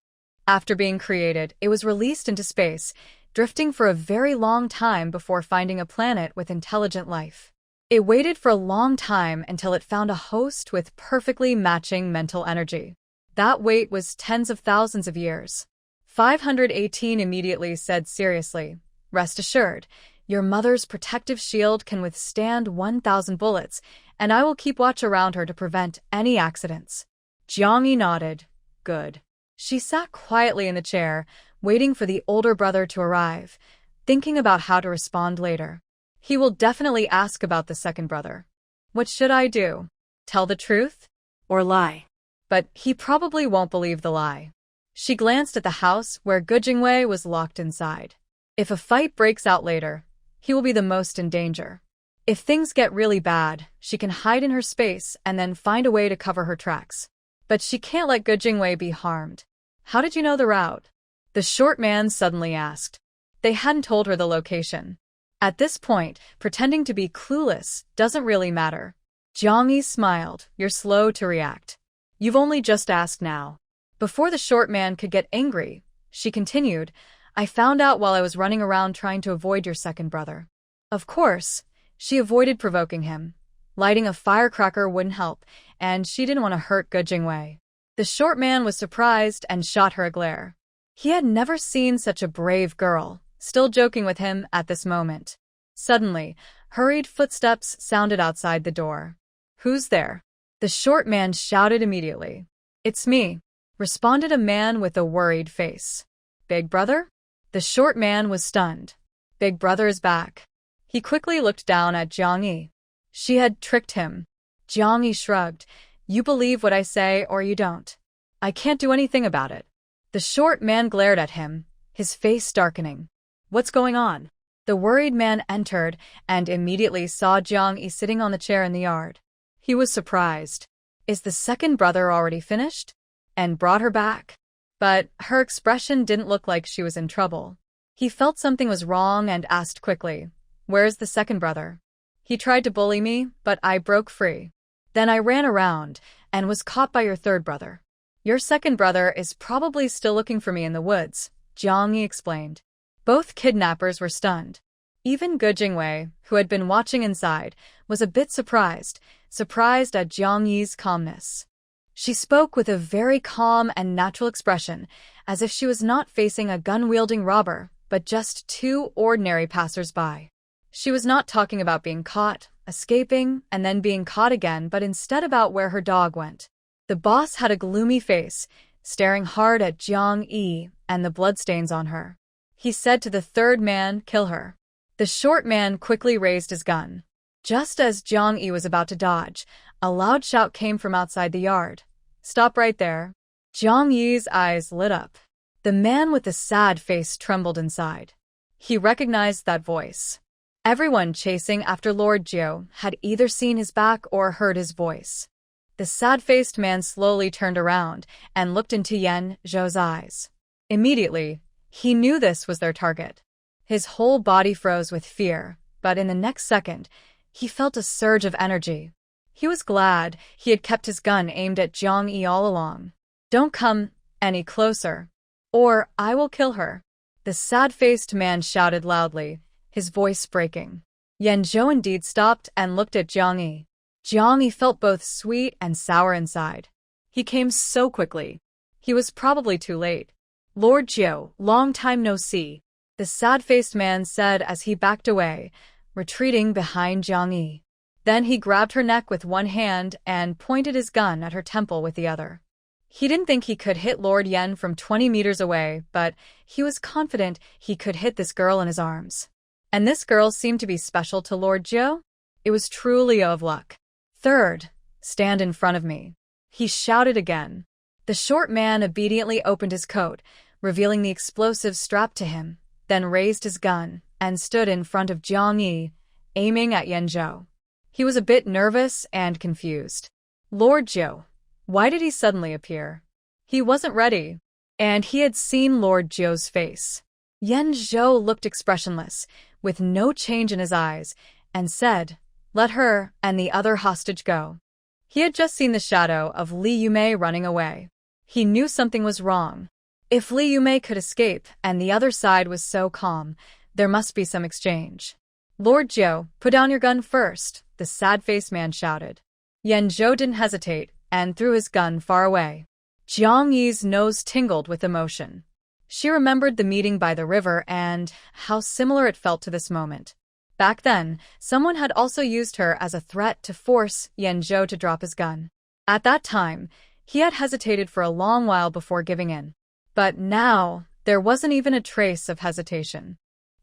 After being created, it was released into space, drifting for a very long time before finding a planet with intelligent life. It waited for a long time until it found a host with perfectly matching mental energy. That wait was tens of thousands of years. 518 immediately said seriously, rest assured, your mother's protective shield can withstand 1,000 bullets, and I will keep watch around her to prevent any accidents. Jong-yi nodded. Good. She sat quietly in the chair, waiting for the older brother to arrive, thinking about how to respond later. He will definitely ask about the second brother. What should I do? Tell the truth? Or lie? But he probably won't believe the lie. She glanced at the house where Gu Jingwei was locked inside. If a fight breaks out later, he will be the most in danger. If things get really bad, she can hide in her space and then find a way to cover her tracks. But she can't let Ge Jingwei be harmed. How did you know the route? The short man suddenly asked. They hadn't told her the location. At this point, pretending to be clueless doesn't really matter. Jiang Yi smiled. You're slow to react. You've only just asked now. Before the short man could get angry, she continued, I found out while I was running around trying to avoid your second brother. Of course, she avoided provoking him. Lighting a firecracker wouldn't help, and she didn't want to hurt Ge Jingwei. The short man was surprised and shot her a glare. He had never seen such a brave girl, still joking with him at this moment. Suddenly, hurried footsteps sounded outside the door. Who's there? The short man shouted immediately. It's me, responded a man with a worried face. Big brother? The short man was stunned. Big brother is back. He quickly looked down at Jiang Yi. She had tricked him. Jiang Yi shrugged. You believe what I say or you don't. I can't do anything about it. The short man glared at him, his face darkening. What's going on? The worried man entered and immediately saw Jiang Yi sitting on the chair in the yard. He was surprised. Is the second brother already finished? And brought her back? But her expression didn't look like she was in trouble. He felt something was wrong and asked quickly, Where's the second brother? He tried to bully me, but I broke free. Then I ran around and was caught by your third brother. Your second brother is probably still looking for me in the woods, Jiang Yi explained. Both kidnappers were stunned. Even Ge Jingwei, who had been watching inside, was a bit surprised at Jiang Yi's calmness. She spoke with a very calm and natural expression, as if she was not facing a gun-wielding robber, but just two ordinary passers-by. She was not talking about being caught, escaping, and then being caught again, but instead about where her dog went. The boss had a gloomy face, staring hard at Jiang Yi and the bloodstains on her. He said to the third man, Kill her. The short man quickly raised his gun. Just as Jiang Yi was about to dodge, a loud shout came from outside the yard. Stop right there. Jiang Yi's eyes lit up. The man with the sad face trembled inside. He recognized that voice. Everyone chasing after Lord Jiu had either seen his back or heard his voice. The sad-faced man slowly turned around and looked into Yan Zhou's eyes. Immediately, he knew this was their target. His whole body froze with fear, but in the next second, he felt a surge of energy. He was glad he had kept his gun aimed at Jiang Yi all along. Don't come any closer, or I will kill her. The sad-faced man shouted loudly, his voice breaking. Yan Zhou indeed stopped and looked at Jiang Yi. Jiang Yi felt both sweet and sour inside. He came so quickly. He was probably too late. Lord Jiu, long time no see, the sad-faced man said as he backed away, retreating behind Jiang Yi. Then he grabbed her neck with one hand and pointed his gun at her temple with the other. He didn't think he could hit Lord Yan from 20 meters away, but he was confident he could hit this girl in his arms. And this girl seemed to be special to Lord Jiu. It was truly of luck. Third, stand in front of me. He shouted again. The short man obediently opened his coat, revealing the explosive strapped to him, then raised his gun and stood in front of Jiang Yi, aiming at Yan Zhou. He was a bit nervous and confused. Lord Jiu, why did he suddenly appear? He wasn't ready, and he had seen Lord Jiu's face. Yan Zhou looked expressionless, with no change in his eyes, and said, Let her and the other hostage go. He had just seen the shadow of Li Yumei running away. He knew something was wrong. If Li Yumei could escape and the other side was so calm, there must be some exchange. Lord Jiu, put down your gun first, the sad-faced man shouted. Yan Zhou didn't hesitate and threw his gun far away. Jiang Yi's nose tingled with emotion. She remembered the meeting by the river and how similar it felt to this moment. Back then, someone had also used her as a threat to force Yan Zhou to drop his gun. At that time, he had hesitated for a long while before giving in. But now, there wasn't even a trace of hesitation.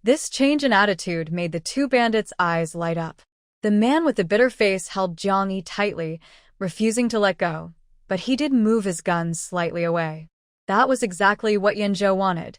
This change in attitude made the two bandits' eyes light up. The man with the bitter face held Jiang Yi tightly, refusing to let go, but he did move his gun slightly away. That was exactly what Yan Zhou wanted,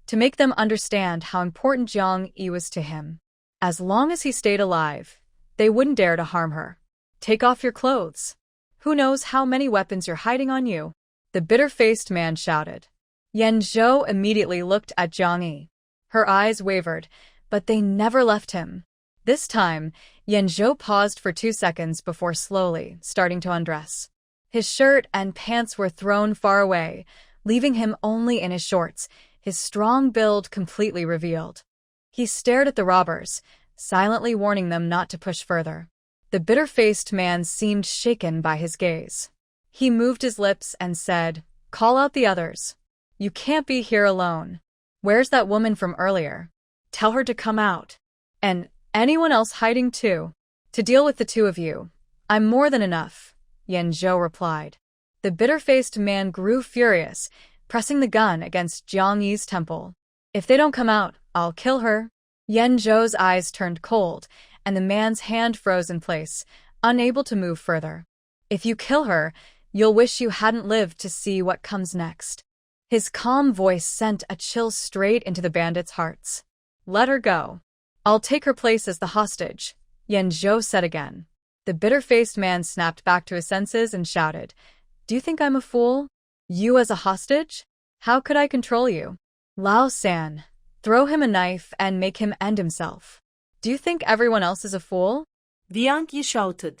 to make them understand how important Jiang Yi was to him. As long as he stayed alive, They wouldn't dare to harm her. Take off your clothes. Who knows how many weapons you're hiding on you? The bitter-faced man shouted. Yan Zhou immediately looked at Jiang Yi. Her eyes wavered, but they never left him. This time, Yan Zhou paused for 2 seconds before slowly starting to undress. His shirt and pants were thrown far away, leaving him only in his shorts, his strong build completely revealed. He stared at the robbers, silently warning them not to push further. The bitter-faced man seemed shaken by his gaze. He moved his lips and said, "Call out the others. You can't be here alone. Where's that woman from earlier? Tell her to come out. And anyone else hiding too. To deal with the two of you, I'm more than enough," Yan Zhou replied. The bitter-faced man grew furious, pressing the gun against Jiang Yi's temple. "If they don't come out, I'll kill her." Yan Zhou's eyes turned cold, and the man's hand froze in place, unable to move further. "If you kill her, you'll wish you hadn't lived to see what comes next." His calm voice sent a chill straight into the bandits' hearts. "Let her go. I'll take her place as the hostage," Yan Zhou said again. The bitter-faced man snapped back to his senses and shouted, "Do you think I'm a fool? You as a hostage? How could I control you? Lao San, throw him a knife and make him end himself. Do you think everyone else is a fool?" Jiang Yi shouted.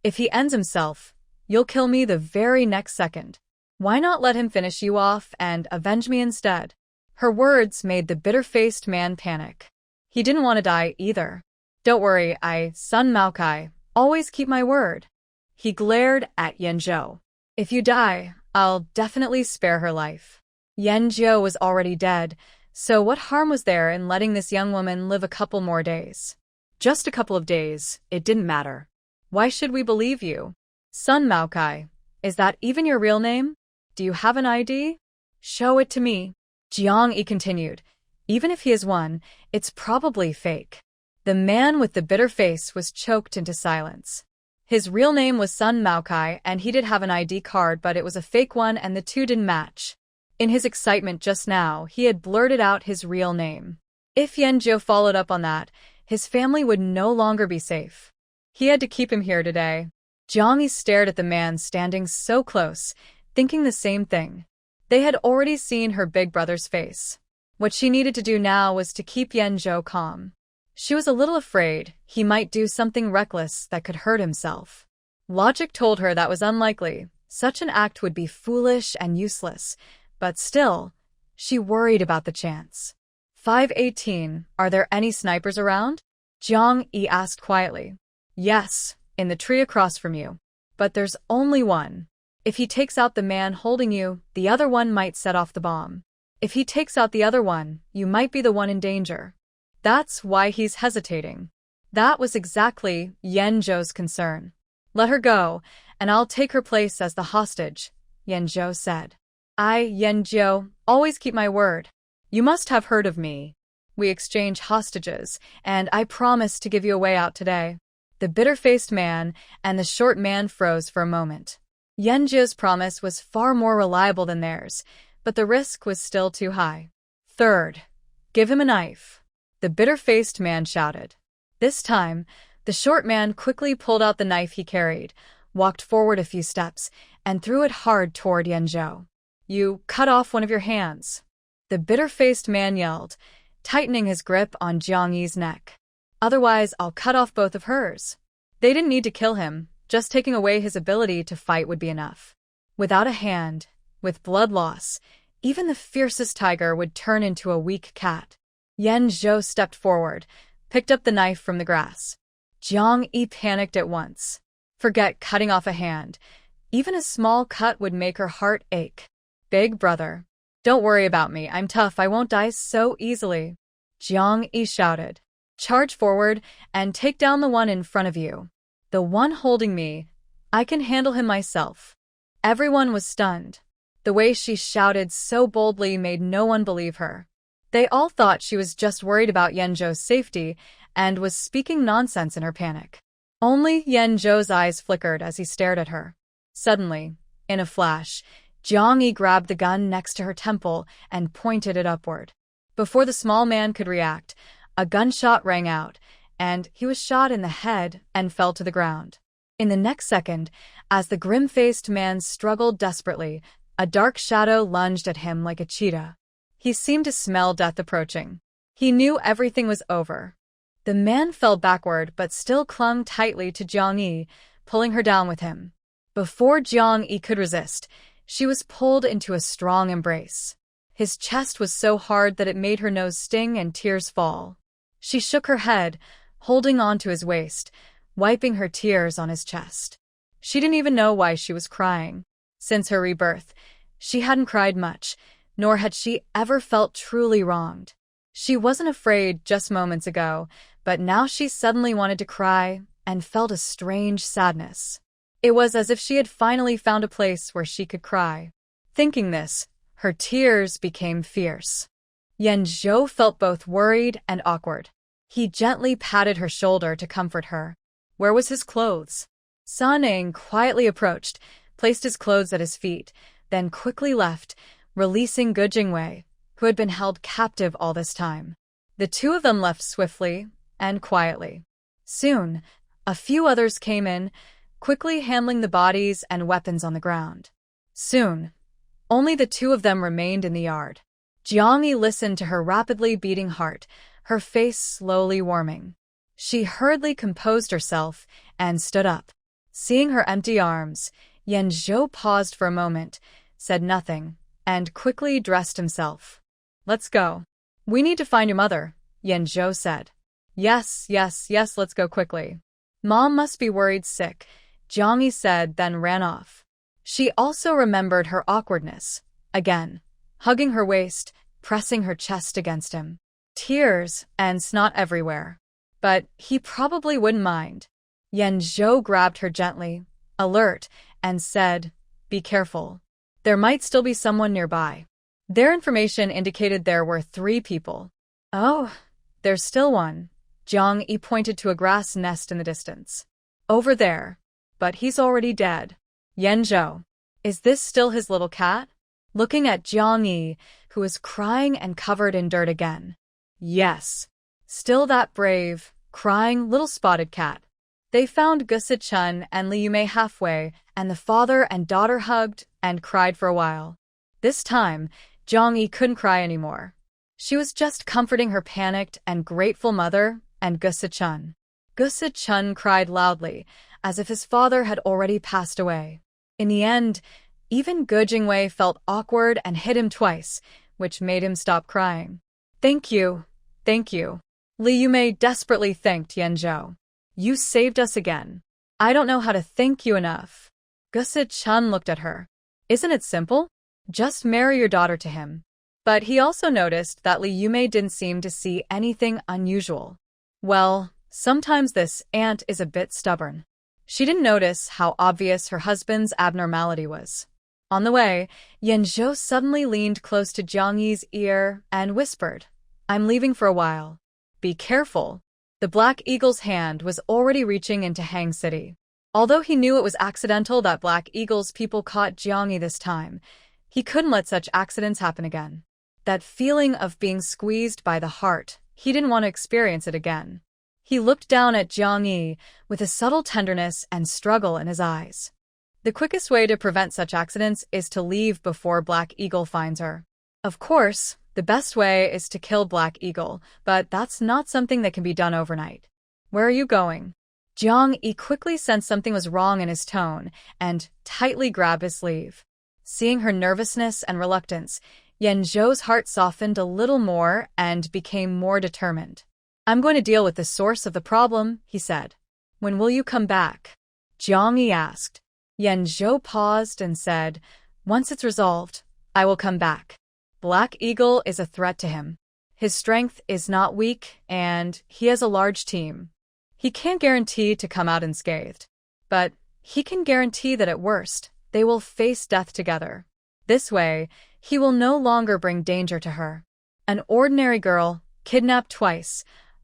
"If he ends himself, you'll kill me the very next second. Why not let him finish you off and avenge me instead?" Her words made the bitter-faced man panic. He didn't want to die either. "Don't worry, Sun Maokai, always keep my word." He glared at Yan Zhou. "If you die, I'll definitely spare her life." Yan Zhou was already dead, so what harm was there in letting this young woman live a couple more days? Just a couple of days, it didn't matter. "Why should we believe you? Sun Maokai, is that even your real name? Do you have an ID? Show it to me." Jiang Yi continued. "Even if he is one, it's probably fake." The man with the bitter face was choked into silence. His real name was Sun Maokai, and he did have an ID card, but it was a fake one and the two didn't match. In his excitement just now, he had blurted out his real name. If Yan Zhou followed up on that, his family would no longer be safe. He had to keep him here today. Jiang Yi stared at the man standing so close, thinking the same thing. They had already seen her big brother's face. What she needed to do now was to keep Yan Zhou calm. She was a little afraid he might do something reckless that could hurt himself. Logic told her that was unlikely. Such an act would be foolish and useless. But still, she worried about the chance. 518, are there any snipers around? Jiang Yi asked quietly. Yes, in the tree across from you. But there's only one. If he takes out the man holding you, the other one might set off the bomb. If he takes out the other one, you might be the one in danger. That's why he's hesitating. That was exactly Yan Zhou's concern. Let her go, and I'll take her place as the hostage, Yan Zhou said. I, Yan Zhou, always keep my word. You must have heard of me. We exchange hostages, and I promise to give you a way out today. The bitter-faced man and the short man froze for a moment. Yan Zhou's promise was far more reliable than theirs, but the risk was still too high. Third, give him a knife. The bitter-faced man shouted. This time, the short man quickly pulled out the knife he carried, walked forward a few steps, and threw it hard toward Yan Zhou. You cut off one of your hands. The bitter-faced man yelled, tightening his grip on Jiang Yi's neck. Otherwise, I'll cut off both of hers. They didn't need to kill him, just taking away his ability to fight would be enough. Without a hand, with blood loss, even the fiercest tiger would turn into a weak cat. Yan Zhou stepped forward, picked up the knife from the grass. Jiang Yi panicked at once. Forget cutting off a hand. Even a small cut would make her heart ache. Big brother. Don't worry about me, I'm tough, I won't die so easily. Jiang Yi shouted. Charge forward and take down the one in front of you. The one holding me. I can handle him myself. Everyone was stunned. The way she shouted so boldly made no one believe her. They all thought she was just worried about Yan Zhou's safety and was speaking nonsense in her panic. Only Yan Zhou's eyes flickered as he stared at her. Suddenly, in a flash, Jiang Yi grabbed the gun next to her temple and pointed it upward. Before the small man could react, a gunshot rang out, and he was shot in the head and fell to the ground. In the next second, as the grim-faced man struggled desperately, a dark shadow lunged at him like a cheetah. He seemed to smell death approaching. He knew everything was over. The man fell backward but still clung tightly to Jiang-yi, pulling her down with him. Before Jiang-yi could resist, she was pulled into a strong embrace. His chest was so hard that it made her nose sting and tears fall. She shook her head, holding on to his waist, wiping her tears on his chest. She didn't even know why she was crying. Since her rebirth, she hadn't cried much, nor had she ever felt truly wronged. She wasn't afraid just moments ago, but now she suddenly wanted to cry and felt a strange sadness. It was as if she had finally found a place where she could cry. Thinking this, her tears became fierce. Yanzhou felt both worried and awkward. He gently patted her shoulder to comfort her. Where was his clothes? Saneng quietly approached, placed his clothes at his feet, then quickly left, releasing Gu Jingwei, who had been held captive all this time. The two of them left swiftly and quietly. Soon, a few others came in, quickly handling the bodies and weapons on the ground. Soon, only the two of them remained in the yard. Jiang-yi listened to her rapidly beating heart, her face slowly warming. She hurriedly composed herself and stood up. Seeing her empty arms, Yanzhou paused for a moment, said nothing, and quickly dressed himself. Let's go. We need to find your mother, Yanzhou said. Yes, let's go quickly. Mom must be worried sick, Jiang-yi said, then ran off. She also remembered her awkwardness, again, hugging her waist, pressing her chest against him. Tears and snot everywhere. But he probably wouldn't mind. Yanzhou grabbed her gently, alert, and said, "Be careful. There might still be someone nearby." Their information indicated there were 3 people. Oh, there's still one. Jiang-yi pointed to a grass nest in the distance. Over there. But he's already dead. Yanzhou, is this still his little cat? Looking at Jiang-yi, who was crying and covered in dirt again. Yes. Still that brave, crying little spotted cat. They found Gusi-chun and Li Yumei halfway, and the father and daughter hugged and cried for a while. This time, Jiang-yi couldn't cry anymore. She was just comforting her panicked and grateful mother and Gusi-chun. Gusi-chun cried loudly, as if his father had already passed away. In the end, even Gu Jingwei felt awkward and hit him twice, which made him stop crying. Thank you. Li Yumei desperately thanked Yanzhou. You saved us again. I don't know how to thank you enough. Gusi-chun looked at her. Isn't it simple? Just marry your daughter to him. But he also noticed that Li Yumei didn't seem to see anything unusual. Well, sometimes this aunt is a bit stubborn. She didn't notice how obvious her husband's abnormality was. On the way, Yanzhou suddenly leaned close to Jiang-yi's ear and whispered, "I'm leaving for a while. Be careful." The Black Eagle's hand was already reaching into Hang City. Although he knew it was accidental that Black Eagle's people caught Jiang-yi this time, he couldn't let such accidents happen again. That feeling of being squeezed by the heart, he didn't want to experience it again. He looked down at Jiang-yi with a subtle tenderness and struggle in his eyes. The quickest way to prevent such accidents is to leave before Black Eagle finds her. Of course, the best way is to kill Black Eagle, but that's not something that can be done overnight. Where are you going? Jiang-yi quickly sensed something was wrong in his tone and tightly grabbed his sleeve. Seeing her nervousness and reluctance, Yanzhou's heart softened a little more and became more determined. I'm going to deal with the source of the problem, he said. When will you come back? Jiang-yi asked. Yanzhou paused and said, Once it's resolved, I will come back. Black Eagle is a threat to him. His strength is not weak, and he has a large team. He can't guarantee to come out unscathed, but he can guarantee that at worst, they will face death together. This way, he will no longer bring danger to her. An ordinary girl, kidnapped twice,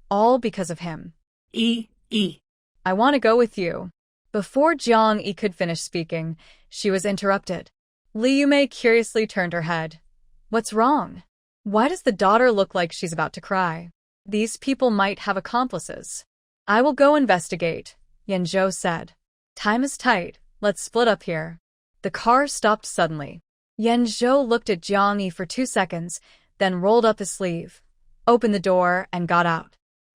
all because of him. I want to go with you. Before Jiang-yi could finish speaking, she was interrupted. Li Yumei curiously turned her head. What's wrong? Why does the daughter look like she's about to cry? These people might have accomplices. I will go investigate, Yanzhou said. Time is tight, let's split up here. The car stopped suddenly. Yanzhou looked at Jiang Yi for 2 seconds, then rolled up his sleeve, opened the door, and got out.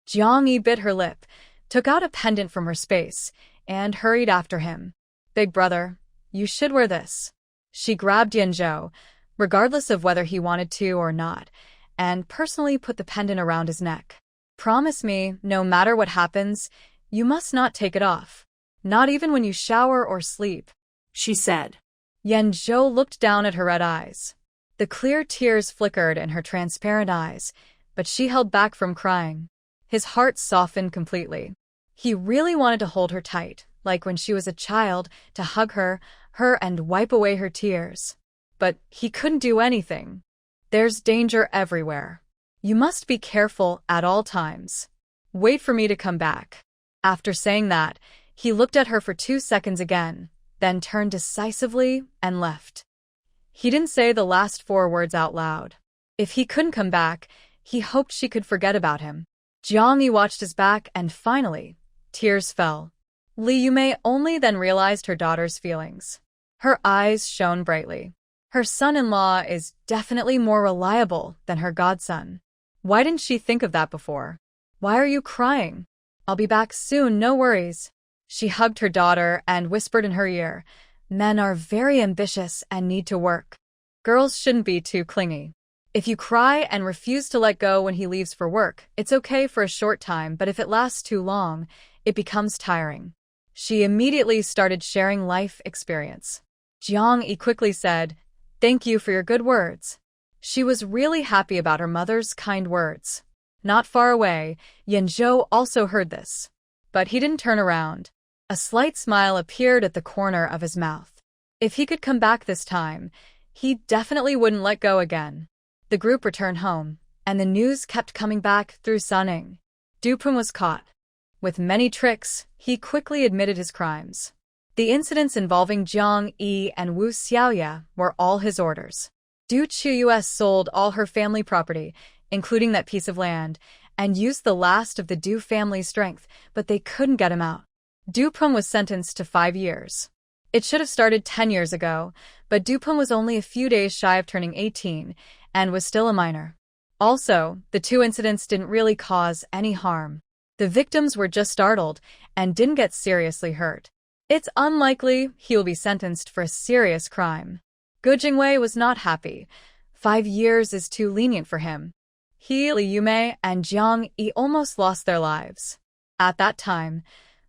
Jiang Yi bit her lip, took out a pendant from her space, and hurried after him. Big brother, you should wear this. She grabbed Yanzhou, regardless of whether he wanted to or not, and personally put the pendant around his neck. Promise me, no matter what happens, you must not take it off. Not even when you shower or sleep, she said. Yanzhou looked down at her red eyes. The clear tears flickered in her transparent eyes, but she held back from crying. His heart softened completely. He really wanted to hold her tight, like when she was a child, to hug her and wipe away her tears. But he couldn't do anything. There's danger everywhere. You must be careful at all times. Wait for me to come back. After saying that, he looked at her for 2 seconds again, then turned decisively and left. He didn't say the last 4 words out loud. If he couldn't come back, he hoped she could forget about him. Jiang Yi watched his back and finally, tears fell. Li Yumei only then realized her daughter's feelings. Her eyes shone brightly. Her son-in-law is definitely more reliable than her godson. Why didn't she think of that before? Why are you crying? I'll be back soon, no worries. She hugged her daughter and whispered in her ear, men are very ambitious and need to work. Girls shouldn't be too clingy. If you cry and refuse to let go when he leaves for work, it's okay for a short time, but if it lasts too long, it becomes tiring. She immediately started sharing life experience. Jiang Yi quickly said, thank you for your good words. She was really happy about her mother's kind words. Not far away, Yanzhou also heard this. But he didn't turn around. A slight smile appeared at the corner of his mouth. If he could come back this time, he definitely wouldn't let go again. The group returned home, and the news kept coming back through Sunning. Dupin was caught. With many tricks, he quickly admitted his crimes. The incidents involving Jiang Yi and Wu Xiaoya were all his orders. Du Chuyues sold all her family property, including that piece of land, and used the last of the Du family's strength, but they couldn't get him out. Dupin was sentenced to 5 years. It should have started 10 years ago, but Dupin was only a few days shy of turning 18 and was still a minor. Also, the 2 incidents didn't really cause any harm. The victims were just startled and didn't get seriously hurt. It's unlikely he will be sentenced for a serious crime. Gu Jingwei was not happy. 5 years is too lenient for him. He, Li Yumei, and Jiang Yi almost lost their lives. At that time,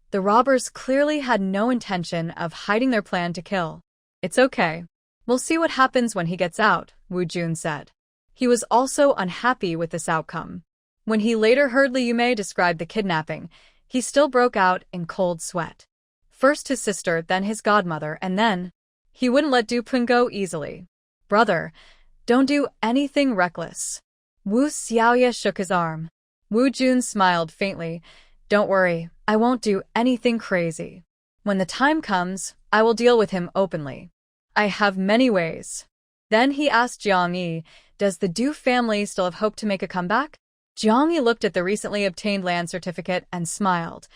the robbers clearly had no intention of hiding their plan to kill. It's okay. We'll see what happens when he gets out, Wu Jun said. He was also unhappy with this outcome. When he later heard Li Yumei describe the kidnapping, he still broke out in cold sweat. First his sister, then his godmother, and then he wouldn't let Dupin go easily. Brother, don't do anything reckless. Wu Xiaoya shook his arm. Wu Jun smiled faintly. Don't worry, I won't do anything crazy. When the time comes, I will deal with him openly. I have many ways. Then he asked Jiang Yi, does the Du family still have hope to make a comeback? Jiang Yi looked at the recently obtained land certificate and smiled.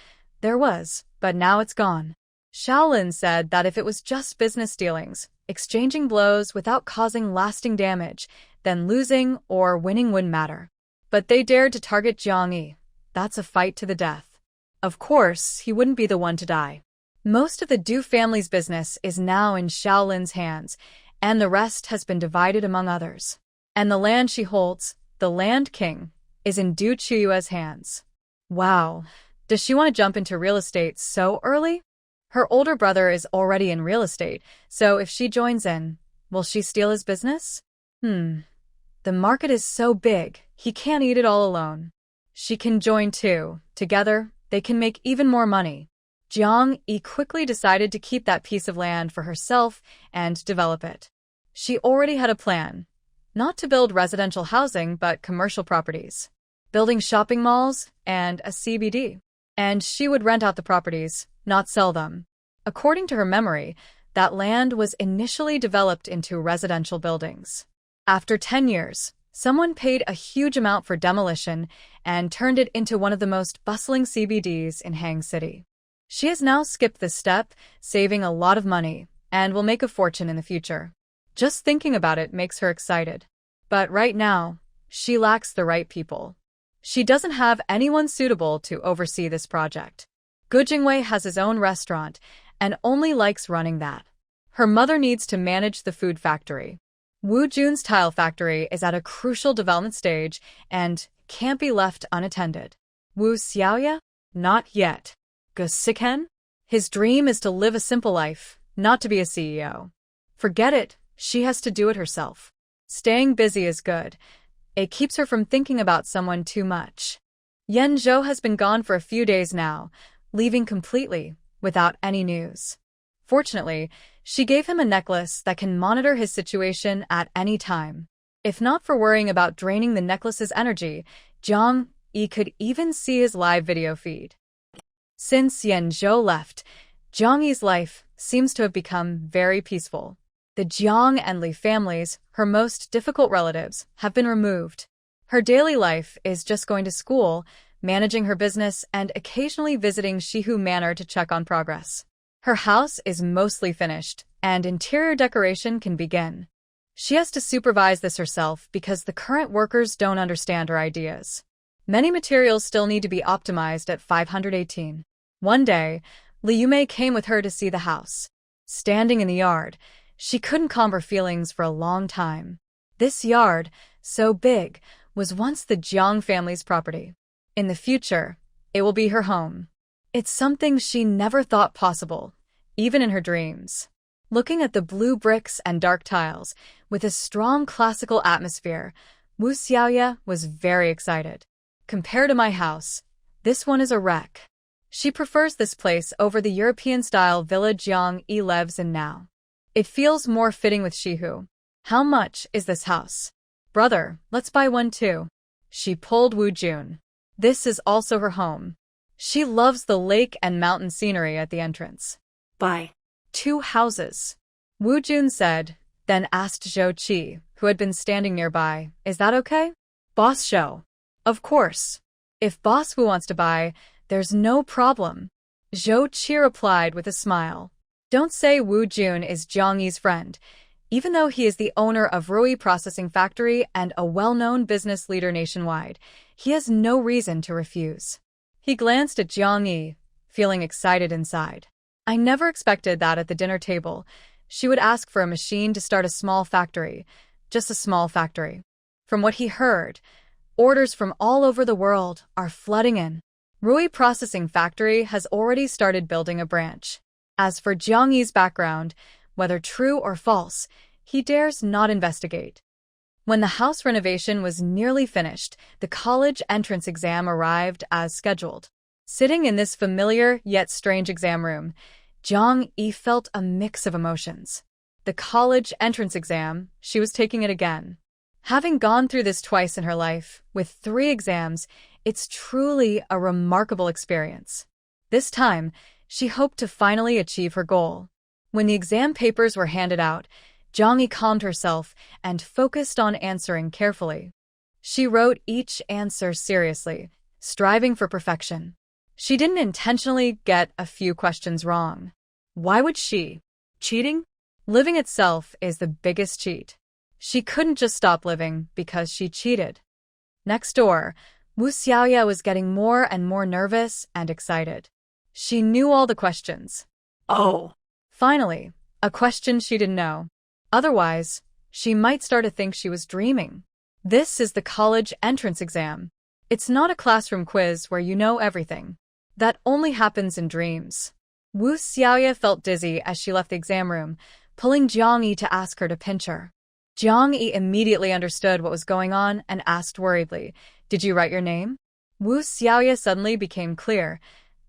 There was, but now it's gone. Shaolin said that if it was just business dealings, exchanging blows without causing lasting damage, then losing or winning wouldn't matter. But they dared to target Jiang Yi. That's a fight to the death. Of course, he wouldn't be the one to die. Most of the Du family's business is now in Shaolin's hands, and the rest has been divided among others. And the land she holds, the Land King, is in Du Chuyue's hands. Wow, does she want to jump into real estate so early? Her older brother is already in real estate, so if she joins in, will she steal his business? The market is so big, he can't eat it all alone. She can join too. Together, they can make even more money. Jiang Yi quickly decided to keep that piece of land for herself and develop it. She already had a plan. Not to build residential housing, but commercial properties. Building shopping malls and a CBD. And she would rent out the properties, not sell them. According to her memory, that land was initially developed into residential buildings. After 10 years, Someone paid a huge amount for demolition and turned it into one of the most bustling CBDs in Hang City. She has now skipped this step, saving a lot of money, and will make a fortune in the future. Just thinking about it makes her excited. But right now, she lacks the right people. She doesn't have anyone suitable to oversee this project. Gu Jingwei has his own restaurant and only likes running that. Her mother needs to manage the food factory. Wu Jun's tile factory is at a crucial development stage and can't be left unattended. Wu Xiaoya? Not yet. Gu Siken? His dream is to live a simple life, not to be a CEO. Forget it, she has to do it herself. Staying busy is good. It keeps her from thinking about someone too much. Yan Zhou has been gone for a few days now, leaving completely, without any news. Fortunately, she gave him a necklace that can monitor his situation at any time. If not for worrying about draining the necklace's energy, Zhang Yi could even see his live video feed. Since Yan Zhou left, Zhang Yi's life seems to have become very peaceful. The Jiang and Li families, her most difficult relatives, have been removed. Her daily life is just going to school, managing her business, and occasionally visiting Shihu Manor to check on progress. Her house is mostly finished, and interior decoration can begin. She has to supervise this herself because the current workers don't understand her ideas. Many materials still need to be optimized at 518. One day, Li Yumei came with her to see the house. Standing in the yard, she couldn't calm her feelings for a long time. This yard, so big, was once the Jiang family's property. In the future, it will be her home. It's something she never thought possible, even in her dreams. Looking at the blue bricks and dark tiles, with a strong classical atmosphere, Wu Xiaoya was very excited. Compared to my house, this one is a wreck. She prefers this place over the European-style villa Jiang Yi lives in now. It feels more fitting with Shihu. How much is this house? Brother, let's buy one too. She pulled Wu Jun. This is also her home. She loves the lake and mountain scenery at the entrance. Buy 2 houses. Wu Jun said, then asked Zhou Qi, who had been standing nearby, is that okay? Boss Zhou. Of course. If Boss Wu wants to buy, there's no problem. Zhou Qi replied with a smile. Don't say Wu Jun is Jiang Yi's friend. Even though he is the owner of Rui Processing Factory and a well-known business leader nationwide, he has no reason to refuse. He glanced at Jiang Yi, feeling excited inside. I never expected that at the dinner table. She would ask for a machine to start a small factory, just a small factory. From what he heard, orders from all over the world are flooding in. Rui Processing Factory has already started building a branch. As for Jiang Yi's background, whether true or false, he dares not investigate. When the house renovation was nearly finished, the college entrance exam arrived as scheduled. Sitting in this familiar yet strange exam room, Jiang Yi felt a mix of emotions. The college entrance exam, she was taking it again. Having gone through this twice in her life, with 3 exams, it's truly a remarkable experience. This time, she hoped to finally achieve her goal. When the exam papers were handed out, Jiang Yi calmed herself and focused on answering carefully. She wrote each answer seriously, striving for perfection. She didn't intentionally get a few questions wrong. Why would she? Cheating? Living itself is the biggest cheat. She couldn't just stop living because she cheated. Next door, Wu Xiaoya was getting more and more nervous and excited. She knew all the questions. Oh. Finally, a question she didn't know. Otherwise, she might start to think she was dreaming. This is the college entrance exam. It's not a classroom quiz where you know everything. That only happens in dreams. Wu Xiaoya felt dizzy as she left the exam room, pulling Jiang Yi to ask her to pinch her. Jiang Yi immediately understood what was going on and asked worriedly, "Did you write your name?" Wu Xiaoya suddenly became clear.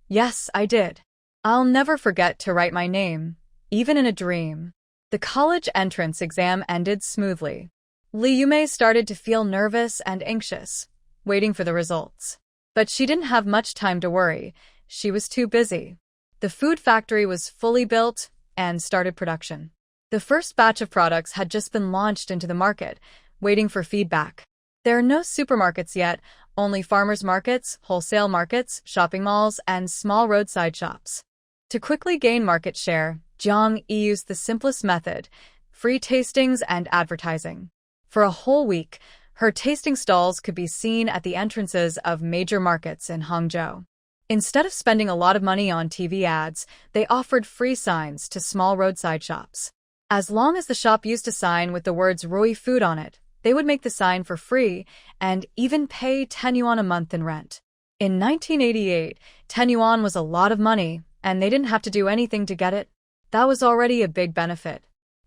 "Yes, I did. I'll never forget to write my name, even in a dream." The college entrance exam ended smoothly. Li Yumei started to feel nervous and anxious, waiting for the results. But she didn't have much time to worry. She was too busy. The food factory was fully built and started production. The first batch of products had just been launched into the market, waiting for feedback. There are no supermarkets yet, only farmers markets, wholesale markets, shopping malls, and small roadside shops. To quickly gain market share, Jiang Yi used the simplest method: free tastings and advertising. For a whole week, her tasting stalls could be seen at the entrances of major markets in Hangzhou. Instead of spending a lot of money on TV ads, they offered free signs to small roadside shops. As long as the shop used a sign with the words Rui Food on it, they would make the sign for free and even pay 10 yuan a month in rent. In 1988, 10 yuan was a lot of money, and they didn't have to do anything to get it. That was already a big benefit.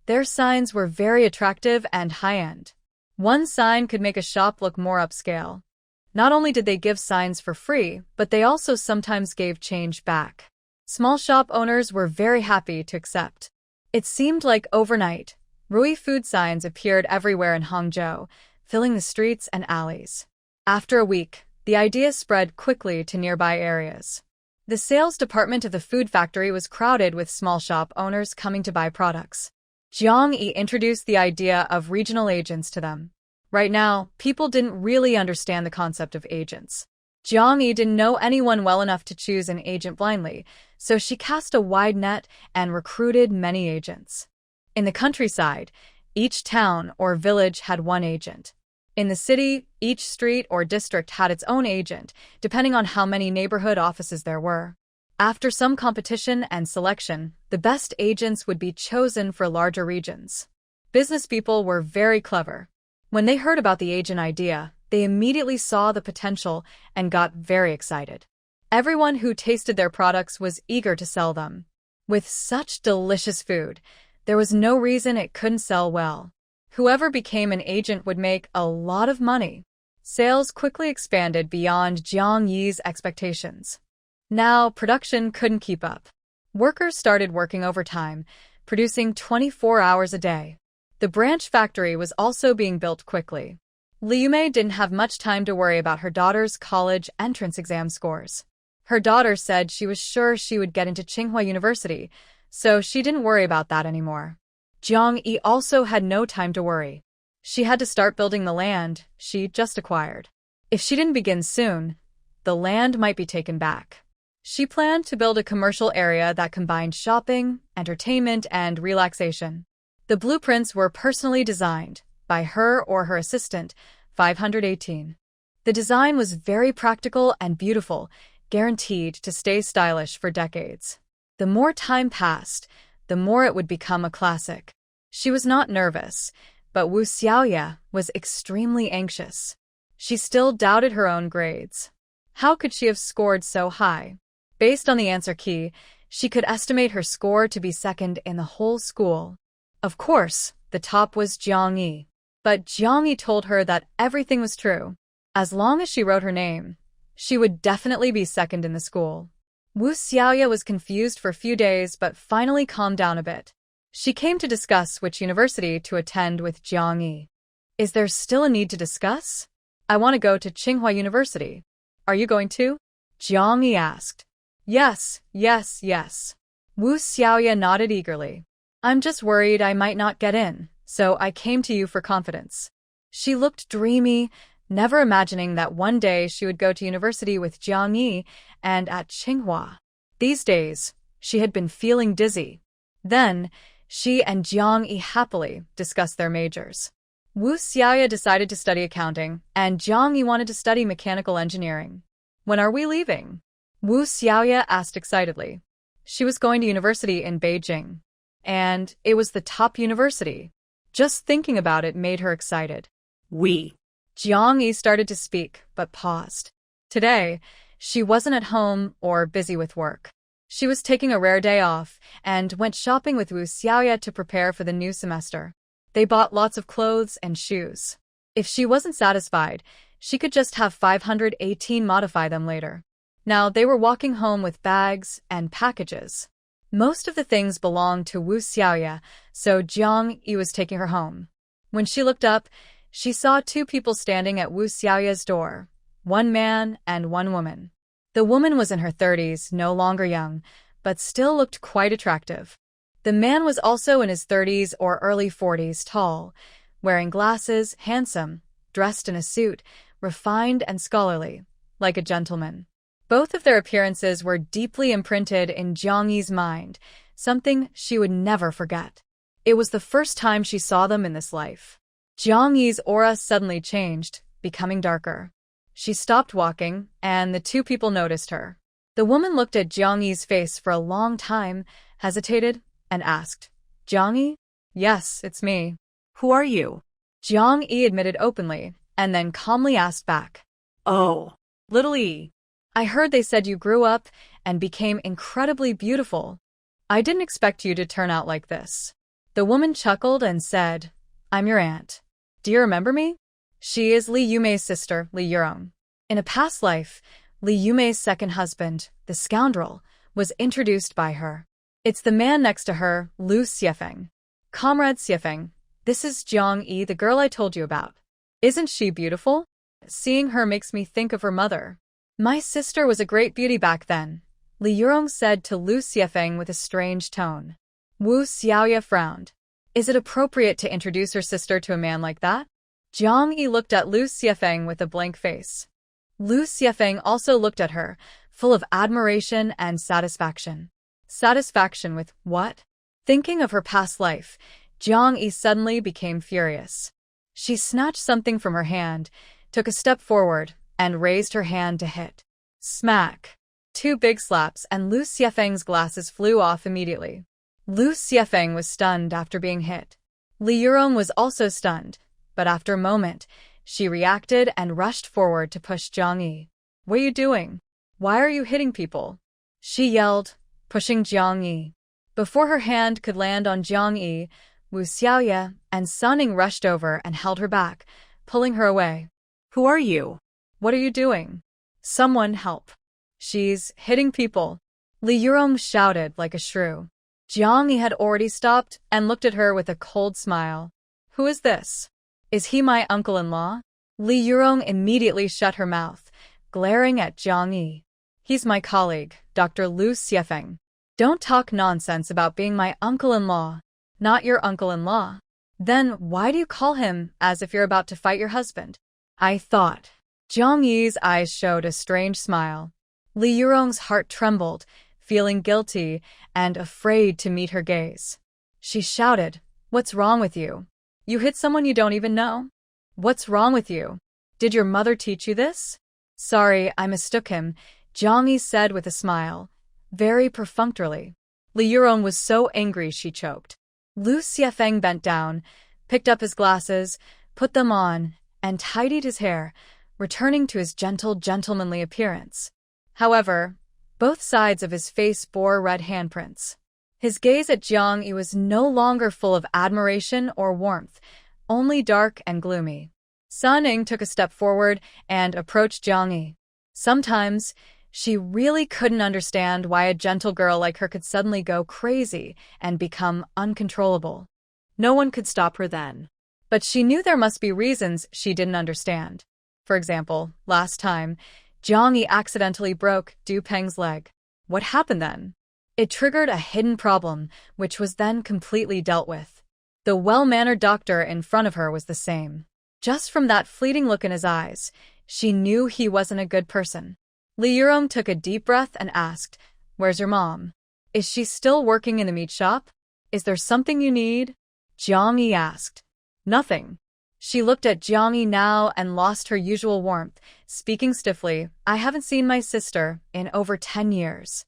Their signs were very attractive and high-end. One sign could make a shop look more upscale. Not only did they give signs for free, but they also sometimes gave change back. Small shop owners were very happy to accept. It seemed like overnight, Rui Food signs appeared everywhere in Hangzhou, filling the streets and alleys. After a week, the idea spread quickly to nearby areas. The sales department of the food factory was crowded with small shop owners coming to buy products. Jiang Yi introduced the idea of regional agents to them. Right now, people didn't really understand the concept of agents. Jiang Yi didn't know anyone well enough to choose an agent blindly, so she cast a wide net and recruited many agents. In the countryside, each town or village had one agent. In the city, each street or district had its own agent, depending on how many neighborhood offices there were. After some competition and selection, the best agents would be chosen for larger regions. Business people were very clever. When they heard about the agent idea, they immediately saw the potential and got very excited. Everyone who tasted their products was eager to sell them. With such delicious food, there was no reason it couldn't sell well. Whoever became an agent would make a lot of money. Sales quickly expanded beyond Jiang Yi's expectations. Now, production couldn't keep up. Workers started working overtime, producing 24 hours a day. The branch factory was also being built quickly. Liu Mei didn't have much time to worry about her daughter's college entrance exam scores. Her daughter said she was sure she would get into Tsinghua University, so she didn't worry about that anymore. Jiang Yi also had no time to worry. She had to start building the land she just acquired. If she didn't begin soon, the land might be taken back. She planned to build a commercial area that combined shopping, entertainment, and relaxation. The blueprints were personally designed by her or her assistant, 518. The design was very practical and beautiful, guaranteed to stay stylish for decades. The more time passed, the more it would become a classic. She was not nervous, but Wu Xiaoya was extremely anxious. She still doubted her own grades. How could she have scored so high? Based on the answer key, she could estimate her score to be second in the whole school. Of course, the top was Jiang Yi. But Jiang Yi told her that everything was true. As long as she wrote her name, she would definitely be second in the school. Wu Xiaoya was confused for a few days but finally calmed down a bit. She came to discuss which university to attend with Jiang Yi. Is there still a need to discuss? I want to go to Tsinghua University. Are you going to? Jiang Yi asked. Yes. Wu Xiaoya nodded eagerly. I'm just worried I might not get in, so I came to you for confidence. She looked dreamy, never imagining that one day she would go to university with Jiang Yi and at Tsinghua. These days, she had been feeling dizzy. Then, she and Jiang Yi happily discussed their majors. Wu Xiaoya decided to study accounting, and Jiang Yi wanted to study mechanical engineering. When are we leaving? Wu Xiaoya asked excitedly. She was going to university in Beijing. And it was the top university. Just thinking about it made her excited. We. Jiang Yi started to speak, but paused. Today, she wasn't at home or busy with work. She was taking a rare day off and went shopping with Wu Xiaoya to prepare for the new semester. They bought lots of clothes and shoes. If she wasn't satisfied, she could just have 518 modify them later. Now they were walking home with bags and packages. Most of the things belonged to Wu Xiaoya, so Jiang Yi was taking her home. When she looked up, she saw two people standing at Wu Xiaoya's door, one man and one woman. The woman was in her 30s, no longer young, but still looked quite attractive. The man was also in his 30s or early 40s, tall, wearing glasses, handsome, dressed in a suit, refined and scholarly, like a gentleman. Both of their appearances were deeply imprinted in Jiang Yi's mind, something she would never forget. It was the first time she saw them in this life. Jiang Yi's aura suddenly changed, becoming darker. She stopped walking, and the two people noticed her. The woman looked at Jiang Yi's face for a long time, hesitated, and asked, "Jiang Yi?" "Yes, it's me." Who are you? Jiang Yi admitted openly, and then calmly asked back, Oh, little E. "I heard they said you grew up and became incredibly beautiful. I didn't expect you to turn out like this." The woman chuckled and said, "I'm your aunt. Do you remember me? She is Li Yumei's sister, Li Yurong. In a past life, Li Yumei's second husband, the scoundrel, was introduced by her. It's the man next to her, Lu Xiefeng. Comrade Xiefeng, this is Jiang Yi, the girl I told you about. Isn't she beautiful? Seeing her makes me think of her mother. My sister was a great beauty back then," Li Yurong said to Lu Xiefeng with a strange tone. Wu Xiaoya frowned. Is it appropriate to introduce her sister to a man like that? Jiang Yi looked at Lu Xiefeng with a blank face. Lu Xiefeng also looked at her, full of admiration and satisfaction. Satisfaction with what? Thinking of her past life, Jiang Yi suddenly became furious. She snatched something from her hand, took a step forward, and raised her hand to hit. Smack! 2 big slaps, and Lu Xiefeng's glasses flew off immediately. Lu Xiefeng was stunned after being hit. Li Yurong was also stunned, but after a moment, she reacted and rushed forward to push Jiang Yi. What are you doing? Why are you hitting people? She yelled, pushing Jiang Yi. Before her hand could land on Jiang Yi, Wu Xiaoya and Sunning rushed over and held her back, pulling her away. Who are you? What are you doing? Someone help. She's hitting people. Li Yurong shouted like a shrew. Jiang Yi had already stopped and looked at her with a cold smile. Who is this? Is he my uncle-in-law? Li Yurong immediately shut her mouth, glaring at Jiang Yi. He's my colleague, Dr. Lu Xiefeng. Don't talk nonsense about being my uncle-in-law. Not your uncle-in-law. Then why do you call him as if you're about to fight your husband? I thought. Jiang Yi's eyes showed a strange smile. Li Yurong's heart trembled, feeling guilty and afraid to meet her gaze. She shouted, What's wrong with you? You hit someone you don't even know? What's wrong with you? Did your mother teach you this? Sorry, I mistook him, Jiang Yi said with a smile, very perfunctorily. Li Yurong was so angry she choked. Lu Xiefeng bent down, picked up his glasses, put them on, and tidied his hair, returning to his gentle, gentlemanly appearance. However, both sides of his face bore red handprints. His gaze at Jiang Yi was no longer full of admiration or warmth, only dark and gloomy. Sun Ning took a step forward and approached Jiang Yi. Sometimes, she really couldn't understand why a gentle girl like her could suddenly go crazy and become uncontrollable. No one could stop her then. But she knew there must be reasons she didn't understand. For example, last time, Jiang Yi accidentally broke Du Peng's leg. What happened then? It triggered a hidden problem, which was then completely dealt with. The well-mannered doctor in front of her was the same. Just from that fleeting look in his eyes, she knew he wasn't a good person. Li Yurong took a deep breath and asked, Where's your mom? Is she still working in the meat shop? Is there something you need? Jiang Yi asked. Nothing. She looked at Jiang Yi now and lost her usual warmth, speaking stiffly, I haven't seen my sister in over 10 years.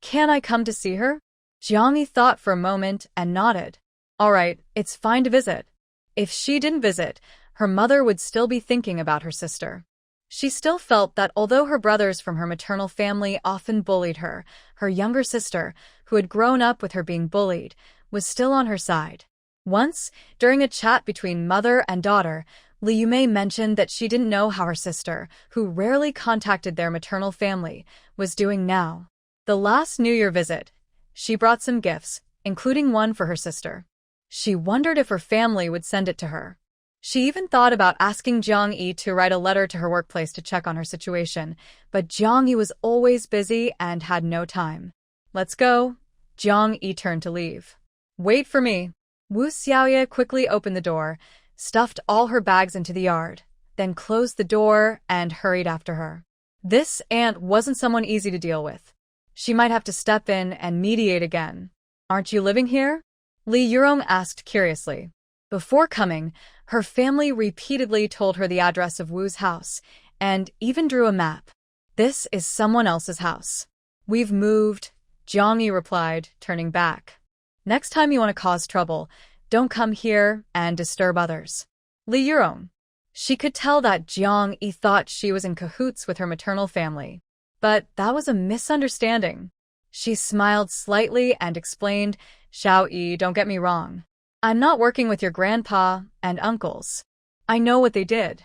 Can I come to see her? Jiang Yi thought for a moment and nodded. All right, it's fine to visit. If she didn't visit, her mother would still be thinking about her sister. She still felt that although her brothers from her maternal family often bullied her, her younger sister, who had grown up with her being bullied, was still on her side. Once, during a chat between mother and daughter, Li Yumei mentioned that she didn't know how her sister, who rarely contacted their maternal family, was doing now. The last New Year visit, she brought some gifts, including one for her sister. She wondered if her family would send it to her. She even thought about asking Jiang Yi to write a letter to her workplace to check on her situation, but Jiang Yi was always busy and had no time. Let's go. Jiang Yi turned to leave. Wait for me. Wu Xiaoya quickly opened the door, stuffed all her bags into the yard, then closed the door and hurried after her. This aunt wasn't someone easy to deal with. She might have to step in and mediate again. "Aren't you living here?" Lee Yurong asked curiously. Before coming, her family repeatedly told her the address of Woo's house, and even drew a map. "This is someone else's house. We've moved," Jiang Yi replied, turning back. "Next time you want to cause trouble, don't come here and disturb others." Lee Yurong. She could tell that Jiang Yi thought she was in cahoots with her maternal family. But that was a misunderstanding. She smiled slightly and explained, "Xiao Yi, don't get me wrong. I'm not working with your grandpa and uncles. I know what they did.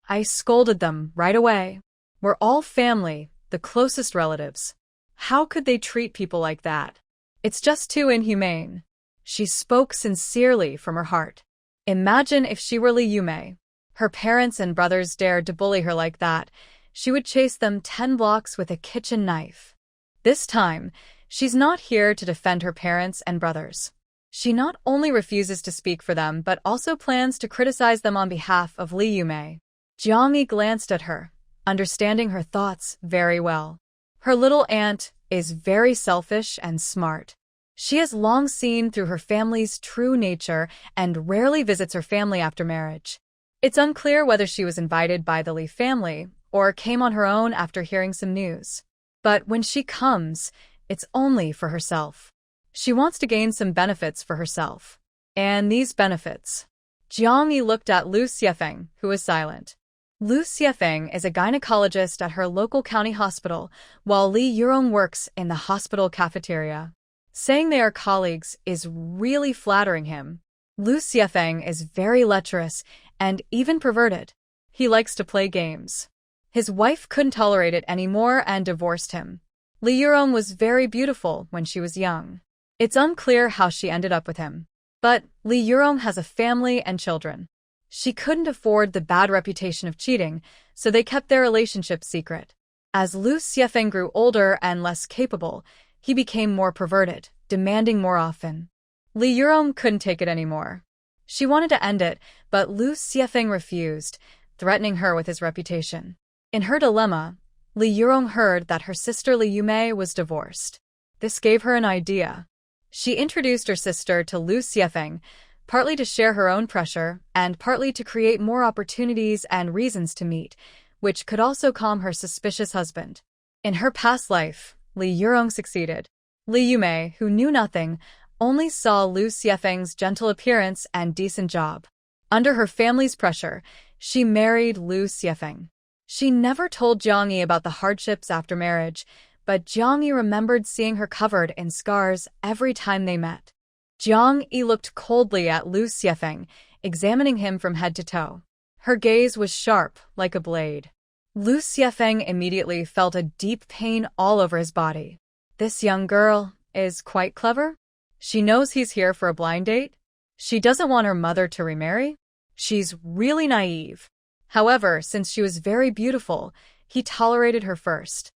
I scolded them right away. We're all family, the closest relatives. How could they treat people like that? It's just too inhumane." She spoke sincerely from her heart. Imagine if she were Li Yume. Her parents and brothers dared to bully her like that. She would chase them 10 blocks with a kitchen knife. This time, she's not here to defend her parents and brothers. She not only refuses to speak for them but also plans to criticize them on behalf of Li Yume. Jiang Yi glanced at her, understanding her thoughts very well. Her little aunt is very selfish and smart. She has long seen through her family's true nature and rarely visits her family after marriage. It's unclear whether she was invited by the Li family or came on her own after hearing some news. But when she comes, it's only for herself. She wants to gain some benefits for herself. And these benefits. Jiang Yi looked at Lu Xiefeng, who was silent. Lu Xiefeng is a gynecologist at her local county hospital, while Li Yurong works in the hospital cafeteria. Saying they are colleagues is really flattering him. Lu Xiefeng is very lecherous and even perverted. He likes to play games. His wife couldn't tolerate it anymore and divorced him. Li Yurong was very beautiful when she was young. It's unclear how she ended up with him. But Li Yurong has a family and children. She couldn't afford the bad reputation of cheating, so they kept their relationship secret. As Lu Xiefeng grew older and less capable, he became more perverted, demanding more often. Li Yurong couldn't take it anymore. She wanted to end it, but Lu Xiefeng refused, threatening her with his reputation. In her dilemma, Li Yurong heard that her sister Li Yume was divorced. This gave her an idea. She introduced her sister to Lu Xiefeng, partly to share her own pressure and partly to create more opportunities and reasons to meet, which could also calm her suspicious husband. In her past life, Li Yurong succeeded. Li Yume, who knew nothing, only saw Lu Xiefeng's gentle appearance and decent job. Under her family's pressure, she married Lu Xiefeng. She never told Jiang Yi about the hardships after marriage, but Jiang Yi remembered seeing her covered in scars every time they met. Jiang Yi looked coldly at Lu Xiefeng, examining him from head to toe. Her gaze was sharp, like a blade. Lu Xiefeng immediately felt a deep pain all over his body. This young girl is quite clever. She knows he's here for a blind date. She doesn't want her mother to remarry. She's really naive. However, since she was very beautiful, he tolerated her first.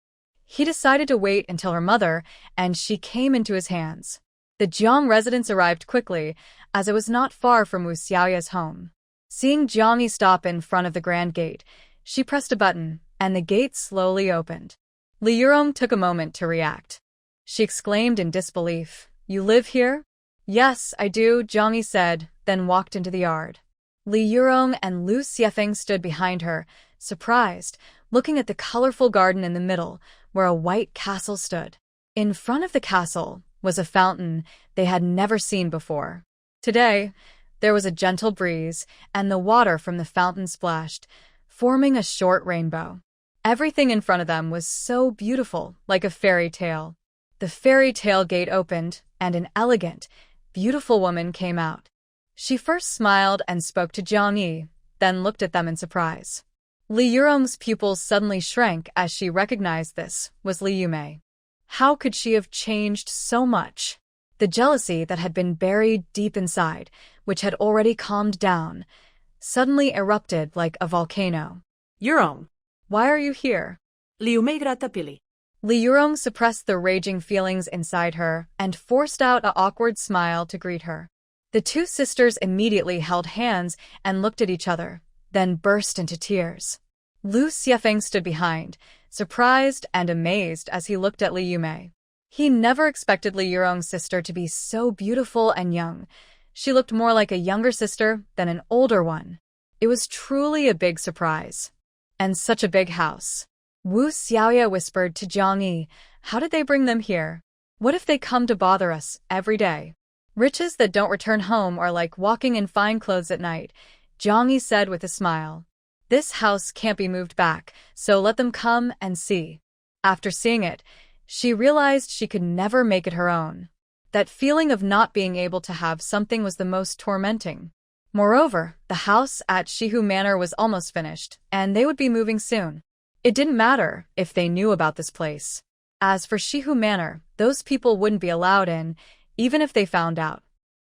He decided to wait until her mother and she came into his hands. The Jiang residents arrived quickly, as it was not far from Wu Xiaoya's home. Seeing Jiang Yi stop in front of the grand gate, she pressed a button, and the gate slowly opened. Li Yurong took a moment to react. She exclaimed in disbelief, "You live here?" "Yes, I do," Jiang Yi said, then walked into the yard. Li Yurong and Lu Xiefeng stood behind her, surprised, looking at the colorful garden in the middle, where a white castle stood. In front of the castle was a fountain they had never seen before. Today, there was a gentle breeze, and the water from the fountain splashed, forming a short rainbow. Everything in front of them was so beautiful, like a fairy tale. The fairy tale gate opened, and an elegant, beautiful woman came out. She first smiled and spoke to Jiang Yi, then looked at them in surprise. Li Yurong's pupils suddenly shrank as she recognized this was Li Yume. How could she have changed so much? The jealousy that had been buried deep inside, which had already calmed down, suddenly erupted like a volcano. Yurong. "Why are you here?" Li Yume gratapili. Li Yurong suppressed the raging feelings inside her and forced out an awkward smile to greet her. The two sisters immediately held hands and looked at each other, then burst into tears. Lu Xiefeng stood behind, surprised and amazed as he looked at Li Yumei. He never expected Li Yurong's sister to be so beautiful and young. She looked more like a younger sister than an older one. It was truly a big surprise. And such a big house. Wu Xiaoya whispered to Zhang Yi, "How did they bring them here? What if they come to bother us every day?" "Riches that don't return home are like walking in fine clothes at night," Zhang Yi said with a smile. "This house can't be moved back, so let them come and see." After seeing it, she realized she could never make it her own. That feeling of not being able to have something was the most tormenting. Moreover, the house at Shihu Manor was almost finished, and they would be moving soon. It didn't matter if they knew about this place. As for Shihu Manor, those people wouldn't be allowed in, even if they found out.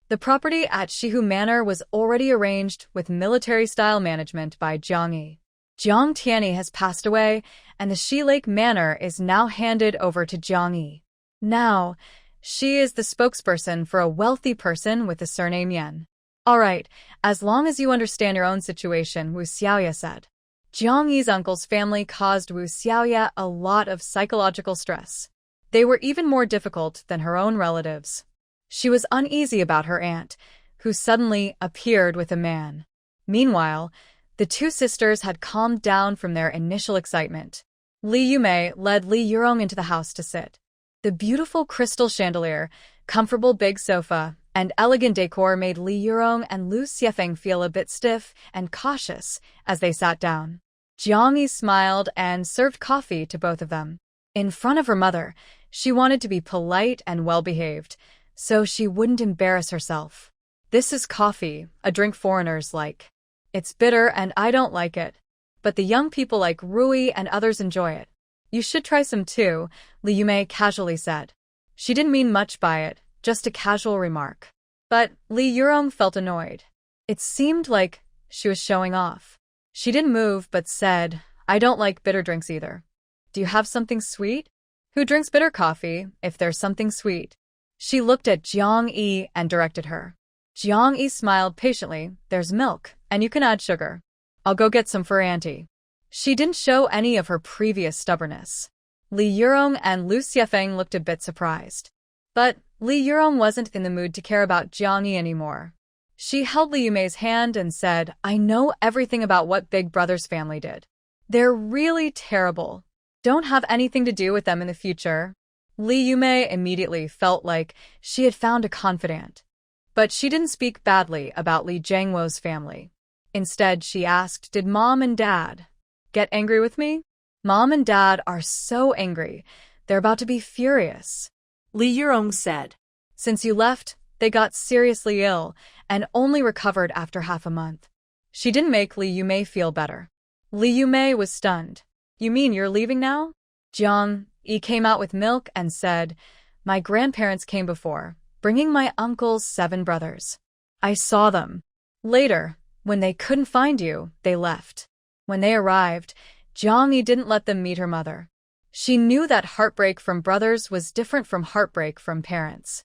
The property at Shihu Manor was already arranged with military-style management by Jiang Yi. Jiang Tianyi has passed away, and the Shi Lake Manor is now handed over to Jiang Yi. Now, she is the spokesperson for a wealthy person with the surname Yan. "Alright, as long as you understand your own situation," Wu Xiaoya said. Jiang Yi's uncle's family caused Wu Xiaoya a lot of psychological stress. They were even more difficult than her own relatives. She was uneasy about her aunt, who suddenly appeared with a man. Meanwhile, the two sisters had calmed down from their initial excitement. Li Yumei led Li Yurong into the house to sit. The beautiful crystal chandelier, comfortable big sofa, and elegant decor made Li Yurong and Lu Xiefeng feel a bit stiff and cautious as they sat down. Jiang Yi smiled and served coffee to both of them. In front of her mother, she wanted to be polite and well-behaved, so she wouldn't embarrass herself. "This is coffee, a drink foreigners like. It's bitter and I don't like it. But the young people like Rui and others enjoy it. You should try some too," Li Yumei casually said. She didn't mean much by it, just a casual remark. But Li Yurong felt annoyed. It seemed like she was showing off. She didn't move but said, "I don't like bitter drinks either. Do you have something sweet?" "Who drinks bitter coffee if there's something sweet?" She looked at Jiang Yi and directed her. Jiang Yi smiled patiently. "There's milk, and you can add sugar. I'll go get some for Auntie." She didn't show any of her previous stubbornness. Li Yurong and Lu Xiefeng looked a bit surprised. But Li Yurong wasn't in the mood to care about Jiang Yi anymore. She held Li Yumei's hand and said, "I know everything about what Big Brother's family did. They're really terrible. Don't have anything to do with them in the future." Li Yumei immediately felt like she had found a confidant. But she didn't speak badly about Li Jiangwo's family. Instead, she asked, "Did Mom and Dad get angry with me?" "Mom and Dad are so angry. They're about to be furious," Li Yurong said. "Since you left, they got seriously ill and only recovered after half a month." She didn't make Li Yumei feel better. Li Yumei was stunned. "You mean you're leaving now?" Jiang Yi came out with milk and said, "My grandparents came before, bringing my uncle's 7 brothers. I saw them. Later, when they couldn't find you, they left. When they arrived, Jiang Yi didn't let them meet her mother. She knew that heartbreak from brothers was different from heartbreak from parents.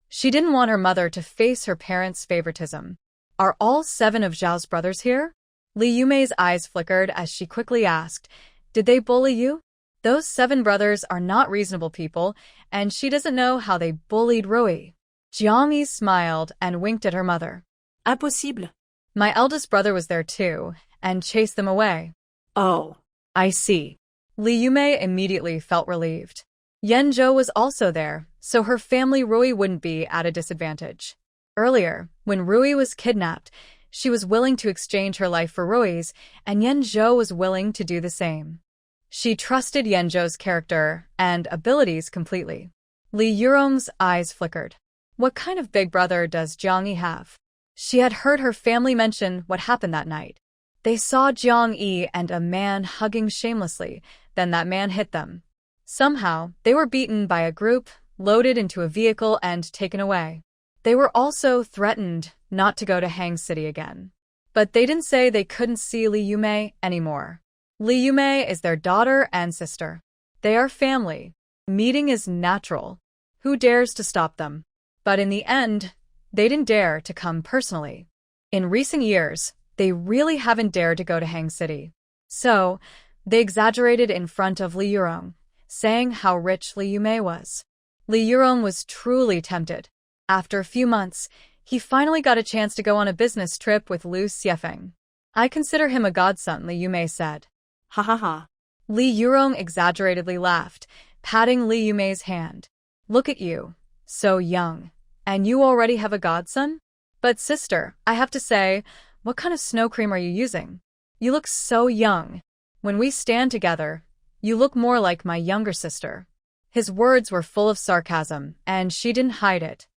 She didn't want her mother to face her parents' favoritism. "Are all 7 of Zhao's brothers here?" Li Yumei's eyes flickered as she quickly asked, "Did they bully you?" "Those 7 brothers are not reasonable people, and she doesn't know how they bullied Rui." Jiang Yi smiled and winked at her mother. "Impossible." "My eldest brother was there too, and chased them away." "Oh, I see." Li Yumei immediately felt relieved. Yan Zhou was also there, so her family Rui wouldn't be at a disadvantage. Earlier, when Rui was kidnapped, she was willing to exchange her life for Rui's, and Yan Zhou was willing to do the same. She trusted Yan Zhou's character and abilities completely. Li Yurong's eyes flickered. What kind of big brother does Jiang Yi have? She had heard her family mention what happened that night. They saw Jiang Yi and a man hugging shamelessly, then that man hit them. Somehow, they were beaten by a group, loaded into a vehicle and taken away. They were also threatened not to go to Hang City again. But they didn't say they couldn't see Li Yumei anymore. Li Yumei is their daughter and sister. They are family. Meeting is natural. Who dares to stop them? But in the end, they didn't dare to come personally. In recent years, They really haven't dared to go to Hang City. So, they exaggerated in front of Li Yurong, saying how rich Li Yumei was. Li Yurong was truly tempted. After a few months, he finally got a chance to go on a business trip with Lu Xiefeng. I consider him a godson, Li Yumei said. Ha ha ha. Li Yurong exaggeratedly laughed, patting Li Yumei's hand. Look at you. So young. And you already have a godson? But sister, I have to say, what kind of snow cream are you using? You look so young. When we stand together, you look more like my younger sister. His words were full of sarcasm, and she didn't hide it.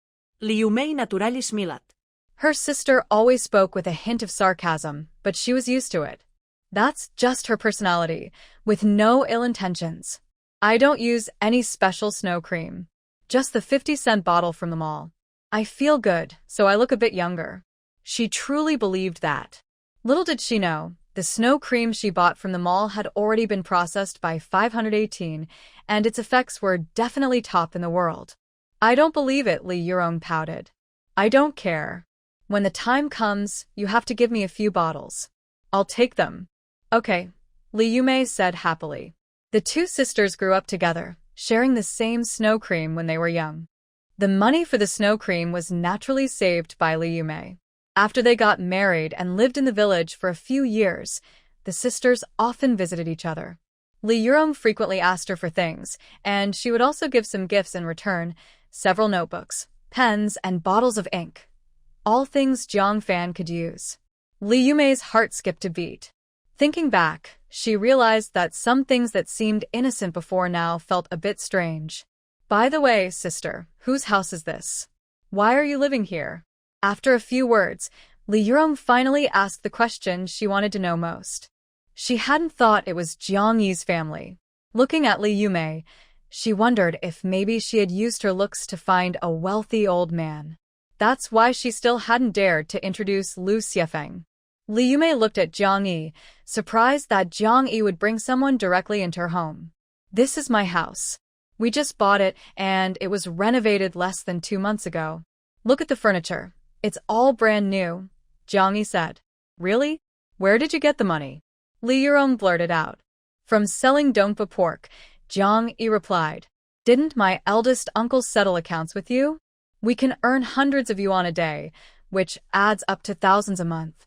Li Yumei naturalis milat. Her sister always spoke with a hint of sarcasm, but she was used to it. That's just her personality, with no ill intentions. I don't use any special snow cream. Just the 50-cent bottle from the mall. I feel good, so I look a bit younger. She truly believed that. Little did she know, the snow cream she bought from the mall had already been processed by 518, and its effects were definitely top in the world. I don't believe it, Li Yurong pouted. I don't care. When the time comes, you have to give me a few bottles. I'll take them. Okay, Li Yumei said happily. The two sisters grew up together, sharing the same snow cream when they were young. The money for the snow cream was naturally saved by Li Yumei. After they got married and lived in the village for a few years, the sisters often visited each other. Li Yurong frequently asked her for things, and she would also give some gifts in return, several notebooks, pens, and bottles of ink. All things Jiang Fan could use. Li Yumei's heart skipped a beat. Thinking back, she realized that some things that seemed innocent before now felt a bit strange. By the way, sister, whose house is this? Why are you living here? After a few words, Li Yurong finally asked the question she wanted to know most. She hadn't thought it was Jiang Yi's family. Looking at Li Yumei, she wondered if maybe she had used her looks to find a wealthy old man. That's why she still hadn't dared to introduce Lu Xiefeng. Li Yumei looked at Jiang Yi, surprised that Jiang Yi would bring someone directly into her home. This is my house. We just bought it, and it was renovated less than 2 months ago. Look at the furniture. It's all brand new, Jiang Yi said. Really? Where did you get the money? Li Yurong blurted out. From selling dongpa pork, Jiang Yi replied. Didn't my eldest uncle settle accounts with you? We can earn hundreds of yuan a day, which adds up to thousands a month.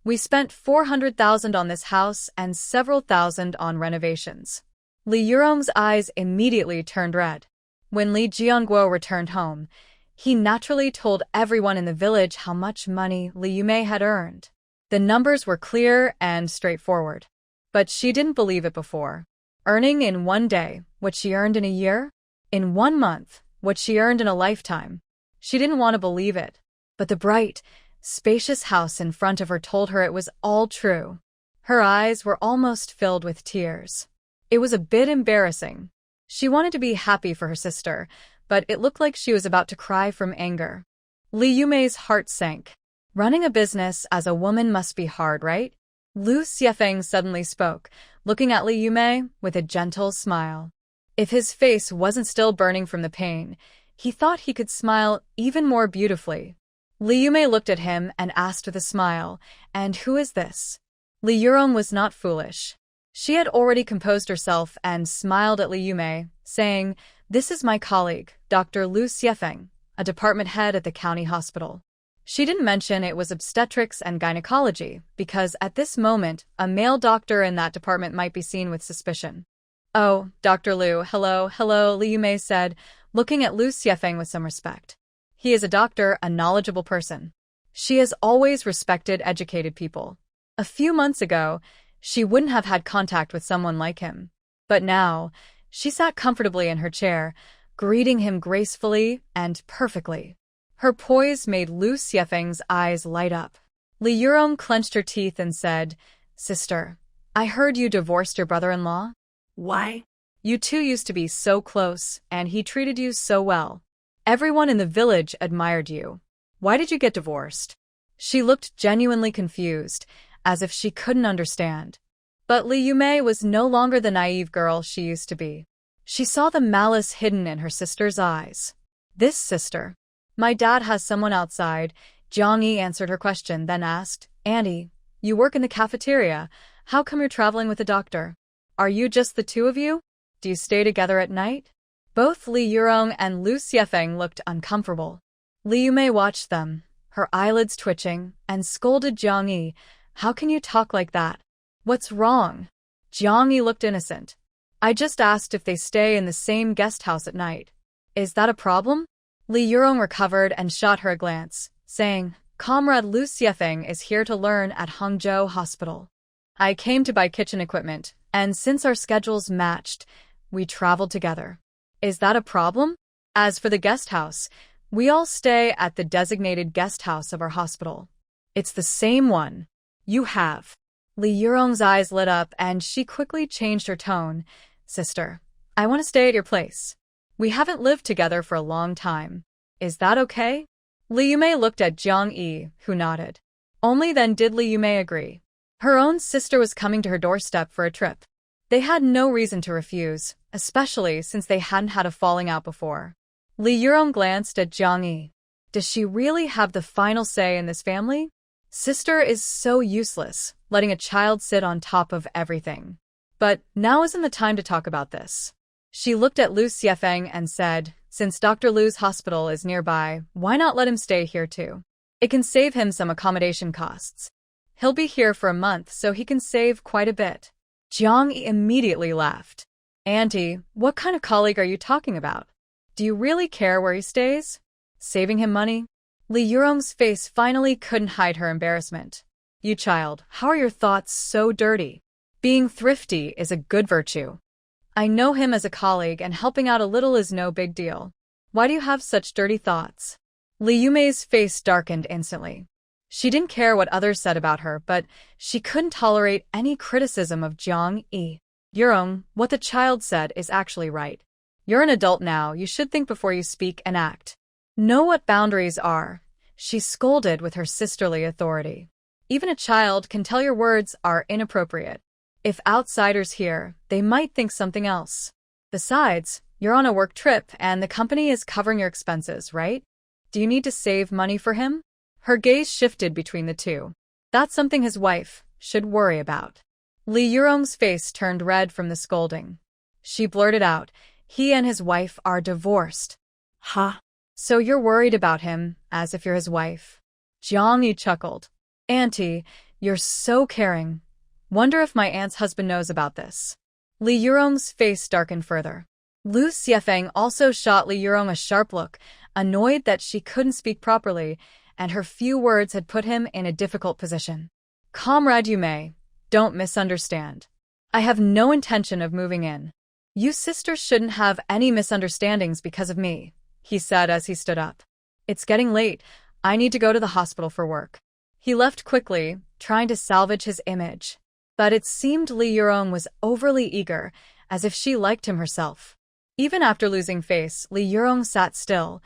We spent 400,000 on this house and several thousand on renovations. Li Yurong's eyes immediately turned red. When Li Jiangguo returned home, he naturally told everyone in the village how much money Li Yumei had earned. The numbers were clear and straightforward. But she didn't believe it before. Earning in one day what she earned in a year? In 1 month, what she earned in a lifetime. She didn't want to believe it. But the bright, spacious house in front of her told her it was all true. Her eyes were almost filled with tears. It was a bit embarrassing. She wanted to be happy for her sister, but it looked like she was about to cry from anger. Li Yumei's heart sank. Running a business as a woman must be hard, right? Lu Xiefeng suddenly spoke, looking at Li Yumei with a gentle smile. If his face wasn't still burning from the pain, he thought he could smile even more beautifully. Li Yumei looked at him and asked with a smile, "And who is this?" Li Yurong was not foolish. She had already composed herself and smiled at Li Yumei, saying, "This is my colleague, Dr. Lu Xiefeng, a department head at the county hospital." She didn't mention it was obstetrics and gynecology, because at this moment, a male doctor in that department might be seen with suspicion. "Oh, Dr. Lu, hello, Li Yumei said, looking at Lu Xiefeng with some respect. He is a doctor, a knowledgeable person. She has always respected educated people. A few months ago, she wouldn't have had contact with someone like him. But now, she sat comfortably in her chair, greeting him gracefully and perfectly. Her poise made Lu Xiefeng's eyes light up. Li Yurong clenched her teeth and said, "Sister, I heard you divorced your brother-in-law?" Why? "You two used to be so close, and he treated you so well. Everyone in the village admired you. Why did you get divorced?" She looked genuinely confused, as if she couldn't understand. But Li Yumei was no longer the naive girl she used to be. She saw the malice hidden in her sister's eyes. "This sister. My dad has someone outside," Jiang Yi answered her question, then asked, "Auntie, You work in the cafeteria. How come you're traveling with a doctor? Are you just the two of you? Do you stay together at night? Both Lee Yurong and Lu Xiefeng looked uncomfortable. Li Yumei watched them, her eyelids twitching, and scolded Jiang Yi. How can you talk like that? What's wrong? Jiang Yi looked innocent. I just asked if they stay in the same guest house at night. Is that a problem? Li Yurong recovered and shot her a glance, saying, Comrade Lu Xiefeng is here to learn at Hangzhou Hospital. I came to buy kitchen equipment, and since our schedules matched, we traveled together. Is that a problem? As for the guest house, we all stay at the designated guest house of our hospital. It's the same one. You have. Li Yurong's eyes lit up and she quickly changed her tone. Sister, I want to stay at your place. We haven't lived together for a long time. Is that okay? Li Yumei looked at Jiang Yi, who nodded. Only then did Li Yumei agree. Her own sister was coming to her doorstep for a trip. They had no reason to refuse, especially since they hadn't had a falling out before. Li Yurong glanced at Jiang Yi. Does she really have the final say in this family? Sister is so useless, letting a child sit on top of everything. But now isn't the time to talk about this. She looked at Lu Xiefeng and said, since Dr. Lu's hospital is nearby, why not let him stay here too? It can save him some accommodation costs. He'll be here for a month so he can save quite a bit. Jiang Yi immediately laughed. Auntie, what kind of colleague are you talking about? Do you really care where he stays? Saving him money? Li Yurong's face finally couldn't hide her embarrassment. You child, how are your thoughts so dirty? Being thrifty is a good virtue. I know him as a colleague and helping out a little is no big deal. Why do you have such dirty thoughts? Li Yumei's face darkened instantly. She didn't care what others said about her, but she couldn't tolerate any criticism of Jiang Yi. Yurong, what the child said is actually right. You're an adult now, you should think before you speak and act. Know what boundaries are, she scolded with her sisterly authority. Even a child can tell your words are inappropriate. If outsiders hear, they might think something else. Besides, you're on a work trip and the company is covering your expenses, right? Do you need to save money for him? Her gaze shifted between the two. That's something his wife should worry about. Li Yurong's face turned red from the scolding. She blurted out, he and his wife are divorced. Huh? So you're worried about him, as if you're his wife. Jiang Yi chuckled. Auntie, you're so caring. Wonder if my aunt's husband knows about this. Li Yurong's face darkened further. Lu Xiefeng also shot Li Yurong a sharp look, annoyed that she couldn't speak properly, and her few words had put him in a difficult position. Comrade Yumei, don't misunderstand. I have no intention of moving in. You sisters shouldn't have any misunderstandings because of me, he said as he stood up. It's getting late. I need to go to the hospital for work. He left quickly, trying to salvage his image. But it seemed Li Yurong was overly eager, as if she liked him herself. Even after losing face, Li Yurong sat still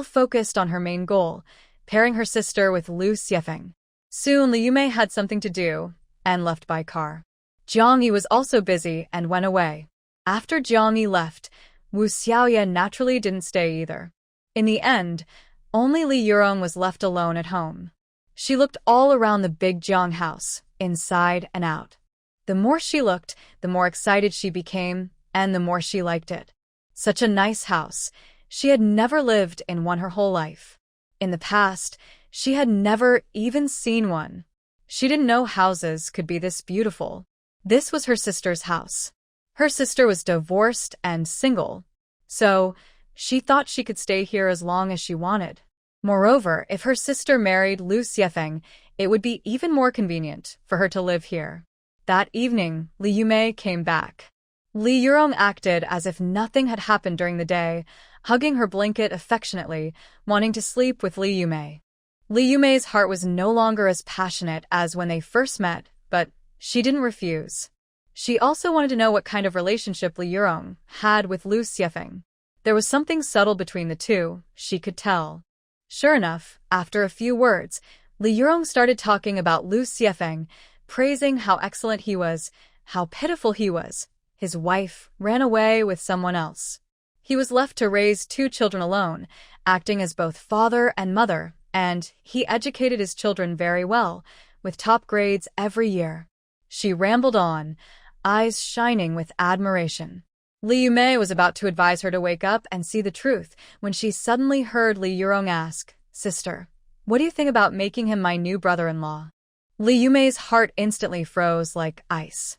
focused on her main goal, pairing her sister with Lu Xiefeng. Soon Li Yumei had something to do, and left by car. Jiang Yi was also busy and went away. After Jiang Yi left, Wu Xiaoya naturally didn't stay either. In the end, only Li Yurong was left alone at home. She looked all around the big Jiang house, inside and out. The more she looked, the more excited she became, and the more she liked it. Such a nice house. She had never lived in one her whole life. In the past, she had never even seen one. She didn't know houses could be this beautiful. This was her sister's house. Her sister was divorced and single, so she thought she could stay here as long as she wanted. Moreover, if her sister married Lu Xiefeng, it would be even more convenient for her to live here. That evening, Li Yumei came back. Li Yurong acted as if nothing had happened during the day, hugging her blanket affectionately, wanting to sleep with Li Yumei. Li Yumei's heart was no longer as passionate as when they first met, but she didn't refuse. She also wanted to know what kind of relationship Li Yurong had with Lu Xiefeng. There was something subtle between the two, she could tell. Sure enough, after a few words, Li Yurong started talking about Lu Xiefeng, praising how excellent he was, how pitiful he was. His wife ran away with someone else. He was left to raise 2 children alone, acting as both father and mother, and he educated his children very well, with top grades every year. She rambled on, eyes shining with admiration. Lee Yume was about to advise her to wake up and see the truth when she suddenly heard Lee Yurong ask, "Sister, what do you think about making him my new brother-in-law?" Lee Yume's heart instantly froze like ice.